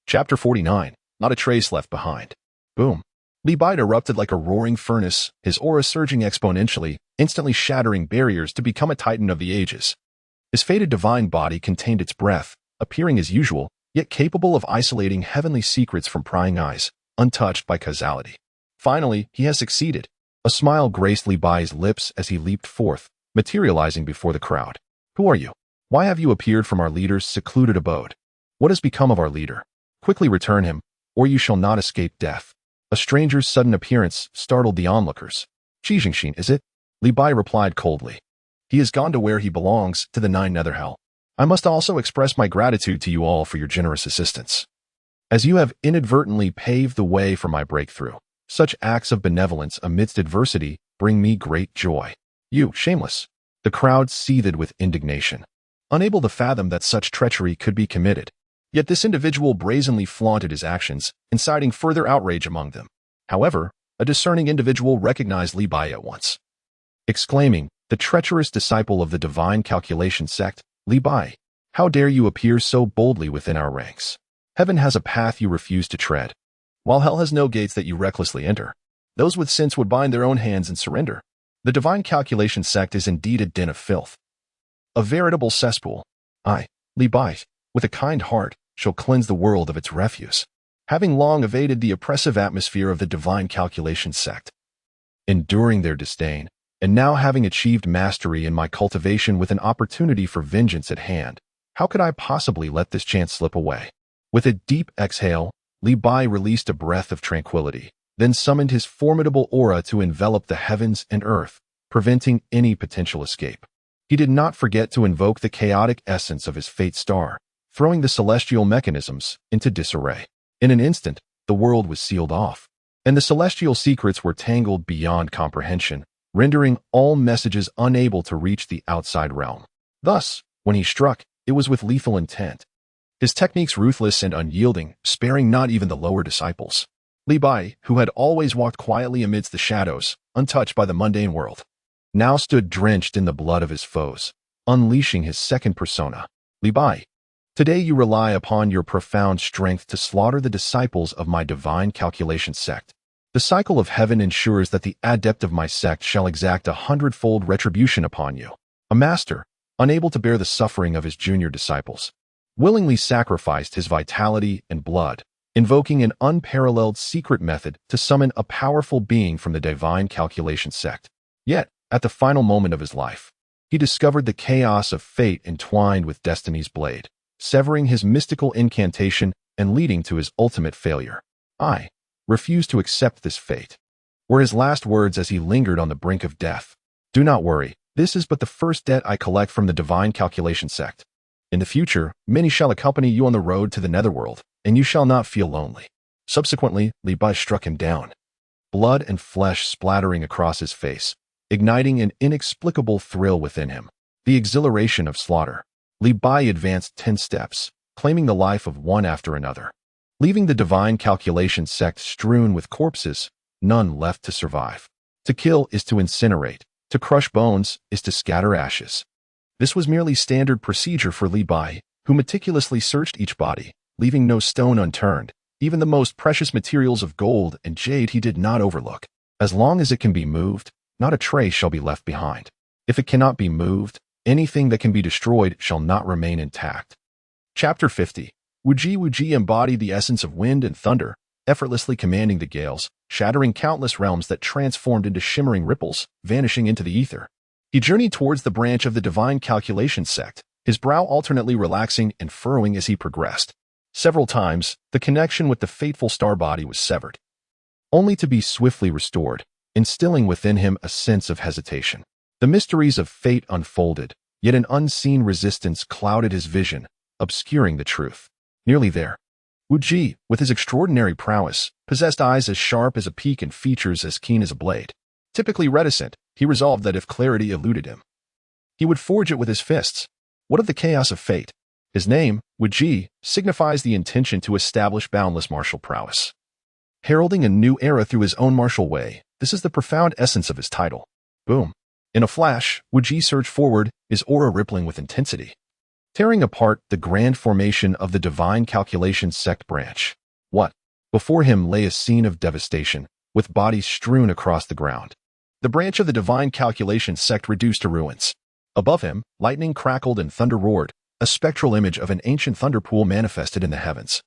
A: Chapter 49, Not a Trace Left Behind. Boom. Li Bai erupted like a roaring furnace, his aura surging exponentially, instantly shattering barriers to become a titan of the ages. His fated divine body contained its breath, appearing as usual, yet capable of isolating heavenly secrets from prying eyes, untouched by causality. Finally, he has succeeded. A smile graced Li Bai's lips as he leaped forth, materializing before the crowd. Who are you? Why have you appeared from our leader's secluded abode? What has become of our leader? Quickly return him, or you shall not escape death. A stranger's sudden appearance startled the onlookers. Qin Changqing, is it? Li Bai replied coldly. He has gone to where he belongs, to the Nine Nether Hell. I must also express my gratitude to you all for your generous assistance, as you have inadvertently paved the way for my breakthrough. Such acts of benevolence amidst adversity bring me great joy. You, shameless. The crowd seethed with indignation, unable to fathom that such treachery could be committed. Yet this individual brazenly flaunted his actions, inciting further outrage among them. However, a discerning individual recognized Li Bai at once, exclaiming, "The treacherous disciple of the Divine Calculation Sect, Li Bai, how dare you appear so boldly within our ranks? Heaven has a path you refuse to tread, while hell has no gates that you recklessly enter. Those with sense would bind their own hands and surrender. The Divine Calculation Sect is indeed a den of filth, a veritable cesspool. I, Li Bai, with a kind heart, shall cleanse the world of its refuse, having long evaded the oppressive atmosphere of the Divine Calculation Sect. enduring their disdain, and now having achieved mastery in my cultivation with an opportunity for vengeance at hand, how could I possibly let this chance slip away? With a deep exhale, Li Bai released a breath of tranquility, then summoned his formidable aura to envelop the heavens and earth, preventing any potential escape. He did not forget to invoke the chaotic essence of his fate star, throwing the celestial mechanisms into disarray. In an instant, the world was sealed off, and the celestial secrets were tangled beyond comprehension, rendering all messages unable to reach the outside realm. Thus, when he struck, it was with lethal intent. His techniques ruthless and unyielding, sparing not even the lower disciples. Li Bai, who had always walked quietly amidst the shadows, untouched by the mundane world, now stood drenched in the blood of his foes, unleashing his second persona. Li Bai, today you rely upon your profound strength to slaughter the disciples of my divine calculation sect. The cycle of heaven ensures that the adept of my sect shall exact 100-fold retribution upon you. A master, unable to bear the suffering of his junior disciples, willingly sacrificed his vitality and blood, invoking an unparalleled secret method to summon a powerful being from the divine calculation sect. Yet, at the final moment of his life, he discovered the chaos of fate entwined with destiny's blade, severing his mystical incantation and leading to his ultimate failure. I refuse to accept this fate, were his last words as he lingered on the brink of death. Do not worry, this is but the first debt I collect from the divine calculation sect. In the future, many shall accompany you on the road to the netherworld, and you shall not feel lonely. Subsequently, Li Bai struck him down, blood and flesh splattering across his face, igniting an inexplicable thrill within him. The exhilaration of slaughter. Li Bai advanced 10 steps, claiming the life of one after another, leaving the divine calculation sect strewn with corpses, none left to survive. To kill is to incinerate, to crush bones is to scatter ashes. This was merely standard procedure for Li Bai, who meticulously searched each body, leaving no stone unturned. Even the most precious materials of gold and jade he did not overlook. As long as it can be moved, not a trace shall be left behind. If it cannot be moved, anything that can be destroyed shall not remain intact. Chapter 50. Wuji embodied the essence of wind and thunder, effortlessly commanding the gales, shattering countless realms that transformed into shimmering ripples, vanishing into the ether. He journeyed towards the branch of the divine calculation sect, his brow alternately relaxing and furrowing as he progressed. Several times, the connection with the fateful star body was severed, only to be swiftly restored, instilling within him a sense of hesitation. The mysteries of fate unfolded, yet an unseen resistance clouded his vision, obscuring the truth. Nearly there, Wuji, with his extraordinary prowess, possessed eyes as sharp as a peak and features as keen as a blade. Typically reticent, he resolved that if clarity eluded him, he would forge it with his fists. What of the chaos of fate? His name, Wuji, signifies the intention to establish boundless martial prowess. Heralding a new era through his own martial way, this is the profound essence of his title. Boom. In a flash, Wuji surged forward, his aura rippling with intensity, tearing apart the grand formation of the divine calculation sect branch. What? Before him lay a scene of devastation, with bodies strewn across the ground. The branch of the divine calculation sect reduced to ruins. Above him, lightning crackled and thunder roared, a spectral image of an ancient thunder pool manifested in the heavens.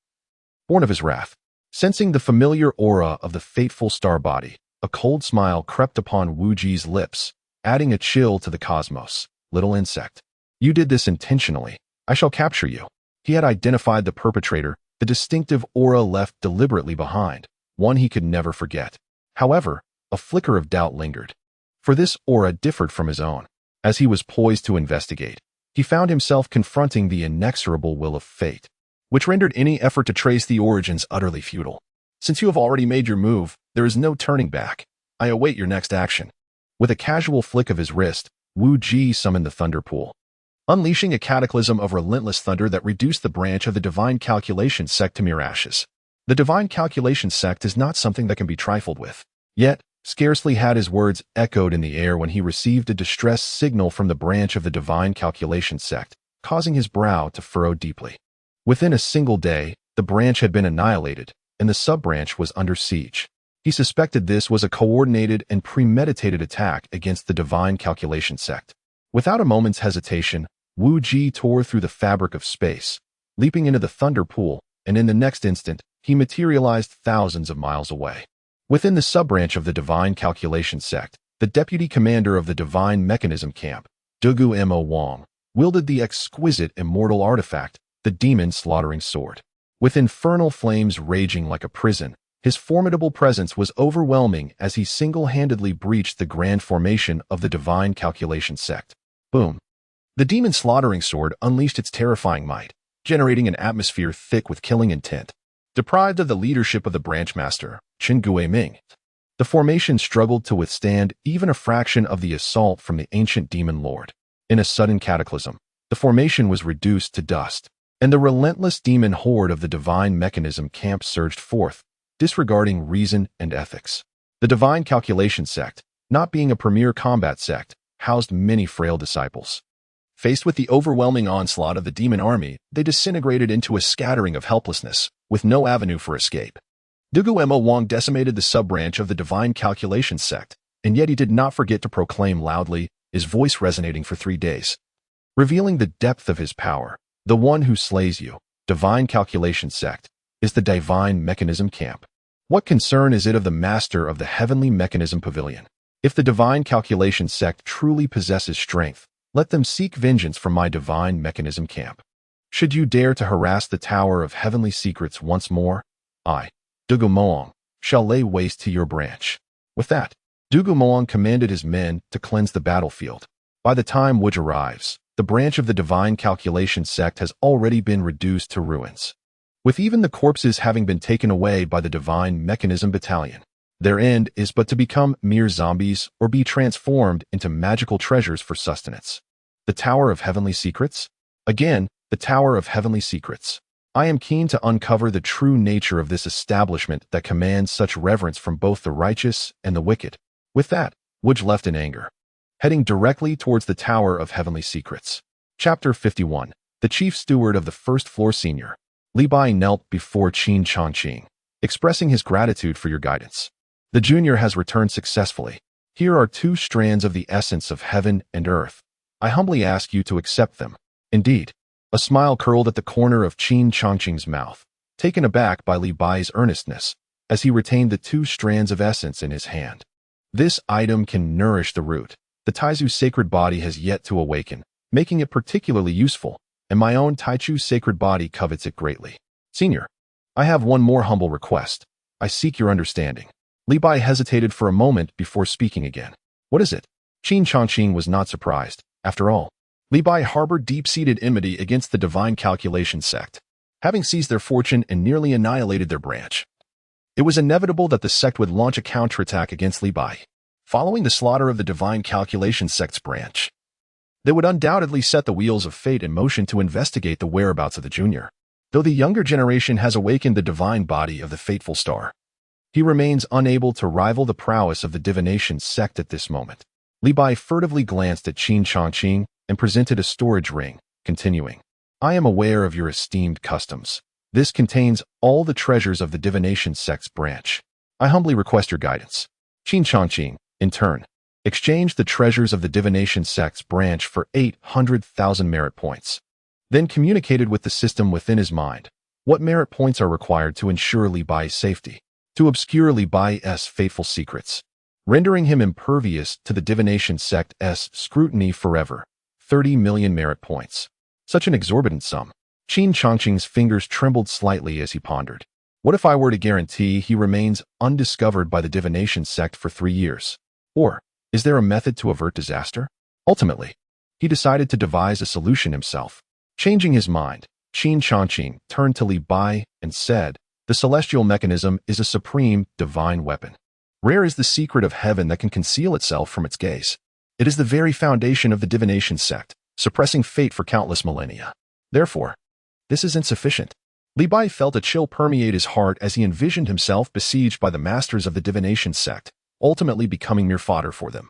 A: Born of his wrath, sensing the familiar aura of the fateful star body, a cold smile crept upon Wuji's lips, adding a chill to the cosmos. Little insect, you did this intentionally. I shall capture you. He had identified the perpetrator, the distinctive aura left deliberately behind, one he could never forget. However, a flicker of doubt lingered, for this aura differed from his own. As he was poised to investigate, he found himself confronting the inexorable will of fate, which rendered any effort to trace the origins utterly futile. Since you have already made your move, there is no turning back. I await your next action. With a casual flick of his wrist, Wuji summoned the thunder pool, unleashing a cataclysm of relentless thunder that reduced the branch of the divine calculation sect to mere ashes. The divine calculation sect is not something that can be trifled with. Yet, scarcely had his words echoed in the air when he received a distress signal from the branch of the divine calculation sect, causing his brow to furrow deeply. Within a single day, the branch had been annihilated, and the sub-branch was under siege. He suspected this was a coordinated and premeditated attack against the divine calculation sect. Without a moment's hesitation, Wuji tore through the fabric of space, leaping into the thunder pool, and in the next instant, he materialized thousands of miles away. Within the sub-branch of the Divine Calculation Sect, the deputy commander of the Divine Mechanism Camp, Dugu Mo Wang, wielded the exquisite immortal artifact, the Demon Slaughtering Sword. With infernal flames raging like a prison, his formidable presence was overwhelming as he single-handedly breached the grand formation of the Divine Calculation Sect. Boom! The Demon Slaughtering Sword unleashed its terrifying might, generating an atmosphere thick with killing intent. Deprived of the leadership of the branch master, Qin Changqing, the formation struggled to withstand even a fraction of the assault from the ancient demon lord. In a sudden cataclysm, the formation was reduced to dust, and the relentless demon horde of the Divine Mechanism Camp surged forth, disregarding reason and ethics. The Divine Calculation Sect, not being a premier combat sect, housed many frail disciples. Faced with the overwhelming onslaught of the demon army, they disintegrated into a scattering of helplessness, with no avenue for escape. Dugu Mo Wang decimated the sub-branch of the Divine Calculation Sect, and yet he did not forget to proclaim loudly, his voice resonating for 3 days. Revealing the depth of his power, the one who slays you, Divine Calculation Sect, is the Divine Mechanism Camp. What concern is it of the master of the Heavenly Mechanism Pavilion? If the Divine Calculation Sect truly possesses strength, let them seek vengeance from my Divine Mechanism Camp. Should you dare to harass the Tower of Heavenly Secrets once more, I, Dugu Moang, shall lay waste to your branch. With that, Dugu Moang commanded his men to cleanse the battlefield. By the time Wuj arrives, the branch of the Divine Calculation Sect has already been reduced to ruins, with even the corpses having been taken away by the Divine Mechanism Battalion. Their end is but to become mere zombies or be transformed into magical treasures for sustenance. The Tower of Heavenly Secrets? Again, the Tower of Heavenly Secrets. I am keen to uncover the true nature of this establishment that commands such reverence from both the righteous and the wicked. With that, Wuj left in anger, heading directly towards the Tower of Heavenly Secrets. Chapter 51. The Chief Steward of the First Floor Senior. Li Bai knelt before Qin Changqing, expressing his gratitude for your guidance. The junior has returned successfully. Here are 2 strands of the essence of heaven and earth. I humbly ask you to accept them. Indeed, a smile curled at the corner of Qin Changqing's mouth, taken aback by Li Bai's earnestness, as he retained the 2 strands of essence in his hand. This item can nourish the root. The Taizu's sacred body has yet to awaken, making it particularly useful, and my own Taichu's sacred body covets it greatly. Senior, I have one more humble request. I seek your understanding. Li Bai hesitated for a moment before speaking again. What is it? Qin Changqing was not surprised. After all, Li Bai harbored deep-seated enmity against the Divine Calculation Sect, having seized their fortune and nearly annihilated their branch. It was inevitable that the sect would launch a counterattack against Li Bai. Following the slaughter of the Divine Calculation Sect's branch, they would undoubtedly set the wheels of fate in motion to investigate the whereabouts of the junior. Though the younger generation has awakened the divine body of the fateful star, he remains unable to rival the prowess of the divination sect at this moment. Li Bai furtively glanced at Qin Changqing and presented a storage ring, continuing, I am aware of your esteemed customs. This contains all the treasures of the divination sect's branch. I humbly request your guidance. Qin Changqing, in turn, exchanged the treasures of the divination sect's branch for 800,000 merit points, then communicated with the system within his mind what merit points are required to ensure Li Bai's safety, to obscure Li Bai's fateful secrets, rendering him impervious to the divination sect's scrutiny forever. 30 million merit points. Such an exorbitant sum. Qin Changqing's fingers trembled slightly as he pondered. What if I were to guarantee he remains undiscovered by the divination sect for 3 years? Or, is there a method to avert disaster? Ultimately, he decided to devise a solution himself. Changing his mind, Qin Changqing turned to Li Bai and said, the celestial mechanism is a supreme, divine weapon. Rare is the secret of heaven that can conceal itself from its gaze. It is the very foundation of the divination sect, suppressing fate for countless millennia. Therefore, this is insufficient. Li Bai felt a chill permeate his heart as he envisioned himself besieged by the masters of the divination sect, ultimately becoming mere fodder for them.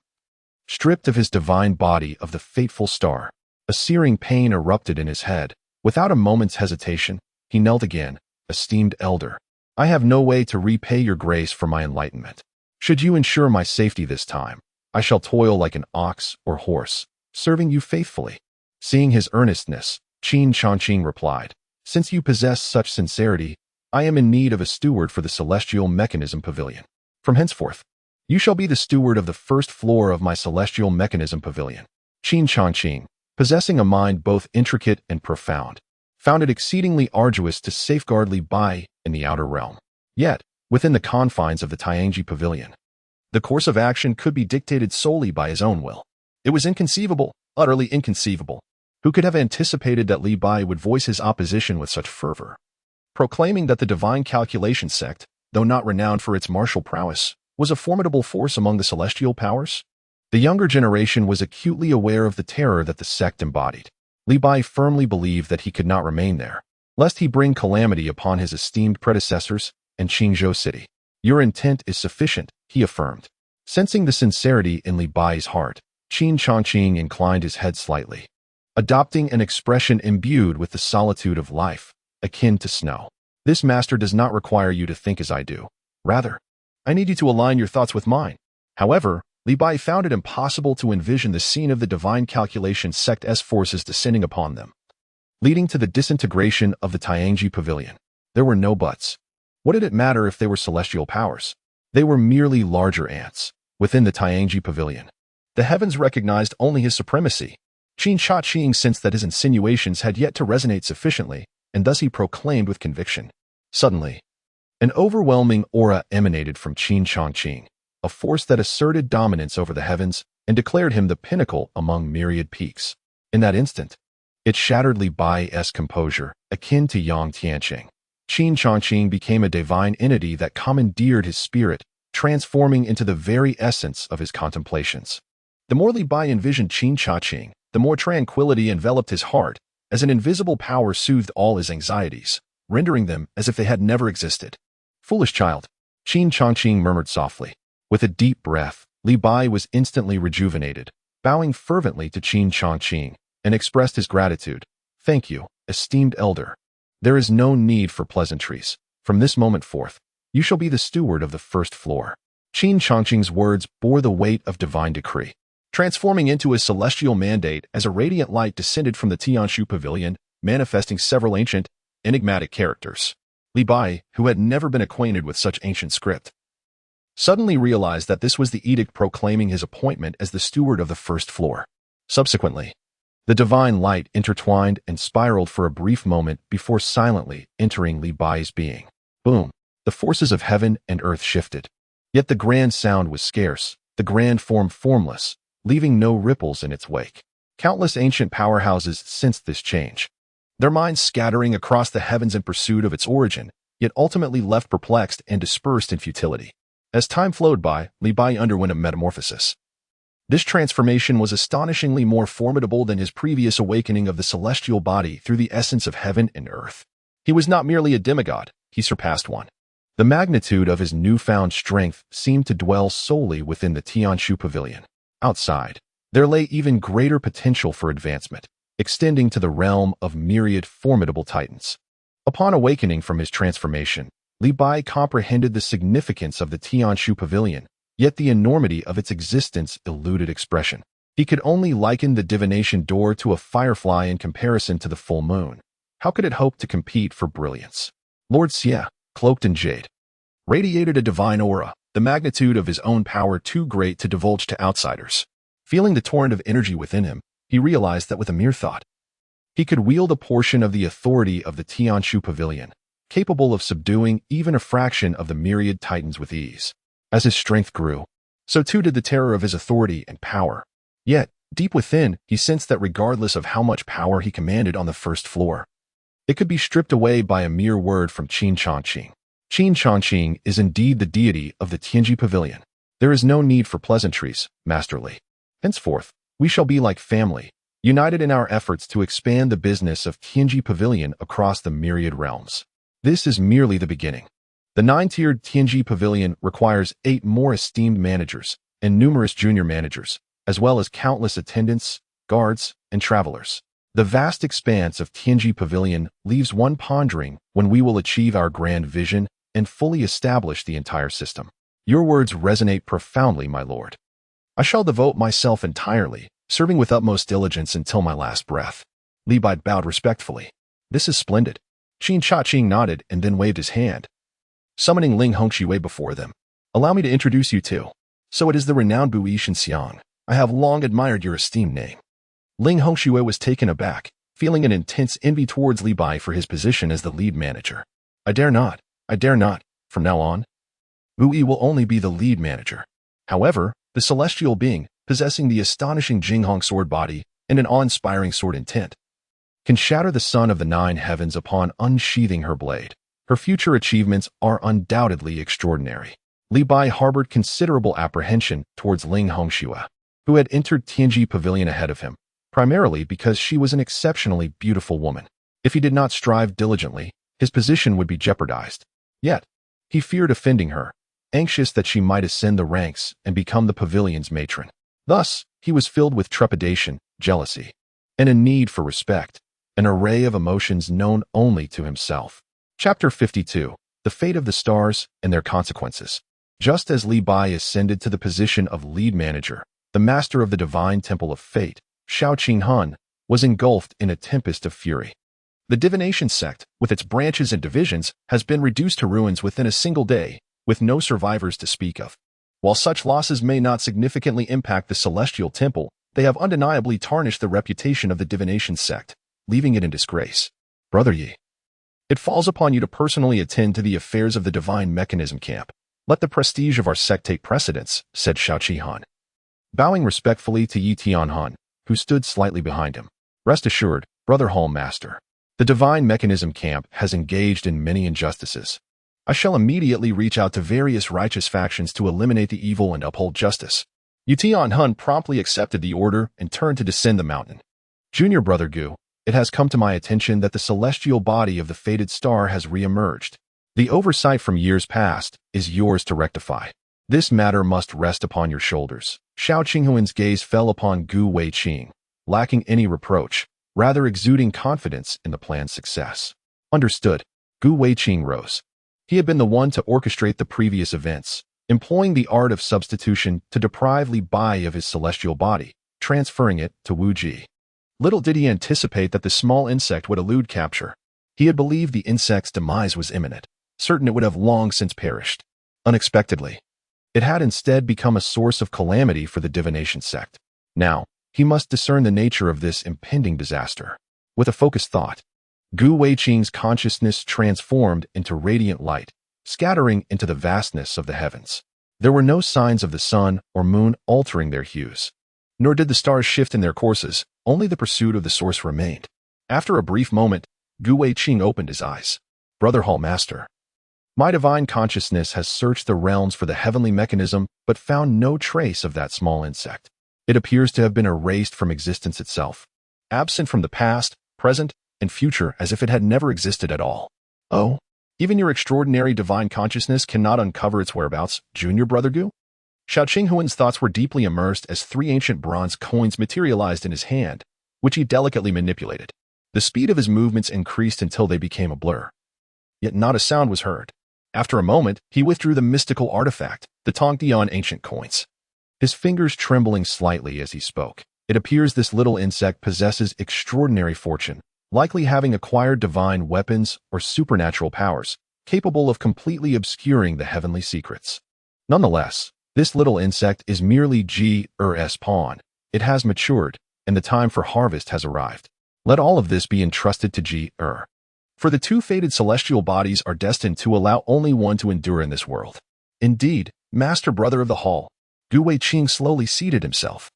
A: Stripped of his divine body of the fateful star, a searing pain erupted in his head. Without a moment's hesitation, he knelt again. Esteemed elder, I have no way to repay your grace for my enlightenment. Should you ensure my safety this time, I shall toil like an ox or horse, serving you faithfully. Seeing his earnestness, Qin Changqing replied, since you possess such sincerity, I am in need of a steward for the Celestial Mechanism Pavilion. From henceforth, you shall be the steward of the first floor of my celestial mechanism pavilion. Qin Changqing, possessing a mind both intricate and profound, found it exceedingly arduous to safeguard Li Bai in the outer realm. Yet, within the confines of the Tianji Pavilion, the course of action could be dictated solely by his own will. It was inconceivable, utterly inconceivable. Who could have anticipated that Li Bai would voice his opposition with such fervor? Proclaiming that the Divine Calculation Sect, though not renowned for its martial prowess, was a formidable force among the celestial powers? The younger generation was acutely aware of the terror that the sect embodied. Li Bai firmly believed that he could not remain there, lest he bring calamity upon his esteemed predecessors and Qingzhou city. Your intent is sufficient, he affirmed. Sensing the sincerity in Li Bai's heart, Qin Changqing inclined his head slightly, adopting an expression imbued with the solitude of life, akin to snow. This master does not require you to think as I do. Rather, I need you to align your thoughts with mine. However, Li Bai found it impossible to envision the scene of the Divine Calculation Sect's forces descending upon them, leading to the disintegration of the Tianji Pavilion. There were no buts. What did it matter if they were celestial powers? They were merely larger ants within the Tianji Pavilion. The heavens recognized only his supremacy. Qin Changqing sensed that his insinuations had yet to resonate sufficiently, and thus he proclaimed with conviction. Suddenly, an overwhelming aura emanated from Qin Changqing, a force that asserted dominance over the heavens and declared him the pinnacle among myriad peaks. In that instant, it shattered Li Bai's composure, akin to Yang Tianqing. Qin Changqing became a divine entity that commandeered his spirit, transforming into the very essence of his contemplations. The more Li Bai envisioned Qin Changqing, the more tranquility enveloped his heart, as an invisible power soothed all his anxieties, rendering them as if they had never existed. Foolish child, Qin Changqing murmured softly. With a deep breath, Li Bai was instantly rejuvenated, bowing fervently to Qin Changqing, and expressed his gratitude. Thank you, esteemed elder. There is no need for pleasantries. From this moment forth, you shall be the steward of the first floor. Qin Changqing's words bore the weight of divine decree. Transforming into a celestial mandate as a radiant light descended from the Tianji Pavilion, manifesting several ancient, enigmatic characters. Li Bai, who had never been acquainted with such ancient script, suddenly realized that this was the edict proclaiming his appointment as the steward of the first floor. Subsequently, the divine light intertwined and spiraled for a brief moment before silently entering Li Bai's being. Boom! The forces of heaven and earth shifted. Yet the grand sound was scarce, the grand form formless, leaving no ripples in its wake. Countless ancient powerhouses sensed this change, their minds scattering across the heavens in pursuit of its origin, yet ultimately left perplexed and dispersed in futility. As time flowed by, Li Bai underwent a metamorphosis. This transformation was astonishingly more formidable than his previous awakening of the celestial body through the essence of heaven and earth. He was not merely a demigod, he surpassed one. The magnitude of his newfound strength seemed to dwell solely within the Tianji Pavilion. Outside, there lay even greater potential for advancement, extending to the realm of myriad formidable titans. Upon awakening from his transformation, Li Bai comprehended the significance of the Tianji Pavilion, yet the enormity of its existence eluded expression. He could only liken the divination door to a firefly in comparison to the full moon. How could it hope to compete for brilliance? Lord Xie, cloaked in jade, radiated a divine aura, the magnitude of his own power too great to divulge to outsiders. Feeling the torrent of energy within him, he realized that with a mere thought, he could wield a portion of the authority of the Tianji Pavilion, capable of subduing even a fraction of the myriad titans with ease. As his strength grew, so too did the terror of his authority and power. Yet, deep within, he sensed that regardless of how much power he commanded on the first floor, it could be stripped away by a mere word from Qin Changqing. Qin Changqing is indeed the deity of the Tianji Pavilion. There is no need for pleasantries, Master Li. Henceforth, we shall be like family, united in our efforts to expand the business of Tianji Pavilion across the myriad realms. This is merely the beginning. The 9-tiered Tianji Pavilion requires 8 more esteemed managers and numerous junior managers, as well as countless attendants, guards, and travelers. The vast expanse of Tianji Pavilion leaves one pondering when we will achieve our grand vision and fully establish the entire system. Your words resonate profoundly, my lord. I shall devote myself entirely, serving with utmost diligence until my last breath. Li Bai bowed respectfully. This is splendid. Qin Changqing nodded and then waved his hand, summoning Ling Hongshui before them. Allow me to introduce you to. So it is the renowned Bui Shenxiang. I have long admired your esteemed name. Ling Hongxue was taken aback, feeling an intense envy towards Li Bai for his position as the lead manager. I dare not. From now on, Bui will only be the lead manager. However, the celestial being, possessing the astonishing Jinghong sword body and an awe-inspiring sword intent, can shatter the sun of the 9 heavens upon unsheathing her blade. Her future achievements are undoubtedly extraordinary. Li Bai harbored considerable apprehension towards Ling Hongxue, who had entered Tianji Pavilion ahead of him, primarily because she was an exceptionally beautiful woman. If he did not strive diligently, his position would be jeopardized. Yet, he feared offending her, anxious that she might ascend the ranks and become the pavilion's matron. Thus, he was filled with trepidation, jealousy, and a need for respect, an array of emotions known only to himself. Chapter 52. The Fate of the Stars and Their Consequences. Just as Li Bai ascended to the position of lead manager, the master of the Divine Temple of Fate, Xiao Qinghun, was engulfed in a tempest of fury. The divination sect, with its branches and divisions, has been reduced to ruins within a single day, with no survivors to speak of. While such losses may not significantly impact the Celestial Temple, they have undeniably tarnished the reputation of the divination sect, leaving it in disgrace. Brother Yi, it falls upon you to personally attend to the affairs of the Divine Mechanism Camp. Let the prestige of our sect take precedence, said Xiao Qinghun, bowing respectfully to Yi Tianhun, who stood slightly behind him. Rest assured, Brother Hall Master, the Divine Mechanism Camp has engaged in many injustices. I shall immediately reach out to various righteous factions to eliminate the evil and uphold justice. Yi Tianhun promptly accepted the order and turned to descend the mountain. Junior Brother Gu, it has come to my attention that the celestial body of the fated star has re-emerged. The oversight from years past is yours to rectify. This matter must rest upon your shoulders. Xiao Qinghuan's gaze fell upon Gu Weiqing, lacking any reproach, rather exuding confidence in the plan's success. Understood. Gu Weiqing rose. He had been the one to orchestrate the previous events, employing the art of substitution to deprive Li Bai of his celestial body, transferring it to Wu Ji. Little did he anticipate that the small insect would elude capture. He had believed the insect's demise was imminent, certain it would have long since perished. Unexpectedly, it had instead become a source of calamity for the divination sect. Now, he must discern the nature of this impending disaster. With a focused thought, Gu Weiqing's consciousness transformed into radiant light, scattering into the vastness of the heavens. There were no signs of the sun or moon altering their hues, nor did the stars shift in their courses, only the pursuit of the source remained. After a brief moment, Gu Weiqing opened his eyes. Brother Hall Master, my divine consciousness has searched the realms for the heavenly mechanism, but found no trace of that small insect. It appears to have been erased from existence itself, absent from the past, present, and future as if it had never existed at all. Oh, even your extraordinary divine consciousness cannot uncover its whereabouts, Junior Brother Gu? Xiao Qinghuan's thoughts were deeply immersed as 3 ancient bronze coins materialized in his hand, which he delicately manipulated. The speed of his movements increased until they became a blur. Yet not a sound was heard. After a moment, he withdrew the mystical artifact, the Tongdian ancient coins, his fingers trembling slightly as he spoke. It appears this little insect possesses extraordinary fortune, likely having acquired divine weapons or supernatural powers, capable of completely obscuring the heavenly secrets. Nonetheless, this little insect is merely Ji-Er's pawn. It has matured, and the time for harvest has arrived. Let all of this be entrusted to Ji-Er. For the 2 fated celestial bodies are destined to allow only one to endure in this world. Indeed, Master Brother of the Hall, Gu Weiqing slowly seated himself,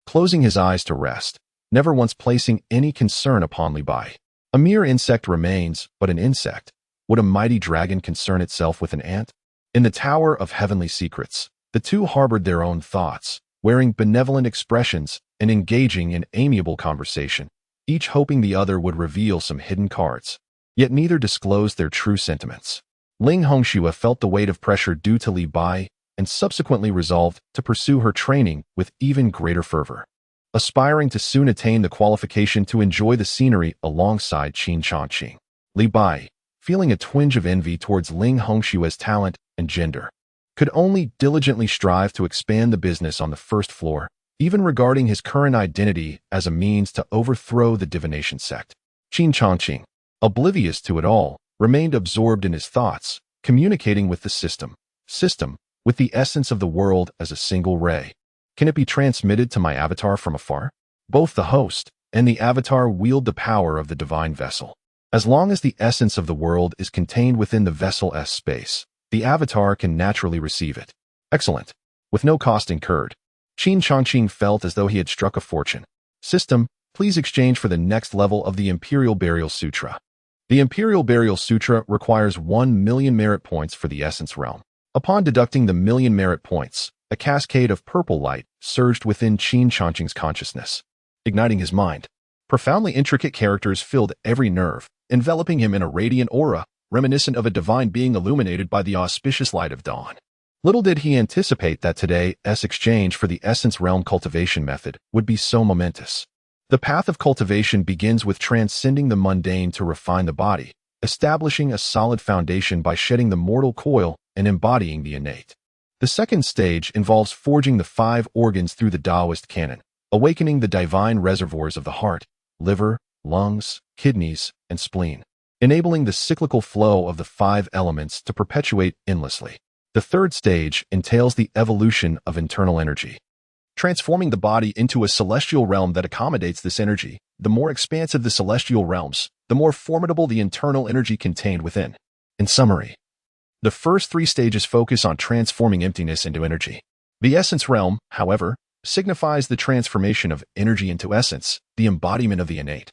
A: closing his eyes to rest, never once placing any concern upon Li Bai. A mere insect remains, but an insect. Would a mighty dragon concern itself with an ant? In the Tower of Heavenly Secrets, the 2 harbored their own thoughts, wearing benevolent expressions and engaging in amiable conversation, each hoping the other would reveal some hidden cards. Yet neither disclosed their true sentiments. Ling Hongxue felt the weight of pressure due to Li Bai and subsequently resolved to pursue her training with even greater fervor, aspiring to soon attain the qualification to enjoy the scenery alongside Qin Changqing. Li Bai, feeling a twinge of envy towards Ling Hongxue's talent and gender, could only diligently strive to expand the business on the first floor, even regarding his current identity as a means to overthrow the divination sect. Qin Changqing, oblivious to it all, remained absorbed in his thoughts, communicating with the system, with the essence of the world as a single ray. Can it be transmitted to my avatar from afar? Both the host and the avatar wield the power of the divine vessel. As long as the essence of the world is contained within the vessel's space, the avatar can naturally receive it. Excellent. With no cost incurred, Qin Changqing felt as though he had struck a fortune. System, please exchange for the next level of the Imperial Burial Sutra. The Imperial Burial Sutra requires 1,000,000 merit points for the Essence Realm. Upon deducting the 1,000,000 merit points, a cascade of purple light surged within Qin Changqing's consciousness, igniting his mind. Profoundly intricate characters filled every nerve, enveloping him in a radiant aura, reminiscent of a divine being illuminated by the auspicious light of dawn. Little did he anticipate that today's exchange for the Essence Realm cultivation method would be so momentous. The path of cultivation begins with transcending the mundane to refine the body, establishing a solid foundation by shedding the mortal coil and embodying the innate. The second stage involves forging the 5 organs through the Taoist canon, awakening the divine reservoirs of the heart, liver, lungs, kidneys, and spleen, enabling the cyclical flow of the 5 elements to perpetuate endlessly. The third stage entails the evolution of internal energy, transforming the body into a celestial realm that accommodates this energy. The more expansive the celestial realms, the more formidable the internal energy contained within. In summary, the first 3 stages focus on transforming emptiness into energy. The Essence Realm, however, signifies the transformation of energy into essence, the embodiment of the innate,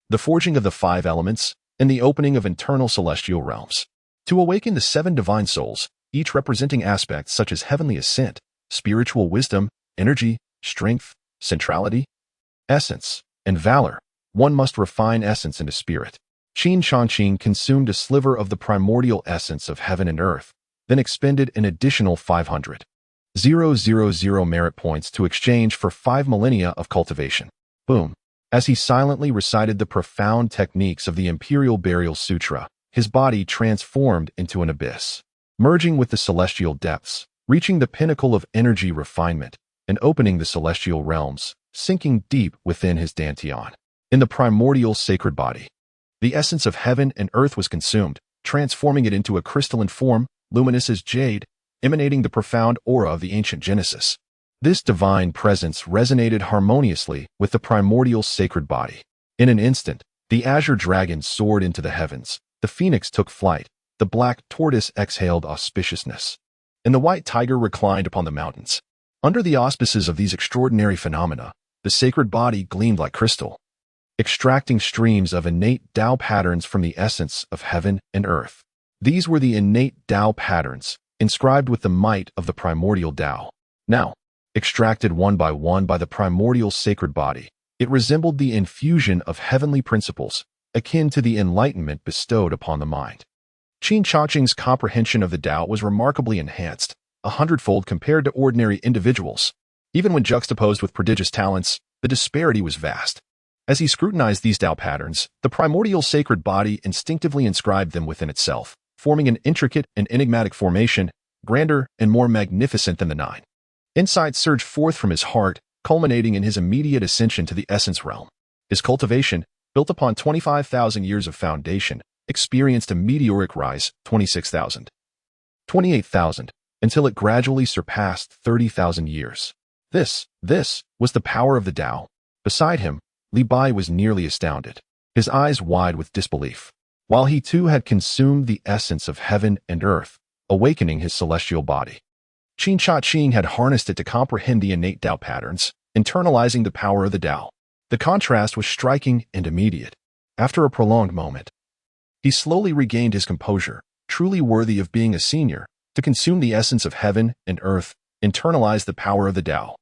A: the forging of the 5 elements, and the opening of internal celestial realms. To awaken the 7 divine souls, each representing aspects such as heavenly ascent, spiritual wisdom, energy, strength, centrality, essence, and valor, one must refine essence into spirit. Qin Changqing consumed a sliver of the primordial essence of heaven and earth, then expended an additional 500,000 merit points to exchange for 5 millennia of cultivation. Boom. As he silently recited the profound techniques of the Imperial Burial Sutra, his body transformed into an abyss, merging with the celestial depths, reaching the pinnacle of energy refinement, and opening the celestial realms, sinking deep within his dantian. In the primordial sacred body, the essence of heaven and earth was consumed, transforming it into a crystalline form, luminous as jade, emanating the profound aura of the ancient Genesis. This divine presence resonated harmoniously with the primordial sacred body. In an instant, the azure dragon soared into the heavens, the phoenix took flight, the black tortoise exhaled auspiciousness, and the white tiger reclined upon the mountains. Under the auspices of these extraordinary phenomena, the sacred body gleamed like crystal, extracting streams of innate Tao patterns from the essence of heaven and earth. These were the innate Tao patterns, inscribed with the might of the primordial Tao. Now, extracted one by the primordial sacred body, it resembled the infusion of heavenly principles, akin to the enlightenment bestowed upon the mind. Qin Changqing's comprehension of the Tao was remarkably enhanced, 100-fold compared to ordinary individuals. Even when juxtaposed with prodigious talents, the disparity was vast. As he scrutinized these Tao patterns, the primordial sacred body instinctively inscribed them within itself, forming an intricate and enigmatic formation, grander and more magnificent than the 9. Insight surged forth from his heart, culminating in his immediate ascension to the Essence Realm. His cultivation, built upon 25,000 years of foundation, experienced a meteoric rise, 26,000, 28,000, until it gradually surpassed 30,000 years. This was the power of the Tao. Beside him, Li Bai was nearly astounded, his eyes wide with disbelief. While he too had consumed the essence of heaven and earth, awakening his celestial body, Qin Changqing had harnessed it to comprehend the innate Tao patterns, internalizing the power of the Tao. The contrast was striking and immediate. After a prolonged moment, he slowly regained his composure, truly worthy of being a senior, to consume the essence of heaven and earth, internalize the power of the Tao,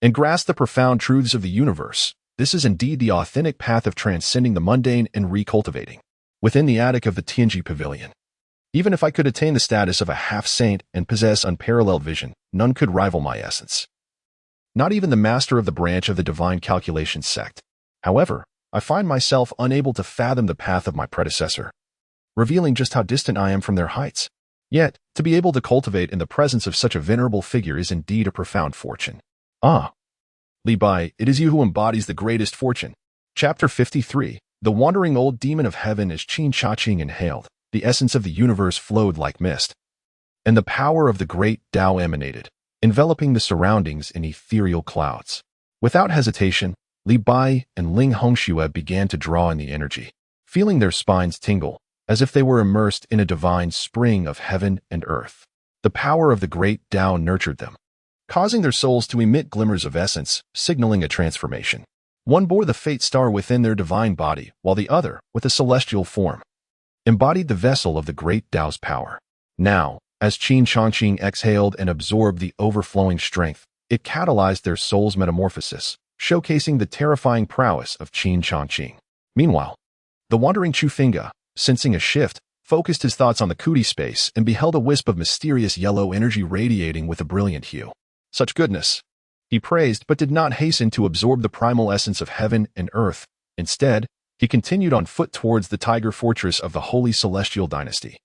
A: and grasp the profound truths of the universe. This is indeed the authentic path of transcending the mundane and recultivating. Within the attic of the Tianji Pavilion, even if I could attain the status of a half-saint and possess unparalleled vision, none could rival my essence. Not even the master of the branch of the Divine Calculation Sect. However, I find myself unable to fathom the path of my predecessor, revealing just how distant I am from their heights. Yet, to be able to cultivate in the presence of such a venerable figure is indeed a profound fortune. Ah, Li Bai, it is you who embodies the greatest fortune. Chapter 53. The wandering old demon of heaven. As Qin Changqing inhaled, the essence of the universe flowed like mist, and the power of the great Tao emanated, enveloping the surroundings in ethereal clouds. Without hesitation, Li Bai and Ling Hongxue began to draw in the energy, feeling their spines tingle, as if they were immersed in a divine spring of heaven and earth. The power of the great Tao nurtured them, causing their souls to emit glimmers of essence, signaling a transformation. One bore the fate star within their divine body, while the other, with a celestial form, embodied the vessel of the great Tao's power. Now, as Qin Changqing exhaled and absorbed the overflowing strength, it catalyzed their soul's metamorphosis, showcasing the terrifying prowess of Qin Changqing. Meanwhile, the wandering Chu Finga, sensing a shift, focused his thoughts on the Kuti space and beheld a wisp of mysterious yellow energy radiating with a brilliant hue. Such goodness! He praised, but did not hasten to absorb the primal essence of heaven and earth. Instead, he continued on foot towards the tiger fortress of the Holy Celestial Dynasty.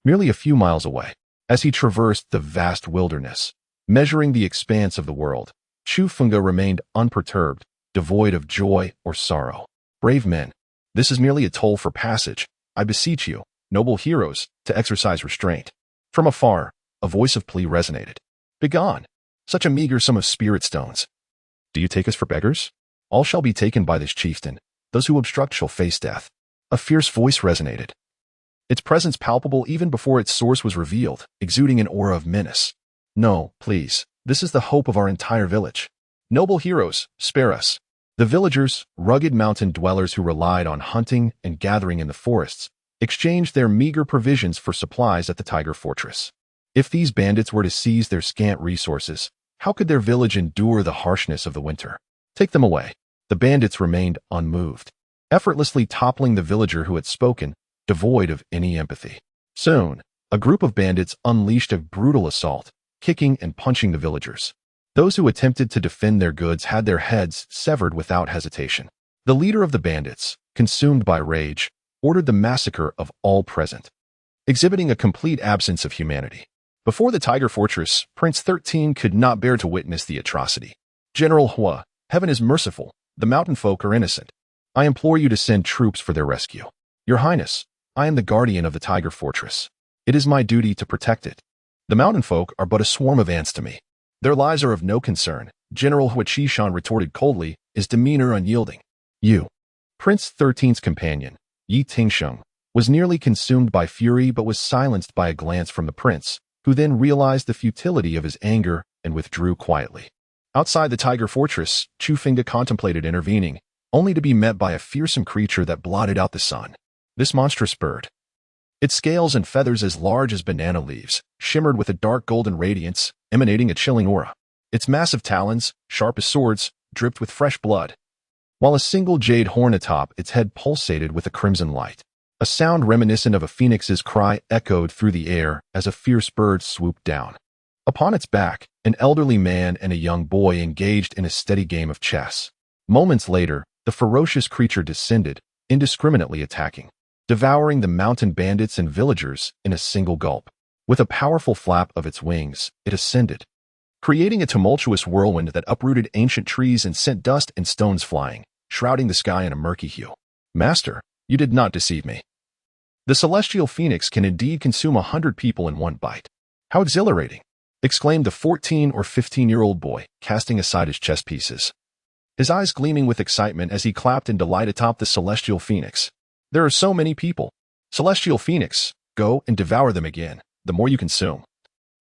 A: Merely a few miles away, as he traversed the vast wilderness, measuring the expanse of the world, Chu Funga remained unperturbed, devoid of joy or sorrow. Brave men, this is merely a toll for passage. I beseech you, noble heroes, to exercise restraint. From afar, a voice of plea resonated. Begone! Such a meager sum of spirit stones. Do you take us for beggars? All shall be taken by this chieftain. Those who obstruct shall face death. A fierce voice resonated, its presence palpable even before its source was revealed, exuding an aura of menace. No, please, this is the hope of our entire village. Noble heroes, spare us. The villagers, rugged mountain dwellers who relied on hunting and gathering in the forests, exchanged their meager provisions for supplies at the Tiger Fortress. If these bandits were to seize their scant resources, how could their village endure the harshness of the winter? Take them away. The bandits remained unmoved, effortlessly toppling the villager who had spoken, devoid of any empathy. Soon, a group of bandits unleashed a brutal assault, kicking and punching the villagers. Those who attempted to defend their goods had their heads severed without hesitation. The leader of the bandits, consumed by rage, ordered the massacre of all present, exhibiting a complete absence of humanity. Before the Tiger Fortress, Prince 13 could not bear to witness the atrocity. General Hua, heaven is merciful. The mountain folk are innocent. I implore you to send troops for their rescue. Your Highness, I am the guardian of the Tiger Fortress. It is my duty to protect it. The mountain folk are but a swarm of ants to me. Their lives are of no concern. General Hua Qishan retorted coldly, his demeanor unyielding. You, Prince 13's companion, Yi Tingsheng, was nearly consumed by fury but was silenced by a glance from the prince, who then realized the futility of his anger and withdrew quietly. Outside the Tiger Fortress, Chu Finga contemplated intervening, only to be met by a fearsome creature that blotted out the sun. This monstrous bird, its scales and feathers as large as banana leaves, shimmered with a dark golden radiance, emanating a chilling aura. Its massive talons, sharp as swords, dripped with fresh blood, while a single jade horn atop its head pulsated with a crimson light. A sound reminiscent of a phoenix's cry echoed through the air as a fierce bird swooped down. Upon its back, an elderly man and a young boy engaged in a steady game of chess. Moments later, the ferocious creature descended, indiscriminately attacking, devouring the mountain bandits and villagers in a single gulp. With a powerful flap of its wings, it ascended, creating a tumultuous whirlwind that uprooted ancient trees and sent dust and stones flying, shrouding the sky in a murky hue. Master, you did not deceive me. The celestial phoenix can indeed consume 100 people in one bite. How exhilarating! Exclaimed the 14 or 15-year-old boy, casting aside his chess pieces, his eyes gleaming with excitement as he clapped in delight atop the celestial phoenix. There are so many people. Celestial phoenix, go and devour them again. The more you consume,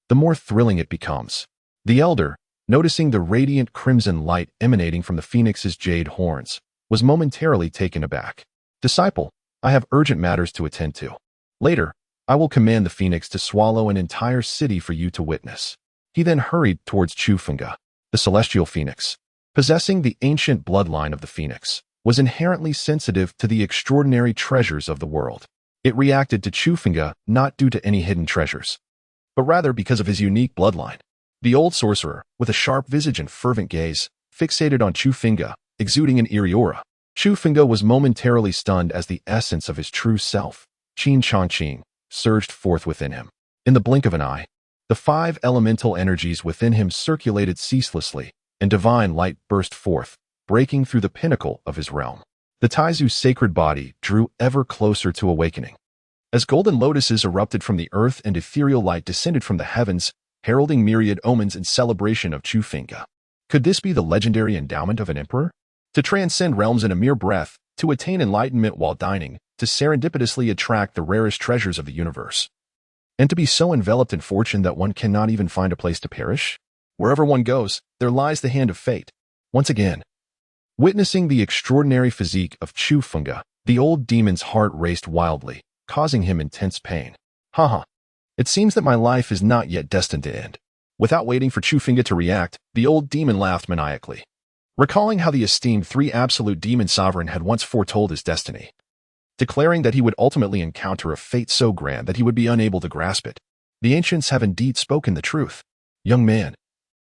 A: the more thrilling it becomes. The elder, noticing the radiant crimson light emanating from the phoenix's jade horns, was momentarily taken aback. Disciple, I have urgent matters to attend to. Later, I will command the phoenix to swallow an entire city for you to witness. He then hurried towards Chu Funga. The celestial phoenix, possessing the ancient bloodline of the phoenix, was inherently sensitive to the extraordinary treasures of the world. It reacted to Chu Funga not due to any hidden treasures, but rather because of his unique bloodline. The old sorcerer, with a sharp visage and fervent gaze, fixated on Chu Funga, exuding an eerie aura. Chu Funga was momentarily stunned as the essence of his true self, Qin Changqing, surged forth within him. In the blink of an eye, the 5 elemental energies within him circulated ceaselessly, and divine light burst forth, breaking through the pinnacle of his realm. The Taizu's sacred body drew ever closer to awakening. As golden lotuses erupted from the earth and ethereal light descended from the heavens, heralding myriad omens in celebration of Qin. Could this be the legendary endowment of an emperor? To transcend realms in a mere breath, to attain enlightenment while dining, to serendipitously attract the rarest treasures of the universe. And to be so enveloped in fortune that one cannot even find a place to perish? Wherever one goes, there lies the hand of fate. Once again, witnessing the extraordinary physique of Qin, the old demon's heart raced wildly, causing him intense pain. Haha. It seems that my life is not yet destined to end. Without waiting for Qin to react, the old demon laughed maniacally, recalling how the esteemed three absolute demon sovereign had once foretold his destiny, declaring that he would ultimately encounter a fate so grand that he would be unable to grasp it. The ancients have indeed spoken the truth. Young man,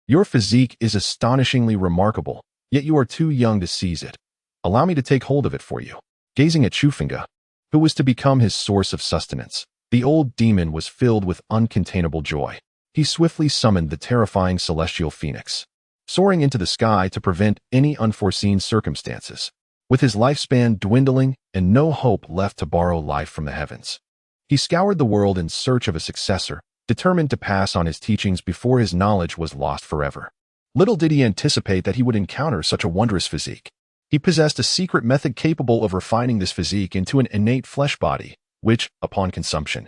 A: your physique is astonishingly remarkable, yet you are too young to seize it. Allow me to take hold of it for you. Gazing at Qin, who was to become his source of sustenance, the old demon was filled with uncontainable joy. He swiftly summoned the terrifying celestial phoenix, soaring into the sky to prevent any unforeseen circumstances. With his lifespan dwindling and no hope left to borrow life from the heavens, he scoured the world in search of a successor, determined to pass on his teachings before his knowledge was lost forever. Little did he anticipate that he would encounter such a wondrous physique. He possessed a secret method capable of refining this physique into an innate flesh body, which, upon consumption,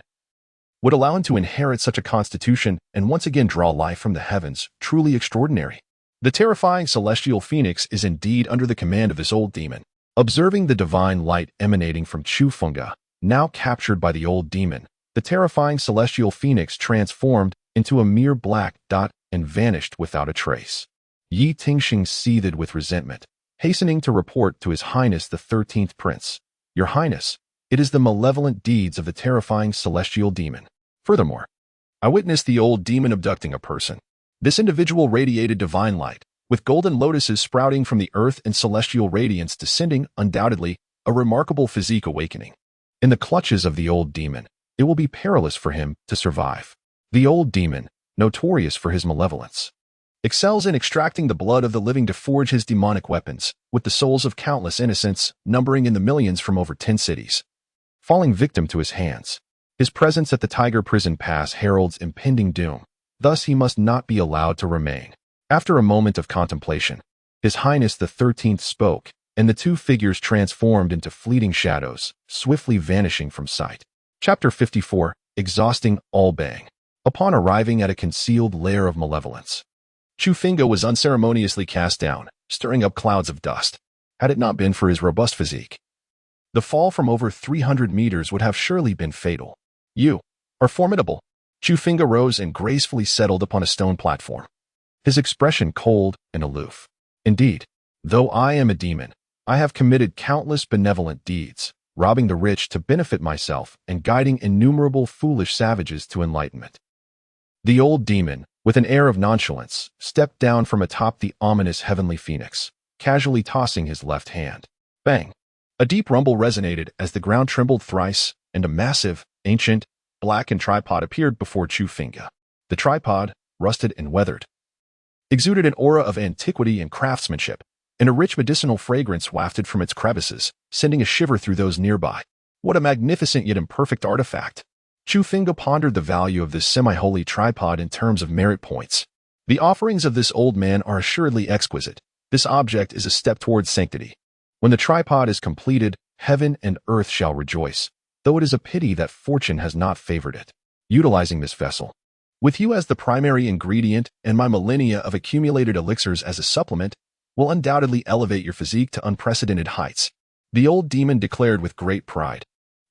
A: would allow him to inherit such a constitution and once again draw life from the heavens. Truly extraordinary. The terrifying celestial phoenix is indeed under the command of this old demon. Observing the divine light emanating from Qin, now captured by the old demon, the terrifying celestial phoenix transformed into a mere black dot and vanished without a trace. Yi Tingxing seethed with resentment, hastening to report to His Highness the 13th Prince. Your Highness, it is the malevolent deeds of the terrifying celestial demon. Furthermore, I witnessed the old demon abducting a person. This individual radiated divine light, with golden lotuses sprouting from the earth and celestial radiance descending, undoubtedly, a remarkable physique awakening. In the clutches of the old demon, it will be perilous for him to survive. The old demon, notorious for his malevolence, excels in extracting the blood of the living to forge his demonic weapons, with the souls of countless innocents, numbering in the millions from over 10 cities, falling victim to his hands. His presence at the Tiger Prison Pass heralds impending doom. Thus he must not be allowed to remain. After a moment of contemplation, His Highness the 13th spoke, and the two figures transformed into fleeting shadows, swiftly vanishing from sight. Chapter 54, Exhausting All Bang. Upon arriving at a concealed lair of malevolence, Qin was unceremoniously cast down, stirring up clouds of dust. Had it not been for his robust physique, the fall from over 300 meters would have surely been fatal. You are formidable. Qin rose and gracefully settled upon a stone platform, his expression cold and aloof. Indeed, though I am a demon, I have committed countless benevolent deeds, robbing the rich to benefit myself and guiding innumerable foolish savages to enlightenment. The old demon, with an air of nonchalance, stepped down from atop the ominous heavenly phoenix, casually tossing his left hand. Bang! A deep rumble resonated as the ground trembled thrice, and a massive, ancient, blackened tripod appeared before Qin. The tripod, rusted and weathered, exuded an aura of antiquity and craftsmanship, and a rich medicinal fragrance wafted from its crevices, sending a shiver through those nearby. What a magnificent yet imperfect artifact! Qin pondered the value of this semi-holy tripod in terms of merit points. The offerings of this old man are assuredly exquisite. This object is a step towards sanctity. When the tripod is completed, heaven and earth shall rejoice, though it is a pity that fortune has not favored it. Utilizing this vessel, with you as the primary ingredient and my millennia of accumulated elixirs as a supplement, will undoubtedly elevate your physique to unprecedented heights, the old demon declared with great pride.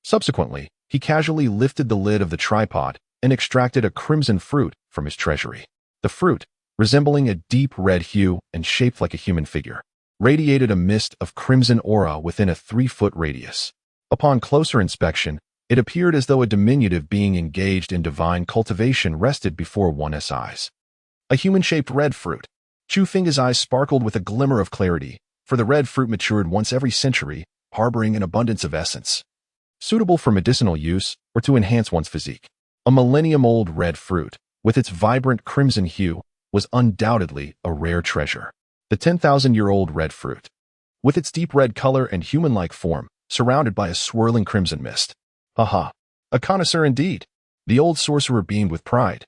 A: Subsequently, he casually lifted the lid of the tripod and extracted a crimson fruit from his treasury. The fruit, resembling a deep red hue and shaped like a human figure, radiated a mist of crimson aura within a 3-foot radius. Upon closer inspection, it appeared as though a diminutive being engaged in divine cultivation rested before one's eyes. A human-shaped red fruit. Qin's eyes sparkled with a glimmer of clarity, for the red fruit matured once every century, harboring an abundance of essence, suitable for medicinal use or to enhance one's physique. A millennium-old red fruit, with its vibrant crimson hue, was undoubtedly a rare treasure. The 10,000-year-old red fruit, with its deep red color and human-like form, surrounded by a swirling crimson mist. Haha. A connoisseur indeed. The old sorcerer beamed with pride,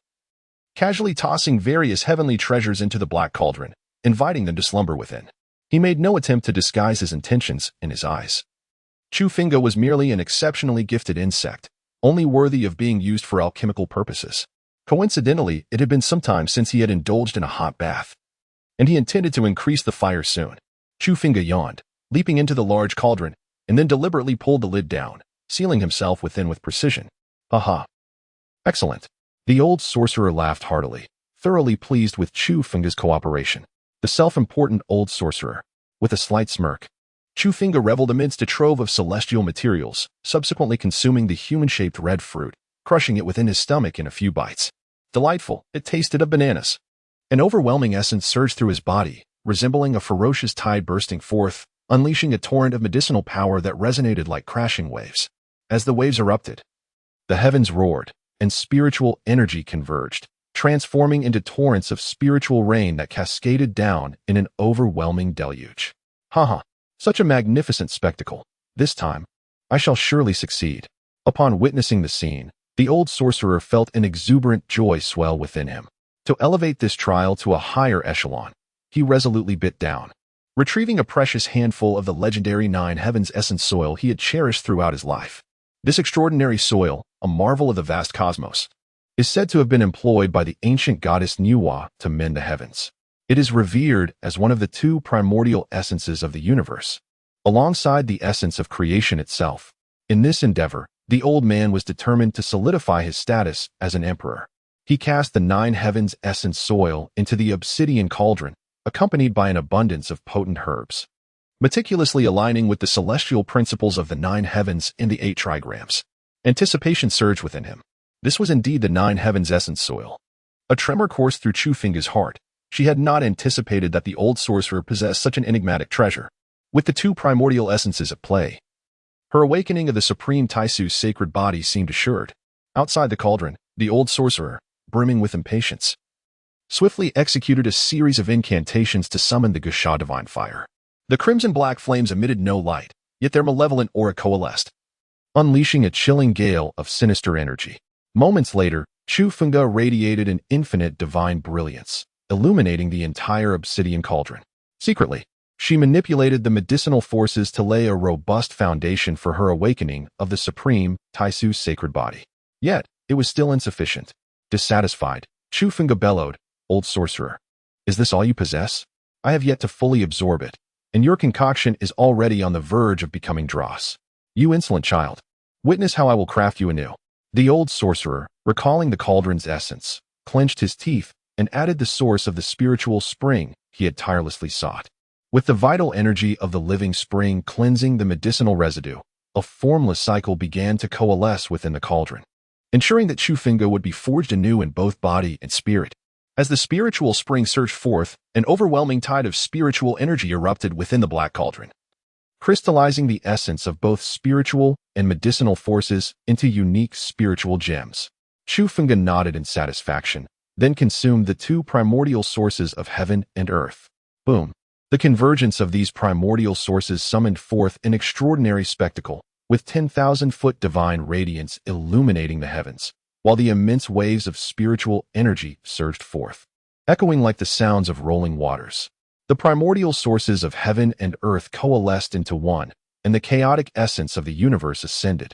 A: casually tossing various heavenly treasures into the black cauldron, inviting them to slumber within. He made no attempt to disguise his intentions in his eyes. Chufinga was merely an exceptionally gifted insect, only worthy of being used for alchemical purposes. Coincidentally, it had been some time since he had indulged in a hot bath, and he intended to increase the fire soon. Chufinga yawned, leaping into the large cauldron, and then deliberately pulled the lid down, sealing himself within with precision. Aha! Excellent. The old sorcerer laughed heartily, thoroughly pleased with Chufinga's cooperation. The self-important old sorcerer, with a slight smirk. Chufinga reveled amidst a trove of celestial materials, subsequently consuming the human-shaped red fruit, crushing it within his stomach in a few bites. Delightful, it tasted of bananas. An overwhelming essence surged through his body, resembling a ferocious tide bursting forth, unleashing a torrent of medicinal power that resonated like crashing waves. As the waves erupted, the heavens roared, and spiritual energy converged, transforming into torrents of spiritual rain that cascaded down in an overwhelming deluge. Haha, such a magnificent spectacle. This time, I shall surely succeed. Upon witnessing the scene, the old sorcerer felt an exuberant joy swell within him. To elevate this trial to a higher echelon, he resolutely bit down, retrieving a precious handful of the legendary Nine Heavens essence soil he had cherished throughout his life. This extraordinary soil, a marvel of the vast cosmos, is said to have been employed by the ancient goddess Nuwa to mend the heavens. It is revered as one of the two primordial essences of the universe, alongside the essence of creation itself. In this endeavor, the old man was determined to solidify his status as an emperor. He cast the Nine Heavens essence soil into the obsidian cauldron, accompanied by an abundance of potent herbs, meticulously aligning with the celestial principles of the Nine Heavens in the 8 trigrams. Anticipation surged within him. This was indeed the Nine Heavens essence soil. A tremor coursed through Chufinga's heart. She had not anticipated that the old sorcerer possessed such an enigmatic treasure. With the two primordial essences at play, her awakening of the Supreme Taisu's sacred body seemed assured. Outside the cauldron, the old sorcerer, brimming with impatience, swiftly executed a series of incantations to summon the Gusha divine fire. The crimson-black flames emitted no light, yet their malevolent aura coalesced, unleashing a chilling gale of sinister energy. Moments later, Chufinga radiated an infinite divine brilliance, illuminating the entire obsidian cauldron. Secretly, she manipulated the medicinal forces to lay a robust foundation for her awakening of the Supreme Taisu's sacred body. Yet, it was still insufficient. Dissatisfied, Chufinga bellowed, "Old sorcerer, is this all you possess? I have yet to fully absorb it, and your concoction is already on the verge of becoming dross. You insolent child, witness how I will craft you anew." The old sorcerer, recalling the cauldron's essence, clenched his teeth and added the source of the spiritual spring he had tirelessly sought. With the vital energy of the living spring cleansing the medicinal residue, a formless cycle began to coalesce within the cauldron, ensuring that Chufinga would be forged anew in both body and spirit. As the spiritual spring surged forth, an overwhelming tide of spiritual energy erupted within the black cauldron, crystallizing the essence of both spiritual and medicinal forces into unique spiritual gems. Chufinga nodded in satisfaction, then consumed the two primordial sources of heaven and earth. Boom! The convergence of these primordial sources summoned forth an extraordinary spectacle, with 10,000-foot divine radiance illuminating the heavens, while the immense waves of spiritual energy surged forth, echoing like the sounds of rolling waters. The primordial sources of heaven and earth coalesced into one, and the chaotic essence of the universe ascended,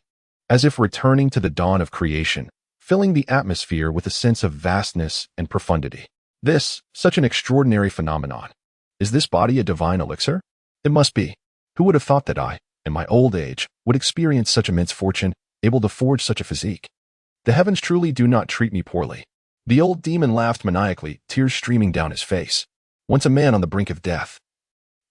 A: as if returning to the dawn of creation, filling the atmosphere with a sense of vastness and profundity. This, such an extraordinary phenomenon. Is this body a divine elixir? It must be. Who would have thought that I, in my old age, would experience such immense fortune, able to forge such a physique? The heavens truly do not treat me poorly. The old demon laughed maniacally, tears streaming down his face. Once a man on the brink of death,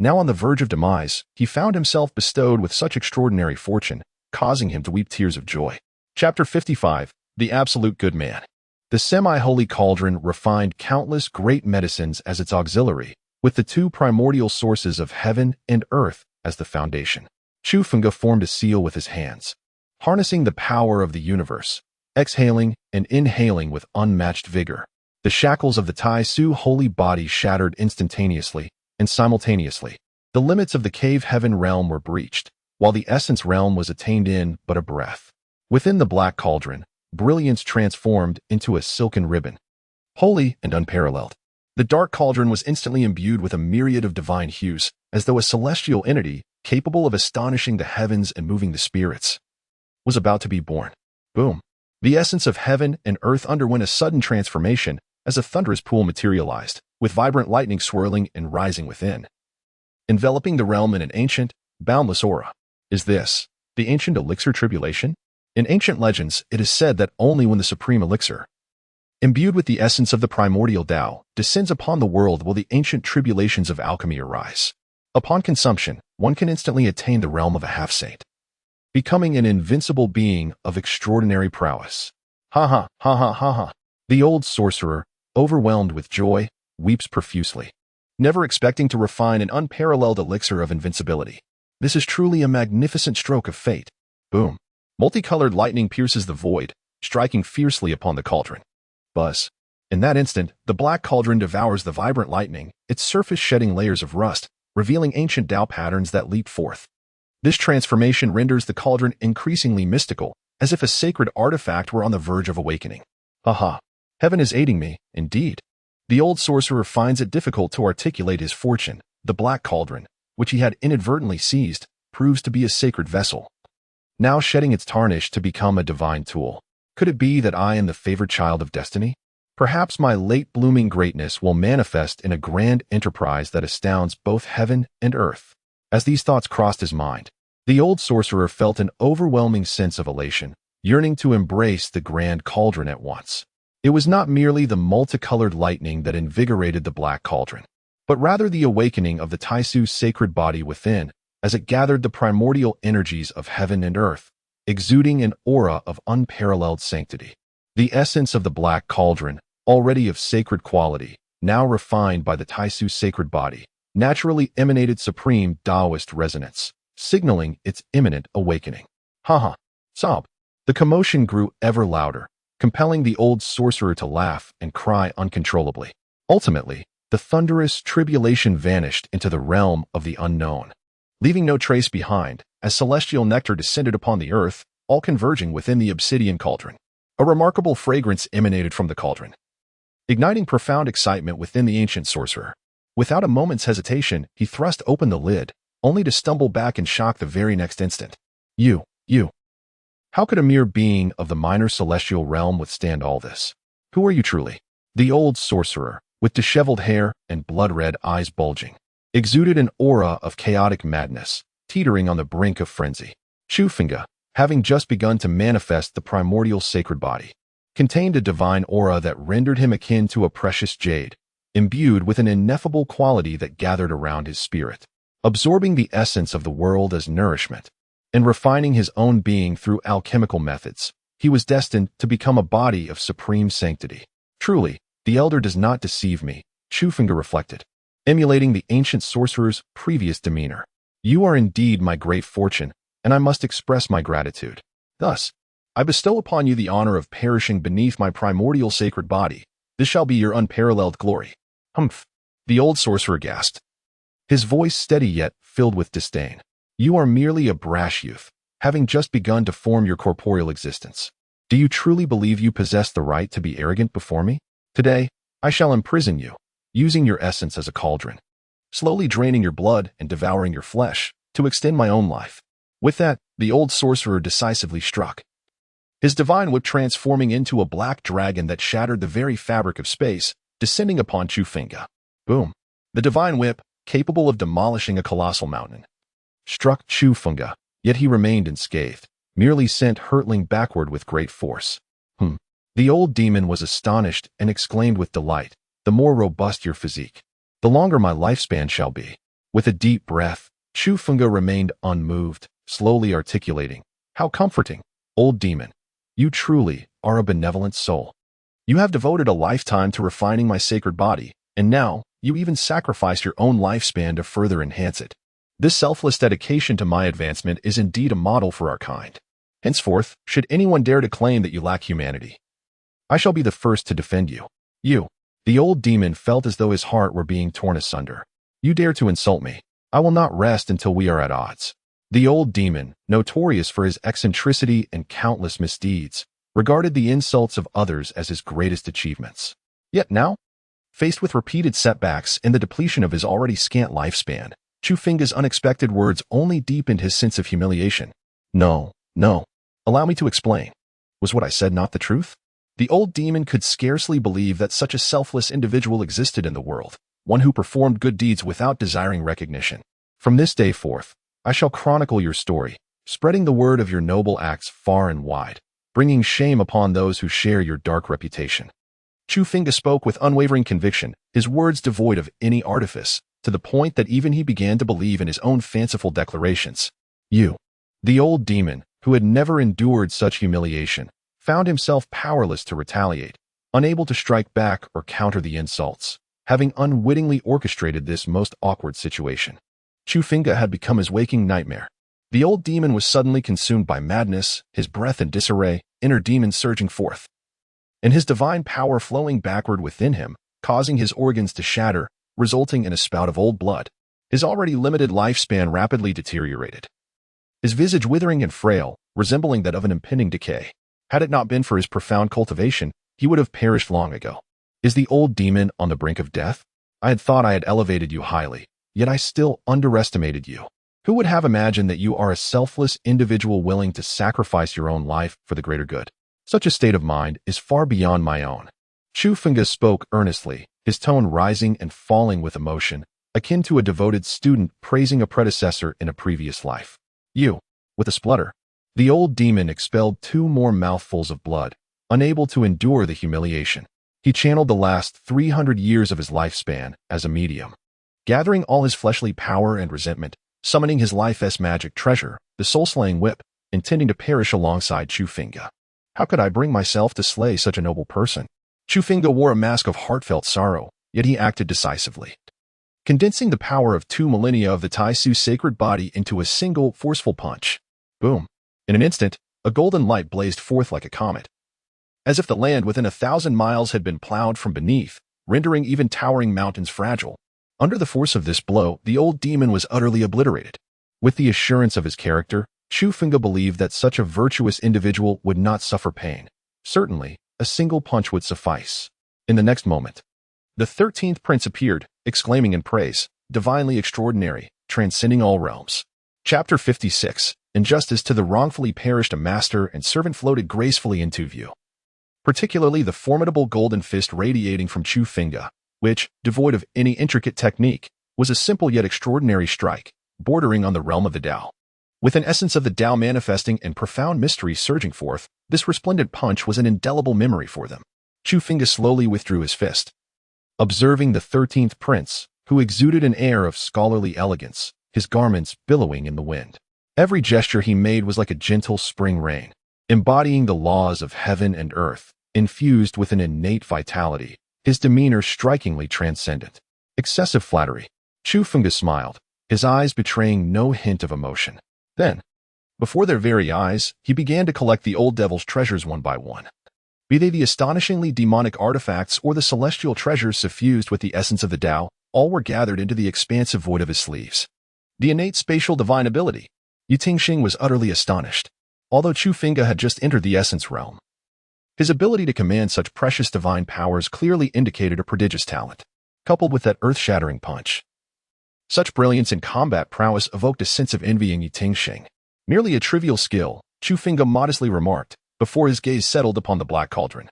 A: now on the verge of demise, he found himself bestowed with such extraordinary fortune, causing him to weep tears of joy. Chapter 55, The Absolute Good Man. The semi-holy cauldron refined countless great medicines as its auxiliary, with the two primordial sources of heaven and earth as the foundation. Chufinga formed a seal with his hands, harnessing the power of the universe, exhaling and inhaling with unmatched vigor. The shackles of the Taisu holy body shattered instantaneously and simultaneously. The limits of the cave heaven realm were breached, while the essence realm was attained in but a breath. Within the black cauldron, brilliance transformed into a silken ribbon, holy and unparalleled. The dark cauldron was instantly imbued with a myriad of divine hues, as though a celestial entity, capable of astonishing the heavens and moving the spirits, was about to be born. Boom. The essence of heaven and earth underwent a sudden transformation as a thunderous pool materialized, with vibrant lightning swirling and rising within, enveloping the realm in an ancient, boundless aura. Is this the ancient elixir tribulation? In ancient legends, it is said that only when the supreme elixir, imbued with the essence of the primordial Tao, descends upon the world will the ancient tribulations of alchemy arise. Upon consumption, one can instantly attain the realm of a half-saint, becoming an invincible being of extraordinary prowess. Ha ha, ha ha ha ha. The old sorcerer, overwhelmed with joy, weeps profusely, never expecting to refine an unparalleled elixir of invincibility. This is truly a magnificent stroke of fate. Boom. Multicolored lightning pierces the void, striking fiercely upon the cauldron. Buzz. In that instant, the black cauldron devours the vibrant lightning, its surface shedding layers of rust, revealing ancient Tao patterns that leap forth. This transformation renders the cauldron increasingly mystical, as if a sacred artifact were on the verge of awakening. Haha. Heaven is aiding me, indeed. The old sorcerer finds it difficult to articulate his fortune. The black cauldron, which he had inadvertently seized, proves to be a sacred vessel, now shedding its tarnish to become a divine tool. Could it be that I am the favored child of destiny? Perhaps my late-blooming greatness will manifest in a grand enterprise that astounds both heaven and earth. As these thoughts crossed his mind, the old sorcerer felt an overwhelming sense of elation, yearning to embrace the grand cauldron at once. It was not merely the multicolored lightning that invigorated the black cauldron, but rather the awakening of the Taisu's sacred body within, as it gathered the primordial energies of heaven and earth, exuding an aura of unparalleled sanctity. The essence of the black cauldron, already of sacred quality, now refined by the Taisu's sacred body, naturally emanated supreme Taoist resonance, signaling its imminent awakening. Haha. Sob. The commotion grew ever louder, compelling the old sorcerer to laugh and cry uncontrollably. Ultimately, the thunderous tribulation vanished into the realm of the unknown, leaving no trace behind, as celestial nectar descended upon the earth, all converging within the obsidian cauldron. A remarkable fragrance emanated from the cauldron, igniting profound excitement within the ancient sorcerer. Without a moment's hesitation, he thrust open the lid, only to stumble back in shock the very next instant. You. How could a mere being of the minor celestial realm withstand all this? Who are you truly? The old sorcerer, with disheveled hair and blood-red eyes bulging, exuded an aura of chaotic madness, teetering on the brink of frenzy. Chufinga, having just begun to manifest the primordial sacred body, contained a divine aura that rendered him akin to a precious jade, imbued with an ineffable quality that gathered around his spirit, absorbing the essence of the world as nourishment, and refining his own being through alchemical methods. He was destined to become a body of supreme sanctity. Truly, the elder does not deceive me, Chufinga reflected, emulating the ancient sorcerer's previous demeanor. You are indeed my great fortune, and I must express my gratitude. Thus, I bestow upon you the honor of perishing beneath my primordial sacred body. This shall be your unparalleled glory. Humph. The old sorcerer gasped, his voice steady yet filled with disdain. You are merely a brash youth, having just begun to form your corporeal existence. Do you truly believe you possess the right to be arrogant before me? Today, I shall imprison you, using your essence as a cauldron, slowly draining your blood and devouring your flesh, to extend my own life. With that, the old sorcerer decisively struck, his divine whip transforming into a black dragon that shattered the very fabric of space, descending upon Chufinga. Boom. The divine whip, capable of demolishing a colossal mountain, struck Chufinga, yet he remained unscathed, merely sent hurtling backward with great force. The old demon was astonished and exclaimed with delight, the more robust your physique, the longer my lifespan shall be. With a deep breath, Chufinga remained unmoved, slowly articulating, how comforting, old demon. You truly are a benevolent soul. You have devoted a lifetime to refining my sacred body, and now you even sacrifice your own lifespan to further enhance it. This selfless dedication to my advancement is indeed a model for our kind. Henceforth, should anyone dare to claim that you lack humanity, I shall be the first to defend you. You. The old demon felt as though his heart were being torn asunder. You dare to insult me. I will not rest until we are at odds. The old demon, notorious for his eccentricity and countless misdeeds, regarded the insults of others as his greatest achievements. Yet now, faced with repeated setbacks and the depletion of his already scant lifespan, Chufinga's unexpected words only deepened his sense of humiliation. No. Allow me to explain. Was what I said not the truth? The old demon could scarcely believe that such a selfless individual existed in the world, one who performed good deeds without desiring recognition. From this day forth, I shall chronicle your story, spreading the word of your noble acts far and wide, bringing shame upon those who share your dark reputation. Chufinga spoke with unwavering conviction, his words devoid of any artifice, to the point that even he began to believe in his own fanciful declarations. The old demon, who had never endured such humiliation, found himself powerless to retaliate, unable to strike back or counter the insults, having unwittingly orchestrated this most awkward situation. Chufinga had become his waking nightmare. The old demon was suddenly consumed by madness, his breath in disarray, inner demons surging forth, and his divine power flowing backward within him, causing his organs to shatter, resulting in a spout of old blood. His already limited lifespan rapidly deteriorated, his visage withering and frail, resembling that of an impending decay. Had it not been for his profound cultivation, he would have perished long ago. Is the old demon on the brink of death? I had thought I had elevated you highly, yet I still underestimated you. Who would have imagined that you are a selfless individual willing to sacrifice your own life for the greater good? Such a state of mind is far beyond my own. Chufinga spoke earnestly, his tone rising and falling with emotion, akin to a devoted student praising a predecessor in a previous life. With a splutter, the old demon expelled 2 more mouthfuls of blood, unable to endure the humiliation. He channeled the last 300 years of his lifespan as a medium, gathering all his fleshly power and resentment, summoning his life's magic treasure, the soul-slaying whip, intending to perish alongside Chufinga. How could I bring myself to slay such a noble person? Chufinga wore a mask of heartfelt sorrow, yet he acted decisively, condensing the power of 2 millennia of the Taisu sacred body into a single, forceful punch. Boom. In an instant, a golden light blazed forth like a comet, as if the land within 1,000 miles had been plowed from beneath, rendering even towering mountains fragile. Under the force of this blow, the old demon was utterly obliterated. With the assurance of his character, Chufinga believed that such a virtuous individual would not suffer pain. Certainly, a single punch would suffice. In the next moment, the 13th prince appeared, exclaiming in praise, divinely extraordinary, transcending all realms. Chapter 56. Injustice to the wrongfully perished. A master and servant floated gracefully into view, particularly the formidable golden fist radiating from Chufinga, which, devoid of any intricate technique, was a simple yet extraordinary strike, bordering on the realm of the Tao. With an essence of the Tao manifesting and profound mystery surging forth, this resplendent punch was an indelible memory for them. Chufinga slowly withdrew his fist, observing the 13th prince, who exuded an air of scholarly elegance, his garments billowing in the wind. Every gesture he made was like a gentle spring rain, embodying the laws of heaven and earth, infused with an innate vitality, his demeanor strikingly transcendent. Excessive flattery. Chufinga smiled, his eyes betraying no hint of emotion. Then, before their very eyes, he began to collect the old devil's treasures one by one. Be they the astonishingly demonic artifacts or the celestial treasures suffused with the essence of the Tao, all were gathered into the expansive void of his sleeves. The innate spatial divine ability. Yitingxing was utterly astonished, although Chufinga had just entered the essence realm. His ability to command such precious divine powers clearly indicated a prodigious talent, coupled with that earth-shattering punch. Such brilliance and combat prowess evoked a sense of envy in Yitingxing. Merely a trivial skill, Chufinga modestly remarked, before his gaze settled upon the black cauldron,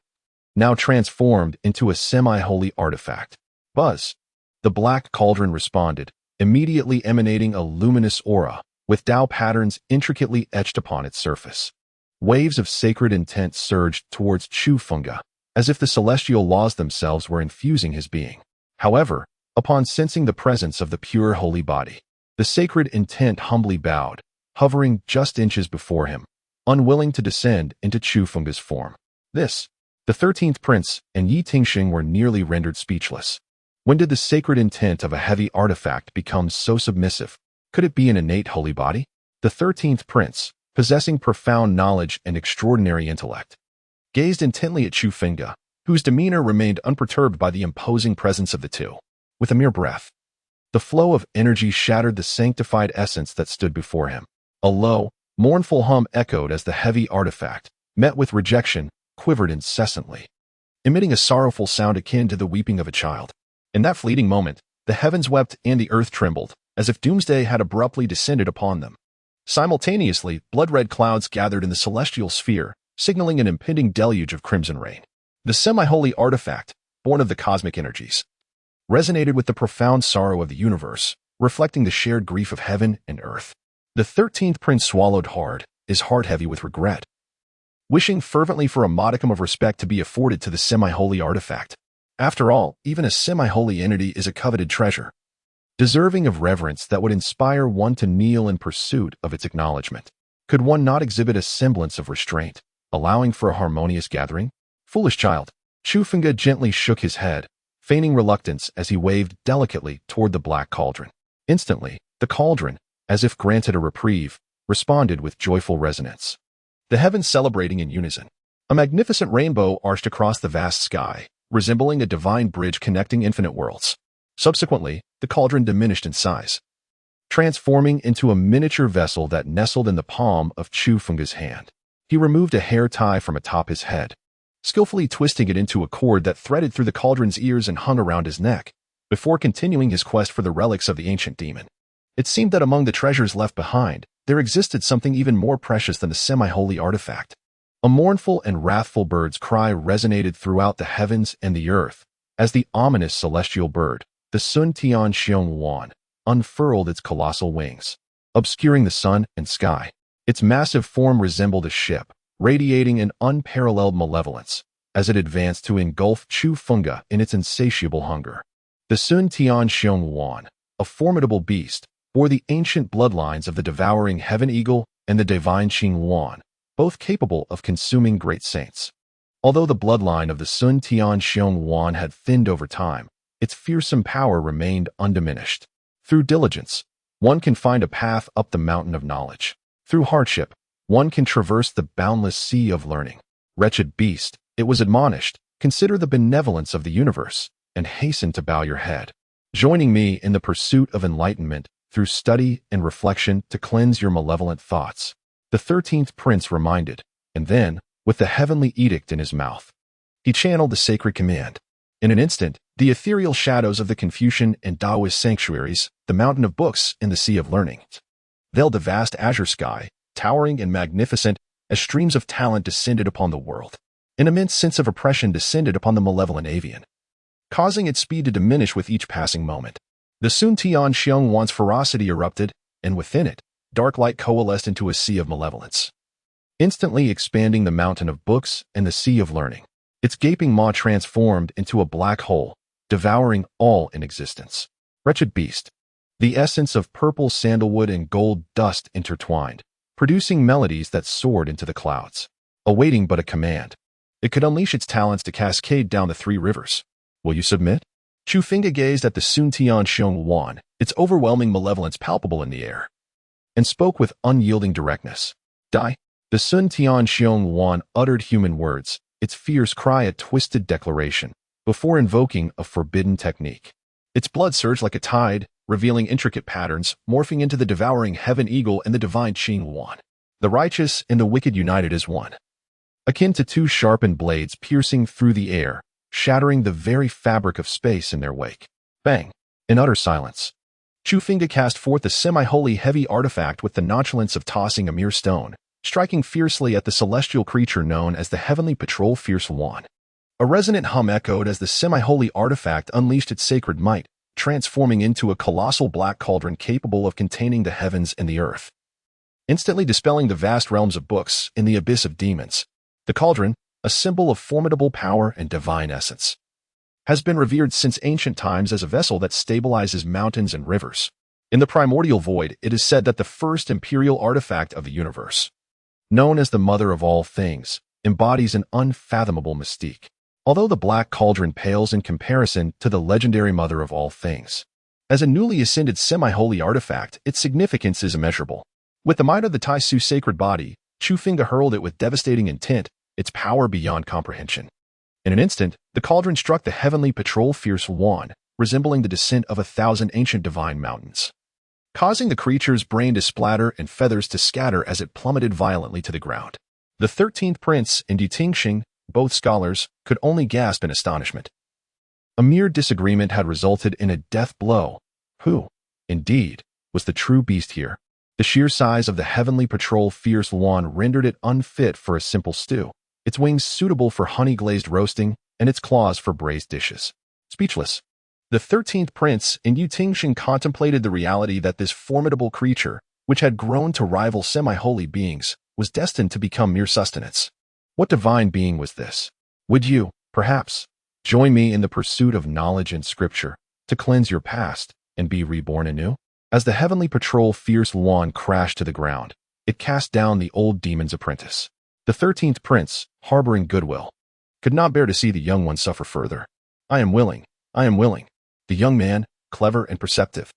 A: now transformed into a semi-holy artifact. Buzz. The black cauldron responded, immediately emanating a luminous aura, with Tao patterns intricately etched upon its surface. Waves of sacred intent surged towards Chufinga, as if the celestial laws themselves were infusing his being. However, upon sensing the presence of the pure holy body, the sacred intent humbly bowed, hovering just inches before him, unwilling to descend into Chufinga's form. The 13th prince and Yitingxing were nearly rendered speechless. When did the sacred intent of a heavy artifact become so submissive? Could it be an innate holy body? The 13th prince, possessing profound knowledge and extraordinary intellect, gazed intently at Chufinga, whose demeanor remained unperturbed by the imposing presence of the two. With a mere breath, the flow of energy shattered the sanctified essence that stood before him. A low, mournful hum echoed as the heavy artifact, met with rejection, quivered incessantly, emitting a sorrowful sound akin to the weeping of a child. In that fleeting moment, the heavens wept and the earth trembled, as if doomsday had abruptly descended upon them. Simultaneously, blood-red clouds gathered in the celestial sphere, signaling an impending deluge of crimson rain. The semi-holy artifact, born of the cosmic energies, resonated with the profound sorrow of the universe, reflecting the shared grief of heaven and earth. The 13th prince swallowed hard, his heart heavy with regret, wishing fervently for a modicum of respect to be afforded to the semi-holy artifact. After all, even a semi-holy entity is a coveted treasure, deserving of reverence that would inspire one to kneel in pursuit of its acknowledgement. Could one not exhibit a semblance of restraint, allowing for a harmonious gathering? Foolish child. Chufunga gently shook his head, feigning reluctance as he waved delicately toward the black cauldron. Instantly, the cauldron, as if granted a reprieve, responded with joyful resonance. The heavens celebrating in unison. A magnificent rainbow arched across the vast sky, resembling a divine bridge connecting infinite worlds. Subsequently, the cauldron diminished in size, transforming into a miniature vessel that nestled in the palm of Chufunga's hand. He removed a hair tie from atop his head, skillfully twisting it into a cord that threaded through the cauldron's ears and hung around his neck, before continuing his quest for the relics of the ancient demon. It seemed that among the treasures left behind, there existed something even more precious than the semi-holy artifact. A mournful and wrathful bird's cry resonated throughout the heavens and the earth, as the ominous celestial bird, the Sun Tian Xiong Wan, unfurled its colossal wings, obscuring the sun and sky. Its massive form resembled a ship, radiating an unparalleled malevolence, as it advanced to engulf Chufunga in its insatiable hunger. The Sun Tian Xiong Wan, a formidable beast, bore the ancient bloodlines of the devouring heaven eagle and the divine Qing Wan, both capable of consuming great saints. Although the bloodline of the Sun Tian Xiong Wan had thinned over time, its fearsome power remained undiminished. Through diligence, one can find a path up the mountain of knowledge. Through hardship, one can traverse the boundless sea of learning. Wretched beast, it was admonished, consider the benevolence of the universe, and hasten to bow your head, joining me in the pursuit of enlightenment through study and reflection to cleanse your malevolent thoughts. The 13th prince reminded, and then, with the heavenly edict in his mouth, he channeled the sacred command. In an instant, the ethereal shadows of the Confucian and Taoist sanctuaries, the mountain of books and the sea of learning, veiled the vast azure sky, towering and magnificent as streams of talent descended upon the world. An immense sense of oppression descended upon the malevolent avian, causing its speed to diminish with each passing moment. The Sun Tian Xiong Wan's ferocity erupted, and within it, dark light coalesced into a sea of malevolence, instantly expanding the mountain of books and the sea of learning. Its gaping maw transformed into a black hole, devouring all in existence. Wretched beast. The essence of purple sandalwood and gold dust intertwined, producing melodies that soared into the clouds, awaiting but a command. It could unleash its talents to cascade down the three rivers. Will you submit? Chufunga gazed at the Sun Tian Xiong Wan, its overwhelming malevolence palpable in the air, and spoke with unyielding directness. Die. The Sun Tian Xiong Wan uttered human words, its fierce cry a twisted declaration, before invoking a forbidden technique. Its blood surged like a tide, revealing intricate patterns, morphing into the devouring heaven eagle and the divine Qing Wan. The righteous and the wicked united as one, akin to two sharpened blades piercing through the air, shattering the very fabric of space in their wake. Bang! In utter silence, Chufunga cast forth the semi-holy heavy artifact with the nonchalance of tossing a mere stone, striking fiercely at the celestial creature known as the Heavenly Patrol Fierce Wan. A resonant hum echoed as the semi-holy artifact unleashed its sacred might, transforming into a colossal black cauldron capable of containing the heavens and the earth, instantly dispelling the vast realms of books in the abyss of demons. The cauldron, a symbol of formidable power and divine essence, has been revered since ancient times as a vessel that stabilizes mountains and rivers. In the primordial void, it is said that the first imperial artifact of the universe, known as the Mother of all things, embodies an unfathomable mystique. Although the black cauldron pales in comparison to the legendary Mother of all things, as a newly ascended semi-holy artifact, its significance is immeasurable. With the might of the Taisu sacred body, Chufunga hurled it with devastating intent, its power beyond comprehension. In an instant, the cauldron struck the Heavenly Patrol Fierce Wan, resembling the descent of 1,000 ancient divine mountains. causing the creature's brain to splatter and feathers to scatter as it plummeted violently to the ground. The 13th prince and Qin Changqing, both scholars, could only gasp in astonishment. A mere disagreement had resulted in a death blow. Who, indeed, was the true beast here? The sheer size of the heavenly patrol fierce one rendered it unfit for a simple stew, its wings suitable for honey-glazed roasting, and its claws for braised dishes. Speechless, the 13th prince and Qin Changqing contemplated the reality that this formidable creature, which had grown to rival semi-holy beings, was destined to become mere sustenance. What divine being was this? Would you, perhaps, join me in the pursuit of knowledge and scripture, to cleanse your past and be reborn anew? As the heavenly patrol fierce wand crashed to the ground, it cast down the old demon's apprentice. The 13th prince, harboring goodwill, could not bear to see the young one suffer further. I am willing. The young man, clever and perceptive,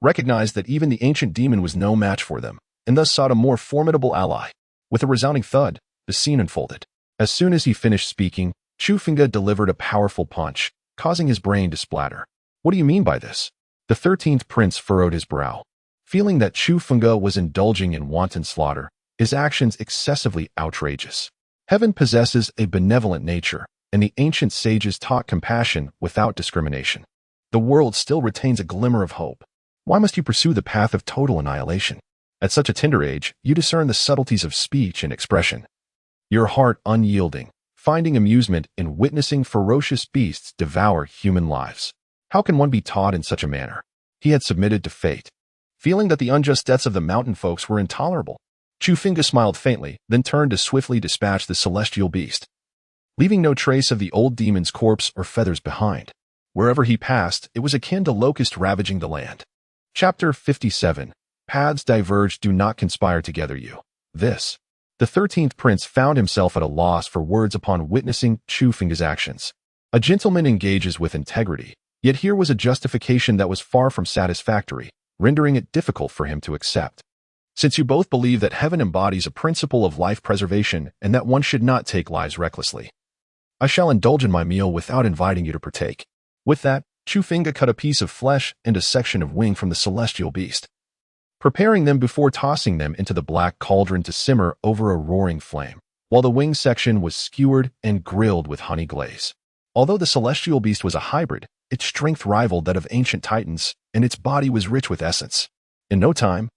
A: recognized that even the ancient demon was no match for them, and thus sought a more formidable ally. With a resounding thud, the scene unfolded. As soon as he finished speaking, Chufinga delivered a powerful punch, causing his brain to splatter. What do you mean by this? The 13th prince furrowed his brow. Feeling that Chufinga was indulging in wanton slaughter, his actions excessively outrageous. Heaven possesses a benevolent nature, and the ancient sages taught compassion without discrimination. The world still retains a glimmer of hope. Why must you pursue the path of total annihilation? At such a tender age, you discern the subtleties of speech and expression. Your heart unyielding, finding amusement in witnessing ferocious beasts devour human lives. How can one be taught in such a manner? He had submitted to fate. Feeling that the unjust deaths of the mountain folks were intolerable, Chufinga smiled faintly, then turned to swiftly dispatch the celestial beast, leaving no trace of the old demon's corpse or feathers behind. Wherever he passed, it was akin to locust ravaging the land. Chapter 57. Paths diverge, do not conspire together you. This. The 13th prince found himself at a loss for words upon witnessing Chufinga's actions. A gentleman engages with integrity, yet here was a justification that was far from satisfactory, rendering it difficult for him to accept. Since you both believe that heaven embodies a principle of life preservation and that one should not take lives recklessly, I shall indulge in my meal without inviting you to partake. With that, Chufinga cut a piece of flesh and a section of wing from the celestial beast, preparing them before tossing them into the black cauldron to simmer over a roaring flame, while the wing section was skewered and grilled with honey glaze. Although the celestial beast was a hybrid, its strength rivaled that of ancient titans, and its body was rich with essence. In no time,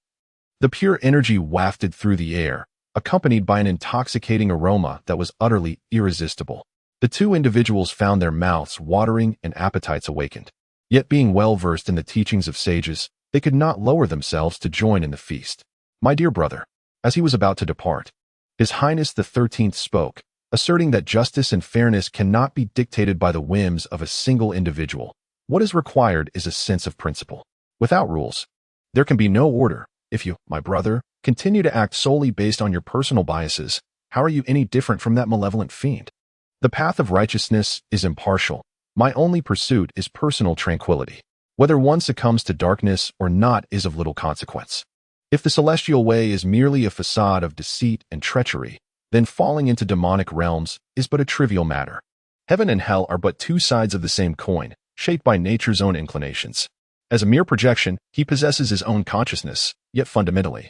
A: the pure energy wafted through the air, accompanied by an intoxicating aroma that was utterly irresistible. The two individuals found their mouths watering and appetites awakened. Yet being well versed in the teachings of sages, they could not lower themselves to join in the feast. My dear brother, as he was about to depart, His Highness the 13th spoke, asserting that justice and fairness cannot be dictated by the whims of a single individual. What is required is a sense of principle. Without rules, there can be no order. If you, my brother, continue to act solely based on your personal biases, how are you any different from that malevolent fiend? The path of righteousness is impartial. My only pursuit is personal tranquility. Whether one succumbs to darkness or not is of little consequence. If the celestial way is merely a facade of deceit and treachery, then falling into demonic realms is but a trivial matter. Heaven and hell are but two sides of the same coin, shaped by nature's own inclinations. As a mere projection, he possesses his own consciousness, yet fundamentally,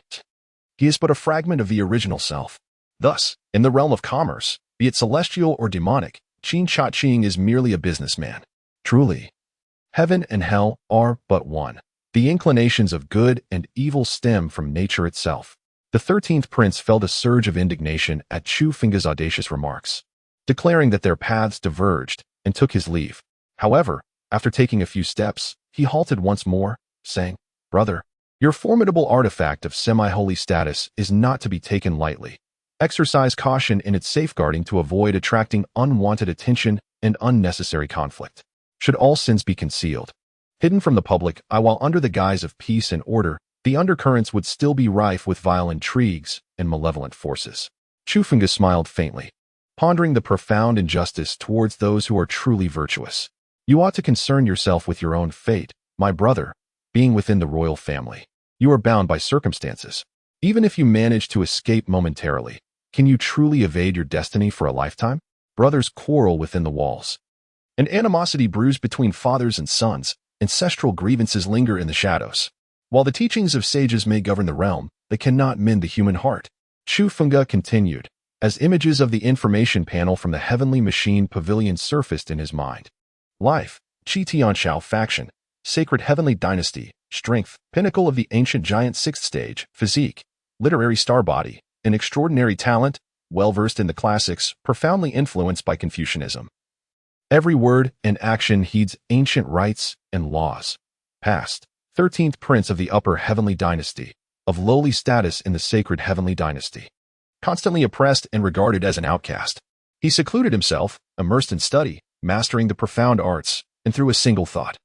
A: he is but a fragment of the original self. Thus, in the realm of commerce, be it celestial or demonic, Qin Changqing is merely a businessman. Truly, heaven and hell are but one. The inclinations of good and evil stem from nature itself. The 13th prince felt a surge of indignation at Chufinga's audacious remarks, declaring that their paths diverged, and took his leave. However, after taking a few steps, he halted once more, saying, "Brother, your formidable artifact of semi-holy status is not to be taken lightly. Exercise caution in its safeguarding to avoid attracting unwanted attention and unnecessary conflict. Should all sins be concealed, hidden from the public, while under the guise of peace and order, the undercurrents would still be rife with vile intrigues and malevolent forces." Chufinga smiled faintly, pondering the profound injustice towards those who are truly virtuous. You ought to concern yourself with your own fate, my brother. Being within the royal family, you are bound by circumstances. Even if you manage to escape momentarily, can you truly evade your destiny for a lifetime? Brothers quarrel within the walls, and animosity brews between fathers and sons. Ancestral grievances linger in the shadows. While the teachings of sages may govern the realm, they cannot mend the human heart. Chu Fengge continued, as images of the information panel from the Heavenly Machine Pavilion surfaced in his mind. Life, Qi Tianxiao faction, Sacred Heavenly Dynasty, strength, pinnacle of the ancient giant 6th stage, physique, literary star body, an extraordinary talent, well-versed in the classics, profoundly influenced by Confucianism. Every word and action heeds ancient rites and laws. Past, 13th Prince of the Upper Heavenly Dynasty, of lowly status in the Sacred Heavenly Dynasty. Constantly oppressed and regarded as an outcast, he secluded himself, immersed in study, mastering the profound arts, and through a single thought.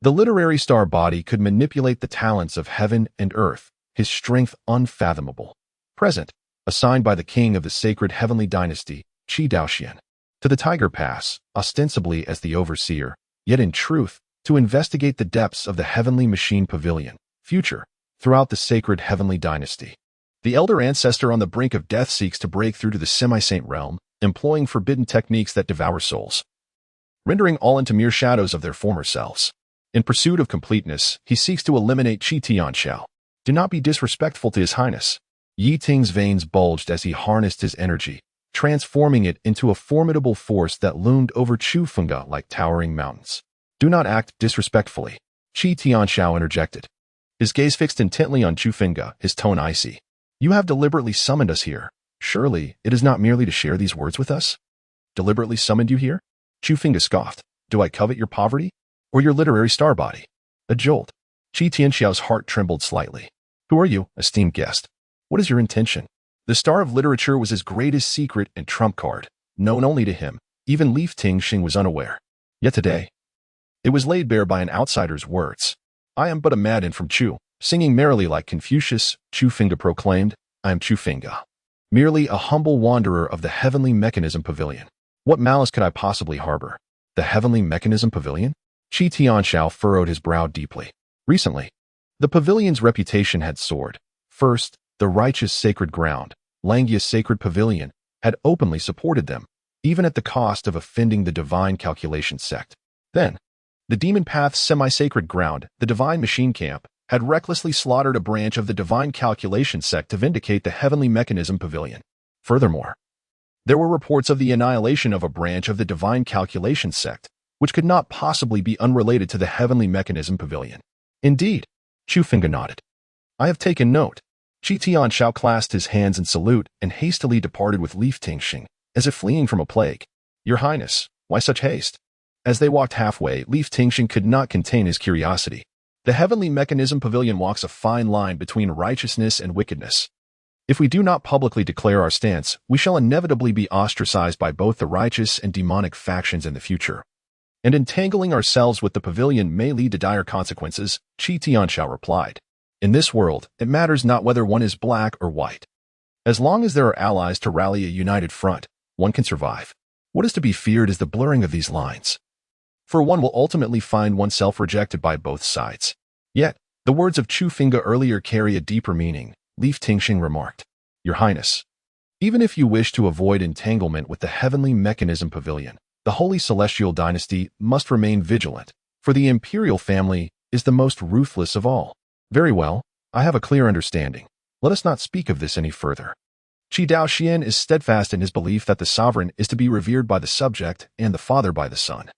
A: The literary star body could manipulate the talents of heaven and earth, his strength unfathomable. Present, assigned by the king of the Sacred Heavenly Dynasty, Qi Daoxian, to the Tiger Pass, ostensibly as the overseer, yet in truth, to investigate the depths of the Heavenly Machine Pavilion, future, throughout the Sacred Heavenly Dynasty. The elder ancestor on the brink of death seeks to break through to the semi-saint realm, employing forbidden techniques that devour souls, rendering all into mere shadows of their former selves. In pursuit of completeness, he seeks to eliminate Qi Tianxiao. Do not be disrespectful to His Highness. Yi Ting's veins bulged as he harnessed his energy, transforming it into a formidable force that loomed over Chu Fengge like towering mountains. Do not act disrespectfully, Qi Tianxiao interjected. His gaze fixed intently on Chu Fengge, his tone icy. You have deliberately summoned us here. Surely, it is not merely to share these words with us? Deliberately summoned you here? Chu Fengge scoffed. Do I covet your poverty? Or your literary star body? A jolt. Qi Tianxiao's heart trembled slightly. Who are you, esteemed guest? What is your intention? The star of literature was his greatest secret and trump card, known only to him. Even Li Tingxing was unaware. Yet today, it was laid bare by an outsider's words. I am but a madman from Chu. Singing merrily like Confucius, Chu Fengge proclaimed, I am Chu Fengge, merely a humble wanderer of the Heavenly Mechanism Pavilion. What malice could I possibly harbor? The Heavenly Mechanism Pavilion? Qi Tianxiao furrowed his brow deeply. Recently, the pavilion's reputation had soared. First, the righteous sacred ground, Langia's sacred pavilion, had openly supported them, even at the cost of offending the Divine Calculation Sect. Then, the Demon Path's semi-sacred ground, the Divine Machine Camp, had recklessly slaughtered a branch of the Divine Calculation Sect to vindicate the Heavenly Mechanism Pavilion. Furthermore, there were reports of the annihilation of a branch of the Divine Calculation Sect, which could not possibly be unrelated to the Heavenly Mechanism Pavilion. Indeed, Chu Fengge nodded. I have taken note. Qi Tianxiao clasped his hands in salute and hastily departed with Li Tingxing, as if fleeing from a plague. Your Highness, why such haste? As they walked halfway, Li Tingxing could not contain his curiosity. The Heavenly Mechanism Pavilion walks a fine line between righteousness and wickedness. If we do not publicly declare our stance, we shall inevitably be ostracized by both the righteous and demonic factions in the future. And entangling ourselves with the pavilion may lead to dire consequences, Qi Tianxiao replied. In this world, it matters not whether one is black or white. As long as there are allies to rally a united front, one can survive. What is to be feared is the blurring of these lines. For one will ultimately find oneself rejected by both sides. Yet, the words of Chu Fengge earlier carry a deeper meaning, Li Tingxing remarked. Your Highness, even if you wish to avoid entanglement with the Heavenly Mechanism Pavilion, the Holy Celestial Dynasty must remain vigilant, for the imperial family is the most ruthless of all. Very well, I have a clear understanding. Let us not speak of this any further. Qi Daoxian is steadfast in his belief that the sovereign is to be revered by the subject and the father by the son.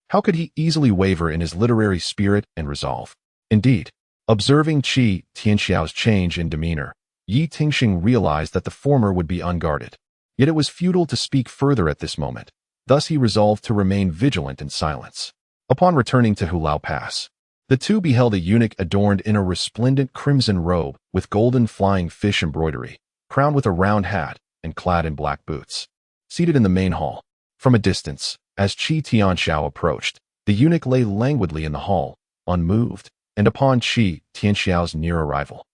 A: How could he easily waver in his literary spirit and resolve? Indeed, observing Qi Tianxiao's change in demeanor, Yi Tingxing realized that the former would be unguarded. Yet it was futile to speak further at this moment. Thus he resolved to remain vigilant in silence. Upon returning to Hulao Pass, the two beheld a eunuch adorned in a resplendent crimson robe with golden flying fish embroidery, crowned with a round hat and clad in black boots. Seated in the main hall, from a distance, as Qi Tianxiao approached, the eunuch lay languidly in the hall, unmoved, and upon Qi Tianxiao's near arrival,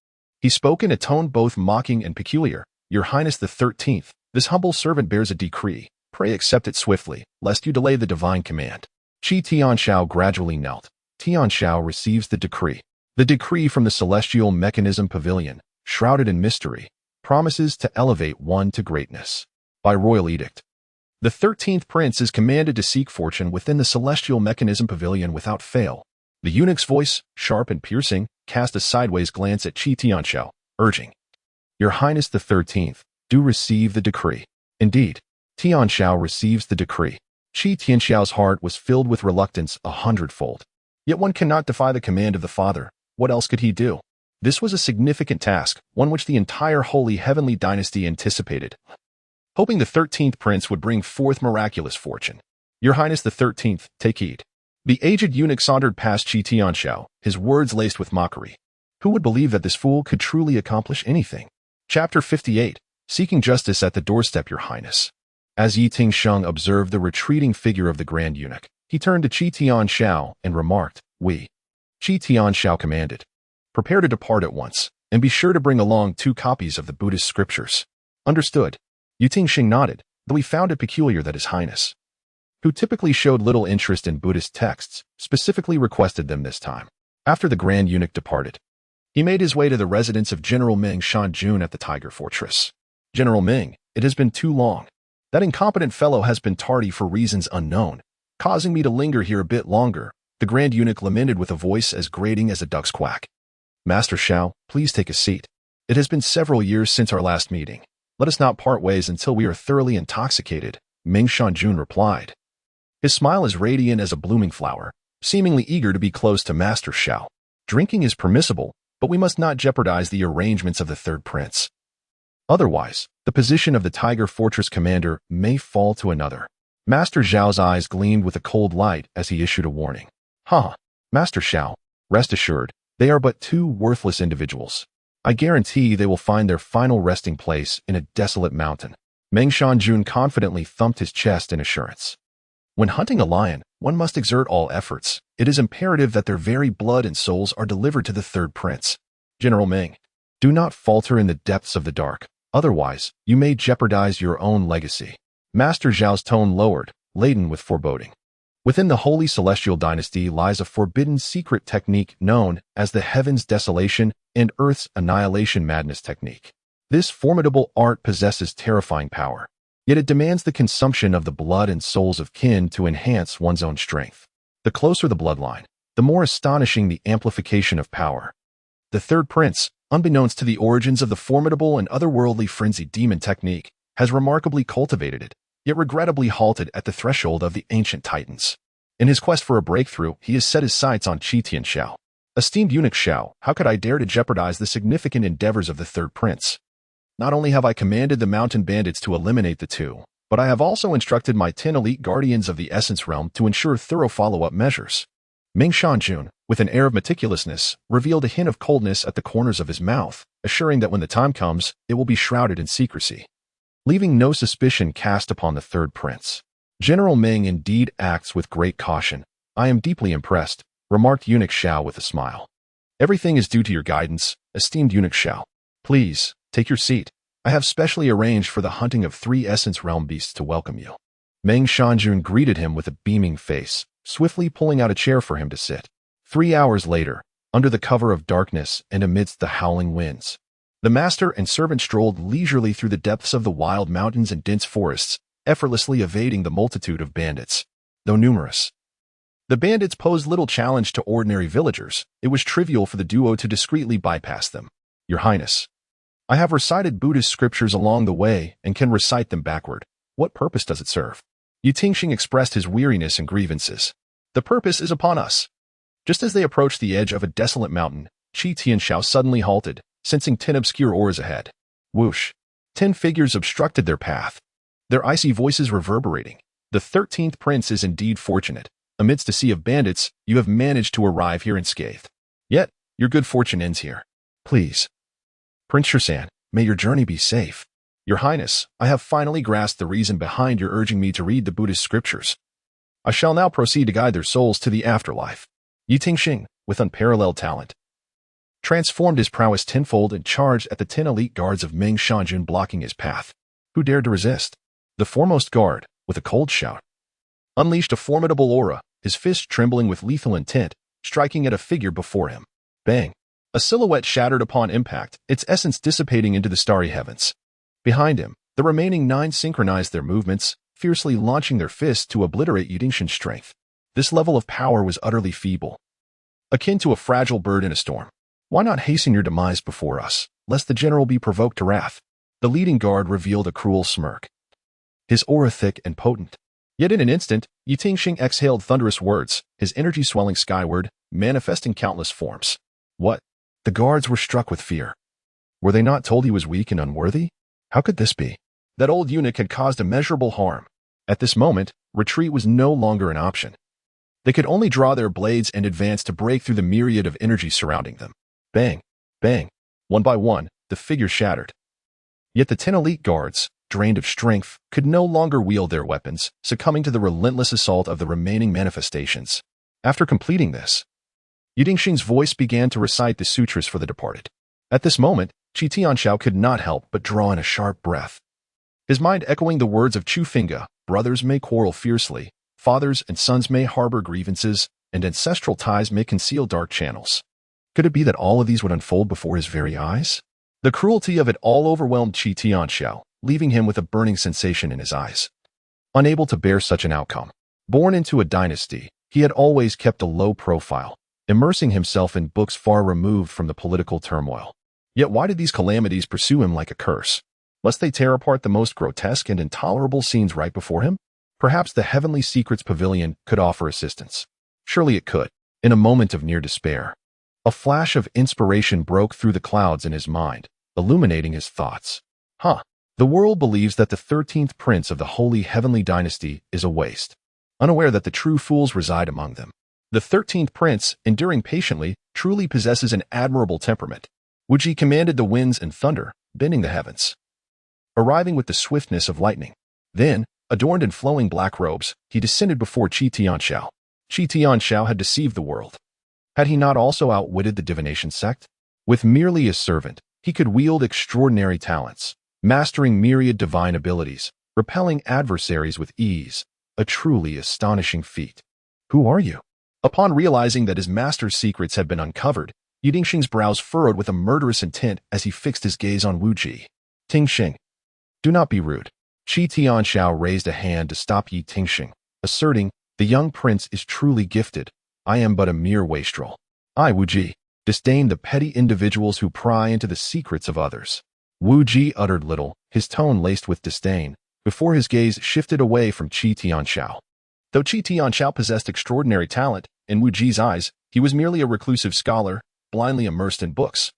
A: he spoke in a tone both mocking and peculiar. Your Highness the 13th, this humble servant bears a decree. Pray accept it swiftly, lest you delay the divine command. Qi Tianxiao gradually knelt. Tianxiao receives the decree. The decree from the Celestial Mechanism Pavilion, shrouded in mystery, promises to elevate one to greatness. By royal edict, the 13th prince is commanded to seek fortune within the Celestial Mechanism Pavilion without fail. The eunuch's voice, sharp and piercing, cast a sideways glance at Qi Tianxiao, urging, "Your Highness the 13th, do receive the decree." Indeed, Tianxiao receives the decree. Qi Tianxiao's heart was filled with reluctance 100-fold. Yet one cannot defy the command of the Father. What else could he do? This was a significant task, one which the entire Holy Heavenly Dynasty anticipated, hoping the 13th prince would bring forth miraculous fortune. "Your Highness the 13th, take heed." The aged eunuch sauntered past Qi Tianxiao, his words laced with mockery. Who would believe that this fool could truly accomplish anything? Chapter 58, Seeking Justice at the Doorstep, Your Highness. As Yi Tingsheng observed the retreating figure of the Grand Eunuch, he turned to Qi Tianxiao and remarked, "We." Qi Tianxiao commanded, "Prepare to depart at once, and be sure to bring along 2 copies of the Buddhist scriptures." Understood. Yi Tingsheng nodded, though he found it peculiar that His Highness, who typically showed little interest in Buddhist texts, specifically requested them this time. After the Grand Eunuch departed, he made his way to the residence of General Ming Shanjun at the Tiger Fortress. "General Ming, it has been too long. That incompetent fellow has been tardy for reasons unknown, causing me to linger here a bit longer," the Grand Eunuch lamented with a voice as grating as a duck's quack. "Master Xiao, please take a seat. It has been several years since our last meeting. Let us not part ways until we are thoroughly intoxicated," Ming Shanjun replied. His smile as radiant as a blooming flower, seemingly eager to be close to Master Xiao. "Drinking is permissible, but we must not jeopardize the arrangements of the third prince. Otherwise, the position of the Tiger Fortress commander may fall to another." Master Xiao's eyes gleamed with a cold light as he issued a warning. Master Xiao, rest assured, they are but 2 worthless individuals. I guarantee they will find their final resting place in a desolate mountain." Ming Shanjun confidently thumped his chest in assurance. "When hunting a lion, one must exert all efforts. It is imperative that their very blood and souls are delivered to the third prince. General Ming, do not falter in the depths of the dark. Otherwise, you may jeopardize your own legacy." Master Zhao's tone lowered, laden with foreboding. Within the Holy Celestial Dynasty lies a forbidden secret technique known as the Heaven's Desolation and Earth's Annihilation Madness Technique. This formidable art possesses terrifying power, yet it demands the consumption of the blood and souls of kin to enhance one's own strength. The closer the bloodline, the more astonishing the amplification of power. The third prince, unbeknownst to the origins of the formidable and otherworldly frenzied demon technique, has remarkably cultivated it, yet regrettably halted at the threshold of the ancient titans. In his quest for a breakthrough, he has set his sights on Qi Tianxiao. "Esteemed eunuch Xiao, how could I dare to jeopardize the significant endeavors of the third prince? Not only have I commanded the mountain bandits to eliminate the 2, but I have also instructed my 10 elite guardians of the Essence Realm to ensure thorough follow-up measures." Ming Shanjun, with an air of meticulousness, revealed a hint of coldness at the corners of his mouth, assuring that when the time comes, it will be shrouded in secrecy, leaving no suspicion cast upon the third prince. "General Ming indeed acts with great caution. I am deeply impressed," remarked Eunuch Xiao with a smile. "Everything is due to your guidance, esteemed Eunuch Xiao. Please, take your seat. I have specially arranged for the hunting of 3 Essence Realm beasts to welcome you." Ming Shanjun greeted him with a beaming face, swiftly pulling out a chair for him to sit. 3 hours later, under the cover of darkness and amidst the howling winds, the master and servant strolled leisurely through the depths of the wild mountains and dense forests, effortlessly evading the multitude of bandits. Though numerous, the bandits posed little challenge to ordinary villagers. It was trivial for the duo to discreetly bypass them. "Your Highness, I have recited Buddhist scriptures along the way and can recite them backward. What purpose does it serve?" Yi Tingxing expressed his weariness and grievances. "The purpose is upon us." Just as they approached the edge of a desolate mountain, Qi Tianxiao suddenly halted, sensing 10 obscure auras ahead. Whoosh! 10 figures obstructed their path, their icy voices reverberating. "The 13th prince is indeed fortunate. Amidst a sea of bandits, you have managed to arrive here unscathed. Yet, your good fortune ends here. Please, Prince Shursan, may your journey be safe." "Your Highness, I have finally grasped the reason behind your urging me to read the Buddhist scriptures. I shall now proceed to guide their souls to the afterlife." Yi Tingxing, with unparalleled talent, transformed his prowess tenfold and charged at the 10 elite guards of Ming Shanjun blocking his path. Who dared to resist? The foremost guard, with a cold shout, unleashed a formidable aura, his fist trembling with lethal intent, striking at a figure before him. Bang! A silhouette shattered upon impact, its essence dissipating into the starry heavens. Behind him, the remaining 9 synchronized their movements, fiercely launching their fists to obliterate Yi Tingxing's strength. This level of power was utterly feeble. akin to a fragile bird in a storm. Why not hasten your demise before us, lest the general be provoked to wrath? The leading guard revealed a cruel smirk, his aura thick and potent. Yet in an instant, Qin Changqing exhaled thunderous words, his energy swelling skyward, manifesting countless forms. What? The guards were struck with fear. Were they not told he was weak and unworthy? How could this be? That old eunuch had caused immeasurable harm. At this moment, retreat was no longer an option. They could only draw their blades and advance to break through the myriad of energy surrounding them. Bang, bang. One by one, the figure shattered. Yet the 10 elite guards, drained of strength, could no longer wield their weapons, succumbing to the relentless assault of the remaining manifestations. After completing this, Qin Changqing's voice began to recite the sutras for the departed. At this moment, Qi Tianxiao could not help but draw in a sharp breath, his mind echoing the words of Chu Finga: brothers may quarrel fiercely, fathers and sons may harbor grievances, and ancestral ties may conceal dark channels. Could it be that all of these would unfold before his very eyes? The cruelty of it all overwhelmed Qi Tianxiao, leaving him with a burning sensation in his eyes. Unable to bear such an outcome. Born into a dynasty, he had always kept a low profile, immersing himself in books far removed from the political turmoil. Yet why did these calamities pursue him like a curse? Must they tear apart the most grotesque and intolerable scenes right before him? Perhaps the Heavenly Secrets Pavilion could offer assistance. Surely it could. In a moment of near despair, a flash of inspiration broke through the clouds in his mind, illuminating his thoughts. The world believes that the 13th prince of the Holy Heavenly Dynasty is a waste, unaware that the true fools reside among them. The 13th prince, enduring patiently, truly possesses an admirable temperament. Wuji commanded the winds and thunder, bending the heavens, arriving with the swiftness of lightning. Then, adorned in flowing black robes, he descended before Qi Tianxiao. Qi Tianxiao had deceived the world. Had he not also outwitted the divination sect? With merely a servant, he could wield extraordinary talents, mastering myriad divine abilities, repelling adversaries with ease, a truly astonishing feat. Who are you? Upon realizing that his master's secrets had been uncovered, Qin Changqing's brows furrowed with a murderous intent as he fixed his gaze on Wu Ji. Tingxing, do not be rude. Qi Tianxiao raised a hand to stop Qin Changqing, asserting, the young prince is truly gifted. I am but a mere wastrel. I, Wu Ji, disdain the petty individuals who pry into the secrets of others. Wu Ji uttered little, his tone laced with disdain, before his gaze shifted away from Qi Tianxiao. Though Qi Tianxiao possessed extraordinary talent, in Wu Ji's eyes, he was merely a reclusive scholar, blindly immersed in books.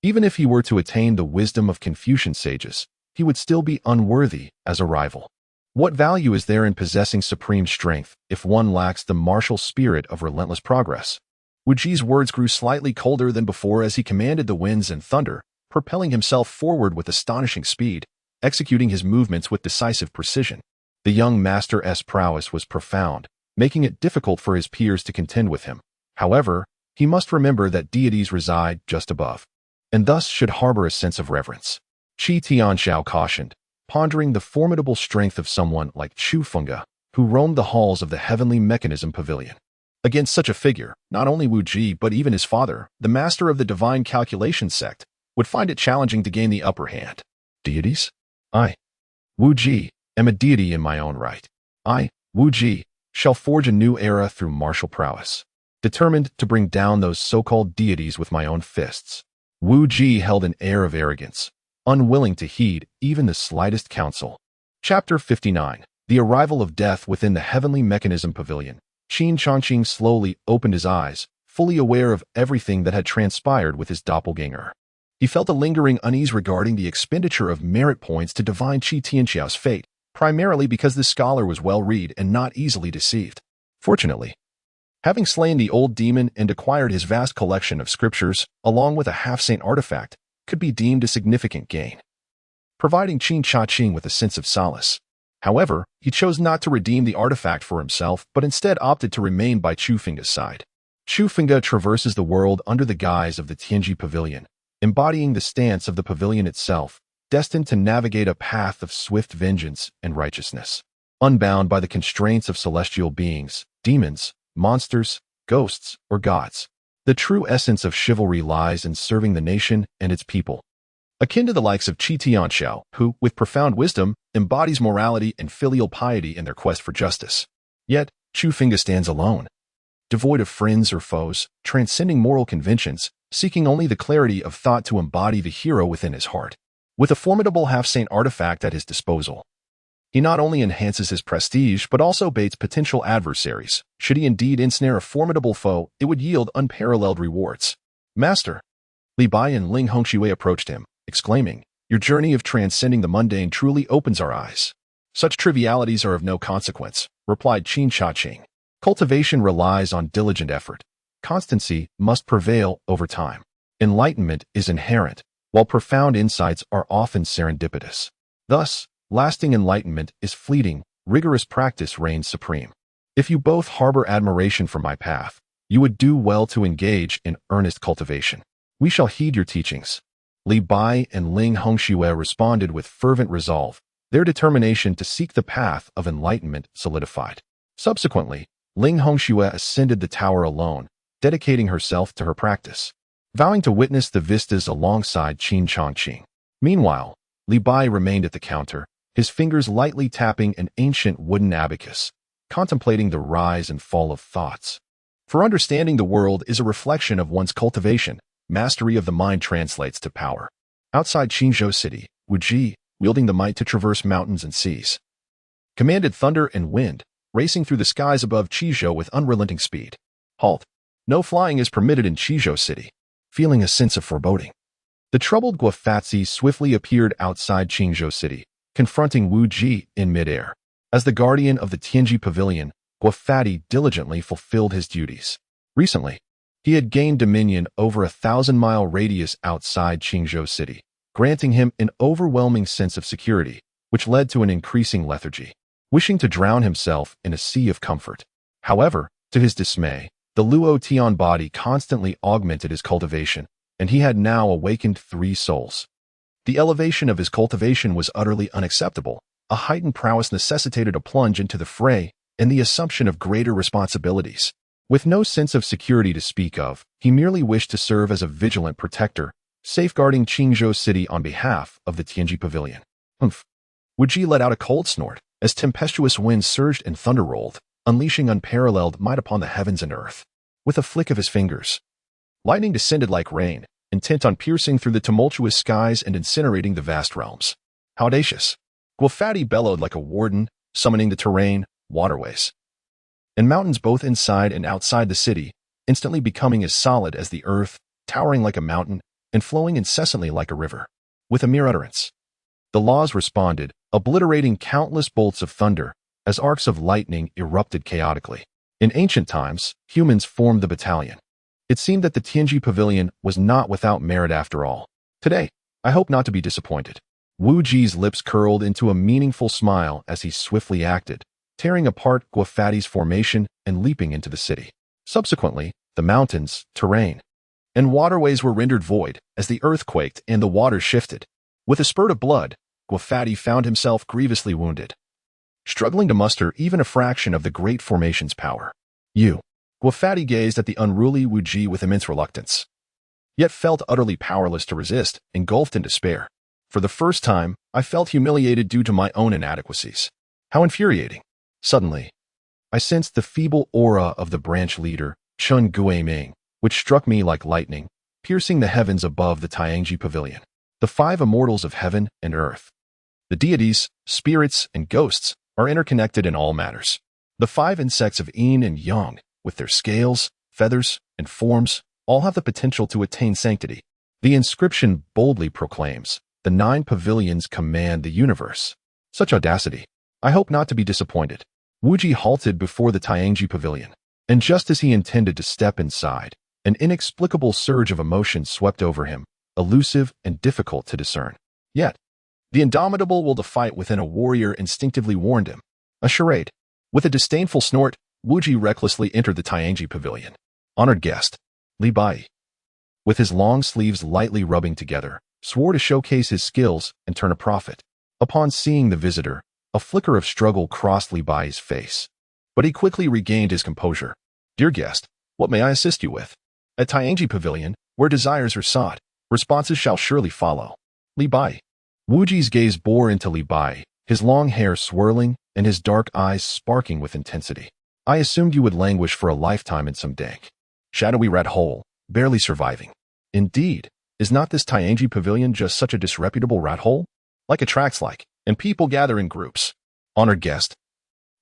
A: Even if he were to attain the wisdom of Confucian sages, he would still be unworthy as a rival. What value is there in possessing supreme strength if one lacks the martial spirit of relentless progress? Wu Ji's words grew slightly colder than before as he commanded the winds and thunder, propelling himself forward with astonishing speed, executing his movements with decisive precision. The young master's prowess was profound, making it difficult for his peers to contend with him. However, he must remember that deities reside just above, and thus should harbor a sense of reverence. Qi Tianxiao cautioned, pondering the formidable strength of someone like Chu Funga, who roamed the halls of the heavenly Mechanism Pavilion. Against such a figure, not only Wu Ji but even his father, the master of the Divine Calculation Sect, would find it challenging to gain the upper hand. Deities? I, Wu Ji, am a deity in my own right. I, Wu Ji, shall forge a new era through martial prowess, determined to bring down those so-called deities with my own fists. Wu Ji held an air of arrogance, unwilling to heed even the slightest counsel. Chapter 59. The Arrival of Death Within the Heavenly Mechanism Pavilion. Qin Changqing slowly opened his eyes, fully aware of everything that had transpired with his doppelganger. He felt a lingering unease regarding the expenditure of merit points to divine Qi Tianxiao's fate, primarily because the scholar was well-read and not easily deceived. Fortunately, having slain the old demon and acquired his vast collection of scriptures, along with a half-saint artifact, could be deemed a significant gain, providing Qin Changqing with a sense of solace. However, he chose not to redeem the artifact for himself, but instead opted to remain by Chu Finga's side. Chu Finga traverses the world under the guise of the Tianji Pavilion, embodying the stance of the pavilion itself, destined to navigate a path of swift vengeance and righteousness, unbound by the constraints of celestial beings, demons, monsters, ghosts, or gods. The true essence of chivalry lies in serving the nation and its people. Akin to the likes of Qi Tianxiao, who, with profound wisdom, embodies morality and filial piety in their quest for justice. Yet, Chu Finga stands alone, devoid of friends or foes, transcending moral conventions, seeking only the clarity of thought to embody the hero within his heart. With a formidable half-saint artifact at his disposal, he not only enhances his prestige but also baits potential adversaries. Should he indeed ensnare a formidable foe, it would yield unparalleled rewards. Master, Li Bai and Ling Hongshui approached him, exclaiming, "Your journey of transcending the mundane truly opens our eyes." "Such trivialities are of no consequence," replied Qin Changqing. "Cultivation relies on diligent effort. Constancy must prevail over time. Enlightenment is inherent, while profound insights are often serendipitous. Thus, lasting enlightenment is fleeting, rigorous practice reigns supreme. If you both harbor admiration for my path, you would do well to engage in earnest cultivation. We shall heed your teachings." Li Bai and Ling Hongshui responded with fervent resolve, their determination to seek the path of enlightenment solidified. Subsequently, Ling Hongshui ascended the tower alone, dedicating herself to her practice, vowing to witness the vistas alongside Qin Changqing. Meanwhile, Li Bai remained at the counter, his fingers lightly tapping an ancient wooden abacus, contemplating the rise and fall of thoughts. For understanding the world is a reflection of one's cultivation. Mastery of the mind translates to power. Outside Qinzhou City, Wu Ji, wielding the might to traverse mountains and seas, commanded thunder and wind, racing through the skies above Qizhou with unrelenting speed. Halt! No flying is permitted in Qizhou City. Feeling a sense of foreboding, the troubled Guofatzi swiftly appeared outside Qinzhou City, confronting Wu Ji in midair. As the guardian of the Tianji Pavilion, Guofatzi diligently fulfilled his duties. Recently, he had gained dominion over a 1,000-mile radius outside Qinzhou City, granting him an overwhelming sense of security, which led to an increasing lethargy, wishing to drown himself in a sea of comfort. However, to his dismay, the Luo Tian body constantly augmented his cultivation, and he had now awakened 3 souls. The elevation of his cultivation was utterly unacceptable. A heightened prowess necessitated a plunge into the fray and the assumption of greater responsibilities. With no sense of security to speak of, he merely wished to serve as a vigilant protector, safeguarding Qinzhou City on behalf of the Tianji Pavilion. Humph! Wu Ji let out a cold snort as tempestuous winds surged and thunder rolled, unleashing unparalleled might upon the heavens and earth. With a flick of his fingers, lightning descended like rain, intent on piercing through the tumultuous skies and incinerating the vast realms. How audacious! Guofatzi bellowed like a warden, summoning the terrain, waterways, and mountains both inside and outside the city, instantly becoming as solid as the earth, towering like a mountain, and flowing incessantly like a river. With a mere utterance, the laws responded, obliterating countless bolts of thunder, as arcs of lightning erupted chaotically. In ancient times, humans formed the battalion. It seemed that the Tianji Pavilion was not without merit after all. Today, I hope not to be disappointed. Wu Ji's lips curled into a meaningful smile as he swiftly acted, tearing apart Guofatzi's formation and leaping into the city. Subsequently, the mountains, terrain, and waterways were rendered void as the earth quaked and the waters shifted. With a spurt of blood, Guofatzi found himself grievously wounded, struggling to muster even a fraction of the great formation's power. Guofatzi gazed at the unruly Wu Ji with immense reluctance, yet felt utterly powerless to resist, engulfed in despair. For the first time, I felt humiliated due to my own inadequacies. How infuriating! Suddenly, I sensed the feeble aura of the branch leader, Chun Guiming, which struck me like lightning, piercing the heavens above the Tianji Pavilion. The 5 immortals of heaven and earth, the deities, spirits, and ghosts, are interconnected in all matters. The 5 insects of yin and yang, with their scales, feathers, and forms, all have the potential to attain sanctity. The inscription boldly proclaims, "The 9 pavilions command the universe." Such audacity! I hope not to be disappointed. Wu Ji halted before the Tianji Pavilion, and just as he intended to step inside, an inexplicable surge of emotion swept over him, elusive and difficult to discern. Yet, the indomitable will to fight within a warrior instinctively warned him. A charade. With a disdainful snort, Wu Ji recklessly entered the Tianji Pavilion. Honored guest, Li Bai, with his long sleeves lightly rubbing together, swore to showcase his skills and turn a profit. Upon seeing the visitor, a flicker of struggle crossed Li Bai's face, but he quickly regained his composure. Dear guest, what may I assist you with? At Tianji Pavilion, where desires are sought, responses shall surely follow. Li Bai. Wu Ji's gaze bore into Li Bai, his long hair swirling and his dark eyes sparking with intensity. I assumed you would languish for a lifetime in some dank, shadowy rat hole, barely surviving. Indeed, is not this Tianji Pavilion just such a disreputable rat hole? Like attracts like, and people gather in groups. Honored guest,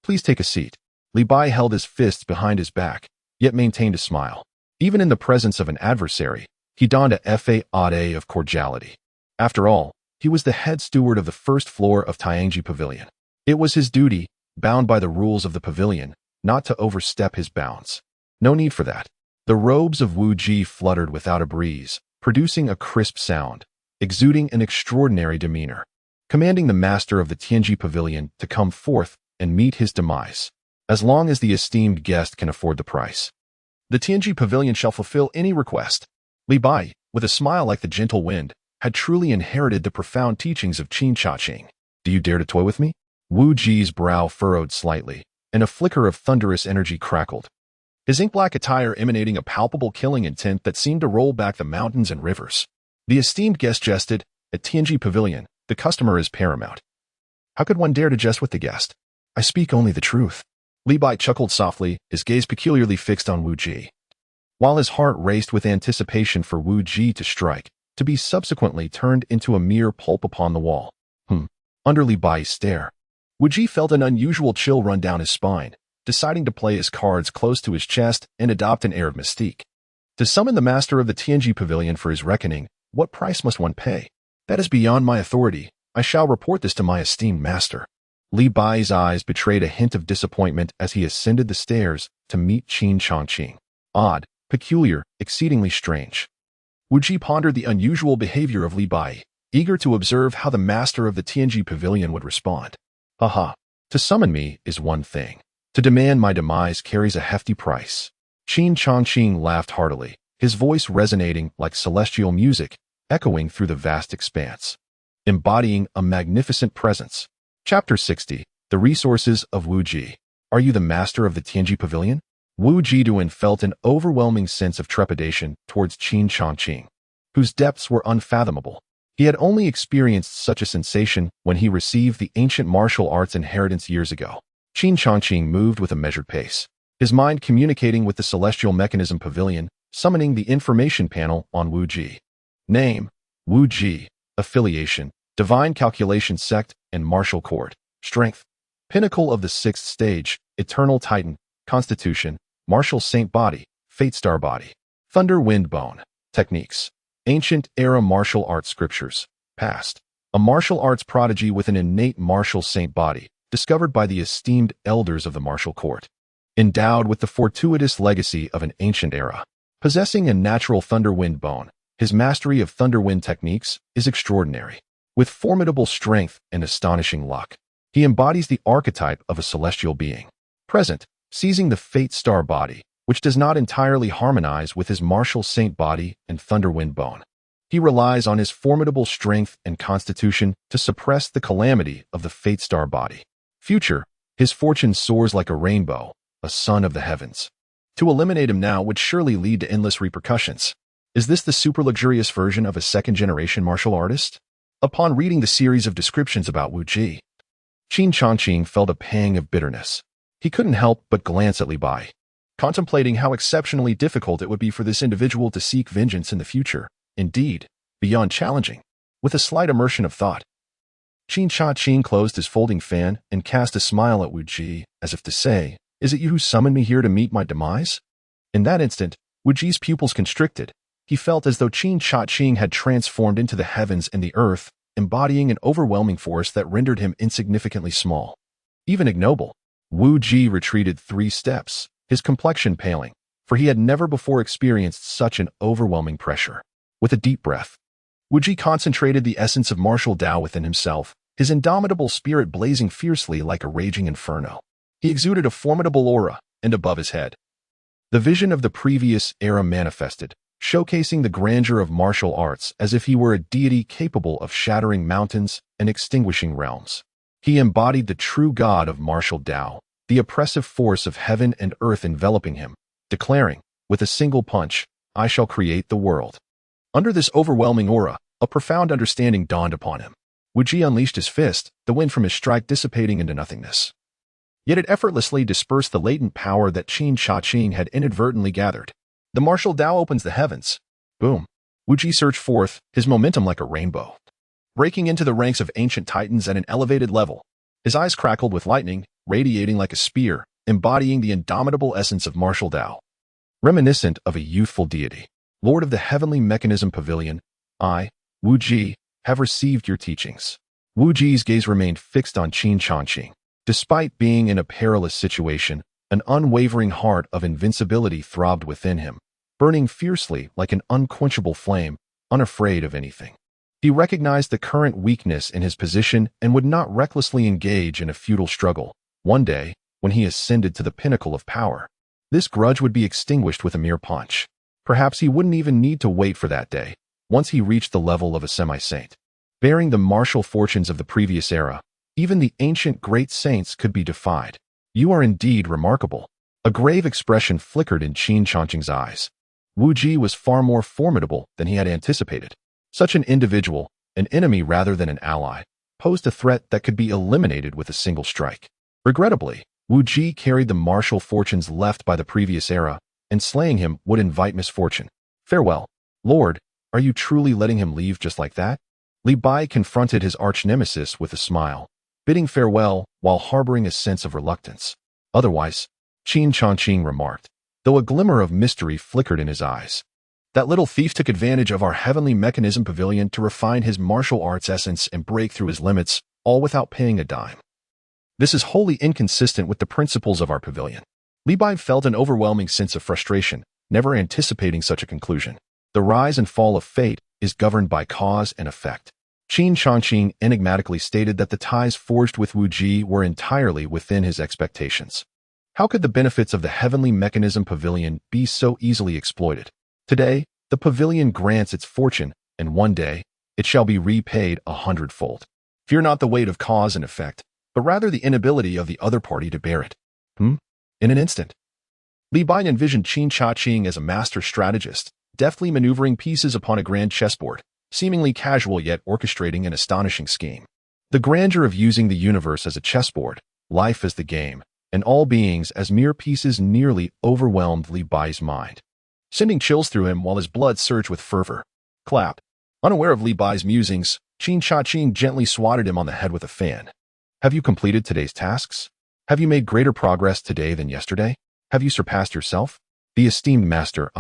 A: please take a seat. Li Bai held his fists behind his back, yet maintained a smile. Even in the presence of an adversary, he donned a facade of cordiality. After all, he was the head steward of the first floor of Tianji Pavilion. It was his duty, bound by the rules of the pavilion, not to overstep his bounds. No need for that. The robes of Wu Ji fluttered without a breeze, producing a crisp sound, exuding an extraordinary demeanor, commanding the master of the Tianji Pavilion to come forth and meet his demise, as long as the esteemed guest can afford the price. The Tianji Pavilion shall fulfill any request. Li Bai, with a smile like the gentle wind, had truly inherited the profound teachings of Qin Changqing. Do you dare to toy with me? Wu Ji's brow furrowed slightly, and a flicker of thunderous energy crackled, his ink-black attire emanating a palpable killing intent that seemed to roll back the mountains and rivers. The esteemed guest jested, at Tianji Pavilion, the customer is paramount. How could one dare to jest with the guest? I speak only the truth. Li Bai chuckled softly, his gaze peculiarly fixed on Wu Ji. While his heart raced with anticipation for Wu Ji to strike, to be subsequently turned into a mere pulp upon the wall. Under Li Bai's stare, Wu Ji felt an unusual chill run down his spine, deciding to play his cards close to his chest and adopt an air of mystique. To summon the master of the Tianji Pavilion for his reckoning, what price must one pay? That is beyond my authority. I shall report this to my esteemed master. Li Bai's eyes betrayed a hint of disappointment as he ascended the stairs to meet Qin Changqing. Odd, peculiar, exceedingly strange. Wu Ji pondered the unusual behavior of Li Bai, eager to observe how the master of the Tianji Pavilion would respond. Haha, to summon me is one thing. To demand my demise carries a hefty price. Qin Changqing laughed heartily, his voice resonating like celestial music, echoing through the vast expanse, embodying a magnificent presence. Chapter 60, The Resources of Wu Ji. Are you the master of the Tianji Pavilion? Wu Jiduan felt an overwhelming sense of trepidation towards Qin Changqing, whose depths were unfathomable. He had only experienced such a sensation when he received the ancient martial arts inheritance years ago. Qin Changqing moved with a measured pace, his mind communicating with the Celestial Mechanism Pavilion, summoning the information panel on Wu Ji. Name, Wu Ji. Affiliation, Divine Calculation Sect and Martial Court. Strength, Pinnacle of the Sixth Stage, Eternal Titan. Constitution, Martial Saint Body, Fate Star Body. Thunder Wind Bone. Techniques, Ancient Era Martial Arts Scriptures. Past, a martial arts prodigy with an innate martial saint body, discovered by the esteemed elders of the martial court. Endowed with the fortuitous legacy of an ancient era. Possessing a natural thunder wind bone, his mastery of thunder wind techniques is extraordinary. With formidable strength and astonishing luck, he embodies the archetype of a celestial being. Present, seizing the fate star body, which does not entirely harmonize with his martial saint body and thunder wind bone. He relies on his formidable strength and constitution to suppress the calamity of the fate star body. Future, his fortune soars like a rainbow, a sun of the heavens. To eliminate him now would surely lead to endless repercussions. Is this the super luxurious version of a second-generation martial artist? Upon reading the series of descriptions about Wu Ji, Qin Changqing felt a pang of bitterness. He couldn't help but glance at Li Bai, contemplating how exceptionally difficult it would be for this individual to seek vengeance in the future. Indeed, beyond challenging. With a slight immersion of thought, Qin Changqing closed his folding fan and cast a smile at Wu Ji, as if to say, "Is it you who summoned me here to meet my demise?" In that instant, Wu Ji's pupils constricted. He felt as though Qin Changqing had transformed into the heavens and the earth, embodying an overwhelming force that rendered him insignificantly small, even ignoble. Wu Ji retreated 3 steps, his complexion paling, for he had never before experienced such an overwhelming pressure. With a deep breath, Wu Ji concentrated the essence of martial Tao within himself, his indomitable spirit blazing fiercely like a raging inferno. He exuded a formidable aura, and above his head, the vision of the previous era manifested, showcasing the grandeur of martial arts as if he were a deity capable of shattering mountains and extinguishing realms. He embodied the true god of martial Tao, the oppressive force of heaven and earth enveloping him, declaring, with a single punch, "I shall create the world." Under this overwhelming aura, a profound understanding dawned upon him. Wu Ji unleashed his fist, the wind from his strike dissipating into nothingness. Yet it effortlessly dispersed the latent power that Qin Changqing had inadvertently gathered. The martial Tao opens the heavens. Boom. Wu Ji surged forth, his momentum like a rainbow, breaking into the ranks of ancient titans at an elevated level. His eyes crackled with lightning, radiating like a spear, embodying the indomitable essence of martial Tao. Reminiscent of a youthful deity, Lord of the heavenly Mechanism Pavilion, I, Wu Ji, have received your teachings. Wu Ji's gaze remained fixed on Qin Changqing. Despite being in a perilous situation, an unwavering heart of invincibility throbbed within him, burning fiercely like an unquenchable flame, unafraid of anything. He recognized the current weakness in his position and would not recklessly engage in a futile struggle. One day, when he ascended to the pinnacle of power, this grudge would be extinguished with a mere punch. Perhaps he wouldn't even need to wait for that day, once he reached the level of a semi-saint. Bearing the martial fortunes of the previous era, even the ancient great saints could be defied. You are indeed remarkable. A grave expression flickered in Qin Changqing's eyes. Wu Ji was far more formidable than he had anticipated. Such an individual, an enemy rather than an ally, posed a threat that could be eliminated with a single strike. Regrettably, Wu Ji carried the martial fortunes left by the previous era, and slaying him would invite misfortune. Farewell, Lord, are you truly letting him leave just like that? Li Bai confronted his arch-nemesis with a smile, bidding farewell while harboring a sense of reluctance. Otherwise, Qin Changqing remarked, though a glimmer of mystery flickered in his eyes. That little thief took advantage of our heavenly Mechanism Pavilion to refine his martial arts essence and break through his limits, all without paying a dime. This is wholly inconsistent with the principles of our pavilion. Li Bai felt an overwhelming sense of frustration, never anticipating such a conclusion. The rise and fall of fate is governed by cause and effect. Qin Changqing enigmatically stated that the ties forged with Wu Ji were entirely within his expectations. How could the benefits of the heavenly Mechanism Pavilion be so easily exploited? Today, the pavilion grants its fortune, and one day, it shall be repaid 100-fold. Fear not the weight of cause and effect, but rather the inability of the other party to bear it. In an instant, Li Bai envisioned Qin Changqing as a master strategist, deftly maneuvering pieces upon a grand chessboard, seemingly casual yet orchestrating an astonishing scheme. The grandeur of using the universe as a chessboard, life as the game, and all beings as mere pieces nearly overwhelmed Li Bai's mind, sending chills through him while his blood surged with fervor. Clap. Unaware of Li Bai's musings, Qin Changqing gently swatted him on the head with a fan. Have you completed today's tasks? Have you made greater progress today than yesterday? Have you surpassed yourself? The esteemed master,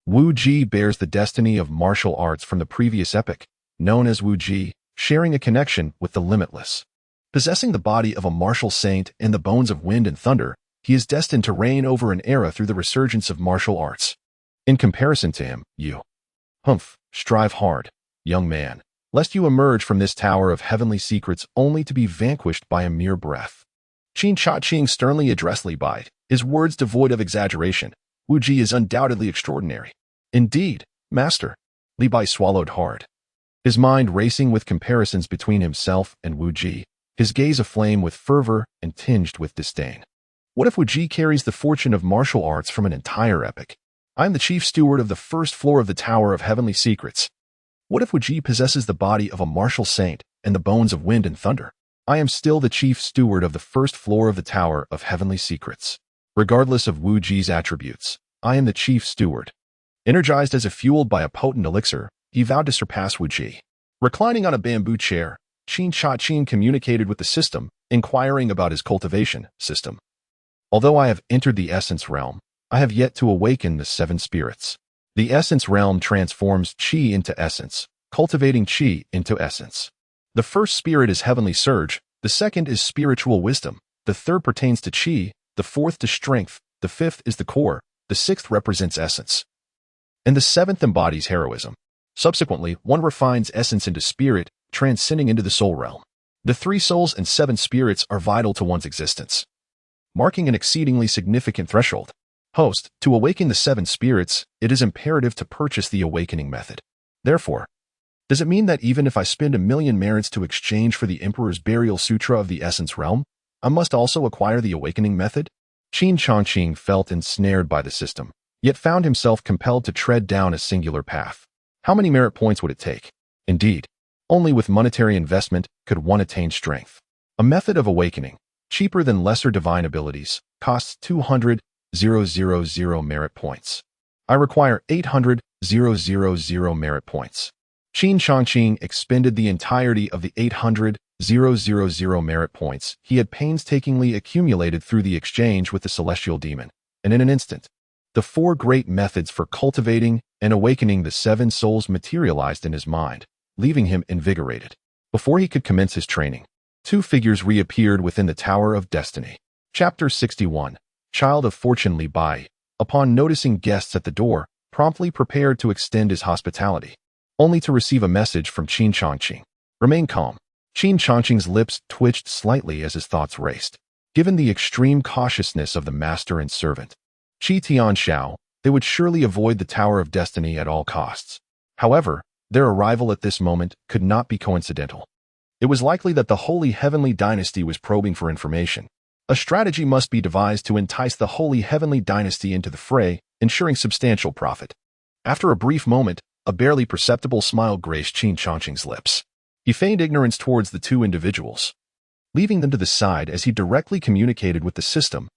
A: Wu Ji, bears the destiny of martial arts from the previous epoch, known as Wu Ji, sharing a connection with the limitless. Possessing the body of a martial saint and the bones of wind and thunder, he is destined to reign over an era through the resurgence of martial arts. In comparison to him, you strive hard, young man, lest you emerge from this tower of heavenly secrets only to be vanquished by a mere breath. Qin Changqing sternly addressed Li Bai, his words devoid of exaggeration. Wu Ji is undoubtedly extraordinary. Indeed, master. Li Bai swallowed hard, his mind racing with comparisons between himself and Wu Ji, his gaze aflame with fervor and tinged with disdain. What if Wu Ji carries the fortune of martial arts from an entire epoch? I am the chief steward of the first floor of the Tower of Heavenly Secrets. What if Wu Ji possesses the body of a martial saint and the bones of wind and thunder? I am still the chief steward of the first floor of the Tower of Heavenly Secrets. Regardless of Wu Ji's attributes, I am the chief steward. Energized as if fueled by a potent elixir, he vowed to surpass Wu Ji. Reclining on a bamboo chair, Qin Changqing communicated with the system, inquiring about his cultivation system. Although I have entered the essence realm, I have yet to awaken the 7 spirits. The essence realm transforms Qi into essence, cultivating Qi into essence. The first spirit is heavenly surge, the second is spiritual wisdom, the third pertains to Qi, the fourth to strength, the fifth is the core, the sixth represents essence, and the seventh embodies heroism. Subsequently, one refines essence into spirit, transcending into the soul realm. The 3 souls and 7 spirits are vital to one's existence, marking an exceedingly significant threshold. Host, to awaken the 7 spirits, it is imperative to purchase the awakening method. Therefore, does it mean that even if I spend 1,000,000 merits to exchange for the Emperor's Burial Sutra of the Essence Realm, I must also acquire the awakening method? Qin Changqing felt ensnared by the system, yet found himself compelled to tread down a singular path. How many merit points would it take? Indeed, only with monetary investment could one attain strength. A method of awakening. cheaper than lesser divine abilities, costs 200,000 merit points. I require 800,000 merit points. Qin Changqing expended the entirety of the 800,000 merit points he had painstakingly accumulated through the exchange with the celestial demon, and in an instant, the 4 great methods for cultivating and awakening the 7 souls materialized in his mind, leaving him invigorated. Before he could commence his training, 2 figures reappeared within the Tower of Destiny. Chapter 61, Child of Fortune Li Bai, upon noticing guests at the door, promptly prepared to extend his hospitality, only to receive a message from Qin Changqing. Remain calm. Qin Changqing's lips twitched slightly as his thoughts raced. Given the extreme cautiousness of the master and servant, Qi Tianxiao, they would surely avoid the Tower of Destiny at all costs. However, their arrival at this moment could not be coincidental. It was likely that the Holy Heavenly Dynasty was probing for information. A strategy must be devised to entice the Holy Heavenly Dynasty into the fray, ensuring substantial profit. After a brief moment, a barely perceptible smile graced Qin Changqing's lips. He feigned ignorance towards the 2 individuals, leaving them to the side as he directly communicated with the system,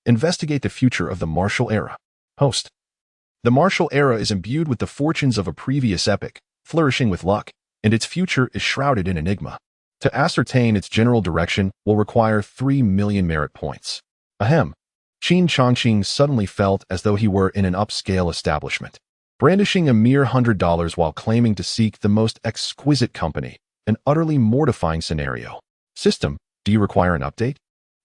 A: investigate the future of the martial era. Host. The martial era is imbued with the fortunes of a previous epoch, flourishing with luck, and its future is shrouded in enigma. To ascertain its general direction will require 3 million merit points. Ahem. Qin Changqing suddenly felt as though he were in an upscale establishment, brandishing a mere $100 while claiming to seek the most exquisite company, an utterly mortifying scenario. System, do you require an update?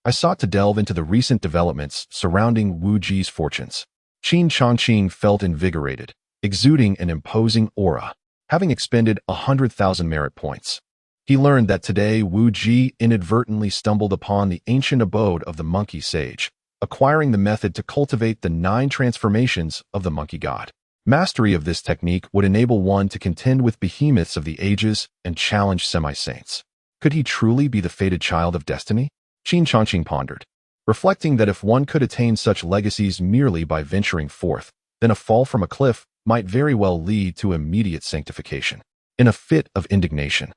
A: I sought to delve into the recent developments surrounding Wu Ji's fortunes. Qin Changqing felt invigorated, exuding an imposing aura. Having expended 100,000 merit points, he learned that today Wu Ji inadvertently stumbled upon the ancient abode of the monkey sage, acquiring the method to cultivate the 9 transformations of the monkey god. Mastery of this technique would enable one to contend with behemoths of the ages and challenge semi-saints. Could he truly be the fated child of destiny? Qin Changqing pondered, reflecting that if one could attain such legacies merely by venturing forth, then a fall from a cliff might very well lead to immediate sanctification. In a fit of indignation,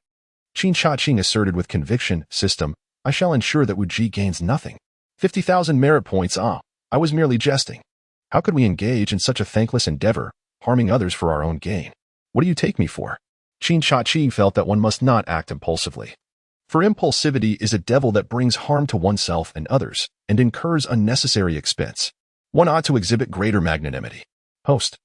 A: Qin Changqing asserted with conviction, System, I shall ensure that Wu Ji gains nothing. 50,000 merit points, I was merely jesting. How could we engage in such a thankless endeavor, harming others for our own gain? What do you take me for? Qin Changqing felt that one must not act impulsively. For impulsivity is a devil that brings harm to oneself and others, and incurs unnecessary expense. One ought to exhibit greater magnanimity. Host.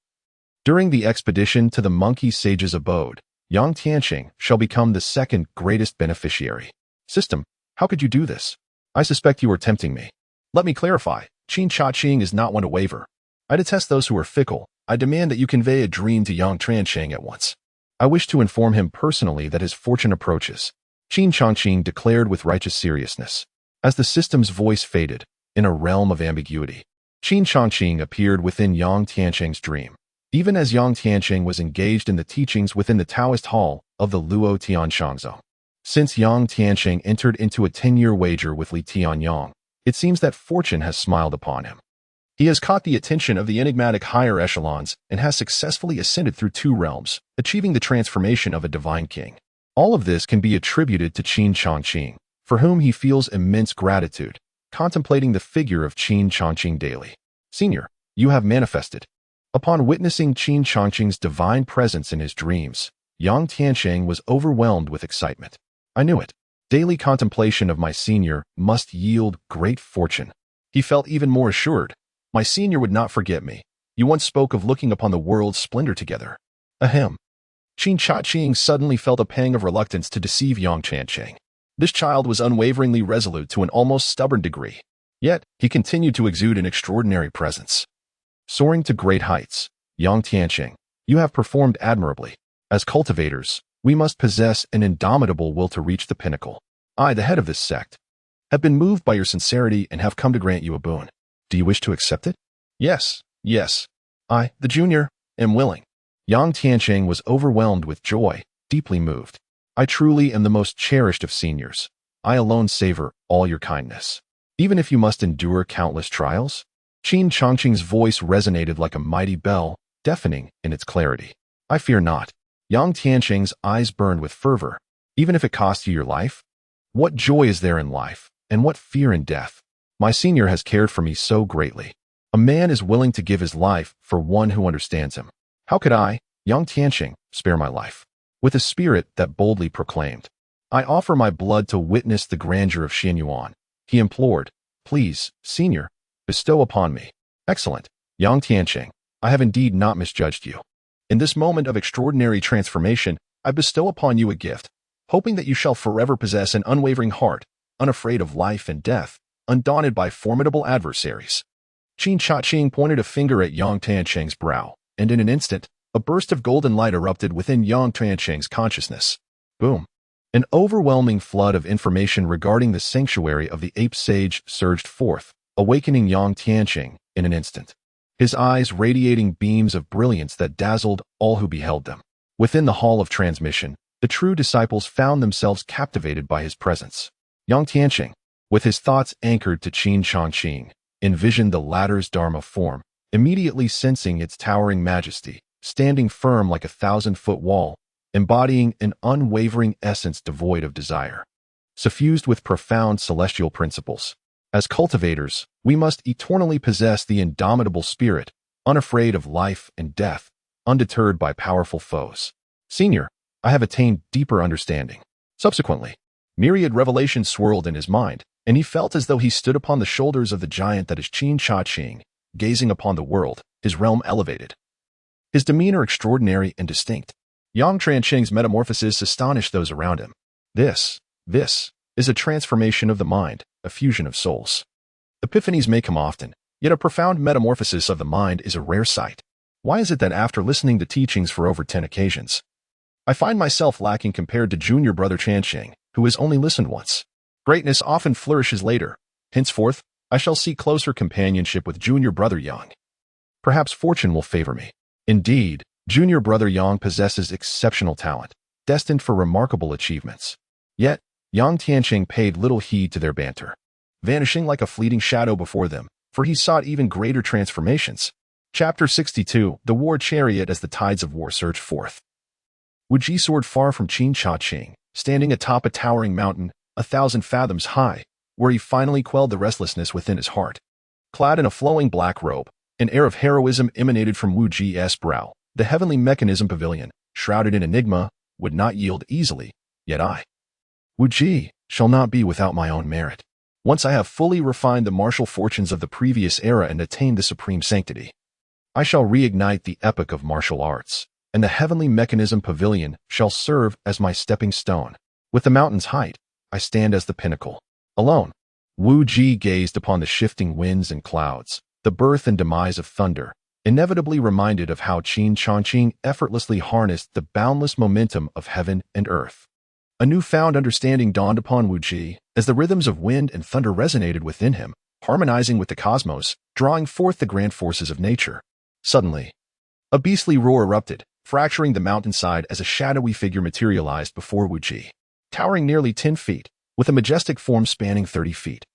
A: During the expedition to the monkey sage's abode, Yang Tianqing shall become the 2nd greatest beneficiary. System, how could you do this? I suspect you are tempting me. Let me clarify, Qin Changqing is not one to waver. I detest those who are fickle. I demand that you convey a dream to Yang Tianqing at once. I wish to inform him personally that his fortune approaches. Qin Changqing declared with righteous seriousness. As the system's voice faded, in a realm of ambiguity, Qin Changqing appeared within Yang Tianqing's dream. Even as Yang Tianqing was engaged in the teachings within the Taoist hall of the Luo Tianshangzong. Since Yang Tianqing entered into a 10-year wager with Li Tianyang, it seems that fortune has smiled upon him. He has caught the attention of the enigmatic higher echelons and has successfully ascended through 2 realms, achieving the transformation of a divine king. All of this can be attributed to Qin Changqing, for whom he feels immense gratitude, contemplating the figure of Qin Changqing daily. Senior, you have manifested. Upon witnessing Qin Changqing's divine presence in his dreams, Yang Tianqing was overwhelmed with excitement. I knew it. Daily contemplation of my senior must yield great fortune. He felt even more assured. My senior would not forget me. You once spoke of looking upon the world's splendor together. Ahem. Qin Changqing suddenly felt a pang of reluctance to deceive Yang Tianqing. This child was unwaveringly resolute to an almost stubborn degree. Yet, he continued to exude an extraordinary presence. Soaring to great heights, Yang Tianqing, you have performed admirably. As cultivators, we must possess an indomitable will to reach the pinnacle. I, the head of this sect, have been moved by your sincerity and have come to grant you a boon. Do you wish to accept it? Yes. I, the junior, am willing. Yang Tianqing was overwhelmed with joy, deeply moved. I truly am the most cherished of seniors. I alone savor all your kindness. Even if you must endure countless trials? Qin Changqing's voice resonated like a mighty bell, deafening in its clarity. I fear not. Yang Tianqing's eyes burned with fervor. Even if it costs you your life? What joy is there in life, And what fear in death! My senior has cared for me so greatly. A man is willing to give his life for one who understands him. How could I, Yang Tianqing, spare my life? With a spirit that boldly proclaimed, I offer my blood to witness the grandeur of Xianyuan. He implored, please, senior, bestow upon me. Excellent, Yang Tianqing, I have indeed not misjudged you. In this moment of extraordinary transformation, I bestow upon you a gift, hoping that you shall forever possess an unwavering heart, unafraid of life and death, undaunted by formidable adversaries. Qin Changqing pointed a finger at Yang Tianqing's brow, and in an instant, a burst of golden light erupted within Yang Tianqing's consciousness. Boom! An overwhelming flood of information regarding the sanctuary of the ape sage surged forth, awakening Yang Tianqing in an instant. His eyes radiating beams of brilliance that dazzled all who beheld them. Within the hall of transmission, the true disciples found themselves captivated by his presence. Yang Tianqing, with his thoughts anchored to Qin Changqing, envisioned the latter's Dharma form, immediately sensing its towering majesty, standing firm like a 1,000-foot wall, embodying an unwavering essence devoid of desire. Suffused with profound celestial principles. As cultivators, we must eternally possess the indomitable spirit, unafraid of life and death, undeterred by powerful foes. Senior, I have attained deeper understanding. Subsequently, myriad revelations swirled in his mind, and he felt as though he stood upon the shoulders of the giant that is Qin Changqing, gazing upon the world, his realm elevated. His demeanor extraordinary and distinct. Yang Tianqing's metamorphosis astonished those around him. This is a transformation of the mind, a fusion of souls. Epiphanies may come often, yet a profound metamorphosis of the mind is a rare sight. Why is it that after listening to teachings for over 10 occasions, I find myself lacking compared to junior brother Changqing, who has only listened once? Greatness often flourishes later. Henceforth, I shall seek closer companionship with junior brother Yang. Perhaps fortune will favor me. Indeed, junior brother Yang possesses exceptional talent, destined for remarkable achievements. Yet, Yang Tianqing paid little heed to their banter, vanishing like a fleeting shadow before them, for he sought even greater transformations. Chapter 62, The War Chariot. As the tides of war surged forth, Wu Ji soared far from Qin Changqing, standing atop a towering mountain, 1,000 fathoms high, where he finally quelled the restlessness within his heart. Clad in a flowing black robe, an air of heroism emanated from Wu Ji's brow. The heavenly Mechanism Pavilion, shrouded in enigma, would not yield easily, yet I, Wu Ji, shall not be without my own merit. Once I have fully refined the martial fortunes of the previous era and attained the supreme sanctity, I shall reignite the epic of martial arts, and the heavenly Mechanism Pavilion shall serve as my stepping stone. With the mountain's height, I stand as the pinnacle. Alone, Wu Ji gazed upon the shifting winds and clouds, the birth and demise of thunder, inevitably reminded of how Qin Changqing effortlessly harnessed the boundless momentum of heaven and earth. A newfound understanding dawned upon Wu Ji as the rhythms of wind and thunder resonated within him, harmonizing with the cosmos, drawing forth the grand forces of nature. Suddenly, a beastly roar erupted, fracturing the mountainside as a shadowy figure materialized before Wu Ji, towering nearly 10 feet, with a majestic form spanning 30 feet.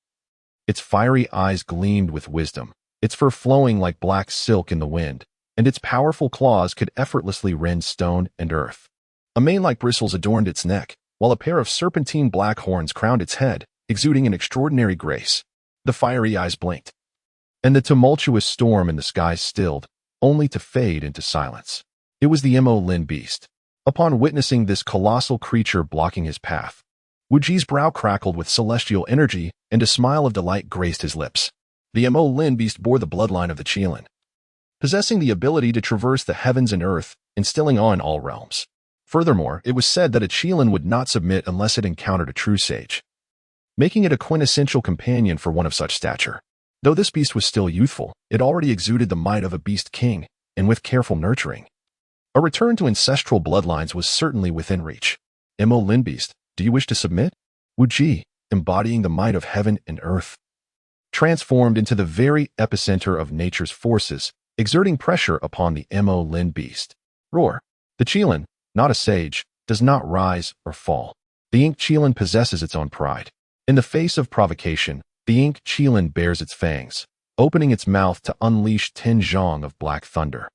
A: Its fiery eyes gleamed with wisdom, its fur flowing like black silk in the wind, and its powerful claws could effortlessly rend stone and earth. A mane like bristles adorned its neck, while a pair of serpentine black horns crowned its head, exuding an extraordinary grace. The fiery eyes blinked, and the tumultuous storm in the skies stilled, only to fade into silence. It was the Mo Lin beast. Upon witnessing this colossal creature blocking his path, Wu Ji's brow crackled with celestial energy, and a smile of delight graced his lips. The Mo Lin beast bore the bloodline of the Qilin, possessing the ability to traverse the heavens and earth, instilling awe in all realms. Furthermore, it was said that a Qilin would not submit unless it encountered a true sage, making it a quintessential companion for one of such stature. Though this beast was still youthful, it already exuded the might of a beast king, and with careful nurturing, a return to ancestral bloodlines was certainly within reach. Mo Lin beast, do you wish to submit? Wu Ji, embodying the might of heaven and earth, transformed into the very epicenter of nature's forces, exerting pressure upon the Mo Lin beast. Roar. The Qilin, not a sage, does not rise or fall. The Ink Qilin possesses its own pride. In the face of provocation, the Ink Qilin bares its fangs, opening its mouth to unleash 10 zhong of black thunder,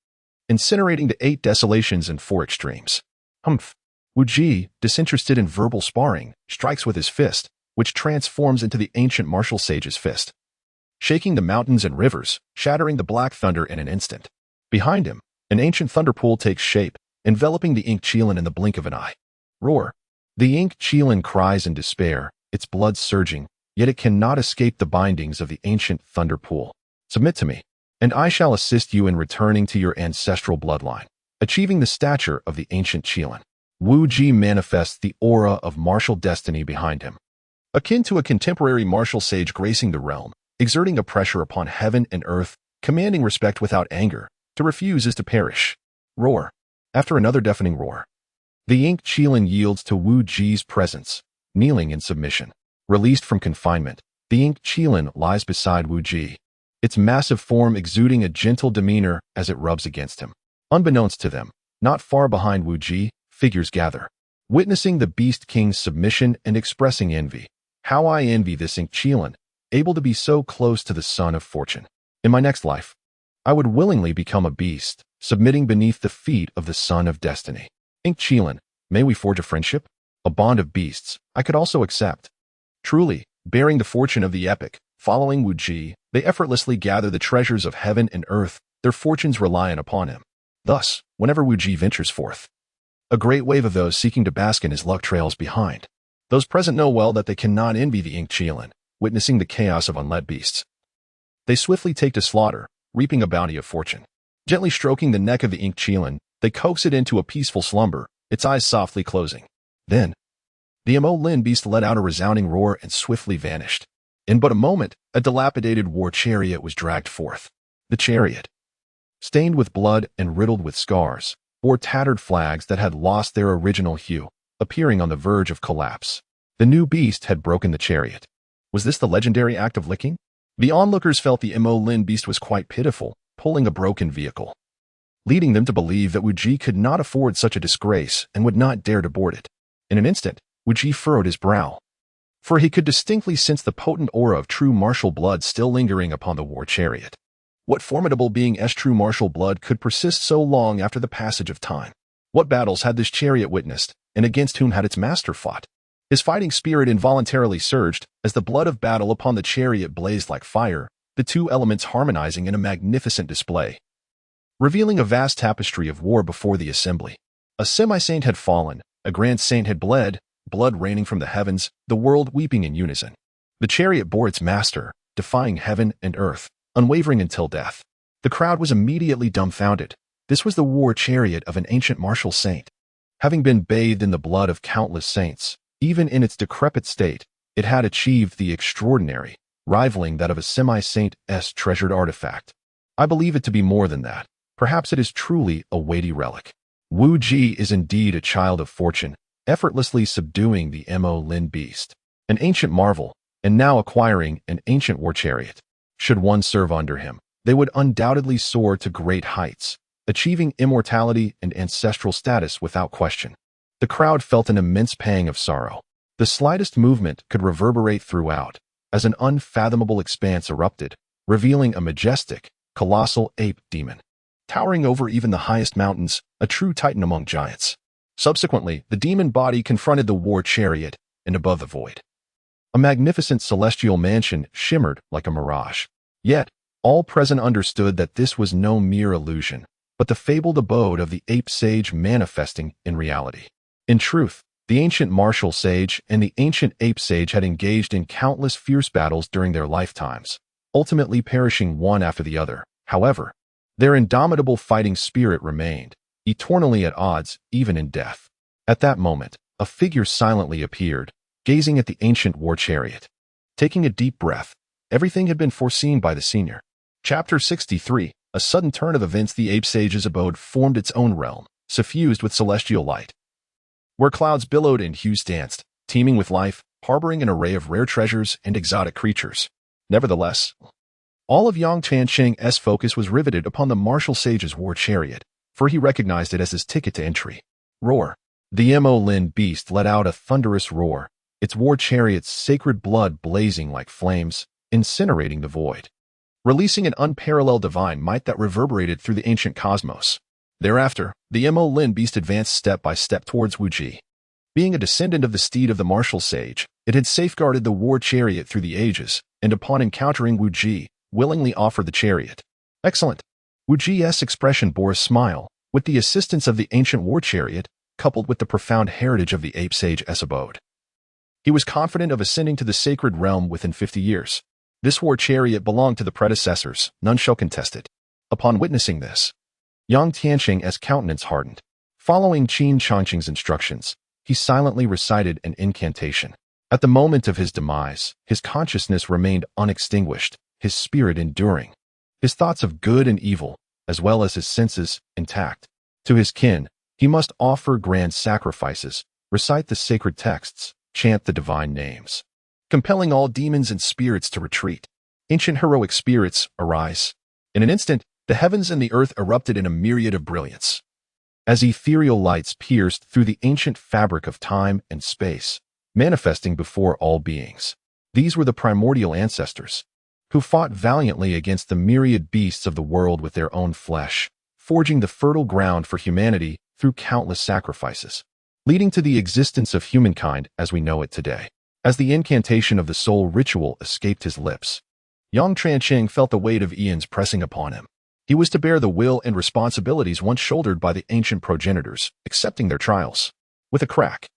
A: incinerating the 8 desolations and 4 extremes. Humph. Wu Ji, disinterested in verbal sparring, strikes with his fist, which transforms into the ancient martial sage's fist, shaking the mountains and rivers, shattering the black thunder in an instant. Behind him, an ancient thunder pool takes shape, enveloping the Ink Qilin in the blink of an eye. Roar! The Ink Qilin cries in despair, its blood surging, yet it cannot escape the bindings of the ancient thunder pool. Submit to me, and I shall assist you in returning to your ancestral bloodline, achieving the stature of the ancient Qilin. Wu Ji manifests the aura of martial destiny behind him, akin to a contemporary martial sage gracing the realm, exerting a pressure upon heaven and earth, commanding respect without anger. To refuse is to perish. Roar! After another deafening roar, the Ink Qilin yields to Wu Ji's presence, kneeling in submission. Released from confinement, the Ink Qilin lies beside Wu Ji, its massive form exuding a gentle demeanor as it rubs against him. Unbeknownst to them, not far behind Wu Ji, figures gather, witnessing the Beast King's submission and expressing envy. How I envy this Ink Qilin, able to be so close to the Son of Fortune. In my next life, I would willingly become a beast, submitting beneath the feet of the Son of Destiny. Ink Qilin, may we forge a friendship? A bond of beasts, I could also accept. Truly, bearing the fortune of the epic, following Wu Ji, they effortlessly gather the treasures of heaven and earth, their fortunes reliant upon him. Thus, whenever Wu Ji ventures forth, a great wave of those seeking to bask in his luck trails behind. Those present know well that they cannot envy the Ink Qilin, witnessing the chaos of unled beasts. They swiftly take to slaughter, reaping a bounty of fortune. Gently stroking the neck of the Ink Qilin, they coax it into a peaceful slumber, its eyes softly closing. Then, the Mo Lin beast let out a resounding roar and swiftly vanished. In but a moment, a dilapidated war chariot was dragged forth. The chariot, stained with blood and riddled with scars, bore tattered flags that had lost their original hue, appearing on the verge of collapse. The new beast had broken the chariot. Was this the legendary act of licking? The onlookers felt the Mo Lin beast was quite pitiful, pulling a broken vehicle, leading them to believe that Wu Ji could not afford such a disgrace and would not dare to board it. In an instant, Wu Ji furrowed his brow, for he could distinctly sense the potent aura of true martial blood still lingering upon the war chariot. What formidable being's true martial blood could persist so long after the passage of time? What battles had this chariot witnessed, and against whom had its master fought? His fighting spirit involuntarily surged as the blood of battle upon the chariot blazed like fire, the two elements harmonizing in a magnificent display, revealing a vast tapestry of war before the assembly. A semi-saint had fallen, a grand saint had bled, blood raining from the heavens, the world weeping in unison. The chariot bore its master, defying heaven and earth, unwavering until death. The crowd was immediately dumbfounded. This was the war chariot of an ancient martial saint. Having been bathed in the blood of countless saints, even in its decrepit state, it had achieved the extraordinary, rivaling that of a semi-saint's treasured artifact. I believe it to be more than that. Perhaps it is truly a weighty relic. Wu Ji is indeed a child of fortune, effortlessly subduing the Mo Lin beast, an ancient marvel, and now acquiring an ancient war chariot. Should one serve under him, they would undoubtedly soar to great heights, achieving immortality and ancestral status without question. The crowd felt an immense pang of sorrow. The slightest movement could reverberate throughout, as an unfathomable expanse erupted, revealing a majestic, colossal ape demon, towering over even the highest mountains, a true titan among giants. Subsequently, the demon body confronted the war chariot, and above the void, a magnificent celestial mansion shimmered like a mirage. Yet, all present understood that this was no mere illusion, but the fabled abode of the ape sage manifesting in reality. In truth, the ancient martial sage and the ancient ape sage had engaged in countless fierce battles during their lifetimes, ultimately perishing one after the other. However, their indomitable fighting spirit remained, eternally at odds even in death. At that moment, a figure silently appeared, gazing at the ancient war chariot. Taking a deep breath, everything had been foreseen by the senior. Chapter 63, a sudden turn of events. The ape sage's abode formed its own realm, suffused with celestial light, where clouds billowed and hues danced, teeming with life, harboring an array of rare treasures and exotic creatures. Nevertheless, all of Qin Changqing's focus was riveted upon the martial sage's war chariot, for he recognized it as his ticket to entry. Roar! The Mo Lin beast let out a thunderous roar, its war chariot's sacred blood blazing like flames, incinerating the void, releasing an unparalleled divine might that reverberated through the ancient cosmos. Thereafter, the Mo Lin beast advanced step by step towards Wu Ji. Being a descendant of the steed of the martial sage, It had safeguarded the war chariot through the ages, and upon encountering Wu Ji, willingly offered the chariot. Excellent. Wu Ji's expression bore a smile. With the assistance of the ancient war chariot, coupled with the profound heritage of the ape sage's abode, he was confident of ascending to the sacred realm within 50 years. This war chariot belonged to the predecessors, none shall contest it. Upon witnessing this, Yang Tianqing's countenance hardened. Following Qin Changqing's instructions, he silently recited an incantation. At the moment of his demise, his consciousness remained unextinguished, his spirit enduring, his thoughts of good and evil, as well as his senses, intact. To his kin, he must offer grand sacrifices, recite the sacred texts, chant the divine names, compelling all demons and spirits to retreat. Ancient heroic spirits, arise. In an instant, the heavens and the earth erupted in a myriad of brilliance, as ethereal lights pierced through the ancient fabric of time and space, manifesting before all beings. These were the primordial ancestors, who fought valiantly against the myriad beasts of the world with their own flesh, forging the fertile ground for humanity through countless sacrifices, leading to the existence of humankind as we know it today. As the incantation of the soul ritual escaped his lips, Yang Tianqing felt the weight of eons pressing upon him. He was to bear the will and responsibilities once shouldered by the ancient progenitors, accepting their trials. With a crack,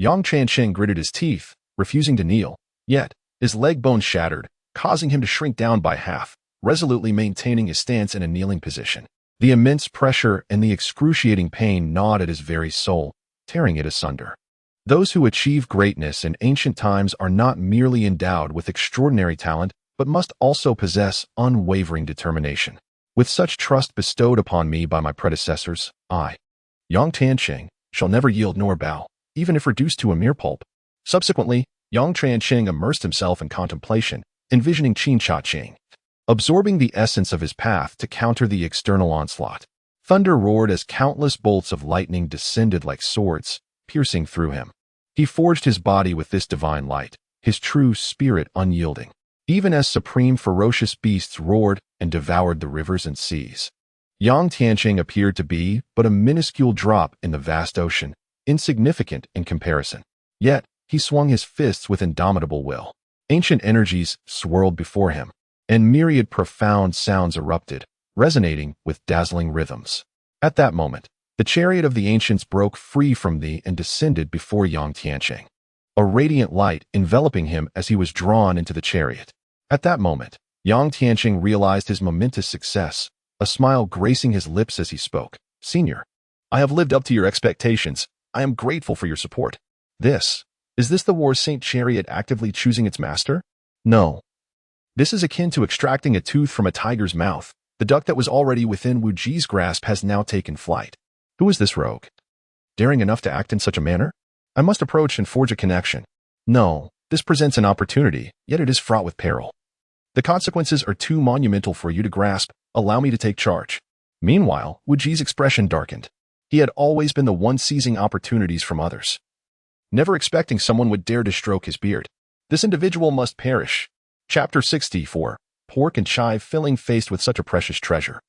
A: Yang Tianqing gritted his teeth, refusing to kneel, yet his leg bone shattered, causing him to shrink down by half, resolutely maintaining his stance in a kneeling position. The immense pressure and the excruciating pain gnawed at his very soul, tearing it asunder. Those who achieve greatness in ancient times are not merely endowed with extraordinary talent, but must also possess unwavering determination. With such trust bestowed upon me by my predecessors, I, Yang Tianqing, shall never yield nor bow, even if reduced to a mere pulp. Subsequently, Yang Tianqing immersed himself in contemplation, envisioning Qin Changqing, absorbing the essence of his path to counter the external onslaught. Thunder roared as countless bolts of lightning descended like swords, piercing through him. He forged his body with this divine light, his true spirit unyielding, even as supreme ferocious beasts roared and devoured the rivers and seas. Yang Tianqing appeared to be but a minuscule drop in the vast ocean, insignificant in comparison. Yet, he swung his fists with indomitable will. Ancient energies swirled before him, and myriad profound sounds erupted, resonating with dazzling rhythms. At that moment, the chariot of the ancients broke free from thee and descended before Yang Tianqing, a radiant light enveloping him as he was drawn into the chariot. At that moment, Yang Tianqing realized his momentous success, a smile gracing his lips as he spoke. Senior, I have lived up to your expectations. I am grateful for your support. Is this the war saint chariot actively choosing its master? No. This is akin to extracting a tooth from a tiger's mouth. The duck that was already within Wu Ji's grasp has now taken flight. Who is this rogue? Daring enough to act in such a manner? I must approach and forge a connection. No, this presents an opportunity, yet it is fraught with peril. The consequences are too monumental for you to grasp. Allow me to take charge. Meanwhile, Wu Ji's expression darkened. He had always been the one seizing opportunities from others, never expecting someone would dare to stroke his beard. This individual must perish. Chapter 64. Pork and chive filling faced with such a precious treasure.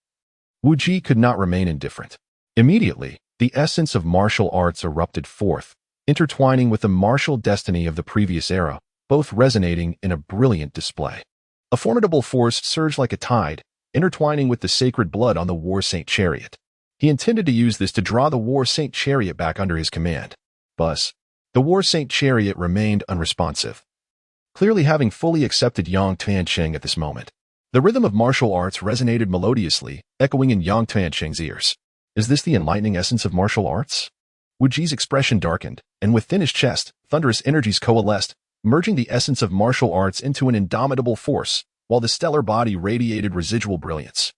A: Wu Ji could not remain indifferent. Immediately, the essence of martial arts erupted forth, intertwining with the martial destiny of the previous era, both resonating in a brilliant display. A formidable force surged like a tide, intertwining with the sacred blood on the war saint chariot. He intended to use this to draw the war saint chariot back under his command. But the war saint chariot remained unresponsive, clearly having fully accepted Yang Tianqing at this moment. The rhythm of martial arts resonated melodiously, echoing in Yang Tianqing's ears. Is this the enlightening essence of martial arts? Wu Ji's expression darkened, and within his chest, thunderous energies coalesced, merging the essence of martial arts into an indomitable force, while the stellar body radiated residual brilliance,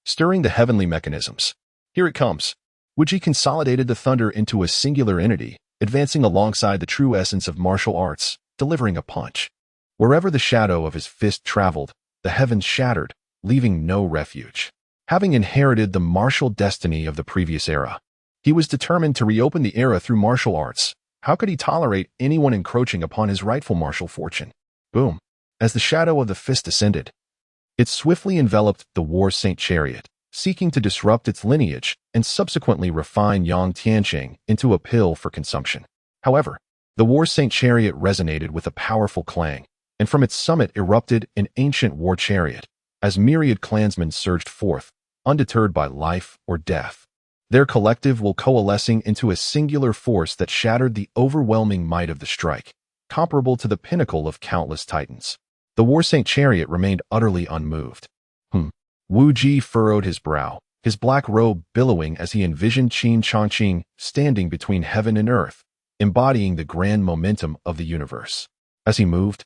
A: stirring the heavenly mechanisms. Here it comes. Wu Ji consolidated the thunder into a singular entity, advancing alongside the true essence of martial arts, delivering a punch. Wherever the shadow of his fist traveled, the heavens shattered, leaving no refuge. Having inherited the martial destiny of the previous era, he was determined to reopen the era through martial arts. How could he tolerate anyone encroaching upon his rightful martial fortune? Boom. As the shadow of the fist descended, it swiftly enveloped the war saint chariot, seeking to disrupt its lineage and subsequently refine Yang Tianqing into a pill for consumption. However, The war saint chariot resonated with a powerful clang, and from its summit erupted an ancient war chariot, as myriad clansmen surged forth, undeterred by life or death. Their collective will coalescing into a singular force that shattered the overwhelming might of the strike, comparable to the pinnacle of countless titans. The war saint chariot remained utterly unmoved. Wu Ji furrowed his brow, his black robe billowing as he envisioned Qin Changqing standing between heaven and earth, embodying the grand momentum of the universe. As he moved,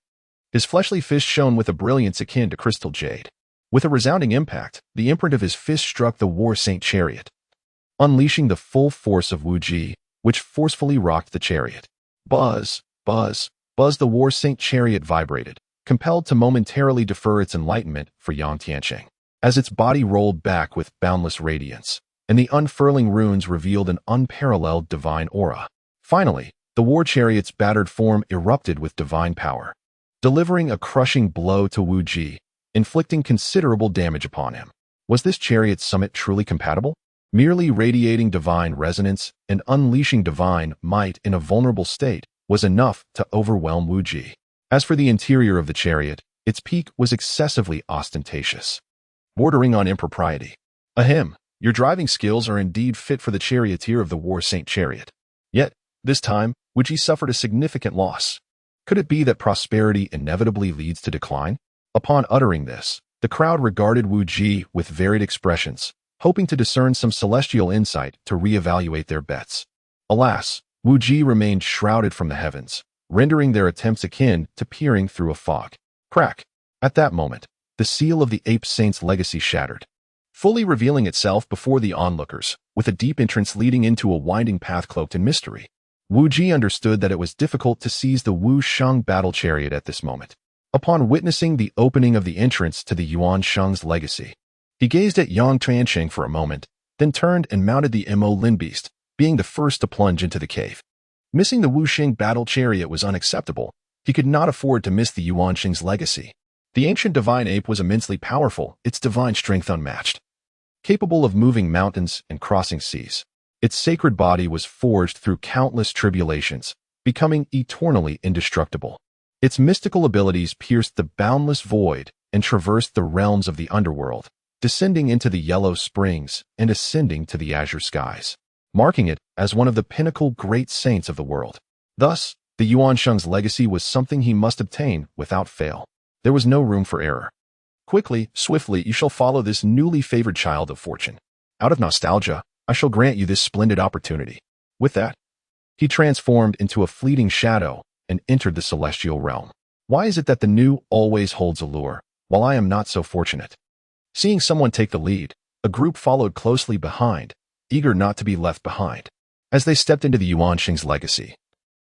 A: his fleshly fist shone with a brilliance akin to crystal jade. With a resounding impact, the imprint of his fist struck the war saint chariot, unleashing the full force of Wu Ji, which forcefully rocked the chariot. Buzz, buzz, buzz, the war saint chariot vibrated, compelled to momentarily defer its enlightenment for Yang Tianqing. As its body rolled back with boundless radiance, and the unfurling runes revealed an unparalleled divine aura. Finally, the war chariot's battered form erupted with divine power, delivering a crushing blow to Wu Ji, inflicting considerable damage upon him. Was this chariot's summit truly compatible? Merely radiating divine resonance and unleashing divine might in a vulnerable state was enough to overwhelm Wu Ji. As for the interior of the chariot, its peak was excessively ostentatious, bordering on impropriety. Ahem, your driving skills are indeed fit for the charioteer of the war saint chariot. Yet, this time, Wu Ji suffered a significant loss. Could it be that prosperity inevitably leads to decline? Upon uttering this, the crowd regarded Wu Ji with varied expressions, hoping to discern some celestial insight to reevaluate their bets. Alas, Wu Ji remained shrouded from the heavens, rendering their attempts akin to peering through a fog. Crack! At that moment, the seal of the ape saint's legacy shattered, fully revealing itself before the onlookers, with a deep entrance leading into a winding path cloaked in mystery. Wu Ji understood that it was difficult to seize the Wu Sheng battle chariot at this moment. Upon witnessing the opening of the entrance to the Yuan Sheng's legacy, he gazed at Yang Tianqing for a moment, then turned and mounted the Mo Lin beast, being the first to plunge into the cave. Missing the Wu Sheng battle chariot was unacceptable. He could not afford to miss the Yuan Sheng's legacy. The ancient divine ape was immensely powerful, its divine strength unmatched. Capable of moving mountains and crossing seas, its sacred body was forged through countless tribulations, becoming eternally indestructible. Its mystical abilities pierced the boundless void and traversed the realms of the underworld, descending into the yellow springs and ascending to the azure skies, marking it as one of the pinnacle great saints of the world. Thus, the Yuan Sheng's legacy was something he must obtain without fail. There was no room for error. Quickly, swiftly, you shall follow this newly favored child of fortune. Out of nostalgia, I shall grant you this splendid opportunity. With that, he transformed into a fleeting shadow and entered the celestial realm. Why is it that the new always holds allure, while I am not so fortunate? Seeing someone take the lead, a group followed closely behind, eager not to be left behind. As they stepped into the Yuan Sheng's legacy,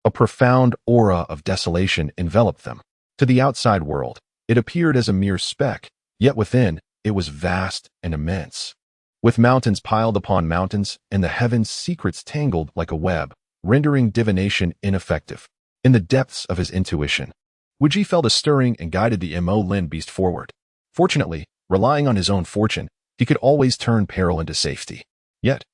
A: a profound aura of desolation enveloped them. To the outside world, it appeared as a mere speck, yet within, it was vast and immense. With mountains piled upon mountains and the heavens' secrets tangled like a web, rendering divination ineffective. In the depths of his intuition, Wu Ji felt a stirring and guided the Mo Lin beast forward. Fortunately, relying on his own fortune, he could always turn peril into safety. Yet,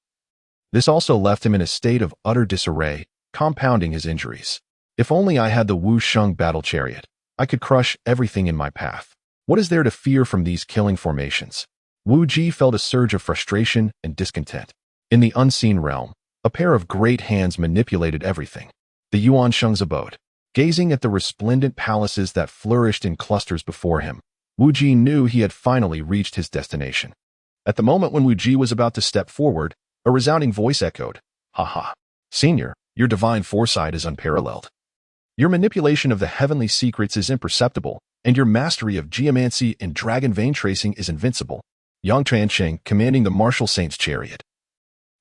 A: this also left him in a state of utter disarray, compounding his injuries. If only I had the Wu Sheng battle chariot, I could crush everything in my path. What is there to fear from these killing formations? Wu Ji felt a surge of frustration and discontent. In the unseen realm, a pair of great hands manipulated everything. The Yuan Sheng's abode. Gazing at the resplendent palaces that flourished in clusters before him, Wu Ji knew he had finally reached his destination. At the moment when Wu Ji was about to step forward, a resounding voice echoed, "Ha ha! Senior, your divine foresight is unparalleled. Your manipulation of the heavenly secrets is imperceptible, and your mastery of geomancy and dragon vein tracing is invincible." Yang Tianqing, commanding the martial saint's chariot,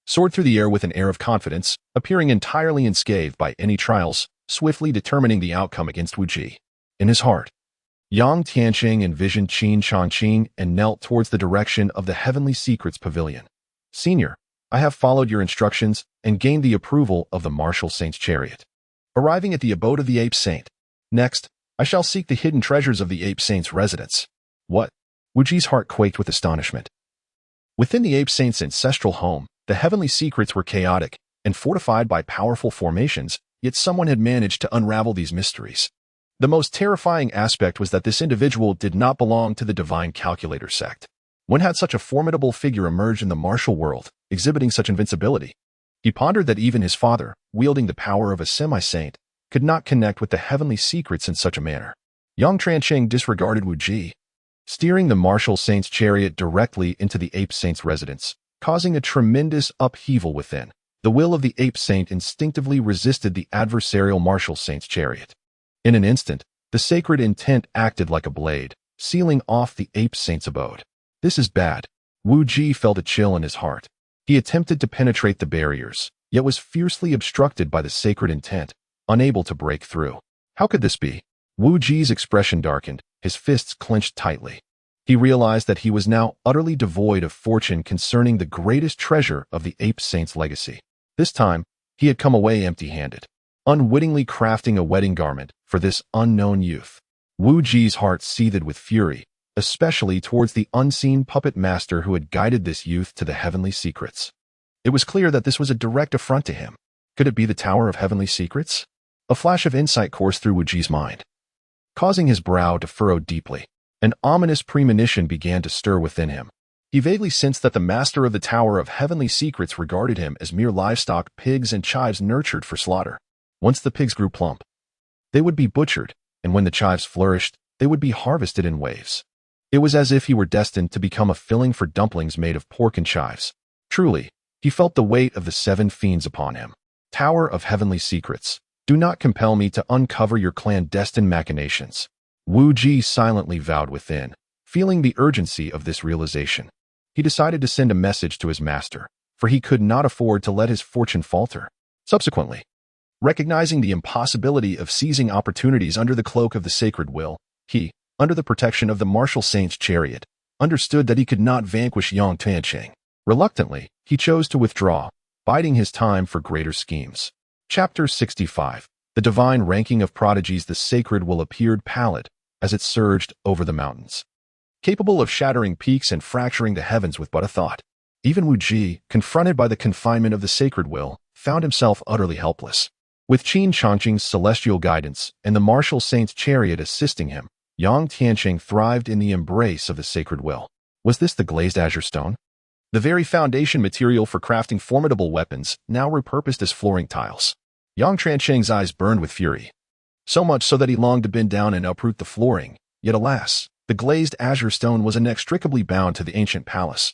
A: soared through the air with an air of confidence, appearing entirely unscathed by any trials, swiftly determining the outcome against Wu Ji. In his heart, Yang Tianqing envisioned Qin Changqing and knelt towards the direction of the Heavenly Secrets Pavilion. "Senior, I have followed your instructions and gained the approval of the martial saint's chariot. Arriving at the abode of the ape saint, next, I shall seek the hidden treasures of the ape saint's residence." What? Wu Ji's heart quaked with astonishment. Within the ape saint's ancestral home, the heavenly secrets were chaotic and fortified by powerful formations, yet someone had managed to unravel these mysteries. The most terrifying aspect was that this individual did not belong to the Divine Calculator Sect. When had such a formidable figure emerge in the martial world, exhibiting such invincibility? He pondered that even his father, wielding the power of a semi-saint, could not connect with the heavenly secrets in such a manner. Yang Changqing disregarded Wu Ji, steering the martial saint's chariot directly into the ape saint's residence, causing a tremendous upheaval within. The will of the ape saint instinctively resisted the adversarial martial saint's chariot. In an instant, the sacred intent acted like a blade, sealing off the ape saint's abode. This is bad. Wu Ji felt a chill in his heart. He attempted to penetrate the barriers, yet was fiercely obstructed by the sacred intent, unable to break through. How could this be? Wu Ji's expression darkened, his fists clenched tightly. He realized that he was now utterly devoid of fortune concerning the greatest treasure of the ape saint's legacy. This time, he had come away empty-handed, unwittingly crafting a wedding garment for this unknown youth. Wu Ji's heart seethed with fury, especially towards the unseen puppet master who had guided this youth to the heavenly secrets. It was clear that this was a direct affront to him. Could it be the Tower of Heavenly Secrets? A flash of insight coursed through Wu Ji's mind, causing his brow to furrow deeply. An ominous premonition began to stir within him. He vaguely sensed that the master of the Tower of Heavenly Secrets regarded him as mere livestock, pigs and chives nurtured for slaughter. Once the pigs grew plump, they would be butchered, and when the chives flourished, they would be harvested in waves. It was as if he were destined to become a filling for dumplings made of pork and chives. Truly, he felt the weight of the 7 fiends upon him. Tower of Heavenly Secrets, do not compel me to uncover your clandestine machinations. Wu Ji silently vowed within, feeling the urgency of this realization. He decided to send a message to his master, for he could not afford to let his fortune falter. Subsequently, recognizing the impossibility of seizing opportunities under the cloak of the sacred will, he, under the protection of the martial saint's chariot, understood that he could not vanquish Yang Changqing. Reluctantly, he chose to withdraw, biding his time for greater schemes. Chapter 65. The divine ranking of prodigies. The sacred will appeared pallid as it surged over the mountains, capable of shattering peaks and fracturing the heavens with but a thought. Even Wu Ji, confronted by the confinement of the sacred will, found himself utterly helpless. With Qin Changqing's celestial guidance and the martial saint's chariot assisting him, Yang Tianqing thrived in the embrace of the sacred will. Was this the glazed azure stone? The very foundation material for crafting formidable weapons, now repurposed as flooring tiles. Yang Changqing's eyes burned with fury, so much so that he longed to bend down and uproot the flooring. Yet alas, the glazed azure stone was inextricably bound to the ancient palace,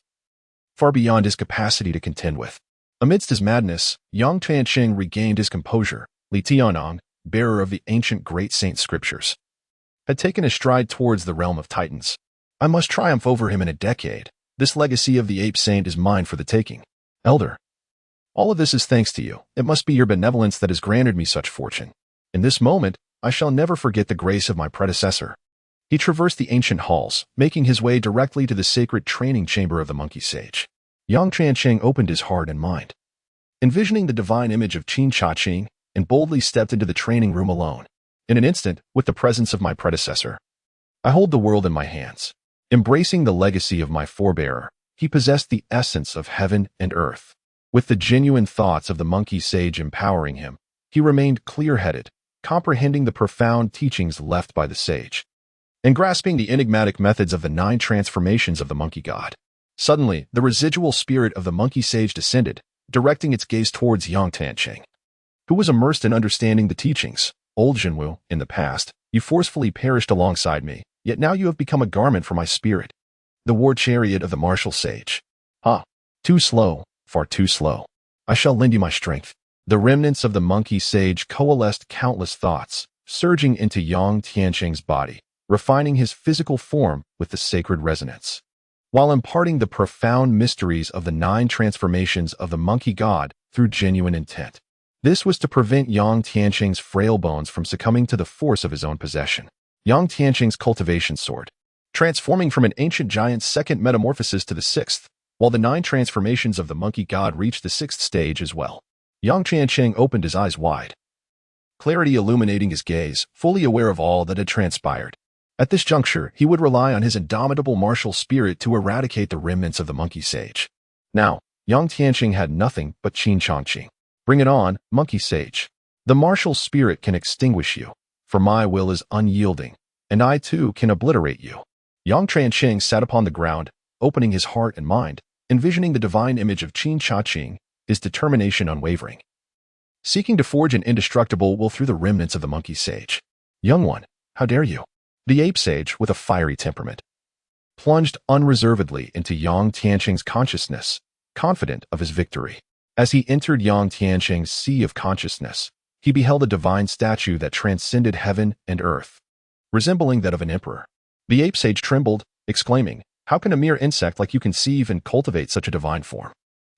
A: far beyond his capacity to contend with. Amidst his madness, Yang Changqing regained his composure. Li Tianong, bearer of the ancient great saint scriptures, had taken a stride towards the realm of titans. I must triumph over him in a decade. This legacy of the ape saint is mine for the taking. Elder, all of this is thanks to you. It must be your benevolence that has granted me such fortune. In this moment, I shall never forget the grace of my predecessor. He traversed the ancient halls, making his way directly to the sacred training chamber of the monkey sage. Yang Changqing opened his heart and mind, envisioning the divine image of Qin Changqing, and boldly stepped into the training room alone. In an instant, with the presence of my predecessor, I hold the world in my hands. Embracing the legacy of my forebearer, he possessed the essence of heaven and earth. With the genuine thoughts of the monkey sage empowering him, he remained clear-headed, comprehending the profound teachings left by the sage, and grasping the enigmatic methods of the 9 transformations of the monkey god. Suddenly, the residual spirit of the monkey sage descended, directing its gaze towards Yang Changqing, who was immersed in understanding the teachings. Old Jinwu, in the past, you forcefully perished alongside me, yet now you have become a garment for my spirit, the war chariot of the martial sage. Too slow, far too slow. I shall lend you my strength. The remnants of the monkey sage coalesced countless thoughts, surging into Yang Tianqing's body, refining his physical form with the sacred resonance, while imparting the profound mysteries of the 9 transformations of the monkey god through genuine intent. This was to prevent Yang Tianqing's frail bones from succumbing to the force of his own possession. Yang Tianqing's cultivation sword, transforming from an ancient giant's 2nd metamorphosis to the 6th, while the 9 transformations of the monkey god reached the 6th stage as well. Yang Changqing opened his eyes wide, clarity illuminating his gaze, fully aware of all that had transpired. At this juncture, he would rely on his indomitable martial spirit to eradicate the remnants of the monkey sage. Now, Yang Tianqing had nothing but Qin Changqing. Bring it on, monkey sage. The martial spirit can extinguish you, for my will is unyielding, and I too can obliterate you. Yang Changqing sat upon the ground, opening his heart and mind, envisioning the divine image of Qin Changqing, his determination unwavering. Seeking to forge an indestructible will through the remnants of the monkey sage. Young one, how dare you? The ape sage, with a fiery temperament, plunged unreservedly into Yang Tianqing's consciousness, confident of his victory. As he entered Yang Tianqing's sea of consciousness, he beheld a divine statue that transcended heaven and earth, resembling that of an emperor. The ape sage trembled, exclaiming, "How can a mere insect like you conceive and cultivate such a divine form?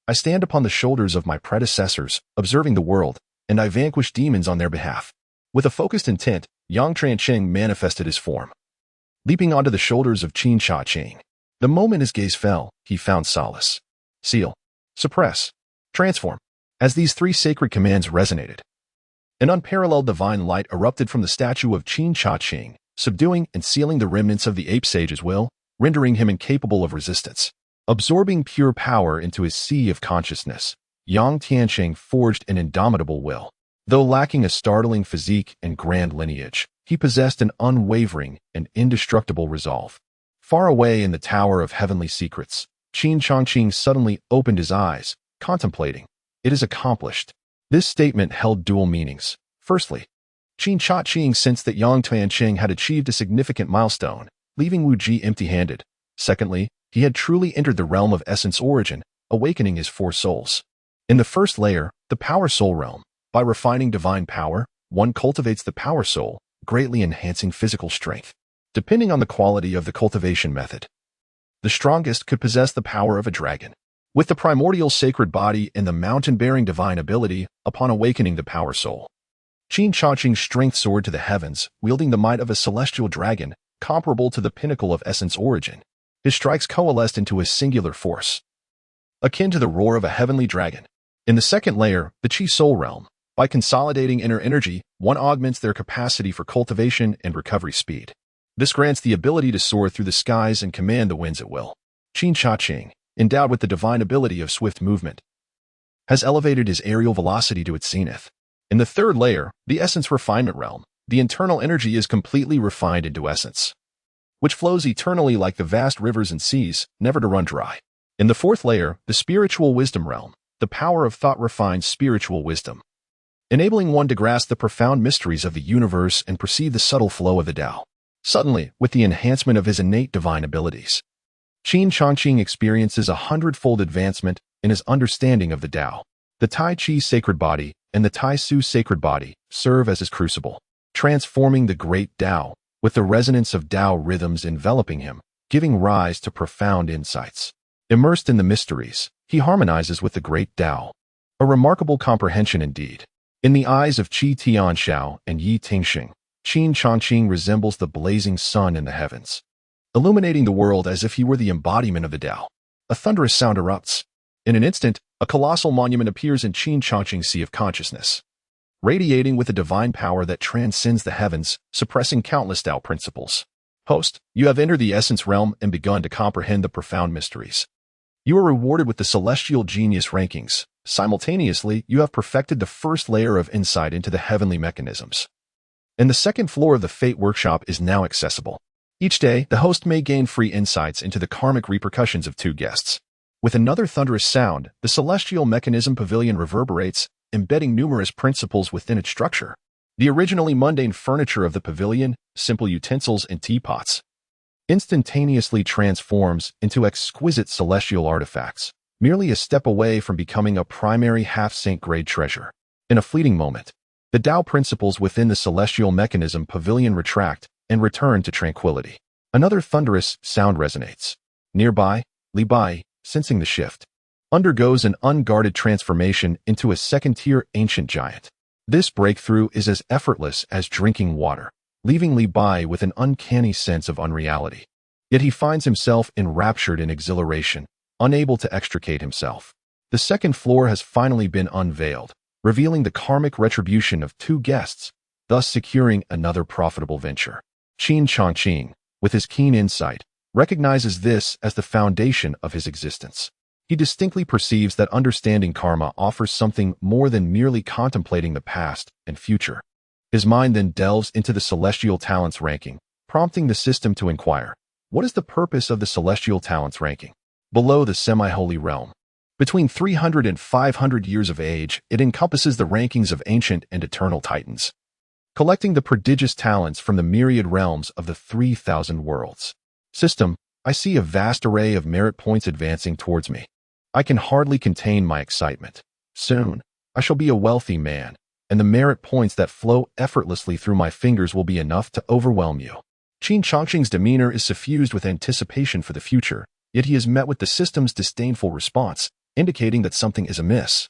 A: I stand upon the shoulders of my predecessors, observing the world, and I vanquish demons on their behalf." With a focused intent, Yang Changqing manifested his form, leaping onto the shoulders of Qin Changqing. The moment his gaze fell, he found solace. Seal, suppress, transform. As these three sacred commands resonated, an unparalleled divine light erupted from the statue of Qin Changqing, subduing and sealing the remnants of the ape sage's will, rendering him incapable of resistance. Absorbing pure power into his sea of consciousness, Yang Tianqing forged an indomitable will. Though lacking a startling physique and grand lineage, he possessed an unwavering and indestructible resolve. Far away in the Tower of Heavenly Secrets, Qin Changqing suddenly opened his eyes, contemplating. It is accomplished. This statement held dual meanings. Firstly, Qin Changqing sensed that Yang Tianqing had achieved a significant milestone, leaving Wu Ji empty-handed. Secondly, he had truly entered the realm of essence origin, awakening his four souls. In the first layer, the power soul realm, by refining divine power, one cultivates the power soul, greatly enhancing physical strength. Depending on the quality of the cultivation method, the strongest could possess the power of a dragon. With the primordial sacred body and the mountain-bearing divine ability, upon awakening the power soul, Qin Changqing's strength soared to the heavens, wielding the might of a celestial dragon, comparable to the pinnacle of essence origin. His strikes coalesced into a singular force, akin to the roar of a heavenly dragon. In the second layer, the Qi soul realm, by consolidating inner energy, one augments their capacity for cultivation and recovery speed. This grants the ability to soar through the skies and command the winds at will. Qin Changqing, endowed with the divine ability of swift movement, has elevated his aerial velocity to its zenith. In the third layer, the essence refinement realm, the internal energy is completely refined into essence, which flows eternally like the vast rivers and seas, never to run dry. In the fourth layer, the spiritual wisdom realm, the power of thought refines spiritual wisdom, enabling one to grasp the profound mysteries of the universe and perceive the subtle flow of the Tao. Suddenly, with the enhancement of his innate divine abilities, Qin Changqing experiences a hundredfold advancement in his understanding of the Tao. The Tai Chi sacred body and the Tai Su sacred body serve as his crucible, transforming the great Tao, with the resonance of Tao rhythms enveloping him, giving rise to profound insights. Immersed in the mysteries, he harmonizes with the great Tao. A remarkable comprehension indeed. In the eyes of Qi Tianxiao and Yi Tingxing, Qin Changqing resembles the blazing sun in the heavens, illuminating the world as if he were the embodiment of the Tao. A thunderous sound erupts. In an instant, a colossal monument appears in Qin Changqing's sea of consciousness, radiating with a divine power that transcends the heavens, suppressing countless Tao principles. Host, you have entered the essence realm and begun to comprehend the profound mysteries. You are rewarded with the Celestial Genius rankings. Simultaneously, you have perfected the first layer of insight into the heavenly mechanisms, and the second floor of the Fate Workshop is now accessible. Each day, the host may gain free insights into the karmic repercussions of two guests. With another thunderous sound, the Celestial Mechanism Pavilion reverberates, embedding numerous principles within its structure. The originally mundane furniture of the pavilion, simple utensils and teapots, instantaneously transforms into exquisite celestial artifacts, merely a step away from becoming a primary half-saint grade treasure. In a fleeting moment, the Tao principles within the Celestial Mechanism Pavilion retract and return to tranquility. Another thunderous sound resonates. Nearby, Li Bai, sensing the shift, undergoes an unguarded transformation into a second-tier ancient giant. This breakthrough is as effortless as drinking water, leaving Li Bai with an uncanny sense of unreality. Yet he finds himself enraptured in exhilaration, unable to extricate himself. The second floor has finally been unveiled, revealing the karmic retribution of two guests, thus securing another profitable venture. Qin Changqing, with his keen insight, recognizes this as the foundation of his existence. He distinctly perceives that understanding karma offers something more than merely contemplating the past and future. His mind then delves into the celestial talents ranking, prompting the system to inquire, what is the purpose of the celestial talents ranking? Below the semi-holy realm. Between 300 and 500 years of age, it encompasses the rankings of ancient and eternal titans, collecting the prodigious talents from the myriad realms of the 3,000 worlds. System, I see a vast array of merit points advancing towards me. I can hardly contain my excitement. Soon, I shall be a wealthy man, and the merit points that flow effortlessly through my fingers will be enough to overwhelm you. Qin Changqing's demeanor is suffused with anticipation for the future, yet he is met with the system's disdainful response, indicating that something is amiss.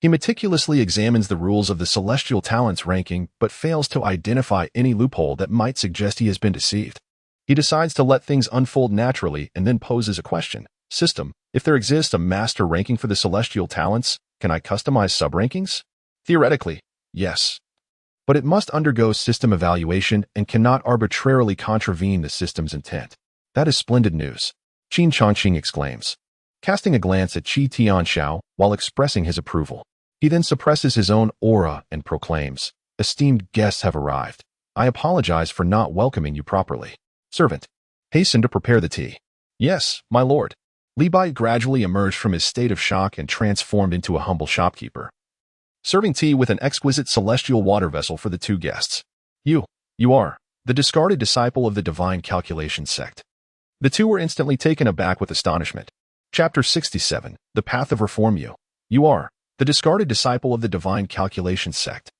A: He meticulously examines the rules of the celestial talents ranking, but fails to identify any loophole that might suggest he has been deceived. He decides to let things unfold naturally and then poses a question. System, if there exists a master ranking for the celestial talents, can I customize sub-rankings? Theoretically, yes. But it must undergo system evaluation and cannot arbitrarily contravene the system's intent. That is splendid news, Qin Changqing exclaims, casting a glance at Qi Tianxiao while expressing his approval. He then suppresses his own aura and proclaims, esteemed guests have arrived. I apologize for not welcoming you properly. Servant, hasten to prepare the tea. Yes, my lord. Li Bai gradually emerged from his state of shock and transformed into a humble shopkeeper, serving tea with an exquisite celestial water vessel for the two guests. You are the discarded disciple of the Divine Calculation Sect. The two were instantly taken aback with astonishment. Chapter 67, The Path of Reform. You are the discarded disciple of the Divine Calculation Sect.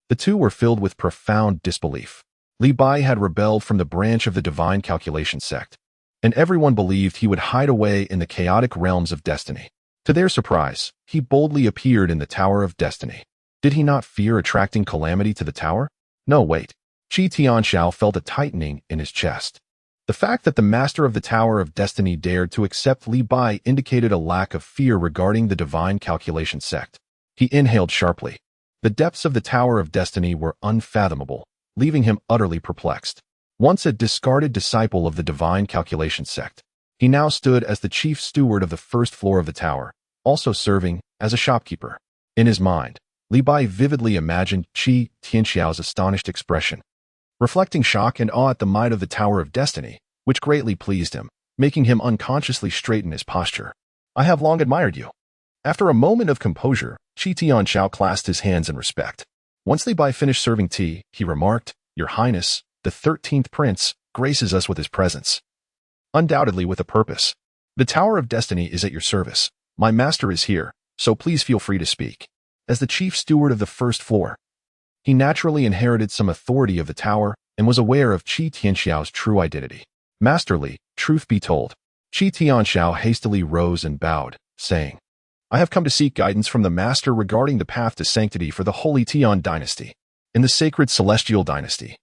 A: The two were filled with profound disbelief. Li Bai had rebelled from the branch of the Divine Calculation Sect, and everyone believed he would hide away in the chaotic realms of destiny. To their surprise, he boldly appeared in the Tower of Destiny. Did he not fear attracting calamity to the tower? No, wait. Qi Tianxiao felt a tightening in his chest. The fact that the master of the Tower of Destiny dared to accept Li Bai indicated a lack of fear regarding the Divine Calculation Sect. He inhaled sharply. The depths of the Tower of Destiny were unfathomable, leaving him utterly perplexed. Once a discarded disciple of the Divine Calculation Sect, he now stood as the chief steward of the first floor of the tower, also serving as a shopkeeper. In his mind, Li Bai vividly imagined Qi Tianxiao's astonished expression, reflecting shock and awe at the might of the Tower of Destiny, which greatly pleased him, making him unconsciously straighten his posture. I have long admired you. After a moment of composure, Qi Tianxiao clasped his hands in respect. Once Li Bai finished serving tea, he remarked, Your Highness, the 13th Prince graces us with his presence. Undoubtedly with a purpose. The Tower of Destiny is at your service. My master is here, so please feel free to speak. As the chief steward of the first floor, he naturally inherited some authority of the tower and was aware of Qi Tianxiao's true identity. Masterly, truth be told, Qi Tianxiao hastily rose and bowed, saying, I have come to seek guidance from the master regarding the path to sanctity for the Holy Tian dynasty. In the sacred Celestial dynasty,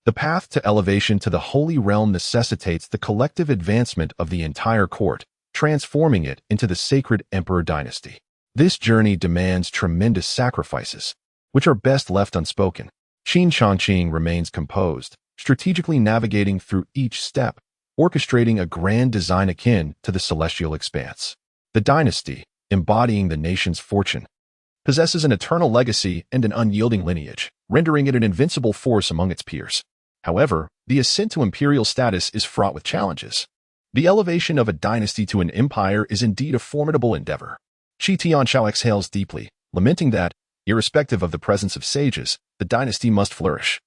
A: the path to elevation to the Holy Realm necessitates the collective advancement of the entire court, transforming it into the sacred Emperor dynasty. This journey demands tremendous sacrifices, which are best left unspoken. Qin Changqing remains composed, strategically navigating through each step, orchestrating a grand design akin to the celestial expanse. The dynasty, embodying the nation's fortune, possesses an eternal legacy and an unyielding lineage, rendering it an invincible force among its peers. However, the ascent to imperial status is fraught with challenges. The elevation of a dynasty to an empire is indeed a formidable endeavor. Qi Tianxiao exhales deeply, lamenting that, irrespective of the presence of sages, the dynasty must flourish.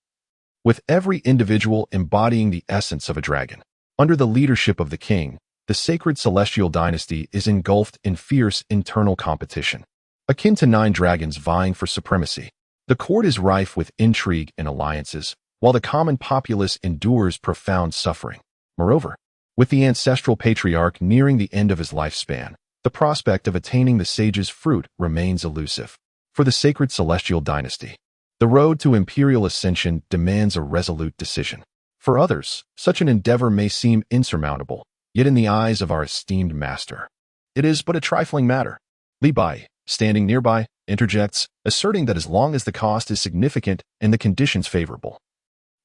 A: With every individual embodying the essence of a dragon, under the leadership of the king, the sacred celestial dynasty is engulfed in fierce internal competition, akin to 9 dragons vying for supremacy. The court is rife with intrigue and alliances, while the common populace endures profound suffering. Moreover, with the ancestral patriarch nearing the end of his lifespan, the prospect of attaining the sage's fruit remains elusive. For the sacred celestial dynasty, the road to imperial ascension demands a resolute decision. For others, such an endeavor may seem insurmountable, yet in the eyes of our esteemed master, it is but a trifling matter. Li Bai, standing nearby, interjects, asserting that as long as the cost is significant and the conditions favorable,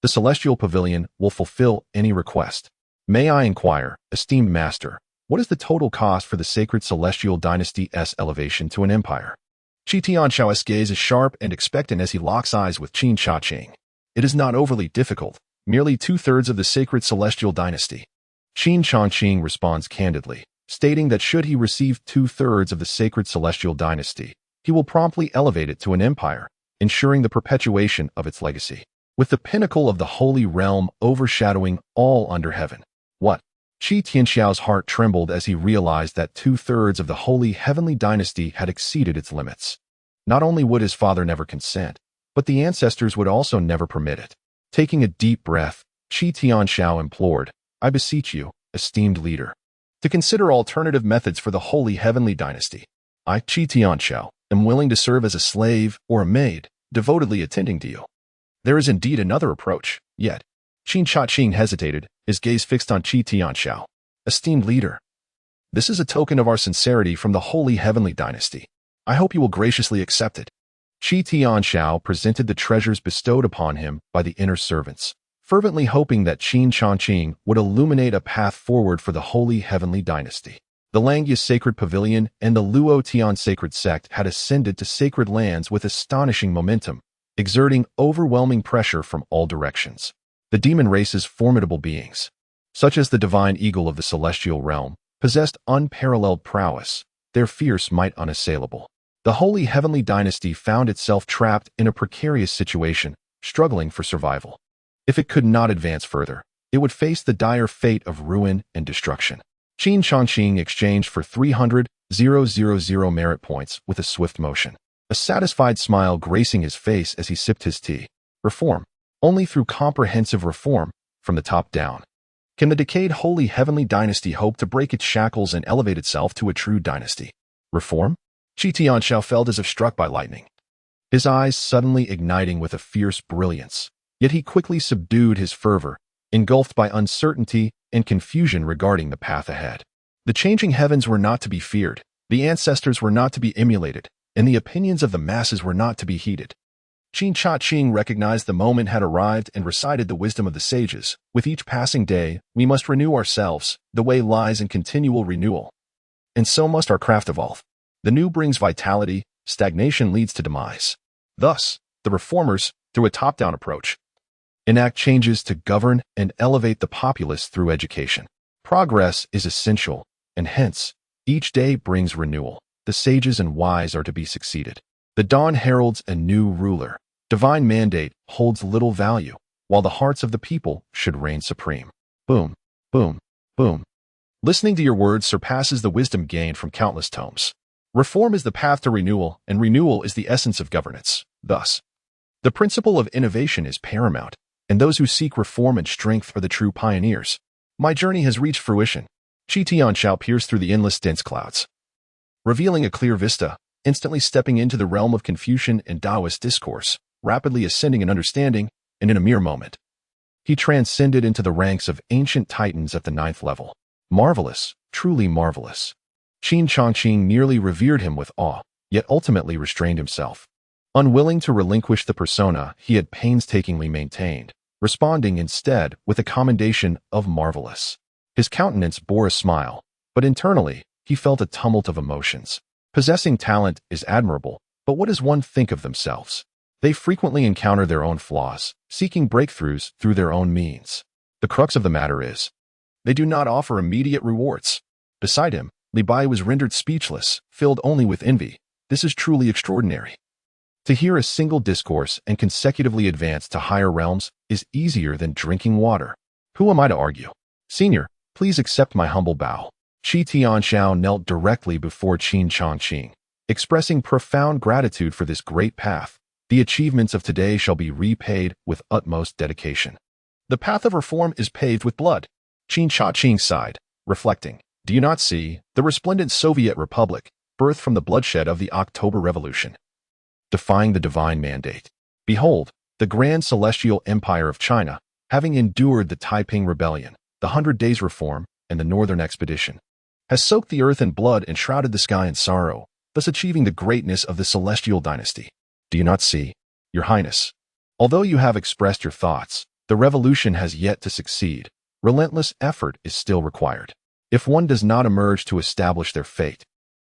A: the Celestial Pavilion will fulfill any request. May I inquire, esteemed master, What is the total cost for the sacred celestial dynasty's elevation to an empire? Qi Tianxiao's gaze is sharp and expectant as he locks eyes with Qin Changqing. It is not overly difficult, merely 2/3 of the sacred celestial dynasty. Qin Changqing responds candidly, stating that should he receive 2/3 of the sacred celestial dynasty, he will promptly elevate it to an empire, ensuring the perpetuation of its legacy, with the pinnacle of the holy realm overshadowing all under heaven. What? Qi Tianxiao's heart trembled as he realized that 2/3 of the holy heavenly dynasty had exceeded its limits. Not only would his father never consent, but the ancestors would also never permit it. Taking a deep breath, Qi Tianxiao implored, "I beseech you, esteemed leader, to consider alternative methods for the holy heavenly dynasty. I, Qi Tianxiao, am willing to serve as a slave or a maid, devotedly attending to you. There is indeed another approach, yet." Qin Changqing hesitated, his gaze fixed on Qi Tianxiao. "Esteemed leader, this is a token of our sincerity from the holy heavenly dynasty. I hope you will graciously accept it." Qi Tianxiao presented the treasures bestowed upon him by the inner servants, fervently hoping that Qin Changqing would illuminate a path forward for the holy heavenly dynasty. The Langya Sacred Pavilion and the Luo Tian Sacred Sect had ascended to sacred lands with astonishing momentum, exerting overwhelming pressure from all directions. The demon race's formidable beings, such as the divine eagle of the celestial realm, possessed unparalleled prowess, their fierce might unassailable. The holy heavenly dynasty found itself trapped in a precarious situation, struggling for survival. If it could not advance further, it would face the dire fate of ruin and destruction. Qin Changqing exchanged for 300,000 merit points with a swift motion, a satisfied smile gracing his face as he sipped his tea. Reform. Only through comprehensive reform, from the top down, can the decayed holy heavenly dynasty hope to break its shackles and elevate itself to a true dynasty. Reform? Qi Tianxiao felt as if struck by lightning, his eyes suddenly igniting with a fierce brilliance. Yet he quickly subdued his fervor, engulfed by uncertainty and confusion regarding the path ahead. The changing heavens were not to be feared, the ancestors were not to be emulated, and the opinions of the masses were not to be heeded. Qin Changqing recognized the moment had arrived and recited the wisdom of the sages. With each passing day, we must renew ourselves. The way lies in continual renewal. And so must our craft evolve. The new brings vitality, stagnation leads to demise. Thus, the reformers, through a top-down approach, enact changes to govern and elevate the populace through education. Progress is essential, and hence, each day brings renewal. The sages and wise are to be succeeded. The dawn heralds a new ruler. Divine mandate holds little value, while the hearts of the people should reign supreme. Boom, boom, boom. Listening to your words surpasses the wisdom gained from countless tomes. Reform is the path to renewal, and renewal is the essence of governance. Thus, the principle of innovation is paramount, and those who seek reform and strength are the true pioneers. My journey has reached fruition. Qi Tianxiao pierced through the endless dense clouds, revealing a clear vista, instantly stepping into the realm of Confucian and Taoist discourse, rapidly ascending in understanding, and in a mere moment, he transcended into the ranks of ancient titans at the 9th level. Marvelous, truly marvelous. Qin Changqing nearly revered him with awe, yet ultimately restrained himself, unwilling to relinquish the persona he had painstakingly maintained, responding instead with a commendation of marvelous. His countenance bore a smile, but internally, he felt a tumult of emotions. Possessing talent is admirable, but what does one think of themselves? They frequently encounter their own flaws, seeking breakthroughs through their own means. The crux of the matter is, they do not offer immediate rewards. Beside him, Li Bai was rendered speechless, filled only with envy. This is truly extraordinary. To hear a single discourse and consecutively advance to higher realms is easier than drinking water. Who am I to argue? Senior, please accept my humble bow. Qi Tianxiao knelt directly before Qin Changqing, expressing profound gratitude for this great path. The achievements of today shall be repaid with utmost dedication. The path of reform is paved with blood. Qin Changqing sighed, reflecting, do you not see the resplendent Soviet Republic, birthed from the bloodshed of the October Revolution, defying the divine mandate? Behold, the grand celestial empire of China, having endured the Taiping Rebellion, the 100 Days Reform, and the Northern Expedition, has soaked the earth in blood and shrouded the sky in sorrow, thus achieving the greatness of the celestial dynasty. Do you not see, Your Highness? Although you have expressed your thoughts, the revolution has yet to succeed. Relentless effort is still required. if one does not emerge to establish their fate.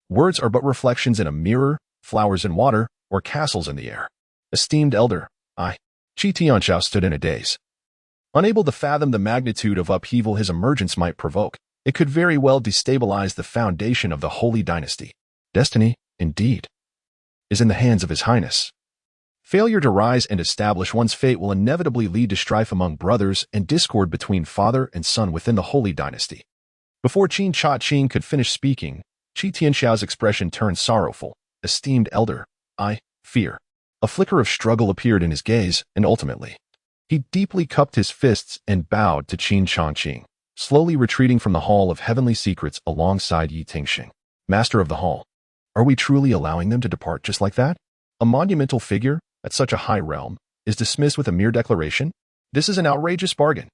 A: Words are but reflections in a mirror, flowers in water, or castles in the air. Esteemed elder, Qin Changqing stood in a daze. Unable to fathom the magnitude of upheaval his emergence might provoke, it could very well destabilize the foundation of the holy dynasty. Destiny, indeed, is in the hands of His Highness. Failure to rise and establish one's fate will inevitably lead to strife among brothers and discord between father and son within the holy dynasty. Before Qin Changqing could finish speaking, Qin Changqing's expression turned sorrowful. Esteemed elder, I fear. A flicker of struggle appeared in his gaze, and ultimately, he deeply cupped his fists and bowed to Qin Changqing, slowly retreating from the Hall of Heavenly Secrets alongside Yi Tingxing. Master of the Hall, are we truly allowing them to depart just like that? A monumental figure, at such a high realm, is dismissed with a mere declaration? This is an outrageous bargain.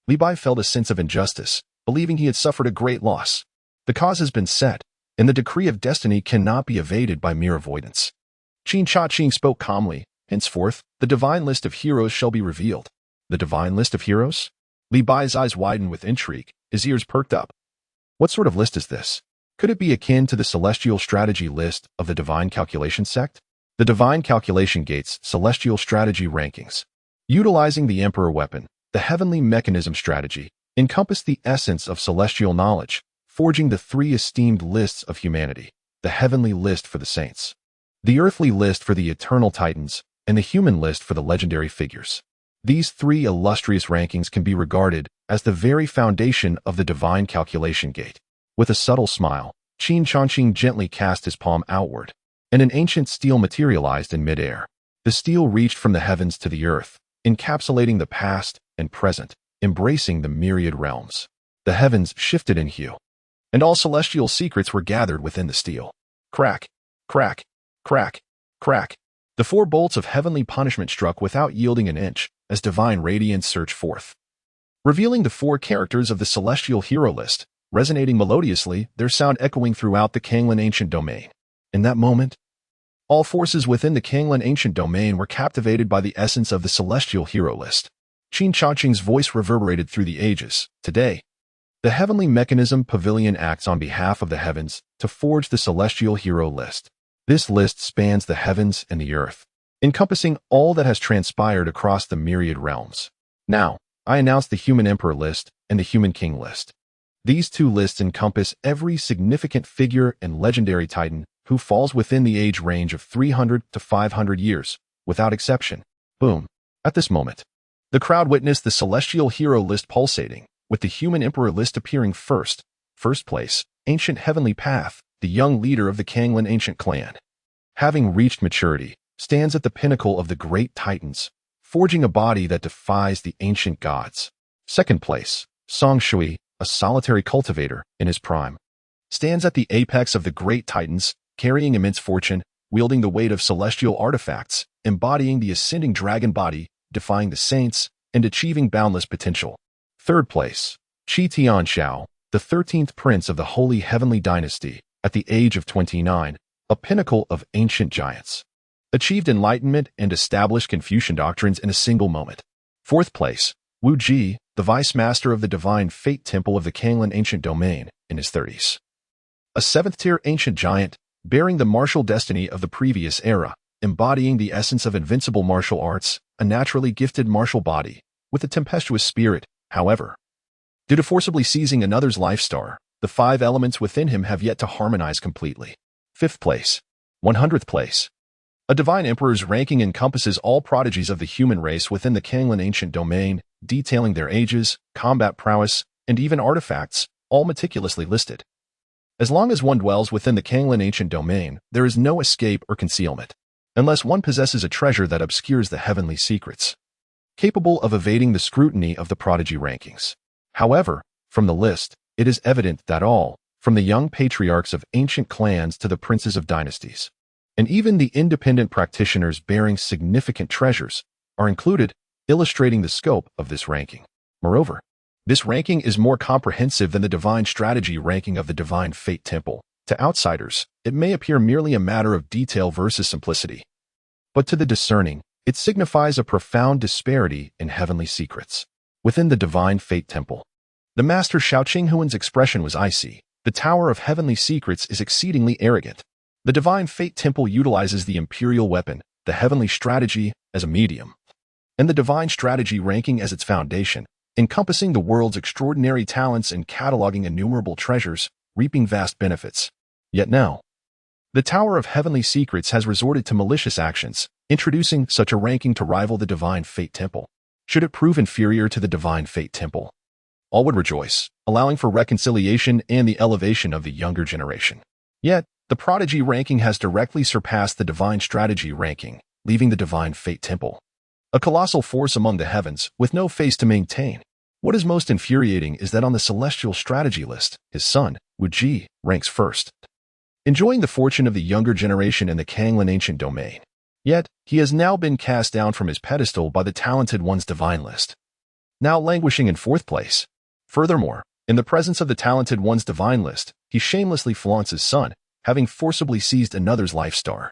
A: Li Bai felt a sense of injustice, believing he had suffered a great loss. The cause has been set, and the decree of destiny cannot be evaded by mere avoidance. Qin Changqing spoke calmly. Henceforth, the divine list of heroes shall be revealed. The divine list of heroes? Li Bai's eyes widened with intrigue, his ears perked up. What sort of list is this? Could it be akin to the Celestial Strategy list of the Divine Calculation Sect? The Divine Calculation Gate's Celestial Strategy rankings, utilizing the Emperor weapon, the Heavenly Mechanism strategy, encompass the essence of celestial knowledge, forging the three esteemed lists of humanity: the Heavenly list for the saints, the Earthly list for the eternal titans, and the Human list for the legendary figures. These three illustrious rankings can be regarded as the very foundation of the Divine Calculation Gate. With a subtle smile, Qin Changqing gently cast his palm outward, and an ancient steel materialized in midair. The steel reached from the heavens to the earth, encapsulating the past and present, embracing the myriad realms. The heavens shifted in hue, and all celestial secrets were gathered within the steel. Crack, crack, crack, crack. The four bolts of heavenly punishment struck without yielding an inch as divine radiance surged forth, revealing the four characters of the celestial hero list, resonating melodiously, their sound echoing throughout the Kanglan ancient domain. In that moment, all forces within the Kanglan ancient domain were captivated by the essence of the celestial hero list. Qin Changqing's voice reverberated through the ages. Today, the Heavenly Mechanism Pavilion acts on behalf of the heavens to forge the celestial hero list. This list spans the heavens and the earth, encompassing all that has transpired across the myriad realms. Now, I announce the Human Emperor list and the Human King list. These two lists encompass every significant figure and legendary titan who falls within the age range of 300 to 500 years, without exception. Boom. At this moment, the crowd witnessed the celestial hero list pulsating, with the Human Emperor list appearing first. First place, Ancient Heavenly Path, the young leader of the Kanglan ancient clan, having reached maturity, stands at the pinnacle of the great titans, forging a body that defies the ancient gods. Second place, Song Shui, a solitary cultivator in his prime, stands at the apex of the great titans, carrying immense fortune, wielding the weight of celestial artifacts, embodying the ascending dragon body, defying the saints, and achieving boundless potential. Third place, Qi Tianxiao, the 13th prince of the Holy Heavenly Dynasty, at the age of 29, a pinnacle of ancient giants, achieved enlightenment and established Confucian doctrines in a single moment. Fourth place, Wu Ji, the vice master of the Divine Fate Temple of the Kanglan ancient domain, in his 30s. A 7th-tier ancient giant, bearing the martial destiny of the previous era, embodying the essence of invincible martial arts, a naturally gifted martial body, with a tempestuous spirit, however. Due to forcibly seizing another's life star, the 5 elements within him have yet to harmonize completely. Fifth place, 100th place. A divine emperor's ranking encompasses all prodigies of the human race within the Kanglan ancient domain, detailing their ages, combat prowess, and even artifacts, all meticulously listed. As long as one dwells within the Kanglan ancient domain, there is no escape or concealment, unless one possesses a treasure that obscures the heavenly secrets, capable of evading the scrutiny of the prodigy rankings. However, from the list, it is evident that all, from the young patriarchs of ancient clans to the princes of dynasties, and even the independent practitioners bearing significant treasures, are included, illustrating the scope of this ranking. Moreover, this ranking is more comprehensive than the Divine Strategy ranking of the Divine Fate Temple. To outsiders, it may appear merely a matter of detail versus simplicity, but to the discerning, it signifies a profound disparity in heavenly secrets. Within the Divine Fate Temple, The master Xiao Qinghuan's expression was icy. The Tower of Heavenly Secrets is exceedingly arrogant. The Divine Fate Temple utilizes the imperial weapon, the heavenly strategy, as a medium, and the divine strategy ranking as its foundation, encompassing the world's extraordinary talents and cataloging innumerable treasures, reaping vast benefits. Yet now, the Tower of Heavenly Secrets has resorted to malicious actions, introducing such a ranking to rival the Divine Fate Temple. Should it prove inferior to the Divine Fate Temple, all would rejoice, allowing for reconciliation and the elevation of the younger generation. Yet, the Prodigy ranking has directly surpassed the Divine Strategy ranking, leaving the Divine Fate Temple a colossal force among the heavens, with no face to maintain. What is most infuriating is that on the Celestial Strategy list, his son, Wu Ji, ranks first, enjoying the fortune of the younger generation in the Kanglan ancient domain. Yet, he has now been cast down from his pedestal by the Talented One's divine list, now languishing in fourth place. Furthermore, in the presence of the Talented One's divine list, he shamelessly flaunts his son, having forcibly seized another's life star,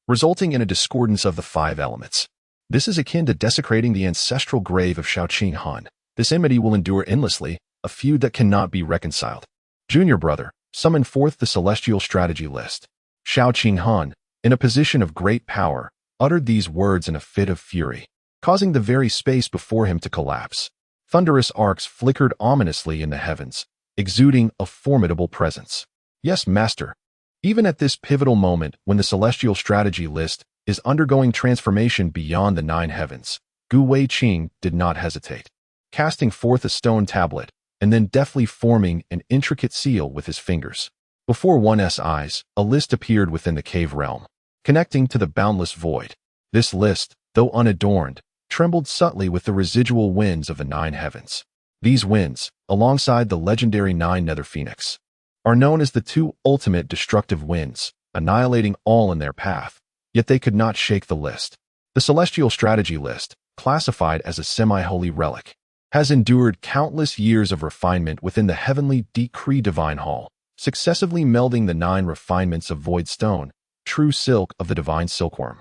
A: resulting in a discordance of the five elements. This is akin to desecrating the ancestral grave of Xiao Qinghuan. This enmity will endure endlessly, a feud that cannot be reconciled. Junior brother, summon forth the Celestial Strategy list. Xiao Qinghuan, in a position of great power, uttered these words in a fit of fury, causing the very space before him to collapse. Thunderous arcs flickered ominously in the heavens, exuding a formidable presence. Yes, master. Even at this pivotal moment when the Celestial Strategy list is undergoing transformation beyond the nine heavens, Gu Weiqing did not hesitate, casting forth a stone tablet and then deftly forming an intricate seal with his fingers. Before one's eyes, a list appeared within the cave realm, connecting to the boundless void. This list, though unadorned, trembled subtly with the residual winds of the nine heavens. These winds, alongside the legendary nine nether phoenix, are known as the two ultimate destructive winds, annihilating all in their path. Yet they could not shake the list. The Celestial Strategy list, classified as a semi-holy relic, has endured countless years of refinement within the heavenly Decree Divine Hall, successively melding the nine refinements of Void Stone, true silk of the Divine Silkworm,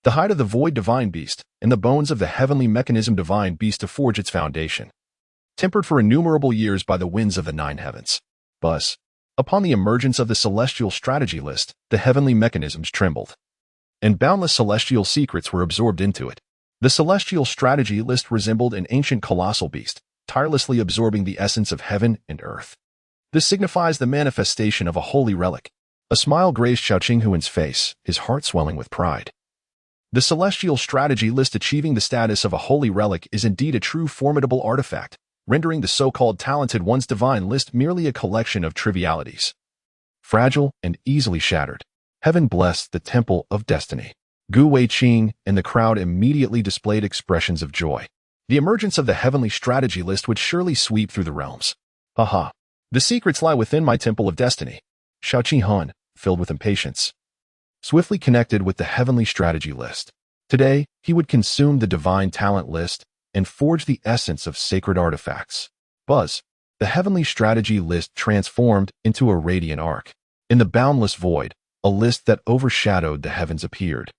A: the hide of the Void Divine Beast, and the bones of the heavenly Mechanism Divine Beast to forge its foundation, tempered for innumerable years by the winds of the nine heavens. Thus, upon the emergence of the Celestial Strategy list, the heavenly mechanisms trembled, and boundless celestial secrets were absorbed into it. The Celestial Strategy list resembled an ancient colossal beast, tirelessly absorbing the essence of heaven and earth. This signifies the manifestation of a holy relic. A smile graced Xiao Qinghuan's face, his heart swelling with pride. The Celestial Strategy list achieving the status of a holy relic is indeed a true formidable artifact, rendering the so-called Talented One's divine list merely a collection of trivialities, fragile and easily shattered. Heaven blessed the Temple of Destiny. Gu Weiqing and the crowd immediately displayed expressions of joy. The emergence of the heavenly strategy list would surely sweep through the realms. Haha. The secrets lie within my Temple of Destiny. Xiao Qinghuan, filled with impatience, swiftly connected with the heavenly strategy list. Today, he would consume the divine talent list and forge the essence of sacred artifacts. Buzz. The heavenly strategy list transformed into a radiant arc. In the boundless void, a list that overshadowed the heavens appeared.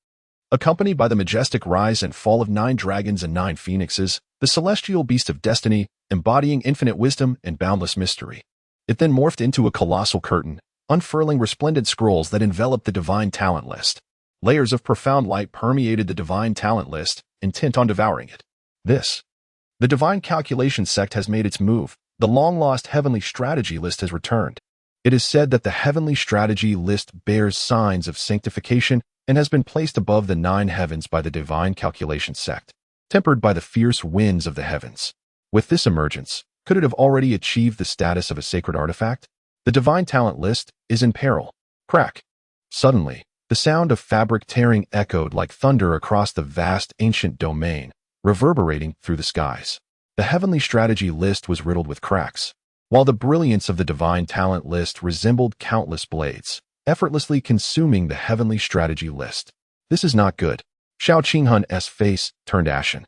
A: Accompanied by the majestic rise and fall of 9 dragons and 9 phoenixes, the celestial beast of destiny, embodying infinite wisdom and boundless mystery. It then morphed into a colossal curtain, unfurling resplendent scrolls that enveloped the divine talent list. Layers of profound light permeated the divine talent list, intent on devouring it. The Divine Calculation Sect has made its move. The long-lost heavenly strategy list has returned. It is said that the heavenly strategy list bears signs of sanctification and has been placed above the 9 heavens by the Divine Calculation Sect, tempered by the fierce winds of the heavens. With this emergence, could it have already achieved the status of a sacred artifact? The divine talent list is in peril. Crack. Suddenly, the sound of fabric tearing echoed like thunder across the vast ancient domain, reverberating through the skies. The heavenly strategy list was riddled with cracks, while the brilliance of the divine talent list resembled countless blades, effortlessly consuming the heavenly strategy list. This is not good. Xiao Qinghuan's face turned ashen,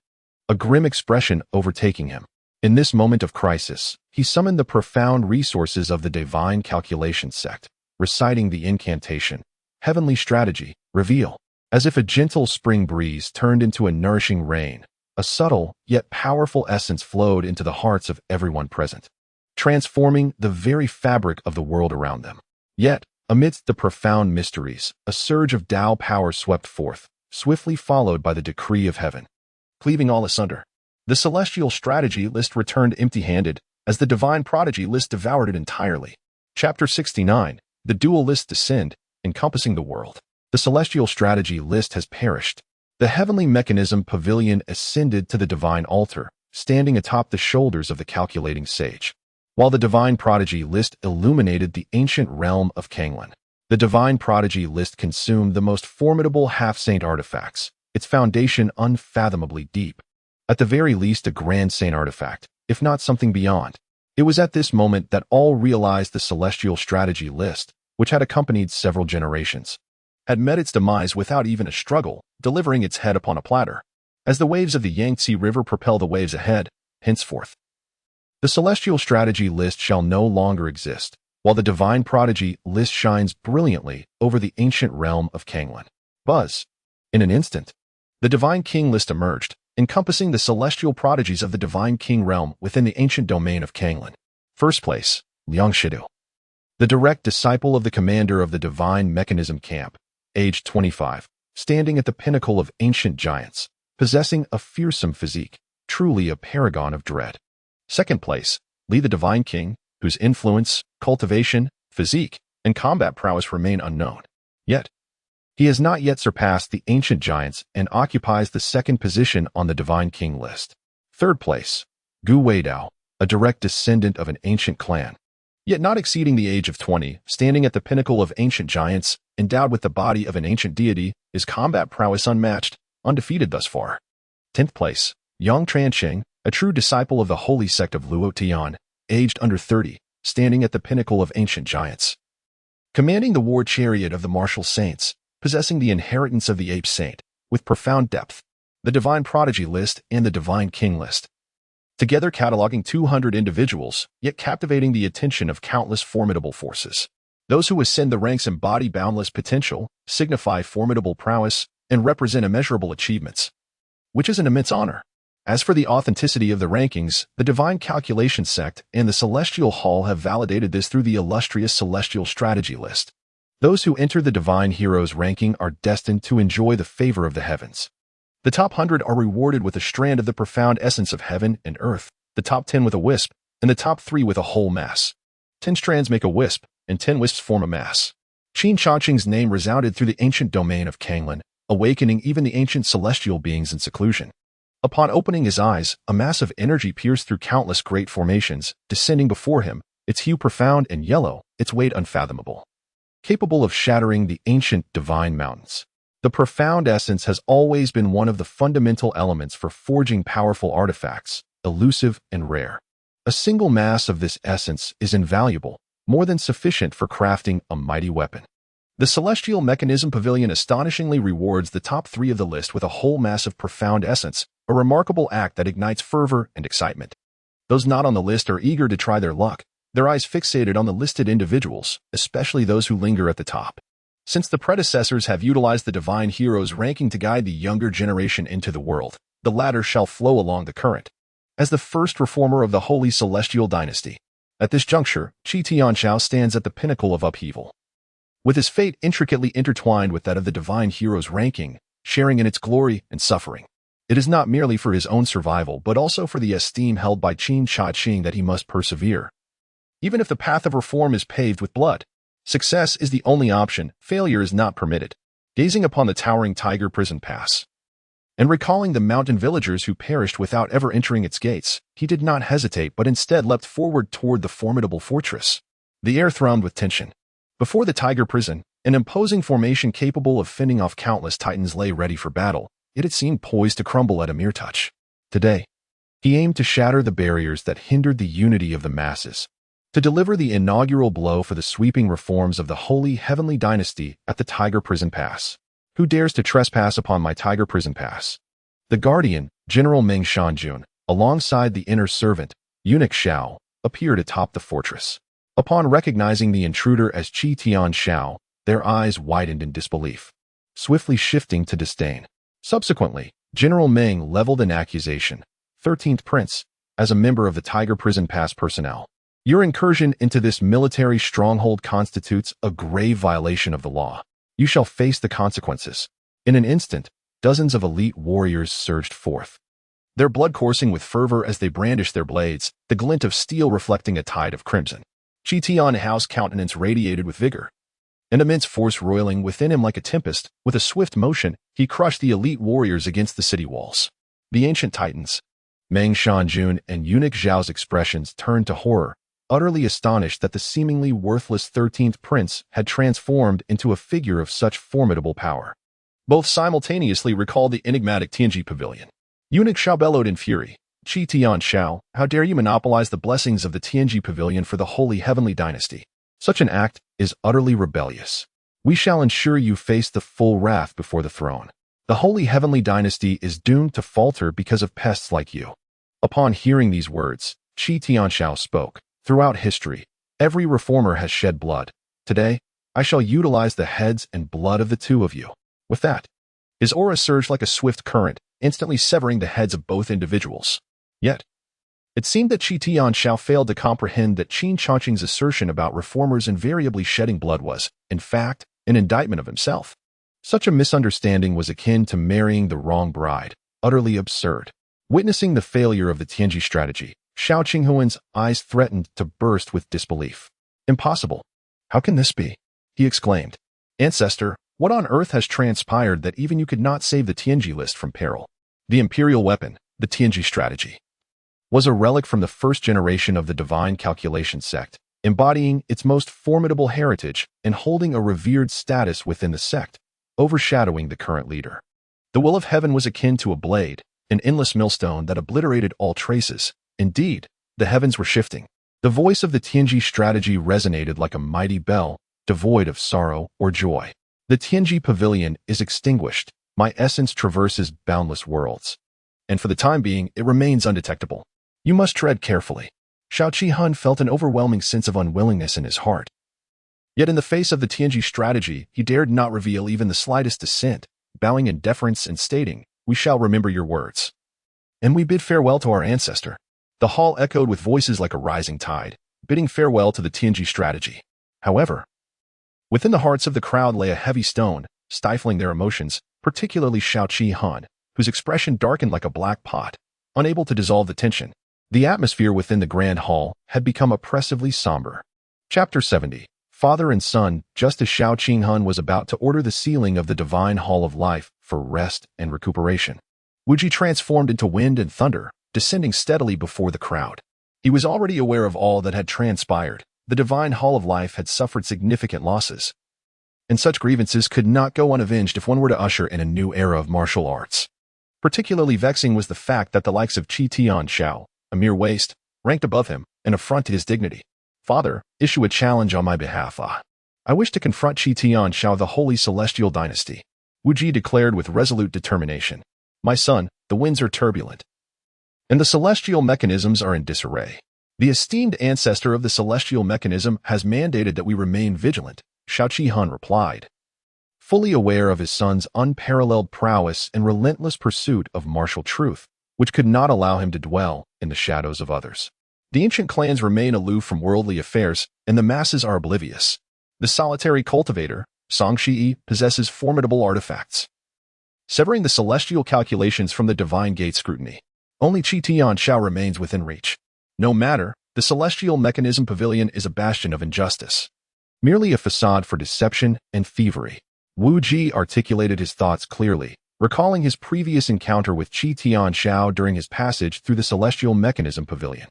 A: a grim expression overtaking him. In this moment of crisis, he summoned the profound resources of the Divine Calculation Sect, reciting the incantation, Heavenly Strategy, Reveal. As if a gentle spring breeze turned into a nourishing rain, a subtle yet powerful essence flowed into the hearts of everyone present. transforming the very fabric of the world around them. Yet, amidst the profound mysteries, a surge of Tao power swept forth, swiftly followed by the decree of heaven, cleaving all asunder. The Celestial Strategy list returned empty-handed, as the Divine Prodigy list devoured it entirely. Chapter 69, The Dual List Descend, Encompassing the World. The Celestial Strategy list has perished. The heavenly Mechanism Pavilion ascended to the Divine Altar, standing atop the shoulders of the calculating sage, while the Divine Prodigy list illuminated the ancient realm of Qin. The Divine Prodigy list consumed the most formidable half-saint artifacts, its foundation unfathomably deep. At the very least a grand saint artifact, if not something beyond. It was at this moment that all realized the Celestial Strategy list, which had accompanied several generations, had met its demise without even a struggle, delivering its head upon a platter. As the waves of the Yangtze River propel the waves ahead, henceforth, the Celestial Strategy list shall no longer exist, while the Divine Prodigy list shines brilliantly over the ancient realm of Qin. Buzz. In an instant, the Divine King list emerged, encompassing the celestial prodigies of the Divine King realm within the ancient domain of Qin. First place, Liang Shidu, the direct disciple of the commander of the Divine Mechanism Camp, aged 25, standing at the pinnacle of ancient giants, possessing a fearsome physique, truly a paragon of dread. Second place, Li the Divine King, whose influence, cultivation, physique, and combat prowess remain unknown. Yet, he has not yet surpassed the ancient giants and occupies the second position on the Divine King list. Third place, Gu Weidao, a direct descendant of an ancient clan, yet not exceeding the age of 20, standing at the pinnacle of ancient giants, endowed with the body of an ancient deity, his combat prowess unmatched, undefeated thus far. 10th place, Yang Tranqing, a true disciple of the holy sect of Luo Tian, aged under 30, standing at the pinnacle of ancient giants, commanding the war chariot of the martial saints, possessing the inheritance of the ape saint, with profound depth, the Divine Prodigy list and the Divine King list, together cataloging 200 individuals, yet captivating the attention of countless formidable forces. Those who ascend the ranks embody boundless potential, signify formidable prowess, and represent immeasurable achievements, which is an immense honor. As for the authenticity of the rankings, the Divine Calculation Sect and the Celestial Hall have validated this through the illustrious Celestial Strategy list. Those who enter the Divine Heroes ranking are destined to enjoy the favor of the heavens. The top 100 are rewarded with a strand of the profound essence of heaven and earth, the top 10 with a wisp, and the top 3 with a whole mass. 10 strands make a wisp, and 10 wisps form a mass. Qin Changqing's name resounded through the ancient domain of Qin, awakening even the ancient celestial beings in seclusion. Upon opening his eyes, a mass of energy pierced through countless great formations, descending before him, its hue profound and yellow, its weight unfathomable, capable of shattering the ancient divine mountains. The profound essence has always been one of the fundamental elements for forging powerful artifacts, elusive and rare. A single mass of this essence is invaluable, more than sufficient for crafting a mighty weapon. The Celestial Mechanism Pavilion astonishingly rewards the top 3 of the list with a whole mass of profound essence, a remarkable act that ignites fervor and excitement. Those not on the list are eager to try their luck, their eyes fixated on the listed individuals, especially those who linger at the top. Since the predecessors have utilized the Divine Heroes ranking to guide the younger generation into the world, the latter shall flow along the current. As the first reformer of the Holy Celestial Dynasty, at this juncture, Qi Tianxiao stands at the pinnacle of upheaval, with his fate intricately intertwined with that of the Divine Heroes ranking, sharing in its glory and suffering. It is not merely for his own survival but also for the esteem held by Qin Changqing that he must persevere. Even if the path of reform is paved with blood, success is the only option, failure is not permitted. Gazing upon the towering Tiger Prison Pass, and recalling the mountain villagers who perished without ever entering its gates, he did not hesitate but instead leapt forward toward the formidable fortress. The air thrummed with tension. Before the Tiger Prison, an imposing formation capable of fending off countless titans lay ready for battle. It had seemed poised to crumble at a mere touch. Today, he aimed to shatter the barriers that hindered the unity of the masses, to deliver the inaugural blow for the sweeping reforms of the Holy Heavenly Dynasty at the Tiger Prison Pass. Who dares to trespass upon my Tiger Prison Pass? The Guardian, General Meng Shanjun, alongside the inner servant, Eunuch Xiao, appeared atop the fortress. Upon recognizing the intruder as Qi Tianxiao, their eyes widened in disbelief, swiftly shifting to disdain. Subsequently, General Meng leveled an accusation, 13th Prince, as a member of the Tiger Prison Pass personnel, Your incursion into this military stronghold constitutes a grave violation of the law. You shall face the consequences. In an instant, dozens of elite warriors surged forth, their blood coursing with fervor as they brandished their blades, the glint of steel reflecting a tide of crimson. Qi Tianhao's countenance radiated with vigor, an immense force roiling within him like a tempest. With a swift motion, he crushed the elite warriors against the city walls. The ancient titans, Meng Shanjun and Eunuch Zhao's expressions turned to horror, utterly astonished that the seemingly worthless 13th prince had transformed into a figure of such formidable power. Both simultaneously recalled the enigmatic Tianji Pavilion. Eunuch Zhao bellowed in fury. Qi Tianxiao, how dare you monopolize the blessings of the Tianji Pavilion for the Holy Heavenly Dynasty? Such an act is utterly rebellious. We shall ensure you face the full wrath before the throne. The Holy Heavenly Dynasty is doomed to falter because of pests like you. Upon hearing these words, Qi Tianxiao spoke. Throughout history, every reformer has shed blood. Today, I shall utilize the heads and blood of the two of you. With that, his aura surged like a swift current, instantly severing the heads of both individuals. Yet, it seemed that Qi Tianxiao failed to comprehend that Qin Changqing's assertion about reformers invariably shedding blood was, in fact, an indictment of himself. Such a misunderstanding was akin to marrying the wrong bride, utterly absurd. Witnessing the failure of the Tianji strategy, Xiao Qinghuan's eyes threatened to burst with disbelief. Impossible. How can this be? He exclaimed. Ancestor, what on earth has transpired that even you could not save the Tianji list from peril? The imperial weapon, the Tianji strategy, was a relic from the first generation of the Divine Calculation Sect, embodying its most formidable heritage and holding a revered status within the sect, overshadowing the current leader. The will of heaven was akin to a blade, an endless millstone that obliterated all traces. Indeed, the heavens were shifting. The voice of the Tianji strategy resonated like a mighty bell, devoid of sorrow or joy. The Tianji Pavilion is extinguished. My essence traverses boundless worlds. And for the time being, it remains undetectable. You must tread carefully. Xiao Qihun felt an overwhelming sense of unwillingness in his heart. Yet in the face of the Tianji strategy, he dared not reveal even the slightest dissent, bowing in deference and stating, "We shall remember your words. And we bid farewell to our ancestor." The hall echoed with voices like a rising tide, bidding farewell to the Tianji strategy. However, within the hearts of the crowd lay a heavy stone, stifling their emotions, particularly Xiao Qihun, whose expression darkened like a black pot, unable to dissolve the tension. The atmosphere within the grand hall had become oppressively somber. Chapter 70. Father and Son. Just as Xiao Qinghun was about to order the sealing of the Divine Hall of Life for rest and recuperation, Wuji transformed into wind and thunder, descending steadily before the crowd. He was already aware of all that had transpired. The Divine Hall of Life had suffered significant losses, and such grievances could not go unavenged if one were to usher in a new era of martial arts. Particularly vexing was the fact that the likes of Qi Tianxiao, a mere waste, ranked above him, an affront to his dignity. Father, issue a challenge on my behalf. I wish to confront Qi Tianxiao, the Holy Celestial Dynasty, Wuji declared with resolute determination. My son, the winds are turbulent, and the celestial mechanisms are in disarray. The esteemed ancestor of the celestial mechanism has mandated that we remain vigilant, Xiao Qihun replied, fully aware of his son's unparalleled prowess and relentless pursuit of martial truth, which could not allow him to dwell in the shadows of others. The ancient clans remain aloof from worldly affairs, and the masses are oblivious. The solitary cultivator, Songshi, possesses formidable artifacts, severing the celestial calculations from the divine gate scrutiny. Only Qi Tianxiao remains within reach. No matter, the Celestial Mechanism Pavilion is a bastion of injustice, merely a facade for deception and thievery. Wu Ji articulated his thoughts clearly, recalling his previous encounter with Qi Tianxiao during his passage through the Celestial Mechanism Pavilion.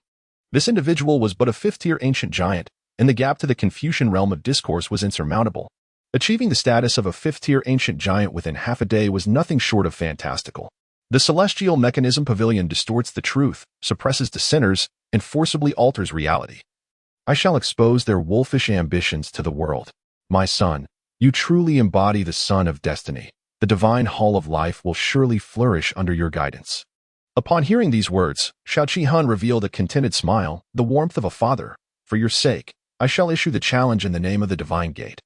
A: This individual was but a fifth-tier ancient giant, and the gap to the Confucian realm of discourse was insurmountable. Achieving the status of a fifth-tier ancient giant within half a day was nothing short of fantastical. The Celestial Mechanism Pavilion distorts the truth, suppresses dissenters, and forcibly alters reality. I shall expose their wolfish ambitions to the world. My son, you truly embody the Son of Destiny. The Divine Hall of Life will surely flourish under your guidance. Upon hearing these words, Xiao Qihun revealed a contented smile, the warmth of a father. For your sake, I shall issue the challenge in the name of the Divine Gate,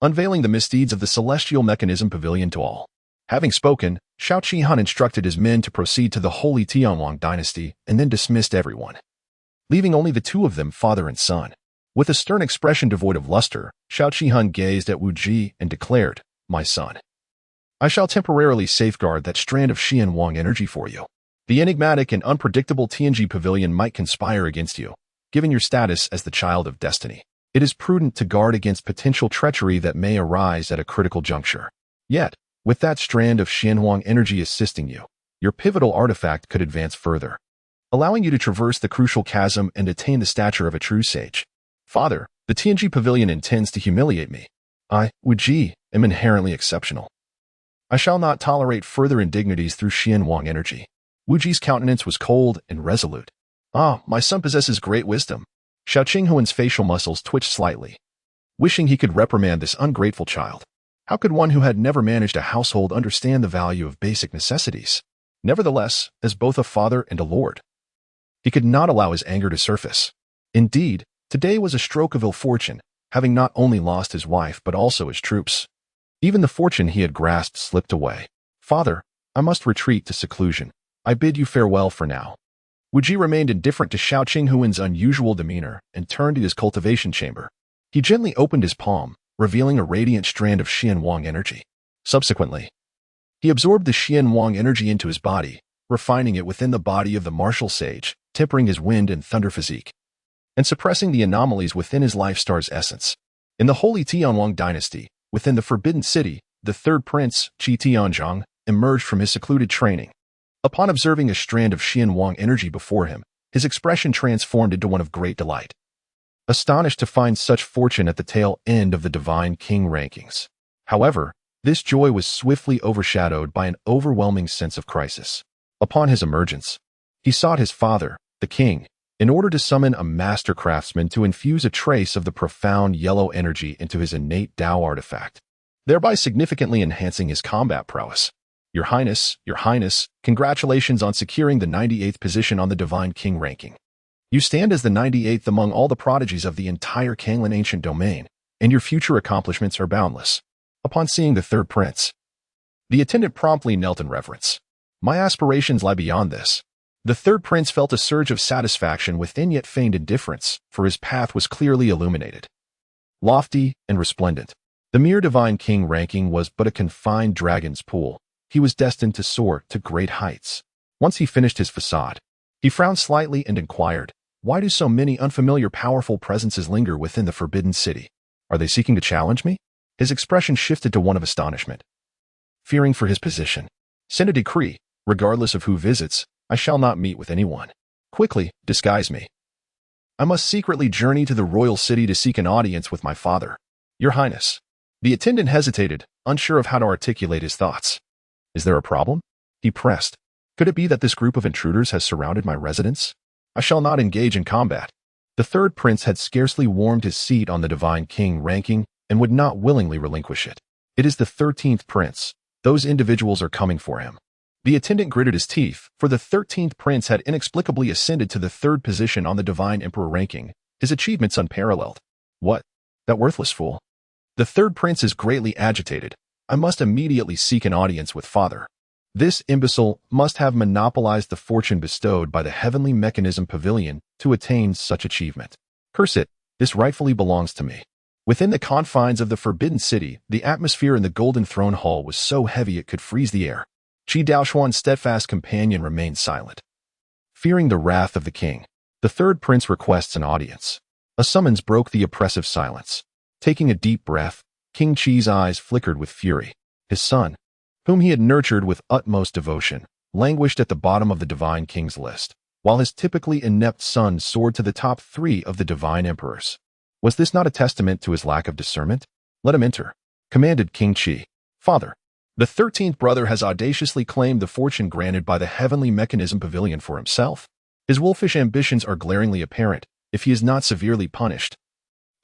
A: unveiling the misdeeds of the Celestial Mechanism Pavilion to all. Having spoken, Xiao Qihun instructed his men to proceed to the Holy Tianwang dynasty and then dismissed everyone. leaving only the two of them, father and son. With a stern expression devoid of luster, Xiao Qihun gazed at Wu Ji and declared, "My son, I shall temporarily safeguard that strand of Xian Wang energy for you. The enigmatic and unpredictable Tianji Pavilion might conspire against you. Given your status as the child of destiny, it is prudent to guard against potential treachery that may arise at a critical juncture. Yet, with that strand of Xian Wang energy assisting you, your pivotal artifact could advance further, allowing you to traverse the crucial chasm and attain the stature of a true sage. Father, the Tianji Pavilion intends to humiliate me. I, Wu Ji, am inherently exceptional. I shall not tolerate further indignities through Xian Wang energy." Wu Ji's countenance was cold and resolute. "Ah, my son possesses great wisdom." Xiao Qinghuan's facial muscles twitched slightly, wishing he could reprimand this ungrateful child. How could one who had never managed a household understand the value of basic necessities? Nevertheless, as both a father and a lord, he could not allow his anger to surface. Indeed, today was a stroke of ill fortune, having not only lost his wife but also his troops. Even the fortune he had grasped slipped away. "Father, I must retreat to seclusion. I bid you farewell for now." Wu Ji remained indifferent to Xiao Qinghuan's unusual demeanor and turned to his cultivation chamber. He gently opened his palm, revealing a radiant strand of Xian Wang energy. Subsequently, he absorbed the Xian Wang energy into his body, refining it within the body of the martial sage, tempering his wind and thunder physique, and suppressing the anomalies within his life star's essence. In the Holy Tianwang dynasty, within the Forbidden City, the third prince, Qi Tianzhang, emerged from his secluded training. Upon observing a strand of Xian Wang energy before him, his expression transformed into one of great delight. Astonished to find such fortune at the tail end of the Divine King rankings. However, this joy was swiftly overshadowed by an overwhelming sense of crisis. Upon his emergence, he sought his father, the king, in order to summon a master craftsman to infuse a trace of the profound yellow energy into his innate Dao artifact, thereby significantly enhancing his combat prowess. Your Highness, congratulations on securing the 98th position on the Divine King ranking. You stand as the 98th among all the prodigies of the entire Kanglan ancient domain, and your future accomplishments are boundless. Upon seeing the third prince, the attendant promptly knelt in reverence. My aspirations lie beyond this. The third prince felt a surge of satisfaction within yet feigned indifference, for his path was clearly illuminated. Lofty and resplendent, the mere Divine King ranking was but a confined dragon's pool. He was destined to soar to great heights. Once he finished his facade, he frowned slightly and inquired, "Why do so many unfamiliar powerful presences linger within the Forbidden City? Are they seeking to challenge me?" His expression shifted to one of astonishment. Fearing for his position, "Send a decree, regardless of who visits, I shall not meet with anyone. Quickly, disguise me. I must secretly journey to the royal city to seek an audience with my father. Your Highness." The attendant hesitated, unsure of how to articulate his thoughts. "Is there a problem?" he pressed. "Could it be that this group of intruders has surrounded my residence? I shall not engage in combat." The third prince had scarcely warmed his seat on the Divine King ranking and would not willingly relinquish it. "It is the 13th prince. Those individuals are coming for him." The attendant gritted his teeth, for the 13th prince had inexplicably ascended to the third position on the Divine Emperor ranking, his achievements unparalleled. "What? That worthless fool." "The third prince is greatly agitated. I must immediately seek an audience with father. This imbecile must have monopolized the fortune bestowed by the heavenly Mechanism Pavilion to attain such achievement. Curse it, this rightfully belongs to me." Within the confines of the Forbidden City, the atmosphere in the Golden Throne Hall was so heavy it could freeze the air. Qi Daoshuan's steadfast companion remained silent. Fearing the wrath of the king, the third prince requests an audience. A summons broke the oppressive silence. Taking a deep breath, King Qi's eyes flickered with fury. His son, whom he had nurtured with utmost devotion, languished at the bottom of the Divine King's list, while his typically inept son soared to the top 3 of the Divine Emperors. Was this not a testament to his lack of discernment? "Let him enter," commanded King Qi. "Father, the 13th brother has audaciously claimed the fortune granted by the heavenly Mechanism Pavilion for himself. His wolfish ambitions are glaringly apparent. If he is not severely punished,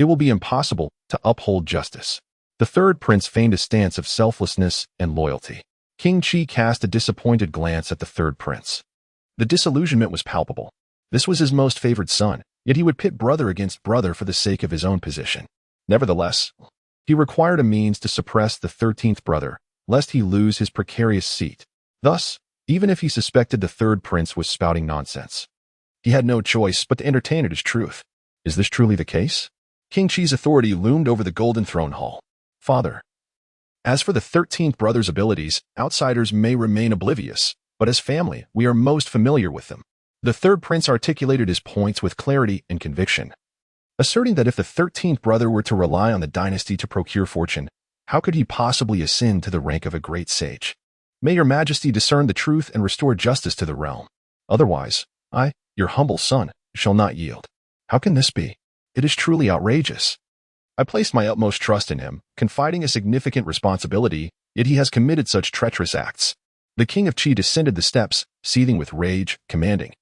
A: it will be impossible to uphold justice." The third prince feigned a stance of selflessness and loyalty. King Qi cast a disappointed glance at the third prince. The disillusionment was palpable. This was his most favored son, yet he would pit brother against brother for the sake of his own position. Nevertheless, he required a means to suppress the 13th brother, lest he lose his precarious seat. Thus, even if he suspected the third prince was spouting nonsense, He had no choice but to entertain it as truth. Is this truly the case? King Qi's authority loomed over the golden throne hall. Father. As for the 13th brother's abilities, outsiders may remain oblivious, but as family, we are most familiar with them. The third prince articulated his points with clarity and conviction, asserting that if the 13th brother were to rely on the dynasty to procure fortune, how could he possibly ascend to the rank of a great sage? May your majesty discern the truth and restore justice to the realm. Otherwise, I, your humble son, shall not yield. How can this be? It is truly outrageous. I placed my utmost trust in him, confiding a significant responsibility, yet he has committed such treacherous acts. The king of Qi descended the steps, seething with rage, commanding,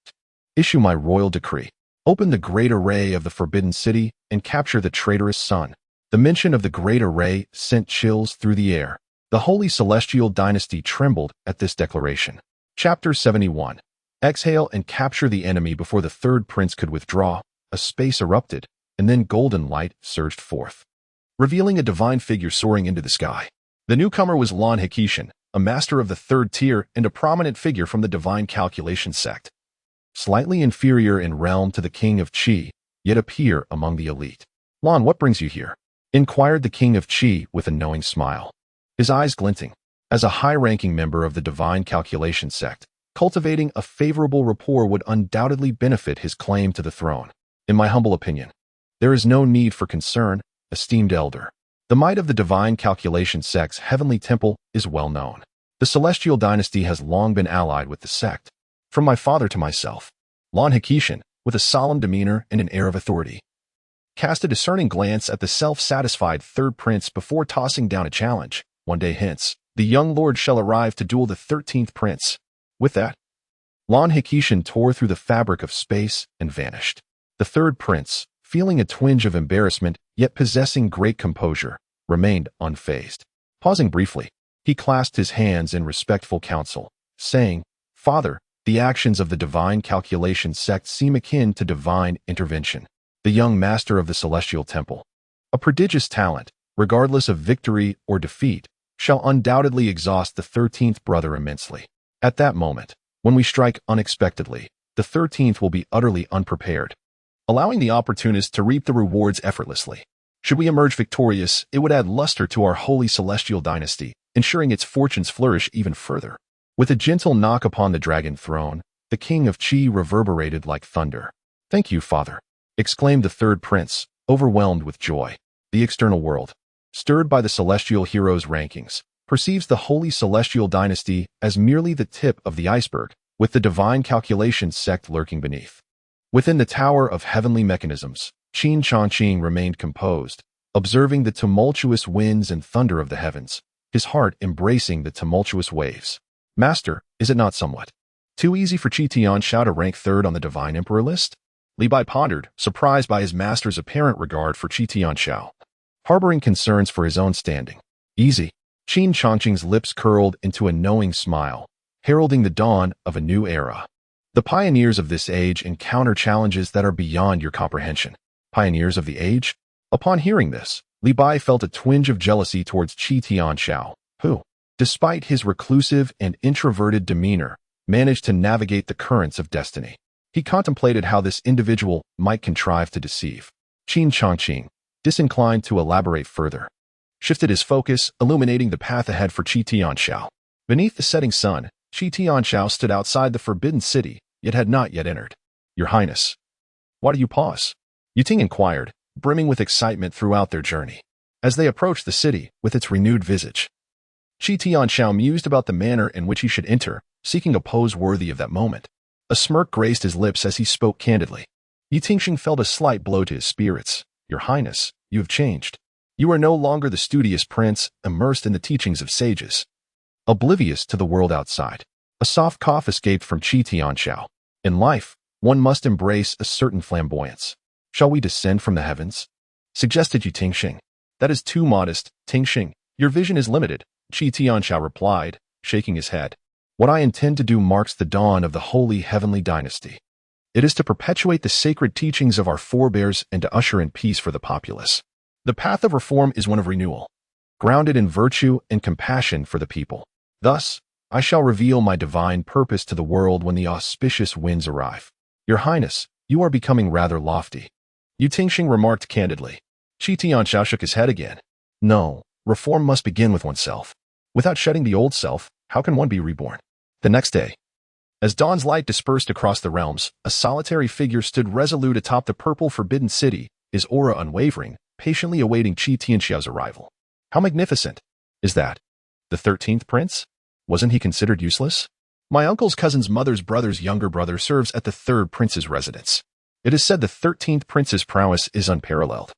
A: "Issue my royal decree. Open the great array of the forbidden city and capture the traitorous son." The mention of the great array sent chills through the air. The holy celestial dynasty trembled at this declaration. Chapter 71. Exhale and capture the enemy before the third prince could withdraw. A space erupted, and then golden light surged forth, revealing a divine figure soaring into the sky. The newcomer was Lan Hekishan, a master of the third tier and a prominent figure from the Divine Calculation Sect. Slightly inferior in realm to the king of Qi, yet a peer among the elite. Lan, what brings you here? Inquired the king of Qi with a knowing smile, his eyes glinting. As a high-ranking member of the Divine Calculation Sect, cultivating a favorable rapport would undoubtedly benefit his claim to the throne. In my humble opinion, there is no need for concern, esteemed elder. The might of the Divine Calculation Sect's heavenly temple is well known. The Celestial Dynasty has long been allied with the sect. From my father to myself, Lan Hekishan, with a solemn demeanor and an air of authority, cast a discerning glance at the self-satisfied third prince before tossing down a challenge. One day hence, the young lord shall arrive to duel the 13th prince. With that, Lan Hekishan tore through the fabric of space and vanished. The third prince, feeling a twinge of embarrassment, yet possessing great composure, remained unfazed. Pausing briefly, he clasped his hands in respectful counsel, saying, "Father, the actions of the Divine Calculation Sect seem akin to divine intervention. The young master of the Celestial Temple, a prodigious talent, regardless of victory or defeat, shall undoubtedly exhaust the 13th brother immensely. At that moment, when we strike unexpectedly, the 13th will be utterly unprepared, allowing the opportunist to reap the rewards effortlessly. Should we emerge victorious, it would add luster to our holy celestial dynasty, ensuring its fortunes flourish even further." With a gentle knock upon the dragon throne, the king of Qi reverberated like thunder. "Thank you, father," exclaimed the third prince, overwhelmed with joy. The external world, stirred by the celestial hero's rankings, perceives the holy celestial dynasty as merely the tip of the iceberg, with the Divine Calculation Sect lurking beneath. Within the tower of heavenly mechanisms, Qin Changqing remained composed, observing the tumultuous winds and thunder of the heavens, his heart embracing the tumultuous waves. "Master, is it not somewhat too easy for Qi Tianxiao to rank third on the Divine Emperor list?" Li Bai pondered, surprised by his master's apparent regard for Qi Tianxiao, harboring concerns for his own standing. "Easy." Qin Changqing's lips curled into a knowing smile, heralding the dawn of a new era. "The pioneers of this age encounter challenges that are beyond your comprehension." Pioneers of the age? Upon hearing this, Li Bai felt a twinge of jealousy towards Qi Tianxiao, who, despite his reclusive and introverted demeanor, managed to navigate the currents of destiny. He contemplated how this individual might contrive to deceive. Qin Changqing, disinclined to elaborate further, shifted his focus, illuminating the path ahead for Qi Tianxiao. Beneath the setting sun, Qi Tianxiao stood outside the Forbidden City, yet had not yet entered. "Your Highness, why do you pause?" Yuting inquired, brimming with excitement throughout their journey. As they approached the city with its renewed visage, Qi Tianxiao mused about the manner in which he should enter, seeking a pose worthy of that moment. A smirk graced his lips as he spoke candidly. Yuting felt a slight blow to his spirits. "Your Highness, you have changed. You are no longer the studious prince, immersed in the teachings of sages, oblivious to the world outside." A soft cough escaped from Qi Tianxiao. "In life, one must embrace a certain flamboyance. Shall we descend from the heavens?" suggested Yuting. "That is too modest, Tingxing. Your vision is limited," Qi Tianxiao replied, shaking his head. "What I intend to do marks the dawn of the holy heavenly dynasty. It is to perpetuate the sacred teachings of our forebears and to usher in peace for the populace. The path of reform is one of renewal, grounded in virtue and compassion for the people. Thus, I shall reveal my divine purpose to the world when the auspicious winds arrive." Your Highness, you are becoming rather lofty. Yu Tingxing remarked candidly. Qi Tianxiao shook his head again. No, reform must begin with oneself. Without shedding the old self, how can one be reborn? The next day, as dawn's light dispersed across the realms, a solitary figure stood resolute atop the purple forbidden city, his aura unwavering, patiently awaiting Qi Tianxiao's arrival. How magnificent! Is that the 13th prince? Wasn't he considered useless? My uncle's cousin's mother's brother's younger brother serves at the 3rd prince's residence. It is said the 13th prince's prowess is unparalleled.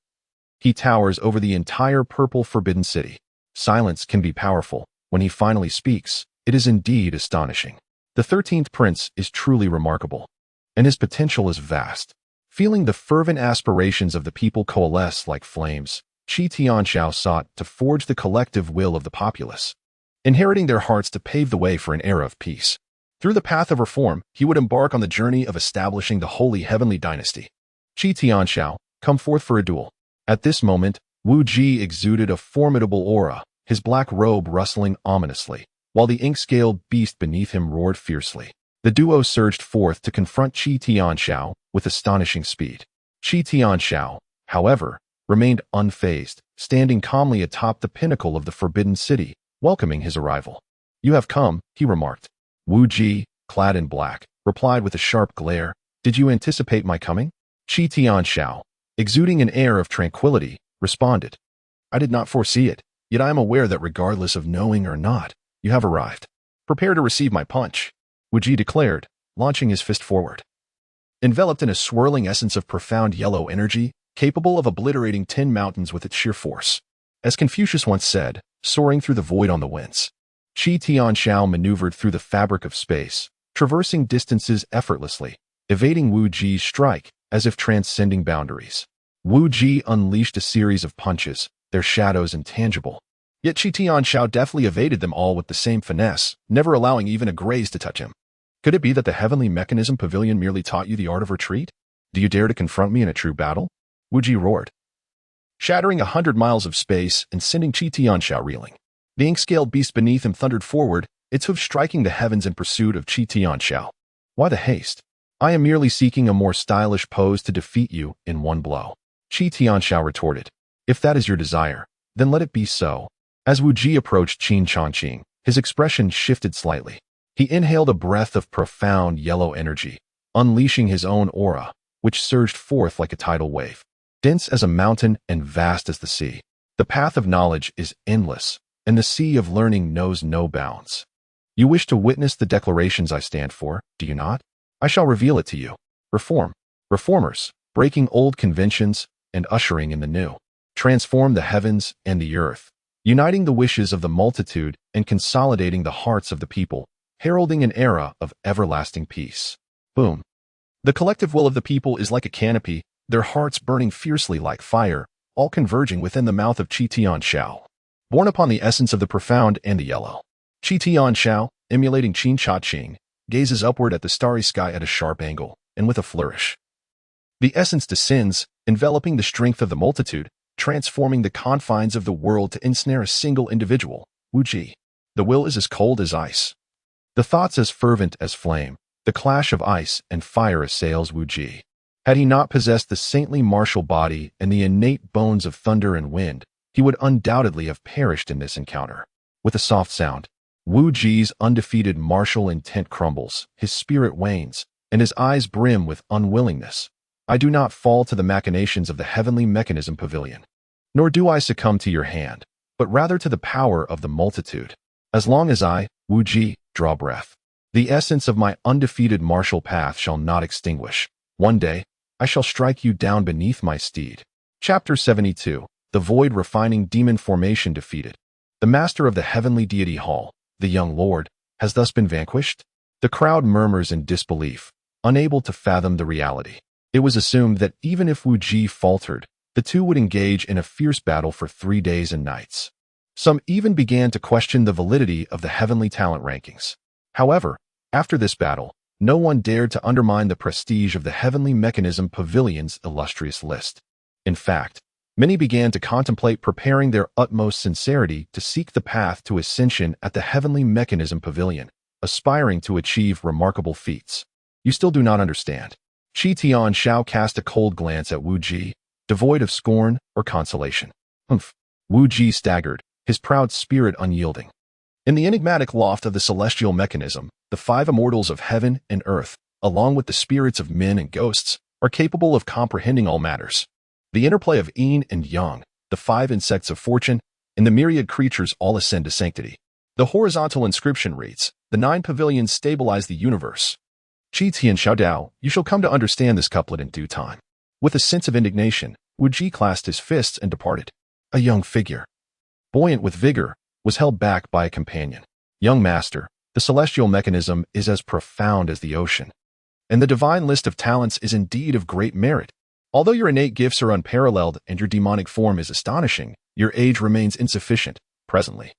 A: He towers over the entire purple forbidden city. Silence can be powerful. When he finally speaks, it is indeed astonishing. The 13th prince is truly remarkable, and his potential is vast. Feeling the fervent aspirations of the people coalesce like flames, Qi Tianxiao sought to forge the collective will of the populace, inheriting their hearts to pave the way for an era of peace. Through the path of reform, he would embark on the journey of establishing the holy heavenly dynasty. Qi Tianxiao, come forth for a duel. At this moment, Wu Ji exuded a formidable aura, his black robe rustling ominously, while the ink-scaled beast beneath him roared fiercely. The duo surged forth to confront Qi Tianxiao with astonishing speed. Qi Tianxiao, however, remained unfazed, standing calmly atop the pinnacle of the forbidden city, welcoming his arrival. You have come, he remarked. Wu Ji, clad in black, replied with a sharp glare. Did you anticipate my coming? Qi Tianxiao, exuding an air of tranquility, responded. I did not foresee it, yet I am aware that regardless of knowing or not, you have arrived. Prepare to receive my punch, Wu Ji declared, launching his fist forward. Enveloped in a swirling essence of profound yellow energy, capable of obliterating 10 mountains with its sheer force. As Confucius once said, soaring through the void on the winds. Qi Tianxiao maneuvered through the fabric of space, traversing distances effortlessly, evading Wu Ji's strike as if transcending boundaries. Wu Ji unleashed a series of punches, their shadows intangible. Yet Qi Tianxiao deftly evaded them all with the same finesse, never allowing even a graze to touch him. Could it be that the heavenly Mechanism Pavilion merely taught you the art of retreat? Do you dare to confront me in a true battle? Wu Ji roared, shattering 100 miles of space and sending Qi Tianxiao reeling. The ink-scaled beast beneath him thundered forward, its hooves striking the heavens in pursuit of Qi Tianxiao. Why the haste? I am merely seeking a more stylish pose to defeat you in one blow. Qi Tianxiao retorted. If that is your desire, then let it be so. As Wu Ji approached Qin Changqing, his expression shifted slightly. He inhaled a breath of profound yellow energy, unleashing his own aura, which surged forth like a tidal wave. Dense as a mountain and vast as the sea, the path of knowledge is endless, and the sea of learning knows no bounds. You wish to witness the declarations I stand for, do you not? I shall reveal it to you. Reform. Reformers, breaking old conventions and ushering in the new. Transform the heavens and the earth, uniting the wishes of the multitude and consolidating the hearts of the people, heralding an era of everlasting peace. Boom. The collective will of the people is like a canopy, their hearts burning fiercely like fire, all converging within the mouth of Qi Tianxiao. Born upon the essence of the profound and the yellow, Qi Tianxiao, emulating Qin Changqing, gazes upward at the starry sky at a sharp angle, and with a flourish. The essence descends, enveloping the strength of the multitude, transforming the confines of the world to ensnare a single individual, Wu Ji. The will is as cold as ice. The thoughts as fervent as flame. The clash of ice and fire assails Wu Ji. Had he not possessed the saintly martial body and the innate bones of thunder and wind, he would undoubtedly have perished in this encounter. With a soft sound, Wu Ji's undefeated martial intent crumbles, his spirit wanes, and his eyes brim with unwillingness. I do not fall to the machinations of the heavenly Mechanism Pavilion, nor do I succumb to your hand, but rather to the power of the multitude. As long as I, Wu Ji, draw breath, the essence of my undefeated martial path shall not extinguish. One day, I shall strike you down beneath my steed. Chapter 72. The Void Refining Demon Formation Defeated. The master of the heavenly deity hall, the young lord, has thus been vanquished? The crowd murmurs in disbelief, unable to fathom the reality. It was assumed that even if Wu Ji faltered, the two would engage in a fierce battle for 3 days and nights. Some even began to question the validity of the heavenly talent rankings. However, after this battle, no one dared to undermine the prestige of the heavenly Mechanism Pavilion's illustrious list. In fact, many began to contemplate preparing their utmost sincerity to seek the path to ascension at the heavenly Mechanism Pavilion, aspiring to achieve remarkable feats. You still do not understand. Qi Tianxiao cast a cold glance at Wu Ji, devoid of scorn or consolation. Humph. Wu Ji staggered, his proud spirit unyielding. In the enigmatic loft of the celestial mechanism, the five immortals of heaven and earth, along with the spirits of men and ghosts, are capable of comprehending all matters. The interplay of yin and yang, the five insects of fortune, and the myriad creatures all ascend to sanctity. The horizontal inscription reads, "The 9 pavilions stabilize the universe. Qi Tianxiao Dao, you shall come to understand this couplet in due time." With a sense of indignation, Wu Ji clasped his fists and departed. A young figure, buoyant with vigor, was held back by a companion. "Young master, the celestial mechanism is as profound as the ocean, and the divine list of talents is indeed of great merit. Although your innate gifts are unparalleled and your demonic form is astonishing, your age remains insufficient, presently.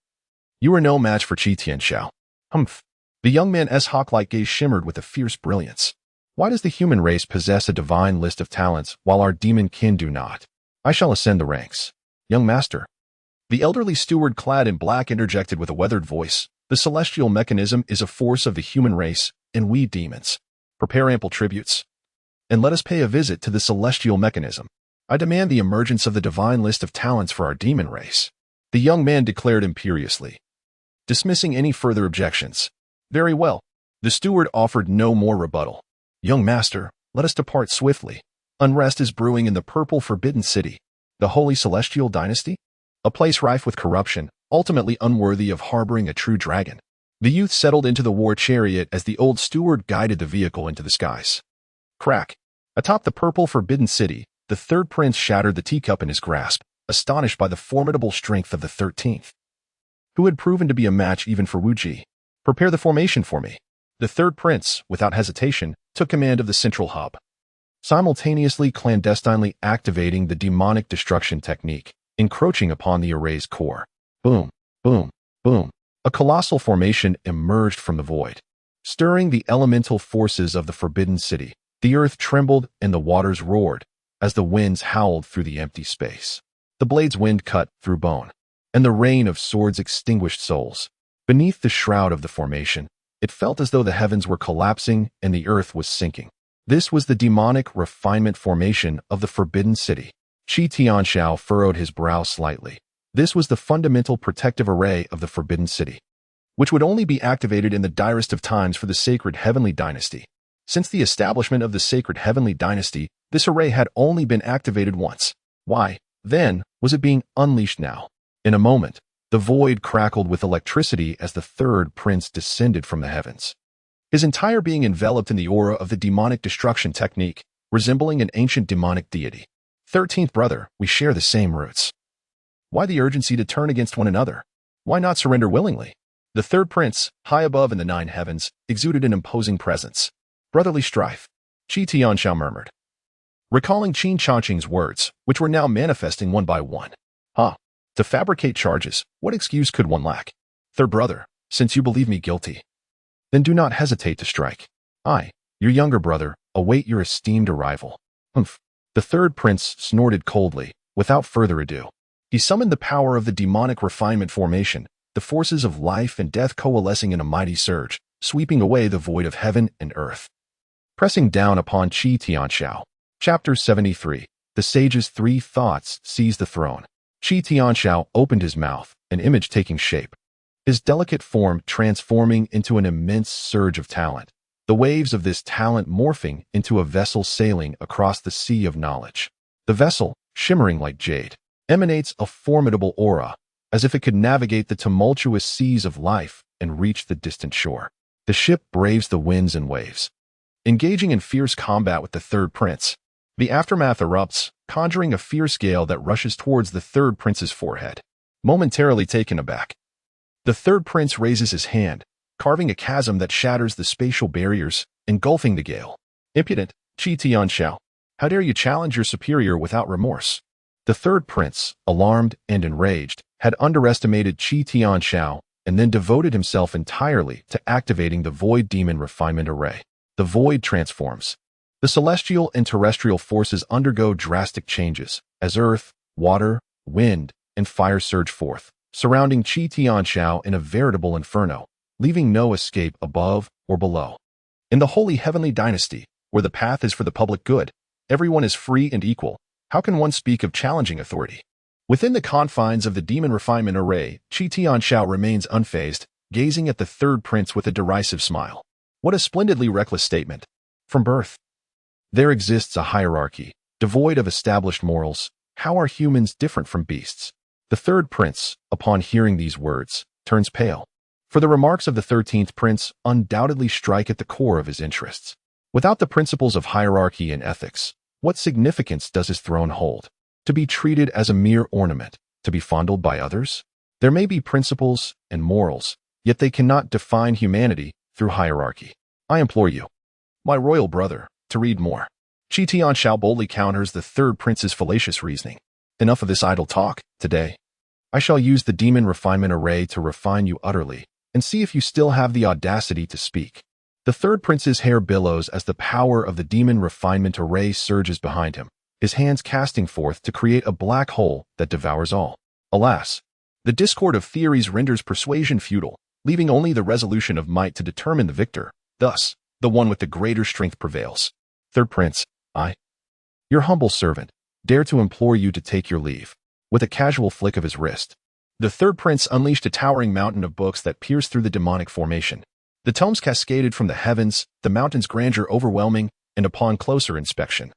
A: You are no match for Qi Tianxiao." Humph. The young man's hawk-like gaze shimmered with a fierce brilliance. "Why does the human race possess a divine list of talents while our demon kin do not? I shall ascend the ranks. Young master." The elderly steward clad in black interjected with a weathered voice, "The celestial mechanism is a force of the human race, and we demons. Prepare ample tributes, and let us pay a visit to the celestial mechanism. I demand the emergence of the divine list of talents for our demon race," the young man declared imperiously, dismissing any further objections. "Very well." The steward offered no more rebuttal. "Young master, let us depart swiftly. Unrest is brewing in the purple forbidden city, the holy celestial dynasty, a place rife with corruption, ultimately unworthy of harboring a true dragon." The youth settled into the war chariot as the old steward guided the vehicle into the skies. Crack. Atop the purple forbidden city, the third prince shattered the teacup in his grasp, astonished by the formidable strength of the 13th, who had proven to be a match even for Wu Ji. "Prepare the formation for me." The third prince, without hesitation, took command of the central hub, simultaneously clandestinely activating the demonic destruction technique, encroaching upon the array's core. Boom, boom, boom. A colossal formation emerged from the void, stirring the elemental forces of the forbidden city. The earth trembled and the waters roared as the winds howled through the empty space. The blade's wind cut through bone, and the rain of swords extinguished souls. Beneath the shroud of the formation, it felt as though the heavens were collapsing and the earth was sinking. This was the demonic refinement formation of the forbidden city. Qi Tianxiao furrowed his brow slightly. This was the fundamental protective array of the forbidden city, which would only be activated in the direst of times for the sacred heavenly dynasty. Since the establishment of the sacred heavenly dynasty, this array had only been activated once. Why, then, was it being unleashed now? In a moment, the void crackled with electricity as the third prince descended from the heavens, his entire being enveloped in the aura of the demonic destruction technique, resembling an ancient demonic deity. 13th brother, we share the same roots. Why the urgency to turn against one another? Why not surrender willingly? The third prince, high above in the 9 heavens, exuded an imposing presence. Brotherly strife, Qi Tianxiao murmured, recalling Qin Changqing's words, which were now manifesting one by one. To fabricate charges, what excuse could one lack? Third brother, since you believe me guilty, then do not hesitate to strike. I, your younger brother, await your esteemed arrival. Humph. The third prince snorted coldly, without further ado. He summoned the power of the demonic refinement formation, the forces of life and death coalescing in a mighty surge, sweeping away the void of heaven and earth. Pressing down upon Qi Tianxiao. Chapter 73. The sage's 3 thoughts seize the throne. Qi Tianxiao opened his mouth, an image taking shape, his delicate form transforming into an immense surge of talent, the waves of this talent morphing into a vessel sailing across the sea of knowledge. The vessel, shimmering like jade, emanates a formidable aura, as if it could navigate the tumultuous seas of life and reach the distant shore. The ship braves the winds and waves, engaging in fierce combat with the third prince. The aftermath erupts, conjuring a fierce gale that rushes towards the third prince's forehead. Momentarily taken aback, the third prince raises his hand, carving a chasm that shatters the spatial barriers, engulfing the gale. Impudent, Qi Tianxiao, how dare you challenge your superior without remorse? The third prince, alarmed and enraged, had underestimated Qi Tianxiao and then devoted himself entirely to activating the void demon refinement array. The void transforms. The celestial and terrestrial forces undergo drastic changes as earth, water, wind, and fire surge forth, surrounding Qi Tianxiao in a veritable inferno, leaving no escape above or below. In the holy heavenly dynasty, where the path is for the public good. Everyone is free and equal. How can one speak of challenging authority? Within the confines of the demon refinement array, Qi Tianxiao remains unfazed, gazing at the third prince with a derisive smile. What a splendidly reckless statement. From birth, there exists a hierarchy, devoid of established morals. How are humans different from beasts? The third prince, upon hearing these words, turns pale. For the remarks of the 13th prince undoubtedly strike at the core of his interests. Without the principles of hierarchy and ethics, what significance does his throne hold? To be treated as a mere ornament, to be fondled by others? There may be principles and morals, yet they cannot define humanity through hierarchy. I implore you, my royal brother, to read more. Qi Tianxiao boldly counters the third prince's fallacious reasoning. Enough of this idle talk. Today, I shall use the demon refinement array to refine you utterly, and see if you still have the audacity to speak. The third prince's hair billows as the power of the demon refinement array surges behind him, his hands casting forth to create a black hole that devours all. Alas, the discord of theories renders persuasion futile, leaving only the resolution of might to determine the victor. Thus, the one with the greater strength prevails. Third prince, I, your humble servant, dare to implore you to take your leave. With a casual flick of his wrist, the third prince unleashed a towering mountain of books that pierced through the demonic formation. The tomes cascaded from the heavens, the mountain's grandeur overwhelming, and upon closer inspection,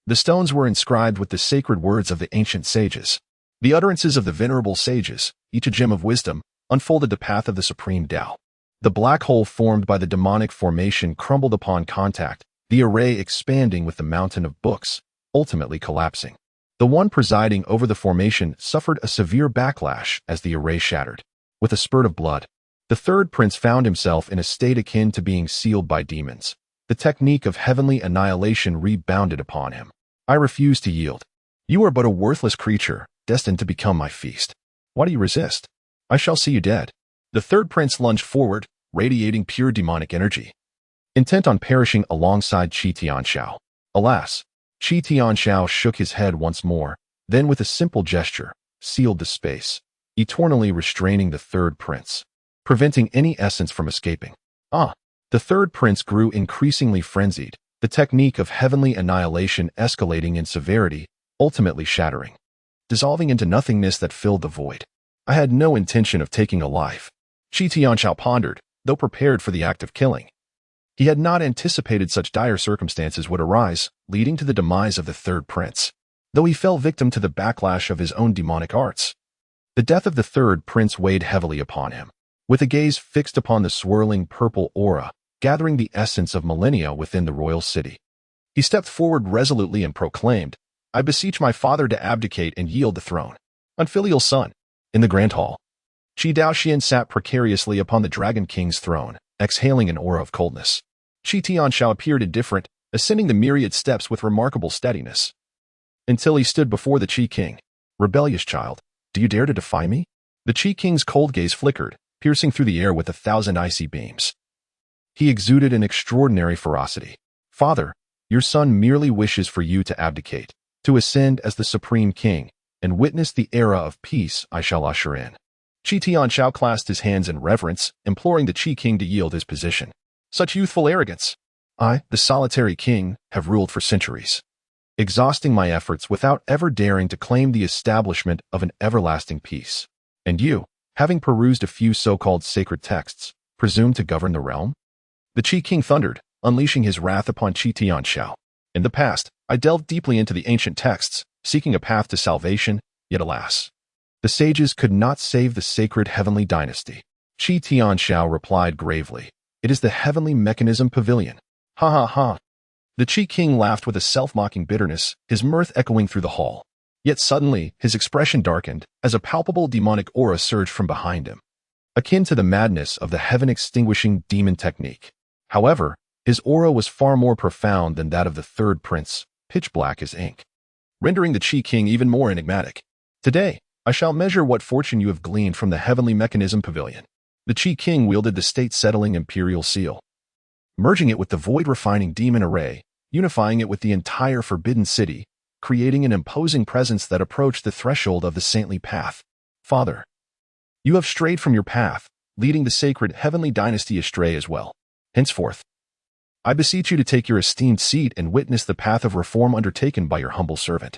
A: the stones were inscribed with the sacred words of the ancient sages. The utterances of the venerable sages, each a gem of wisdom, unfolded the path of the supreme Tao. The black hole formed by the demonic formation crumbled upon contact, the array expanding with the mountain of books, ultimately collapsing. The one presiding over the formation suffered a severe backlash as the array shattered. With a spurt of blood, the third prince found himself in a state akin to being sealed by demons. The technique of heavenly annihilation rebounded upon him. I refuse to yield. You are but a worthless creature, destined to become my feast. Why do you resist? I shall see you dead. The third prince lunged forward, radiating pure demonic energy, intent on perishing alongside Qi Tianxiao. Alas, Qi Tianxiao shook his head once more, then with a simple gesture, sealed the space, eternally restraining the third prince, preventing any essence from escaping. The third prince grew increasingly frenzied, the technique of heavenly annihilation escalating in severity, ultimately shattering, dissolving into nothingness that filled the void. I had no intention of taking a life. Qi Tianxiao pondered, though prepared for the act of killing. He had not anticipated such dire circumstances would arise, leading to the demise of the third prince, though he fell victim to the backlash of his own demonic arts. The death of the third prince weighed heavily upon him. With a gaze fixed upon the swirling purple aura, gathering the essence of millennia within the royal city, he stepped forward resolutely and proclaimed, I beseech my father to abdicate and yield the throne. Unfilial son. In the grand hall, Qi Daoxian sat precariously upon the Dragon King's throne, exhaling an aura of coldness. Qi Tianxiao appeared indifferent, ascending the myriad steps with remarkable steadiness, until he stood before the Qi King. Rebellious child, do you dare to defy me? The Qi King's cold gaze flickered, piercing through the air with 1,000 icy beams. He exuded an extraordinary ferocity. Father, your son merely wishes for you to abdicate, to ascend as the Supreme King, and witness the era of peace I shall usher in. Qi Tianxiao clasped his hands in reverence, imploring the Qi King to yield his position. Such youthful arrogance! I, the solitary king, have ruled for centuries, exhausting my efforts without ever daring to claim the establishment of an everlasting peace. And you, having perused a few so-called sacred texts, presume to govern the realm? The Qi King thundered, unleashing his wrath upon Qi Tianxiao. In the past, I delved deeply into the ancient texts, seeking a path to salvation, yet alas, the sages could not save the sacred heavenly dynasty. Qi Tianxiao replied gravely, it is the heavenly Mechanism Pavilion. Ha ha ha. The Qi King laughed with a self-mocking bitterness, his mirth echoing through the hall. Yet suddenly, his expression darkened, as a palpable demonic aura surged from behind him, akin to the madness of the heaven-extinguishing demon technique. However, his aura was far more profound than that of the third prince, pitch black as ink, rendering the Qi King even more enigmatic. Today, I shall measure what fortune you have gleaned from the heavenly Mechanism Pavilion. The Qi King wielded the state-settling imperial seal, merging it with the void-refining demon array, unifying it with the entire forbidden city, creating an imposing presence that approached the threshold of the saintly path. Father, you have strayed from your path, leading the sacred heavenly dynasty astray as well. Henceforth, I beseech you to take your esteemed seat and witness the path of reform undertaken by your humble servant.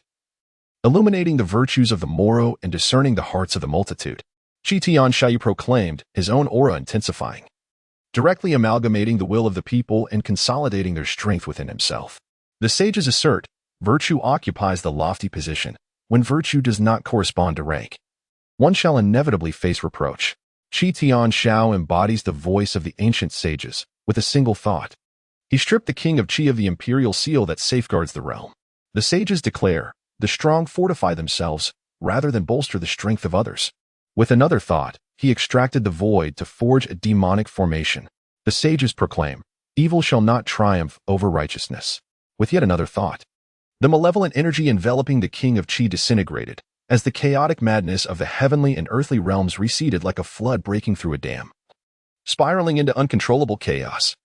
A: Illuminating the virtues of the Moro and discerning the hearts of the multitude, Qin Changqing proclaimed, his own aura intensifying, directly amalgamating the will of the people and consolidating their strength within himself. The sages assert, virtue occupies the lofty position when virtue does not correspond to rank. One shall inevitably face reproach. Qin Changqing embodies the voice of the ancient sages with a single thought. He stripped the king of Qi of the imperial seal that safeguards the realm. The sages declare, the strong fortify themselves rather than bolster the strength of others. With another thought, he extracted the void to forge a demonic formation. The sages proclaim, evil shall not triumph over righteousness. With yet another thought, the malevolent energy enveloping the king of Qi disintegrated, as the chaotic madness of the heavenly and earthly realms receded like a flood breaking through a dam. Spiraling into uncontrollable chaos,